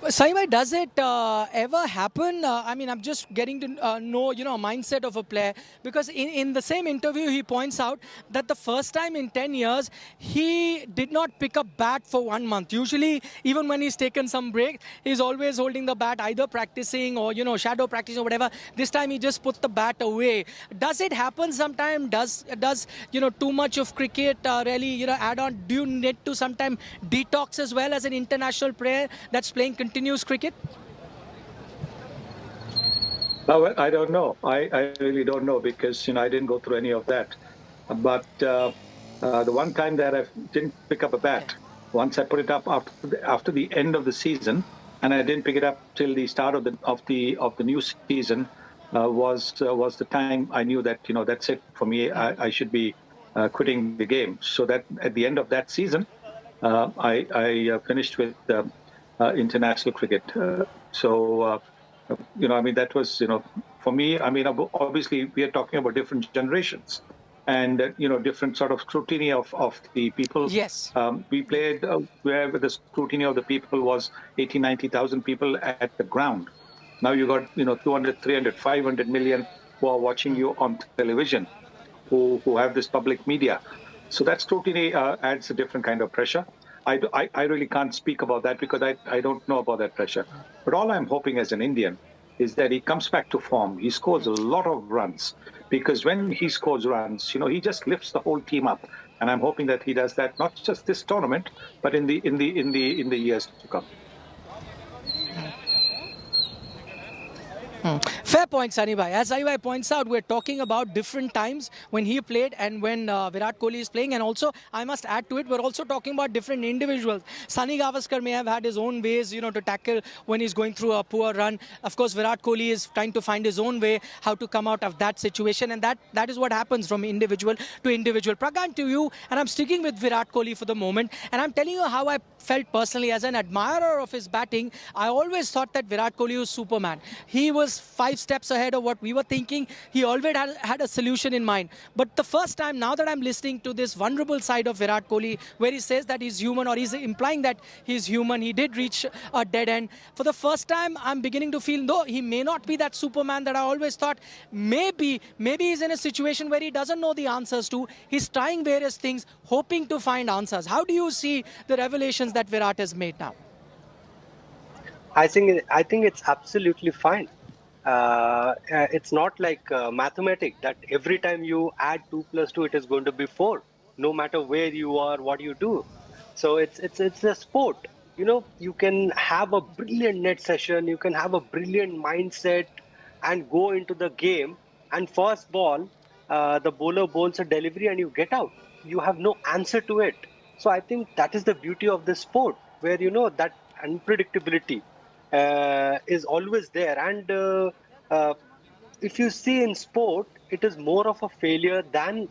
Saima, does it ever happen? I'm just getting to know, a mindset of a player, because in the same interview, he points out that the first time in 10 years, he did not pick up bat for 1 month. Usually, even when he's taken some break, he's always holding the bat, either practicing or, shadow practice or whatever. This time, he just put the bat away. Does it happen sometime? Does too much of cricket really, add on? Do you need to sometime detox as well as an international player that's playing continuous cricket? Well, I don't know. I really don't know, because I didn't go through any of that. But the one time that I didn't pick up a bat, once I put it up after the end of the season, and I didn't pick it up till the start of the new season, was the time I knew that that's it for me. I should be quitting the game. So that at the end of that season, I finished with international cricket. That was, for me, obviously we are talking about different generations and, different sort of scrutiny of the people. Yes. We played where the scrutiny of the people was 80, 90,000 people at the ground. Now you got, 200, 300, 500 million who are watching you on television, who have this public media. So that scrutiny adds a different kind of pressure. I really can't speak about that because I don't know about that pressure. But all I'm hoping as an Indian is that he comes back to form. He scores a lot of runs, because when he scores runs, he just lifts the whole team up. And I'm hoping that he does that not just this tournament, but in the years to come. Fair point, Sunny Bhai. As Sunny Bhai points out, we're talking about different times when he played and when Virat Kohli is playing. And also, I must add to it, we're also talking about different individuals. Sunny Gavaskar may have had his own ways, to tackle when he's going through a poor run. Of course, Virat Kohli is trying to find his own way how to come out of that situation. And that is what happens from individual to individual. Pragan, to you, and I'm sticking with Virat Kohli for the moment. And I'm telling you how I felt personally as an admirer of his batting. I always thought that Virat Kohli was Superman. He was 5 steps ahead of what we were thinking. He always had a solution in mind. But the first time, now that I'm listening to this vulnerable side of Virat Kohli, where he says that he's human, or he's implying that he's human, he did reach a dead end. For the first time, I'm beginning to feel, though he may not be that Superman that I always thought, maybe he's in a situation where he doesn't know the answers to. He's trying various things, hoping to find answers. How do you see the revelations that Virat has made now? I think it's absolutely fine. It's not like mathematics that every time you add 2 + 2, it is going to be 4, no matter where you are, what you do. So it's a sport. You can have a brilliant net session, you can have a brilliant mindset and go into the game, and first ball, the bowler bowls a delivery and you get out. You have no answer to it. So I think that is the beauty of this sport, where that unpredictability is always there. And if you see in sport, it is more of a failure than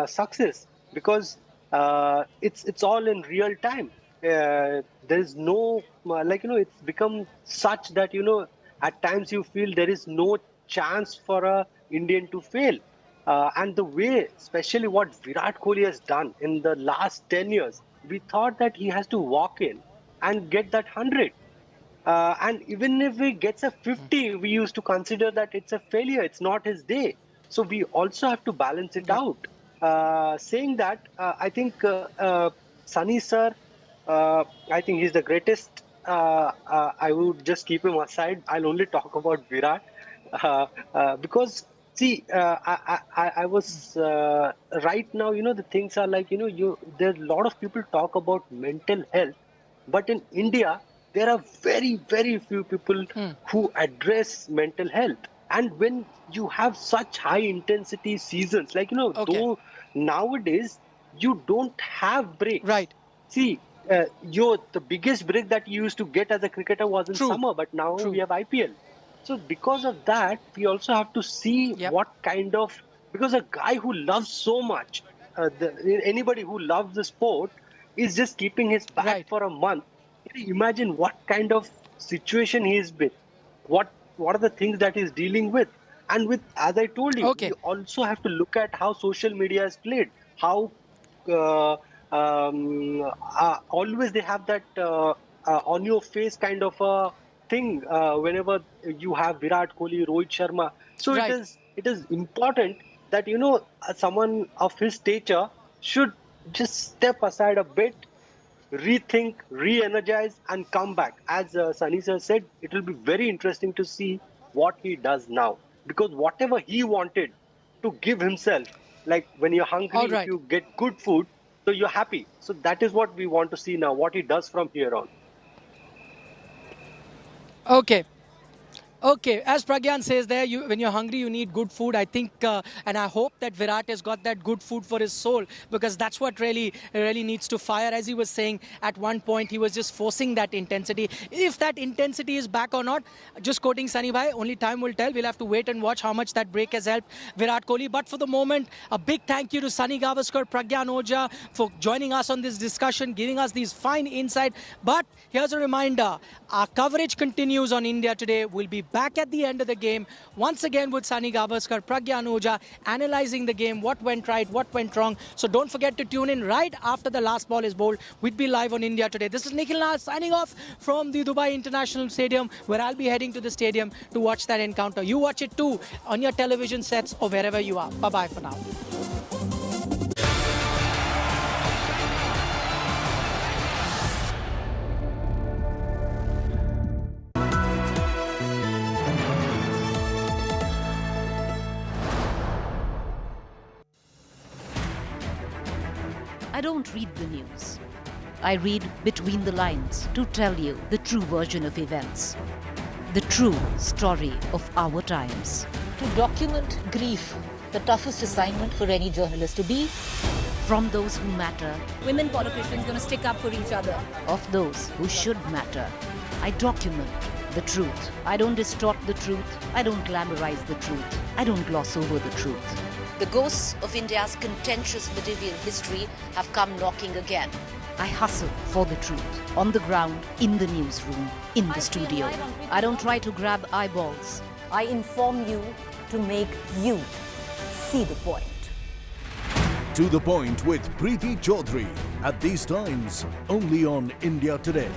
success, because it's all in real time. There is no it's become such that at times you feel there is no chance for a Indian to fail. And the way, especially what Virat Kohli has done in the last 10 years, we thought that he has to walk in and get that 100. And even if he gets a 50, we used to consider that it's a failure. It's not his day. So we also have to balance it out. Saying that, I think Sunny sir, I think he's the greatest. I would just keep him aside. I'll only talk about Virat because see, I was right now. The things are like there's a lot of people talk about mental health, but in India there are very, very few people who address mental health. And when you have such high intensity seasons, like though nowadays you don't have breaks. Right. See, the biggest break that you used to get as a cricketer was in summer, but now we have IPL. So because of that, we also have to see what kind of, because a guy who loves so much, anybody who loves the sport is just keeping his bat for a month. Imagine what kind of situation he is with. What are the things that he's dealing with? And with, as I told you, you also have to look at how social media is played. How always they have that on your face kind of a thing whenever you have Virat Kohli, Rohit Sharma. So it is important that someone of his stature should just step aside a bit, rethink, re-energize, and come back. As Sunny sir said, it will be very interesting to see what he does now, because whatever he wanted to give himself, like when you're hungry, if you get good food, so you're happy. So that is what we want to see now, what he does from here on. Okay, as Pragyan says there, when you're hungry, you need good food. I think, and I hope that Virat has got that good food for his soul, because that's what really needs to fire. As he was saying, at one point, he was just forcing that intensity. If that intensity is back or not, just quoting Sunny Bhai, only time will tell. We'll have to wait and watch how much that break has helped Virat Kohli. But for the moment, a big thank you to Sunny Gavaskar, Pragyan Ojha for joining us on this discussion, giving us these fine insights. But here's a reminder, our coverage continues on India Today. We'll be back at the end of the game once again with Sunny Gavaskar, Pragyan Ojha, analyzing the game, what went right, what went wrong. So don't forget to tune in right after the last ball is bowled. We'll be live on India Today. This is Nikhil Naz signing off from the Dubai International Stadium, where I'll be heading to the stadium to watch that encounter. You watch it too on your television sets or wherever you are. Bye-bye for now. I don't read the news. I read between the lines to tell you the true version of events, the true story of our times. To document grief, the toughest assignment for any journalist to be. From those who matter. Women politicians going to stick up for each other. Of those who should matter. I document the truth. I don't distort the truth. I don't glamorize the truth. I don't gloss over the truth. The ghosts of India's contentious medieval history have come knocking again. I hustle for the truth. On the ground, in the newsroom, in the studio. I don't try to grab eyeballs. I inform you to make you see the point. To the Point with Preeti Chaudhary. At these times, only on India Today.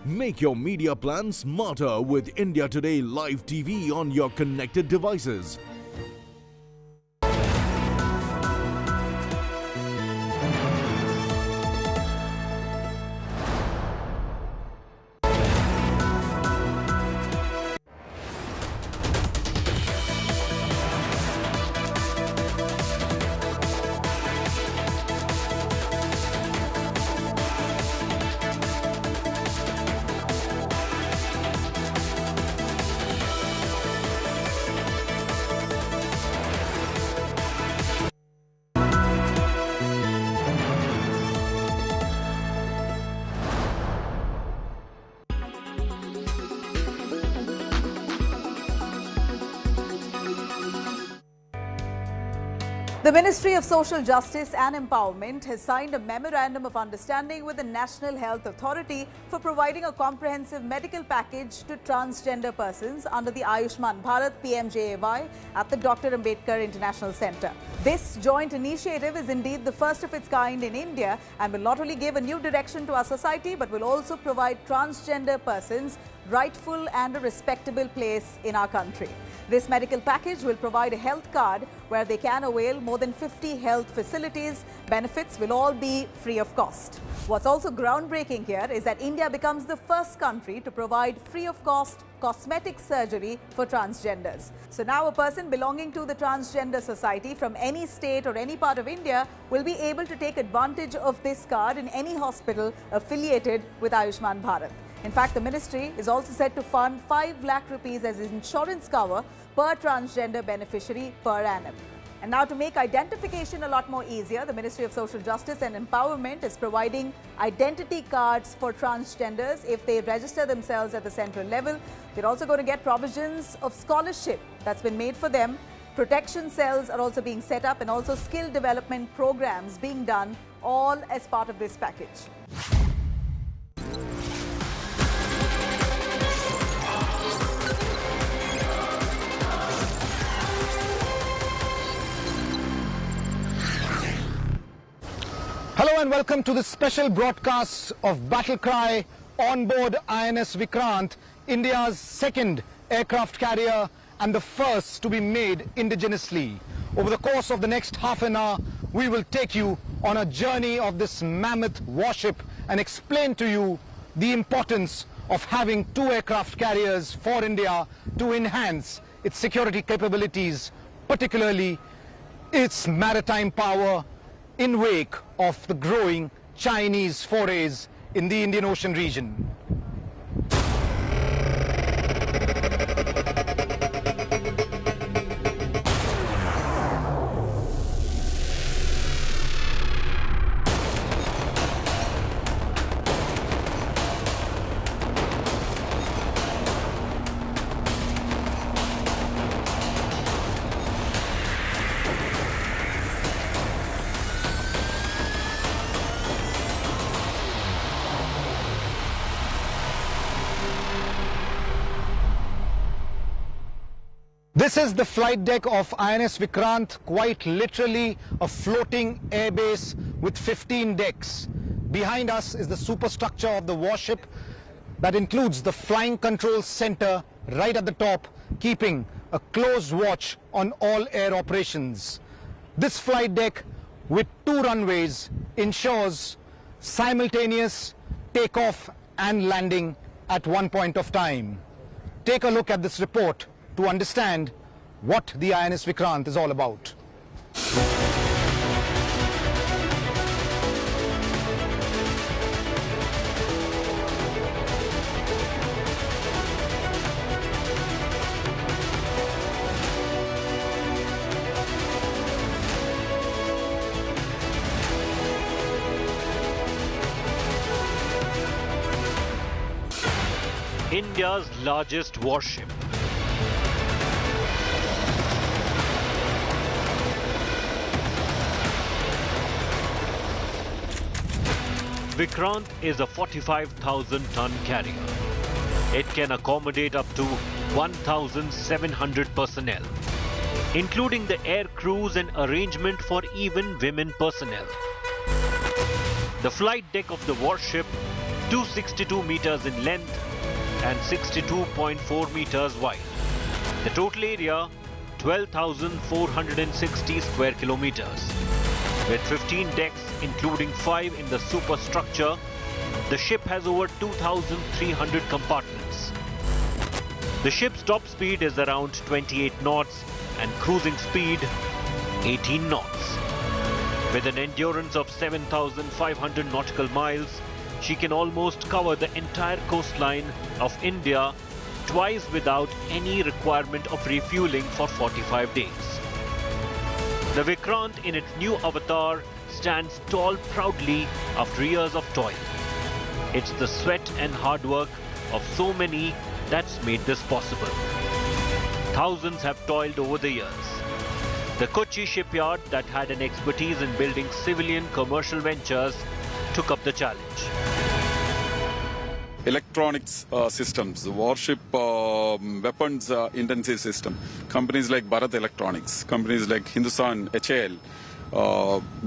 Make your media plan smarter with India Today Live TV on your connected devices. The Ministry of Social Justice and Empowerment has signed a memorandum of understanding with the National Health Authority for providing a comprehensive medical package to transgender persons under the Ayushman Bharat PMJAY at the Dr. Ambedkar International Centre. This joint initiative is indeed the first of its kind in India and will not only give a new direction to our society but will also provide transgender persons rightful and a respectable place in our country. This medical package will provide a health card where they can avail more than 50 health facilities. Benefits will all be free of cost. What's also groundbreaking here is that India becomes the first country to provide free of cost cosmetic surgery for transgenders. So now a person belonging to the transgender society from any state or any part of India will be able to take advantage of this card in any hospital affiliated with Ayushman Bharat. In fact, the ministry is also set to fund 5 lakh rupees as insurance cover per transgender beneficiary per annum. And now to make identification a lot more easier, the Ministry of Social Justice and Empowerment is providing identity cards for transgenders if they register themselves at the central level. They're also going to get provisions of scholarship that's been made for them. Protection cells are also being set up and also skill development programs being done, all as part of this package. Hello and welcome to this special broadcast of Battle Cry on board INS Vikrant, India's second aircraft carrier and the first to be made indigenously. Over the course of the next half an hour, we will take you on a journey of this mammoth warship and explain to you the importance of having 2 aircraft carriers for India to enhance its security capabilities, particularly its maritime power in wake of the growing Chinese forays in the Indian Ocean region. This is the flight deck of INS Vikrant, quite literally a floating airbase with 15 decks. Behind us is the superstructure of the warship that includes the flying control center right at the top, keeping a close watch on all air operations. This flight deck with 2 runways ensures simultaneous takeoff and landing at one point of time. Take a look at this report to understand what the INS Vikrant is all about. India's largest warship. Vikrant is a 45,000-ton carrier. It can accommodate up to 1,700 personnel, including the air crews and arrangement for even women personnel. The flight deck of the warship, 262 meters in length and 62.4 meters wide. The total area, 12,460 square kilometers. With 15 decks, including 5 in the superstructure, the ship has over 2,300 compartments. The ship's top speed is around 28 knots and cruising speed 18 knots. With an endurance of 7,500 nautical miles, she can almost cover the entire coastline of India twice without any requirement of refueling for 45 days. The Vikrant in its new avatar stands tall proudly after years of toil. It's the sweat and hard work of so many that's made this possible. Thousands have toiled over the years. The Kochi shipyard, that had an expertise in building civilian commercial ventures, took up the challenge. Electronics systems, warship weapons intensive system. Companies like Bharat Electronics, companies like Hindustan HAL,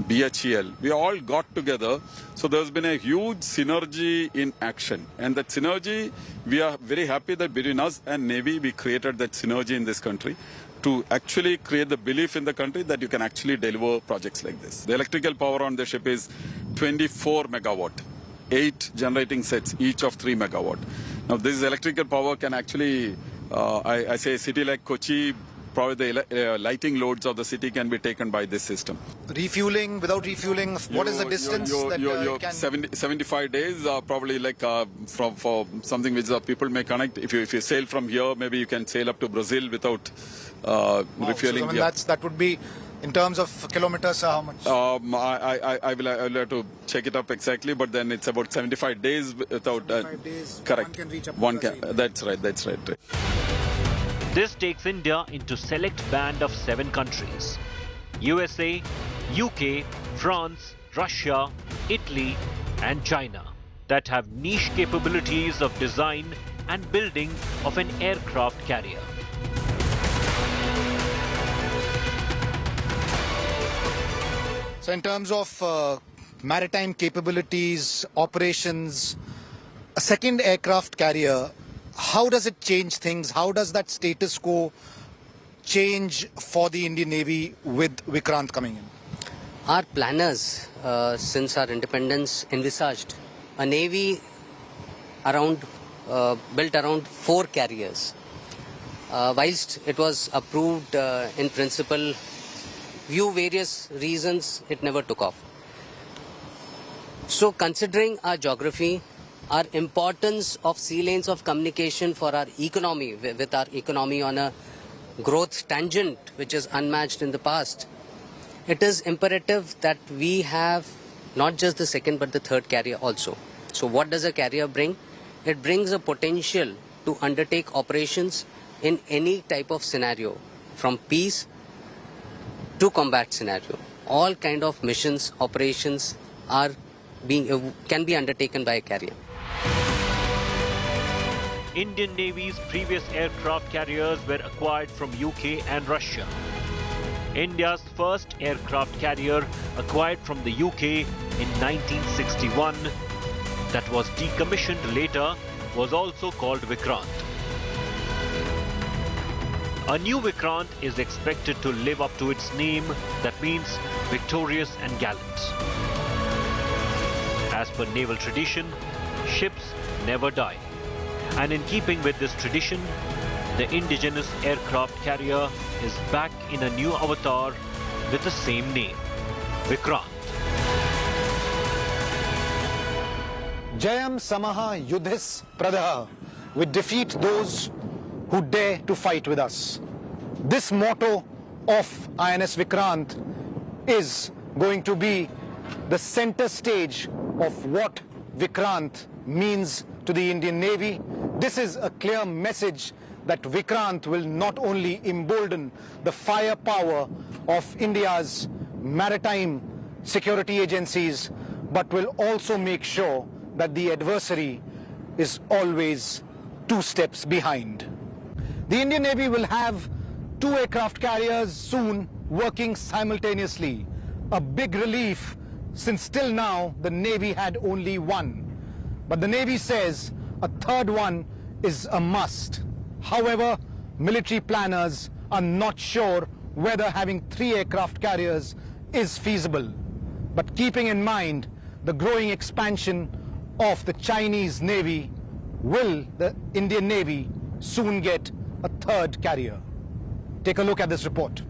BHEL, we all got together. So there's been a huge synergy in action. And that synergy, we are very happy that between us and Navy, we created that synergy in this country to actually create the belief in the country that you can actually deliver projects like this. The electrical power on the ship is 24 megawatt. 8 generating sets, each of 3 megawatt. Now this electrical power can actually, I say a city like Kochi, probably the lighting loads of the city can be taken by this system. Refueling, without refueling, what is the distance that can... 75 days, probably like for something which people may connect. If you sail from here, maybe you can sail up to Brazil without refueling. So, I mean, that would be, in terms of kilometers, how much? I will have to check it up exactly, but then it's about 75 days without... 75 days, correct. One can reach up One to can, that's right. This takes India into select band of 7 countries: USA, UK, France, Russia, Italy and China, that have niche capabilities of design and building of an aircraft carrier. So in terms of maritime capabilities, operations, a second aircraft carrier, how does it change things? How does that status quo change for the Indian Navy with Vikrant coming in? Our planners, since our independence, envisaged a Navy built around 4 carriers. Whilst it was approved in principle, due various reasons, it never took off. So considering our geography, our importance of sea lanes of communication for our economy, with our economy on a growth tangent which is unmatched in the past, it is imperative that we have not just the second but the third carrier also. So what does a carrier bring? It brings a potential to undertake operations in any type of scenario, from peace to combat scenario. All kind of missions, operations can be undertaken by a carrier. Indian Navy's previous aircraft carriers were acquired from UK and Russia. India's first aircraft carrier, acquired from the UK in 1961, that was decommissioned later, was also called Vikrant. A new Vikrant is expected to live up to its name, that means victorious and gallant. As per naval tradition, ships never die. And in keeping with this tradition, the indigenous aircraft carrier is back in a new avatar with the same name, Vikrant. Jayam Samaha Yudhis Pradaha. We defeat those who dare to fight with us. This motto of INS Vikrant is going to be the center stage of what Vikrant means to the Indian Navy. This is a clear message that Vikrant will not only embolden the firepower of India's maritime security agencies, but will also make sure that the adversary is always 2 steps behind. The Indian Navy will have 2 aircraft carriers soon working simultaneously. A big relief, since till now the Navy had only 1. But the Navy says a third one is a must. However, military planners are not sure whether having 3 aircraft carriers is feasible. But keeping in mind the growing expansion of the Chinese Navy, will the Indian Navy soon get a 3rd carrier? Take a look at this report.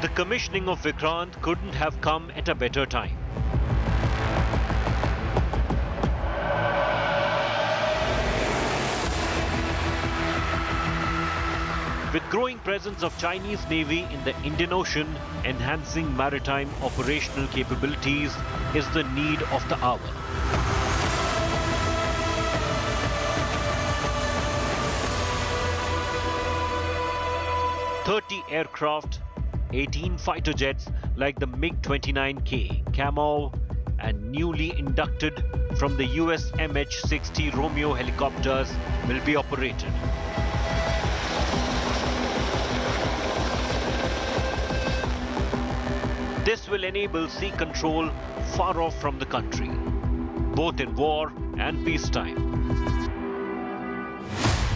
The commissioning of Vikrant couldn't have come at a better time. With growing presence of Chinese Navy in the Indian Ocean, enhancing maritime operational capabilities is the need of the hour. "30 aircraft, 18 fighter jets like the MiG-29K, Camel, and newly inducted from the US MH-60 Romeo helicopters will be operated. This will enable sea control far off from the country, both in war and peacetime.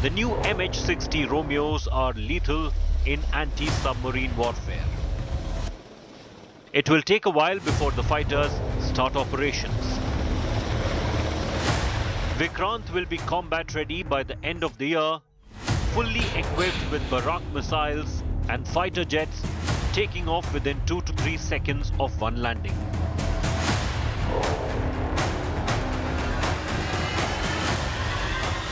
The new MH-60 Romeos are lethal in anti-submarine warfare. It will take a while before the fighters start operations. Vikrant will be combat ready by the end of the year, fully equipped with Barak missiles and fighter jets taking off within 2 to 3 seconds of one landing.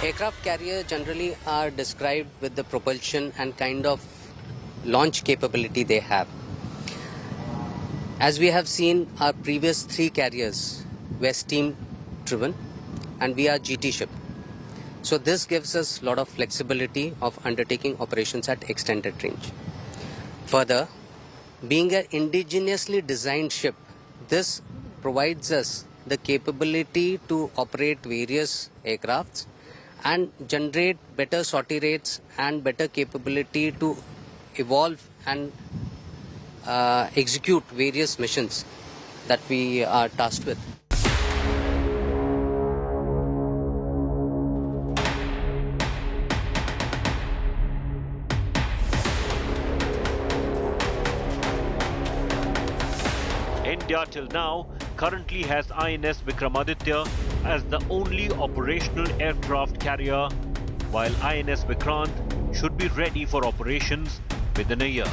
Aircraft carriers generally are described with the propulsion and kind of launch capability they have. As we have seen, our previous 3 carriers were steam driven and we are GT ship. So this gives us a lot of flexibility of undertaking operations at extended range. Further, being an indigenously designed ship, this provides us the capability to operate various aircrafts and generate better sortie rates and better capability to evolve and execute various missions that we are tasked with. India till now currently has INS Vikramaditya as the only operational aircraft carrier, while INS Vikrant should be ready for operations within a year.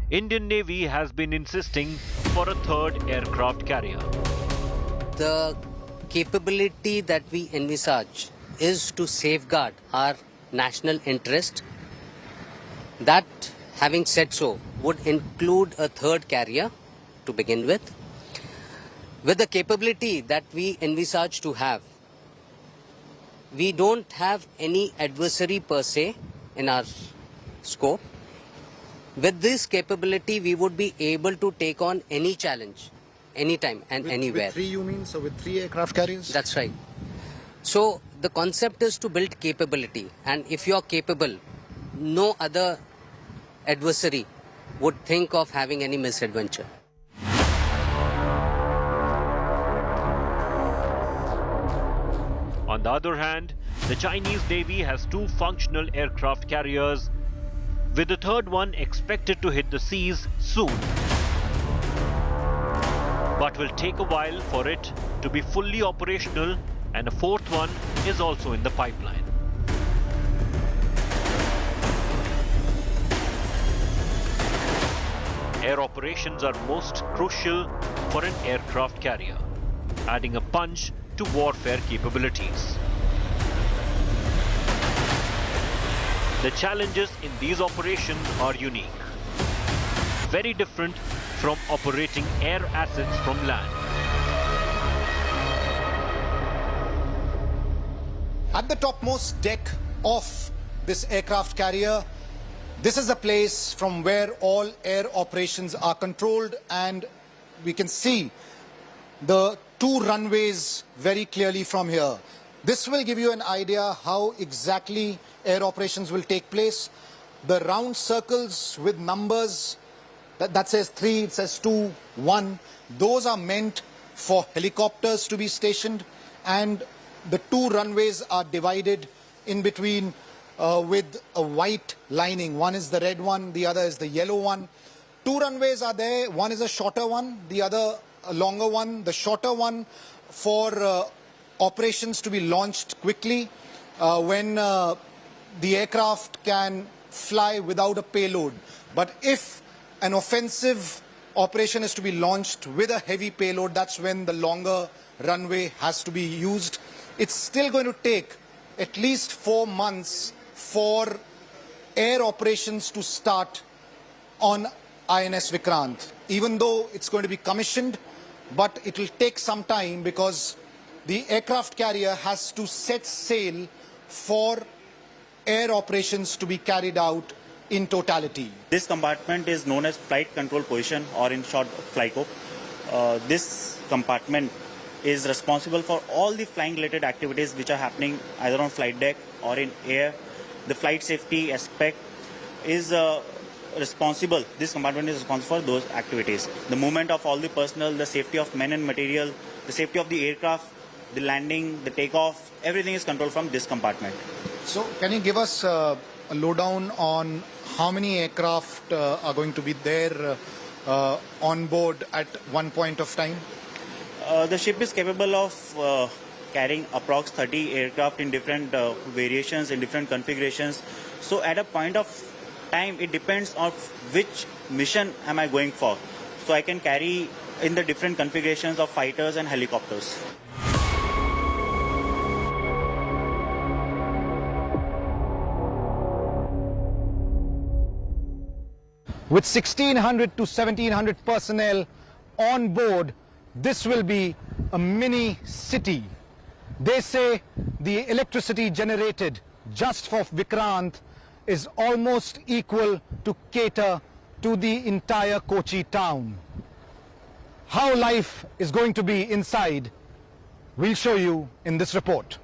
Indian Navy has been insisting for a 3rd aircraft carrier. The capability that we envisage is to safeguard our national interest. That, having said so, would include a 3rd carrier to begin with. With the capability that we envisage to have, we don't have any adversary per se in our scope. With this capability, we would be able to take on any challenge, anytime and anywhere. With 3 you mean? So with 3 aircraft carriers? That's right. So the concept is to build capability, and if you are capable, no other adversary would think of having any misadventure. On the other hand, the Chinese Navy has 2 functional aircraft carriers, with the 3rd one expected to hit the seas soon. But will take a while for it to be fully operational, and a 4th one is also in the pipeline. Air operations are most crucial for an aircraft carrier, adding a punch to warfare capabilities. The challenges in these operations are unique, very different from operating air assets from land. At the topmost deck of this aircraft carrier, this is the place from where all air operations are controlled, and we can see the 2 runways very clearly from here. This will give you an idea how exactly air operations will take place. The round circles with numbers, that says 3, it says 2, 1, those are meant for helicopters to be stationed, and the 2 runways are divided in between with a white lining. One is the red one, the other is the yellow one. 2 runways are there, one is a shorter one, the other a longer one. The shorter one for operations to be launched quickly when the aircraft can fly without a payload. But if an offensive operation is to be launched with a heavy payload, that's when the longer runway has to be used. It's still going to take at least 4 months for air operations to start on INS Vikrant, even though it's going to be commissioned, but it will take some time because the aircraft carrier has to set sail for air operations to be carried out in totality. This compartment is known as flight control position, or in short FLICO. This compartment is responsible for all the flying related activities which are happening either on flight deck or in air. The flight safety aspect is responsible. This compartment is responsible for those activities. The movement of all the personnel, the safety of men and material, the safety of the aircraft, the landing, the takeoff, everything is controlled from this compartment. So can you give us a lowdown on how many aircraft are going to be there on board at one point of time? The ship is capable of carrying approx 30 aircraft in different variations, in different configurations. So at a point of time, it depends on which mission am I going for. So I can carry in the different configurations of fighters and helicopters. With 1,600 to 1,700 personnel on board, this will be a mini city. They say the electricity generated just for Vikrant is almost equal to cater to the entire Kochi town. How life is going to be inside, we'll show you in this report.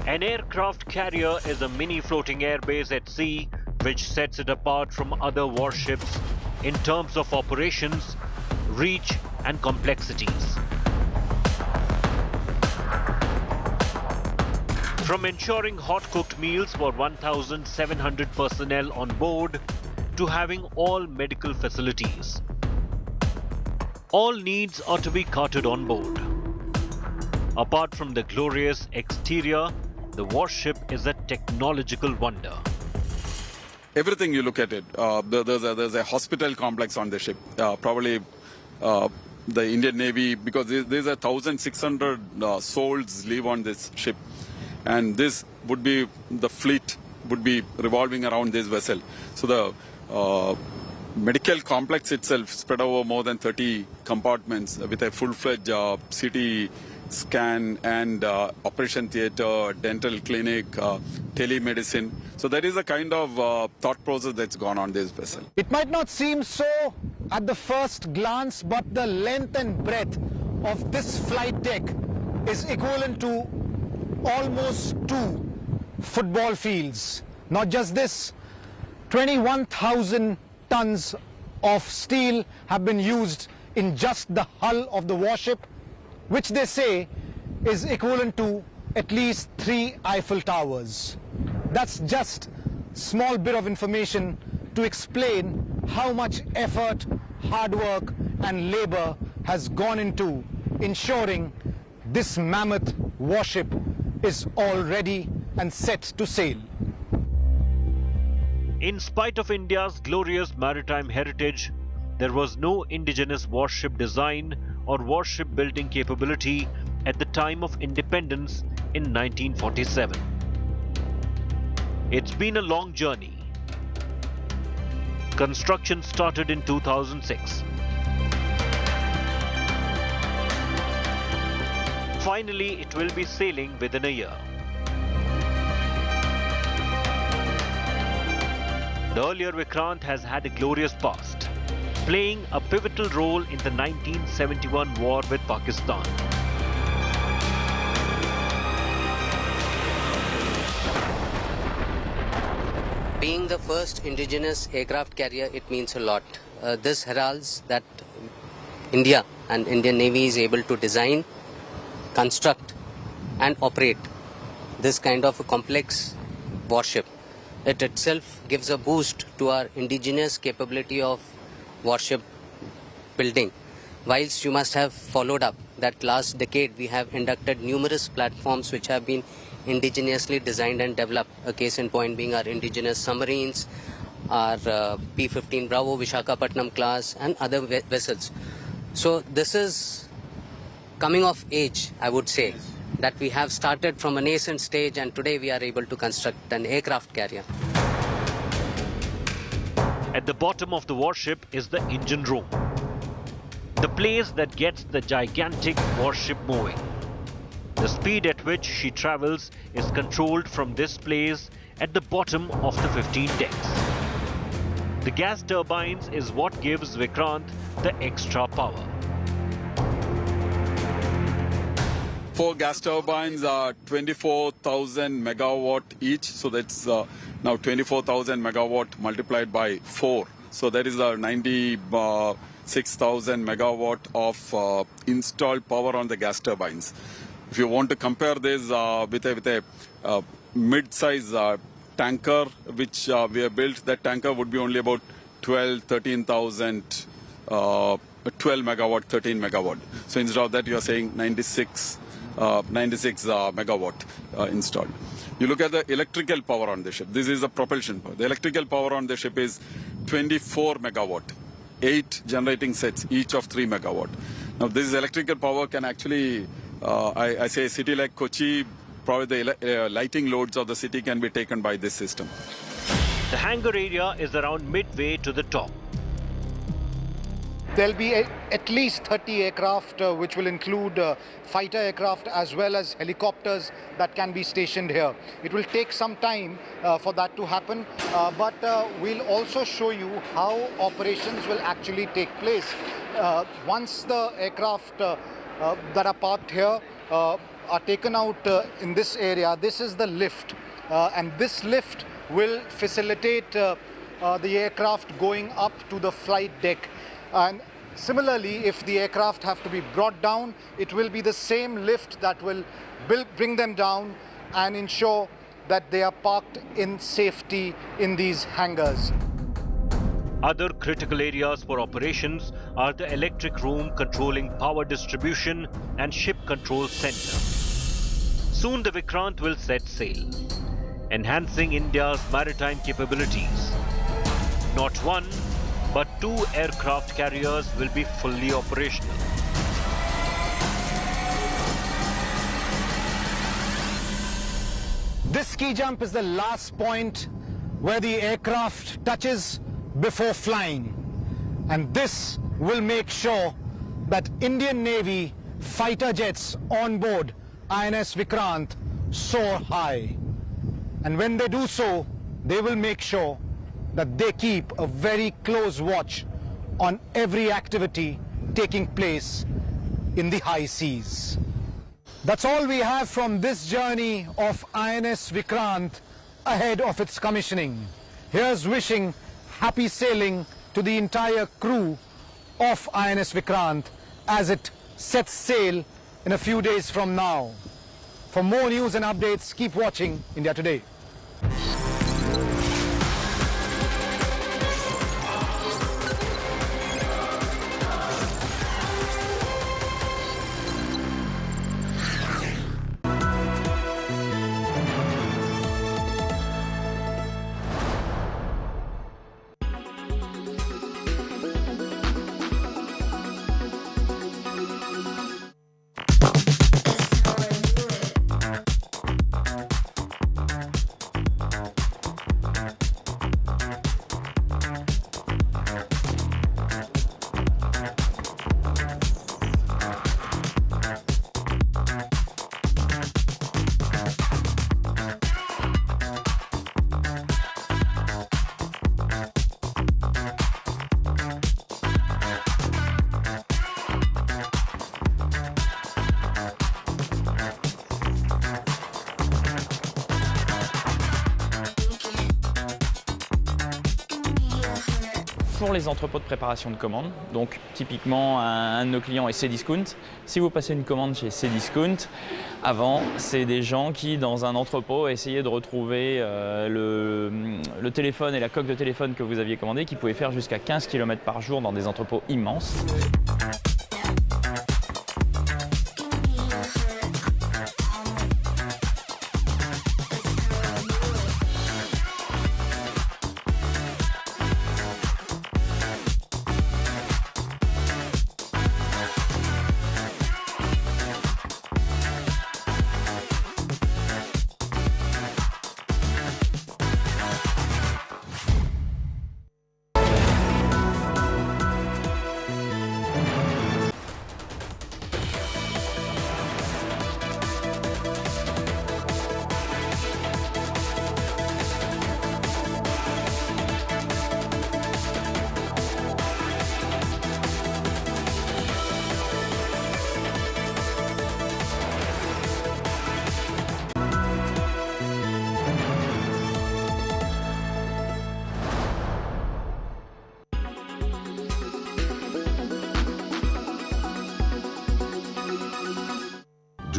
An aircraft carrier is a mini floating airbase at sea which sets it apart from other warships in terms of operations, reach and complexities. From ensuring hot-cooked meals for 1,700 personnel on board to having all medical facilities. All needs are to be catered on board. Apart from the glorious exterior, the warship is a technological wonder. Everything you look at it, there's a hospital complex on the ship. Probably the Indian Navy, because there's 1,600 souls live on this ship, and this would be the fleet would be revolving around this vessel. So the medical complex itself spread over more than 30 compartments with a full-fledged CT scan and operation theatre, dental clinic, telemedicine. So there is a kind of thought process that's gone on this vessel. It might not seem so at the first glance, but the length and breadth of this flight deck is equivalent to almost 2 football fields. Not just this, 21,000 tons of steel have been used in just the hull of the warship, which they say is equivalent to at least 3 Eiffel Towers. That's just a small bit of information to explain how much effort, hard work and labor has gone into ensuring this mammoth warship is all ready and set to sail. In spite of India's glorious maritime heritage, there was no indigenous warship design or warship building capability at the time of independence in 1947. It's been a long journey. Construction started in 2006. Finally, it will be sailing within a year. The earlier Vikrant has had a glorious past, playing a pivotal role in the 1971 war with Pakistan. Being the first indigenous aircraft carrier, it means a lot. This heralds that India and Indian Navy is able to design, construct and operate this kind of a complex warship. It itself gives a boost to our indigenous capability of warship building. Whilst you must have followed up that last decade, we have inducted numerous platforms which have been indigenously designed and developed. A case in point being our indigenous submarines, our P-15 Bravo, Vishakhapatnam class and other vessels. So this is coming of age, I would say, that we have started from a nascent stage and today we are able to construct an aircraft carrier. At the bottom of the warship is the engine room, the place that gets the gigantic warship moving. The speed at which she travels is controlled from this place at the bottom of the 15 decks. The gas turbines is what gives Vikrant the extra power. 4 gas turbines are 24,000 megawatt each, so that's now 24,000 megawatt multiplied by 4. So that is 96,000 megawatt of installed power on the gas turbines. If you want to compare this with a mid-size tanker which we have built, that tanker would be only about 13,000 megawatt, 13 megawatt. So instead of that, you are saying 96 megawatt installed. You look at the electrical power on the ship. This is the propulsion power. The electrical power on the ship is 24 megawatt, 8 generating sets, each of 3 megawatt. Now this electrical power can actually, I say a city like Kochi, probably the lighting loads of the city can be taken by this system. The hangar area is around midway to the top. There'll be at least 30 aircraft, which will include fighter aircraft as well as helicopters that can be stationed here. It will take some time for that to happen, but we'll also show you how operations will actually take place. Once the aircraft that are parked here are taken out in this area, this is the lift, and this lift will facilitate the aircraft going up to the flight deck. And similarly, if the aircraft have to be brought down, it will be the same lift that will bring them down and ensure that they are parked in safety in these hangars. Other critical areas for operations are the electric room controlling power distribution and ship control center. Soon the Vikrant will set sail, enhancing India's maritime capabilities. Not one, but 2 aircraft carriers will be fully operational. This ski jump is the last point where the aircraft touches before flying. And this will make sure that Indian Navy fighter jets on board INS Vikrant soar high. And when they do so, they will make sure that they keep a very close watch on every activity taking place in the high seas. That's all we have from this journey of INS Vikrant ahead of its commissioning. Here's wishing happy sailing to the entire crew of INS Vikrant as it sets sail in a few days from now. For more news and updates, keep watching India Today. Pour les entrepôts de préparation de commandes, donc typiquement un de nos clients est Cdiscount. Si vous passez une commande chez Cdiscount, avant c'est des gens qui dans un entrepôt essayaient de retrouver le téléphone et la coque de téléphone que vous aviez commandé qui pouvaient faire jusqu'à 15 km par jour dans des entrepôts immenses.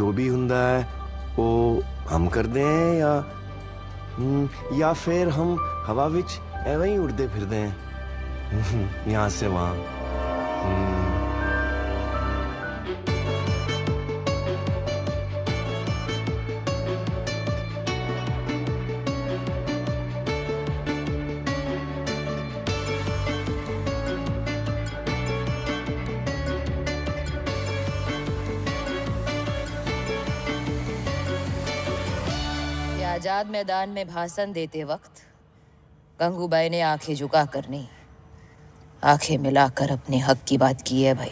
जो भी हुंदा है वो हम कर दें या फिर हम हवा विच एवं ही उड़ते फिरते हैं यहाँ से वहाँ आजाद मैदान में भाषण देते वक्त गंगूबाई ने आंखें झुका कर नहीं, आंखें मिलाकर अपने हक की बात की है भाई।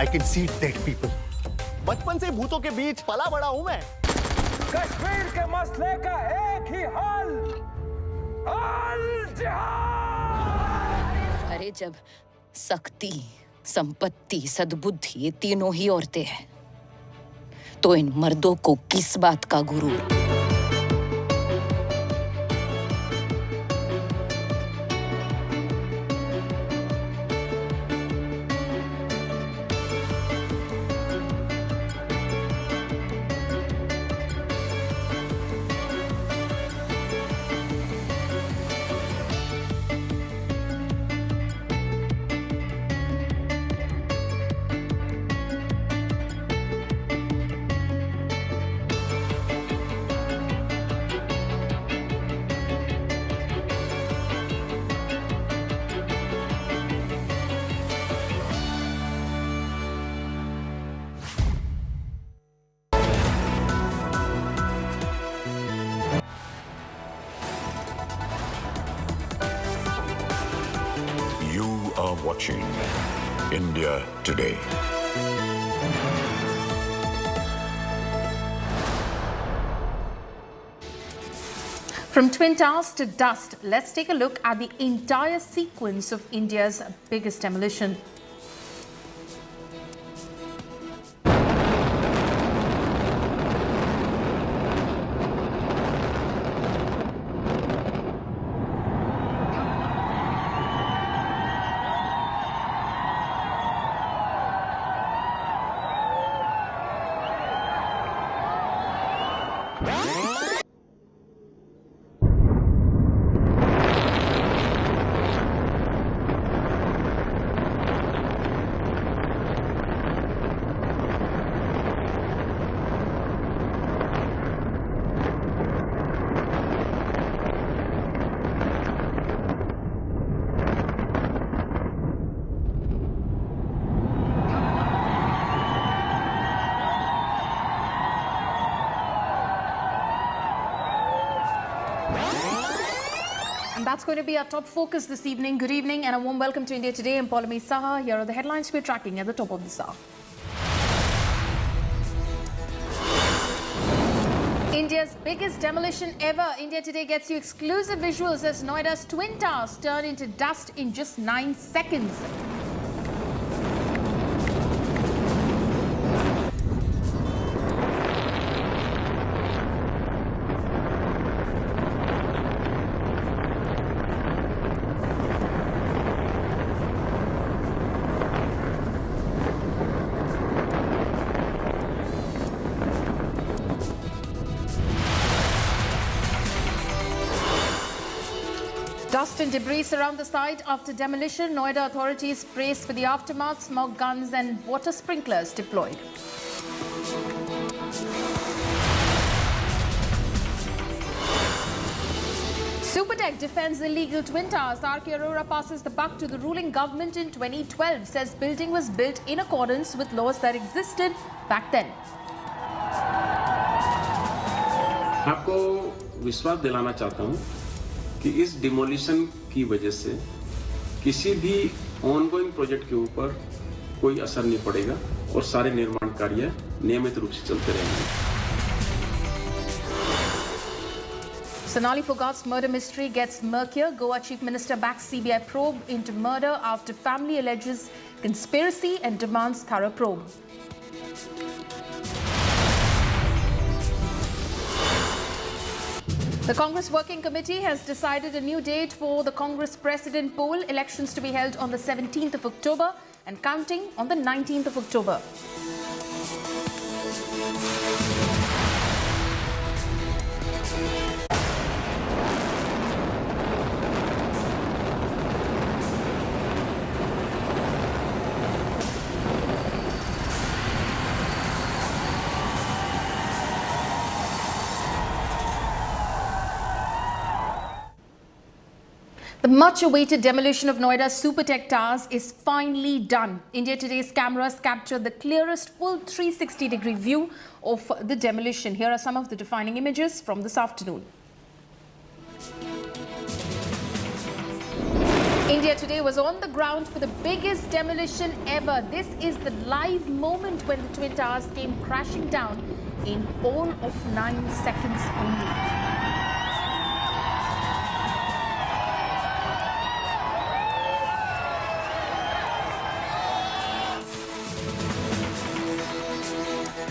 I can see dead people. बचपन से भूतों के बीच पला बड़ा हूं मैं। कश्मीर के मसले का एक ही हल, जिहाद। अरे जब शक्ति, संपत्ति, सद्बुद्धि ये तीनों ही औरतें हैं, तो इन मर्दों को किस बात का गुरूर? are watching India Today. From Twin Towers to dust, let's take a look at the entire sequence of India's biggest demolition. And that's going to be our top focus this evening. Good evening and a warm welcome to India Today. I'm Paulami Saha. Here are the headlines we're tracking at the top of this hour. India's biggest demolition ever. India Today gets you exclusive visuals as Noida's Twin Towers turn into dust in just 9 seconds. Dust and debris surround the site after demolition. Noida authorities praised for the aftermath, smoke guns and water sprinklers deployed. Supertech defends illegal Twin Towers. R.K. Arora passes the buck to the ruling government in 2012. Says building was built in accordance with laws that existed back then. आपको विश्वास दिलाना चाहता हूं कि इस demolition की वजह से किसी भी ऑनगोइंग प्रोजेक्ट के ऊपर कोई असर नहीं पड़ेगा और सारे निर्माण कार्य नियमित रूप से चलते रहेंगे. Sonali Phogat's murder mystery gets murkier. Goa Chief Minister backs CBI probe into murder after family alleges conspiracy and demands thorough probe. The Congress Working Committee has decided a new date for the Congress President poll, elections to be held on the 17th of October and counting on the 19th of October. The much-awaited demolition of Noida Supertech Towers is finally done. India Today's cameras captured the clearest full 360-degree view of the demolition. Here are some of the defining images from this afternoon. India Today was on the ground for the biggest demolition ever. This is the live moment when the Twin Towers came crashing down in all of 9 seconds only.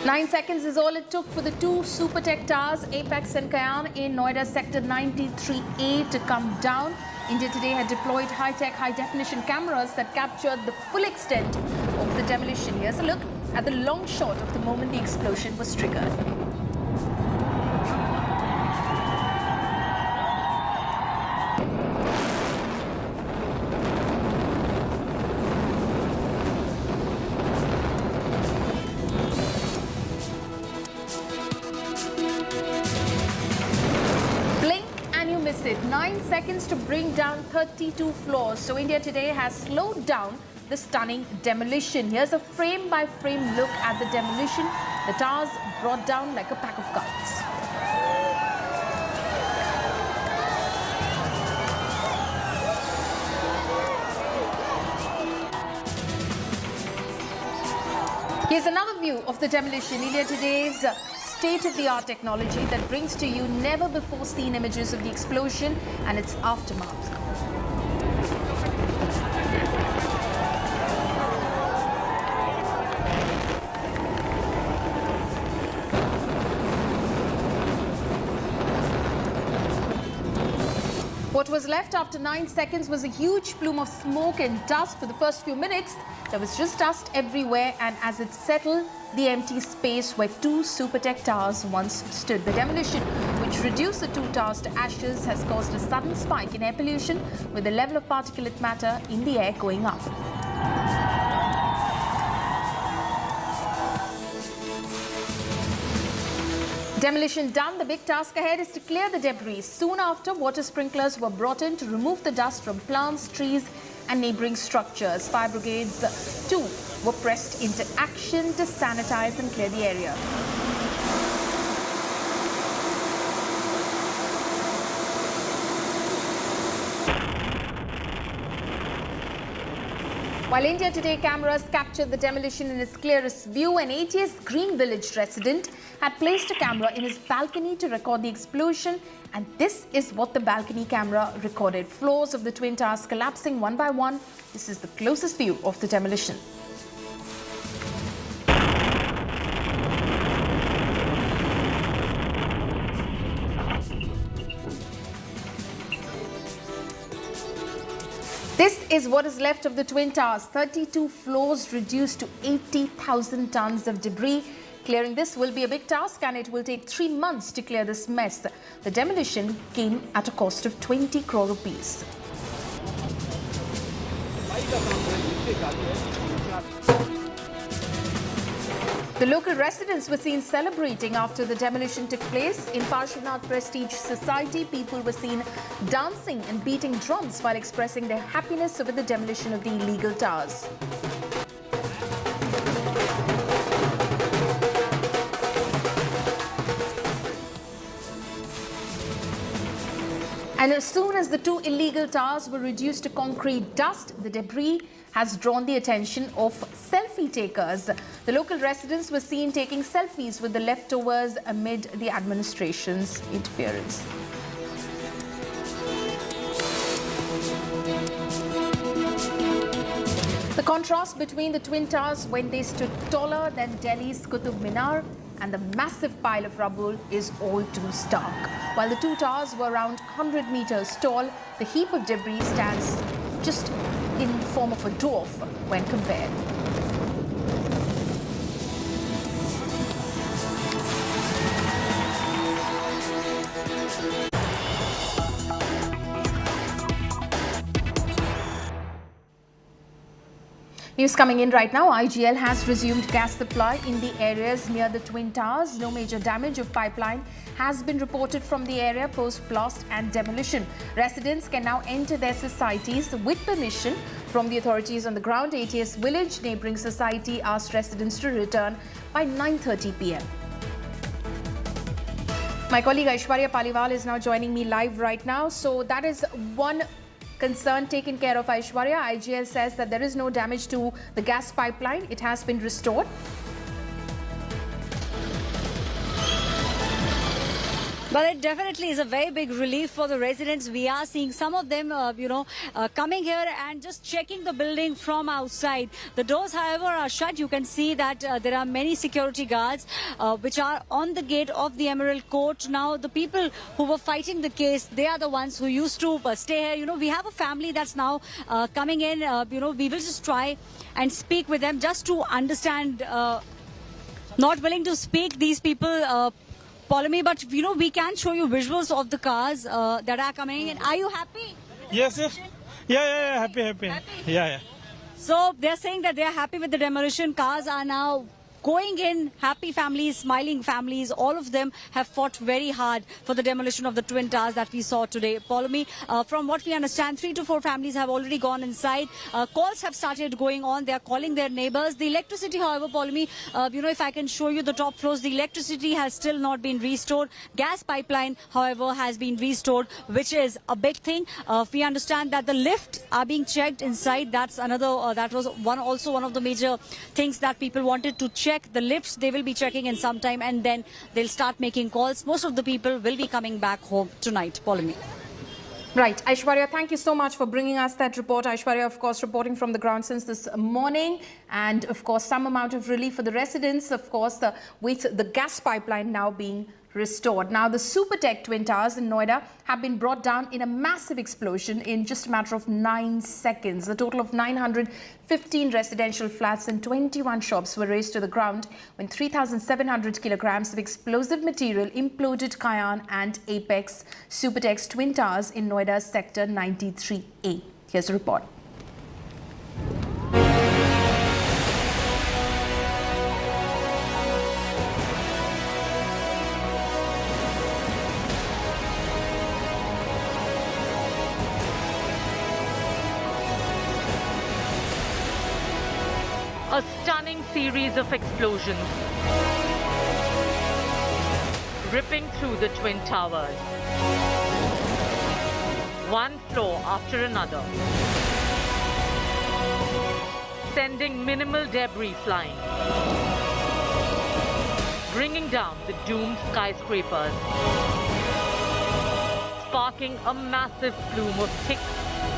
Nine seconds is all it took for the two Supertech Towers, Apex and Kayan, in Noida Sector 93A to come down. India Today had deployed high-tech, high-definition cameras that captured the full extent of the demolition. Here's a look at the long shot of the moment the explosion was triggered. It 9 seconds to bring down 32 floors. So India Today has slowed down the stunning demolition. Here's a frame-by-frame look at the demolition. The towers brought down like a pack of cards. Here's another view of the demolition. India Today's state-of-the-art technology that brings to you never-before-seen images of the explosion and its aftermath. What was left after 9 seconds was a huge plume of smoke and dust. For the first few minutes, there was just dust everywhere, and as it settled, the empty space where two Supertech Towers once stood. The demolition, which reduced the two towers to ashes, has caused a sudden spike in air pollution, with the level of particulate matter in the air going up. Demolition done. The big task ahead is to clear the debris. Soon after, water sprinklers were brought in to remove the dust from plants, trees and neighbouring structures. Fire brigades too were pressed into action to sanitize and clear the area. While India Today cameras captured the demolition in its clearest view, an ATS Green Village resident had placed a camera in his balcony to record the explosion, and this is what the balcony camera recorded. Floors of the Twin Towers collapsing one by one. This is the closest view of the demolition. This is what is left of the Twin Towers. 32 floors reduced to 80,000 tons of debris. Clearing this will be a big task, and it will take 3 months to clear this mess. The demolition came at a cost of 20 crore rupees. The local residents were seen celebrating after the demolition took place. In Parshvanath Prestige Society, people were seen dancing and beating drums while expressing their happiness over the demolition of the illegal towers. And as soon as the two illegal towers were reduced to concrete dust, the debris has drawn the attention of selfie takers. The local residents were seen taking selfies with the leftovers amid the administration's interference. The contrast between the Twin Towers when they stood taller than Delhi's Qutub Minar and the massive pile of rubble is all too stark. While the two towers were around 100 meters tall, the heap of debris stands just in the form of a dwarf when compared. News coming in right now. IGL has resumed gas supply in the areas near the Twin Towers. No major damage of pipeline has been reported from the area post-blast and demolition. Residents can now enter their societies with permission from the authorities on the ground. ATS Village, neighbouring society, asked residents to return by 9:30 p.m. My colleague Aishwarya Paliwal is now joining me live right now. So that is one concern taken care of, Aishwarya. IGL says that there is no damage to the gas pipeline. It has been restored. But it definitely is a very big relief for the residents. We are seeing some of them, coming here and just checking the building from outside. The doors, however, are shut. You can see that there are many security guards which are on the gate of the Emerald Court. Now, the people who were fighting the case, they are the ones who used to stay here. You know, we have a family that's now coming in. We will just try and speak with them just to understand. Not willing to speak, these people. Polemy, but we can show you visuals of the cars that are coming in. Are you happy? Yes, yes. Yeah, happy. Yeah. So they're saying that they're happy with the demolition. Cars are now going in, happy families, smiling families. All of them have fought very hard for the demolition of the Twin Towers that we saw today. Polemy, from what we understand, 3 to 4 families have already gone inside. Calls have started going on. They are calling their neighbors. The electricity, however, Polemy, if I can show you the top floors, the electricity has still not been restored. Gas pipeline, however, has been restored, which is a big thing. We understand that the lifts are being checked inside. That's another, that was also one of the major things that people wanted to check. The lifts they will be checking in some time, and then they'll start making calls. Most of the people will be coming back home tonight. Polemy. Right. Aishwarya, thank you so much for bringing us that report. Aishwarya, of course, reporting from the ground since this morning. And, of course, some amount of relief for the residents, of course, with the gas pipeline now being restored. Now, the Supertech Twin Towers in Noida have been brought down in a massive explosion in just a matter of 9 seconds. A total of 915 residential flats and 21 shops were razed to the ground when 3,700 kilograms of explosive material imploded Cayenne and Apex Supertech's Twin Towers in Noida's Sector 93A. Here's a report. A stunning series of explosions ripping through the Twin Towers. One floor after another, sending minimal debris flying, bringing down the doomed skyscrapers, sparking a massive plume of thick,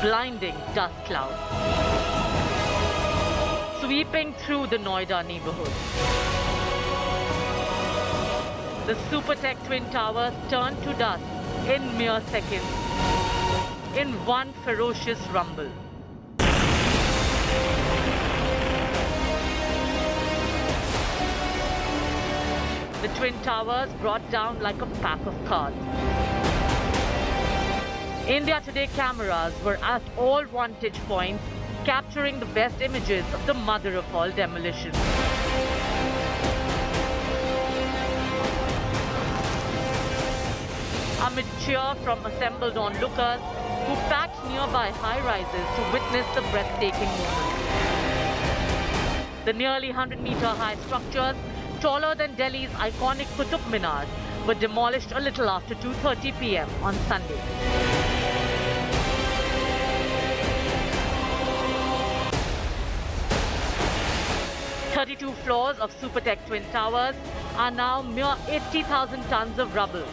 blinding dust clouds, sweeping through the Noida neighborhood. The Supertech Twin Towers turned to dust in mere seconds, in one ferocious rumble. The Twin Towers brought down like a pack of cards. India Today cameras were at all vantage points, capturing the best images of the mother of all demolitions. Amid cheer from assembled onlookers who packed nearby high-rises to witness the breathtaking moment. The nearly 100-meter-high structures, taller than Delhi's iconic Qutub Minar, were demolished a little after 2:30 p.m. on Sunday. "32 floors of Supertech Twin Towers are now mere 80,000 tons of rubble.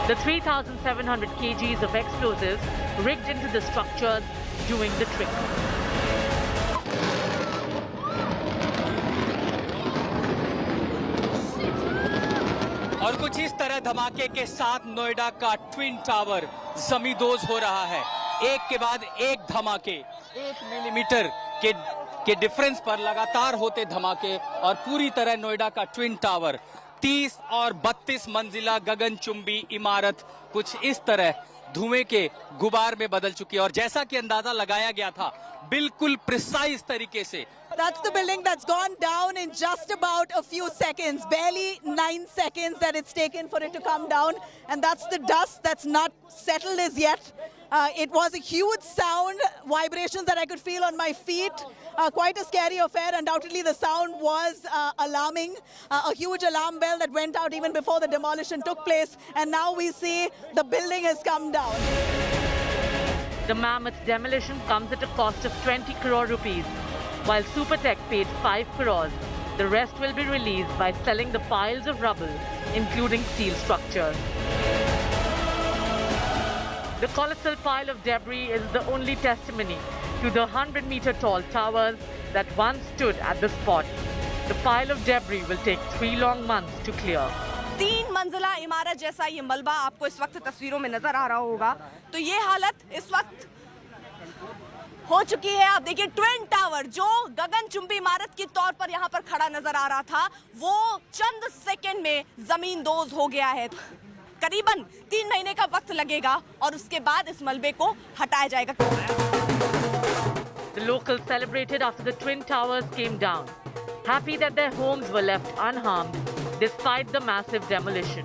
The 3,700 kgs of explosives rigged into the structures doing the trick." और कुछ इस तरह धमाके के साथ नोएडा का twin tower जमींदोज हो रहा है। एक के बाद एक धमाके, 1 मिलीमीटर के डिफरेंस पर लगातार होते धमाके और पूरी तरह नोएडा का ट्विन टावर 30 और 32 मंजिला गगनचुंबी इमारत कुछ इस तरह धुएं के गुबार में बदल चुकी है और जैसा कि अंदाजा लगाया गया था बिल्कुल प्रिसाइज तरीके से That's the building that's gone down in just about a few seconds. Barely 9 seconds that it's taken for it to come down. And that's the dust that's not settled as yet. It was a huge sound, vibrations that I could feel on my feet. Quite a scary affair. Undoubtedly, the sound was alarming. A huge alarm bell that went out even before the demolition took place. And now we see the building has come down. The mammoth demolition comes at a cost of 20 crore rupees. While Supertech paid 5 crores, the rest will be released by selling the piles of rubble, including steel structures. The colossal pile of debris is the only testimony to the 100-meter-tall towers that once stood at the spot. The pile of debris will take 3 long months to clear. 3 मंजिला इमारत जैसा ये मलबा आपको इस वक्त तस्वीरों में नजर आ रहा होगा। तो ये हालत इस वक्त हो चुकी है। आप देखिए ट्विन टावर जो गगनचुंबी इमारत के तौर पर यहाँ पर खड़ा नजर आ रहा था वो चंद सेकंड में जमींदोज हो गया है। करीबन 3 महीने का वक्त लगेगा और उसके बाद इस मलबे को हटाया जाएगा। The locals celebrated after the twin towers came down, happy that their homes were left unharmed despite the massive demolition.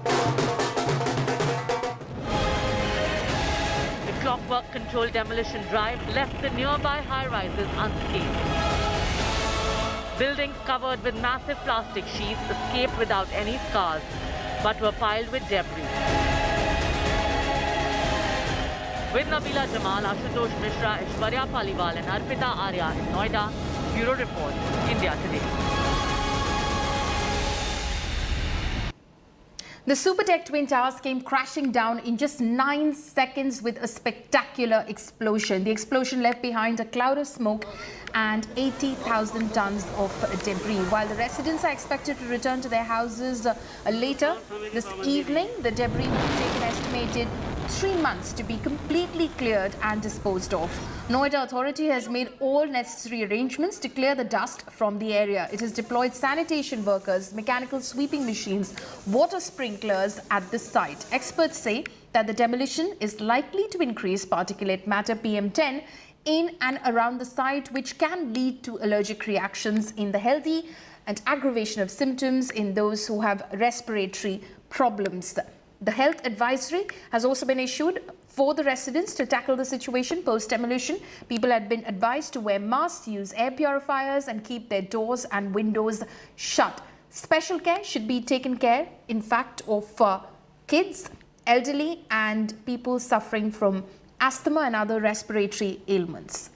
The clockwork-controlled demolition drive left the nearby high-rises unscathed. Buildings covered with massive plastic sheets escaped without any scars, but were piled with debris. With Nabila Jamal, Ashutosh Mishra, Ishwarya Paliwal and Arpita Arya in Noida, Bureau Report, India Today. The Supertech Twin Towers came crashing down in just 9 seconds with a spectacular explosion. The explosion left behind a cloud of smoke and 80,000 tons of debris. While the residents are expected to return to their houses later this evening, the debris will take an estimated 3 months to be completely cleared and disposed of. Noida Authority has made all necessary arrangements to clear the dust from the area. It has deployed sanitation workers, mechanical sweeping machines, water sprinklers at the site. Experts say that the demolition is likely to increase particulate matter PM10 in and around the site, which can lead to allergic reactions in the healthy and aggravation of symptoms in those who have respiratory problems. The health advisory has also been issued for the residents to tackle the situation post-demolition. People had been advised to wear masks, use air purifiers and keep their doors and windows shut. Special care should be taken care, in fact, of kids, elderly and people suffering from asthma and other respiratory ailments.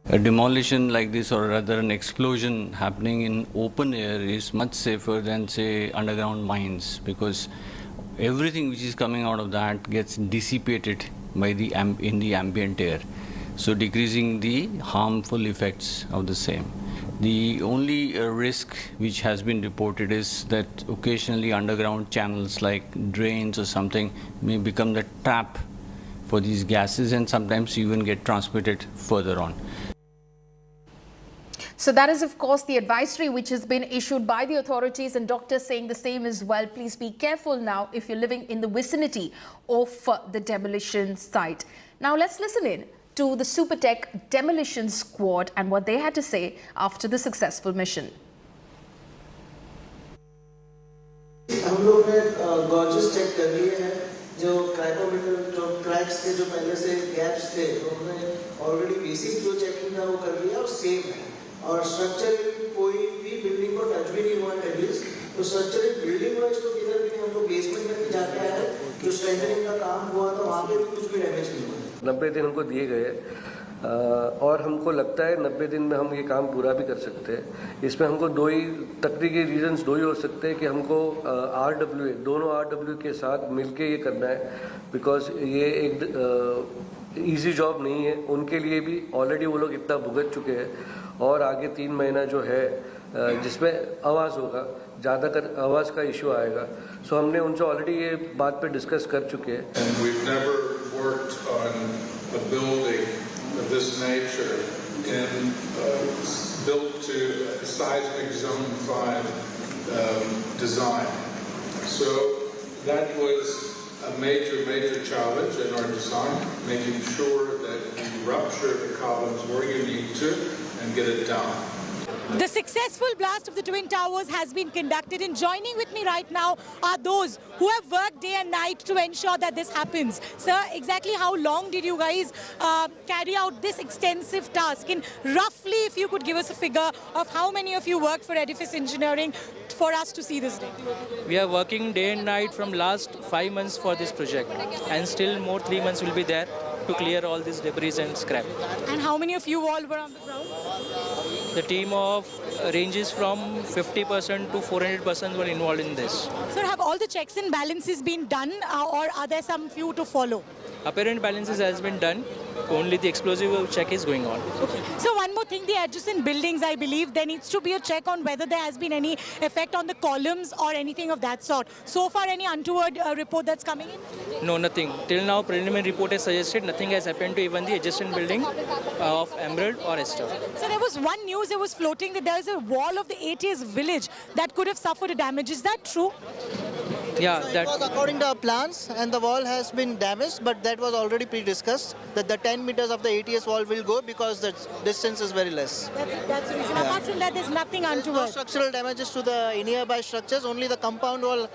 A demolition like this, or rather an explosion happening in open air, is much safer than, say, underground mines, because everything which is coming out of that gets dissipated by in the ambient air, so decreasing the harmful effects of the same. The only risk which has been reported is that occasionally underground channels like drains or something may become the trap for these gases and sometimes even get transmitted further on. So that is, of course, the advisory which has been issued by the authorities, and doctors saying the same as well. Please be careful now if you're living in the vicinity of the demolition site. Now let's listen in to the Supertech demolition squad and what they had to say after the successful mission. हम लोग ने गॉजेस check कर लिए हैं, जो क्राइकोमीटर जो cracks के जो पहले से गैप्स थे उन्होंने ऑलरेडी बेसिक जो चेकिंग था वो कर लिया और सेम है, और स्ट्रक्चर कोई भी बिल्डिंग को टच भी नहीं हुआ एटलीस्ट। तो स्ट्रक्चर बिल्डिंग वाइज तो किधर भी नहीं, हम लोग बेसमेंट में भी जाके आए हैं, जो स्ट्रेंथनिंग का काम हुआ था वहाँ पे भी कुछ भी डैमेज नहीं हुआ। 90 दिन हमको दिए गए और हमको लगता है 90 दिन में हम ये काम पूरा भी कर सकते हैं। इसमें हमको तकनीकी रीजंस दो ही हो सकते हैं कि हमको RWA दोनों RW के साथ मिलके ये करना है, बिकॉज ये एक ईजी जॉब नहीं है उनके लिए भी। ऑलरेडी वो लोग इतना भुगत चुके हैं और आगे 3 महीना जो है जिसमें आवाज़ होगा, ज़्यादातर आवाज़ का इशू आएगा। सो हमने उनसे ऑलरेडी ये बात पे डिस्कस कर चुके हैं। Worked on a building of this nature and built to seismic zone 5 design. So That was a major challenge in our design, making sure that you rupture the columns where you need to and get it down. The successful blast of the Twin Towers has been conducted, and joining with me right now are those who have worked day and night to ensure that this happens. Sir, exactly how long did you guys carry out this extensive task? And roughly, if you could give us a figure of how many of you worked for Edifice Engineering for us to see this day. We are working day and night from last 5 months for this project, and still more 3 months will be there to clear all this debris and scrap. And how many of you all were on the ground? The team of ranges from 50% to 400% were involved in this. Sir, have all the checks and balances been done, or are there some few to follow? Apparent balances has been done. Only the explosive check is going on. Okay. So one more thing, the adjacent buildings, I believe there needs to be a check on whether there has been any effect on the columns or anything of that sort. So far, any untoward report that's coming in? No, nothing. Till now, preliminary report has suggested nothing has happened to even the adjacent building of Emerald or Esther. So there was one news that was floating that there is a wall of the ATS village that could have suffered a damage. Is that true? Yeah, so it was according to our plans, and the wall has been damaged, but that was already pre-discussed that the 10 meters of the ATS wall will go because the distance is very less. That's the reason. Apart from that, there's nothing untoward. No structural damages to the nearby structures. Only the compound wall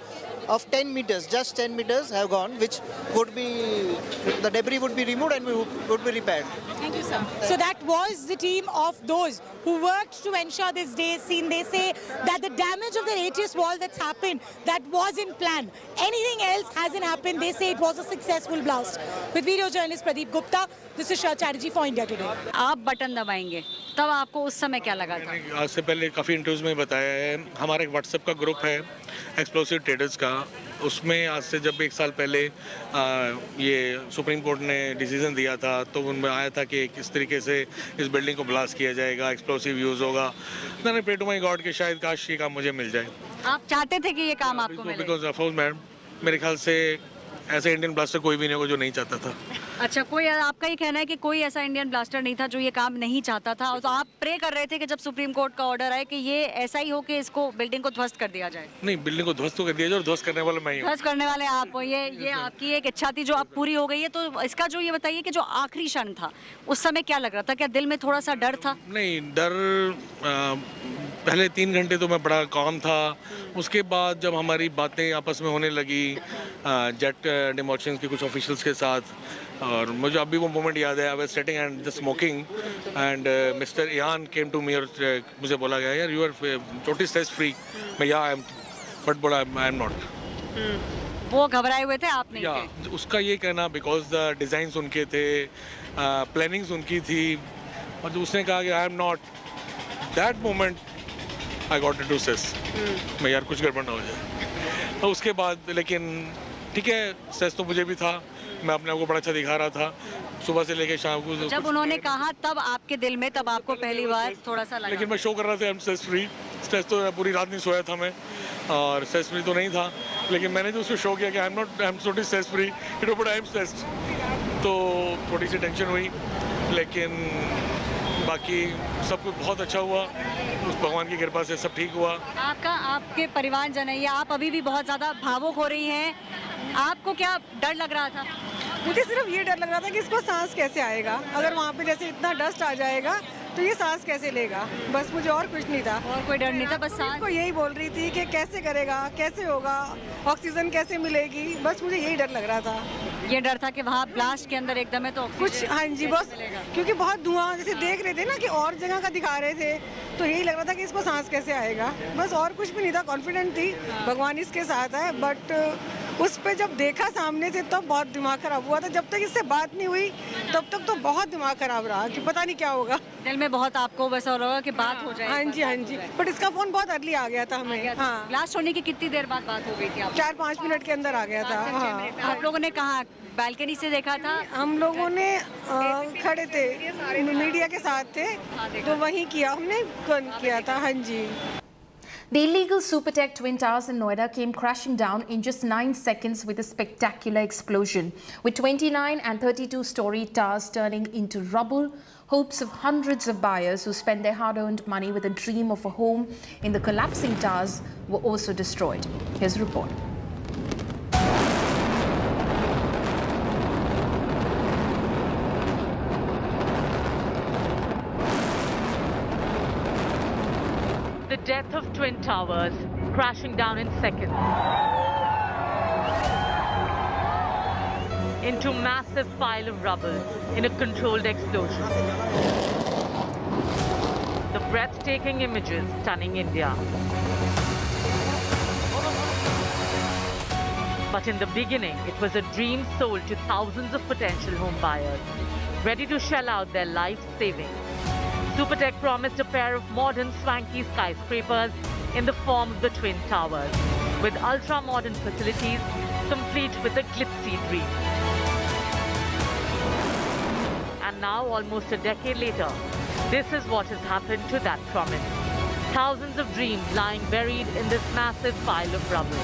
of 10 meters, just 10 meters have gone, which would be, the debris would be removed and would be repaired. Thank you, sir. So that was the team of those who worked to ensure this day is seen. They say that the damage of the ATS wall that's happened, that was in plan. Anything else hasn't happened. They say it was a successful blast. With video journalist Pradeep Gupta, this is Shah Chatterjee for India Today. आप button दबाएंगे तब आपको उस समय क्या लगा था? आज से पहले काफ़ी इंटरव्यूज में बताया है, हमारा एक व्हाट्सएप का ग्रुप है एक्सप्लोसिव ट्रेडर्स का, उसमें आज से जब 1 साल पहले ये सुप्रीम कोर्ट ने डिसीजन दिया था तो उनमें आया था कि किस तरीके से इस बिल्डिंग को ब्लास्ट किया जाएगा, एक्सप्लोसिव यूज़ होगा। मैंने प्रे टू माय गॉड कि शायद काश ये काम मुझे मिल जाए। आप चाहते थे कि ये काम आपको मिले? बिकॉज ऑफ कोर्स मैडम, मेरे ख्याल से ऐसे इंडियन ब्लास्टर कोई भी नहीं होगा जो नहीं चाहता था। अच्छा, कोई आपका ये कहना है कि कोई ऐसा इंडियन ब्लास्टर नहीं था जो ये काम नहीं चाहता था, और तो आप प्रे कर रहे थे कि जब सुप्रीम कोर्ट का ऑर्डर आए कि ये ऐसा ही हो कि इसको बिल्डिंग को ध्वस्त कर दिया जाए? नहीं, बिल्डिंग को ध्वस्त तो कर दिया जाए और ध्वस्त करने वाला मैं ही हूँ। ध्वस्त करने वाले आप हो, ये आपकी एक इच्छा थी जो अब पूरी हो गई है। तो इसका जो ये बताइए कि जो आखिरी क्षण था उस समय क्या लग रहा था? क्या दिल में थोड़ा सा डर था? नहीं, डर पहले 3 घंटे तो मैं बड़ा काम था, उसके बाद जब हमारी बातें आपस में होने लगी जेट डेमोलिशन के कुछ ऑफिशियल्स के साथ, और मुझे अभी वो मोमेंट याद है, I was sitting and just smoking and mister Ian came to me और मुझे बोला गया यार you are totally stress free. मैं या आई एम, बट बोला आई एम नॉट। वो घबराए हुए थे, आप नहीं थे? उसका ये कहना बिकॉज द डिज़ाइंस उनके थे, प्लानिंग्स उनकी थी, और जो उसने कहा कि I am not, that moment I got to stress, मैं यार कुछ गड़बड़ ना हो जाए। तो उसके बाद लेकिन ठीक है, स्ट्रेस तो मुझे भी था, मैं अपने आप को बड़ा अच्छा दिखा रहा था सुबह से लेकर शाम को। जब उन्होंने कहा तब आपके दिल में, तब आपको पहली बार थोड़ा सा लगा? लेकिन मैं शो कर रहा था I am stress free. Stress तो पूरी रात नहीं सोया था मैं, और स्ट्रेस फ्री तो नहीं था, लेकिन मैंने जो उसको शो किया कि I am not, I am totally stress free, it but I am stressed, तो थोड़ी सी टेंशन हुई, लेकिन बाकी सब कुछ बहुत अच्छा हुआ, उस भगवान की कृपा से सब ठीक हुआ। आपके परिवारजन है, या आप अभी भी बहुत ज़्यादा भावुक हो रही हैं, आपको क्या डर लग रहा था? मुझे सिर्फ ये डर लग रहा था कि इसको सांस कैसे आएगा, अगर वहाँ पे जैसे इतना डस्ट आ जाएगा तो ये सांस कैसे लेगा, बस मुझे और कुछ नहीं था। और कोई डर नहीं था, बस सांस को यही बोल रही थी कि कैसे करेगा, कैसे होगा, ऑक्सीजन कैसे मिलेगी, बस मुझे यही डर लग रहा था। ये डर था कि वहाँ ब्लास्ट के अंदर एकदम है तो कुछ, हाँ जी, बस क्योंकि बहुत धुआं जैसे देख रहे थे ना कि और जगह का दिखा रहे थे, तो यही लग रहा था कि इसको सांस कैसे आएगा, बस और कुछ भी नहीं था। कॉन्फिडेंट थी भगवान इसके साथ है, बट उस पे जब देखा सामने से तब बहुत दिमाग खराब हुआ था। जब तक इससे बात नहीं हुई तब तक तो बहुत दिमाग खराब रहा कि पता नहीं क्या होगा। दिल में बहुत आपको वैसा हो रहा होगा कि बात हो जाए। हाँ जी, हाँ जी, बट इसका फोन बहुत अर्ली आ गया था हमें। हाँ, ब्लास्ट होने की कितनी देर बाद बात हो गई थी? 4-5 मिनट के अंदर आ गया था। हाँ, आप लोगों ने कहा बालकनी से देखा था? हम लोगों ने खड़े थे, मीडिया के साथ थे, तो वहीं किया, हमने किया था। हाँ जी। The illegal Supertech Twin Towers in Noida came crashing down in just 9 seconds with a spectacular explosion, with 29 and 32-story towers turning into rubble. Hopes of hundreds of buyers who spent their hard-earned money with a dream of a home in the collapsing towers were also destroyed. Here's a report. The death of Twin Towers, crashing down in seconds into massive pile of rubble in a controlled explosion. The breathtaking images stunning India. But in the beginning, it was a dream sold to thousands of potential home buyers, ready to shell out their life savings. Supertech promised a pair of modern swanky skyscrapers in the form of the Twin Towers, with ultra-modern facilities complete with a glitzy dream. And now, almost a decade later, this is what has happened to that promise. Thousands of dreams lying buried in this massive pile of rubble.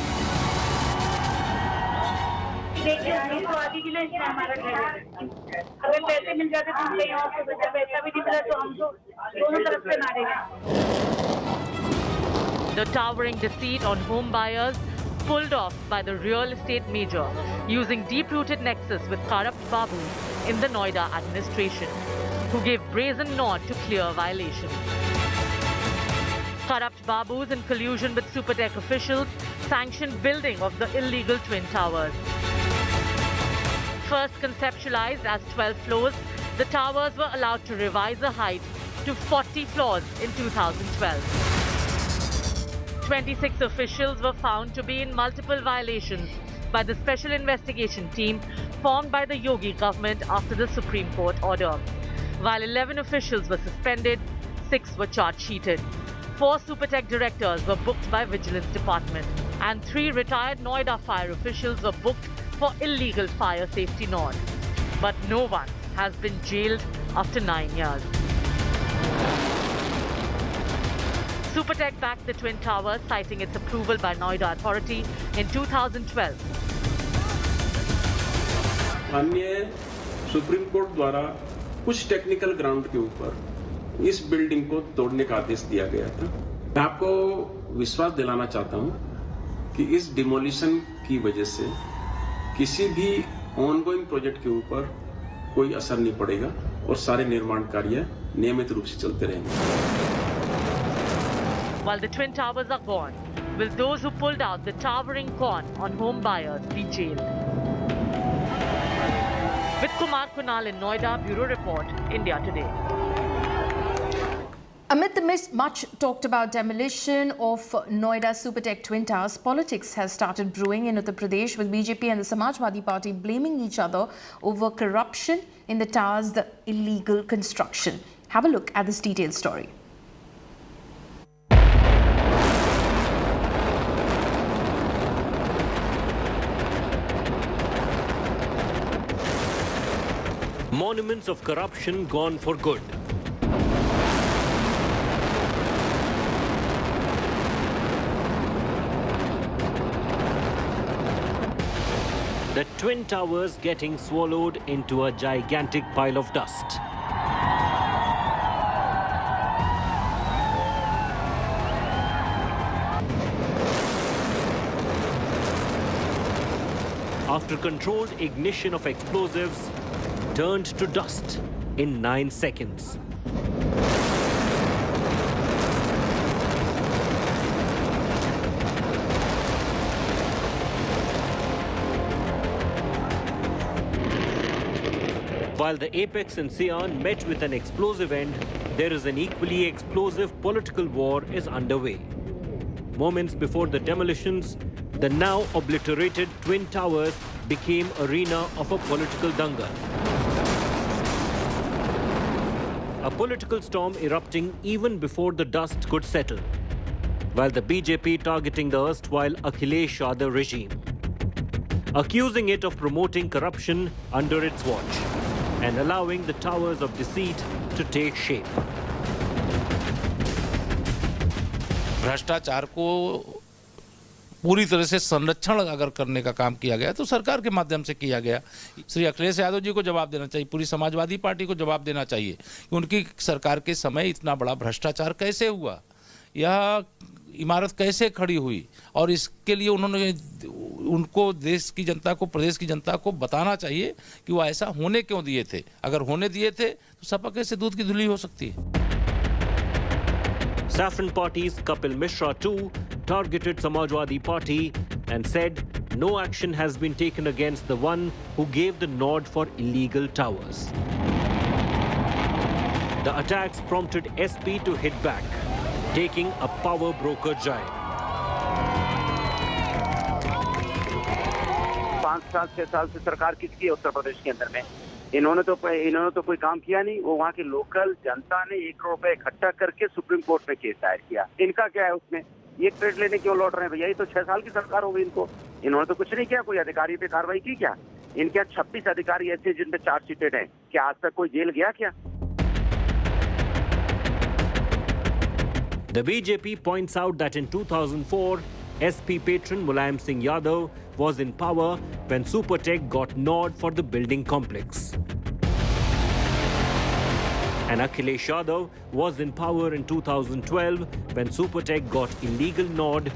The towering deceit on home buyers pulled off by the real estate major using deep-rooted nexus with corrupt Babu in the Noida administration, who gave brazen nod to clear violations. Corrupt Babus in collusion with Supertech officials sanctioned building of the illegal Twin Towers. First conceptualized as 12 floors, the towers were allowed to revise the height to 40 floors in 2012. 26 officials were found to be in multiple violations by the special investigation team formed by the Yogi government after the Supreme Court order. While 11 officials were suspended, 6 were charge-sheeted. 4 Supertech directors were booked by Vigilance Department, and 3 retired Noida fire officials were booked for illegal fire safety nod. But no one has been jailed after 9 years. Supertech backed the Twin Towers, citing its approval by Noida Authority in 2012. अन्य supreme court द्वारा कुछ technical ground के ऊपर इस building को तोड़ने का आदेश दिया गया था। मैं आपको विश्वास दिलाना चाहता हूं कि इस डिमोलिशन की वजह से किसी भी ऑनगोइंग प्रोजेक्ट के ऊपर कोई असर नहीं पड़ेगा और सारे निर्माण कार्य नियमित रूप से चलते रहेंगे। While the Twin Towers are gone, will those who pulled out the towering con on home buyers be jailed? With Kumar Kunal in Noida, Bureau Report, India Today. Amid the much talked about demolition of Noida Supertech Twin Towers, politics has started brewing in Uttar Pradesh, with BJP and the Samajwadi Party blaming each other over corruption in the towers, the illegal construction. Have a look at this detailed story. Monuments of corruption gone for good. The Twin Towers getting swallowed into a gigantic pile of dust. After controlled ignition of explosives, turned to dust in 9 seconds. While the apex in Sion met with an explosive end, there is an equally explosive political war is underway. Moments before the demolitions, the now obliterated Twin Towers became arena of a political dangal. A political storm erupting even before the dust could settle, while the BJP targeting the erstwhile Akhilesh Yadav regime, accusing it of promoting corruption under its watch and allowing the towers of deceit to take shape. भ्रष्टाचार को पूरी तरह से संरक्षण अगर करने का काम किया गया तो सरकार के माध्यम से किया गया। श्री अखिलेश यादव जी को जवाब देना चाहिए, पूरी समाजवादी पार्टी को जवाब देना चाहिए कि उनकी सरकार के समय इतना बड़ा भ्रष्टाचार कैसे हुआ, यह इमारत कैसे खड़ी हुई, और इसके लिए उन्होंने उनको देश की जनता को, प्रदेश की जनता को बताना चाहिए कि वो ऐसा होने क्यों दिए थे। अगर होने दिए थे तो सपा कैसे दूध की धुली हो सकती है। Saffron Party's Kapil Mishra too targeted Samajwadi Party and said no action has been taken against the one who gave the nod for illegal towers. The attacks prompted SP to hit back, taking a power broker giant. 5 साल 6 साल से सरकार किसकी है उत्तर प्रदेश के अंदर में? इन्होंने तो कोई काम किया नहीं। वो वहाँ की लोकल जनता ने 1 करोड़ रुपए इकट्ठा करके सुप्रीम कोर्ट में केस दायर किया। इनका क्या है उसमें? ये क्रेडिट लेने क्यों लौट रहे हैं भैया? ये तो 6 साल की सरकार हो गई इनको। इन्होंने तो कुछ नहीं किया। कोई अधिकारी पे कार्रवाई की क्या? इनके 26 अधिकारी ऐसे जिन पे चार्जशीटेड है। क्या आज तक कोई जेल गया क्या? The BJP points out that in 2004, SP patron Mulayam Singh Yadav was in power when Supertech got nod for the building complex. And Akhilesh Yadav was in power in 2012 when Supertech got illegal nod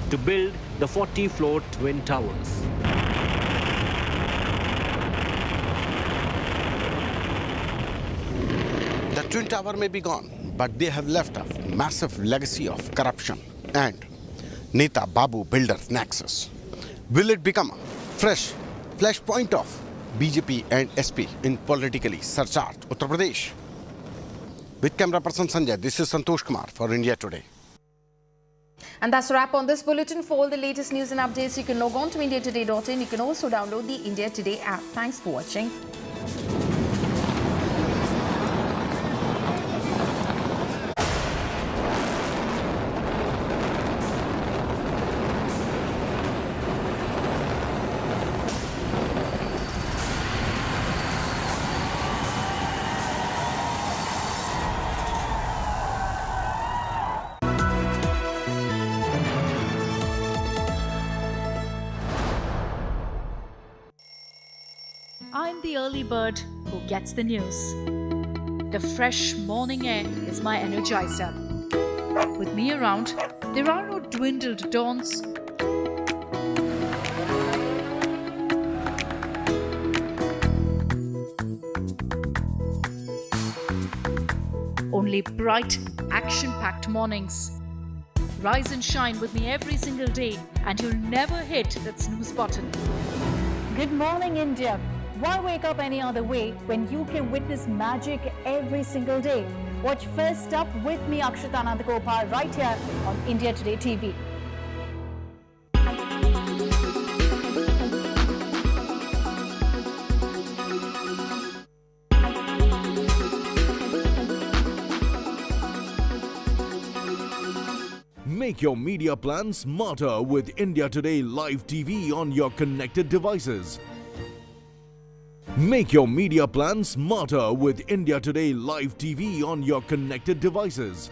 to build the 40-floor Twin Towers. The Twin Tower may be gone, but they have left a massive legacy of corruption and Neta Babu builder nexus. Will it become a fresh flashpoint of BJP and SP in politically surcharged Uttar Pradesh? With camera person Sanjay, this is Santosh Kumar for India Today. And that's a wrap on this bulletin. For all the latest news and updates, you can log on to indiatoday.in. You can also download the India Today app. Thanks for watching. I'm the early bird who gets the news. The fresh morning air is my energizer. With me around, there are no dwindled dawns. Only bright, action-packed mornings. Rise and shine with me every single day, and you'll never hit that snooze button. Good morning, India. Why wake up any other way when you can witness magic every single day? Watch First Up with me, Akshita Nandagopal, right here on India Today TV. Make your media plan smarter with India Today Live TV on your connected devices. Make your media plan smarter with India Today Live TV on your connected devices.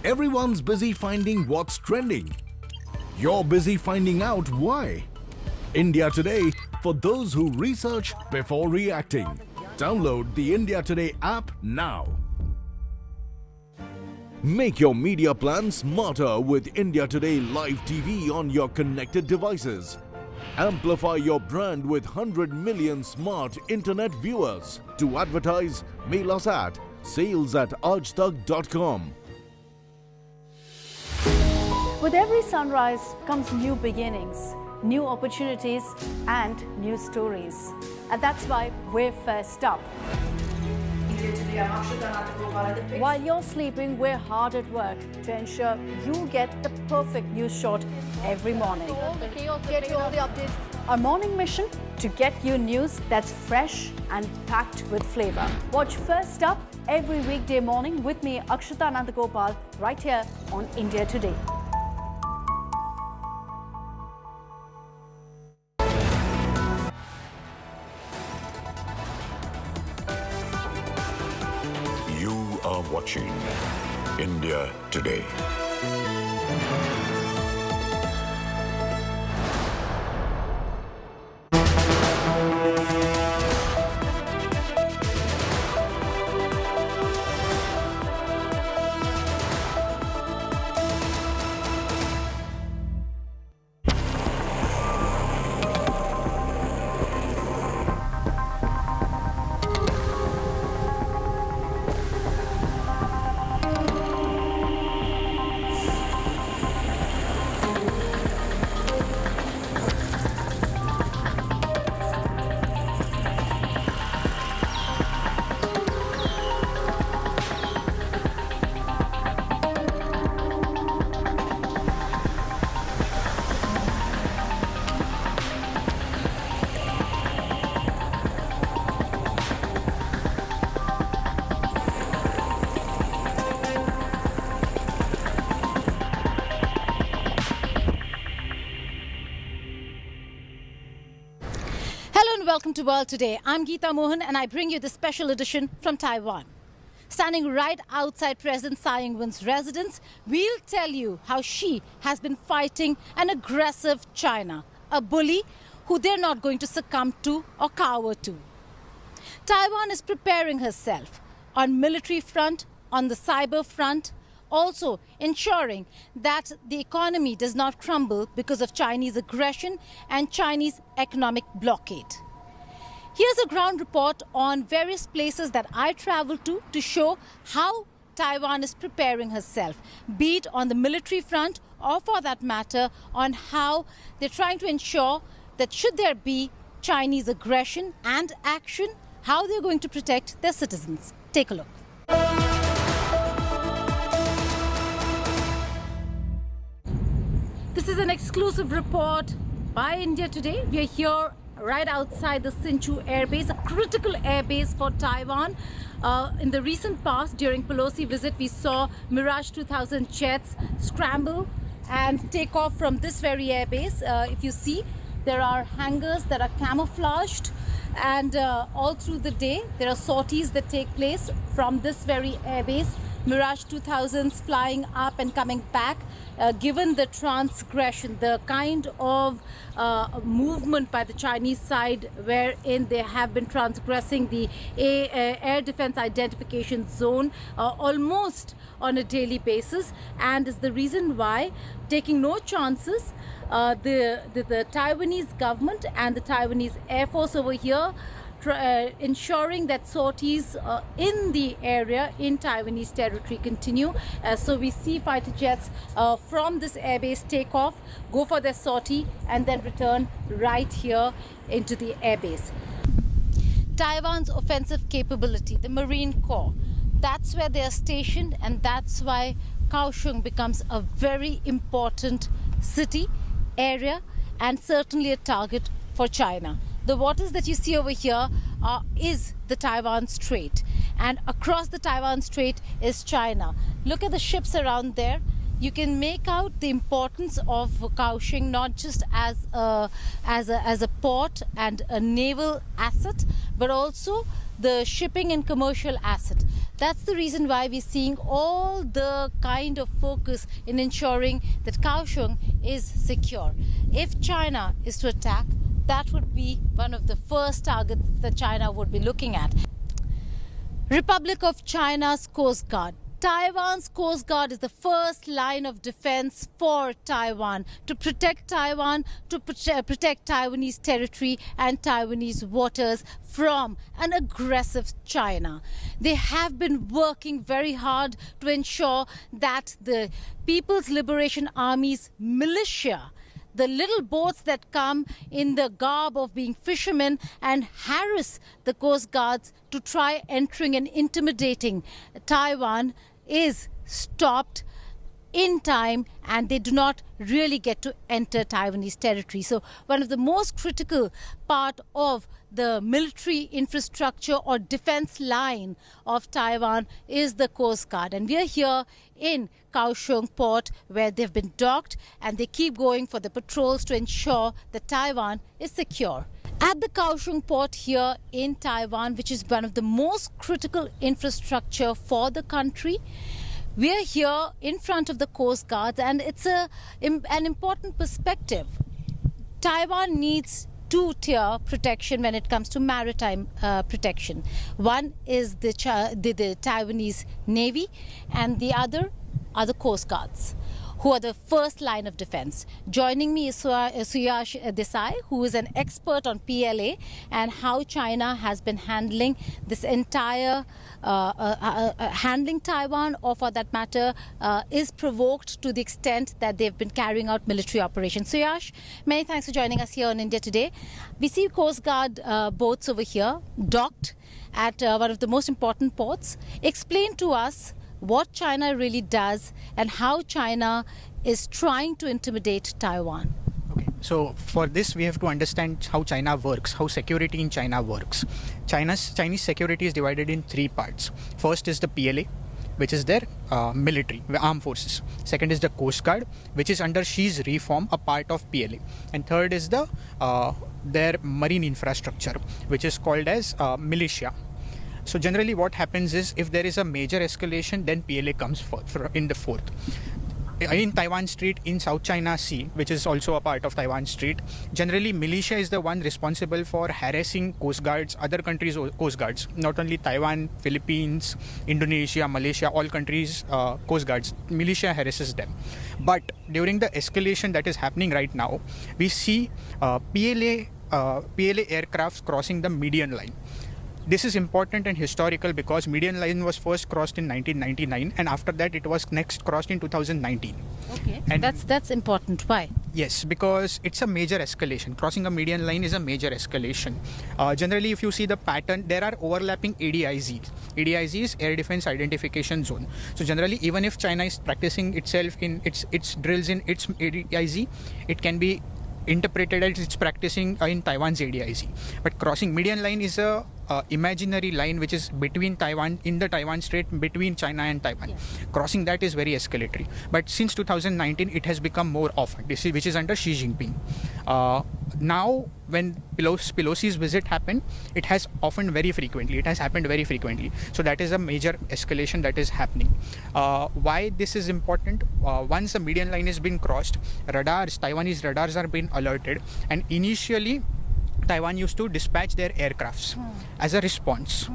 Everyone's busy finding what's trending. You're busy finding out why. India Today, for those who research before reacting. Download the India Today app now. Make your media plan smarter with India Today Live TV on your connected devices. Amplify your brand with 100 million smart internet viewers. To advertise, mail us at sales@aajtak.com. With every sunrise comes new beginnings, new opportunities and new stories. And that's why we're First Up. While you're sleeping, we're hard at work to ensure you get the perfect news shot every morning. Get you all the updates. Our morning mission, to get you news that's fresh and packed with flavor. Watch First Up every weekday morning with me, Akshata Nandagopal, right here on India Today. You are watching India Today. Welcome to World Today. I'm Geeta Mohan and I bring you the special edition from Taiwan. Standing right outside President Tsai Ing-wen's residence, we'll tell you how she has been fighting an aggressive China, a bully who they're not going to succumb to or cower to. Taiwan is preparing herself on military front, on the cyber front, also ensuring that the economy does not crumble because of Chinese aggression and Chinese economic blockade. Here's a ground report on various places that I traveled to show how Taiwan is preparing herself, be it on the military front or for that matter on how they're trying to ensure that should there be Chinese aggression and action, how they're going to protect their citizens. Take a look. This is an exclusive report by India Today. We are here right outside the Hsinchu Air Base, a critical air base for Taiwan. In the recent past, during Pelosi visit, we saw Mirage 2000 jets scramble and take off from this very air base. If you see, there are hangars that are camouflaged, and all through the day, there are sorties that take place from this very air base. Mirage 2000s flying up and coming back, given the transgression, the kind of movement by the Chinese side wherein they have been transgressing the air defense identification zone almost on a daily basis, and is the reason why, taking no chances, the Taiwanese government and the Taiwanese Air Force over here ensuring that sorties in the area in Taiwanese territory continue. So we see fighter jets from this airbase take off, go for their sortie and then return right here into the airbase. Taiwan's offensive capability, the Marine Corps, that's where they are stationed, and that's why Kaohsiung becomes a very important city, area, and certainly a target for China. The waters that you see over here is the Taiwan Strait, and across the Taiwan Strait is China. Look at the ships around there. You can make out the importance of Kaohsiung not just as a port and a naval asset, but also the shipping and commercial asset. That's the reason why we're seeing all the kind of focus in ensuring that Kaohsiung is secure. If China is to attack, that would be one of the first targets that China would be looking at. Republic of China's Coast Guard. Taiwan's Coast Guard is the first line of defense for Taiwan, to protect Taiwan, to protect Taiwanese territory and Taiwanese waters from an aggressive China. They have been working very hard to ensure that the People's Liberation Army's militia, the little boats that come in the garb of being fishermen and harass the Coast Guards to try entering and intimidating Taiwan, is stopped in time, and they do not really get to enter Taiwanese territory. So one of the most critical part of the military infrastructure or defense line of Taiwan is the Coast Guard. And we are here in Kaohsiung port where they've been docked and they keep going for the patrols to ensure that Taiwan is secure. At the Kaohsiung port here in Taiwan, which is one of the most critical infrastructure for the country, we are here in front of the Coast Guards, and it's an important perspective. Taiwan needs two-tier protection when it comes to maritime protection. One is the Taiwanese Navy, and the other are the Coast Guards, who are the first line of defense. Joining me is Suyash Desai, who is an expert on PLA and how China has been handling this entire, handling Taiwan, or for that matter, is provoked to the extent that they've been carrying out military operations. Suyash, many thanks for joining us here on India Today. We see Coast Guard boats over here, docked at one of the most important ports. Explain to us what China really does and how China is trying to intimidate Taiwan. Okay, so for this we have to understand how China works, how security in China works. Chinese security is divided in three parts. First is the PLA, which is their military, armed forces. Second is the Coast Guard, which is under Xi's reform, a part of PLA. And third is the their marine infrastructure, which is called as militia. So generally what happens is, if there is a major escalation, then PLA comes in the fourth. In Taiwan Strait, in South China Sea, which is also a part of Taiwan Strait, generally militia is the one responsible for harassing coast guards, other countries' coast guards, not only Taiwan, Philippines, Indonesia, Malaysia, all countries' coast guards. Militia harasses them. But during the escalation that is happening right now, we see PLA aircrafts crossing the median line. This is important and historical because median line was first crossed in 1999, and after that it was next crossed in 2019. Okay, and that's important. Why? Yes, because it's a major escalation. Crossing a median line is a major escalation. Generally, if you see the pattern, there are overlapping ADIZs. ADIZ is Air Defense Identification Zone. So generally, even if China is practicing itself in its drills in its ADIZ, it can be interpreted as it's practicing in Taiwan's ADIZ. But crossing median line is a imaginary line which is between Taiwan, in the Taiwan Strait, between China and Taiwan. Yes. Crossing that is very escalatory. But since 2019, it has become more often, which is under Xi Jinping. Now, when Pelosi's visit happened, it has happened very frequently. It has happened very frequently. So that is a major escalation that is happening. Why this is important? Once the median line has been crossed, Taiwanese radars are being alerted, and initially Taiwan used to dispatch their aircrafts as a response.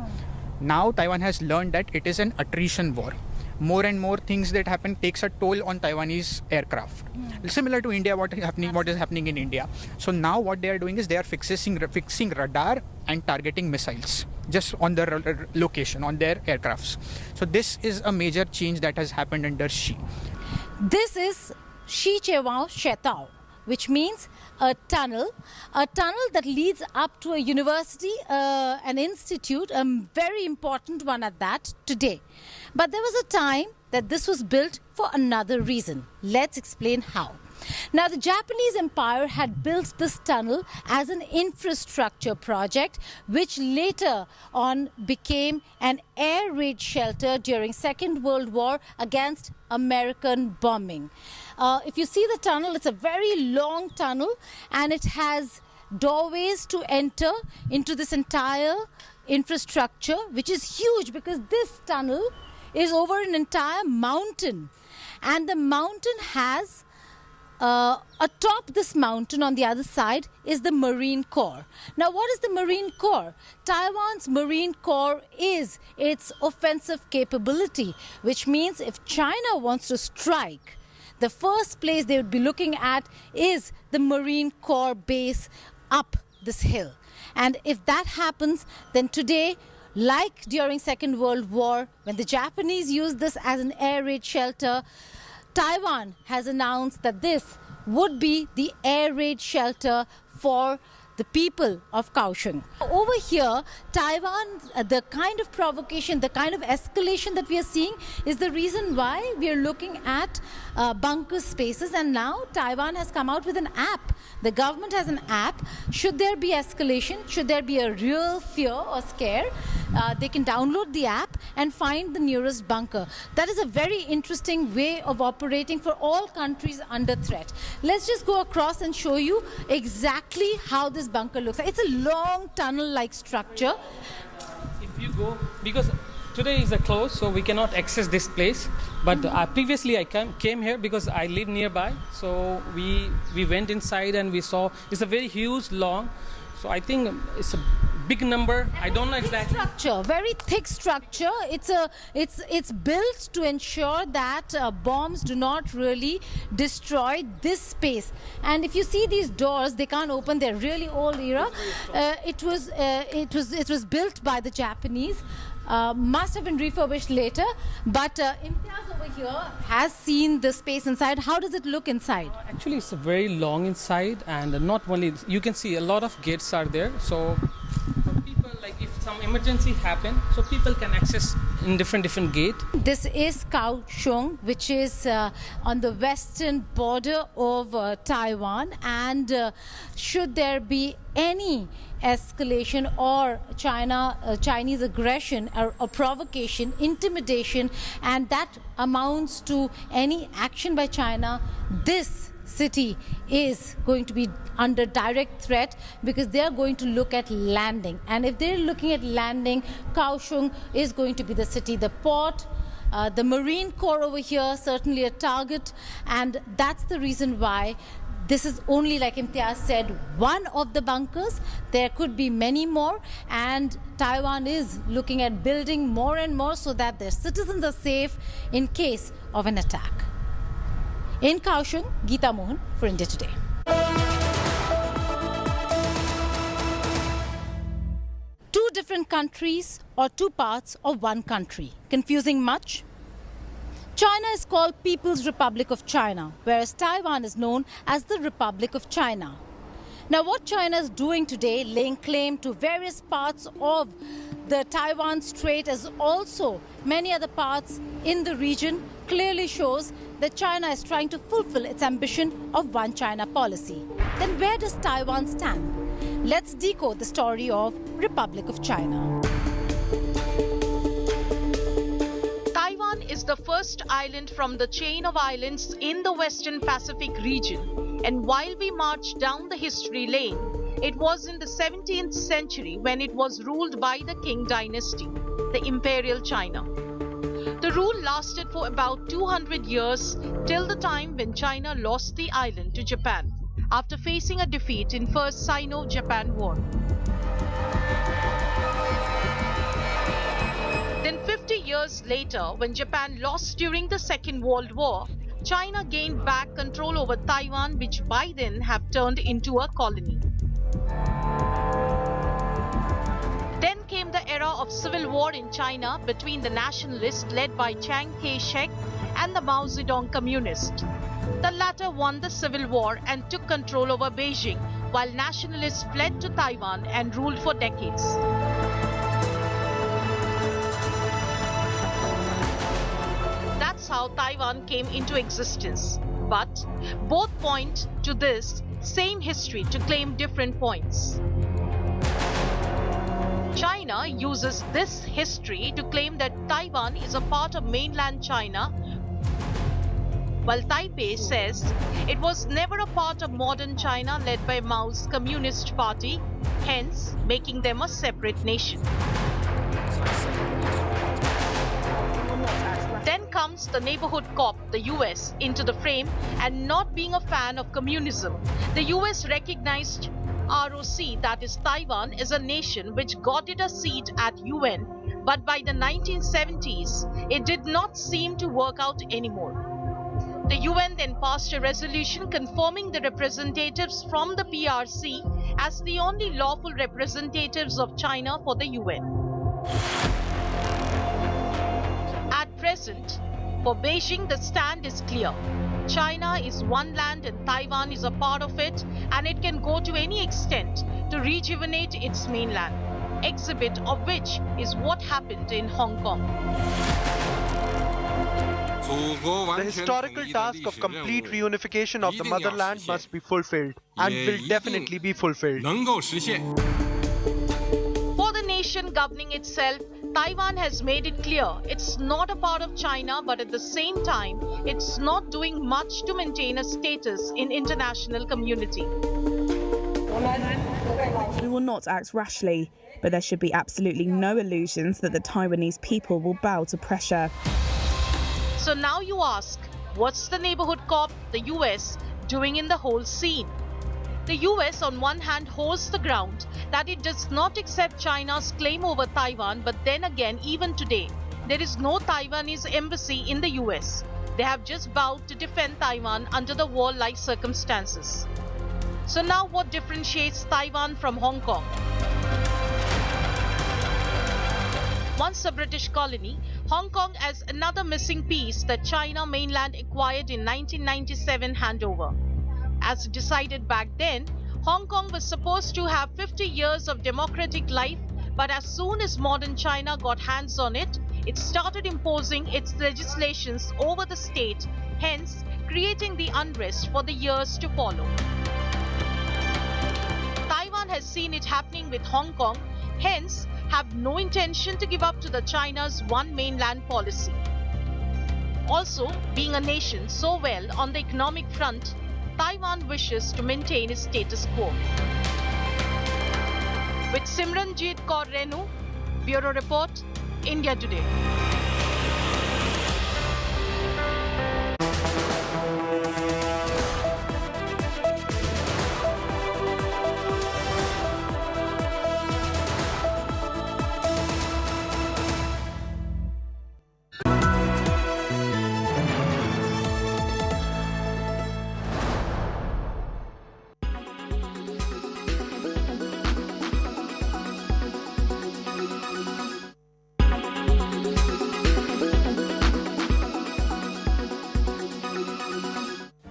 Now Taiwan has learned that it is an attrition war. More and more things that happen takes a toll on Taiwanese aircraft. Similar to India, what is happening in India. So now what they are doing is they are fixing radar and targeting missiles just on the location, on their aircrafts. So this is a major change that has happened under Xi. This is Xi Chewao Shetao, which means a tunnel that leads up to a university, an institute, a very important one at that today. But there was a time that this was built for another reason. Let's explain how. Now, the Japanese Empire had built this tunnel as an infrastructure project, which later on became an air raid shelter during Second World War against American bombing. If you see the tunnel, it's a very long tunnel, and it has doorways to enter into this entire infrastructure, which is huge because this tunnel is over an entire mountain, and the mountain has atop this mountain on the other side is the Marine Corps. Now, what is the Marine Corps? Taiwan's Marine Corps is its offensive capability, which means if China wants to strike, the first place they would be looking at is the Marine Corps base up this hill. And if that happens, then today, like during Second World War, when the Japanese used this as an air raid shelter, Taiwan has announced that this would be the air raid shelter for the people of Kaohsiung. Over here, Taiwan, the kind of provocation, the kind of escalation that we are seeing is the reason why we are looking at bunker spaces, and now Taiwan has come out with an app. The government has an app. Should there be escalation, should there be a real fear or scare, they can download the app and find the nearest bunker. That is a very interesting way of operating for all countries under threat. Let's just go across and show you exactly how this bunker looks like. It's a long tunnel-like structure. If you go, because today is a close, so we cannot access this place. But previously I came here because I live nearby. So we went inside and we saw it's a very huge, long. So I think it's a big number. I don't know exactly. Structure, very thick structure. It's built to ensure that bombs do not really destroy this space. And if you see these doors, they can't open. They're really old era. It was built by the Japanese. Must have been refurbished later, but Imtiaz over here has seen the space inside. How does it look inside? Actually, it's very long inside, and not only, you can see a lot of gates are there. So for people, like if some emergency happen, so people can access in different gate. This is Kaohsiung, which is on the western border of Taiwan, and should there be any escalation or Chinese aggression or provocation, intimidation, and that amounts to any action by China, this city is going to be under direct threat because they are going to look at landing. And if they're looking at landing, Kaohsiung is going to be the city. The port, the Marine Corps over here, certainly a target, and that's the reason why this is only, like Imtiaz said, one of the bunkers. There could be many more, and Taiwan is looking at building more and more so that their citizens are safe in case of an attack. In Kaohsiung, Geeta Mohan for India Today. Two different countries or two parts of one country. Confusing much? China is called People's Republic of China, whereas Taiwan is known as the Republic of China. Now, what China is doing today, laying claim to various parts of the Taiwan Strait as also many other parts in the region, clearly shows that China is trying to fulfill its ambition of One China policy. Then where does Taiwan stand? Let's decode the story of Republic of China. Taiwan is the first island from the chain of islands in the Western Pacific region. And while we march down the history lane, it was in the 17th century when it was ruled by the Qing dynasty, the Imperial China. The rule lasted for about 200 years till the time when China lost the island to Japan after facing a defeat in First Sino-Japan War. Then 50 years later, when Japan lost during the Second World War, China gained back control over Taiwan, which by then have turned into a colony. Then came the era of civil war in China between the nationalists led by Chiang Kai-shek and the Mao Zedong communists. The latter won the civil war and took control over Beijing, while nationalists fled to Taiwan and ruled for decades. That's how Taiwan came into existence. But both point to this same history to claim different points. China uses this history to claim that Taiwan is a part of mainland China, while Taipei says it was never a part of modern China led by Mao's Communist Party, hence making them a separate nation. Then comes the neighborhood cop, the US, into the frame, and not being a fan of communism, the US recognized ROC, that is Taiwan, is a nation which got it a seat at UN, but by the 1970s, it did not seem to work out anymore. The UN then passed a resolution confirming the representatives from the PRC as the only lawful representatives of China for the UN. At present, for Beijing, the stand is clear. China is one land and Taiwan is a part of it, and it can go to any extent to rejuvenate its mainland. Exhibit of which is what happened in Hong Kong. The historical task of complete reunification of the motherland must be fulfilled and will definitely be fulfilled. For the nation governing itself, Taiwan has made it clear it's not a part of China, but at the same time, it's not doing much to maintain a status in international community. We will not act rashly, but there should be absolutely no illusions that the Taiwanese people will bow to pressure. So now you ask, what's the neighborhood cop, the US, doing in the whole scene? The US on one hand holds the ground that it does not accept China's claim over Taiwan, but then again, even today, there is no Taiwanese embassy in the US. They have just vowed to defend Taiwan under the war-like circumstances. So now what differentiates Taiwan from Hong Kong? Once a British colony, Hong Kong as another missing piece that China mainland acquired in 1997 handover. As decided back then, Hong Kong was supposed to have 50 years of democratic life, but as soon as modern China got hands on it, it started imposing its legislations over the state, hence creating the unrest for the years to follow. Taiwan has seen it happening with Hong Kong, hence have no intention to give up to the China's one mainland policy. Also, being a nation so well on the economic front, Taiwan wishes to maintain its status quo. With Simranjeet Kaur Renu, Bureau Report, India Today.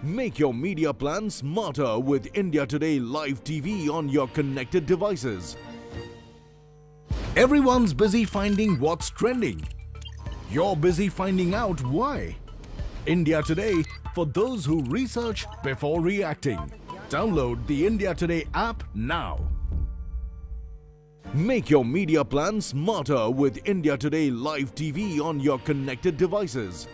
Make your media plan smarter with India Today Live TV on your connected devices. Everyone's busy finding what's trending. You're busy finding out why. India Today for those who research before reacting. Download the India Today app now. Make your media plan smarter with India Today Live TV on your connected devices.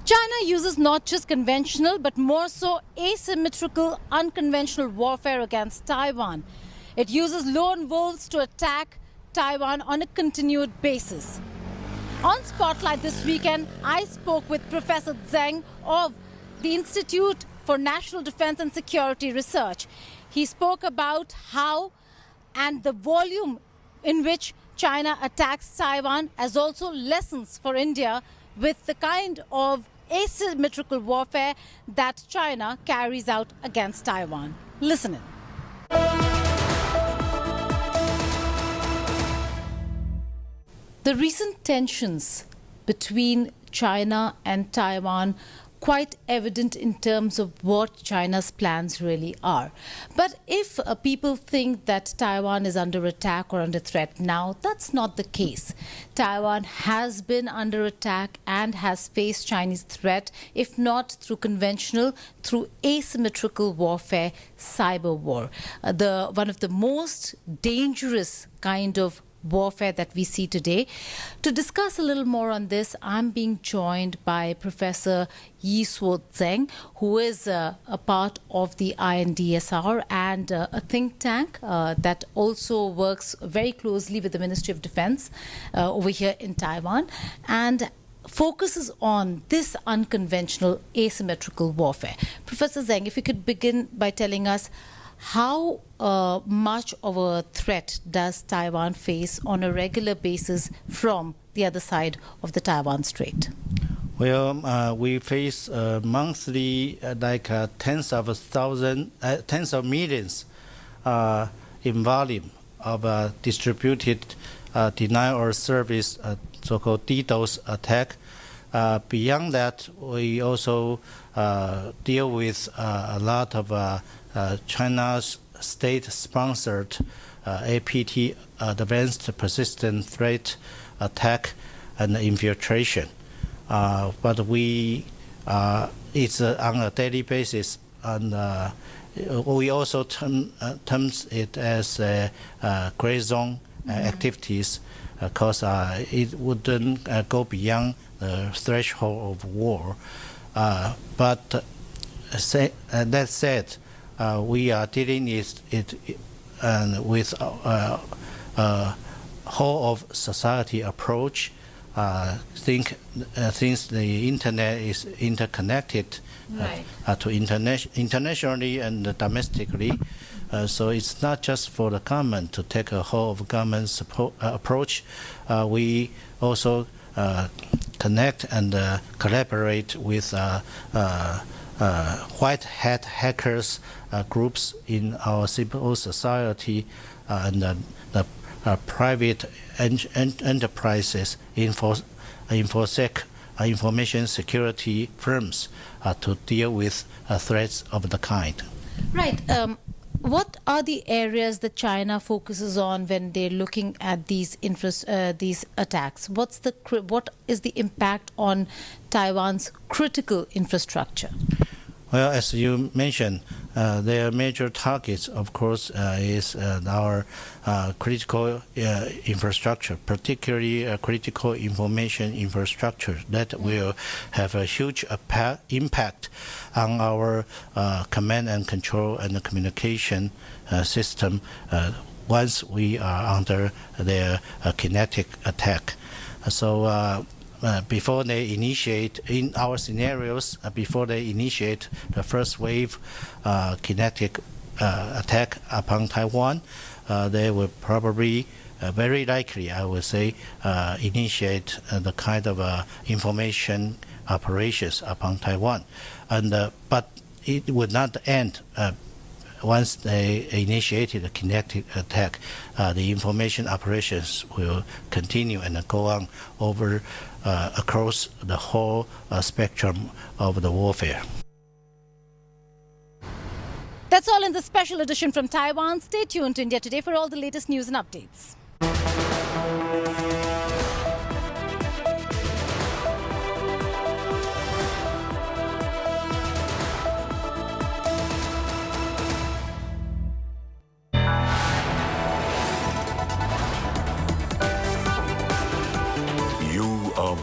China uses not just conventional but more so asymmetrical, unconventional warfare against Taiwan. It uses lone wolves to attack Taiwan on a continued basis. On Spotlight this weekend, I spoke with Professor Zheng of the Institute for National Defense and Security Research. He spoke about how and the volume in which China attacks Taiwan as also lessons for India with the kind of asymmetrical warfare that China carries out against Taiwan. Listen in. The recent tensions between China and Taiwan quite evident in terms of what China's plans really are. But if people think that Taiwan is under attack or under threat now, that's not the case. Taiwan has been under attack and has faced Chinese threat, if not through conventional, through asymmetrical warfare, cyber war. One of the most dangerous kind of warfare that we see today. To discuss a little more on this, I'm being joined by Professor Yi-Suo Zheng, who is a part of the INDSR and a think tank that also works very closely with the Ministry of Defense over here in Taiwan and focuses on this unconventional asymmetrical warfare. Professor Zheng, if you could begin by telling us how much of a threat does Taiwan face on a regular basis from the other side of the Taiwan Strait? Well, we face monthly tens of millions in volume of distributed denial of service, so-called DDoS attack. Beyond that, we also deal with a lot of China's state-sponsored APT, Advanced Persistent Threat Attack and infiltration. But it's on a daily basis, and we also terms it as gray zone activities, because it wouldn't go beyond the threshold of war. But that said, we are dealing with a whole of society approach. Since the internet is interconnected to internationally and domestically, so it's not just for the government to take a whole of government support, approach. We also connect and collaborate with white hat hackers groups in our civil society and the private enterprises, infosec, information security firms to deal with threats of the kind. Right. What are the areas that China focuses on when they're looking at these attacks? What is the impact on Taiwan's critical infrastructure? Well, as you mentioned, their major targets, of course, is our critical infrastructure, particularly critical information infrastructure that will have a huge impact on our command and control and communication system once we are under their kinetic attack. So before they initiate, in our scenarios, before they initiate the first wave kinetic attack upon Taiwan, they will probably, very likely, I would say, initiate the kind of information operations upon Taiwan. And but it would not end once they initiated the kinetic attack. The information operations will continue and go on over across the whole spectrum of the warfare. That's all in the special edition from Taiwan. Stay tuned to India Today for all the latest news and updates.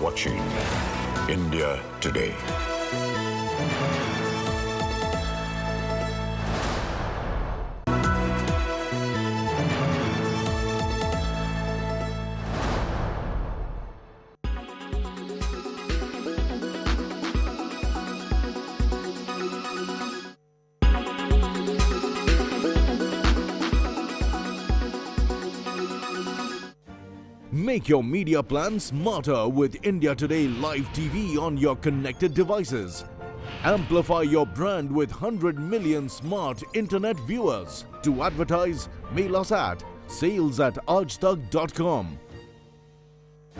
Watching India Today. Make your media plan smarter with India Today Live TV on your connected devices. Amplify your brand with 100 million smart internet viewers. To advertise, mail us at sales@aajtak.com.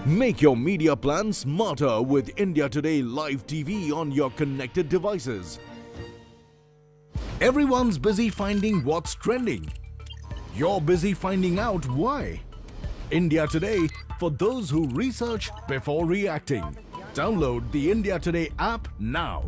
Make your media plan smarter with India Today Live TV on your connected devices. Everyone's busy finding what's trending. You're busy finding out why. India Today, for those who research before reacting. Download the India Today app now.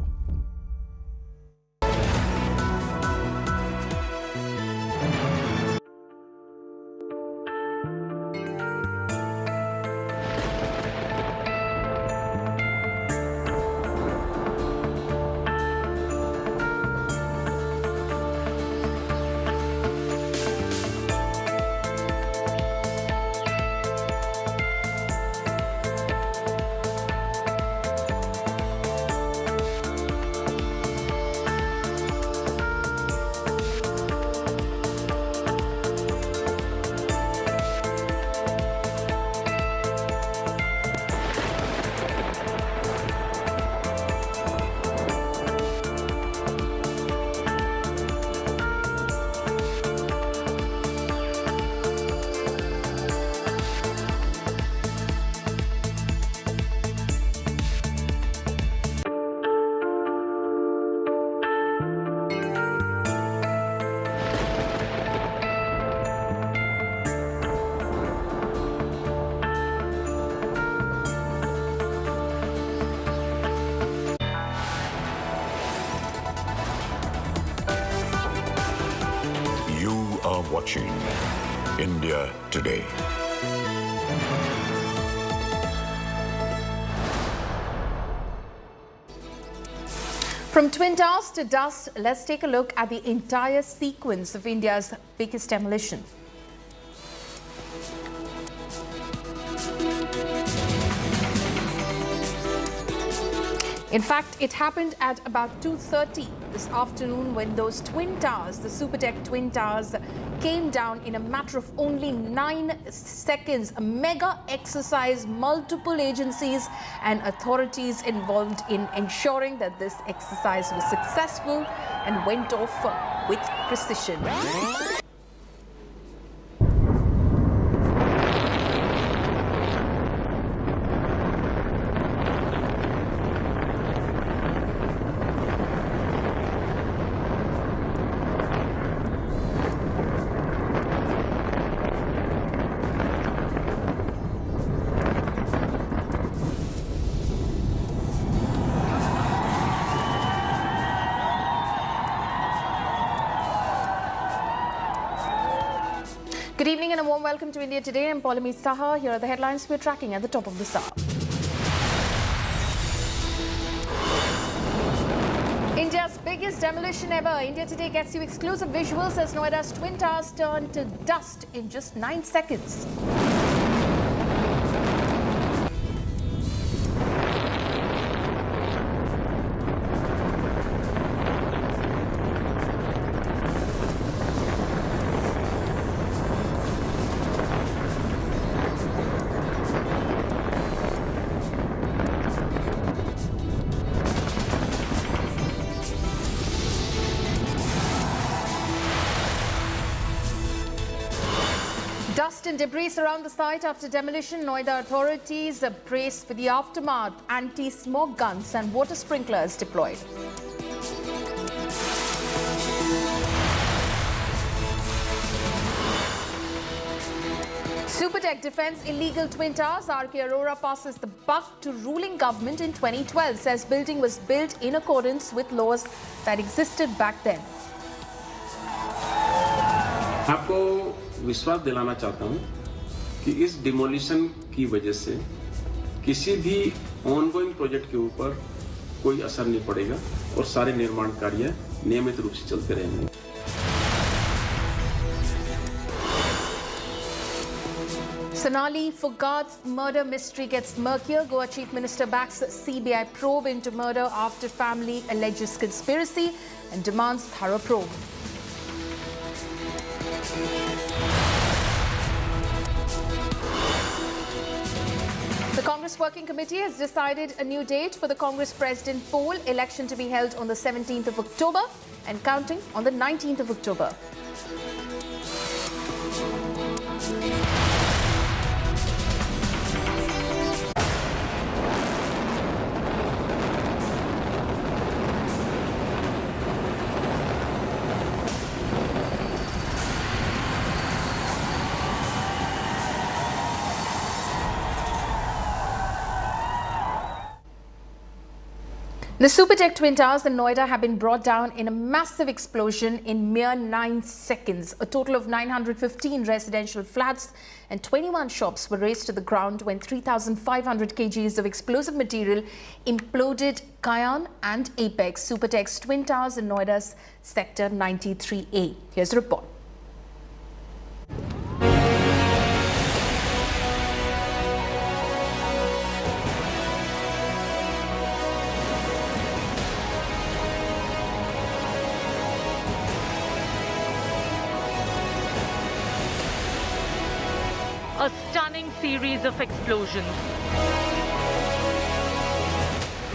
watching India Today. From Twin Towers to dust, let's take a look at the entire sequence of India's biggest demolition. In fact, it happened at about 2:30 this afternoon when those twin towers, the Supertech Twin Towers, came down in a matter of only 9 seconds. A mega exercise, multiple agencies and authorities involved in ensuring that this exercise was successful and went off with precision. Good evening and a warm welcome to India Today. I'm Paulami Saha. Here are the headlines we're tracking at the top of the hour. India's biggest demolition ever. India Today gets you exclusive visuals as Noida's Twin Towers turn to dust in just 9 seconds. Dust and debris surround the site after demolition. Noida authorities brace for the aftermath. Anti-smoke guns and water sprinklers deployed. Supertech defends illegal twin towers. R.K. Arora passes the buck to ruling government in 2012. Says building was built in accordance with laws that existed back then. आपको विश्वास दिलाना चाहता हूं कि इस demolition की वजह से किसी भी ऑनगोइंग प्रोजेक्ट के ऊपर कोई असर नहीं पड़ेगा और सारे निर्माण कार्य नियमित रूप से चलते रहेंगे. Sonali Fogart's murder mystery gets murkier. Goa Chief Minister backs CBI probe into murder after family alleges conspiracy and demands thorough probe. The Congress Working Committee has decided a new date for the Congress President poll election to be held on the 17th of October and counting on the 19th of October. The Supertech Twin Towers in Noida have been brought down in a massive explosion in mere 9 seconds. A total of 915 residential flats and 21 shops were razed to the ground when 3,500 kgs of explosive material imploded Kayan and Apex, Supertech's Twin Towers in Noida's Sector 93A. Here's the report. A stunning series of explosions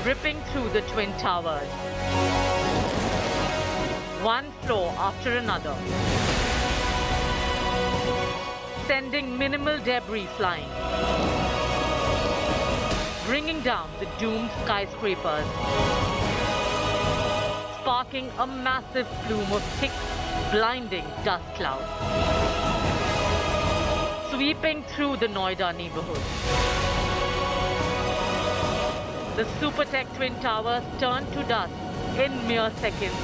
ripping through the Twin Towers. One floor after another, sending minimal debris flying, bringing down the doomed skyscrapers, sparking a massive plume of thick, blinding dust clouds, sweeping through the Noida neighborhood. The Supertech Twin Towers turned to dust in mere seconds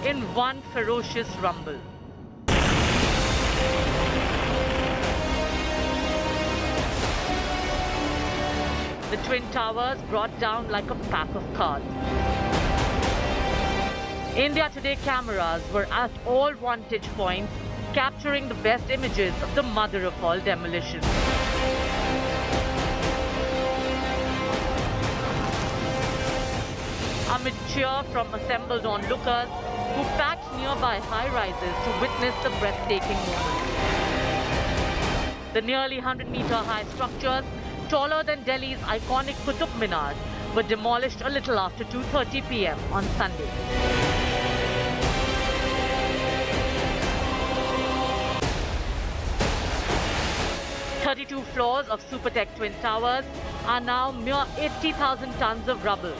in one ferocious rumble. The Twin Towers brought down like a pack of cards. India Today cameras were at all vantage points, capturing the best images of the mother of all demolitions. Amid cheer from assembled onlookers who packed nearby high-rises to witness the breathtaking moment. The nearly 100-meter-high structures, taller than Delhi's iconic Qutub Minar, were demolished a little after 2:30 p.m. on Sunday. "32 floors of Supertech Twin Towers are now mere 80,000 tons of rubble.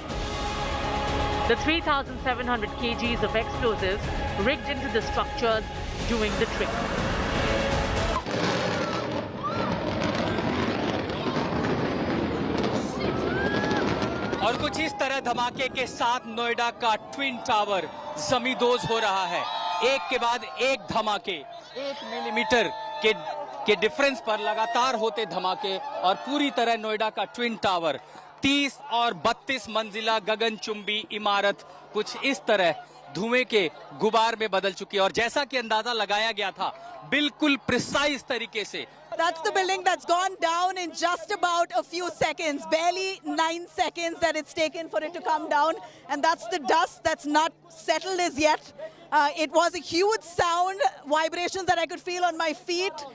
The 3,700 kgs of explosives rigged into the structures doing the trick." और कुछ इस तरह धमाके के साथ नोएडा का twin tower जमींदोज हो रहा है। एक के बाद एक धमाके, 1 मिलीमीटर के डिफरेंस पर लगातार होते धमाके और पूरी तरह नोएडा का ट्विन टावर 30 और 32 मंजिला गगनचुंबी इमारत कुछ इस तरह धुएं के गुबार में बदल चुकी है और जैसा कि अंदाजा लगाया गया था बिल्कुल प्रिसाइज तरीके से। That's the building that's gone down in just about a few seconds, barely 9 seconds that it's taken for it to come down. And that's the dust that's not settled as yet. It was a huge sound, vibrations that I could feel on my feet.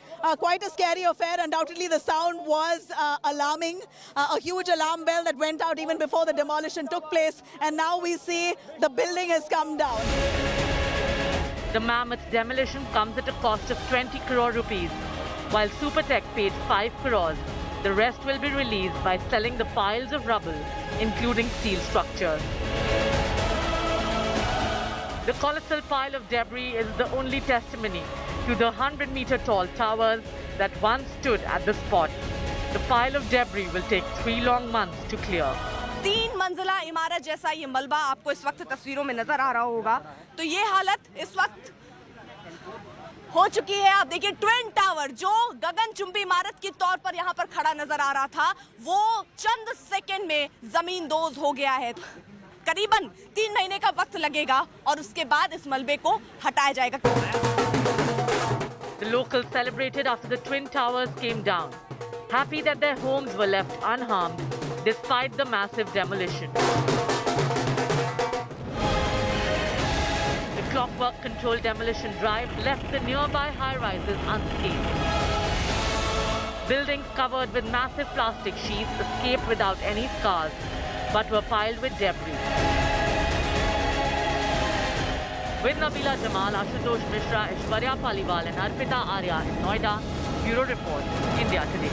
Quite a scary affair. Undoubtedly, the sound was alarming. A huge alarm bell that went out even before the demolition took place. And now we see the building has come down. The mammoth demolition comes at a cost of 20 crore rupees. While Supertech paid 5 crores, the rest will be released by selling the piles of rubble, including steel structures. The colossal pile of debris is the only testimony to the 100-meter tall towers that once stood at the spot. The pile of debris will take 3 long months to clear. 3 मंजिला इमारत जैसा ये मलबा आपको इस वक्त तस्वीरों में नजर आ रहा होगा। तो ये हालत इस वक्त हो चुकी है। आप देखिए ट्विन टावर जो गगनचुंबी इमारत के तौर पर यहाँ पर खड़ा नजर आ रहा था, वो चंद सेकंड में जमींदोज हो गया है। करीबन 3 महीने का वक्त लगेगा और उसके बाद इस मलबे को हटाया जाएगा। The locals celebrated after the twin towers came down, happy that their homes were left unharmed despite the massive demolition. The clockwork-controlled demolition drive left the nearby high-rises unscathed. Buildings covered with massive plastic sheets escaped without any scars, but were piled with debris. With Nabila Jamal, Ashutosh Mishra, Aishwarya Paliwal and Arpita Arya in Noida, Bureau Report, India Today.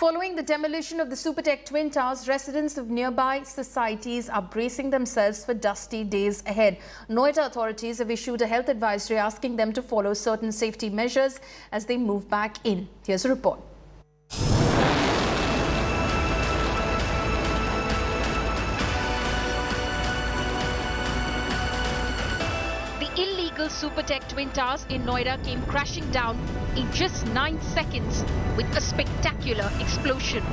Following the demolition of the Supertech Twin Towers, residents of nearby societies are bracing themselves for dusty days ahead. Noida authorities have issued a health advisory asking them to follow certain safety measures as they move back in. Here's a report. Illegal Supertech Twin Towers in Noida came crashing down in just 9 seconds with a spectacular explosion.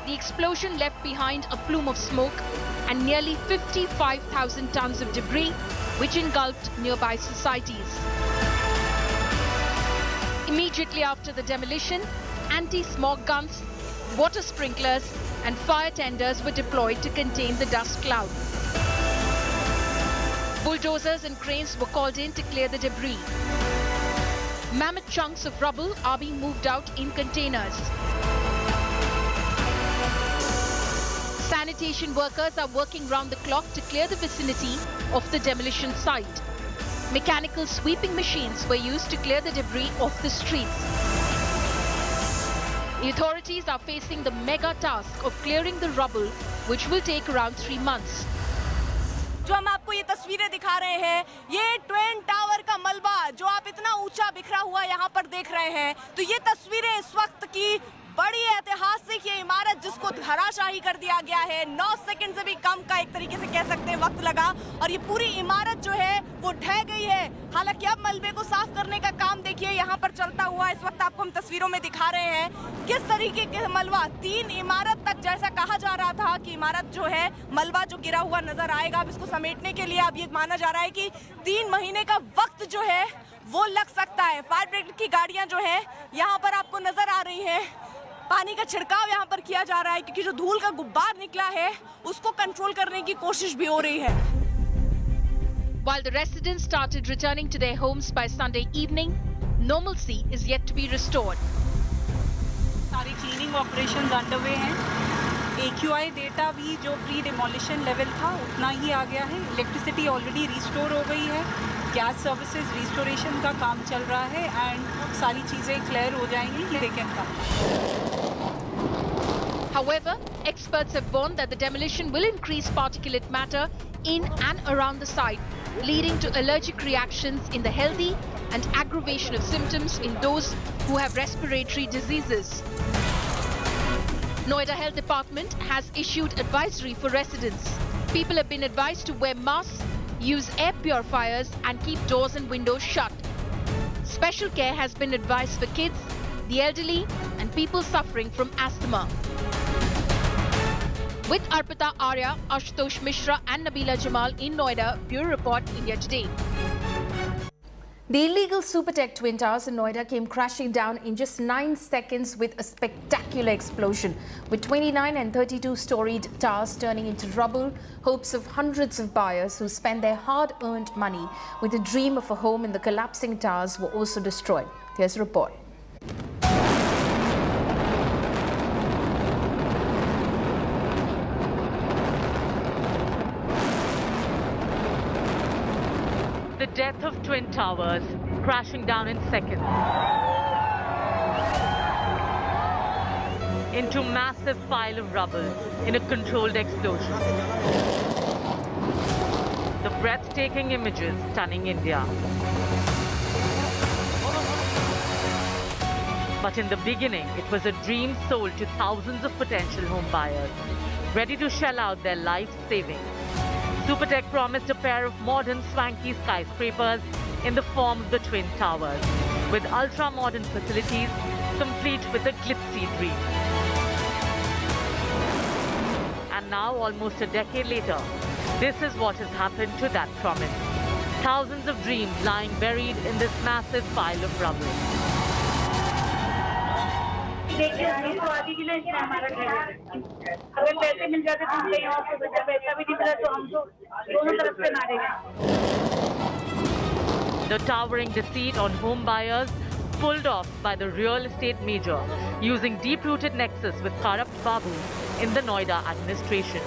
The explosion left behind a plume of smoke and nearly 55,000 tons of debris, which engulfed nearby societies. Immediately after the demolition, anti-smog guns, water sprinklers and fire tenders were deployed to contain the dust cloud. Bulldozers and cranes were called in to clear the debris. Mammoth chunks of rubble are being moved out in containers. Sanitation workers are working round the clock to clear the vicinity of the demolition site. Mechanical sweeping machines were used to clear the debris off the streets. The authorities are facing the mega task of clearing the rubble, which will take around 3 months. जो हम आपको ये तस्वीरें दिखा रहे हैं, ये twin tower का मलबा जो आप इतना ऊंचा बिखरा हुआ यहाँ पर देख रहे हैं, तो ये तस्वीरें इस वक्त की बड़ी ऐतिहासिक ये इमारत जिसको धराशाही कर दिया गया है, 9 सेकंड से भी कम का एक तरीके से कह सकते हैं वक्त लगा और ये पूरी इमारत जो है वो ढह गई है। हालांकि अब मलबे को साफ करने का काम देखिए यहाँ पर चलता हुआ इस वक्त आपको हम तस्वीरों में दिखा रहे हैं किस तरीके के मलबा 3 इमारत तक, जैसा कहा जा रहा था कि इमारत जो है मलबा जो गिरा हुआ नजर आएगा, अब इसको समेटने के लिए अब ये माना जा रहा है कि 3 महीने का वक्त जो है वो लग सकता है। फायर ब्रिगेड की गाड़ियां जो है यहाँ पर आपको नजर आ रही हैं, पानी का छिड़काव यहाँ पर किया जा रहा है क्योंकि जो धूल का गुब्बार निकला है उसको कंट्रोल करने की कोशिश भी हो रही है। While the residents started returning to their homes by Sunday evening, normalcy is yet to be restored. सारी क्लीनिंग ऑपरेशंस अंडरवे हैं। AQI डेटा भी जो प्री डिमोलिशन लेवल था उतना ही आ गया है। इलेक्ट्रिसिटी ऑलरेडी रिस्टोर हो गई है। गैस सर्विसेज रिस्टोरेशन का काम चल रहा है एंड सारी चीज़ें क्लियर हो जाएंगी कि they can come. However, experts have warned that the demolition will increase particulate matter in and around the site, leading to allergic reactions in the healthy and aggravation of symptoms in those who have respiratory diseases. Noida Health Department has issued advisory for residents. People have been advised to wear masks, use air purifiers and keep doors and windows shut. Special care has been advised for kids, the elderly and people suffering from asthma. With Arpita Arya, Ashutosh Mishra and Nabila Jamal in Noida, Bureau Report, India Today. The illegal Supertech Twin Towers in Noida came crashing down in just 9 seconds with a spectacular explosion, with 29 and 32-storied towers turning into rubble. Hopes of hundreds of buyers who spent their hard-earned money with a dream of a home in the collapsing towers were also destroyed. Here's a report. The death of Twin Towers, crashing down in seconds into massive pile of rubble in a controlled explosion. The breathtaking images stunning India. But in the beginning, it was a dream sold to thousands of potential home buyers, ready to shell out their life savings. Supertech promised a pair of modern swanky skyscrapers in the form of the Twin Towers, with ultra-modern facilities complete with a glitzy dream. And now, almost a decade later, this is what has happened to that promise. Thousands of dreams lying buried in this massive pile of rubble. The towering deceit on home buyers pulled off by the real estate major using deep-rooted nexus with corrupt Babu in the Noida administration,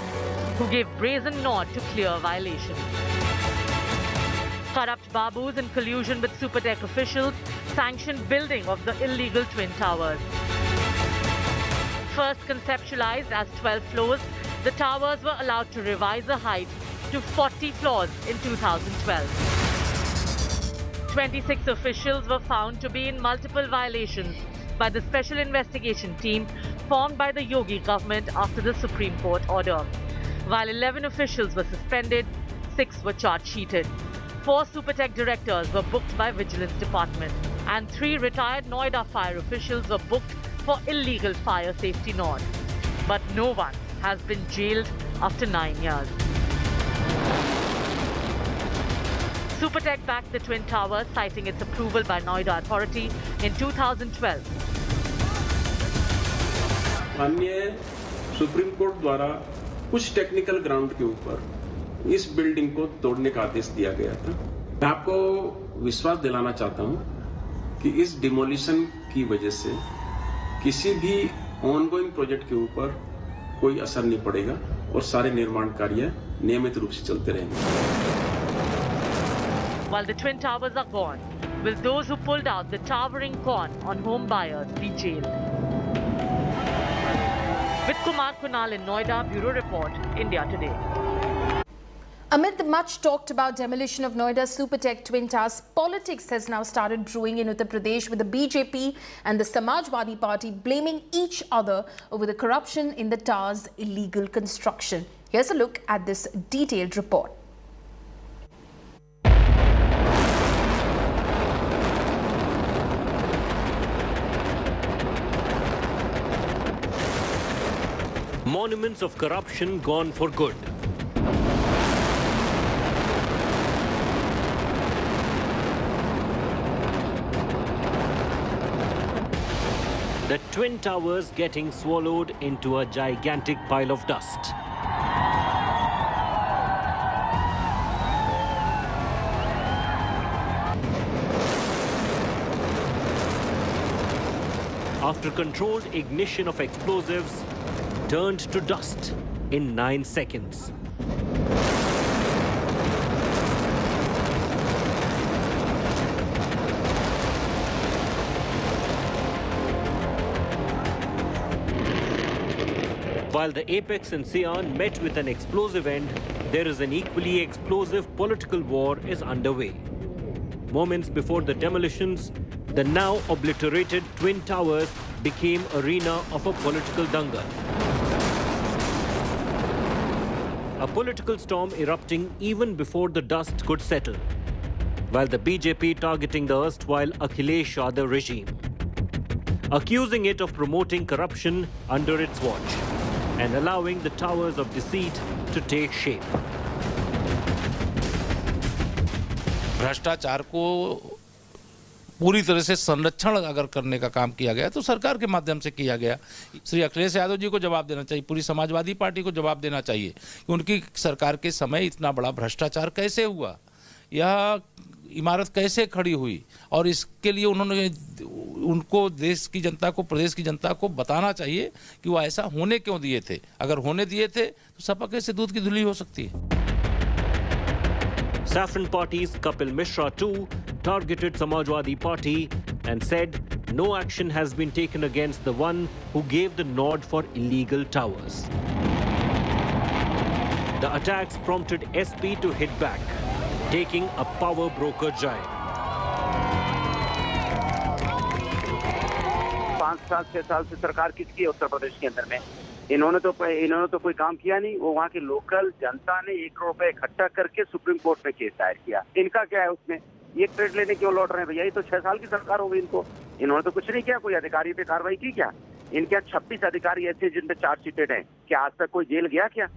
who gave brazen nod to clear violations. Corrupt Babus in collusion with Supertech officials sanctioned building of the illegal Twin Towers. First conceptualized as 12 floors, the towers were allowed to revise the height to 40 floors in 2012. 26 officials were found to be in multiple violations by the special investigation team formed by the Yogi government after the Supreme Court order. While 11 officials were suspended, 6 were charge-sheeted. 4 Supertech directors were booked by Vigilance Department, and 3 retired Noida fire officials were booked for illegal fire safety nod. But no one has been jailed after 9 years. Supertech backed the Twin Towers, citing its approval by Noida Authority in 2012. माननीय supreme court द्वारा कुछ technical ground के ऊपर इस building को तोड़ने का आदेश दिया गया था। मैं आपको विश्वास दिलाना चाहता हूं कि इस डिमोलिशन की वजह से किसी भी ऑनगोइंग प्रोजेक्ट के ऊपर कोई असर नहीं पड़ेगा और सारे निर्माण कार्य नियमित रूप से चलते रहेंगे। While the Twin Towers are gone, will those who pulled out the towering con on home buyers be jailed? With Kumar Kunal in Noida, Bureau Report, India Today. Amid the much talked about demolition of Noida Supertech Twin Towers, politics has now started brewing in Uttar Pradesh, with the BJP and the Samajwadi Party blaming each other over the corruption in the towers' illegal construction. Here's a look at this detailed report. Monuments of corruption gone for good. The Twin Towers getting swallowed into a gigantic pile of dust. After controlled ignition of explosives, turned to dust in 9 seconds. While the apex in Sion met with an explosive end, there is an equally explosive political war is underway. Moments before the demolitions, the now obliterated Twin Towers became arena of a political dangal. A political storm erupting even before the dust could settle, while the BJP targeting the erstwhile Akhilesh Yadav regime, accusing it of promoting corruption under its watch and allowing the towers of deceit to take shape. भ्रष्टाचार को पूरी तरह से संरक्षण अगर करने का काम किया गया तो सरकार के माध्यम से किया गया। श्री अखिलेश यादव जी को जवाब देना चाहिए, पूरी समाजवादी पार्टी को जवाब देना चाहिए कि उनकी सरकार के समय इतना बड़ा भ्रष्टाचार कैसे हुआ, यह इमारत कैसे खड़ी हुई, और इसके लिए उनको देश की जनता को, प्रदेश की जनता को बताना चाहिए कि वो ऐसा होने क्यों दिए थे। अगर होने दिए थे तो सपा कैसे दूध की धुली हो सकती है। Saffron Party's Kapil Mishra too targeted Samajwadi Party and said no action has been taken against the one who gave the nod for illegal towers. The attacks prompted SP to hit back, taking a power broker giant. 5 साल 6 साल से सरकार किसकी है उत्तर प्रदेश के अंदर में? इन्होंने तो कोई काम किया नहीं। वो वहाँ की लोकल जनता ने 1 करोड़ रुपए इकट्ठा करके सुप्रीम कोर्ट में केस दायर किया। इनका क्या है उसमें? ये क्रेडिट लेने क्यों लौट रहे हैं भैया? ये तो 6 साल की सरकार हो गई इनको। इन्होंने तो कुछ नहीं किया। कोई अधिकारी पे कार्रवाई की क्या? इनके 26 अधिकारी ऐसे जिन पे चार्जशीटेड हैं। क्या आज तक कोई जेल गया क्या?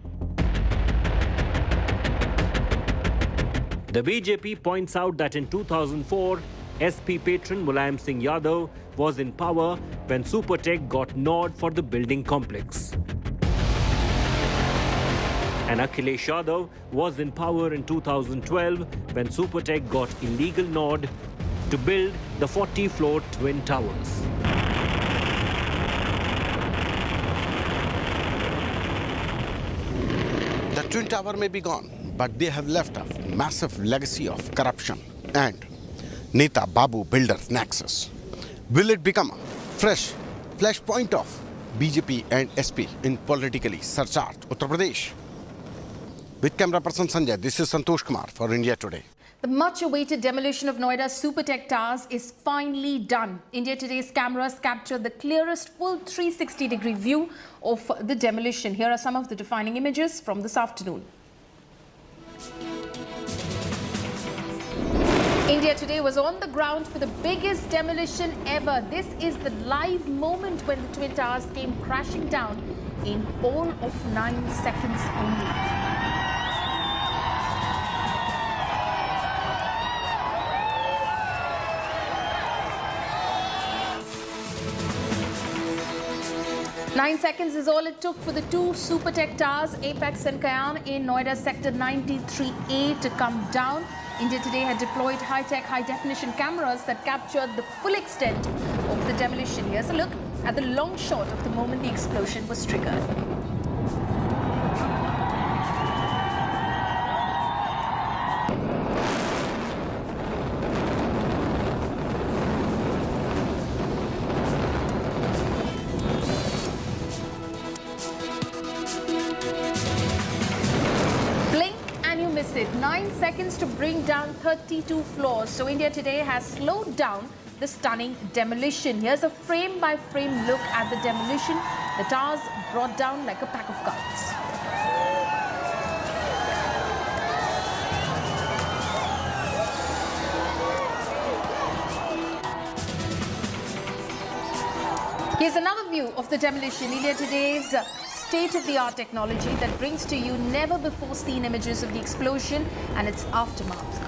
The BJP points out that in 2004, SP patron Mulayam Singh Yadav was in power when Supertech got nod for the building complex. And Akhilesh Yadav was in power in 2012 when Supertech got illegal nod to build the 40-floor Twin Towers. The Twin Tower may be gone, but they have left a massive legacy of corruption and Neta Babu builder nexus. Will it become a fresh flashpoint of BJP and SP in politically surcharged Uttar Pradesh? With camera person Sanjay, this is Santosh Kumar for India Today. The much-awaited demolition of Noida Supertech Towers is finally done. India Today's cameras captured the clearest full 360-degree view of the demolition. Here are some of the defining images from this afternoon. India Today was on the ground for the biggest demolition ever. This is the live moment when the Twin Towers came crashing down in all of 9 seconds only. Nine seconds is all it took for the two Supertech Towers, Apex and Kayan in Noida Sector 93A to come down. India Today had deployed high-tech, high-definition cameras that captured the full extent of the demolition. Here's a look at the long shot of the moment the explosion was triggered. it. 9 seconds to bring down 32 floors. So India Today has slowed down the stunning demolition. Here's a frame-by-frame look at the demolition. The towers brought down like a pack of cards. Here's another view of the demolition. India Today's state-of-the-art technology that brings to you never-before-seen images of the explosion and its aftermath.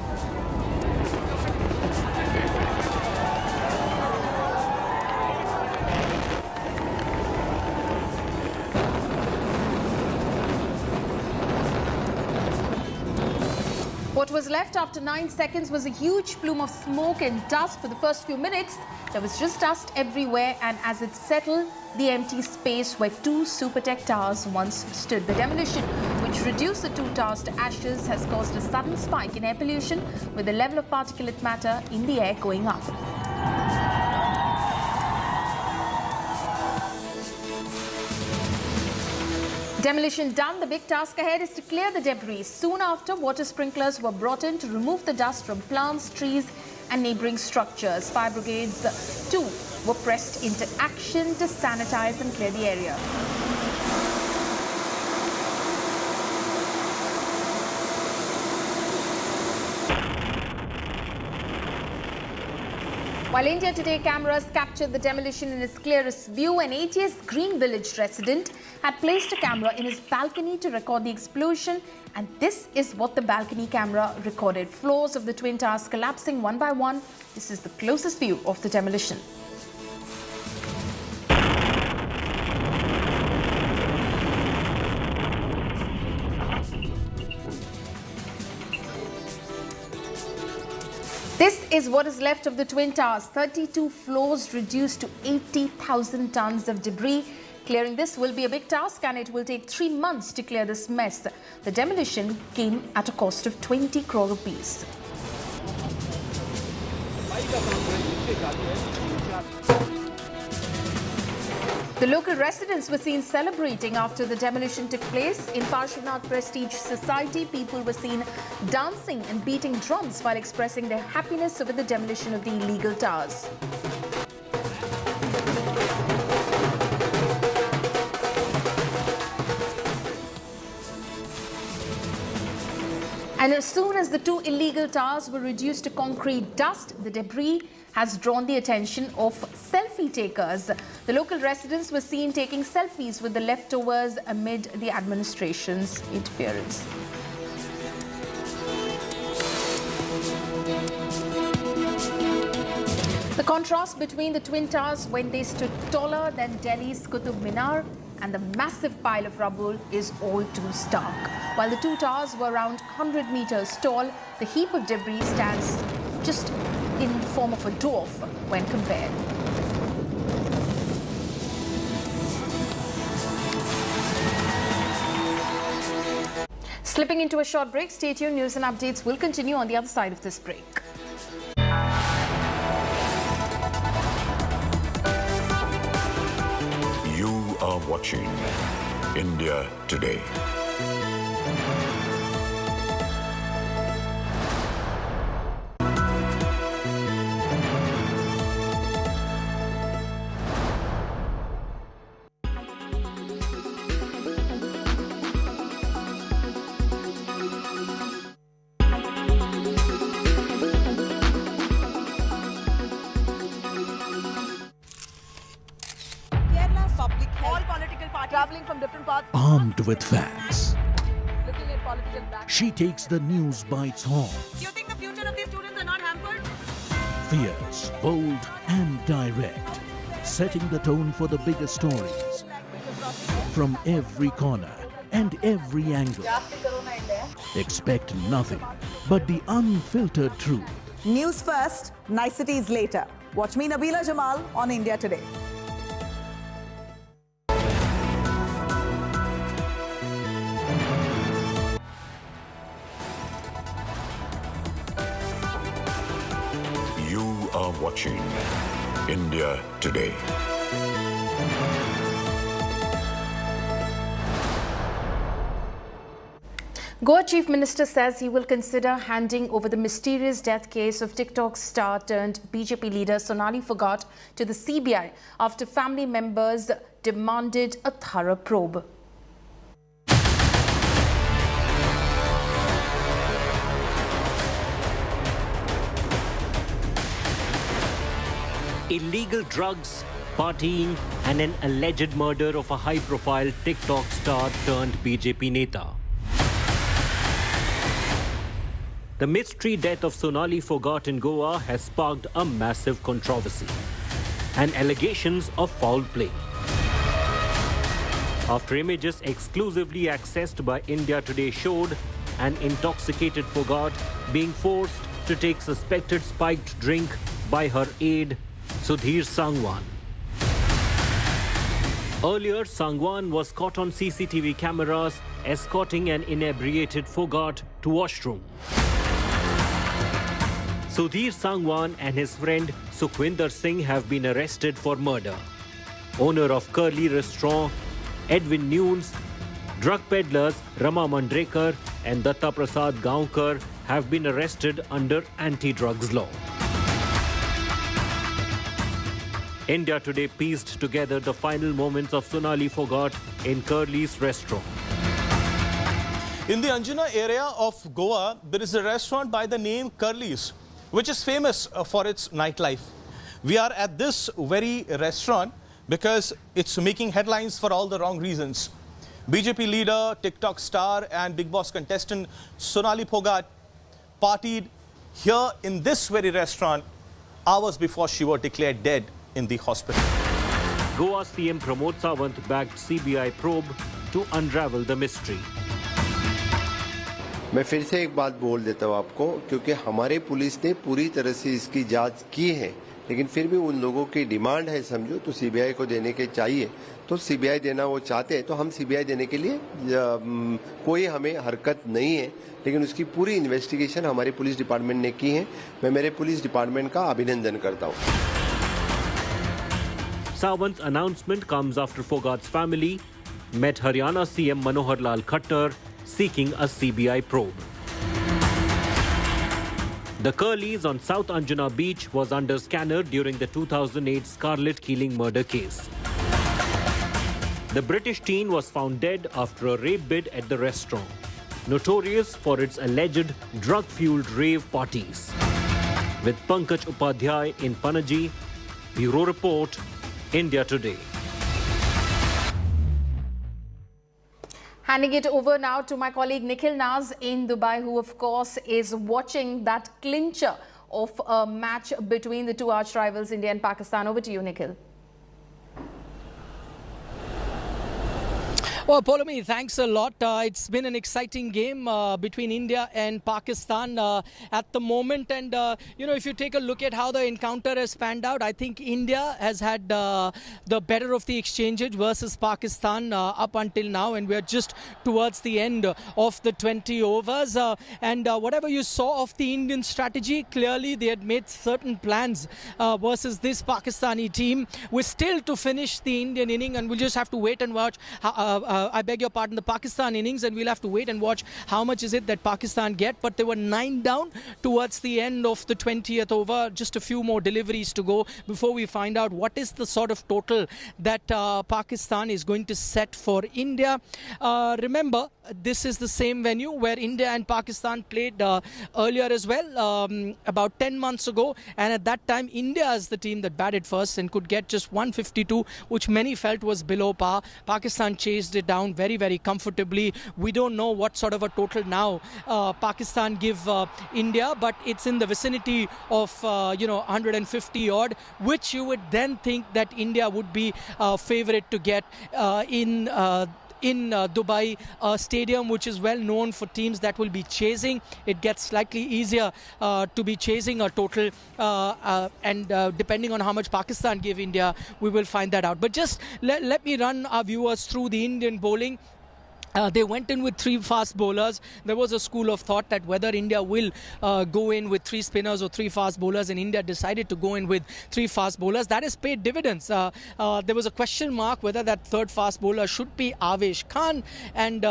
What was left after 9 seconds was a huge plume of smoke and dust. For the first few minutes, there was just dust everywhere, and as it settled, the empty space where two Supertech towers once stood. The demolition, which reduced the two towers to ashes, has caused a sudden spike in air pollution, with the level of particulate matter in the air going up. Demolition done. The big task ahead is to clear the debris. Soon after, water sprinklers were brought in to remove the dust from plants, trees and neighbouring structures. Fire brigades too were pressed into action to sanitize and clear the area. While India Today cameras captured the demolition in its clearest view, an ATS Green Village resident had placed a camera in his balcony to record the explosion, and this is what the balcony camera recorded. Floors of the Twin Towers collapsing one by one. This is the closest view of the demolition. This is what is left of the Twin Towers. 32 floors reduced to 80,000 tons of debris. Clearing this will be a big task, and it will take 3 months to clear this mess. The demolition came at a cost of 20 crore rupees. The local residents were seen celebrating after the demolition took place. In Parshvanath Prestige Society, people were seen dancing and beating drums while expressing their happiness over the demolition of the illegal towers. And as soon as the two illegal towers were reduced to concrete dust, the debris has drawn the attention of selfie takers. The local residents were seen taking selfies with the leftovers amid the administration's interference. The contrast between the Twin Towers when they stood taller than Delhi's Qutub Minar and the massive pile of rubble is all too stark. While the two towers were around 100 meters tall, the heap of debris stands just in the form of a dwarf when compared. Slipping into a short break, stay tuned. News and updates will continue on the other side of this break. You are watching India Today. Armed with facts, she takes the news by its horns. Do you think the future of these students are not hampered? Fierce, bold and direct, setting the tone for the biggest stories. From every corner and every angle. Expect nothing but the unfiltered truth. News first, niceties later. Watch me, Nabila Jamal, on India Today. You are watching India Today. Goa Chief Minister says he will consider handing over the mysterious death case of TikTok star turned BJP leader Sonali Phogat to the CBI after family members demanded a thorough probe. Illegal drugs, partying and an alleged murder of a high-profile TikTok star turned BJP Neta. The mystery death of Sonali Phogat in Goa has sparked a massive controversy and allegations of foul play. After images exclusively accessed by India Today showed an intoxicated Phogat being forced to take suspected spiked drink by her aide, Sudhir Sangwan. Earlier, Sangwan was caught on CCTV cameras escorting an inebriated Phogat to washroom. Sudhir Sangwan and his friend Sukhwinder Singh have been arrested for murder. Owner of Curly Restaurant, Edwin Nunes, drug peddlers Rama Mandrekar and Datta Prasad Gaonkar have been arrested under anti-drugs law. India Today pieced together the final moments of Sonali Phogat in Curly's restaurant. In the Anjuna area of Goa, there is a restaurant by the name Curly's, which is famous for its nightlife. We are at this very restaurant because it's making headlines for all the wrong reasons. BJP leader, TikTok star and Big Boss contestant Sonali Phogat partied here in this very restaurant hours before she was declared dead in the hospital. Goa CM Pramod Sawant backed CBI probe to unravel the mystery. मैं फिर से एक बात बोल देता हूँ आपको, क्योंकि हमारे पुलिस ने पूरी तरह से इसकी जांच की है, लेकिन फिर भी उन लोगों की डिमांड है समझो तो सीबीआई को देने के चाहिए, तो सीबीआई देना वो चाहते हैं तो हम सीबीआई देने के लिए कोई हमें हरकत नहीं है, लेकिन उसकी पूरी इन्वेस्टिगेशन हमारी पुलिस डिपार्टमेंट ने की है। मैं मेरे पुलिस डिपार्टमेंट का अभिनंदन करता हूँ। Sawant's announcement comes after Phogat's family met Haryana CM Manohar Lal Khattar seeking a CBI probe. The Curly's on South Anjuna Beach was under scanner during the 2008 Scarlett Keeling murder case. The British teen was found dead after a rape bid at the restaurant, notorious for its alleged drug-fueled rave parties. With Pankaj Upadhyay in Panaji, Bureau Report, India Today. Handing it over now to my colleague Nikhil Naz in Dubai, who of course is watching that clincher of a match between the two arch rivals, India and Pakistan. Over to you, Nikhil. Well, Polomi, thanks a lot. It's been an exciting game between India and Pakistan at the moment. And, if you take a look at how the encounter has panned out, I think India has had the better of the exchanges versus Pakistan up until now. And we're just towards the end of the 20 overs. And whatever you saw of the Indian strategy, clearly they had made certain plans versus this Pakistani team. We're still to finish the Indian inning, and we'll just have to wait and watch I beg your pardon, the Pakistan innings, and we'll have to wait and watch how much is it that Pakistan get. But they were 9 down towards the end of the 20th over. Just a few more deliveries to go before we find out what is the sort of total that Pakistan is going to set for India. Remember, this is the same venue where India and Pakistan played earlier as well, about 10 months ago. And at that time, India is the team that batted first and could get just 152, which many felt was below par. Pakistan chased it down very, very comfortably. We don't know what sort of a total now Pakistan give India, but it's in the vicinity of 150 odd, which you would then think that India would be favorite to get in Dubai, a stadium which is well known for teams that will be chasing. It gets slightly easier to be chasing a total, and depending on how much Pakistan give India, we will find that out. But just let me run our viewers through the Indian bowling. They went in with 3 fast bowlers. There was a school of thought that whether India will go in with 3 spinners or 3 fast bowlers, and India decided to go in with 3 fast bowlers. That has paid dividends. There was a question mark whether that 3rd fast bowler should be Avesh Khan, and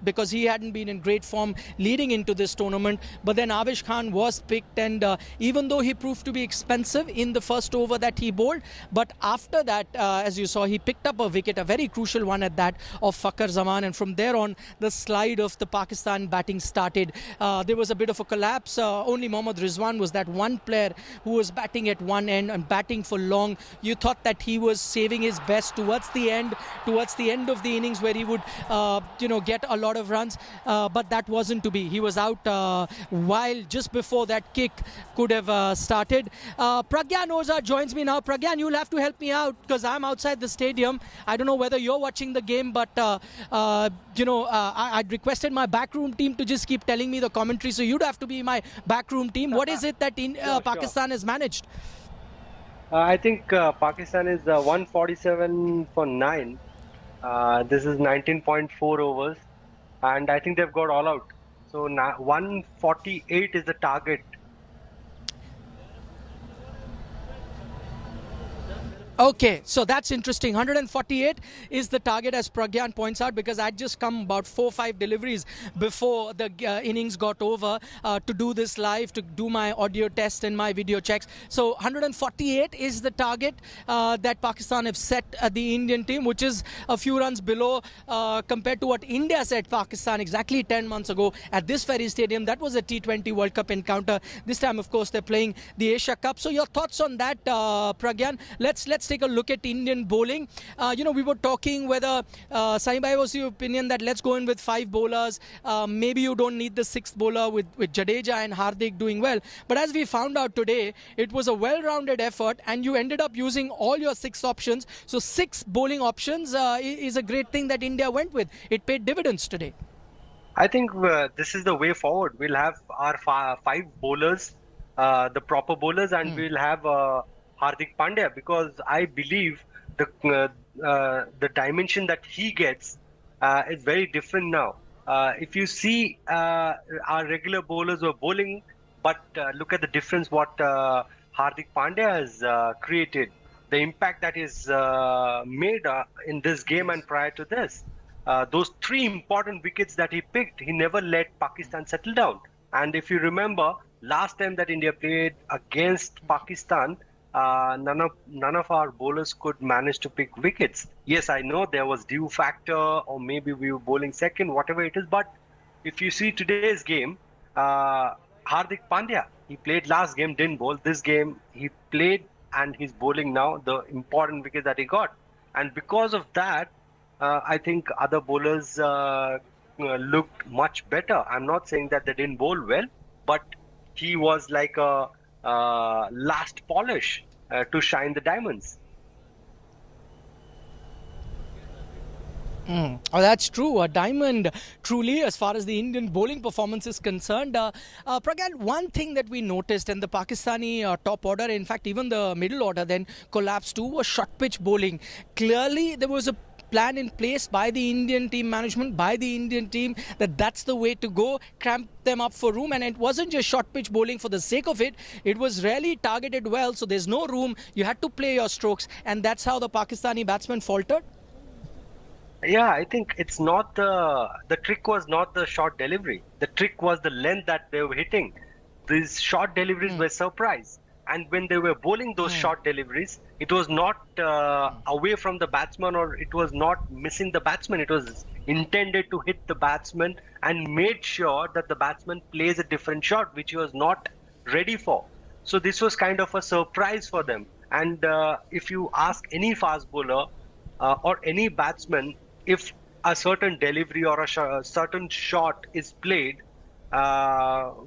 because he hadn't been in great form leading into this tournament. But then Avesh Khan was picked, and even though he proved to be expensive in the first over that he bowled, but after that, as you saw, he picked up a wicket, a very crucial one at that, of Fakhar Zaman, and from there on the slide of the Pakistan batting started. There was a bit of a collapse. Only Mohammad Rizwan was that one player who was batting at one end and batting for long. You thought that he was saving his best towards the end of the innings, where he would get a lot of runs, but that wasn't to be. He was out while just before that kick could have started. Pragyan Oza joins me now. Pragyan, you'll have to help me out because I'm outside the stadium. I don't know whether you're watching the game, but I'd requested my backroom team to just keep telling me the commentary, so you'd have to be my backroom team. What is it that Pakistan has managed? I think Pakistan is 147 for 9. This is 19.4 overs, and I think they've got all out. So 148 is the target. Okay, so that's interesting. 148 is the target, as Pragyan points out, because I'd just come about 4 or 5 deliveries before the innings got over to do this live, to do my audio test and my video checks. So 148 is the target that Pakistan have set the Indian team, which is a few runs below compared to what India set Pakistan exactly 10 months ago at this very stadium. That was a T20 World Cup encounter. This time, of course, they're playing the Asia Cup. So your thoughts on that, Pragyan? Let's take a look at Indian bowling. We were talking whether Saibhai was your opinion that let's go in with 5 bowlers. Maybe you don't need the 6th bowler with Jadeja and Hardik doing well. But as we found out today, it was a well-rounded effort, and you ended up using all your 6 options. So 6 bowling options is a great thing that India went with. It paid dividends today. I think this is the way forward. We'll have our 5 bowlers, the proper bowlers, and we'll have Hardik Pandya, because I believe the dimension that he gets is very different now. If you see our regular bowlers were bowling, but look at the difference what Hardik Pandya has created, the impact that is made in this game and prior to this. Those 3 important wickets that he picked, he never let Pakistan settle down. And if you remember, last time that India played against Pakistan, none of our bowlers could manage to pick wickets. Yes, I know there was due factor, or maybe we were bowling second, whatever it is. But if you see today's game, Hardik Pandya, he played last game, didn't bowl. This game, he played and he's bowling now, the important wicket that he got. And because of that, I think other bowlers looked much better. I'm not saying that they didn't bowl well, but he was like a last polish to shine the diamonds. Oh, that's true. A diamond, truly, as far as the Indian bowling performance is concerned. Pragyan, one thing that we noticed in the Pakistani top order, in fact, even the middle order then collapsed too, was short pitch bowling. Clearly, there was a plan in place by the Indian team management, by the Indian team, that's the way to go, cramp them up for room. And it wasn't just short pitch bowling for the sake of it. It was really targeted well, so there's no room. You had to play your strokes, and that's how the Pakistani batsmen faltered. Yeah, I think it's not the trick was not the short delivery. The trick was the length that they were hitting. These short deliveries were surprise. And when they were bowling those short deliveries, it was not away from the batsman, or it was not missing the batsman. It was intended to hit the batsman and made sure that the batsman plays a different shot, which he was not ready for. So this was kind of a surprise for them. And if you ask any fast bowler or any batsman, if a certain delivery or a certain shot is played,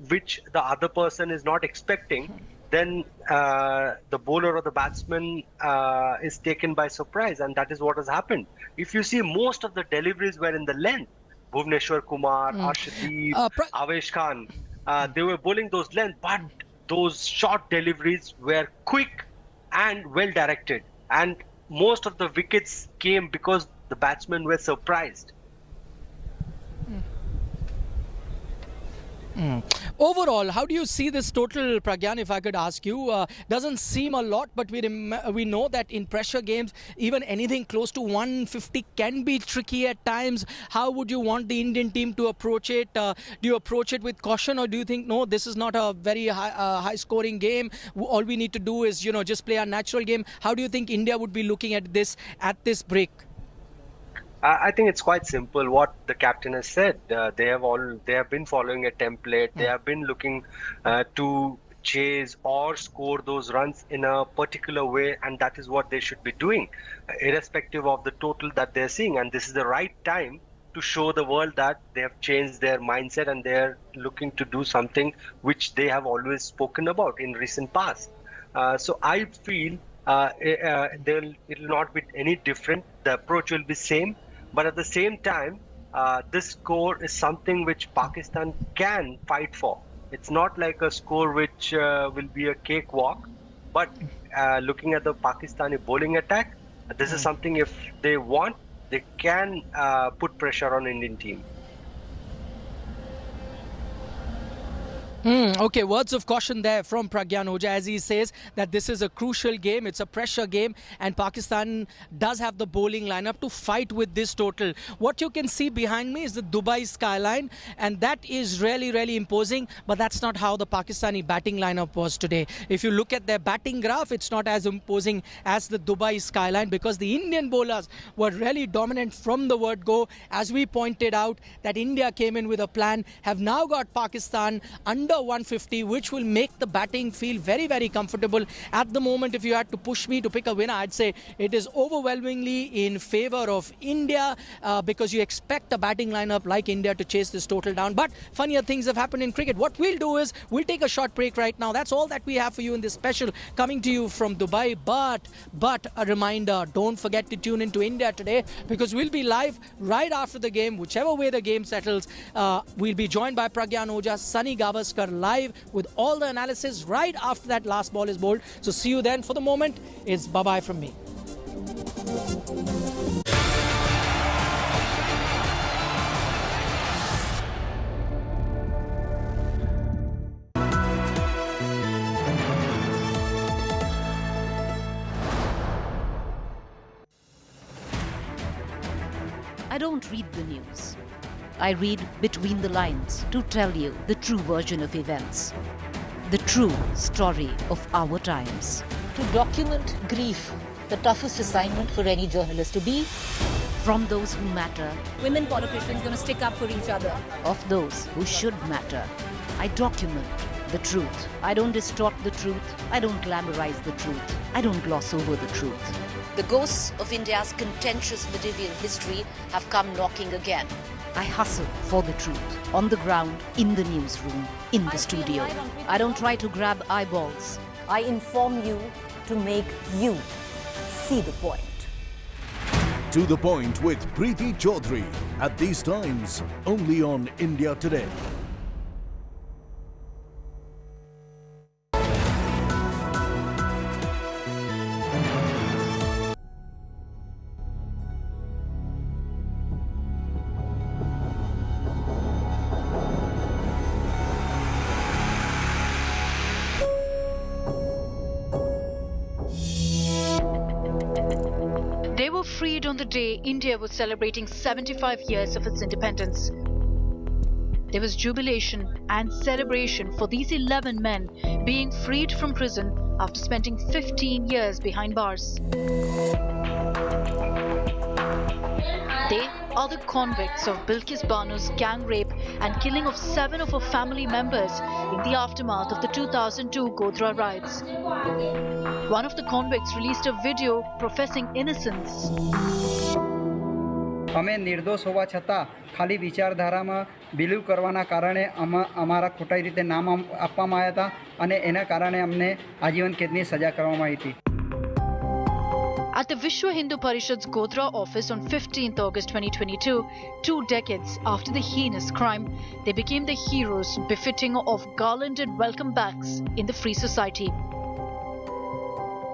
which the other person is not expecting, then the bowler or the batsman is taken by surprise, and that is what has happened. If you see, most of the deliveries were in the length. Bhuvneshwar Kumar, Arshdeep, Avesh Khan, they were bowling those length, but those short deliveries were quick and well directed. And most of the wickets came because the batsmen were surprised. Overall, how do you see this total, Pragyan, if I could ask you? Doesn't seem a lot, but we know that in pressure games, even anything close to 150 can be tricky at times. How would you want the Indian team to approach it? Do you approach it with caution, or do you think, no, this is not a very high-scoring game? All we need to do is, just play our natural game. How do you think India would be looking at this break? I think it's quite simple. What the captain has said, they have been following a template. They have been looking to chase or score those runs in a particular way, and that is what they should be doing, irrespective of the total that they're seeing. And this is the right time to show the world that they have changed their mindset and they're looking to do something which they have always spoken about in recent past. So I feel it will not be any different. The approach will be same. But at the same time, this score is something which Pakistan can fight for. It's not like a score which will be a cakewalk. But looking at the Pakistani bowling attack, this is something, if they want, they can put pressure on Indian team. Okay, words of caution there from Pragyan Ojha as he says that this is a crucial game, it's a pressure game, and Pakistan does have the bowling lineup to fight with this total. What you can see behind me is the Dubai skyline, and that is really, really imposing, but that's not how the Pakistani batting lineup was today. If you look at their batting graph, it's not as imposing as the Dubai skyline, because the Indian bowlers were really dominant from the word go. As we pointed out, that India came in with a plan, have now got Pakistan under 150, which will make the batting feel very, very comfortable. At the moment, if you had to push me to pick a winner, I'd say it is overwhelmingly in favor of India, because you expect a batting lineup like India to chase this total down. But funnier things have happened in cricket. What we'll do is we'll take a short break right now. That's all that we have for you in this special coming to you from Dubai. But a reminder, don't forget to tune into India Today, because we'll be live right after the game, whichever way the game settles. We'll be joined by Pragyan Ojha, Sunny Gavaskar live with all the analysis right after that last ball is bowled. So see you then. For the moment, it's bye-bye from me. I don't read the news. I read between the lines to tell you the true version of events, the true story of our times. To document grief, the toughest assignment for any journalist to be. From those who matter. Women politicians going to stick up for each other. Of those who should matter. I document the truth. I don't distort the truth. I don't glamorize the truth. I don't gloss over the truth. The ghosts of India's contentious medieval history have come knocking again. I hustle for the truth, on the ground, in the newsroom, in the studio. I don't try to grab eyeballs. I inform you to make you see the point. To the Point with Preeti Chaudhary. At these times, only on India Today. They were freed on the day India was celebrating 75 years of its independence. There was jubilation and celebration for these 11 men being freed from prison after spending 15 years behind bars. They are the convicts of Bilkis Banu's gang rape and killing of 7 of her family members in the aftermath of the 2002 Godhra riots. One of the convicts released a video professing innocence. અમે નિર્દોષ હોવા છતાં ખાલી વિચારધારામાં believe કરવાના કારણે અમારા ખોટી રીતે નામ આપવામાં આવ્યા હતા અને એના કારણે અમને આજીવન કેદની સજા કરવામાં આવી હતી. At the Vishwa Hindu Parishad's Godhra office on 15th August 2022, 2 decades after the heinous crime, they became the heroes befitting of garlanded welcome backs in the free society.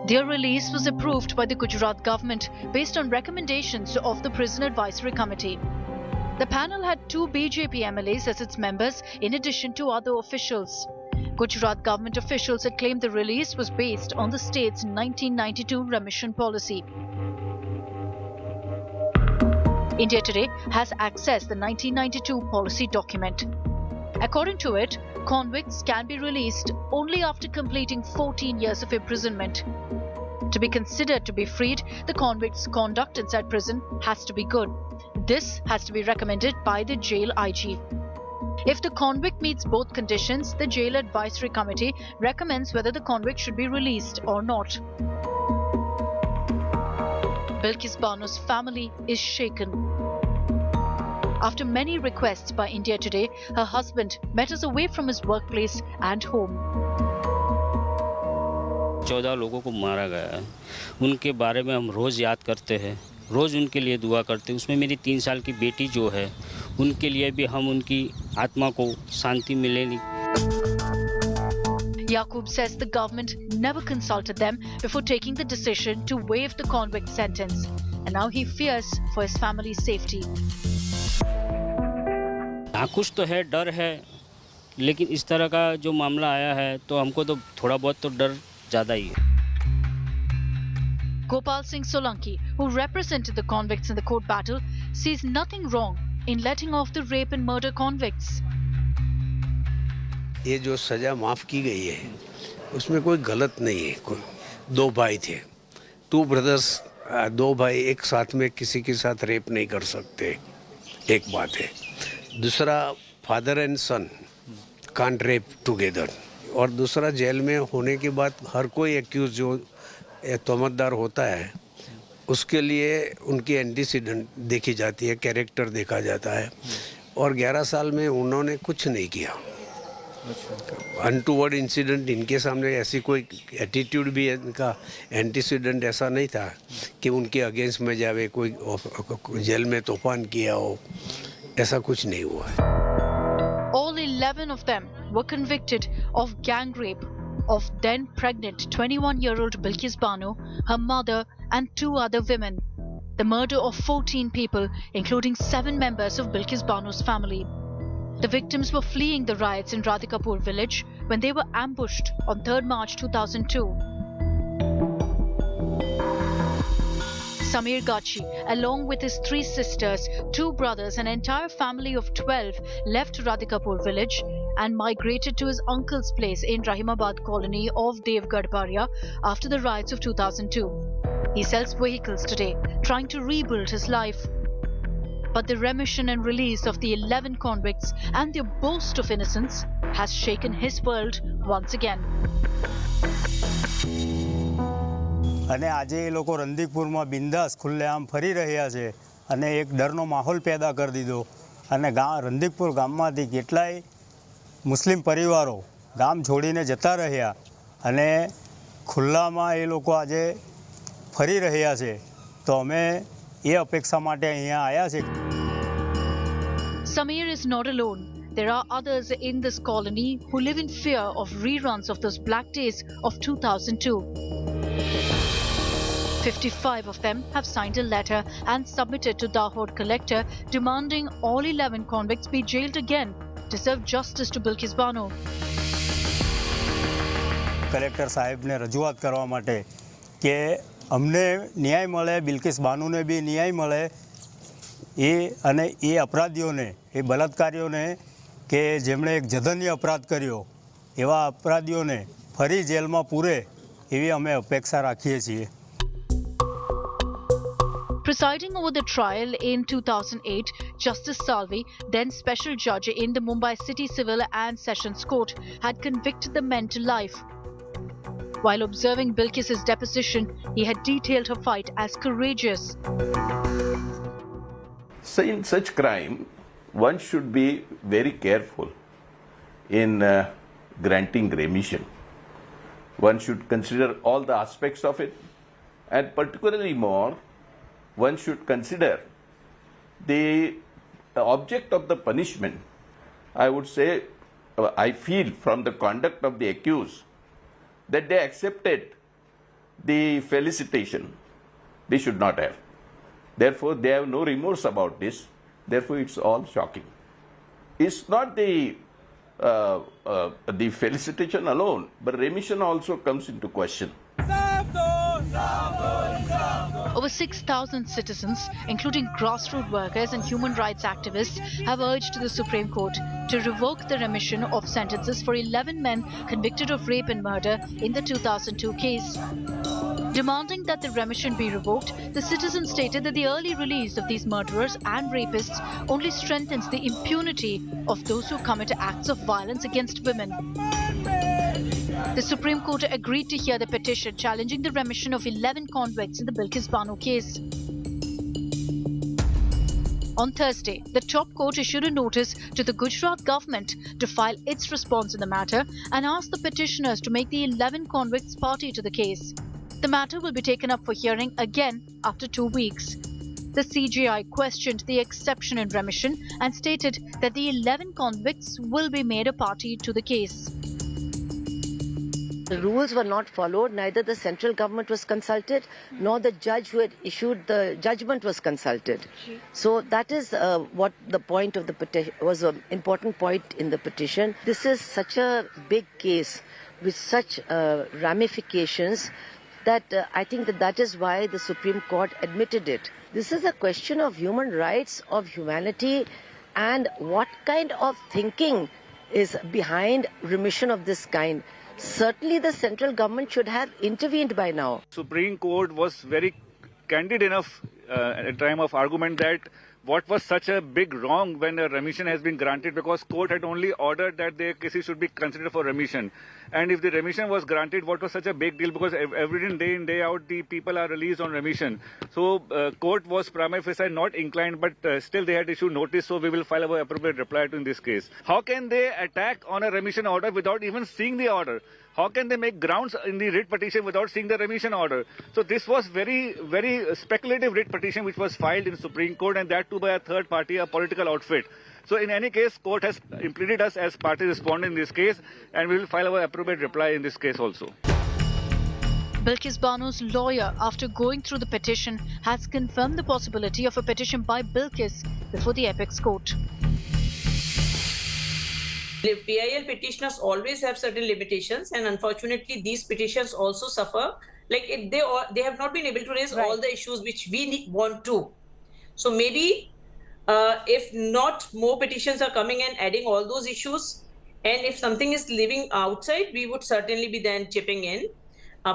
Their release was approved by the Gujarat government based on recommendations of the Prison Advisory Committee. The panel had 2 BJP MLAs as its members in addition to other officials. Gujarat government officials had claimed the release was based on the state's 1992 remission policy. India Today has accessed the 1992 policy document. According to it, convicts can be released only after completing 14 years of imprisonment. To be considered to be freed, the convict's conduct inside prison has to be good. This has to be recommended by the jail IG. If the convict meets both conditions, the Jail Advisory Committee recommends whether the convict should be released or not. Bilkis Banu's family is shaken. After many requests by India Today, her husband met us away from his workplace and home. 14 लोगों को मारा गया है। उनके बारे में हम रोज़ याद करते हैं, रोज़ उनके लिए दुआ करते हैं। उसमें मेरी 3 साल की बेटी जो है, उनके लिए भी हम उनकी आत्मा को शांति मिलेगी। Yaqub says the government never consulted them before taking the decision to waive the convict sentence, and now he fears for his family's safety. कुछ तो है, डर है, लेकिन इस तरह का जो मामला आया है तो हमको तो थोड़ा बहुत तो डर ज़्यादा ही है। Gopal Singh Solanki, who represented the convicts in the court battle, sees nothing wrong in letting off the rape and murder convicts. ये जो सजा माफ की गई है, उसमें कोई गलत नहीं है। 2 भाई थे, 2 ब्रदर्स, 2 भाई एक साथ में किसी के साथ रेप नहीं कर सकते, एक बात है। दूसरा, father and son can't rape together. और दूसरा, जेल में होने के बाद हर कोई एक्यूज जो तोहमतदार होता है, उसके लिए उनकी एंटीसीडेंट देखी जाती है, कैरेक्टर देखा जाता है। और 11 साल में उन्होंने कुछ नहीं किया। अनटूवर्ड इंसिडेंट इनके सामने ऐसी कोई एटीट्यूड भी इनका एंटीसीडेंट ऐसा नहीं था कि उनके अगेंस्ट में जावे, कोई जेल में तूफान किया हो, ऐसा कुछ नहीं हुआ है। All 11 of them were convicted of gang rape of then pregnant 21-year-old Bilkis Banu, her mother and 2 other women. The murder of 14 people, including 7 members of Bilkis Banu's family. The victims were fleeing the riots in Radhikapur village when they were ambushed on 3rd March 2002. Samir Gachi, along with his 3 sisters, 2 brothers, and an entire family of 12, left Radhikapur village and migrated to his uncle's place in Rahimabad colony of Devgadbaria after the riots of 2002. He sells vehicles today, trying to rebuild his life. But the remission and release of the 11 convicts and their boast of innocence has shaken his world once again. અને આજે એ લોકો રંધીકપુરમાં બિંદાસ ખુલ્લેઆમ ફરી રહ્યા છે અને એક ડરનો માહોલ પેદા કરી દીધો અને રંધીકપુર ગામમાંથી કેટલાય મુસ્લિમ પરિવારો ગામ છોડીને જતા રહ્યા અને ખુલ્લામાં એ લોકો આજે ફરી રહ્યા છે તો અમે એ અપેક્ષા માટે અહીંયા આવ્યા છે. Samir is not alone. There are others in this colony who live in fear of reruns of those black days of 2002. 55 of them have signed a letter and submitted to Dahod collector demanding all 11 convicts be jailed again to serve justice to Bilkis Banu. Collector સાહેબને રજૂઆત કરવા માટે કે અમને ન્યાય મળે, બિલ્કિસ બાનુને બી ન્યાય મળે, અને એ અપરાધીઓને, એ બલાત્કારીઓને કે જેમણે એક જધન્ય અપરાધ કર્યો એવા અપરાધીઓને ફરી જેલમાં પૂરે એવી અમે અપેક્ષા રાખીએ છીએ. Presiding over the trial in 2008, Justice Salvi, then special judge in the Mumbai City Civil and Sessions Court, had convicted the men to life. While observing Bilkis's deposition, he had detailed her fight as courageous. So in such crime, one should be very careful in granting remission. One should consider all the aspects of it, and particularly more, one should consider the object of the punishment. I would say, I feel from the conduct of the accused that they accepted the felicitation. They should not have. Therefore, they have no remorse about this. Therefore, it's all shocking. It's not the felicitation alone, but remission also comes into question. Over 6,000 citizens, including grassroots workers and human rights activists, have urged the Supreme Court to revoke the remission of sentences for 11 men convicted of rape and murder in the 2002 case. Demanding that the remission be revoked, the citizens stated that the early release of these murderers and rapists only strengthens the impunity of those who commit acts of violence against women. The Supreme Court agreed to hear the petition challenging the remission of 11 convicts in the Bilkis Bano case. On Thursday, the top court issued a notice to the Gujarat government to file its response in the matter and asked the petitioners to make the 11 convicts party to the case. The matter will be taken up for hearing again after 2 weeks. The CJI questioned the exception in remission and stated that the 11 convicts will be made a party to the case. The rules were not followed, neither the central government was consulted, nor the judge who had issued the judgment was consulted. So that is what the point of the petition was, an important point in the petition. This is such a big case with such ramifications that I think that is why the Supreme Court admitted it. This is a question of human rights, of humanity, and what kind of thinking is behind remission of this kind. Certainly the central government should have intervened by now. Supreme Court was very candid enough at time of argument that what was such a big wrong when a remission has been granted, because court had only ordered that their cases should be considered for remission. And if the remission was granted, what was such a big deal, because every day in, day out, the people are released on remission. So court was prima facie not inclined, but still they had issued notice, so we will file our appropriate reply to in this case. How can they attack on a remission order without even seeing the order? How can they make grounds in the writ petition without seeing the remission order? So this was very, very speculative writ petition which was filed in Supreme Court, and that too by a third party, a political outfit. So in any case, court has implemented us as party respondent in this case, and we will file our appropriate reply in this case also. Bilkis Bano's lawyer, after going through the petition, has confirmed the possibility of a petition by Bilkis before the Apex Court. PIL petitioners always have certain limitations, and unfortunately these petitions also suffer. Like they have not been able to raise all the issues which we want to. So maybe if not more petitions are coming and adding all those issues, and if something is living outside, we would certainly be then chipping in,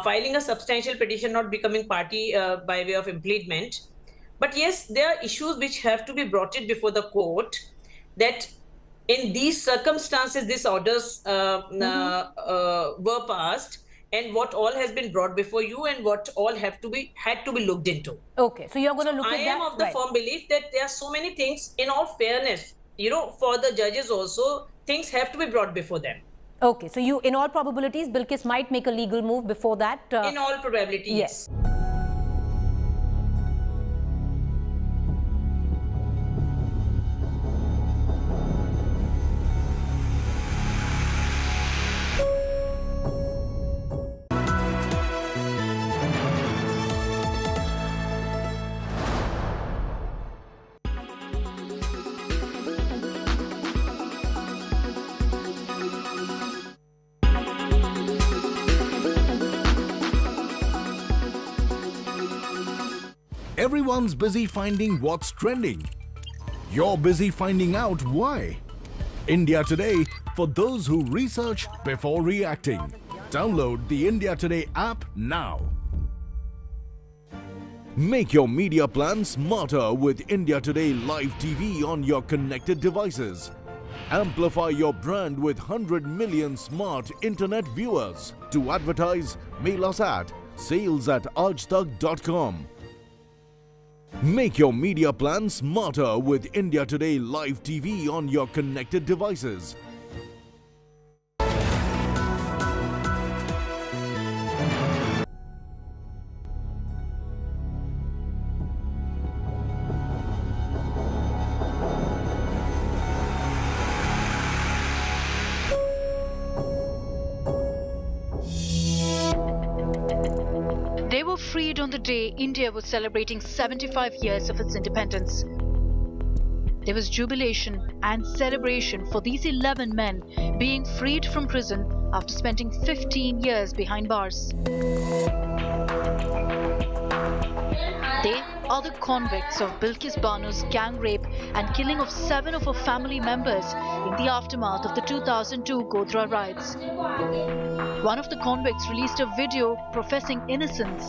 filing a substantial petition, not becoming party by way of impleadment. But yes, there are issues which have to be brought in before the court, that in these circumstances, these orders were passed, and what all has been brought before you, and what all had to be looked into. Okay, so you're going to look at that. I am of the firm belief that there are so many things, in all fairness, for the judges also, things have to be brought before them. Okay, so you, in all probabilities, Bilkis might make a legal move before that. In all probability, yes. Everyone's busy finding what's trending. You're busy finding out why. India Today, for those who research before reacting. Download the India Today app now. Make your media plan smarter with India Today Live TV on your connected devices. Amplify your brand with 100 million smart internet viewers. To advertise, mail us at sales@aajtak.com. Make your media plan smarter with India Today Live TV on your connected devices. the day India was celebrating 75 years of its independence. There was jubilation and celebration for these 11 men being freed from prison after spending 15 years behind bars. They are the convicts of Bilkis Banu's gang rape and killing of 7 of her family members in the aftermath of the 2002 Godhra riots. One of the convicts released a video professing innocence.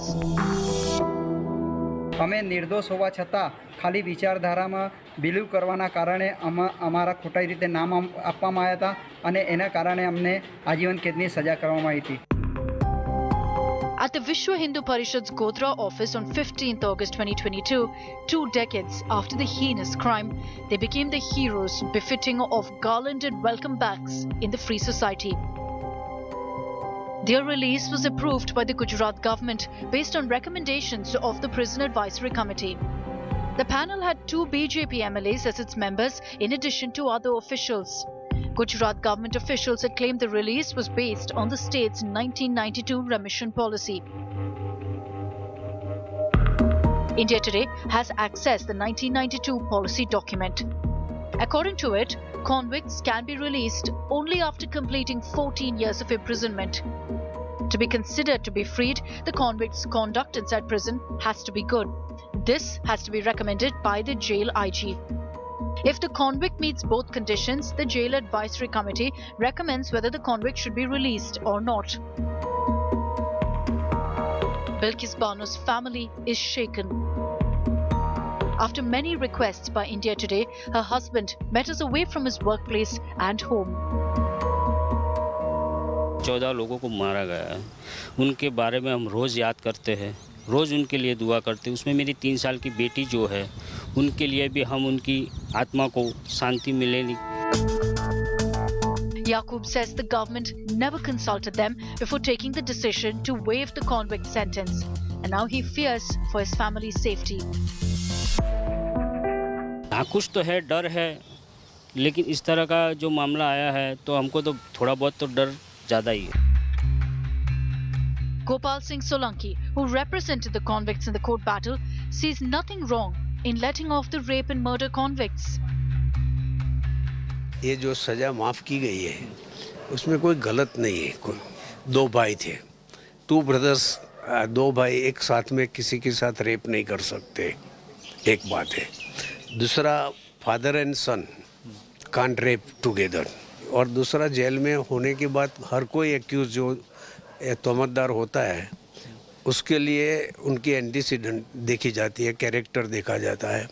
અમે નિર્દોષ હોવા છતાં ખાલી વિચારધારામાં believe કરવાના કારણે અમારા ખોટાઈ રીતે નામ આપવામાં આવ્યા હતા અને એના કારણે અમને આજીવન કેદની સજા કરવામાં આવી હતી. At the Vishwa Hindu Parishad's Godhra office on 15th August 2022, 2 decades after the heinous crime, they became the heroes befitting of garlanded welcome backs in the free society. Their release was approved by the Gujarat government based on recommendations of the Prison Advisory Committee. The panel had 2 BJP MLAs as its members in addition to other officials. Gujarat government officials had claimed the release was based on the state's 1992 remission policy. India today has accessed the 1992 policy document. According to it, convicts can be released only after completing 14 years of imprisonment. To be considered to be freed, the convict's conduct inside prison has to be good. This has to be recommended by the jail IG. If the convict meets both conditions, the Jail Advisory Committee recommends whether the convict should be released or not. Bilkis Banu's family is shaken. After many requests by India Today, her husband met us away from his workplace and home. 14 लोगों को मारा गया है. उनके बारे में हम रोज़ याद करते हैं, रोज़ उनके लिए दुआ करते हैं. उसमें मेरी 3 साल की बेटी जो है, उनके लिए भी हम उनकी आत्मा को शांति मिलेगी. Yaqub says the government never consulted them before taking the decision to waive the convict sentence, and now he fears for his family's safety. कुछ तो है, डर है, लेकिन इस तरह का जो मामला आया है तो हमको तो थोड़ा बहुत तो डर ज़्यादा ही है. Gopal Singh Solanki, who represented the convicts in the court battle, sees nothing wrong in letting off the rape and murder convicts. ये जो सज़ा माफ़ की गई है उसमें कोई गलत नहीं है. कोई 2 भाई थे, 2 ब्रदर्स, 2 भाई एक साथ में किसी के साथ रेप नहीं कर सकते, एक बात है. दूसरा, father and son can't rape together. और दूसरा, जेल में होने के बाद हर कोई एक्यूज जो तोहमतदार होता है उसके लिए उनकी एंटीसीडेंट देखी जाती है, कैरेक्टर देखा जाता है.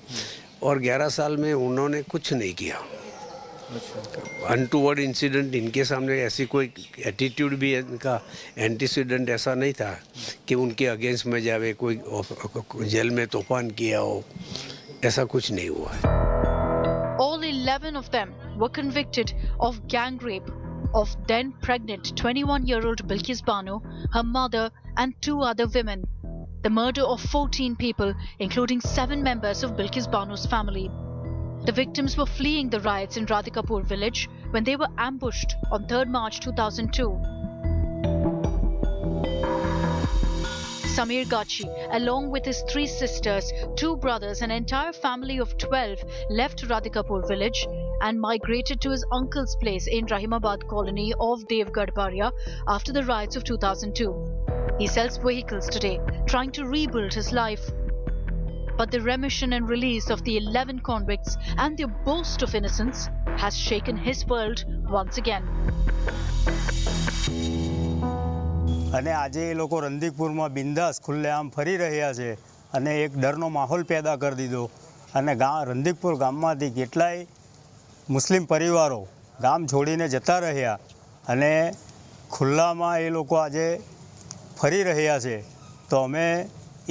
और 11 साल में उन्होंने कुछ नहीं किया. अनटूवर्ड इंसिडेंट इनके सामने ऐसी कोई एटीट्यूड भी इनका एंटीसीडेंट ऐसा नहीं था कि उनके अगेंस्ट में जावे, कोई जेल में तूफान किया हो, ऐसा कुछ नहीं हुआ है. All 11 of them were convicted of gang rape of then pregnant 21-year-old Bilkis Banu, her mother and 2 other women. The murder of 14 people, including 7 members of Bilkis Banu's family. The victims were fleeing the riots in Radhikapur village when they were ambushed on 3rd March 2002. Samir Gachi, along with his 3 sisters, 2 brothers, and an entire family of 12, left Radhikapur village and migrated to his uncle's place in Rahimabad colony of Devgadbaria after the riots of 2002. He sells vehicles today, trying to rebuild his life. But the remission and release of the 11 convicts and their boast of innocence has shaken his world once again. અને આજે એ લોકો રંધીકપુરમાં બિંદાસ ખુલ્લેઆમ ફરી રહ્યા છે અને એક ડરનો માહોલ પેદા કરી દીધો. અને રંધીકપુર ગામમાંથી કેટલાય મુસ્લિમ પરિવારો ગામ છોડીને જતા રહ્યા અને ખુલ્લામાં એ લોકો આજે ફરી રહ્યા છે. તો અમે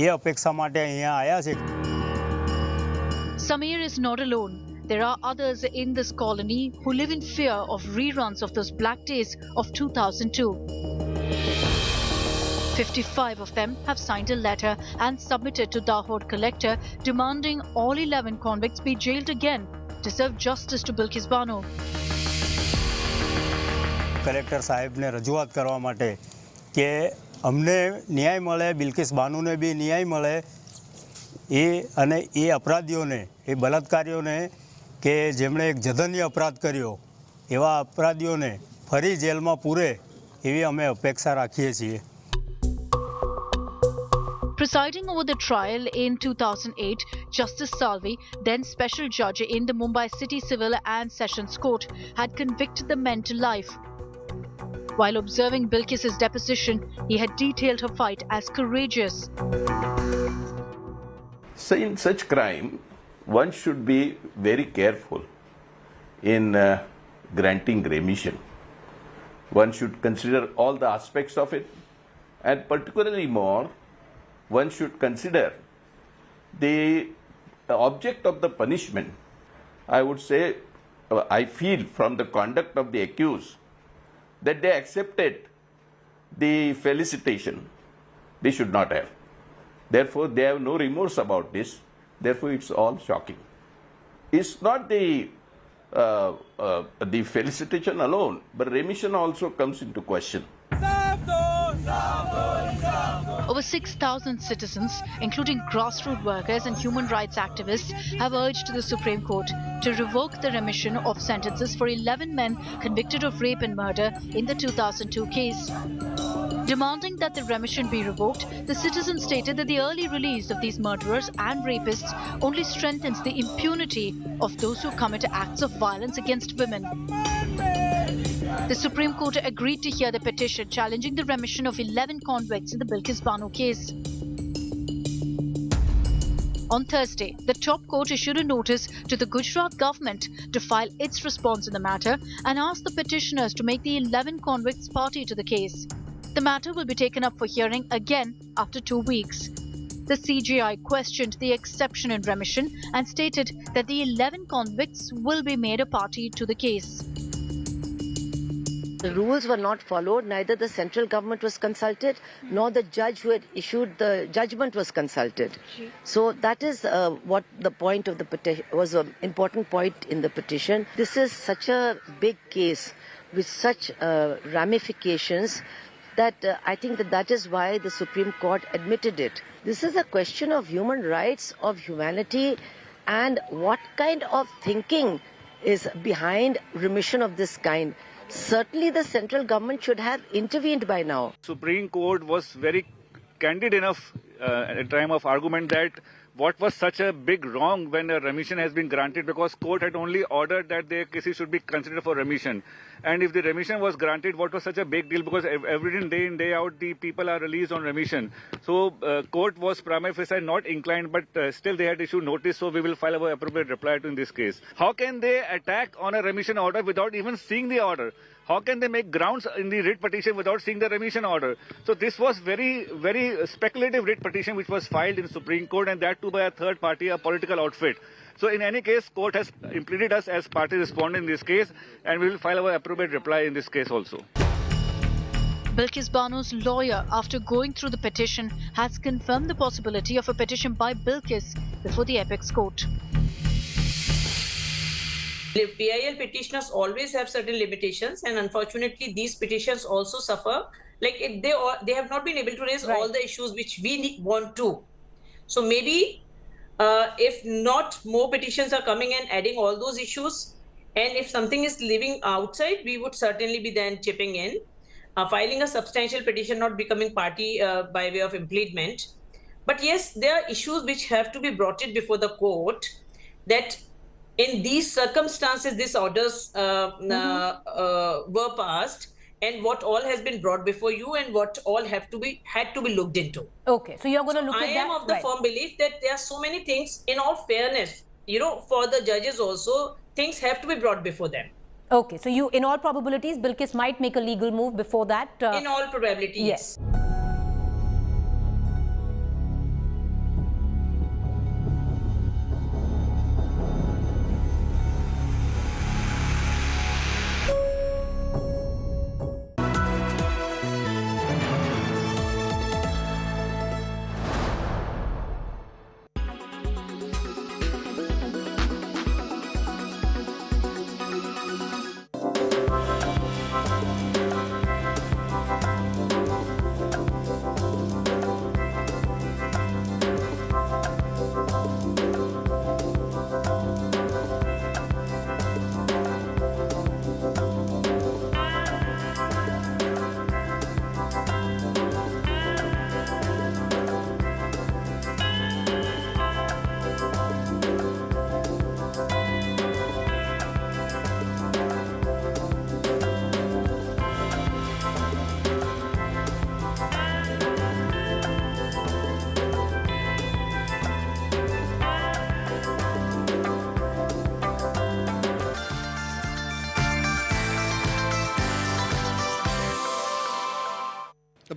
એ અપેક્ષા માટે અહીંયા આવ્યા છે. Samir is not alone. There are others in this colony who live in fear of reruns of those black days of 2002. 55 of them have signed a letter and submitted to Dahod collector demanding all 11 convicts be jailed again to serve justice to Bilkis Banu. Collector સાહેબને રજૂઆત કરવા માટે કે અમને ન્યાય મળે, બિલ્કિસ બાનુને બી ન્યાય મળે અને એ અપરાધીઓને, એ બલાત્કારીઓને કે જેમણે એક જધન્ય અપરાધ કર્યો એવા અપરાધીઓને ફરી જેલમાં પૂરે એવી અમે અપેક્ષા રાખીએ છીએ. Presiding over the trial in 2008, Justice Salvi, then special judge in the Mumbai City Civil and Sessions Court, had convicted the men to life. While observing Bilkis's deposition, he had detailed her fight as courageous. So in such crime, one should be very careful in granting remission. One should consider all the aspects of it, and particularly more, one should consider the object of the punishment. I would say, I feel from the conduct of the accused that they accepted the felicitation. They should not have. Therefore, they have no remorse about this. Therefore, it's all shocking. It's not the felicitation alone, but remission also comes into question. Over 6,000 citizens, including grassroots workers and human rights activists, have urged the Supreme Court to revoke the remission of sentences for 11 men convicted of rape and murder in the 2002 case. Demanding that the remission be revoked, the citizens stated that the early release of these murderers and rapists only strengthens the impunity of those who commit acts of violence against women. The Supreme Court agreed to hear the petition challenging the remission of 11 convicts in the Bilkis Banu case. On Thursday, the top court issued a notice to the Gujarat government to file its response in the matter and asked the petitioners to make the 11 convicts party to the case. The matter will be taken up for hearing again after 2 weeks. The CJI questioned the exception in remission and stated that the 11 convicts will be made a party to the case. The rules were not followed, neither the central government was consulted, nor the judge who had issued the judgment was consulted. So that is what the point of the petition was, an important point in the petition. This is such a big case with such ramifications that I think that is why the Supreme Court admitted it. This is a question of human rights, of humanity, and what kind of thinking is behind remission of this kind. Certainly the central government should have intervened by now. Supreme Court was very candid enough at the time of argument that what was such a big wrong when a remission has been granted, because court had only ordered that the cases should be considered for remission. And if the remission was granted, what was such a big deal, because every day in, day out, the people are released on remission. So court was prima facie not inclined, but still they had issued notice, so we will file our appropriate reply to in this case. How can they attack on a remission order without even seeing the order? How can they make grounds in the writ petition without seeing the remission order? So this was very speculative writ petition which was filed in Supreme Court, and that too by a third party, a political outfit. So in any case, court has implemented us as party respondent in this case, and we will file our appropriate reply in this case also. Bilkis Banu's lawyer, after going through the petition, has confirmed the possibility of a petition by Bilkis before the apex court. PIL petitioners always have certain limitations, and unfortunately these petitions also suffer. They have not been able to raise all the issues which we want to. So maybe if not more petitions are coming and adding all those issues, and if something is leaving outside, we would certainly be then chipping in, filing a substantial petition, not becoming party by way of impleadment. But yes, there are issues which have to be brought in before the court, that in these circumstances, these orders were passed, and what all has been brought before you, and what all had to be looked into. Okay, so you're going to look at that. I am of the firm belief that there are so many things, in all fairness, for the judges also, things have to be brought before them. Okay, so you, in all probabilities, Bilkis might make a legal move before that. In all probability, yes.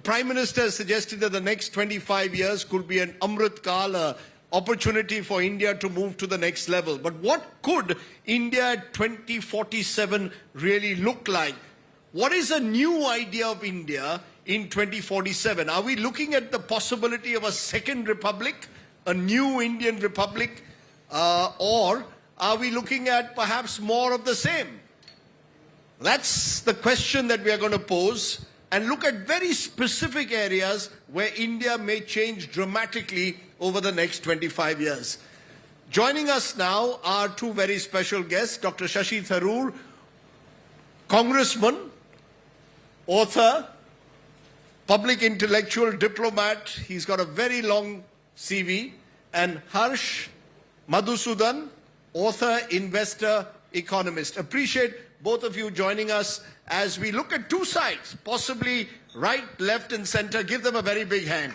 Prime Minister has suggested that the next 25 years could be an Amrit Kal, opportunity for India to move to the next level. But what could India at 2047 really look like? What is a new idea of India in 2047? Are we looking at the possibility of a second republic, a new Indian republic, or are we looking at perhaps more of the same? That's the question that we are going to pose, and look at very specific areas where India may change dramatically over the next 25 years. Joining us now are two very special guests, Dr. Shashi Tharoor, congressman, author, public intellectual, diplomat. He's got a very long CV. And Harsh Madhusudan, author, investor, economist. Appreciate both of you joining us as we look at two sides, possibly right, left, and center. Give them a very big hand.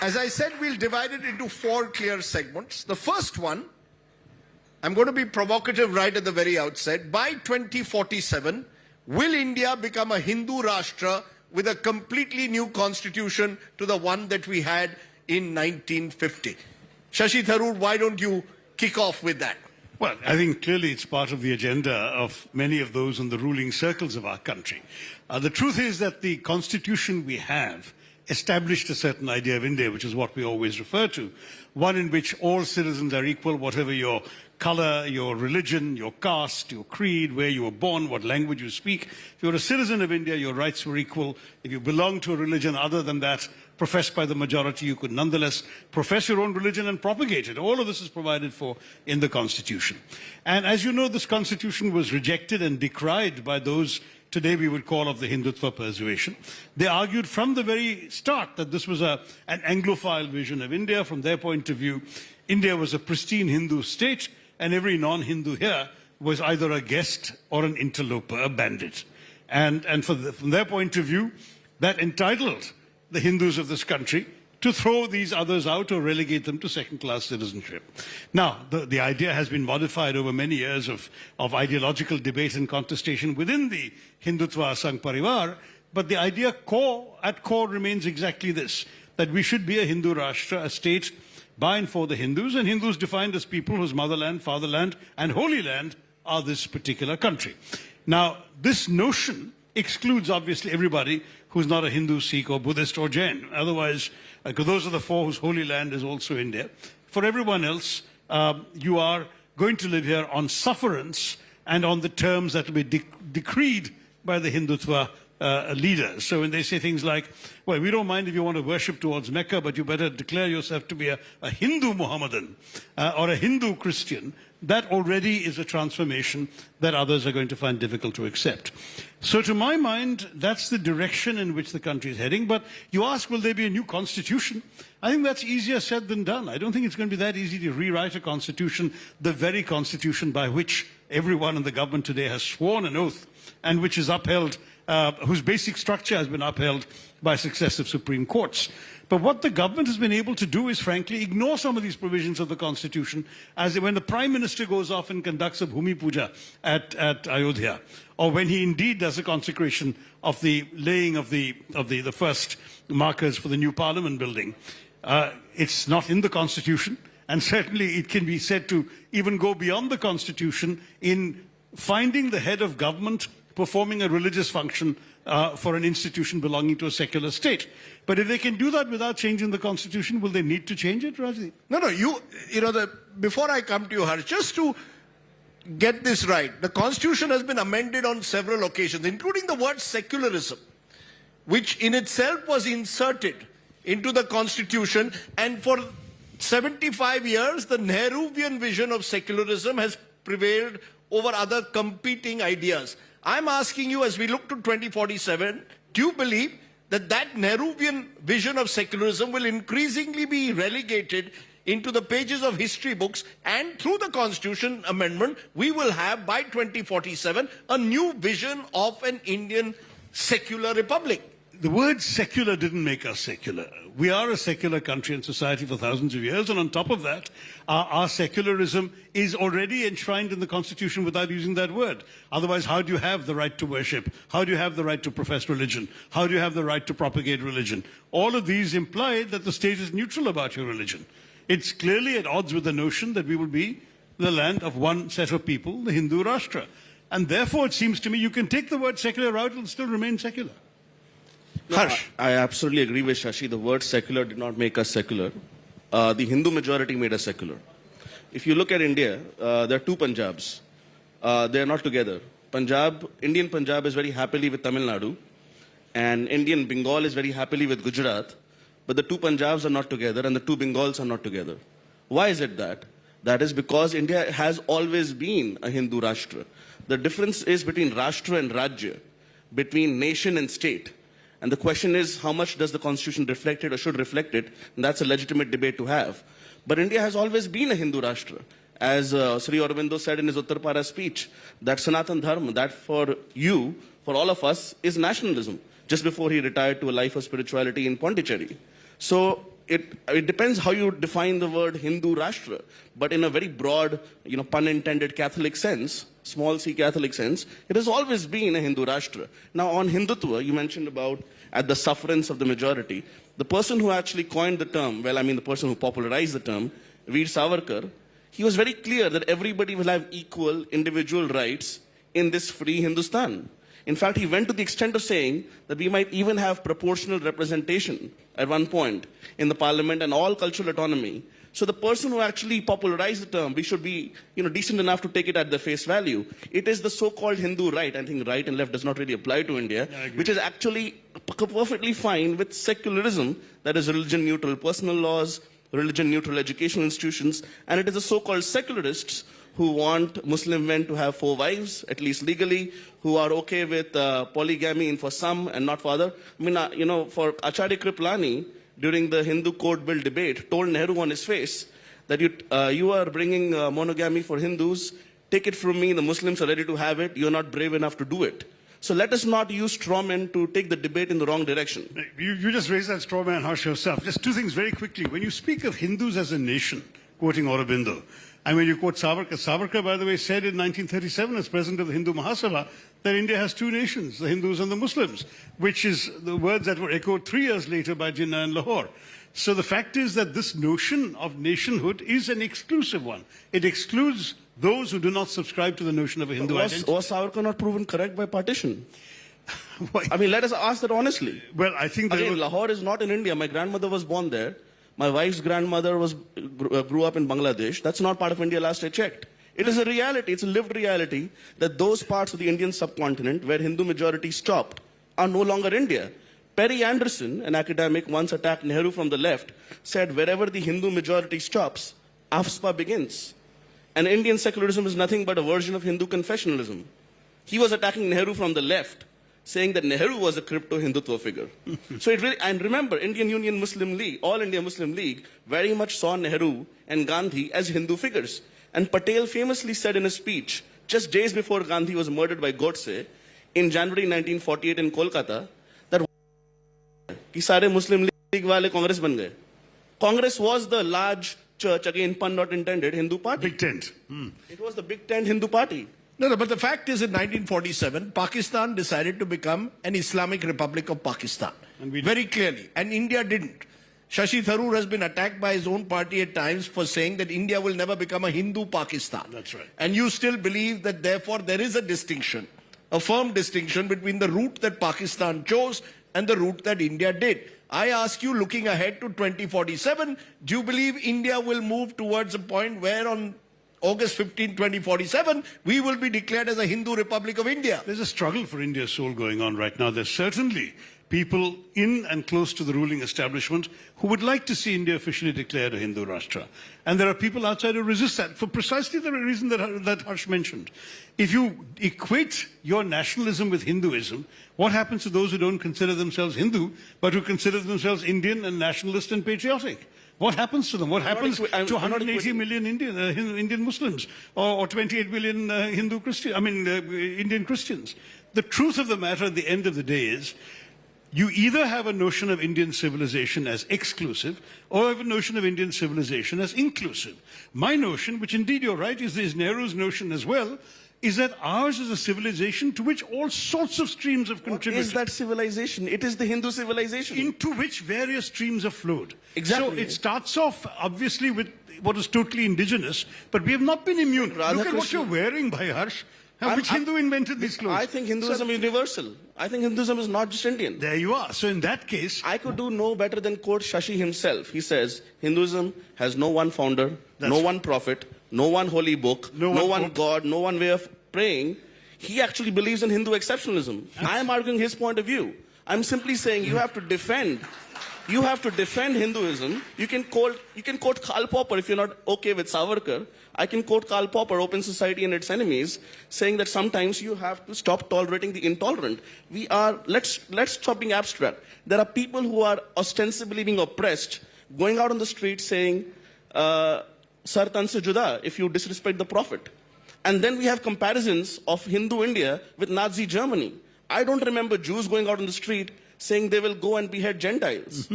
As I said, we'll divide it into four clear segments. The first one, I'm going to be provocative right at the very outset. By 2047, will India become a Hindu Rashtra with a completely new constitution to the one that we had in 1950? Shashi Tharoor, why don't you kick off with that? Well, I think clearly it's part of the agenda of many of those in the ruling circles of our country. The truth is that the constitution we have established a certain idea of India, which is what we always refer to, one in which all citizens are equal, whatever your color, your religion, your caste, your creed, where you were born, what language you speak. If you're a citizen of India, your rights were equal. If you belong to a religion other than that professed by the majority, you could nonetheless profess your own religion and propagate it. All of this is provided for in the Constitution. And as you know, this Constitution was rejected and decried by those today we would call of the Hindutva persuasion. They argued from the very start that this was an Anglophile vision of India. From their point of view, India was a pristine Hindu state, and every non-Hindu here was either a guest or an interloper, a bandit. And from their point of view, that entitled the Hindus of this country to throw these others out or relegate them to second-class citizenship. Now, the idea has been modified over many years of ideological debate and contestation within the Hindutva Sangh Parivar, but the idea at core remains exactly this, that we should be a Hindu Rashtra, a state by and for the Hindus, and Hindus defined as people whose motherland, fatherland, and holy land are this particular country. Now, this notion excludes, obviously, everybody who's not a Hindu, Sikh, or Buddhist, or Jain. Otherwise, because those are the four whose holy land is also India. For everyone else, you are going to live here on sufferance and on the terms that will be decreed by the Hindutva leaders. So when they say things like, well, we don't mind if you want to worship towards Mecca, but you better declare yourself to be a Hindu Mohammedan or a Hindu Christian, that already is a transformation that others are going to find difficult to accept. So to my mind, that's the direction in which the country is heading. But you ask, will there be a new constitution? I think that's easier said than done. I don't think it's going to be that easy to rewrite a constitution, the very constitution by which everyone in the government today has sworn an oath and which is upheld, whose basic structure has been upheld by successive Supreme Courts. But what the government has been able to do is, frankly, ignore some of these provisions of the Constitution, as when the Prime Minister goes off and conducts a Bhumi Puja at Ayodhya, or when he indeed does a consecration of the laying of the first markers for the new Parliament building. It's not in the Constitution, and certainly it can be said to even go beyond the Constitution in finding the head of government performing a religious function for an institution belonging to a secular state. But if they can do that without changing the Constitution, will they need to change it, Raji? No, before I come to you, Harsh, just to get this right, the Constitution has been amended on several occasions, including the word secularism, which in itself was inserted into the Constitution, and for 75 years, the Nehruvian vision of secularism has prevailed over other competing ideas. I'm asking you, as we look to 2047, do you believe that that Nehruvian vision of secularism will increasingly be relegated into the pages of history books, and through the Constitution Amendment, we will have, by 2047, a new vision of an Indian secular republic? The word secular didn't make us secular. We are a secular country and society for thousands of years, and on top of that, our secularism is already enshrined in the Constitution without using that word. Otherwise, how do you have the right to worship? How do you have the right to profess religion? How do you have the right to propagate religion? All of these imply that the state is neutral about your religion. It's clearly at odds with the notion that we will be the land of one set of people, the Hindu Rashtra. And therefore, it seems to me, you can take the word secular out and still remain secular. No, Harsh. I absolutely agree with Shashi. The word secular did not make us secular. The Hindu majority made us secular. If you look at India, there are two Punjabs. They are not together. Indian Punjab is very happily with Tamil Nadu, and Indian Bengal is very happily with Gujarat. But the two Punjabs are not together, and the two Bengals are not together. Why is it that? That is because India has always been a Hindu Rashtra. The difference is between Rashtra and Rajya, between nation and state. And the question is, how much does the Constitution reflect it or should reflect it? And that's a legitimate debate to have. But India has always been a Hindu Rashtra. As Sri Aurobindo said in his Uttarpara speech, that Sanatan Dharma, that for you, for all of us, is nationalism, just before he retired to a life of spirituality in Pondicherry. So it depends how you define the word Hindu Rashtra. But in a very broad, pun intended Catholic sense, small c Catholic sense, it has always been a Hindu Rashtra. Now on Hindutva, you mentioned about at the sufferance of the majority. The person who actually coined the term, the person who popularized the term, Veer Savarkar, he was very clear that everybody will have equal individual rights in this free Hindustan. In fact, he went to the extent of saying that we might even have proportional representation at one point in the parliament and all cultural autonomy. So the person who actually popularized the term, we should be decent enough to take it at the face value. It is the so-called Hindu right. I think right and left does not really apply to India, which is actually perfectly fine with secularism, that is religion-neutral personal laws, religion-neutral educational institutions, and it is the so-called secularists who want Muslim men to have 4 wives, at least legally, who are okay with polygamy for some and not for other. For Acharya Kriplani, during the Hindu Code Bill debate, told Nehru on his face that you are bringing monogamy for Hindus, take it from me, the Muslims are ready to have it, you're not brave enough to do it. So let us not use straw men to take the debate in the wrong direction. You just raised that straw man, Harsh, yourself. Just two things very quickly. When you speak of Hindus as a nation, quoting Aurobindo, and when you quote Savarkar, Savarkar, by the way, said in 1937 as president of the Hindu Mahasabha that India has 2 nations, the Hindus and the Muslims, which is the words that were echoed 3 years later by Jinnah and Lahore. So the fact is that this notion of nationhood is an exclusive one. It excludes those who do not subscribe to the notion of a Hindu identity. Was Savarkar not proven correct by partition? Let us ask that honestly. Well, I think again, Lahore is not in India. My grandmother was born there. My wife's grandmother grew up in Bangladesh. That's not part of India last I checked. It is a reality, it's a lived reality, that those parts of the Indian subcontinent where Hindu majority stopped are no longer India. Perry Anderson, an academic, once attacked Nehru from the left, said wherever the Hindu majority stops, AFSPA begins. And Indian secularism is nothing but a version of Hindu confessionalism. He was attacking Nehru from the left, saying that Nehru was a crypto-Hindutva figure. So it really, and remember, Indian Union Muslim League, All India Muslim League, very much saw Nehru and Gandhi as Hindu figures. And Patel famously said in a speech, just days before Gandhi was murdered by Godse, in January 1948 in Kolkata, that कि सारे Muslim League वाले Congress बन गए. Congress was the large church, again pun not intended, Hindu party. Big Tent. It was the Big Tent Hindu party. No, but the fact is in 1947, Pakistan decided to become an Islamic Republic of Pakistan. Very clearly. And India didn't. Shashi Tharoor has been attacked by his own party at times for saying that India will never become a Hindu Pakistan. That's right. And you still believe that therefore there is a distinction, a firm distinction between the route that Pakistan chose and the route that India did. I ask you, looking ahead to 2047, do you believe India will move towards a point where on August 15, 2047, we will be declared as a Hindu Republic of India? There's a struggle for India's soul going on right now. There's certainly people in and close to the ruling establishment who would like to see India officially declared a Hindu Rashtra. And there are people outside who resist that for precisely the reason that Harsh mentioned. If you equate your nationalism with Hinduism, what happens to those who don't consider themselves Hindu, but who consider themselves Indian and nationalist and patriotic? What happens to them? What happens to 180 million Indian Muslims or 28 million Indian Christians? The truth of the matter at the end of the day is, You either have a notion of Indian civilization as exclusive or have a notion of Indian civilization as inclusive. My notion, which indeed you're right, is Nehru's notion as well, is that ours is a civilization to which all sorts of streams have contributed. What is that civilization? It is the Hindu civilization. Into which various streams have flowed. Exactly. So it starts off, obviously, with what is totally indigenous, but we have not been immune. Look at what you're wearing, Bhai Harsh. Which Hindu invented these clothes? I think Hinduism is universal. I think Hinduism is not just Indian. There you are. So in that case, I could do no better than quote Shashi himself. He says, Hinduism has no one founder, no one prophet, no one holy book, no one God, no one way of praying. He actually believes in Hindu exceptionalism. I am arguing his point of view. I'm simply saying you have to defend Hinduism. You can quote Karl Popper if you're not okay with Savarkar. I can quote Karl Popper, Open Society and Its Enemies, saying that sometimes you have to stop tolerating the intolerant. Let's stop being abstract. There are people who are ostensibly being oppressed, going out on the street saying, Sar tan se juda, if you disrespect the Prophet. And then we have comparisons of Hindu India with Nazi Germany. I don't remember Jews going out on the street saying they will go and behead Gentiles.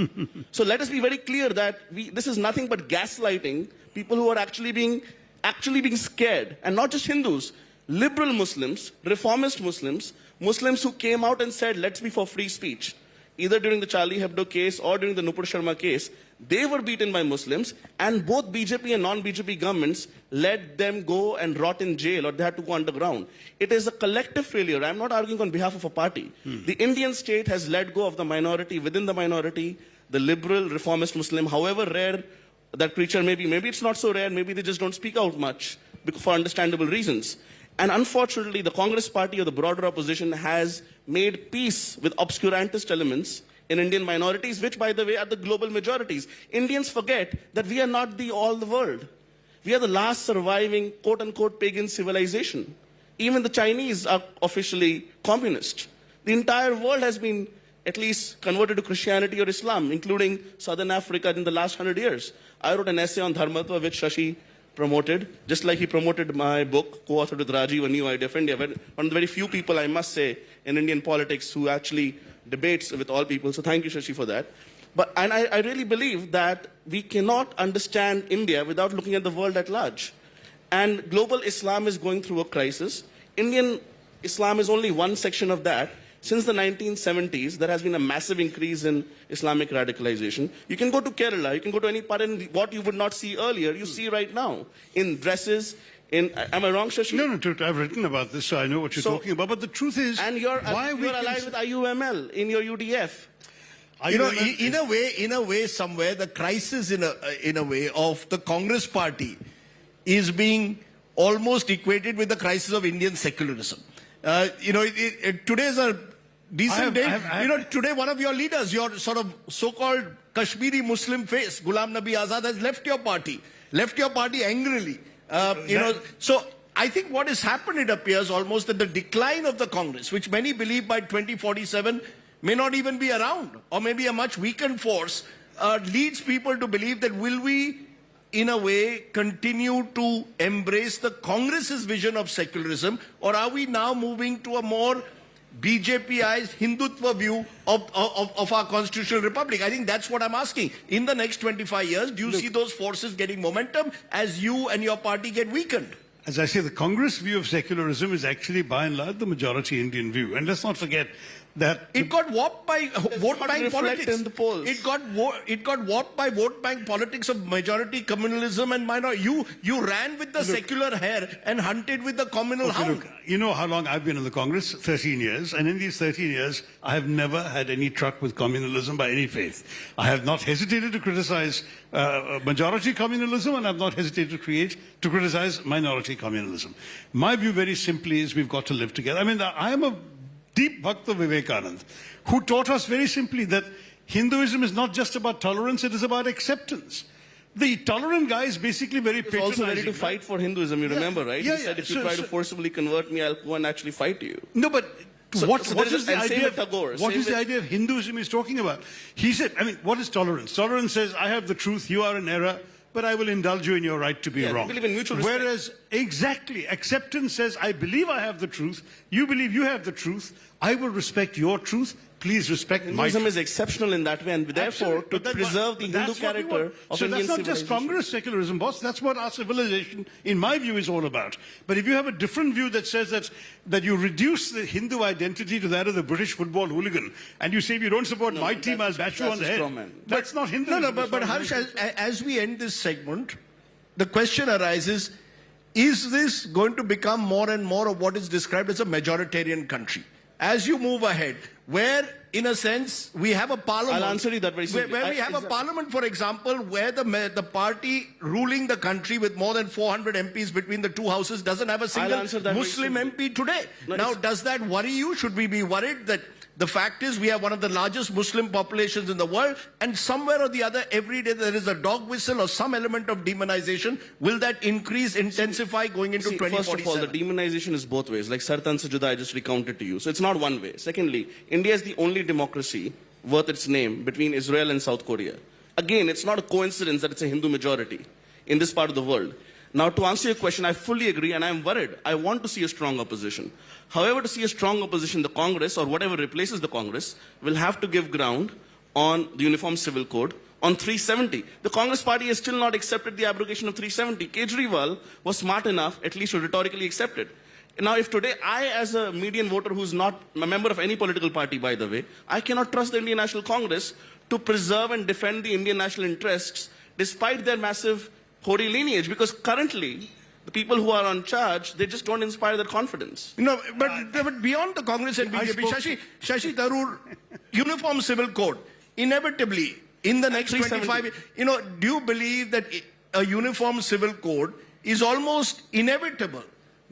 So let us be very clear that this is nothing but gaslighting people who are actually being scared. And not just Hindus, liberal Muslims, reformist Muslims, Muslims who came out and said, let's be for free speech. Either during the Charlie Hebdo case or during the Nupur Sharma case, they were beaten by Muslims, and both BJP and non-BJP governments let them go and rot in jail, or they had to go underground. It is a collective failure. I'm not arguing on behalf of a party. The Indian state has let go of the minority within the minority, the liberal, reformist Muslim, however rare that creature may be. Maybe it's not so rare, maybe they just don't speak out much for understandable reasons. And unfortunately, the Congress party or the broader opposition has made peace with obscurantist elements in Indian minorities, which, by the way, are the global majorities. Indians forget that we are not all the world. We are the last surviving, quote-unquote, pagan civilization. Even the Chinese are officially communist. The entire world has been at least converted to Christianity or Islam, including Southern Africa in the last 100 years. I wrote an essay on Dharmatva, which Shashi promoted, just like he promoted my book, co-authored with Rajiv, A New Idea of India. One of the very few people, I must say, in Indian politics who actually debates with all people. So thank you, Shashi, for that. And I really believe that we cannot understand India without looking at the world at large. And global Islam is going through a crisis. Indian Islam is only one section of that. Since the 1970s, there has been a massive increase in Islamic radicalization. You can go to Kerala, you can go to any part, and what you would not see earlier, you see right now. In dresses, am I wrong, Shashi? No, I've written about this, so I know what you're talking about. But the truth is, and you're allied with IUML in your UDF. You know, in a way, somewhere the crisis in a way of the Congress party is being almost equated with the crisis of Indian secularism. Today's a decent day. Today one of your leaders, your sort of so-called Kashmiri Muslim face, Ghulam Nabi Azad, has left your party angrily. So I think what has happened, it appears almost that the decline of the Congress, which many believe by 2047 may not even be around, or maybe a much weakened force, leads people to believe that will we, in a way, continue to embrace the Congress's vision of secularism, or are we now moving to a more BJPized Hindutva view of our constitutional republic? I think that's what I'm asking. In the next 25 years, do you see those forces getting momentum as you and your party get weakened? As I say, the Congress view of secularism is actually, by and large, the majority Indian view. And let's not forget that it got warped by vote bank politics. In the polls. It got warped by vote bank politics of majority communalism and minority. You ran with the secular hare and hunted with the communal hound. Look, you know how long I've been in the Congress? 13 years. And in these 13 years, I have never had any truck with communalism by any faith. I have not hesitated to criticize majority communalism, and I've not hesitated to criticize minority communalism. My view, very simply, is we've got to live together. I mean, I am a deep Bhakt of Vivekananda, who taught us very simply that Hinduism is not just about tolerance, it is about acceptance. The tolerant guy is basically very patronizing. He was also ready to fight for Hinduism, you remember, right? He said, if you try to forcibly convert me, I'll go and actually fight you. No, but what is the idea of Hinduism he's talking about? He said, I mean, what is tolerance? Tolerance says, I have the truth, you are in error, but I will indulge you in your right to be wrong. We believe in mutual respect. Whereas, exactly, acceptance says, I believe I have the truth, you believe you have the truth, I will respect your truth please respect my... Hinduism is exceptional in that way, and therefore to preserve the Hindu character of so Indian that's not just civilization. Congress secularism, boss. That's what our civilization, in my view, is all about. But if you have a different view that says that you reduce the Hindu identity to that of the British football hooligan, and you say if you don't support my team, I'll bash you on the head. That's not Hinduism. But Harsh, as we end this segment, the question arises, is this going to become more and more of what is described as a majoritarian country? As you move ahead, where, in a sense, we have a parliament... I'll answer you that very simply. Where we have a parliament, for example, where the party ruling the country with more than 400 MPs between the two houses doesn't have a single Muslim MP today. Now, does that worry you? Should we be worried that the fact is we have one of the largest Muslim populations in the world, and somewhere or the other, every day there is a dog whistle or some element of demonization? Will that increase, intensify going into 2047? First of all, the demonization is both ways. Like Sartan Sajuda, I just recounted to you. So it's not one way. Secondly, India is the only democracy worth its name between Israel and South Korea. Again, it's not a coincidence that it's a Hindu majority in this part of the world. Now, to answer your question, I fully agree, and I'm worried. I want to see a strong opposition. However, to see a strong opposition, the Congress, or whatever replaces the Congress, will have to give ground on the Uniform Civil Code, on 370. The Congress party has still not accepted the abrogation of 370. Kejriwal was smart enough, at least to rhetorically accept it. Now, if today I, as a median voter who's not a member of any political party, by the way, I cannot trust the Indian National Congress to preserve and defend the Indian national interests despite their massive Hori lineage, because currently the people who are on charge, they just don't inspire that confidence. No, but beyond the Congress and BJP, Shashi Tharoor, Uniform Civil Code, inevitably, in the next 25 years, do you believe that a Uniform Civil Code is almost inevitable,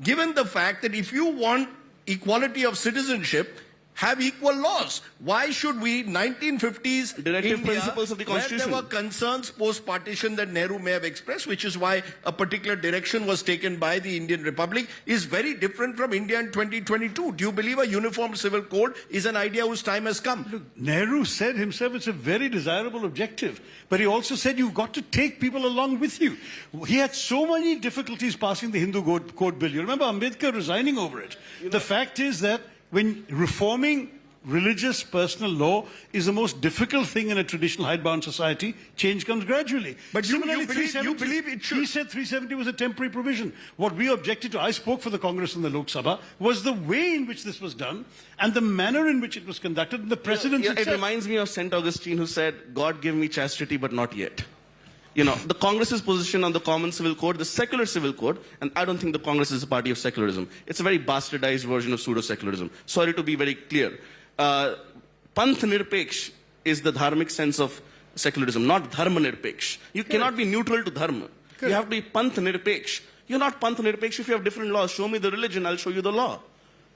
given the fact that if you want equality of citizenship, have equal laws? Why should we, 1950s Directive India, principles of the Constitution, where there were concerns post-partition that Nehru may have expressed, which is why a particular direction was taken by the Indian Republic, is very different from India in 2022. Do you believe a uniform civil code is an idea whose time has come? Look, Nehru said himself it's a very desirable objective, but he also said you've got to take people along with you. He had so many difficulties passing the Hindu Code Bill. You remember Ambedkar resigning over it. The fact is that when reforming religious personal law is the most difficult thing in a traditional hidebound society, change comes gradually. But you believe it should. He said 370 was a temporary provision. What we objected to, I spoke for the Congress and the Lok Sabha, was the way in which this was done and the manner in which it was conducted and the precedents It reminds me of St. Augustine, who said, God give me chastity, but not yet. The Congress's position on the Common Civil Code, the secular civil code, and I don't think the Congress is a party of secularism. It's a very bastardized version of pseudo-secularism. Sorry to be very clear. Panth Nirpeksh is the dharmic sense of secularism, not Dharma Nirpeksh. You cannot be neutral to Dharma. You have to be Panth Nirpeksh. You're not Panth Nirpeksh if you have different laws. Show me the religion, I'll show you the law.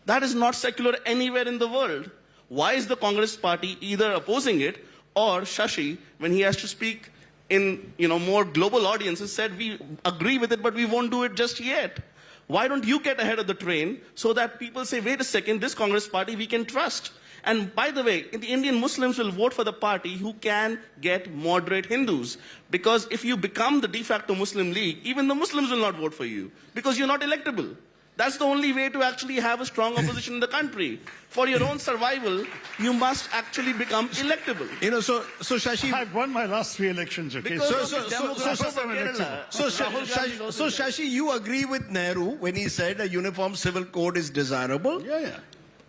That is not secular anywhere in the world. Why is the Congress party either opposing it, or Shashi, when he has to speak in more global audiences, said we agree with it, but we won't do it just yet? Why don't you get ahead of the train so that people say, wait a second, this Congress party we can trust? And by the way, the Indian Muslims will vote for the party who can get moderate Hindus. Because if you become the de facto Muslim League, even the Muslims will not vote for you because you're not electable. That's the only way to actually have a strong opposition in the country. For your own survival, you must actually become electable. So Shashi, I've won my last 3 elections. Okay, so Shashi, you agree with Nehru when he said a uniform civil code is desirable? Yeah.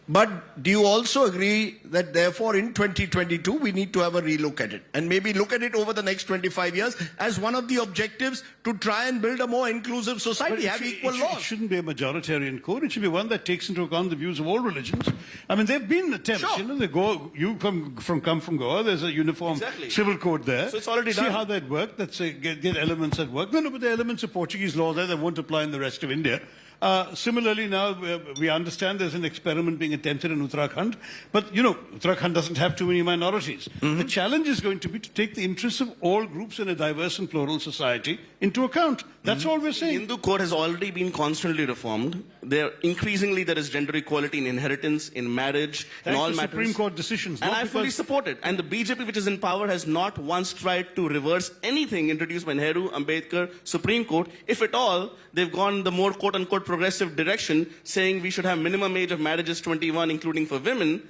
But do you also agree that therefore in 2022 we need to have a relook at it and maybe look at it over the next 25 years as one of the objectives to try and build a more inclusive society, have equal laws? It shouldn't be a majoritarian code. It should be one that takes into account the views of all religions. I mean, there have been attempts. Sure. They come from Goa. There's a uniform civil code there. So it's already See done. how that worked. Let's say get elements that work. No, but the elements of Portuguese law there that won't apply in the rest of India. Similarly, now we understand there's an experiment being attempted in Uttarakhand, but Uttarakhand doesn't have too many minorities. The challenge is going to be to take the interests of all groups in a diverse and plural society into account. That's all we're saying. The Hindu code has already been constantly reformed. Increasingly there is gender equality in inheritance, in marriage, in all matters. Supreme Court decisions. And I fully support it. And the BJP, which is in power, has not once tried to reverse anything introduced by Nehru, Ambedkar, Supreme Court. If at all, they've gone the more quote-unquote progressive direction, saying we should have minimum age of marriage is 21, including for women.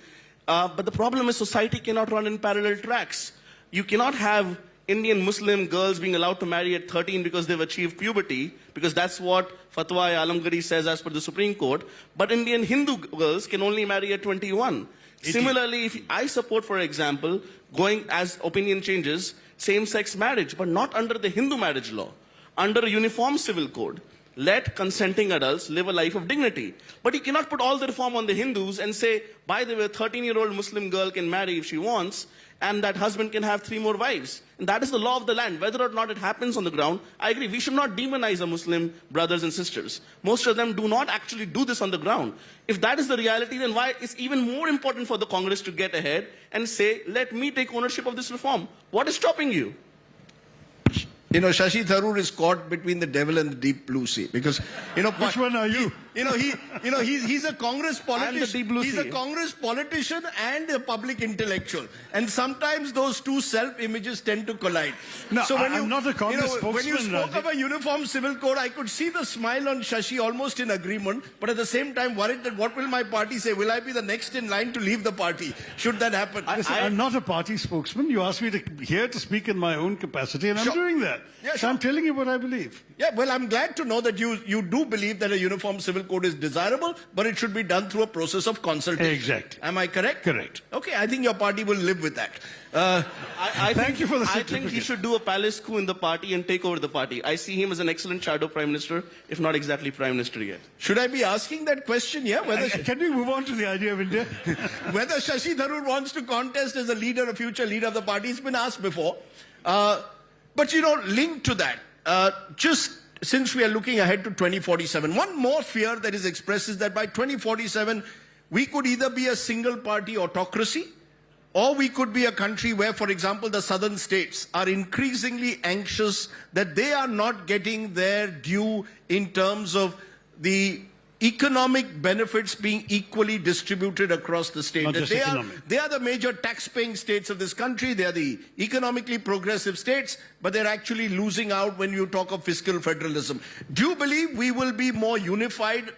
But the problem is society cannot run in parallel tracks. You cannot have Indian Muslim girls being allowed to marry at 13 because they've achieved puberty, because that's what Fatwa-e-Alamgari says as per the Supreme Court. But Indian Hindu girls can only marry at 21. Similarly, if I support, for example, going as opinion changes, same-sex marriage, but not under the Hindu marriage law, under a uniform civil code. Let consenting adults live a life of dignity. But you cannot put all the reform on the Hindus and say, by the way, a 13-year-old Muslim girl can marry if she wants, and that husband can have 3 more wives. And that is the law of the land. Whether or not it happens on the ground, I agree. We should not demonize our Muslim brothers and sisters. Most of them do not actually do this on the ground. If that is the reality, then why it's even more important for the Congress to get ahead and say, let me take ownership of this reform. What is stopping you? You know, Shashi Tharoor is caught between the devil and the deep blue sea because, you know, which one are you? He's a Congress politician. And the deep blue he's sea. a Congress politician and a public intellectual, and sometimes those two self-images tend to collide. No, so when I'm not a Congress spokesman. When you spoke Rajiv. of a uniform civil code, I could see the smile on Shashi, almost in agreement, but at the same time worried that what will my party say? Will I be the next in line to leave the party? Should that happen? I'm not a party spokesman. You asked me here to speak in my own capacity, and I'm doing that. Yeah, so I'm telling you what I believe. Yeah, well, I'm glad to know that you do believe that a uniform civil code is desirable, but it should be done through a process of consultation. Exactly. Am I correct? Correct. Okay, I think your party will live with that. Thank you for the I think he should do a palace coup in the party and take over the party. I see him as an excellent shadow prime minister, if not exactly prime minister yet. Should I be asking that question here? Can we move on to the idea of India? Whether Shashi Tharoor wants to contest as a leader, a future leader of the party, it's been asked before. But, you know, linked to that, just since we are looking ahead to 2047, one more fear that is expressed is that by 2047, we could either be a single party autocracy, or we could be a country where, for example, the southern states are increasingly anxious that they are not getting their due in terms of the economic benefits being equally distributed across the state. Not just They are the major tax-paying states of this country. They are the economically progressive states, but they're actually losing out when you talk of fiscal federalism. Do you believe we will be more unified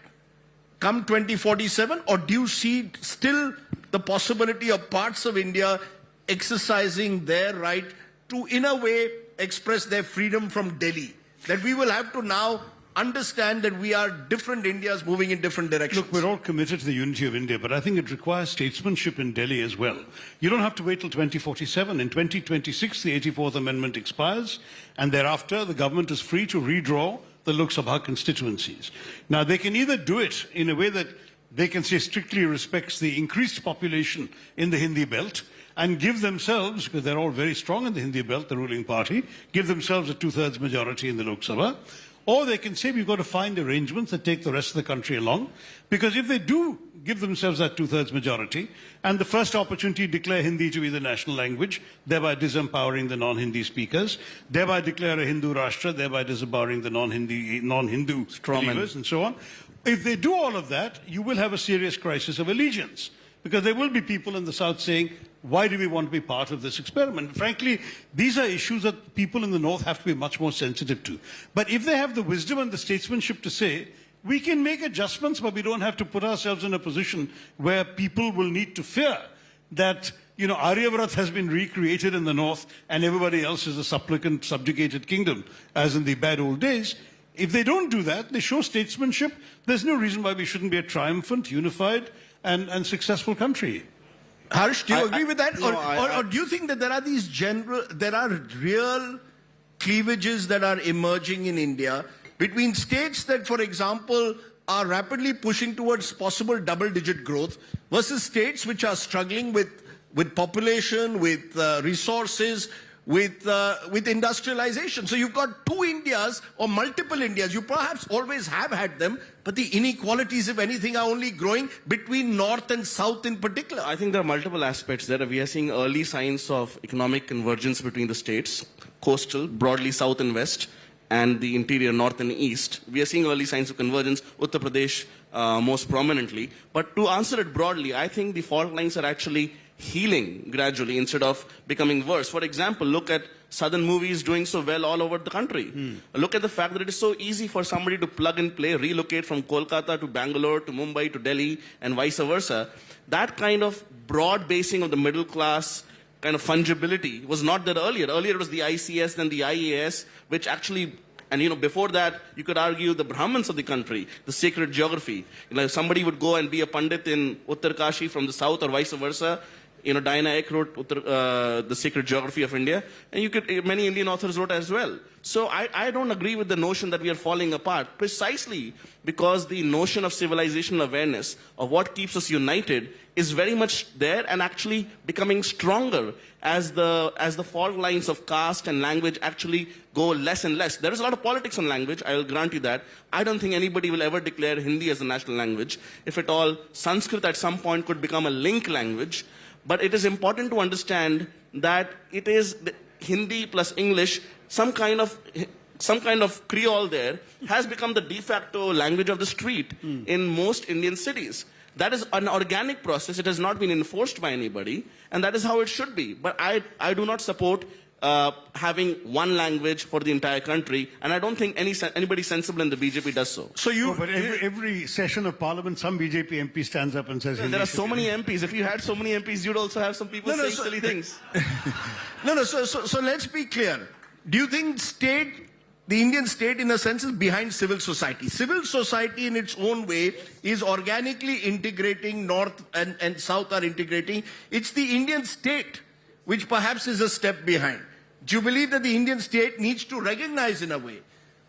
come 2047, or do you see still the possibility of parts of India exercising their right to, in a way, express their freedom from Delhi? That we will have to now understand that we are different Indias moving in different directions. Look, we're all committed to the unity of India, but I think it requires statesmanship in Delhi as well. You don't have to wait till 2047. In 2026, the 84th Amendment expires, and thereafter the government is free to redraw the Lok Sabha constituencies. Now, they can either do it in a way that they can say strictly respects the increased population in the Hindi belt, and give themselves, because they're all very strong in the Hindi belt, the ruling party, give themselves a 2/3 majority in the Lok Sabha. Or they can say we've got to find arrangements that take the rest of the country along. Because if they do give themselves that 2/3 majority, and the first opportunity declare Hindi to be the national language, thereby disempowering the non-Hindi speakers, thereby declare a Hindu Rashtra, thereby disempowering the non-Hindu believers, and so on. If they do all of that, you will have a serious crisis of allegiance. Because there will be people in the South saying, why do we want to be part of this experiment? Frankly, these are issues that people in the North have to be much more sensitive to. But if they have the wisdom and the statesmanship to say, we can make adjustments, but we don't have to put ourselves in a position where people will need to fear that, you know, Aryavrat has been recreated in the North and everybody else is a supplicant, subjugated kingdom, as in the bad old days. If they don't do that, they show statesmanship, there's no reason why we shouldn't be a triumphant, unified, and successful country. Harsh, do you agree with that? Or do you think that there are real cleavages that are emerging in India between states that, for example, are rapidly pushing towards possible double-digit growth versus states which are struggling with population, with resources, with industrialization? So you've got two Indias or multiple Indias. You perhaps always have had them, but the inequalities, if anything, are only growing between North and South in particular. I think there are multiple aspects there. We are seeing early signs of economic convergence between the states, coastal, broadly South and West, and the interior North and East. We are seeing early signs of convergence, Uttar Pradesh most prominently. But to answer it broadly, I think the fault lines are actually healing gradually instead of becoming worse. For example, look at Southern movies doing so well all over the country. Look at the fact that it is so easy for somebody to plug and play, relocate from Kolkata to Bangalore to Mumbai to Delhi and vice versa. That kind of broad basing of the middle class kind of fungibility was not there earlier. Earlier it was the ICS, then the IAS, which actually, and before that, you could argue the Brahmins of the country, the sacred geography. Somebody would go and be a Pandit in Uttar Kashi from the south or vice versa. Diana Ek wrote the sacred geography of India, and many Indian authors wrote as well. So I don't agree with the notion that we are falling apart, precisely because the notion of civilizational awareness of what keeps us united is very much there and actually becoming stronger as the fault lines of caste and language actually go less and less. There is a lot of politics on language, I will grant you that. I don't think anybody will ever declare Hindi as a national language. If at all, Sanskrit at some point could become a link language. But it is important to understand that it is Hindi plus English, some kind of Creole there, has become the de facto language of the street in most Indian cities. That is an organic process. It has not been enforced by anybody, and that is how it should be. But I do not support having one language for the entire country, and I don't think anybody sensible in the BJP does so. But every session of Parliament, some BJP MP stands up and says... There are so many MPs. If you had so many MPs, you'd also have some people saying silly things. So let's be clear. Do you think the Indian state, in a sense, is behind civil society? Civil society, in its own way, is organically integrating. North and South are integrating. It's the Indian state which perhaps is a step behind. Do you believe that the Indian state needs to recognize, in a way,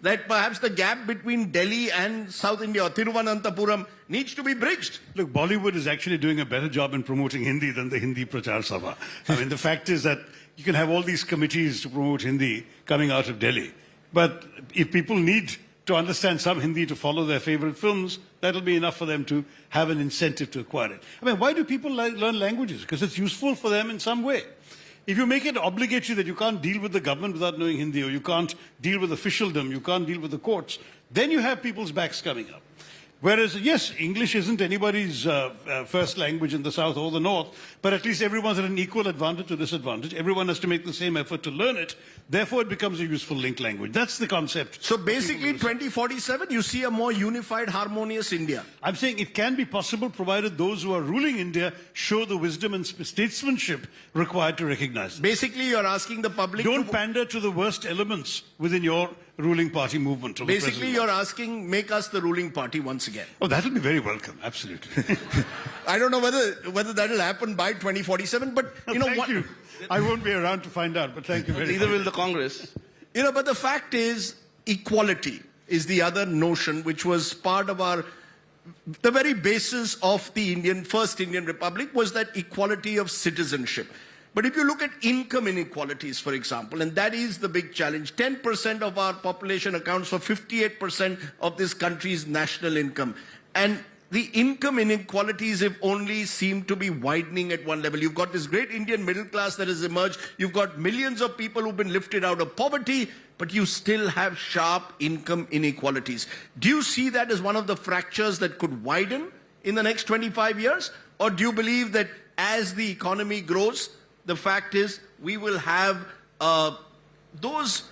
that perhaps the gap between Delhi and South India, or Thiruvananthapuram, needs to be bridged? Look, Bollywood is actually doing a better job in promoting Hindi than the Hindi Prachar Sabha. I mean, the fact is that you can have all these committees to promote Hindi coming out of Delhi. But if people need to understand some Hindi to follow their favorite films, that'll be enough for them to have an incentive to acquire it. I mean, why do people learn languages? Because it's useful for them in some way. If you make it obligatory that you can't deal with the government without knowing Hindi, or you can't deal with officialdom, you can't deal with the courts, then you have people's backs coming up. Whereas, yes, English isn't anybody's first language in the South or the North, but at least everyone's at an equal advantage or disadvantage. Everyone has to make the same effort to learn it. Therefore, it becomes a useful link language. That's the concept. So basically, 2047, you see a more unified, harmonious India. I'm saying it can be possible, provided those who are ruling India show the wisdom and statesmanship required to recognize it. Basically, you're asking the public... Don't pander to the worst elements within your ruling party movement. Basically, you're asking, make us the ruling party once again. Oh, that'll be very welcome, absolutely. I don't know whether that'll happen by 2047, but thank you. I won't be around to find out, but thank you very much. Neither will the Congress. But the fact is, equality is the other notion which was part of the very basis of the first Indian Republic, was that equality of citizenship. But if you look at income inequalities, for example, and that is the big challenge, 10% of our population accounts for 58% of this country's national income. And the income inequalities have only seemed to be widening at one level. You've got this great Indian middle class that has emerged. You've got millions of people who've been lifted out of poverty, but you still have sharp income inequalities. Do you see that as one of the fractures that could widen in the next 25 years? Or do you believe that as the economy grows, the fact is we will have those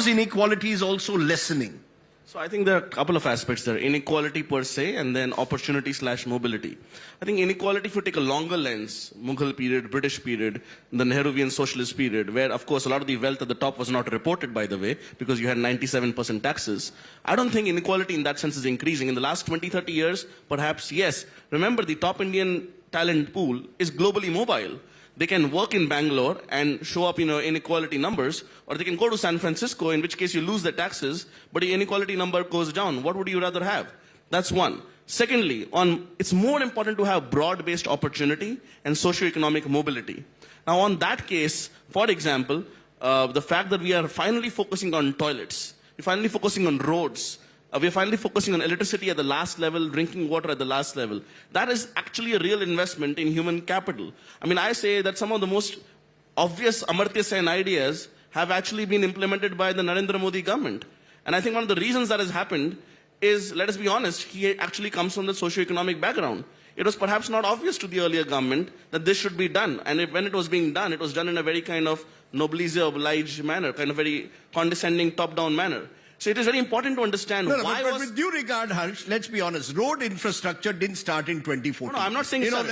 inequalities also lessening? So I think there are a couple of aspects there. Inequality per se, and then opportunity/mobility. I think inequality, if you take a longer lens, Mughal period, British period, the Nehruvian socialist period, where of course a lot of the wealth at the top was not reported, by the way, because you had 97% taxes. I don't think inequality in that sense is increasing. In the last 20-30 years, perhaps yes. Remember, the top Indian talent pool is globally mobile. They can work in Bangalore and show up, inequality numbers, or they can go to San Francisco, in which case you lose the taxes, but the inequality number goes down. What would you rather have? That's one. Secondly, it's more important to have broad-based opportunity and socioeconomic mobility. Now, on that case, for example, the fact that we are finally focusing on toilets, we're finally focusing on roads, we're finally focusing on electricity at the last level, drinking water at the last level. That is actually a real investment in human capital. I mean, I say that some of the most obvious Amartya Sen ideas have actually been implemented by the Narendra Modi government. And I think one of the reasons that has happened is, let us be honest, he actually comes from the socioeconomic background. it was perhaps not obvious to the earlier government that this should be done. And when it was being done, it was done in a very kind of noblesse oblige manner, kind of very condescending top-down manner. So it is very important to understand why but with due regard, Harsh, let's be honest, road infrastructure didn't start in 2014. No, I'm not saying it almost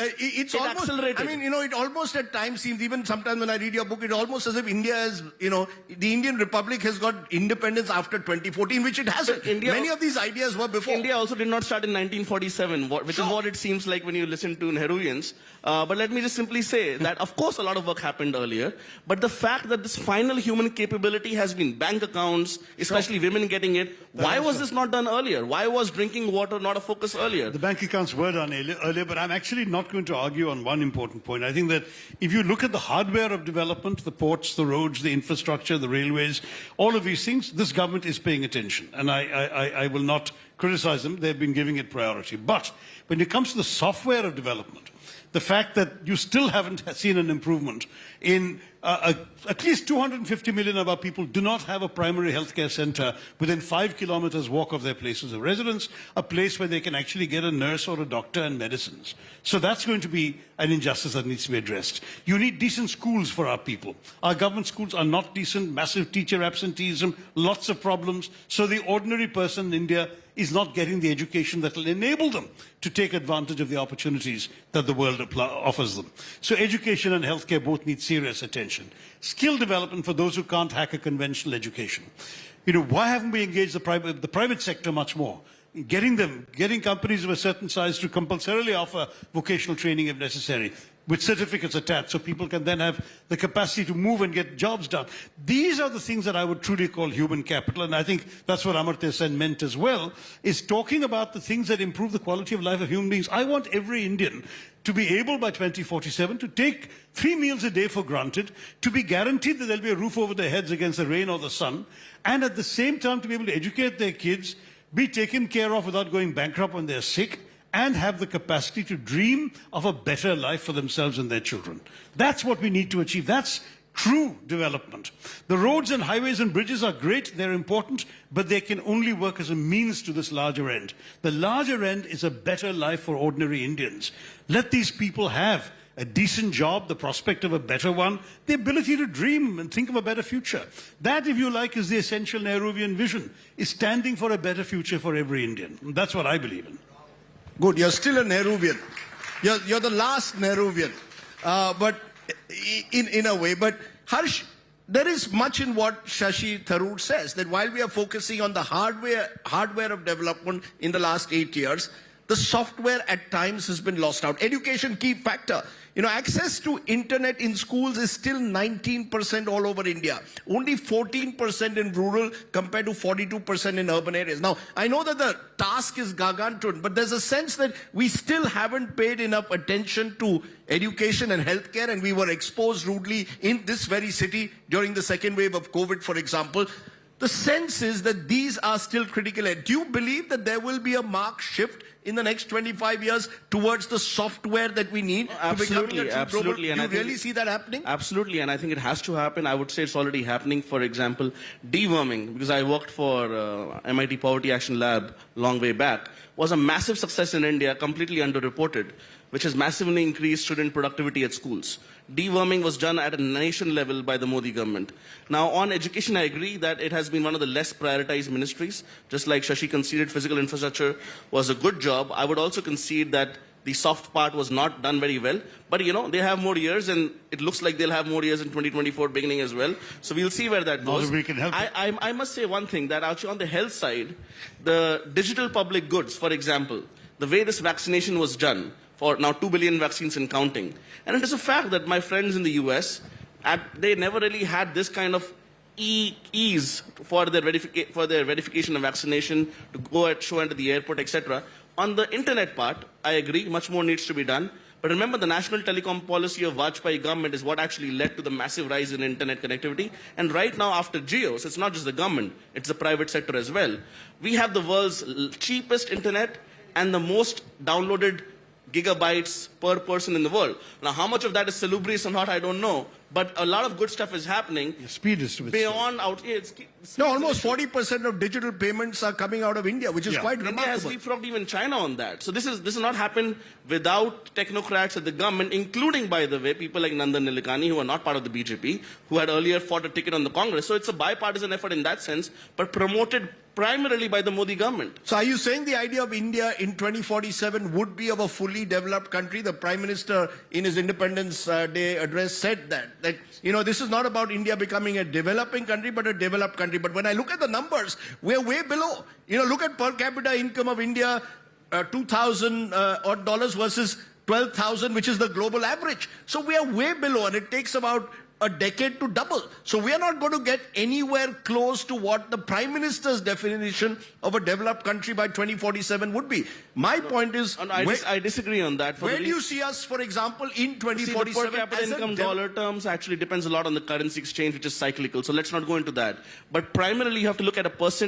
accelerated. I mean, it almost at times seems, even sometimes when I read your book, it almost as if India is, the Indian Republic has got independence after 2014, which it hasn't. Many of these ideas were before. India also did not start in 1947, which is what it seems like when you listen to Nehruvians. But let me just simply say that, of course, a lot of work happened earlier. But the fact that this final human capability has been bank accounts, especially women getting it, why was this not done earlier? Why was drinking water not a focus earlier? The bank accounts were done earlier, but I'm actually not going to argue on one important point. I think that if you look at the hardware of development, the ports, the roads, the infrastructure, the railways, all of these things, this government is paying attention. And I will not criticize them. They've been giving it priority. But when it comes to the software of development, the fact that you still haven't seen an improvement in at least 250 million of our people do not have a primary healthcare center within 5 kilometers walk of their places of residence, a place where they can actually get a nurse or a doctor and medicines. So that's going to be an injustice that needs to be addressed. You need decent schools for our people. Our government schools are not decent, massive teacher absenteeism, lots of problems. So the ordinary person in India is not getting the education that will enable them to take advantage of the opportunities that the world offers them. So education and healthcare both need serious attention. Skill development for those who can't hack a conventional education. Why haven't we engaged the private sector much more? Getting companies of a certain size to compulsorily offer vocational training if necessary, with certificates attached, so people can then have the capacity to move and get jobs done. These are the things that I would truly call human capital, and I think that's what Amartya Sen meant as well, is talking about the things that improve the quality of life of human beings. I want every Indian to be able by 2047 to take 3 meals a day for granted, to be guaranteed that there'll be a roof over their heads against the rain or the sun, and at the same time to be able to educate their kids, be taken care of without going bankrupt when they're sick, and have the capacity to dream of a better life for themselves and their children. That's what we need to achieve. That's true development. The roads and highways and bridges are great, they're important, but they can only work as a means to this larger end. The larger end is a better life for ordinary Indians. Let these people have a decent job, the prospect of a better one, the ability to dream and think of a better future. That, if you like, is the essential Nehruvian vision, is standing for a better future for every Indian. And that's what I believe in. Good, you're still a Nehruvian. You're the last Nehruvian, but in a way. But Harsh, there is much in what Shashi Tharoor says, that while we are focusing on the hardware of development in the last 8 years, the software at times has been lost out. Education, key factor. Access to internet in schools is still 19% all over India. Only 14% in rural compared to 42% in urban areas. Now, I know that the task is gargantuan, but there's a sense that we still haven't paid enough attention to education and healthcare, and we were exposed rudely in this very city during the second wave of COVID, for example. The sense is that these are still critical. Do you believe that there will be a marked shift in the next 25 years towards the software that we need to become absolutely. And do you really see that happening? Absolutely, and I think it has to happen. I would say it's already happening. For example, deworming, because I worked for MIT Poverty Action Lab long way back, was a massive success in India, completely underreported, which has massively increased student productivity at schools. Deworming was done at a nation level by the Modi government. Now, on education, I agree that it has been one of the less prioritized ministries. Just like Shashi conceded physical infrastructure was a good job, I would also concede that the soft part was not done very well. But, they have more years, and it looks like they'll have more years in 2024 beginning as well. So we'll see where that goes. We can help I must say one thing, that actually on the health side, the digital public goods, for example, the way this vaccination was done, for now 2 billion vaccines and counting. And it is a fact that my friends in the US, they never really had this kind of ease for their verification of vaccination, to go and show into the airport, etc. On the internet part, I agree, much more needs to be done. But remember, the national telecom policy of Vajpayee government is what actually led to the massive rise in internet connectivity. And right now, after Jio's, it's not just the government, it's the private sector as well. We have the world's cheapest internet and the most downloaded gigabytes per person in the world. Now, how much of that is salubrious or not, I don't know. But a lot of good stuff is happening. Speed is beyond out. No, almost 40% of digital payments are coming out of India, which is quite India has remarkable. leapfrogged even China on that. So this is not happened without technocrats at the government, including, by the way, people like Nandan Nilekani, who are not part of the BJP, who had earlier fought a ticket on the Congress. So it's a bipartisan effort in that sense, but promoted primarily by the Modi government. So are you saying the idea of India in 2047 would be of a fully developed country? The Prime Minister in his Independence Day address said that, this is not about India becoming a developing country, but a developed country. But when I look at the numbers, we're way below. Look at per capita income of India, $2,000 odd dollars versus 12,000, which is the global average. So we are way below, and it takes about a decade to double. So we are not going to get anywhere close to what the Prime Minister's definition of a developed country by 2047 would be. My point is... I disagree on that. Where do you see us, for example, in 2047? See, the per capita income dollar terms actually depends a lot on the currency exchange, which is cyclical. So let's not go into that. But primarily, you have to look at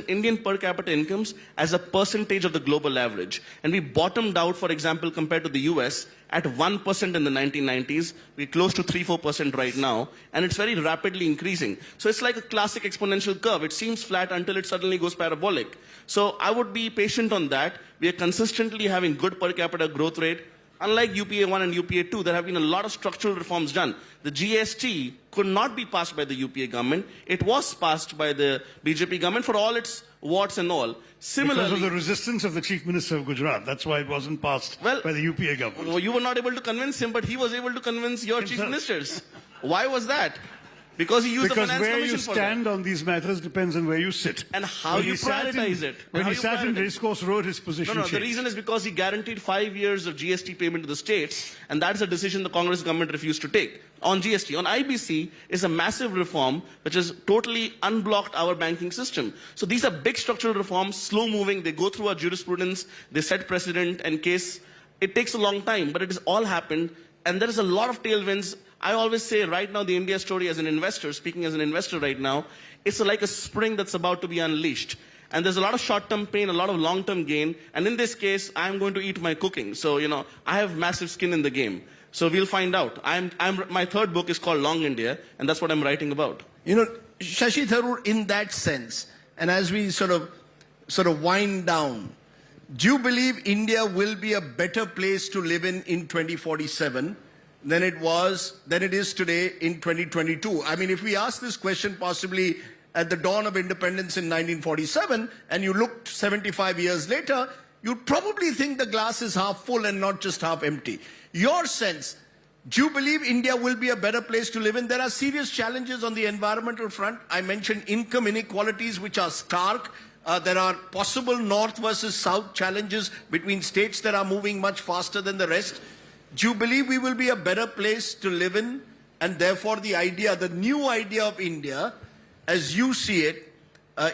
Indian per capita incomes as a percentage of the global average. And we bottomed out, for example, compared to the US, at 1% in the 1990s. We're close to 3-4% right now, and it's very rapidly increasing. So it's like a classic exponential curve. It seems flat until it suddenly goes parabolic. So I would be patient on that. We are consistently having good per capita growth rate. Unlike UPA 1 and UPA 2, there have been a lot of structural reforms done. The GST could not be passed by the UPA government. It was passed by the BJP government for all its warts and all. Similarly, because of the resistance of the Chief Minister of Gujarat. That's why it wasn't passed by the UPA government. Well, you were not able to convince him, but he was able to convince your Chief Ministers. Why was that? Because he used the Finance where Commission you stand on these matters depends on where you sit. And how you prioritize it. When he sat in Racecourse Road, his position changed. The reason is because he guaranteed 5 years of GST payment to the states, and that's a decision the Congress government refused to take. On GST, on IBC is a massive reform which has totally unblocked our banking system. So these are big structural reforms, slow moving, they go through our jurisprudence, they set precedent and case. It takes a long time, but it has all happened, and there is a lot of tailwinds. I always say right now the India story as an investor, speaking as an investor right now, it's like a spring that's about to be unleashed. And there's a lot of short-term pain, a lot of long-term gain. And in this case, I'm going to eat my cooking. So, I have massive skin in the game. So we'll find out. My third book is called Long India, and that's what I'm writing about. Shashi Tharoor, in that sense, and as we sort of wind down, do you believe India will be a better place to live in 2047 than it is today in 2022? I mean, if we ask this question possibly at the dawn of independence in 1947, and you looked 75 years later, you'd probably think the glass is half full and not just half empty. Your sense, do you believe India will be a better place to live in? There are serious challenges on the environmental front. I mentioned income inequalities, which are stark. There are possible north versus south challenges between states that are moving much faster than the rest. Do you believe we will be a better place to live in? And therefore the new idea of India, as you see it,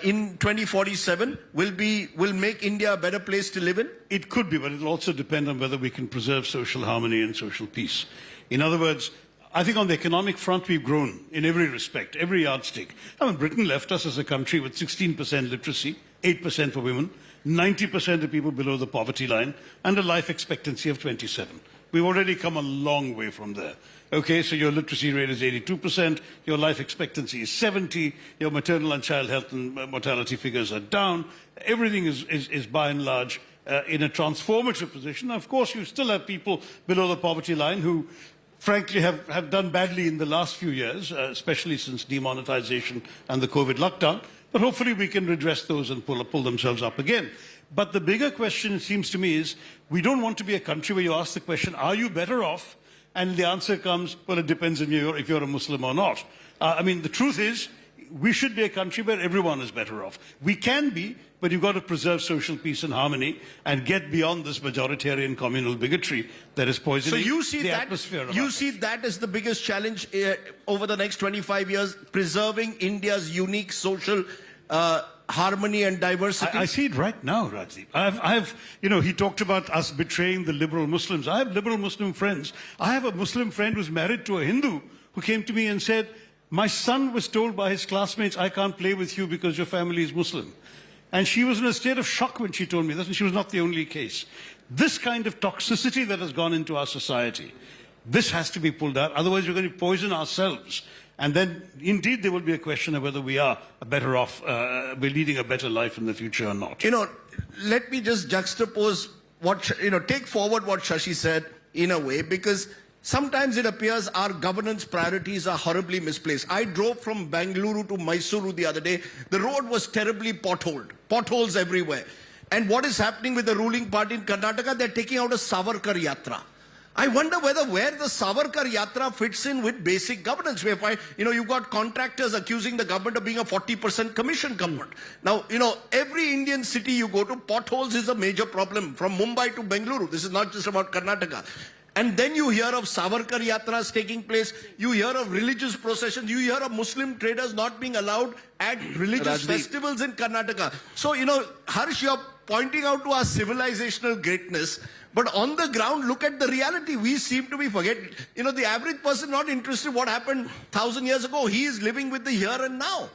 in 2047 will make India a better place to live in? It could be, but it'll also depend on whether we can preserve social harmony and social peace. In other words, I think on the economic front we've grown in every respect, every yardstick. I mean, Britain left us as a country with 16% literacy, 8% for women, 90% of people below the poverty line, and a life expectancy of 27. We've already come a long way from there. Okay, so your literacy rate is 82%, your life expectancy is 70, your maternal and child health and mortality figures are down. Everything is by and large in a transformative position. Of course, you still have people below the poverty line who frankly have done badly in the last few years, especially since demonetization and the COVID lockdown. But hopefully we can redress those and pull themselves up again. But the bigger question, it seems to me, is we don't want to be a country where you ask the question, are you better off? And the answer comes, well, it depends on if you're a Muslim or not. I mean, the truth is, we should be a country where everyone is better off. We can be, but you've got to preserve social peace and harmony and get beyond this majoritarian communal bigotry that is poisoning the atmosphere. You see that as the biggest challenge over the next 25 years, preserving India's unique social harmony and diversity? I see it right now, Rajdeep. He talked about us betraying the liberal Muslims. I have liberal Muslim friends. I have a Muslim friend who's married to a Hindu who came to me and said, my son was told by his classmates, I can't play with you because your family is Muslim. And she was in a state of shock when she told me this, and she was not the only case. This kind of toxicity that has gone into our society, this has to be pulled out. Otherwise, we're going to poison ourselves. And then, indeed, there will be a question of whether we are better off, we're leading a better life in the future or not. You know, let me just juxtapose what, take forward what Shashi said in a way, because sometimes it appears our governance priorities are horribly misplaced. I drove from Bengaluru to Mysuru the other day. The road was terribly potholes everywhere. And what is happening with the ruling party in Karnataka? They're taking out a Savarkar Yatra. I wonder where the Savarkar Yatra fits in with basic governance. Where, you've got contractors accusing the government of being a 40% commission government. Now, every Indian city you go to, potholes is a major problem. From Mumbai to Bengaluru. This is not just about Karnataka. And then you hear of Savarkar Yatras taking place. You hear of religious processions. You hear of Muslim traders not being allowed at religious festivals in Karnataka. So, Harsh, you're pointing out to our civilizational greatness. But on the ground, look at the reality. We seem to be forgetting. The average person not interested in what happened 1,000 years ago. He is living with the here and now.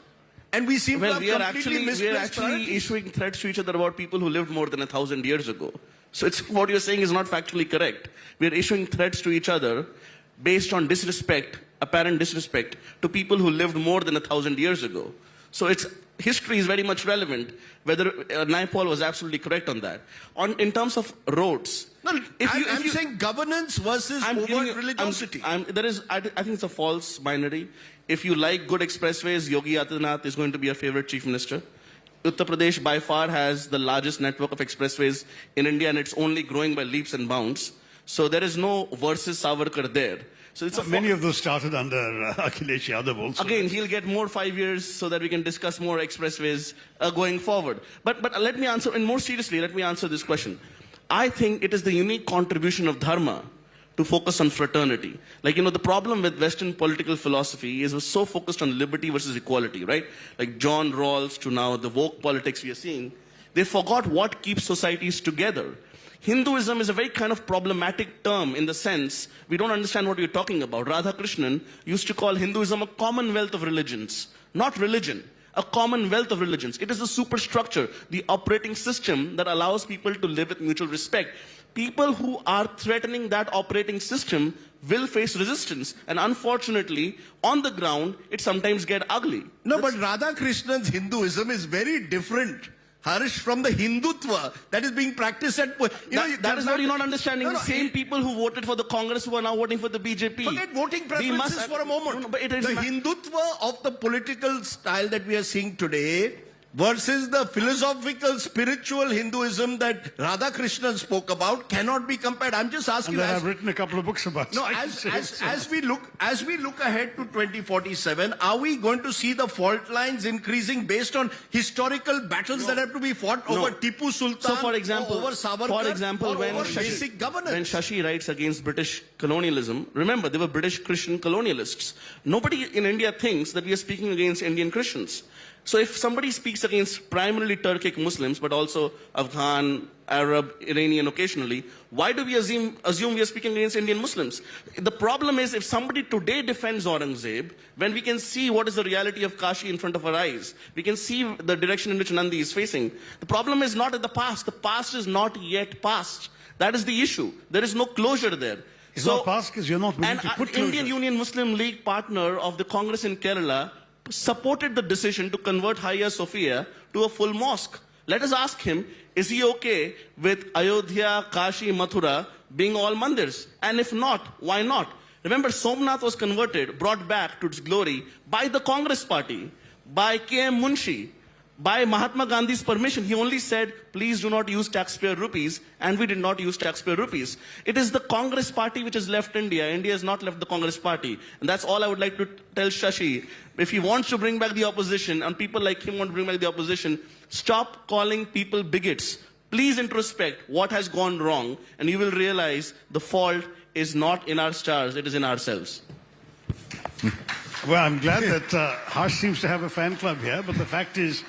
And we seem to have completely misplaced we are actually issuing threats to each other about people who lived more than 1,000 years ago. So what you're saying is not factually correct. We are issuing threats to each other based on disrespect, apparent disrespect, to people who lived more than 1,000 years ago. So history is very much relevant, whether Naipaul was absolutely correct on that. In terms of roads... No, I'm saying governance versus overt religiosity. I think it's a false binary. If you like good expressways, Yogi Adityanath is going to be your favorite chief minister. Uttar Pradesh by far has the largest network of expressways in India, and it's only growing by leaps and bounds. So there is no versus Savarkar there. So many of those started under Akhilesh Yadav also. Again, he'll get more 5 years so that we can discuss more expressways going forward. But let me answer, and more seriously, let me answer this question. I think it is the unique contribution of Dharma to focus on fraternity. The problem with Western political philosophy is we're so focused on liberty versus equality, right? Like John Rawls to now the woke politics we are seeing. They forgot what keeps societies together. Hinduism is a very kind of problematic term in the sense we don't understand what we're talking about. Radhakrishnan used to call Hinduism a commonwealth of religions, not religion. A commonwealth of religions. It is the superstructure, the operating system that allows people to live with mutual respect. People who are threatening that operating system will face resistance. And unfortunately, on the ground, it sometimes gets ugly. No, but Radhakrishnan's Hinduism is very different, Harsh, from the Hindutva that is being practiced at... That is what you're not understanding. The same people who voted for the Congress who are now voting for the BJP. Forget voting preferences for a moment. But the Hindutva of the political style that we are seeing today versus the philosophical, spiritual Hinduism that Radhakrishnan spoke about cannot be compared. I'm just asking you. And I've written a couple of books about it. No, as we look ahead to 2047, are we going to see the fault lines increasing based on historical battles that have to be fought over Tipu Sultan, so for example, over Savarkar, when basic governance? When Shashi writes against British colonialism, remember, they were British Christian colonialists. Nobody in India thinks that we are speaking against Indian Christians. So if somebody speaks against primarily Turkic Muslims, but also Afghan, Arab, Iranian occasionally, why do we assume we are speaking against Indian Muslims? The problem is if somebody today defends Aurangzeb, when we can see what is the reality of Kashi in front of our eyes, we can see the direction in which Nandi is facing. The problem is not in the past. The past is not yet past. That is the issue. There is no closure there. It's not past because you're not willing to put closure. Indian Union Muslim League partner of the Congress in Kerala supported the decision to convert Hagia Sophia to a full mosque. Let us ask him, is he okay with Ayodhya, Kashi, Mathura being all mandirs? And if not, why not? Remember, Somnath was converted, brought back to its glory by the Congress party, by K.M. Munshi, by Mahatma Gandhi's permission. He only said, please do not use taxpayer rupees, and we did not use taxpayer rupees. It is the Congress party which has left India. India has not left the Congress party. And that's all I would like to tell Shashi. If he wants to bring back the opposition, and people like him want to bring back the opposition, stop calling people bigots. Please introspect what has gone wrong, and you will realize the fault is not in our stars, it is in ourselves. Well, I'm glad that Harsh seems to have a fan club here, but the fact is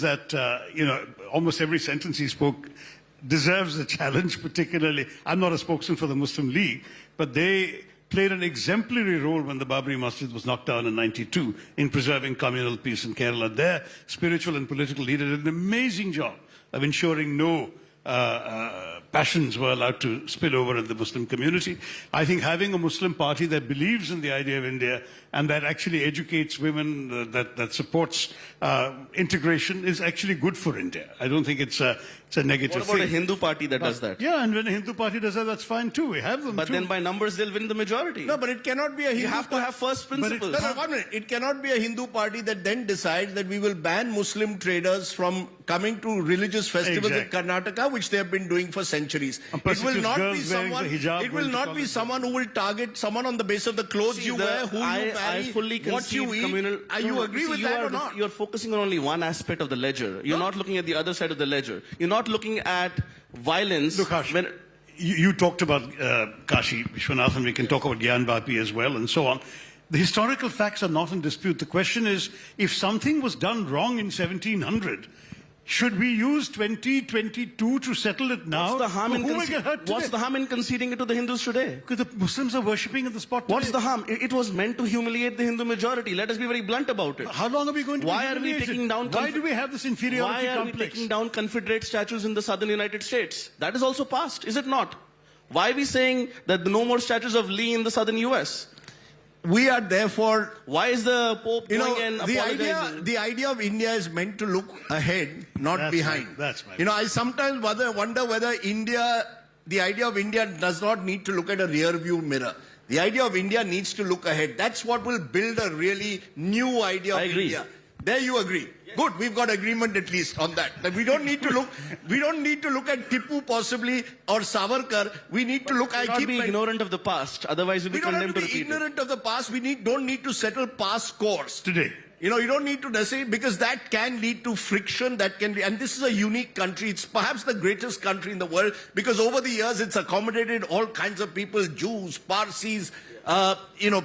that, almost every sentence he spoke deserves a challenge, particularly. I'm not a spokesman for the Muslim League, but they played an exemplary role when the Babri Masjid was knocked down in '92 in preserving communal peace in Kerala. Their spiritual and political leader did an amazing job of ensuring no passions were allowed to spill over in the Muslim community. I think having a Muslim party that believes in the idea of India and that actually educates women, that supports integration is actually good for India. I don't think it's a negative What about thing. a Hindu party that does that? Yeah, and when a Hindu party does that, that's fine too. We have them But too. then by numbers, they'll win the majority. No, but it cannot be a Hindu You have to have first principles. No, 1 minute. It cannot be a Hindu party that then decides that we will ban Muslim traders from coming to religious festivals in Karnataka, which they have been doing for centuries. It will not be someone. It will not be someone who will target someone on the basis of the clothes you wear, who you marry, I fully what you eat. communal. You agree with that or not? You're focusing on only one aspect of the ledger. You're not looking at the other side of the ledger. You're not looking at violence. Look, Harsh, you talked about Kashi Vishwanathan. We can talk about Gyan Vapi as well and so on. The historical facts are not in dispute. The question is, if something was done wrong in 1700, should we use 2022 to settle it now? What's the harm in What's the harm in conceding it to the Hindus today? Because the Muslims are worshipping at the spot today. What's the harm? It was meant to humiliate the Hindu majority. Let us be very blunt about it. How long are we going to Why be are we taking down? Why do we have this inferiority complex? Why are we taking down Confederate statues in the southern United States? That is also past, is it not? Why are we saying that no more statues of Lee in the southern US? We are therefore. Why is the Pope going and apologizing? The idea of India is meant to look ahead, not behind. That's right. I sometimes wonder whether the idea of India does not need to look at a rear view mirror. The idea of India needs to look ahead. That's what will build a really new idea of India. There you agree. Good, we've got agreement at least on that. That we don't need to look at Tipu possibly or Savarkar. We need to look. I keep be ignorant of the past. Otherwise, we'll be condemned to repeat it. We don't have to be ignorant of the past. We don't need to settle past scores today. You don't need to necessarily, because that can lead to friction. And this is a unique country. It's perhaps the greatest country in the world because over the years it's accommodated all kinds of people, Jews, Parsis.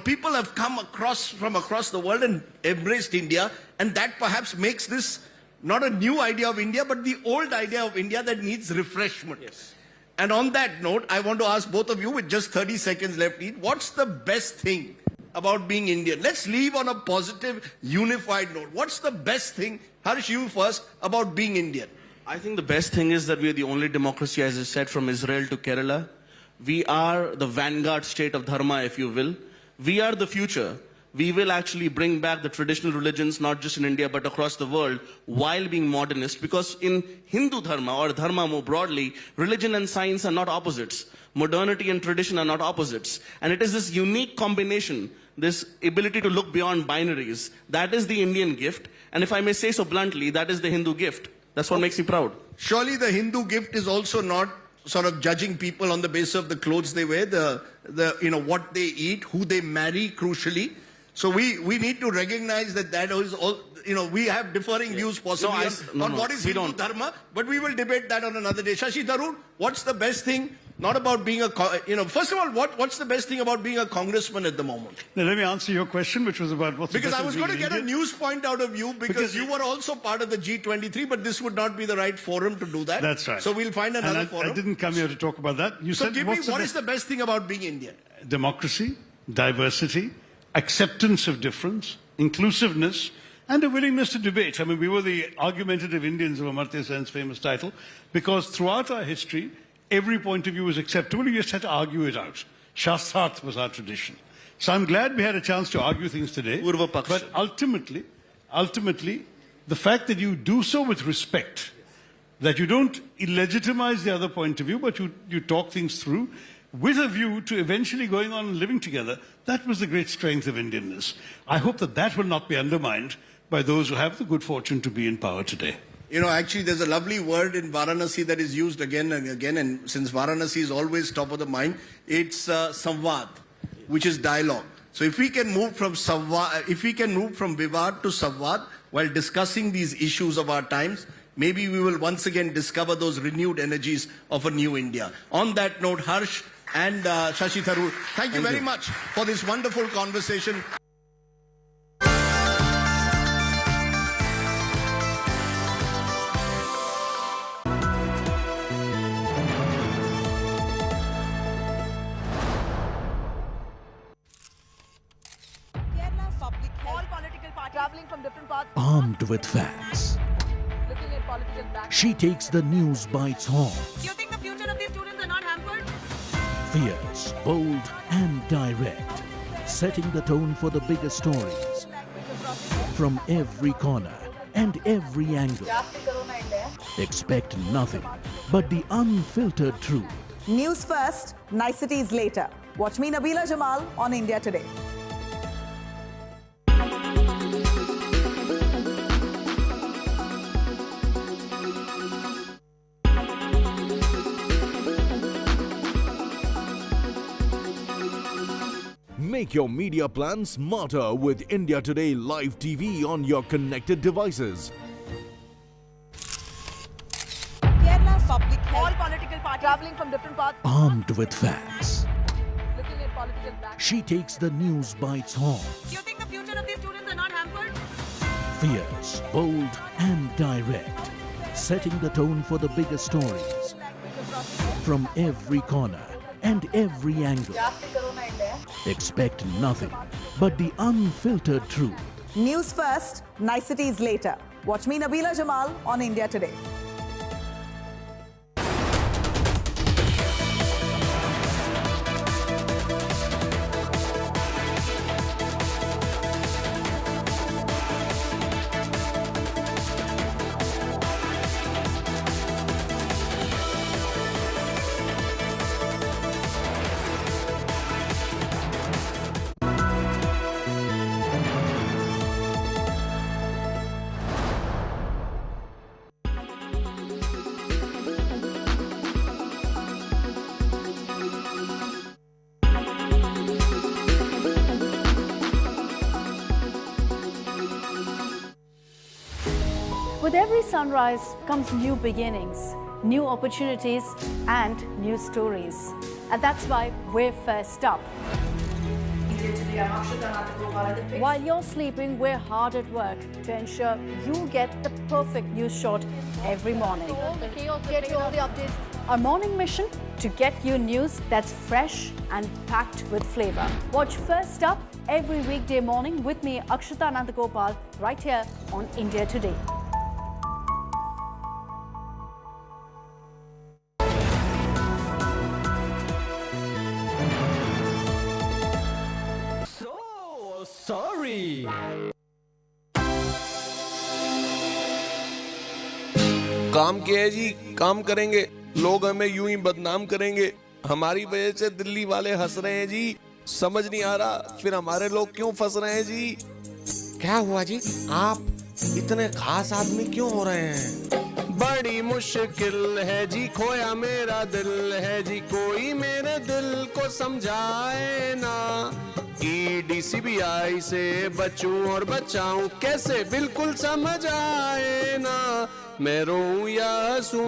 People have come from across the world and embraced India, and that perhaps makes this not a new idea of India, but the old idea of India that needs refreshment. Yes. And on that note, I want to ask both of you with just 30 seconds left each, what's the best thing about being Indian? Let's leave on a positive, unified note. What's the best thing, Harsh, you first, about being Indian? I think the best thing is that we are the only democracy, as I said, from Israel to Kerala. We are the vanguard state of dharma, if you will. We are the future. We will actually bring back the traditional religions, not just in India, but across the world, while being modernist. Because in Hindu dharma, or dharma more broadly, religion and science are not opposites. Modernity and tradition are not opposites. And it is this unique combination, this ability to look beyond binaries, that is the Indian gift. And if I may say so bluntly, that is the Hindu gift. That's what makes me proud. Surely the Hindu gift is also not sort of judging people on the basis of the clothes they wear, what they eat, who they marry, crucially. So we need to recognize that is all. We have differing views possibly on what is Hindu dharma, but we will debate that on another day. Shashi Tharoor, what's the best thing? Not about being first of all, what's the best thing about being a congressman at the moment? Now, let me answer your question, which was about what's because the best I was going to get a news point out of you because you were also part of the G23, but this would not be the right forum to do that. That's right. So we'll find another forum. I didn't come here to talk about that. You said, give me what is the best thing about being Indian? Democracy, diversity, acceptance of difference, inclusiveness, and a willingness to debate. I mean, we were the argumentative Indians of Amartya Sen's famous title, because throughout our history, every point of view was acceptable. You just had to argue it out. Shastrat was our tradition. So I'm glad we had a chance to argue things today. But ultimately, the fact that you do so with respect, that you don't illegitimize the other point of view, but you talk things through with a view to eventually going on and living together, that was the great strength of Indianness. I hope that will not be undermined by those who have the good fortune to be in power today. Actually, there's a lovely word in Varanasi that is used again and again, and since Varanasi is always top of the mind, it's samvad, which is dialogue. So if we can move from vivad to samvad while discussing these issues of our times, maybe we will once again discover those renewed energies of a new India. On that note, Harsh and Shashi Tharoor, thank you very much for this wonderful conversation. Armed with facts, she takes the news by its horns. Do you think the future of these students are not hampered? Fierce, bold and direct, setting the tone for the bigger stories. From every corner and every angle. Expect nothing but the unfiltered truth. News first, niceties later. Watch me, Nabila Jamal, on India Today. Make your media plan smarter with India Today Live TV on your connected devices. Kerala public health. All political parties traveling from different parts. Armed with facts, Looking at political back. she takes the news by its horns. Do you think the future of these students are not hampered? Fierce, bold and direct, setting the tone for the bigger stories. From every corner and every angle. Expect nothing but the unfiltered truth. News first, niceties later. Watch me, Nabila Jamal, on India Today. With every sunrise comes new beginnings, new opportunities and new stories. And that's why we're first up. While you're sleeping, we're hard at work to ensure you get the perfect news shot every morning. Get you all the updates. Our morning mission to get you news that's fresh and packed with flavor. Watch First Up every weekday morning with me, Akshita Nandagopal, right here on India Today. Sorry. काम किया है जी, काम करेंगे, लोग हमें यूं ही बदनाम करेंगे, हमारी वजह से दिल्ली वाले हंस रहे हैं जी, समझ नहीं आ रहा फिर हमारे लोग क्यों फंस रहे हैं जी। क्या हुआ जी, आप इतने खास आदमी क्यों हो रहे हैं? बड़ी मुश्किल है जी, खोया मेरा दिल है जी, कोई मेरे दिल को समझाए ना। ईडी सीबीआई से बचूं और बचाऊं कैसे, बिल्कुल समझ आए ना। मैं रोऊं या हंसूं,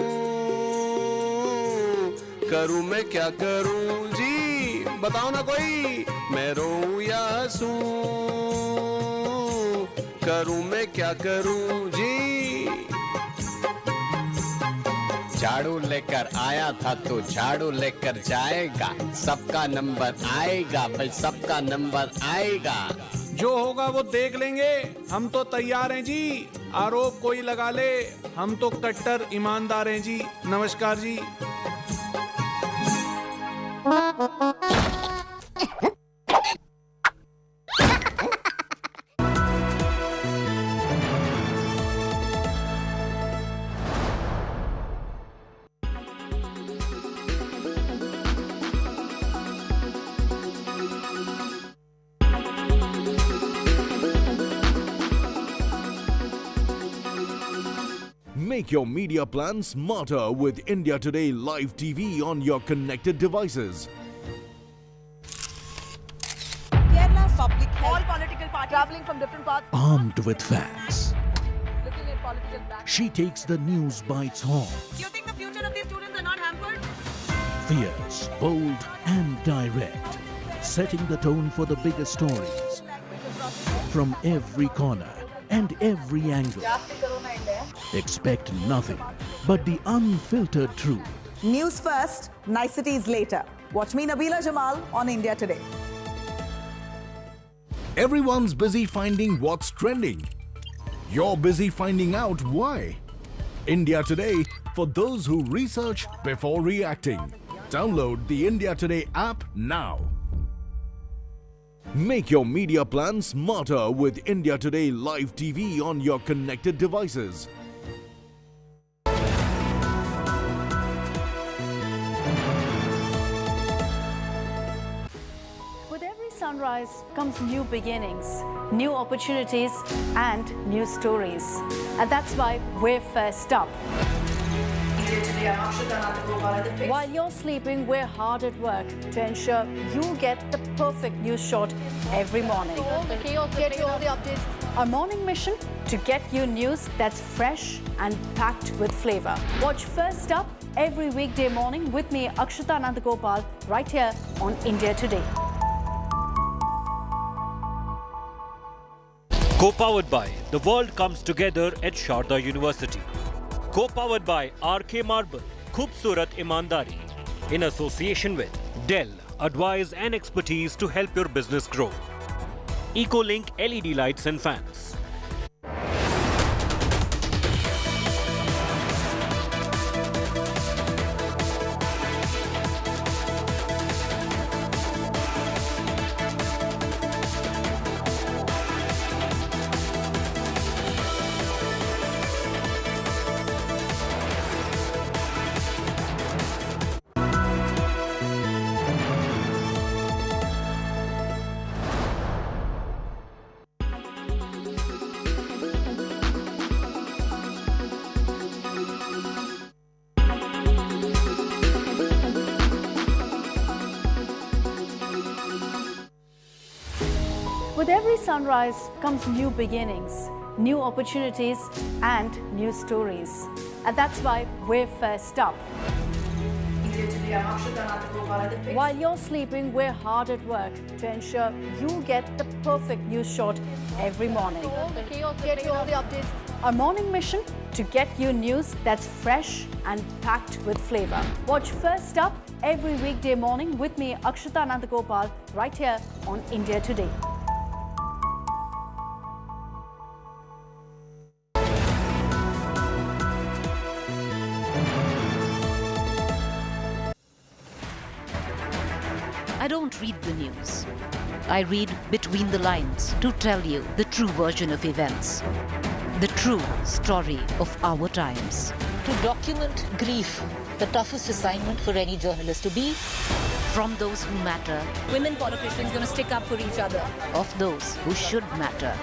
करूं मैं क्या करूं जी, बताओ ना कोई। मैं रोऊं या हंसूं, करूं मैं क्या करूं जी। झाड़ू लेकर आया था तो झाड़ू लेकर जाएगा, सबका नंबर आएगा भाई, सबका नंबर आएगा। जो होगा वो देख लेंगे, हम तो तैयार हैं जी, आरोप कोई लगा ले, हम तो कट्टर ईमानदार हैं जी। नमस्कार जी। Make your media plan smarter with India Today Live TV on your connected devices. Kerala public health. All political parties traveling from different parts. Armed with facts, Looking at political back. she takes the news by its horns. Do you think the future of these students are not hampered? Fierce, bold and direct, setting the tone for the bigger stories. From every corner and every angle. Expect nothing but the unfiltered truth. News first, niceties later. Watch me, Nabila Jamal, on India Today. Everyone's busy finding what's trending. You're busy finding out why. India Today, for those who research before reacting. Download the India Today app now. Make your media plan smarter with India Today Live TV on your connected devices. With every sunrise comes new beginnings, new opportunities, and new stories. And that's why we're first up. While you're sleeping, we're hard at work to ensure you get the perfect news shot every morning. Get you all the updates. Our morning mission to get you news that's fresh and packed with flavor. Watch First Up every weekday morning with me, Akshita Nandagopal, right here on India Today. Co-powered by The World Comes Together at Sharda University. Co-powered by RK Marble, Khubsurat Imandari. In association with Dell, advice and expertise to help your business grow. EcoLink LED lights and fans. With every sunrise comes new beginnings, new opportunities, and new stories. And that's why we're first up. While you're sleeping, we're hard at work to ensure you get the perfect news shot every morning. Get you all the updates. Our morning mission to get you news that's fresh and packed with flavor. Watch First Up every weekday morning with me, Akshita Nandagopal, right here on India Today. I don't read the news. I read between the lines to tell you the true version of events, the true story of our times. To document grief, the toughest assignment for any journalist to be. From those who matter, Women politicians going to stick up for each other. of those who should matter.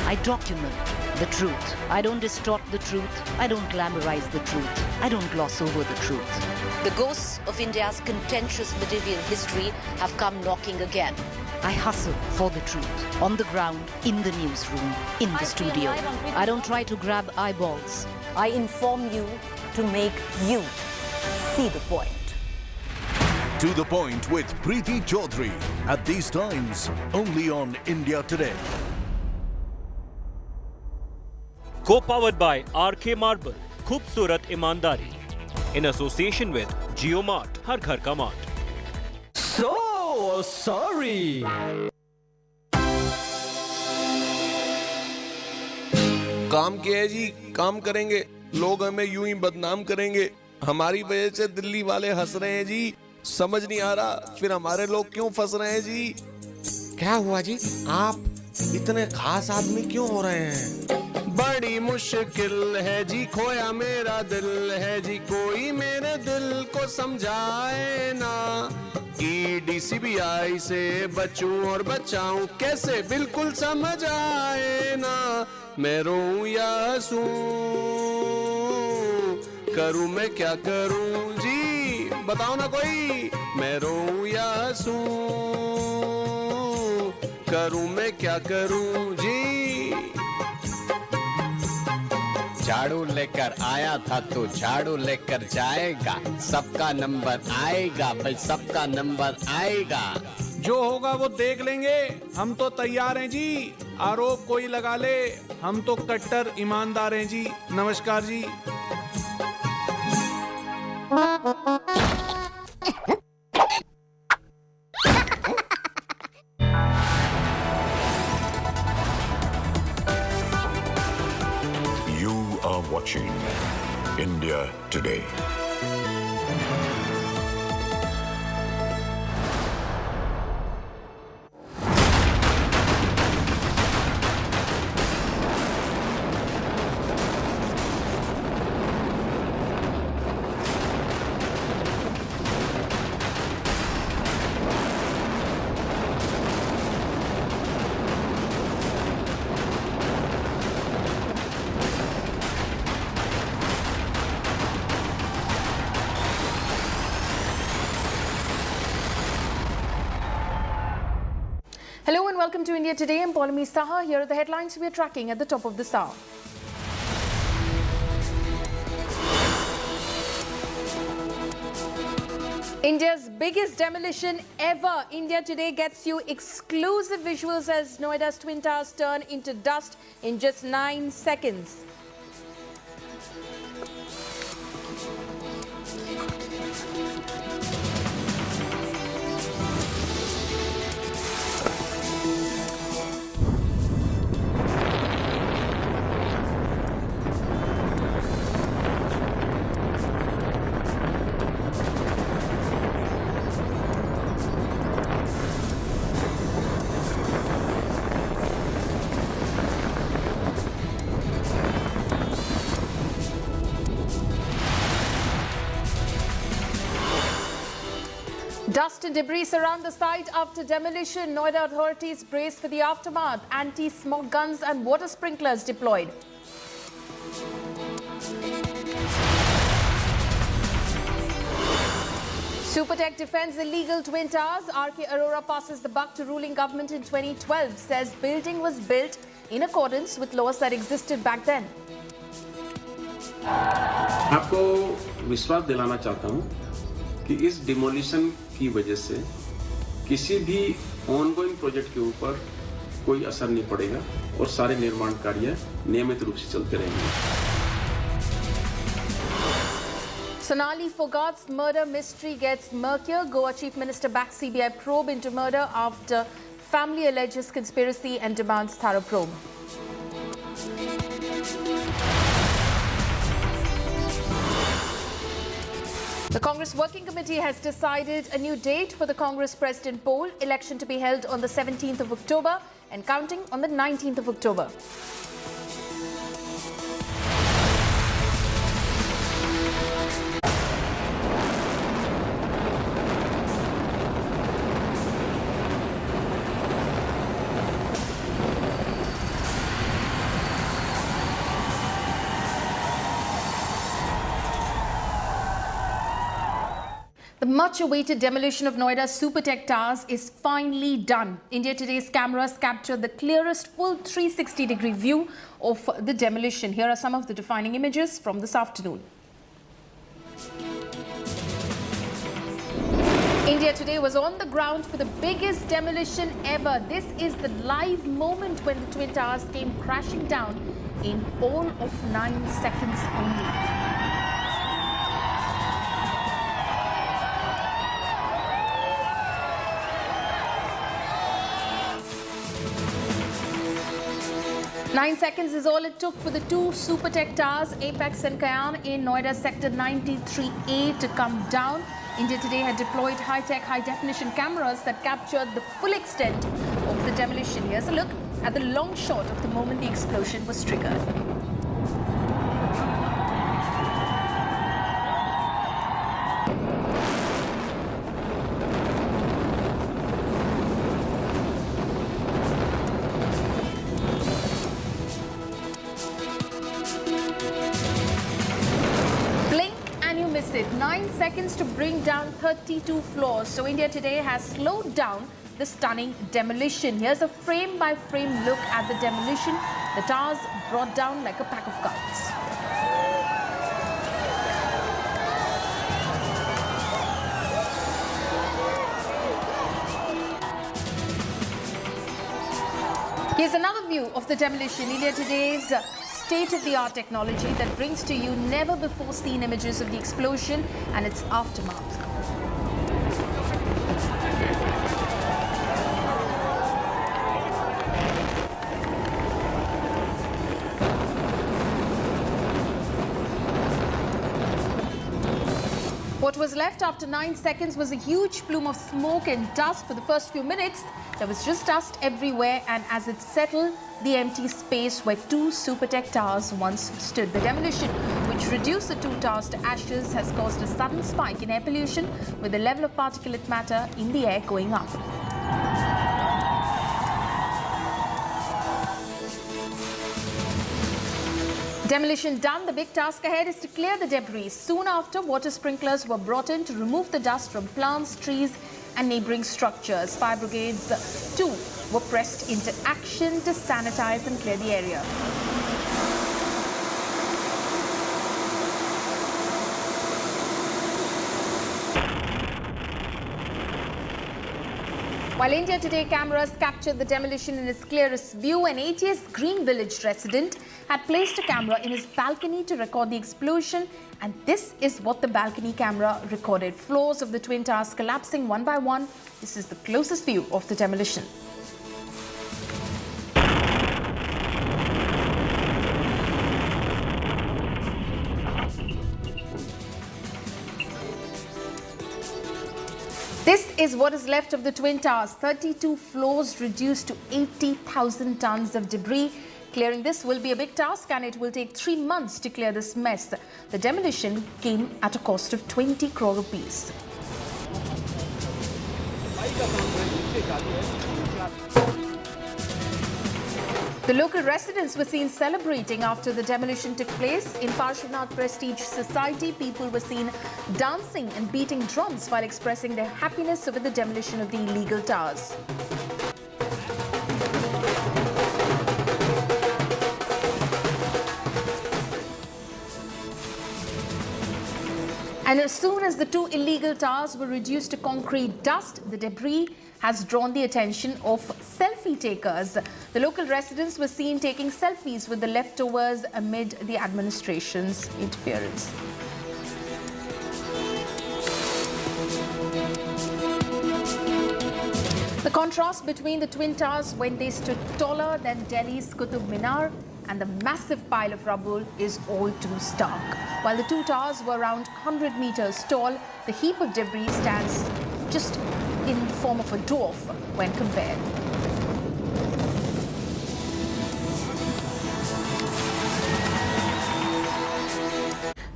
I document the truth. I don't distort the truth. I don't glamorize the truth. I don't gloss over the truth. The ghosts of India's contentious medieval history have come knocking again. I hustle for the truth. On the ground, in the newsroom, in the studio. I don't try to grab eyeballs. I inform you to make you see the point. To the Point with Preeti Chaudhary. At these times, only on India Today. Co-powered by RK Marble, Khubsurat Imandari. In association with JioMart, Har Ghar Ka Mart. So sorry. काम किया है जी, काम करेंगे, लोग हमें यूं ही बदनाम करेंगे, हमारी वजह से दिल्ली वाले हंस रहे हैं जी, समझ नहीं आ रहा फिर हमारे लोग क्यों फंस रहे हैं जी। क्या हुआ जी, आप इतने खास आदमी क्यों हो रहे हैं? बड़ी मुश्किल है जी, खोया मेरा दिल है जी, कोई मेरे दिल को समझाए ना। ईडी सीबीआई से बचूं और बचाऊं कैसे, बिल्कुल समझ आए ना। मैं रोऊं या हंसूं, करूं मैं क्या करूं जी, बताओ ना कोई। मैं रोऊं या हंसूं, करूं मैं क्या करूं जी। झाड़ू लेकर आया था तो झाड़ू लेकर जाएगा, सबका नंबर आएगा भाई, सबका नंबर आएगा। जो होगा वो देख लेंगे, हम तो तैयार हैं जी, आरोप कोई लगा ले, हम तो कट्टर ईमानदार हैं जी। नमस्कार जी। watching India Today. Hello and welcome to India Today. I'm Paulami Saha. Here are the headlines we are tracking at the top of this hour. India's biggest demolition ever. India Today gets you exclusive visuals as Noida's Twin Towers turn into dust in just 9 seconds. Dust and debris surround the site after demolition. Noida authorities brace for the aftermath. Anti-smog guns and water sprinklers deployed. Supertech defends illegal Twin Towers. RK Arora passes the buck to ruling government in 2012. Says building was built in accordance with laws that existed back then. आपको विश्वास दिलाना चाहता हूं कि इस demolition की वजह से किसी भी ऑनगोइंग प्रोजेक्ट के ऊपर कोई असर नहीं पड़ेगा और सारे निर्माण कार्य नियमित रूप से चलते रहेंगे। Sonali Fogart's murder mystery gets murkier. Goa Chief Minister backs CBI probe into murder after family alleges conspiracy and demands thorough probe. The Congress Working Committee has decided a new date for the Congress President poll, election to be held on the 17th of October and counting on the 19th of October. The much-awaited demolition of Noida Supertech Towers is finally done. India Today's cameras captured the clearest full 360-degree view of the demolition. Here are some of the defining images from this afternoon. India Today was on the ground for the biggest demolition ever. This is the live moment when the Twin Towers came crashing down in all of 9 seconds only. Nine seconds is all it took for the two Supertech Towers, Apex and Kayan, in Noida Sector 93A to come down. India Today had deployed high-tech, high-definition cameras that captured the full extent of the demolition. Here's a look at the long shot of the moment the explosion was triggered. Miss it. 9 seconds to bring down 32 floors. So India Today has slowed down the stunning demolition. Here's a frame-by-frame look at the demolition. The towers brought down like a pack of cards. Here's another view of the demolition. India Today's state-of-the-art technology that brings to you never-before-seen images of the explosion and its aftermath. What was left after 9 seconds was a huge plume of smoke and dust. For the first few minutes, there was just dust everywhere, and as it settled, the empty space where two Supertech towers once stood. The demolition, which reduced the two towers to ashes, has caused a sudden spike in air pollution, with the level of particulate matter in the air going up. Demolition done. The big task ahead is to clear the debris. Soon after, water sprinklers were brought in to remove the dust from plants, trees and neighbouring structures. Fire brigades too were pressed into action to sanitize and clear the area. While India Today cameras captured the demolition in its clearest view, an ATS Green Village resident had placed a camera in his balcony to record the explosion, and this is what the balcony camera recorded. Floors of the Twin Towers collapsing one by one. This is the closest view of the demolition. This is what is left of the Twin Towers. 32 floors reduced to 80,000 tons of debris. Clearing this will be a big task, and it will take 3 months to clear this mess. The demolition came at a cost of 20 crore rupees. The local residents were seen celebrating after the demolition took place. In Parshvanath Prestige Society, people were seen dancing and beating drums while expressing their happiness over the demolition of the illegal towers. And as soon as the two illegal towers were reduced to concrete dust, the debris has drawn the attention of selfie takers. The local residents were seen taking selfies with the leftovers amid the administration's interference. The contrast between the Twin Towers when they stood taller than Delhi's Qutub Minar and the massive pile of rubble is all too stark. While the two towers were around 100 meters tall, the heap of debris stands just in the form of a dwarf when compared.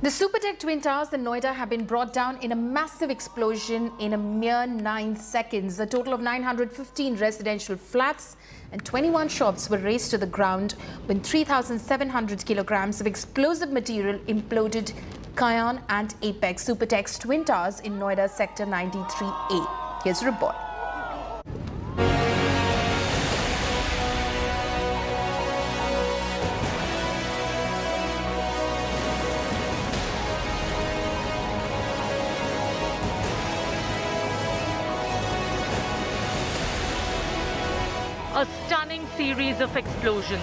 The Supertech Twin Towers in Noida have been brought down in a massive explosion in a mere 9 seconds. A total of 915 residential flats and 21 shops were razed to the ground when 3,700 kilograms of explosive material imploded Kayan and Apex Supertech's Twin Towers in Noida Sector 93A. Here's a report. A stunning series of explosions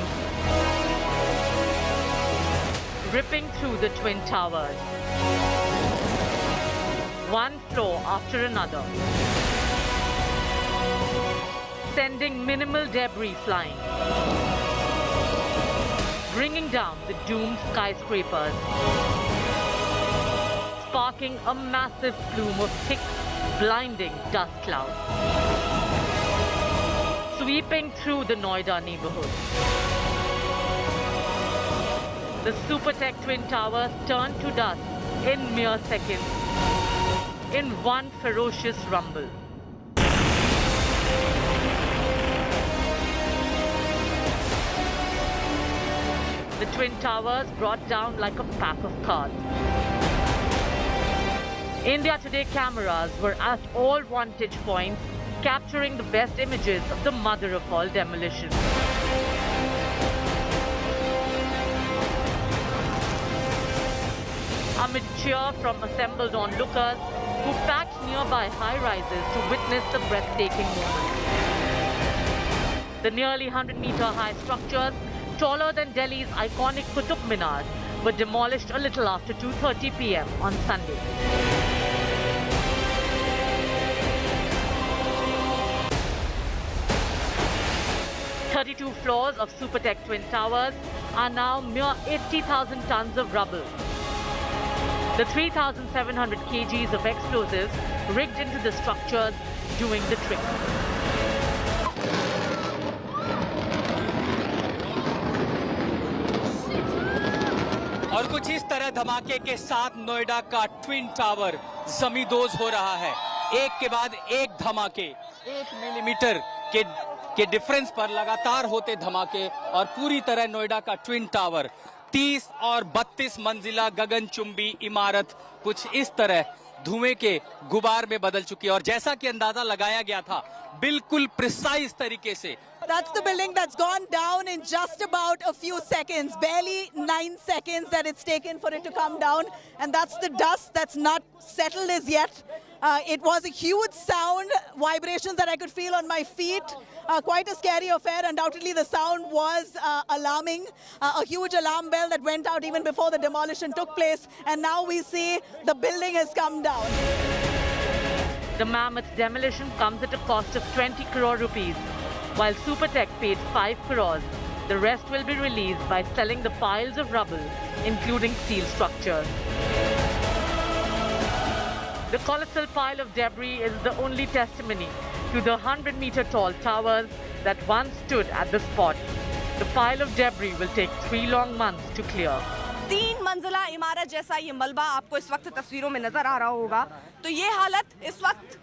ripping through the Twin Towers, one floor after another, sending minimal debris flying, bringing down the doomed skyscrapers, sparking a massive plume of thick, blinding dust clouds, sweeping through the Noida neighborhood. The Supertech Twin Towers turned to dust in mere seconds, in one ferocious rumble. The Twin Towers brought down like a pack of cards. India Today cameras were at all vantage points, capturing the best images of the mother of all demolition. Amid cheer from assembled onlookers who packed nearby high-rises to witness the breathtaking moment. The nearly 100-meter-high structures, taller than Delhi's iconic Qutub Minar, were demolished a little after 2:30 p.m. on Sunday. "32 floors of Supertech Twin Towers are now mere 80,000 tons of rubble. The 3,700 kgs of explosives rigged into the structures doing the trick. और कुछ इस तरह धमाके के साथ नोएडा का twin tower जमींदोज हो रहा है। एक के बाद एक धमाके, 1 मिलीमीटर के डिफरेंस पर लगातार होते धमाके और पूरी तरह नोएडा का ट्विन टावर 30 और 32 मंजिला गगनचुंबी इमारत कुछ इस तरह धुएं के गुबार में बदल चुकी है और जैसा कि अंदाजा लगाया गया था बिल्कुल प्रिसाइज तरीके से। That's the building that's gone down in just about a few seconds, barely 9 seconds that it's taken for it to come down, and that's the dust that's not settled as yet. It was a huge sound, vibrations that I could feel on my feet. Quite a scary affair. Undoubtedly, the sound was alarming. A huge alarm bell that went out even before the demolition took place. And now we see the building has come down. The mammoth demolition comes at a cost of 20 crore rupees, while Supertech paid 5 crores. The rest will be released by selling the piles of rubble, including steel structures. The colossal pile of debris is the only testimony to the 100-meter tall towers that once stood at the spot. The pile of debris will take 3 long months to clear. 3 मंजिला इमारत जैसा ये मलबा आपको इस वक्त तस्वीरों में नजर आ रहा होगा। तो ये हालत इस वक्त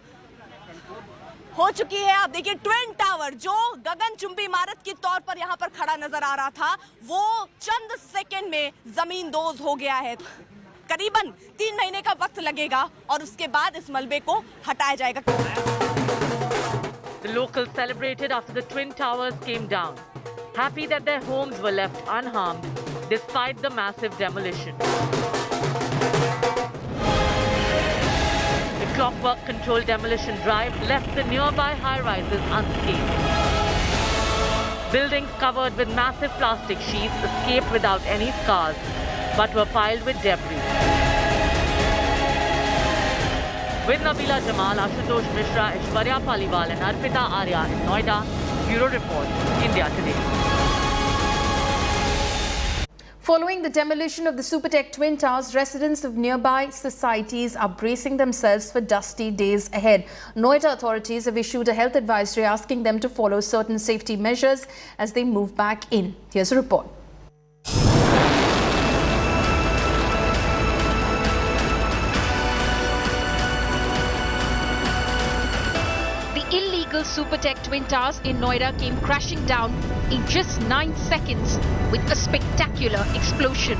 हो चुकी है। आप देखिए ट्विन टावर जो गगनचुंबी इमारत के तौर पर यहाँ पर खड़ा नजर आ रहा था, वो चंद सेकंड में जमींदोज हो गया है। करीबन 3 महीने का वक्त लगेगा और उसके बाद इस मलबे को हटाया जाएगा। The locals celebrated after the twin towers came down, happy that their homes were left unharmed despite the massive demolition. The clockwork-controlled demolition drive left the nearby high-rises unscathed. Buildings covered with massive plastic sheets escaped without any scars, but were piled with debris. With Nabila Jamal, Ashutosh Mishra, Aishwarya Paliwal and Arpita Arya in Noida, Bureau Report, India Today. Following the demolition of the Supertech Twin Towers, residents of nearby societies are bracing themselves for dusty days ahead. Noida authorities have issued a health advisory asking them to follow certain safety measures as they move back in. Here's a report. The Supertech Twin Towers in Noida came crashing down in just 9 seconds with a spectacular explosion.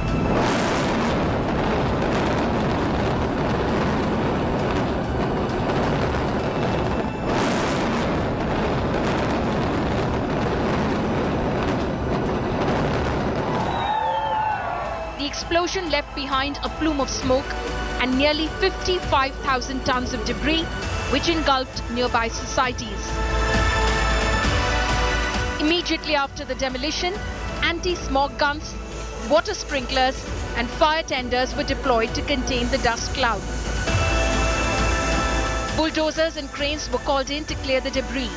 The explosion left behind a plume of smoke and nearly 55,000 tons of debris, which engulfed nearby societies. Immediately after the demolition, anti-smog guns, water sprinklers and fire tenders were deployed to contain the dust cloud. Bulldozers and cranes were called in to clear the debris.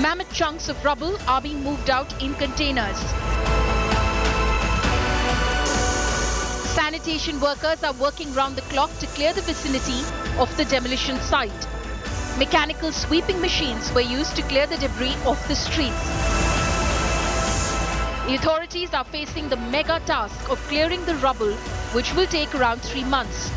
Mammoth chunks of rubble are being moved out in containers. Sanitation workers are working round the clock to clear the vicinity of the demolition site. Mechanical sweeping machines were used to clear the debris off the streets. The authorities are facing the mega task of clearing the rubble, which will take around 3 months.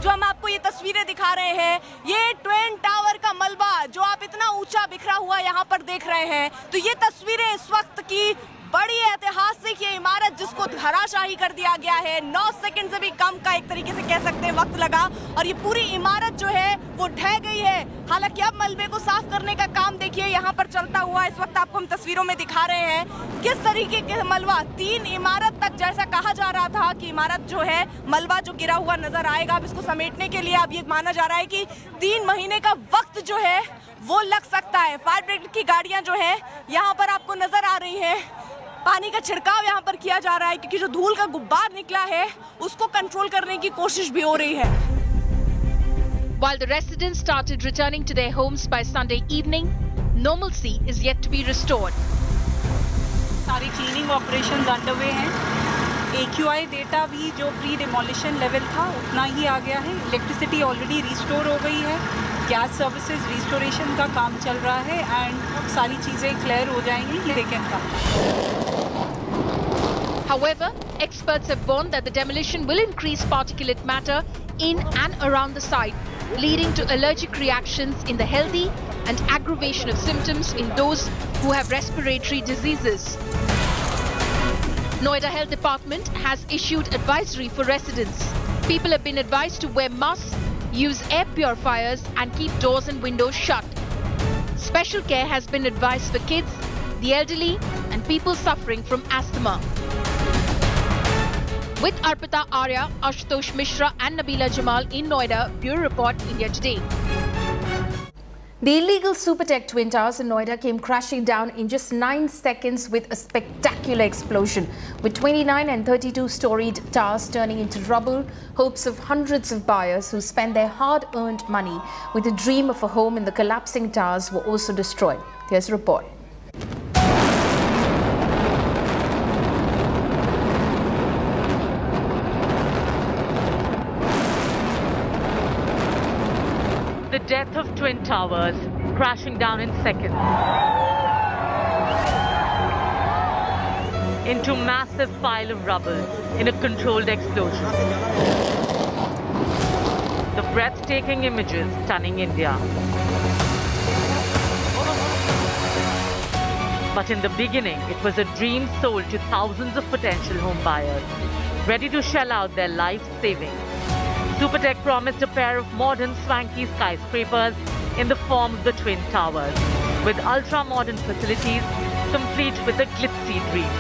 जो हम आपको ये तस्वीरें दिखा रहे हैं, ये twin tower का मलबा जो आप इतना ऊंचा बिखरा हुआ यहाँ पर देख रहे हैं, तो ये तस्वीरें इस वक्त की बड़ी ऐतिहासिक ये इमारत जिसको धराशाही कर दिया गया है। 9 सेकंड से भी कम का एक तरीके से कह सकते हैं वक्त लगा और ये पूरी इमारत जो है वो ढह गई है। हालांकि अब मलबे को साफ करने का काम देखिए यहाँ पर चलता हुआ इस वक्त आपको हम तस्वीरों में दिखा रहे हैं किस तरीके के मलबा 3 इमारत तक जैसा कहा जा रहा था कि इमारत जो है मलबा जो गिरा हुआ नजर आएगा। अब इसको समेटने के लिए अब ये माना जा रहा है कि 3 महीने का वक्त जो है वो लग सकता है। फायर ब्रिगेड की गाड़ियां जो है यहाँ पर आपको नजर आ रही है, पानी का छिड़काव यहाँ पर किया जा रहा है क्योंकि जो धूल का गुब्बार निकला है उसको कंट्रोल करने की कोशिश भी हो रही है। While the residents started returning to their homes by Sunday evening, normalcy is yet to be restored. सारी क्लीनिंग ऑपरेशंस अंडरवे हैं। AQI डेटा भी जो प्री डिमोलिशन लेवल था उतना ही आ गया है। इलेक्ट्रिसिटी ऑलरेडी रिस्टोर हो गई है, गैस सर्विसेज रिस्टोरेशन का काम चल रहा है एंड सारी चीज़ें क्लियर हो जाएंगी कि they can come. However, experts have warned that the demolition will increase particulate matter in and around the site, leading to allergic reactions in the healthy and aggravation of symptoms in those who have respiratory diseases. Noida Health Department has issued advisory for residents. People have been advised to wear masks, use air purifiers and keep doors and windows shut. Special care has been advised for kids, the elderly and people suffering from asthma. With Arpita Arya, Ashutosh Mishra and Nabila Jamal in Noida, Bureau Report, India Today. The illegal Supertech Twin Towers in Noida came crashing down in just 9 seconds with a spectacular explosion, with 29 and 32-storied towers turning into rubble. Hopes of hundreds of buyers who spent their hard-earned money with a dream of a home in the collapsing towers were also destroyed. Here's a report. The death of Twin Towers, crashing down in seconds into massive pile of rubble in a controlled explosion. The breathtaking images stunning India. But in the beginning, it was a dream sold to thousands of potential home buyers, ready to shell out their life savings. Supertech promised a pair of modern swanky skyscrapers in the form of the Twin Towers, with ultra-modern facilities complete with a glitzy dream.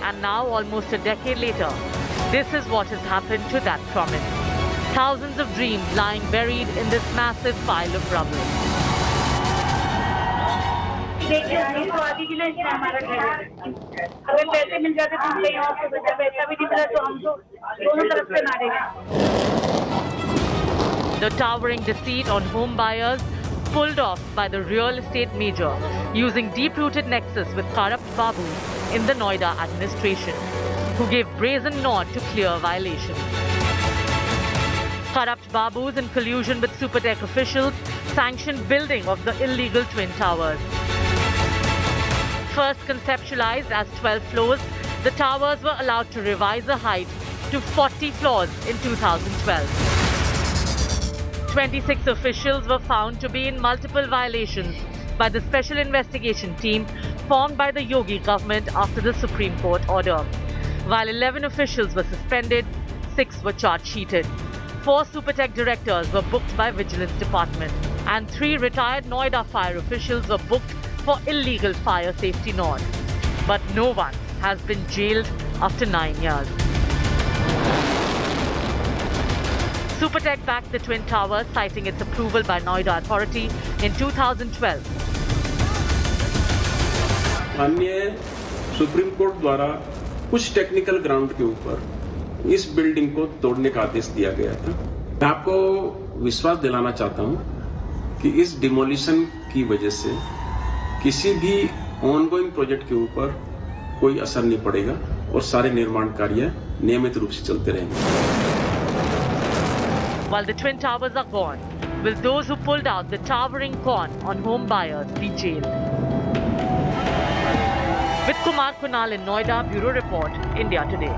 And now, almost a decade later, this is what has happened to that promise. Thousands of dreams lying buried in this massive pile of rubble. देखिए उन्नीस सौ आदि के लिए हमारा घर है। अगर पैसे मिल जाते तो हम कहीं और से बचा, पैसा भी नहीं मिला तो हम तो दोनों तरफ से मारे गए। The towering deceit on home buyers pulled off by the real estate major using deep-rooted nexus with corrupt Babu in the Noida administration, who gave brazen nod to clear violations. Corrupt Babus in collusion with Supertech officials sanctioned building of the illegal Twin Towers. First conceptualized as 12 floors, the towers were allowed to revise the height to 40 floors in 2012. 26 officials were found to be in multiple violations by the special investigation team formed by the Yogi government after the Supreme Court order. While 11 officials were suspended, 6 were charge-sheeted. 4 Supertech directors were booked by Vigilance Department, and 3 retired Noida fire officials were booked for illegal fire safety nod. But no one has been jailed after 9 years. Supertech backed the Twin Towers, citing its approval by Noida Authority in 2012. माननीय supreme court द्वारा कुछ technical ground के ऊपर इस building को तोड़ने का आदेश दिया गया था। मैं आपको विश्वास दिलाना चाहता हूं कि इस डिमोलिशन की वजह से किसी भी ऑनगोइंग प्रोजेक्ट के ऊपर कोई असर नहीं पड़ेगा और सारे निर्माण कार्य नियमित रूप से चलते रहेंगे। While the Twin Towers are gone, will those who pulled out the towering con on home buyers be jailed? With Kumar Kunal in Noida, Bureau Report, India Today.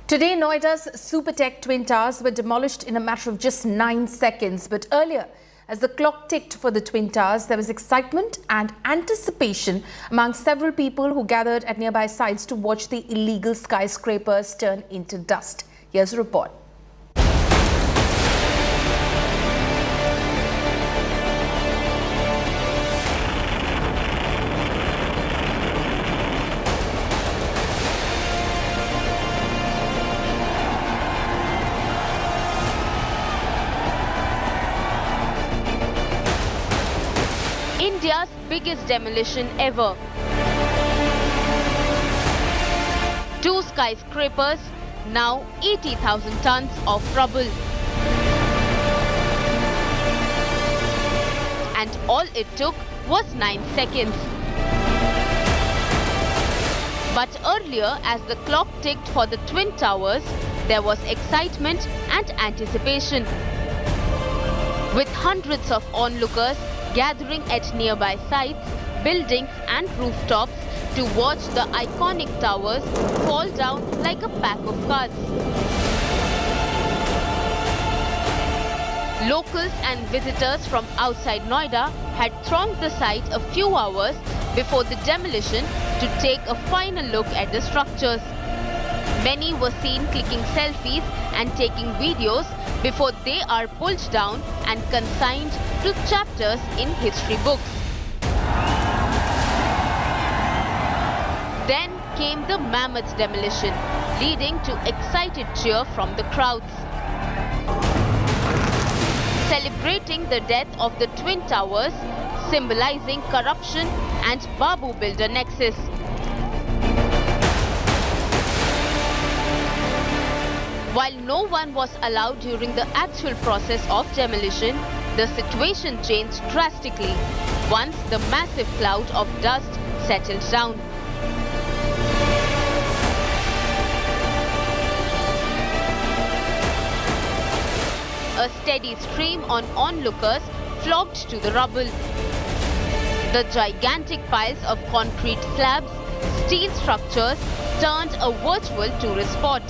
Today, Noida's Supertech Twin Towers were demolished in a matter of just 9 seconds. But earlier, as the clock ticked for the Twin Towers, there was excitement and anticipation among several people who gathered at nearby sites to watch the illegal skyscrapers turn into dust. Here's a report. India's biggest demolition ever. 2 skyscrapers, now 80,000 tons of rubble. And all it took was 9 seconds. But earlier, as the clock ticked for the Twin Towers, there was excitement and anticipation, with hundreds of onlookers gathering at nearby sites, buildings and rooftops to watch the iconic towers fall down like a pack of cards. Locals and visitors from outside Noida had thronged the site a few hours before the demolition to take a final look at the structures. Many were seen clicking selfies and taking videos before they are pulled down and consigned to chapters in history books. Then came the mammoth demolition, leading to excited cheer from the crowds. Celebrating the death of the Twin Towers, symbolizing corruption and Babu Builder nexus. While no one was allowed during the actual process of demolition, the situation changed drastically once the massive cloud of dust settled down. A steady stream of onlookers flocked to the rubble. The gigantic piles of concrete slabs, steel structures turned a virtual tourist spot.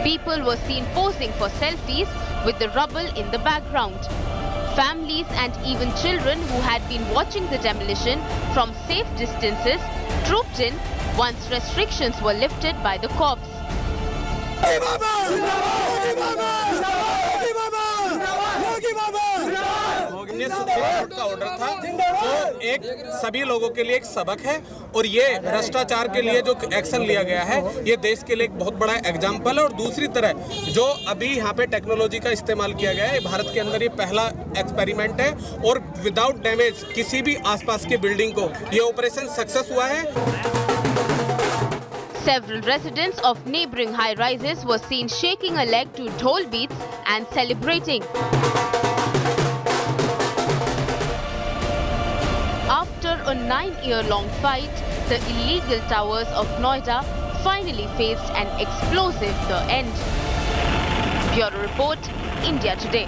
People were seen posing for selfies with the rubble in the background. Families and even children who had been watching the demolition from safe distances trooped in once restrictions were lifted by the cops. Supreme court का order था जो एक सभी लोगों के लिए एक सबक है और ये भ्रष्टाचार के लिए जो एक्शन लिया गया है ये देश के लिए एक बहुत बड़ा एग्जाम्पल है। और दूसरी तरह जो अभी यहाँ पे टेक्नोलॉजी का इस्तेमाल किया गया है, भारत के अंदर ये पहला एक्सपेरिमेंट है और विदाउट डैमेज किसी भी आसपास की बिल्डिंग को ये ऑपरेशन सक्सेस हुआ है। Several residents of neighboring high-rises were seen shaking a leg to dhol beats and celebrating. After a 9-year-long fight, the illegal towers of Noida finally faced an explosive the end. Bureau Report, India Today.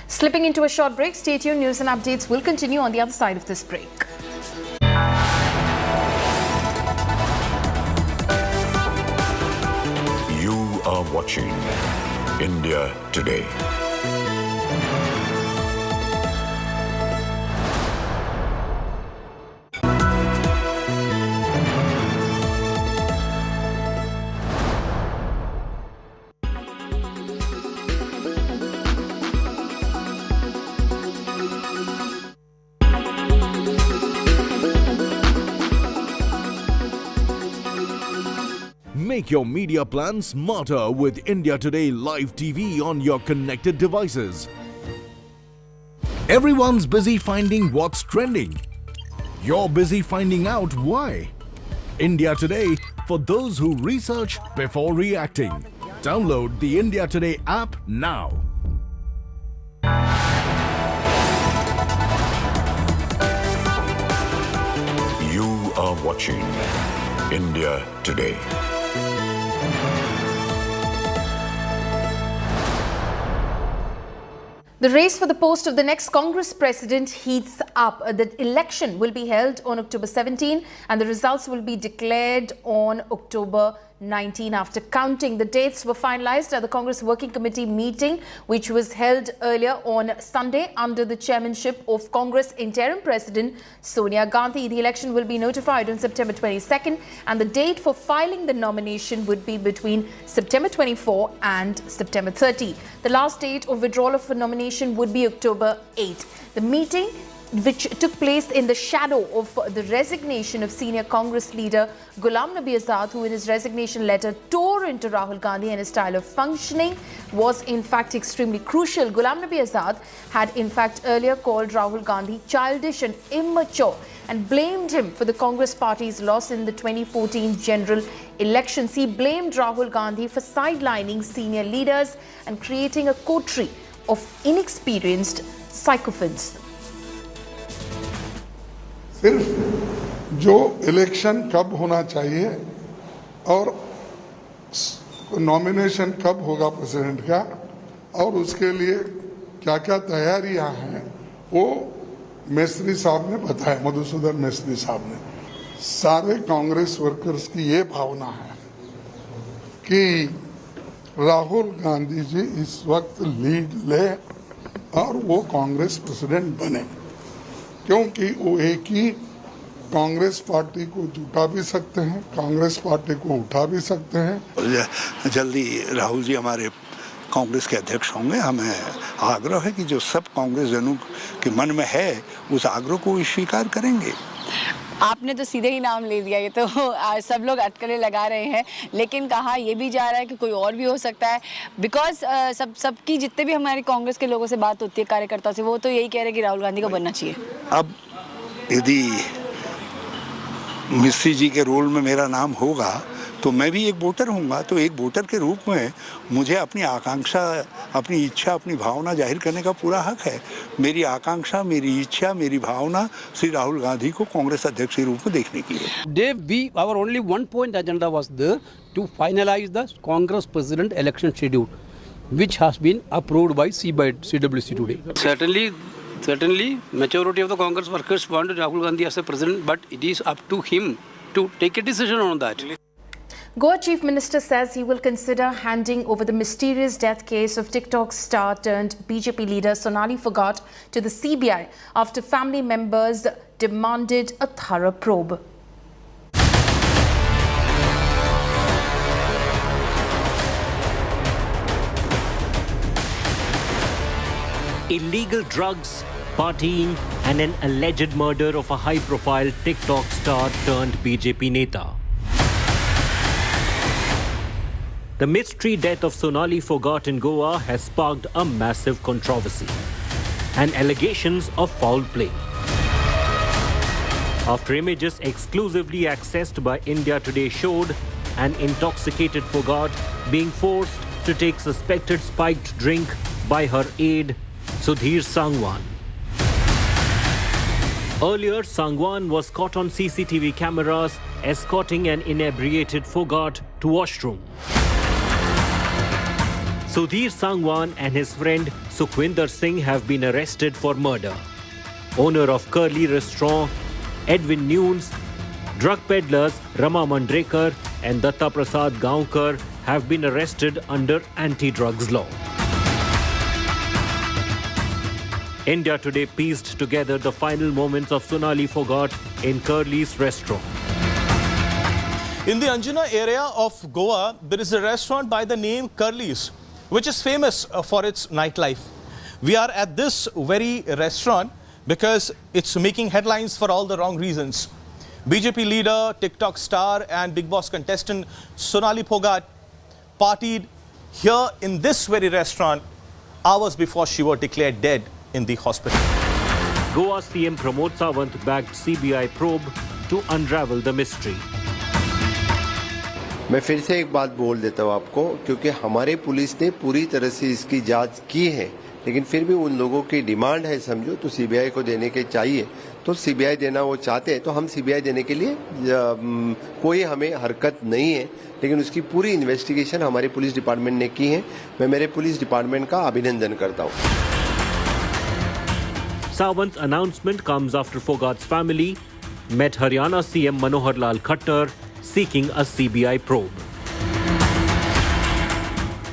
Slipping into a short break, stay tuned. News and updates will continue on the other side of this break. You are watching India Today. Make your media plan smarter with India Today Live TV on your connected devices. Everyone's busy finding what's trending. You're busy finding out why. India Today for those who research before reacting. Download the India Today app now. You are watching India Today. The race for the post of the next Congress president heats up. The election will be held on October 17 and the results will be declared on October 19. After counting, the dates were finalized at the Congress Working Committee meeting, which was held earlier on Sunday under the chairmanship of Congress Interim President Sonia Gandhi. The election will be notified on September 22nd and the date for filing the nomination would be between September 24 and September 30. The last date of withdrawal of a nomination would be October 8. The meeting, which took place in the shadow of the resignation of senior Congress leader Ghulam Nabi Azad, who in his resignation letter tore into Rahul Gandhi and his style of functioning, was in fact extremely crucial. Ghulam Nabi Azad had in fact earlier called Rahul Gandhi childish and immature and blamed him for the Congress party's loss in the 2014 general elections. He blamed Rahul Gandhi for sidelining senior leaders and creating a coterie of inexperienced sycophants. सिर्फ जो election कब होना चाहिए और nomination कब होगा president का और उसके लिए क्या क्या तैयारियां हैं वो मिस्त्री साहब ने बताया, मधुसूदन मिस्त्री साहब ने। सारे कांग्रेस वर्कर्स की ये भावना है कि राहुल गांधी जी इस वक्त लीड ले और वो कांग्रेस प्रेसिडेंट बने, क्योंकि वो एक ही कांग्रेस पार्टी को जुटा भी सकते हैं, कांग्रेस पार्टी को उठा भी सकते हैं। जल्दी राहुल जी हमारे कांग्रेस के अध्यक्ष होंगे। हमें आग्रह है कि जो सब कांग्रेस जनों के मन में है उस आग्रह को स्वीकार करेंगे। आपने तो सीधे ही नाम ले लिया, ये तो सब लोग अटकलें लगा रहे हैं, लेकिन कहा ये भी जा रहा है कि कोई और भी हो सकता है, बिकॉज सबकी जितने भी हमारे कांग्रेस के लोगों से बात होती है, कार्यकर्ताओं से, वो तो यही कह रहे हैं कि राहुल गांधी को बनना चाहिए। अब यदि मिस्त्री जी के रोल में मेरा नाम होगा तो मैं भी एक वोटर हूँगा, तो एक वोटर के रूप में मुझे अपनी आकांक्षा, अपनी इच्छा, अपनी भावना जाहिर करने का पूरा हक है। मेरी आकांक्षा, मेरी इच्छा, मेरी भावना श्री राहुल गांधी को कांग्रेस अध्यक्ष के रूप में देखने की है। Our only one point agenda was there to finalize the Congress President election schedule, which has been approved by CWC today. Certainly, majority of the Congress workers want Rahul Gandhi as a president, but it is up to him to take a decision on that. Goa Chief Minister says he will consider handing over the mysterious death case of TikTok star turned BJP leader Sonali Phogat to the CBI after family members demanded a thorough probe. Illegal drugs, partying and an alleged murder of a high-profile TikTok star turned BJP Neta. The mystery death of Sonali Phogat in Goa has sparked a massive controversy and allegations of foul play. After images exclusively accessed by India Today showed an intoxicated Phogat being forced to take suspected spiked drink by her aide, Sudhir Sangwan. Earlier, Sangwan was caught on CCTV cameras escorting an inebriated Phogat to washroom. Sudhir Sangwan and his friend Sukhwinder Singh have been arrested for murder. Owner of Curly Restaurant, Edwin Nunes, drug peddlers Rama Mandrekar and Datta Prasad Gaonkar have been arrested under anti-drugs law. India Today pieced together the final moments of Sonali Phogat in Curly's restaurant. In the Anjuna area of Goa, there is a restaurant by the name Curly's, which is famous for its nightlife. We are at this very restaurant because it's making headlines for all the wrong reasons. BJP leader, TikTok star and Big Boss contestant Sonali Phogat partied here in this very restaurant hours before she was declared dead in the hospital. Goa CM Pramod Sawant backed CBI probe to unravel the mystery. मैं फिर से एक बात बोल देता हूँ आपको, क्योंकि हमारे पुलिस ने पूरी तरह से इसकी जांच की है, लेकिन फिर भी उन लोगों की डिमांड है समझो तो सीबीआई को देने के चाहिए, तो सीबीआई देना वो चाहते हैं तो हम सीबीआई देने के लिए कोई हमें हरकत नहीं है, लेकिन उसकी पूरी इन्वेस्टिगेशन हमारी पुलिस डिपार्टमेंट ने की है। मैं मेरे पुलिस डिपार्टमेंट का अभिनंदन करता हूँ। Sawant's announcement comes after Phogat's family met Haryana CM Manohar Lal Khattar seeking a CBI probe.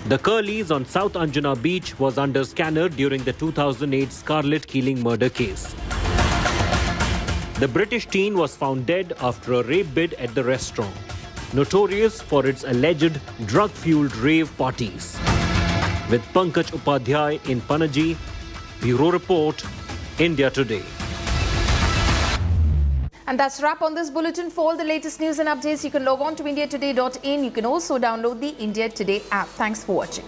The Curly's on South Anjuna Beach was under scanner during the 2008 Scarlet Keeling murder case. The British teen was found dead after a rape bid at the restaurant, notorious for its alleged drug-fueled rave parties. With Pankaj Upadhyay in Panaji, Bureau Report, India Today. And that's a wrap on this bulletin. For all the latest news and updates, you can log on to indiatoday.in. You can also download the India Today app. Thanks for watching.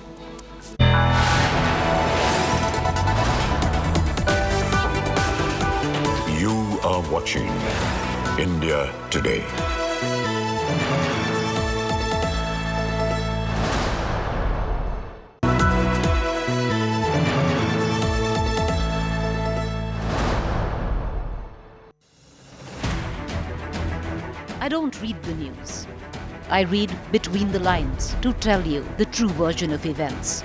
You are watching India Today. I don't read the news. I read between the lines to tell you the true version of events.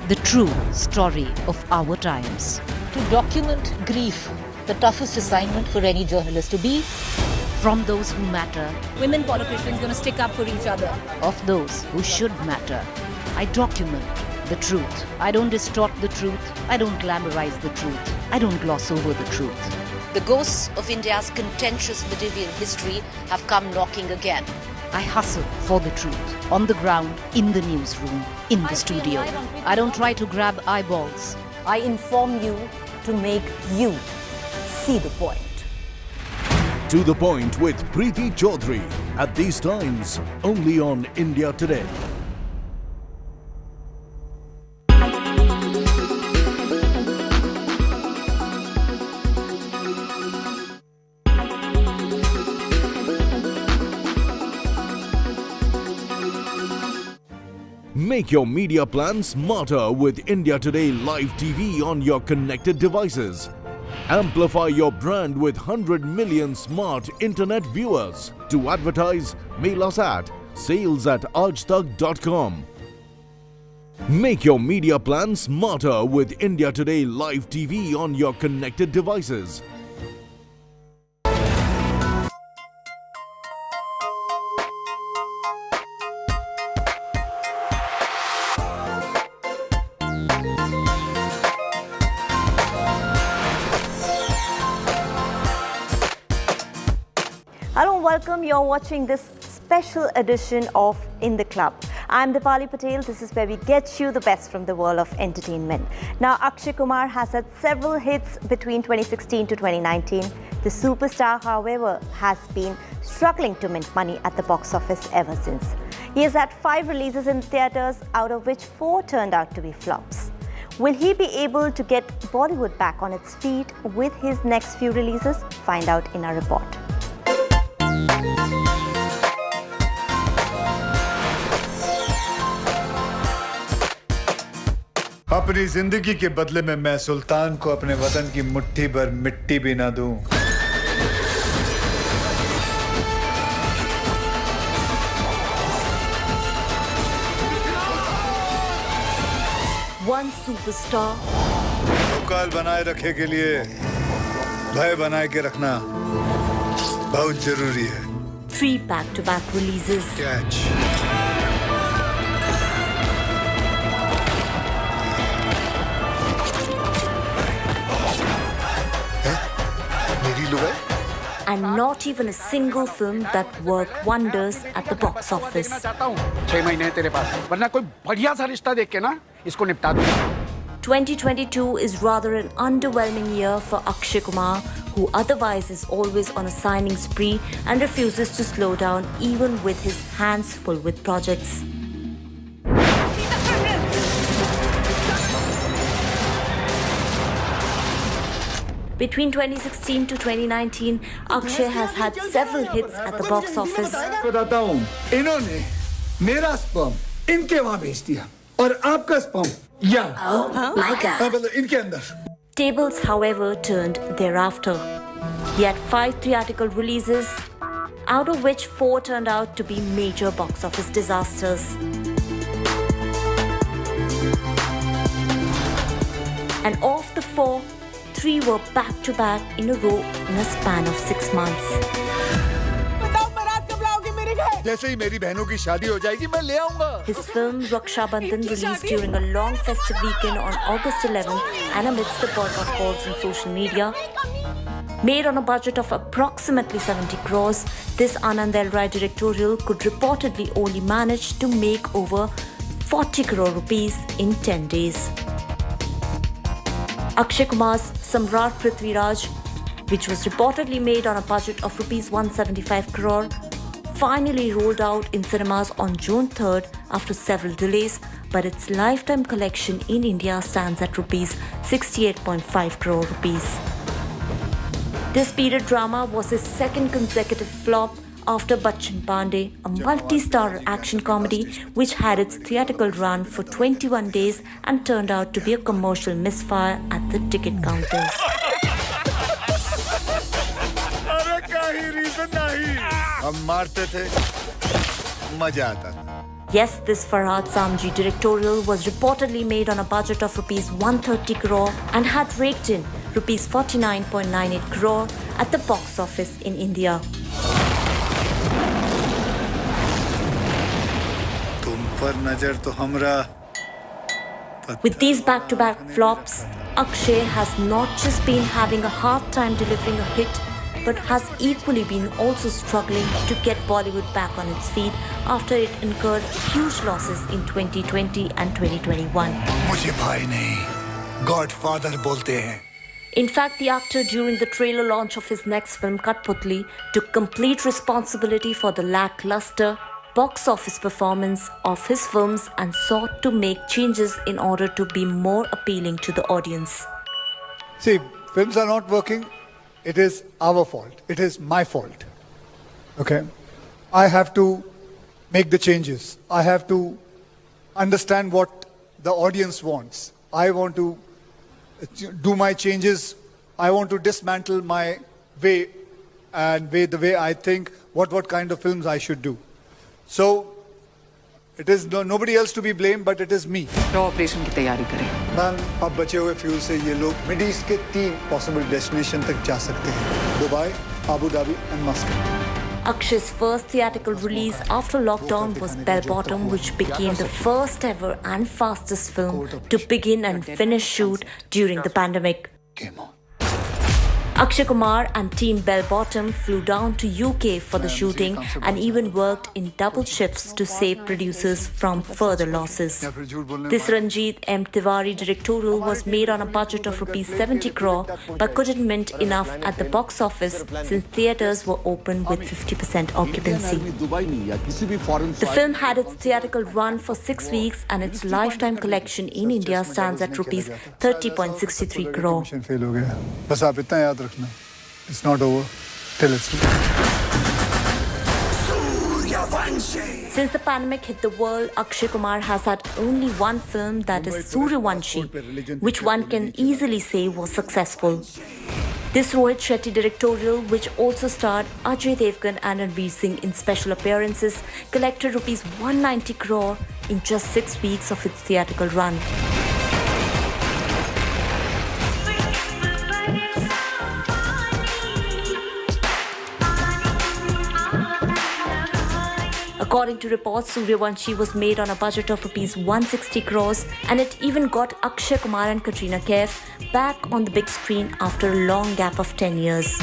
The true story of our times. To document grief, the toughest assignment for any journalist to be. From those who matter. Women politicians going to stick up for each other. Of those who should matter. I document the truth. I don't distort the truth. I don't glamorize the truth. I don't gloss over the truth. The ghosts of India's contentious medieval history have come knocking again. I hustle for the truth. On the ground, in the newsroom, in the studio. I don't try to grab eyeballs. I inform you to make you see the point. To the Point with Preeti Chaudhary. At these times, only on India Today. Make your media plan smarter with India Today Live TV on your connected devices. Amplify your brand with 100 million smart internet viewers. To advertise, mail us at sales@aajtak.com. Make your media plan smarter with India Today Live TV on your connected devices. Hello and welcome. You're watching this special edition of In the Club. I'm Dipali Patel. This is where we get you the best from the world of entertainment. Now, Akshay Kumar has had several hits between 2016 to 2019. The superstar, however, has been struggling to mint money at the box office ever since. He has had 5 releases in theatres, out of which 4 turned out to be flops. Will he be able to get Bollywood back on its feet with his next few releases? Find out in our report. अपनी जिंदगी के बदले में मैं सुल्तान को अपने वतन की मुट्ठी भर मिट्टी भी ना दूं। One superstar. औकात बनाए रखे के लिए भय बनाए के रखना बहुत जरूरी है। 3 back-to-back releases. Catch. And not even a single film that worked wonders at the box office. 6 महीने तेरे पास, वरना कोई बढ़िया सा रिश्ता देख के ना इसको निपटा दूं। 2022 is rather an underwhelming year for Akshay Kumar, who otherwise is always on a signing spree and refuses to slow down even with his hands full with projects. Between 2016 to 2019, Akshay has had several hits at the box office. बताता हूँ, इन्होंने मेरा sperm इनके वहाँ भेज दिया और आपका स्पर्म My God. इनके अंदर. Tables, however, turned thereafter. He had 5 theatrical releases, out of which 4 turned out to be major box office disasters. And of the 4, 3 were back-to-back in a row in a span of 6 months. जैसे ही मेरी बहनों की शादी हो जाएगी मैं ले आऊंगा. His film Raksha Bandhan released during a long festive weekend on August 11th and amidst the boycott calls on social media. Made on a budget of approximately 70 crores, this Anand L. Rai directorial could reportedly only manage to make over 40 crore rupees in 10 days. Akshay Kumar's Samrat Prithviraj, which was reportedly made on a budget of rupees 175 crore, finally rolled out in cinemas on June 3rd after several delays, but its lifetime collection in India stands at rupees 68.5 crore rupees. This period drama was his second consecutive flop after Bachchan Pandey, a multi-star action comedy which had its theatrical run for 21 days and turned out to be a commercial misfire at the ticket counters. हम मारते थे, मजा आता था. Yes, this Farhad Samji directorial was reportedly made on a budget of rupees 130 crore and had raked in rupees 49.98 crore at the box office in India. तुम पर नजर तो हमरा. With these back-to-back flops, Akshay has not just been having a hard time delivering a hit, but has equally been also struggling to get Bollywood back on its feet after it incurred huge losses in 2020 and 2021. मुझे भाई नहीं, Godfather बोलते हैं. In fact, the actor during the trailer launch of his next film Katputli took complete responsibility for the lackluster box office performance of his films and sought to make changes in order to be more appealing to the audience. See, films are not working. It is our fault. It is my fault. Okay? I have to make the changes. I have to understand what the audience wants. I want to do my changes. I want to dismantle my way and the way I think what kind of films I should do. So, it is nobody else to be blamed, but it is me. Operation की तैयारी करें. Ma'am, अब बचे हुए fuel से ये लोग mid east के 3 पॉसिबल डेस्टिनेशन तक जा सकते हैं. Dubai, Abu Dhabi and Muscat. Akshay's first theatrical release after lockdown was Bell Bottom, which became the first ever and fastest film to begin and finish shoot during the pandemic. Akshay Kumar and team Bell Bottom flew down to UK for the shooting and even worked in double shifts to save producers from further losses. This Ranjit M. Tiwari directorial was made on a budget of rupees 70 crore but couldn't mint enough at the box office since theatres were open with 50% occupancy. The film had its theatrical run for 6 weeks and its lifetime collection in India stands at rupees 30.63 crore. बस आप इतना याद रखना. It's not over till it's over. Since the pandemic hit the world, Akshay Kumar has had only one film, that is Suryavanshi, which one can easily say was successful. This Rohit Shetty directorial, which also starred Ajay Devgan and Ranveer Singh in special appearances, collected rupees 190 crore in just 6 weeks of its theatrical run. According to reports, Suryavanshi was made on a budget of rupees 160 crores and it even got Akshay Kumar and Katrina Kaif back on the big screen after a long gap of 10 years.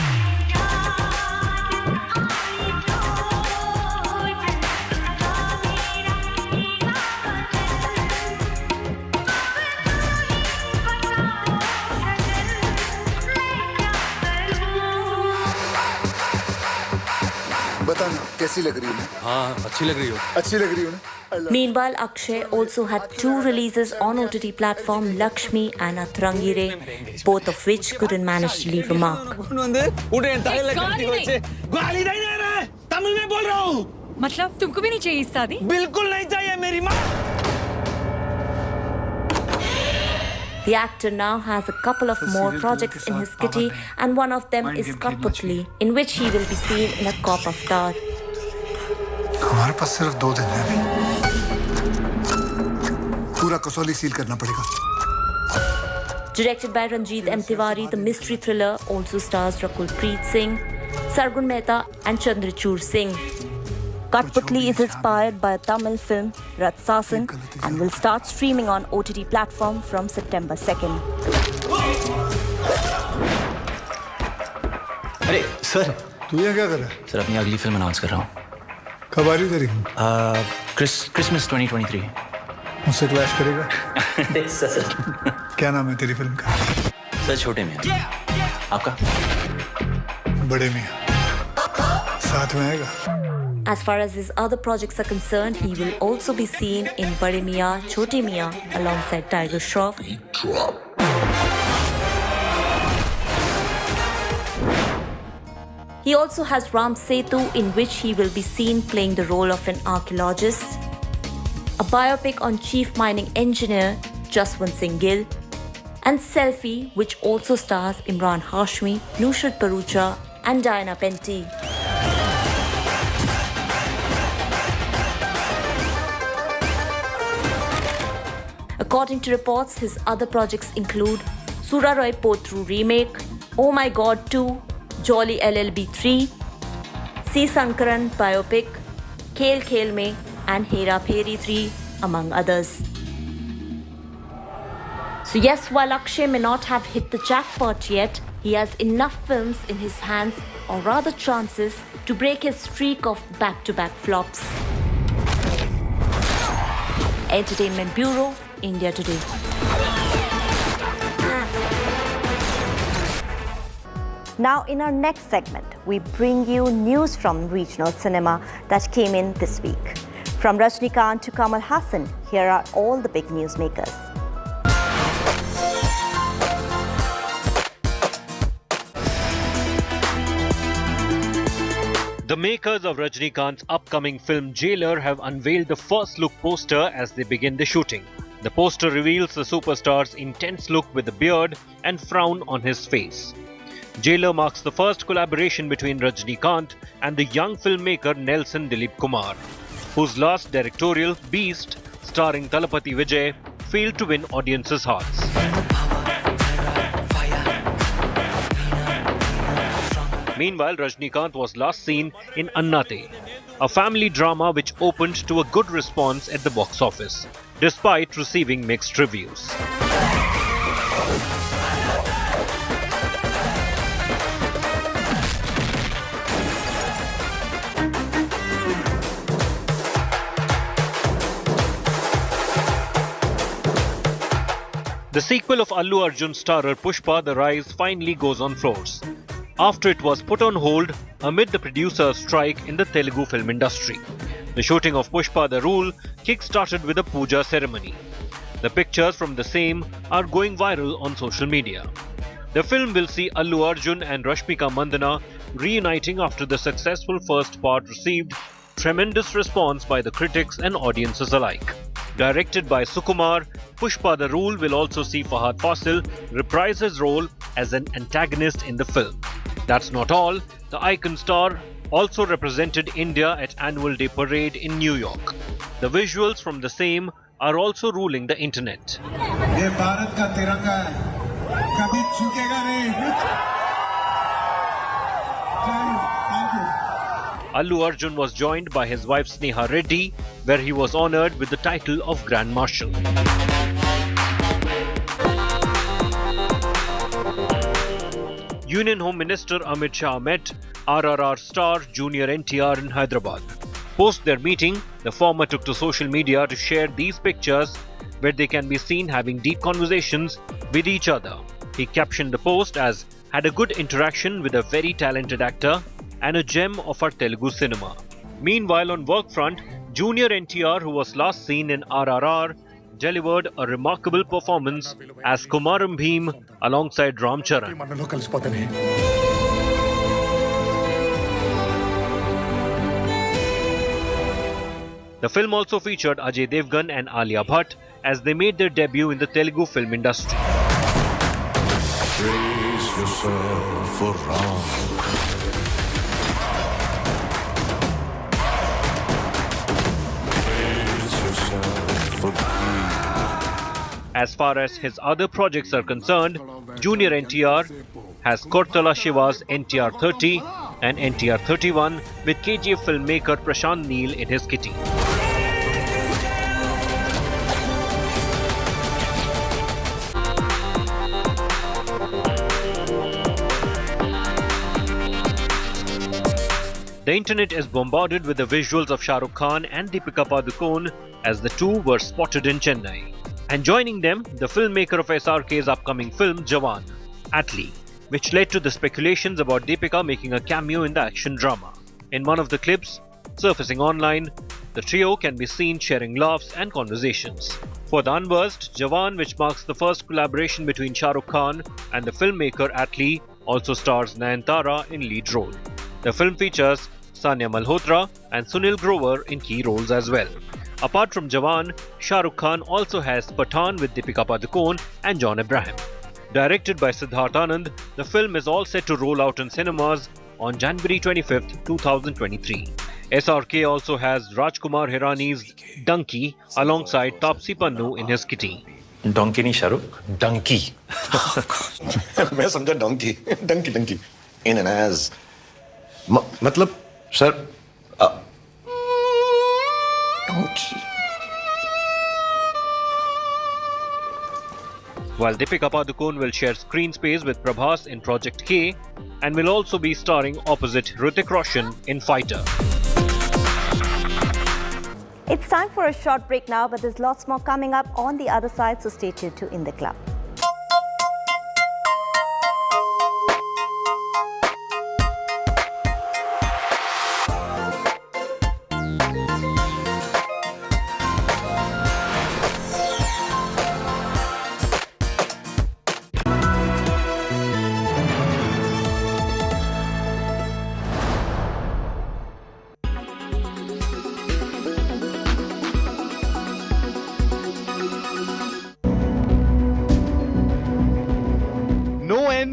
बताना कैसी लग रही है? हाँ, अच्छी लग रही हो. अच्छी लग रही हो ना? Meanwhile, Akshay also had 2 releases on OTT platform Lakshmi and Atrangire, both of which couldn't manage to leave a mark. Tamil में बोल रहा हूँ. मतलब तुमको भी नहीं चाहिए शादी? बिल्कुल नहीं चाहिए मेरी माँ. The actor now has a couple of more projects in his kitty, and one of them is Katputli, in which he will be seen in a cop avatar. हमारे पास सिर्फ 2 दिन है. पूरा कसौली सील करना पड़ेगा. Directed by Ranjit M. Tiwari, the mystery thriller also stars Rakul Preet Singh, Sargun Mehta and Chandrachur Singh. Katputli is inspired by a Tamil film, Ratsasan, and will start streaming on OTT platform from September 2nd. अरे sir, तू यहाँ क्या कर रहा है? Sir अपनी अगली film announce कर रहा हूँ. कब आ रही तेरी? क्रिसमस 2023. मुझसे क्लैश करेगा? सर. क्या नाम है तेरी फिल्म का? सर छोटे मियाँ. आपका? बड़े मियाँ. साथ में आएगा? As far as his other projects are concerned, he will also be seen in Bade Miyan, Chote Miyan alongside Tiger Shroff. He also has Ram Setu, in which he will be seen playing the role of an archaeologist, a biopic on chief mining engineer Jaswant Singh Gill, and Selfie, which also stars Imran Hashmi, Nusrat Bharucha and Diana Penty. According to reports, his other projects include Sura Roy Potru remake, Oh My God 2, Jolly LLB 3, C. Sankaran biopic, Khel Khel Mein and Hera Pheri 3, among others. So yes, while Akshay may not have hit the jackpot yet, he has enough films in his hands, or rather chances, to break his streak of back-to-back flops. Entertainment Bureau, India Today. Now in our next segment, we bring you news from regional cinema that came in this week. From Rajnikant to Kamal Hassan, here are all the big newsmakers. The makers of Rajnikant's upcoming film Jailer have unveiled the first look poster as they begin the shooting. The poster reveals the superstar's intense look with a beard and frown on his face. Jailer marks the first collaboration between Rajnikant and the young filmmaker Nelson Dilip Kumar, whose last directorial, Beast, starring Talapati Vijay, failed to win audiences' hearts. Meanwhile, Rajnikant was last seen in Annate, a family drama which opened to a good response at the box office, despite receiving mixed reviews. The sequel of Allu Arjun starrer Pushpa The Rise finally goes on floors, after it was put on hold amid the producer's strike in the Telugu film industry. The shooting of Pushpa The Rule kick-started with a puja ceremony. The pictures from the same are going viral on social media. The film will see Allu Arjun and Rashmika Mandanna reuniting after the successful first part received tremendous response by the critics and audiences alike. Directed by Sukumar, Pushpa The Rule will also see Fahad Fasil reprise his role as an antagonist in the film. That's not all, the icon star also represented India at Annual Day Parade in New York. The visuals from the same are also ruling the internet. ये भारत का तिरंगा है, कभी झुकेगा नहीं। Thank you. Allu Arjun was joined by his wife Sneha Reddy, where he was honoured with the title of Grand Marshal. Union Home Minister Amit Shah met RRR star Junior NTR in Hyderabad. Post their meeting, the former took to social media to share these pictures where they can be seen having deep conversations with each other. He captioned the post as, "Had a good interaction with a very talented actor and a gem of our Telugu cinema." Meanwhile, on work front, Junior NTR, who was last seen in RRR, delivered a remarkable performance as Kumaram Bheem alongside Ram Charan. The film also featured Ajay Devgan and Alia Bhatt as they made their debut in the Telugu film industry. Praise yourself for Ram. As far as his other projects are concerned, Junior NTR has Kortala Shiva's NTR 30 and NTR 31 with KGF filmmaker Prashant Neel in his kitty. The internet is bombarded with the visuals of Shah Rukh Khan and Deepika Padukone as the two were spotted in Chennai. And joining them, the filmmaker of SRK's upcoming film Jawan, Atlee, which led to the speculations about Deepika making a cameo in the action drama. In one of the clips surfacing online, the trio can be seen sharing laughs and conversations. For the unversed, Jawan, which marks the first collaboration between Shah Rukh Khan and the filmmaker Atlee, also stars Nayanthara in lead role. The film features Sanya Malhotra and Sunil Grover in key roles as well. Apart from Jawan, Shah Rukh Khan also has Pathaan with Deepika Padukone and John Abraham. Directed by Siddharth Anand, the film is all set to roll out in cinemas on January 25, 2023. SRK also has Rajkumar Hirani's Donkey alongside Taapsee Pannu in his kitty. Donkey नहीं शाहरुख, डंकी. मैं समझा donkey, Dunki Dunki. In an as. मतलब sir. Donkey. While Deepika Padukone will share screen space with Prabhas in Project K and will also be starring opposite Hrithik Roshan in Fighter. It's time for a short break now, but there's lots more coming up on the other side, so stay tuned to In the Club.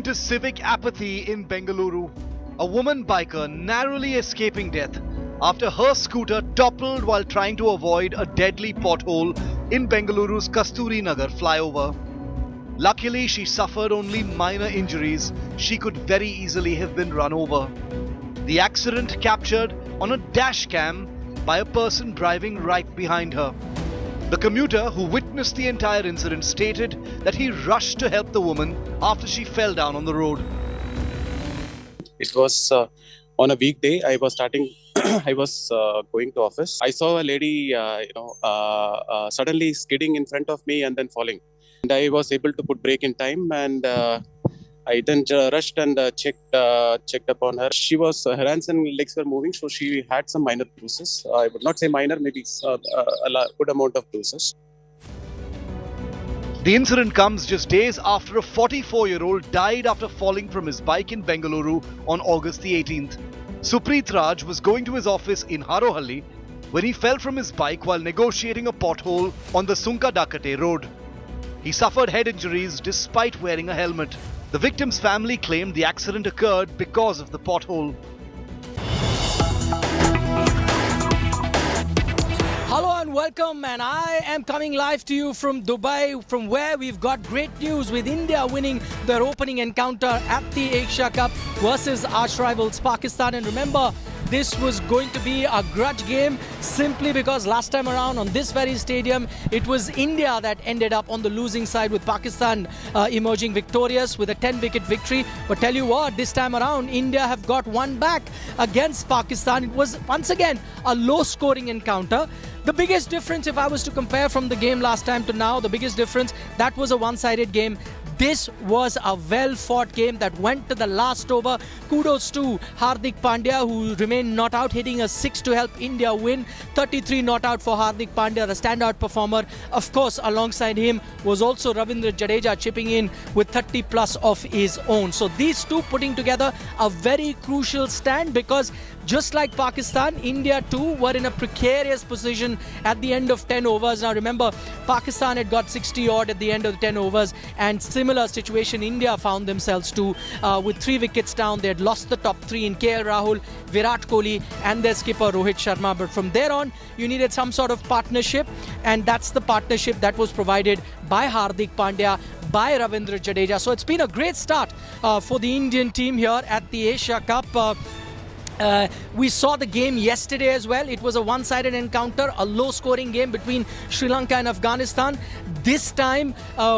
To civic apathy in Bengaluru, a woman biker narrowly escaping death after her scooter toppled while trying to avoid a deadly pothole in Bengaluru's Kasturi Nagar flyover. Luckily, she suffered only minor injuries. She could very easily have been run over. The accident captured on a dash cam by a person driving right behind her. The commuter who witnessed the entire incident stated that he rushed to help the woman after she fell down on the road. It was on a weekday. I was going to office. I saw a lady, suddenly skidding in front of me and then falling. And I was able to put brake in time, and I then rushed and checked upon her. She was, her hands and legs were moving, so she had some minor bruises. I would not say minor, maybe a good amount of bruises. The incident comes just days after a 44-year-old died after falling from his bike in Bengaluru on August the 18th. Supreet Raj was going to his office in Harohalli when he fell from his bike while negotiating a pothole on the Sunka Dakate road. He suffered head injuries despite wearing a helmet. The victim's family claimed the accident occurred because of the pothole. Hello and welcome, and I am coming live to you from Dubai, from where we've got great news with India winning their opening encounter at the Asia Cup versus arch rivals Pakistan. And remember, this was going to be a grudge game simply because last time around on this very stadium, it was India that ended up on the losing side, with Pakistan emerging victorious with a 10-wicket victory. But tell you what, this time around, India have got one back against Pakistan. It was once again a low-scoring encounter. The biggest difference, if I was to compare from the game last time to now, the biggest difference, that was a one-sided game. This was a well-fought game that went to the last over. Kudos to Hardik Pandya, who remained not out, hitting a 6 to help India win. 33 not out for Hardik Pandya, the standout performer. Of course, alongside him was also Ravindra Jadeja, chipping in with 30 plus of his own. So these two putting together a very crucial stand, because just like Pakistan, India too were in a precarious position at the end of 10 overs. Now remember, Pakistan had got 60 odd at the end of the 10 overs, and similar situation India found themselves to with 3 wickets down. They had lost the top 3 in KL Rahul, Virat Kohli and their skipper Rohit Sharma. But from there on, you needed some sort of partnership, and that's the partnership that was provided by Hardik Pandya, by Ravindra Jadeja. So it's been a great start for the Indian team here at the Asia Cup. We saw the game yesterday as well. It was a one-sided encounter, a low-scoring game between Sri Lanka and Afghanistan. This time,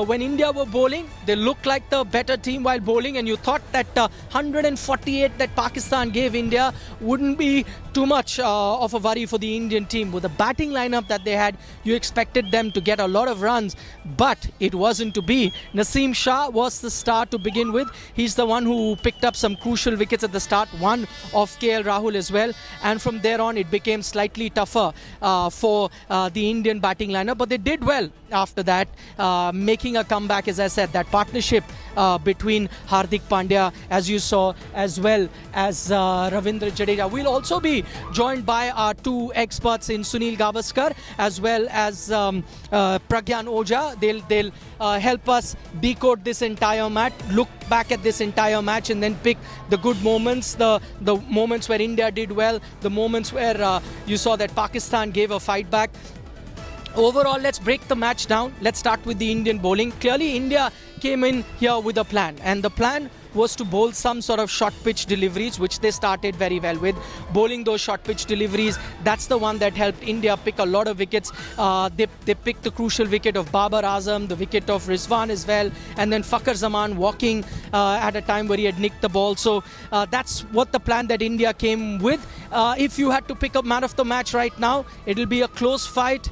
when India were bowling, they looked like the better team while bowling, and you thought that 148 that Pakistan gave India wouldn't be too much of a worry for the Indian team. With the batting lineup that they had, you expected them to get a lot of runs, but it wasn't to be. Naseem Shah was the star to begin with. He's the one who picked up some crucial wickets at the start, one of KL Rahul as well, and from there on it became slightly tougher for the Indian batting lineup, but they did well after that, making a comeback. As I said, that partnership between Hardik Pandya, as you saw, as well as Ravindra Jadeja. We'll also be joined by our two experts in Sunil Gavaskar as well as Pragyan Oja. They'll help us decode this entire match, look back at this entire match, and then pick the good moments, the moments moments where India did well, the moments where you saw that Pakistan gave a fight back. Overall, let's break the match down. Let's start with the Indian bowling. Clearly, India came in here with a plan, and the plan was to bowl some sort of short pitch deliveries, which they started very well with. Bowling those short pitch deliveries, that's the one that helped India pick a lot of wickets. They picked the crucial wicket of Babar Azam, the wicket of Rizwan as well, and then Fakhar Zaman walking at a time where he had nicked the ball. So that's what the plan that India came with. If you had to pick a man of the match right now, it'll be a close fight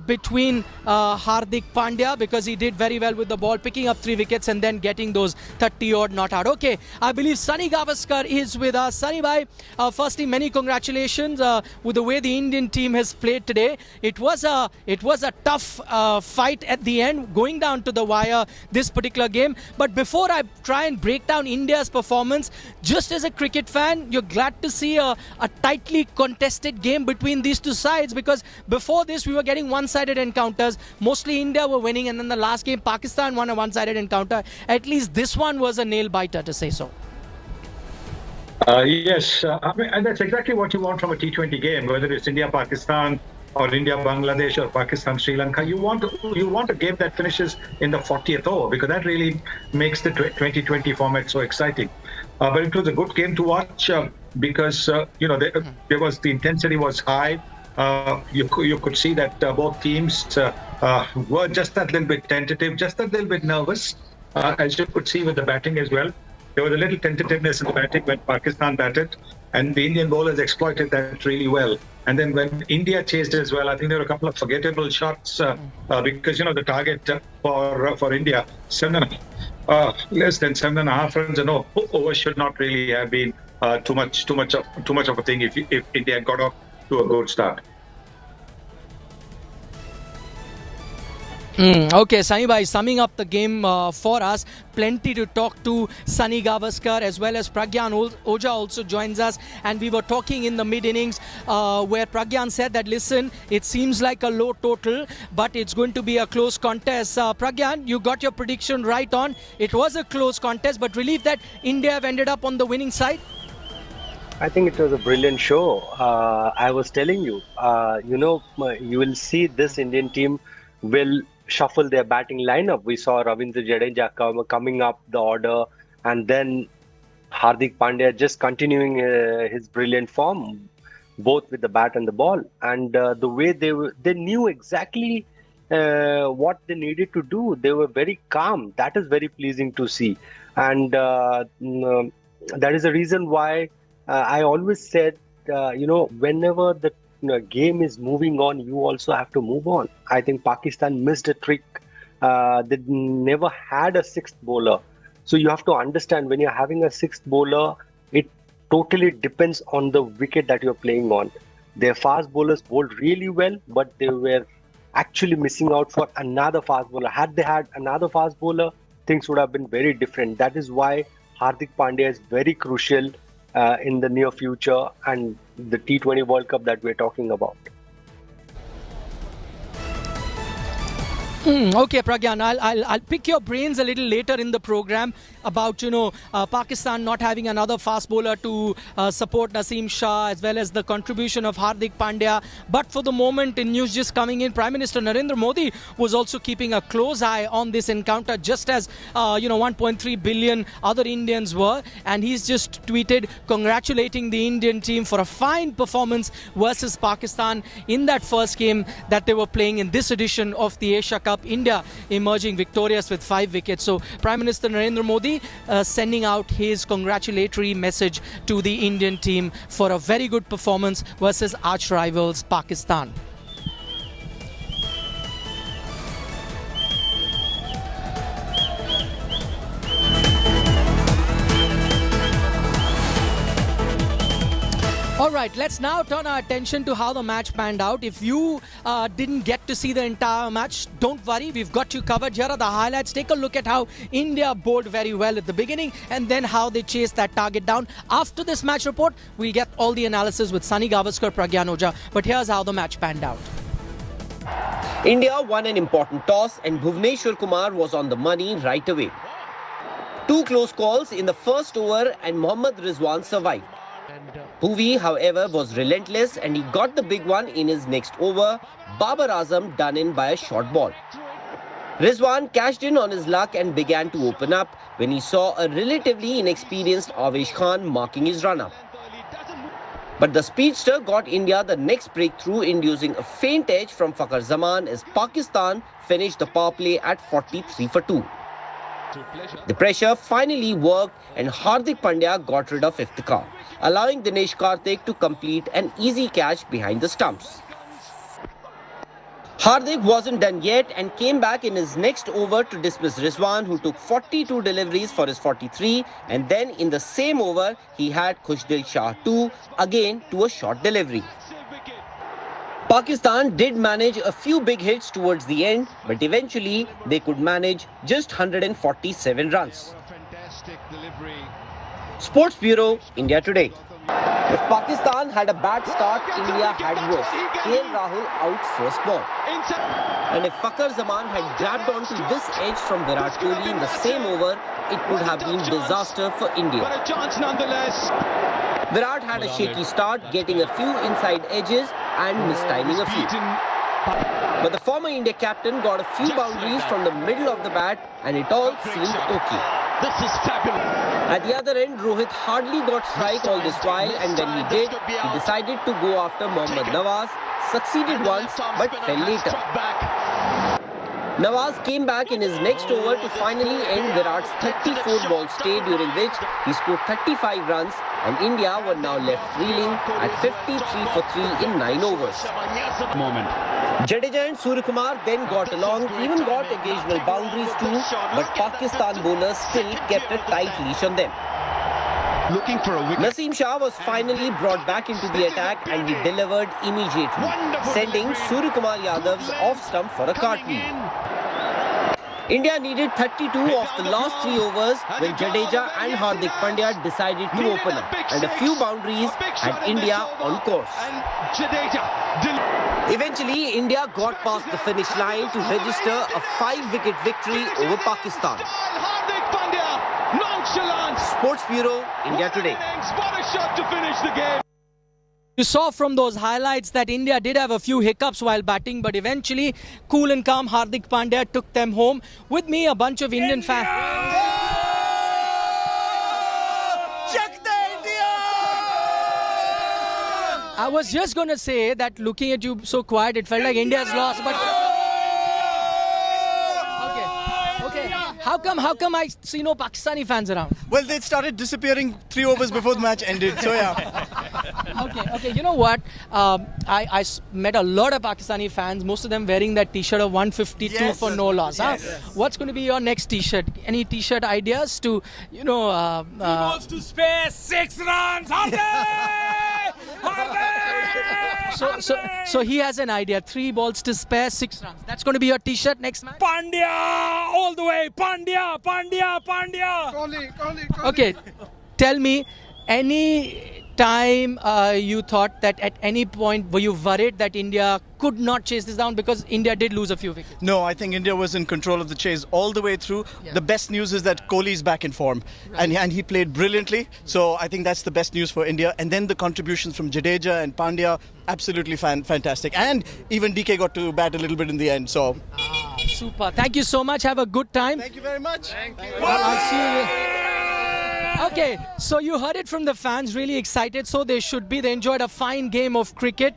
between Hardik Pandya, because he did very well with the ball, picking up 3 wickets and then getting those 30-odd not out. Okay, I believe Sunny Gavaskar is with us. Sunny bhai, firstly, many congratulations with the way the Indian team has played today. It was a tough fight at the end, going down to the wire this particular game. But before I try and break down India's performance, just as a cricket fan, you're glad to see a tightly contested game between these two sides, because before this we were getting one-sided encounters. Mostly India were winning, and then the last game Pakistan won a one-sided encounter. At least this one was a nail-biter, to say so. Yes, I mean, and that's exactly what you want from a T20 game, whether it's India-Pakistan or India-Bangladesh or Pakistan-Sri Lanka. You want a game that finishes in the 40th over, because that really makes the 2020 format so exciting. But it was a good game to watch because there was, the intensity was high. You could see that both teams were just that little bit tentative, just a little bit nervous, as you could see with the batting as well. There was a little tentativeness in the batting when Pakistan batted, and the Indian bowlers exploited that really well. And then when India chased as well, I think there were a couple of forgettable shots because the target for India, less than 7.5 runs, and no over should not really have been too much of a thing if India got off to a good start. Okay, Sunny bhai, summing up the game for us, plenty to talk to. Sunny Gavaskar as well as Pragyan Oja also joins us, and we were talking in the mid-innings where Pragyan said that, listen, it seems like a low total, but it's going to be a close contest. Pragyan, you got your prediction right on. It was a close contest, but relieved that India have ended up on the winning side? I think it was a brilliant show. I was telling you, you will see this Indian team will shuffle their batting lineup. We saw Ravindra Jadeja coming up the order, and then Hardik Pandya just continuing his brilliant form, both with the bat and the ball. And the way they knew exactly what they needed to do. They were very calm. That is very pleasing to see. And that is the reason why I always said, whenever the game is moving on, you also have to move on. I think Pakistan missed a trick. They never had a sixth bowler. So you have to understand, when you're having a sixth bowler, it totally depends on the wicket that you're playing on. Their fast bowlers bowled really well, but they were actually missing out for another fast bowler. Had they had another fast bowler, things would have been very different. That is why Hardik Pandya is very crucial in the near future and the T20 World Cup that we're talking about. Okay, Pragyan, I'll pick your brains a little later in the program about, Pakistan not having another fast bowler to support Naseem Shah, as well as the contribution of Hardik Pandya. But for the moment, in news just coming in, Prime Minister Narendra Modi was also keeping a close eye on this encounter, just as 1.3 billion other Indians were. And he's just tweeted congratulating the Indian team for a fine performance versus Pakistan in that first game that they were playing in this edition of the Asia Cup. India emerging victorious with 5 wickets. So Prime Minister Narendra Modi sending out his congratulatory message to the Indian team for a very good performance versus arch rivals Pakistan. Alright, let's now turn our attention to how the match panned out. If you didn't get to see the entire match, don't worry, we've got you covered. Here are the highlights. Take a look at how India bowled very well at the beginning and then how they chased that target down. After this match report, we'll get all the analysis with Sunny Gavaskar, Pragyan Oja. But here's how the match panned out. India won an important toss and Bhuvneshwar Kumar was on the money right away. 2 close calls in the first over and Mohammad Rizwan survived. Bhuvi, however, was relentless and he got the big one in his next over. Babar Azam done in by a short ball. Rizwan cashed in on his luck and began to open up when he saw a relatively inexperienced Avesh Khan marking his run-up. But the speedster got India the next breakthrough, inducing a faint edge from Fakhar Zaman as Pakistan finished the power play at 43 for 2. The pressure finally worked and Hardik Pandya got rid of Iftikhar, allowing Dinesh Karthik to complete an easy catch behind the stumps. Hardik wasn't done yet and came back in his next over to dismiss Rizwan, who took 42 deliveries for his 43, and then in the same over he had Khushdil Shah too, again to a short delivery. Pakistan did manage a few big hits towards the end, but eventually they could manage just 147 runs. Sports Bureau, India Today. If Pakistan had a bad start, India had worse. KL Rahul out first ball. And if Fakhar Zaman had grabbed onto this edge from Virat Kohli in the same over, it could have been disaster for India. But a chance nonetheless. Virat had a shaky start, getting a few inside edges and mistiming a few. But the former India captain got a few boundaries from the middle of the bat and it all seemed okay. This is fabulous. At the other end, Rohit hardly got strike all this while, and when he did, he decided to go after Mohammad Nawaz, succeeded once but fell later. Nawaz came back in his next over to finally end Virat's 34-ball stay, during which he scored 35 runs and India were now left reeling at 53 for 3 in 9 overs. Jadeja and Suryakumar then got along, even got occasional boundaries too, but Pakistan bowlers still kept a tight leash on them. Looking for a wicket. Naseem Shah was finally brought back into the attack and he delivered immediately, sending Suryakumar Yadav's off stump for a cartwheel. India needed 32 of the last 3 overs when Jadeja and Hardik Pandya decided to open up, and a few boundaries had India on course. Eventually, India got past the finish line to register a 5-wicket victory over Pakistan. Sports Bureau, India Today. What a shot to finish the game. You saw from those highlights that India did have a few hiccups while batting, but eventually, cool and calm Hardik Pandya took them home. With me, a bunch of Indian fans. I was just going to say that looking at you so quiet, it felt like India's lost, but... How come I see no Pakistani fans around? Well, they started disappearing 3 overs before the match ended, so yeah. Okay, you know what? I met a lot of Pakistani fans, most of them wearing that t-shirt of 152 for no loss. Yes. Huh? What's going to be your next t-shirt? Any t-shirt ideas to, you know... 3 balls to spare, 6 runs! So he has an idea. 3 balls to spare, 6 runs. That's going to be your t-shirt next match? Pandya! All the way! Pandya! Kohli! Okay, tell me, any time you thought that at any point were you worried that India could not chase this down, because India did lose a few wickets? No, I think India was in control of the chase all the way through. Yeah. The best news is that Kohli is back in form, right. and he played brilliantly. So I think that's the best news for India. And then the contributions from Jadeja and Pandya, absolutely fantastic. And even DK got to bat a little bit in the end. So super. Thank you so much. Have a good time. Thank you very much. Thank you. I'll see you. Okay, so you heard it from the fans, really excited, so they should be. They enjoyed a fine game of cricket.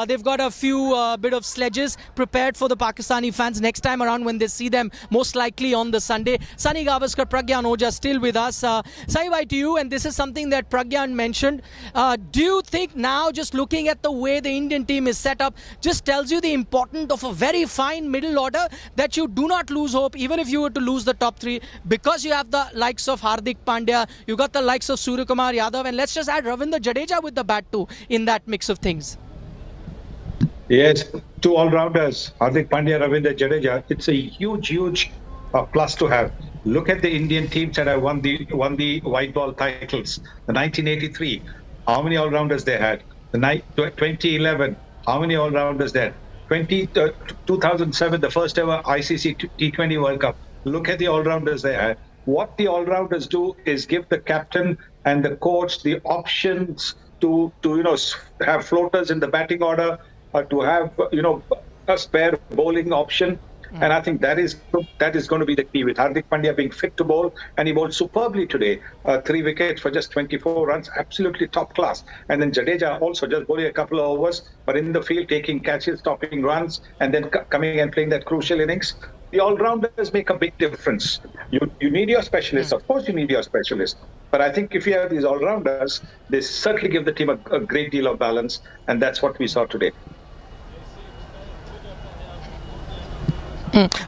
They've got a few bit of sledges prepared for the Pakistani fans next time around when they see them, most likely on the Sunday. Sunny Gavaskar, Pragyan Oja still with us. Sai bhai to you, and this is something that Pragyan mentioned. Do you think now, just looking at the way the Indian team is set up, just tells you the importance of a very fine middle order, that you do not lose hope, even if you were to lose the top 3, because you have the likes of Hardik Pandya, you got the likes of Suryakumar Yadav, and let's just add Ravindra Jadeja with the bat too in that mix of things. Yes, 2 all-rounders, Hardik Pandya, Ravindra Jadeja. It's a huge plus to have. Look at the Indian teams that have won the white ball titles. The 1983, how many all-rounders they had? The 2011, how many all-rounders there? 2007, the first ever ICC T20 World Cup. Look at the all-rounders they had. What the all-rounders do is give the captain and the coach the options have floaters in the batting order, to have a spare bowling option. And I think that is going to be the key, with Hardik Pandya being fit to bowl, and he bowled superbly today. 3 wickets for just 24 runs, absolutely top class. And then Jadeja also just bowling a couple of overs, but in the field taking catches, stopping runs, and then coming and playing that crucial innings. The all-rounders make a big difference. You need your specialists, of course you need your specialists. But I think if you have these all-rounders, they certainly give the team a great deal of balance, and that's what we saw today.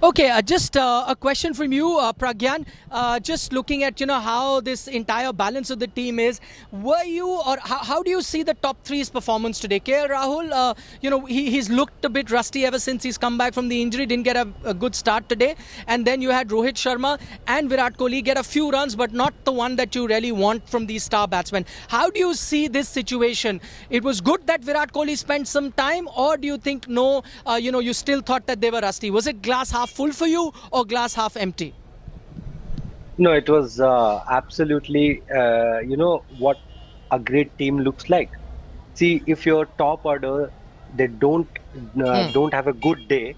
Okay, just a question from you, Pragyan. Just looking at how this entire balance of the team is, were you, or how do you see the top three's performance today? KL Rahul, he's looked a bit rusty ever since he's come back from the injury. Didn't get a good start today, and then you had Rohit Sharma and Virat Kohli get a few runs, but not the one that you really want from these star batsmen. How do you see this situation? It was good that Virat Kohli spent some time, or do you think no? You still thought that they were rusty. Was it glass half full for you or glass half empty? No, it was absolutely, what a great team looks like. See, if your top order, they don't have a good day,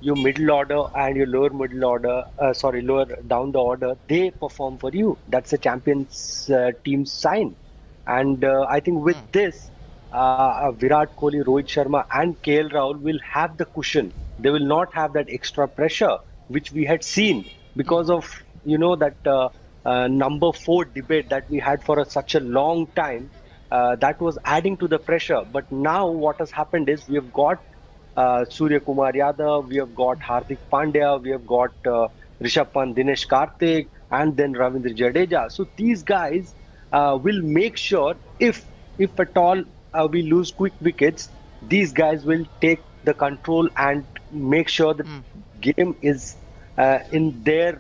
your middle order and your lower down the order, they perform for you. That's a champions team sign. And I think with this, Virat Kohli, Rohit Sharma and KL Rahul will have the cushion. They will not have that extra pressure which we had seen because of that number 4 debate that we had for such a long time. That was adding to the pressure. But now what has happened is we have got Surya Kumar Yadav, we have got Hardik Pandya, we have got Rishabh Pant, Dinesh Karthik, and then Ravindra Jadeja. So these guys will make sure if at all we lose quick wickets, these guys will take the control and make sure the game is in their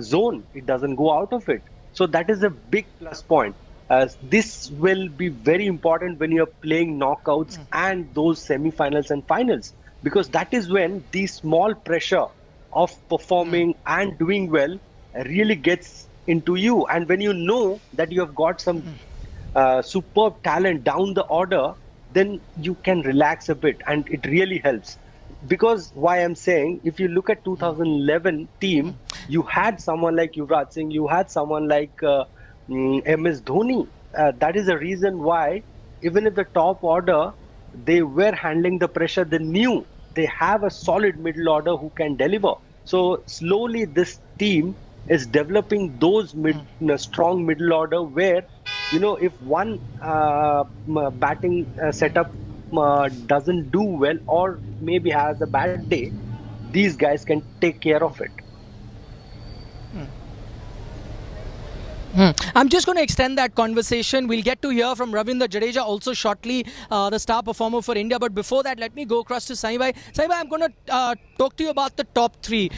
zone. It doesn't go out of it. So that is a big plus point. This will be very important when you're playing knockouts and those semi-finals and finals, because that is when the small pressure of performing and doing well really gets into you. And when you know that you have got some superb talent down the order, then you can relax a bit, and it really helps. Because why I'm saying, if you look at 2011 team, you had someone like Yuvraj Singh, you had someone like MS Dhoni. That is the reason why, even if the top order, they were handling the pressure, they knew they have a solid middle order who can deliver. So slowly this team is developing those strong middle order where, if one batting setup doesn't do well or maybe has a bad day, these guys can take care of it. I'm just going to extend that conversation. We'll get to hear from Ravindra Jadeja also shortly, the star performer for India. But before that, let me go across to Sai Bhai. Sai Bhai, I'm going to talk to you about the top three.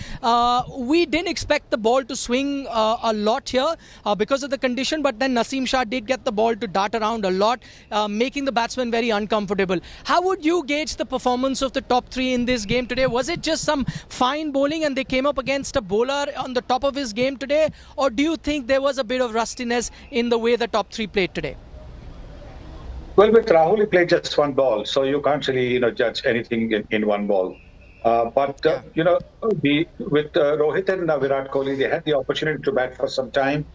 We didn't expect the ball to swing a lot here because of the condition, but then Naseem Shah did get the ball to dart around a lot, making the batsmen very uncomfortable. How would you gauge the performance of the top three in this game today? Was it just some fine bowling and they came up against a bowler on the top of his game today? Or do you think there was a bit of rustiness in the way the top three played today? Well, with Rahul, he played just one ball, so you can't really, judge anything in one ball. But with Rohit and Virat Kohli, they had the opportunity to bat for some time.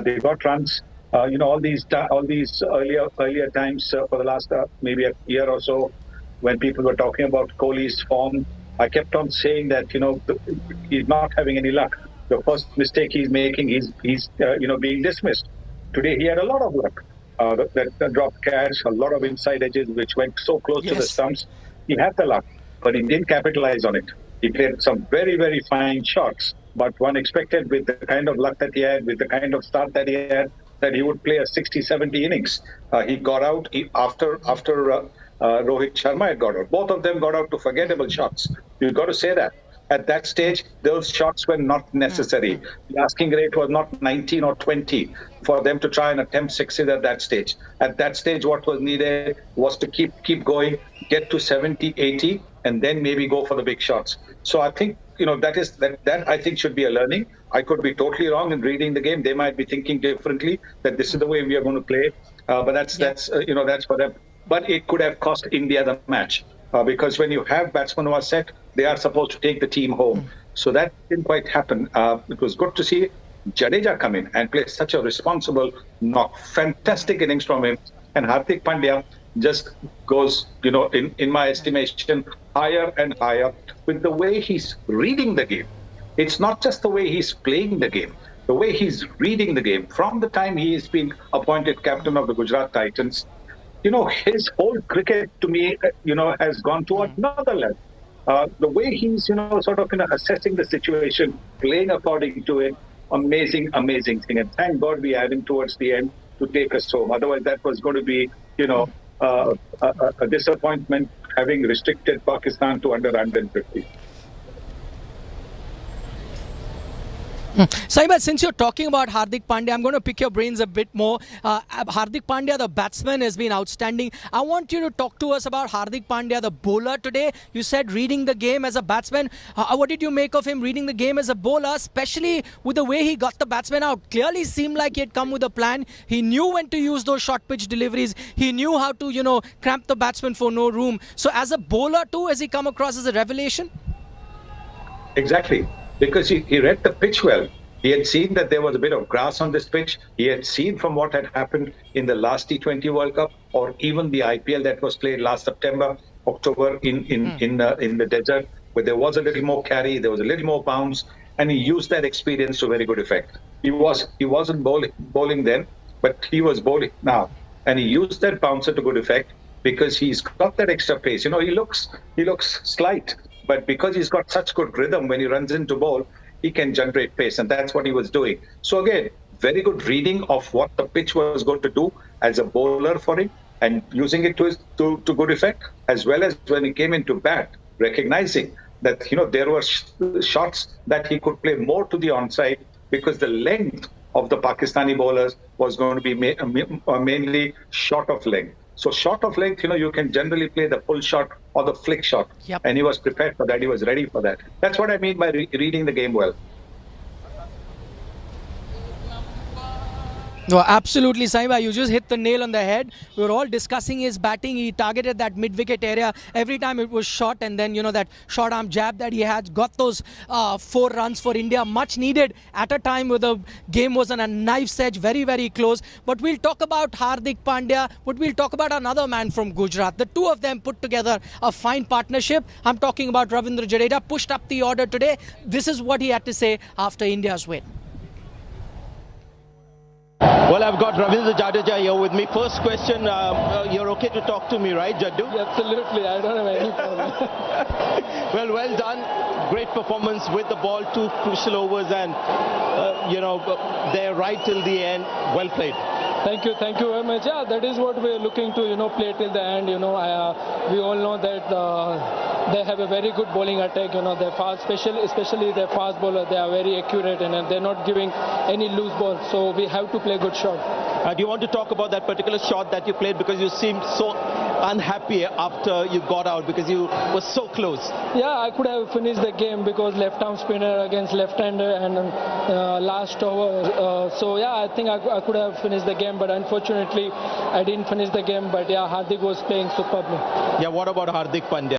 They got runs. All these earlier times for the last maybe a year or so, when people were talking about Kohli's form, I kept on saying that he's not having any luck. The first mistake he's making, he's being dismissed. Today he had a lot of luck. That dropped catch, a lot of inside edges which went so close to the stumps. He had the luck, but he didn't capitalize on it. He played some very, very fine shots, but one expected with the kind of luck that he had, with the kind of start that he had, that he would play a 60-70 innings. He got out after Rohit Sharma had got out. Both of them got out to forgettable shots. You've got to say that. At that stage, those shots were not necessary. The asking rate was not 19 or 20 for them to try and attempt sixes at that stage. At that stage, what was needed was to keep going, get to 70, 80, and then maybe go for the big shots. So I think that I think should be a learning. I could be totally wrong in reading the game. They might be thinking differently, that this is the way we are going to play. But that's for them. But it could have cost India the match because when you have batsmen who are set, they are supposed to take the team home. So that didn't quite happen. It was good to see Jadeja come in and play such a responsible knock. Fantastic innings from him. And Hardik Pandya just goes, in my estimation, higher and higher with the way he's reading the game. It's not just the way he's playing the game, the way he's reading the game. From the time he has been appointed captain of the Gujarat Titans, his whole cricket to me, has gone to another level. The way he's, assessing the situation, playing according to it, amazing thing. And thank God we had him towards the end to take us home. Otherwise, that was going to be, a disappointment, having restricted Pakistan to under 150. Saibal, since you're talking about Hardik Pandya, I'm going to pick your brains a bit more. Hardik Pandya, the batsman, has been outstanding. I want you to talk to us about Hardik Pandya, the bowler today. You said reading the game as a batsman. What did you make of him reading the game as a bowler, especially with the way he got the batsman out? Clearly seemed like he had come with a plan. He knew when to use those short pitch deliveries. He knew how to, cramp the batsman for no room. So as a bowler too, has he come across as a revelation? Exactly. Because he read the pitch well. He had seen that there was a bit of grass on this pitch. He had seen from what had happened in the last T20 World Cup, or even the IPL that was played last September, October in the desert, where there was a little more carry, there was a little more bounce, and he used that experience to very good effect. He wasn't bowling then, but he was bowling now, and he used that bouncer to good effect because he's got that extra pace. He looks slight. But because he's got such good rhythm, when he runs into bowl, he can generate pace. And that's what he was doing. So again, very good reading of what the pitch was going to do as a bowler for him and using it to good effect, as well as when he came into bat, recognizing that, there were shots that he could play more to the onside because the length of the Pakistani bowlers was going to be mainly short of length. So short of length, you can generally play the pull shot or the flick shot. Yep. And he was prepared for that. He was ready for that. That's what I mean by reading the game well. No, absolutely, Saiba. You just hit the nail on the head. We were all discussing his batting. He targeted that mid-wicket area every time it was shot, and then, that short arm jab that he had got those 4 runs for India, much needed at a time where the game was on a knife's edge, very, very close. But we'll talk about Hardik Pandya, but we'll talk about another man from Gujarat. The two of them put together a fine partnership. I'm talking about Ravindra Jadeja, pushed up the order today. This is what he had to say after India's win. Well, I've got Ravindra Jadeja here with me. First question, you're okay to talk to me, right, Jaddu? Yeah, absolutely, I don't have any problem. well done. Great performance with the ball, 2 crucial overs, and, they're right till the end. Well played. Thank you very much. Yeah, that is what we're looking to, play till the end. We all know that they have a very good bowling attack. They're fast, especially their fast bowler. They are very accurate and they're not giving any loose ball. So we have to play good shot. Do you want to talk about that particular shot that you played, because you seemed so unhappy after you got out because you were so close? Yeah, I could have finished the game because left arm spinner against left-hander and last over. So yeah, I think I could have finished the game, but unfortunately I didn't finish the game. But yeah, Hardik was playing superbly. Yeah, what about Hardik Pandya?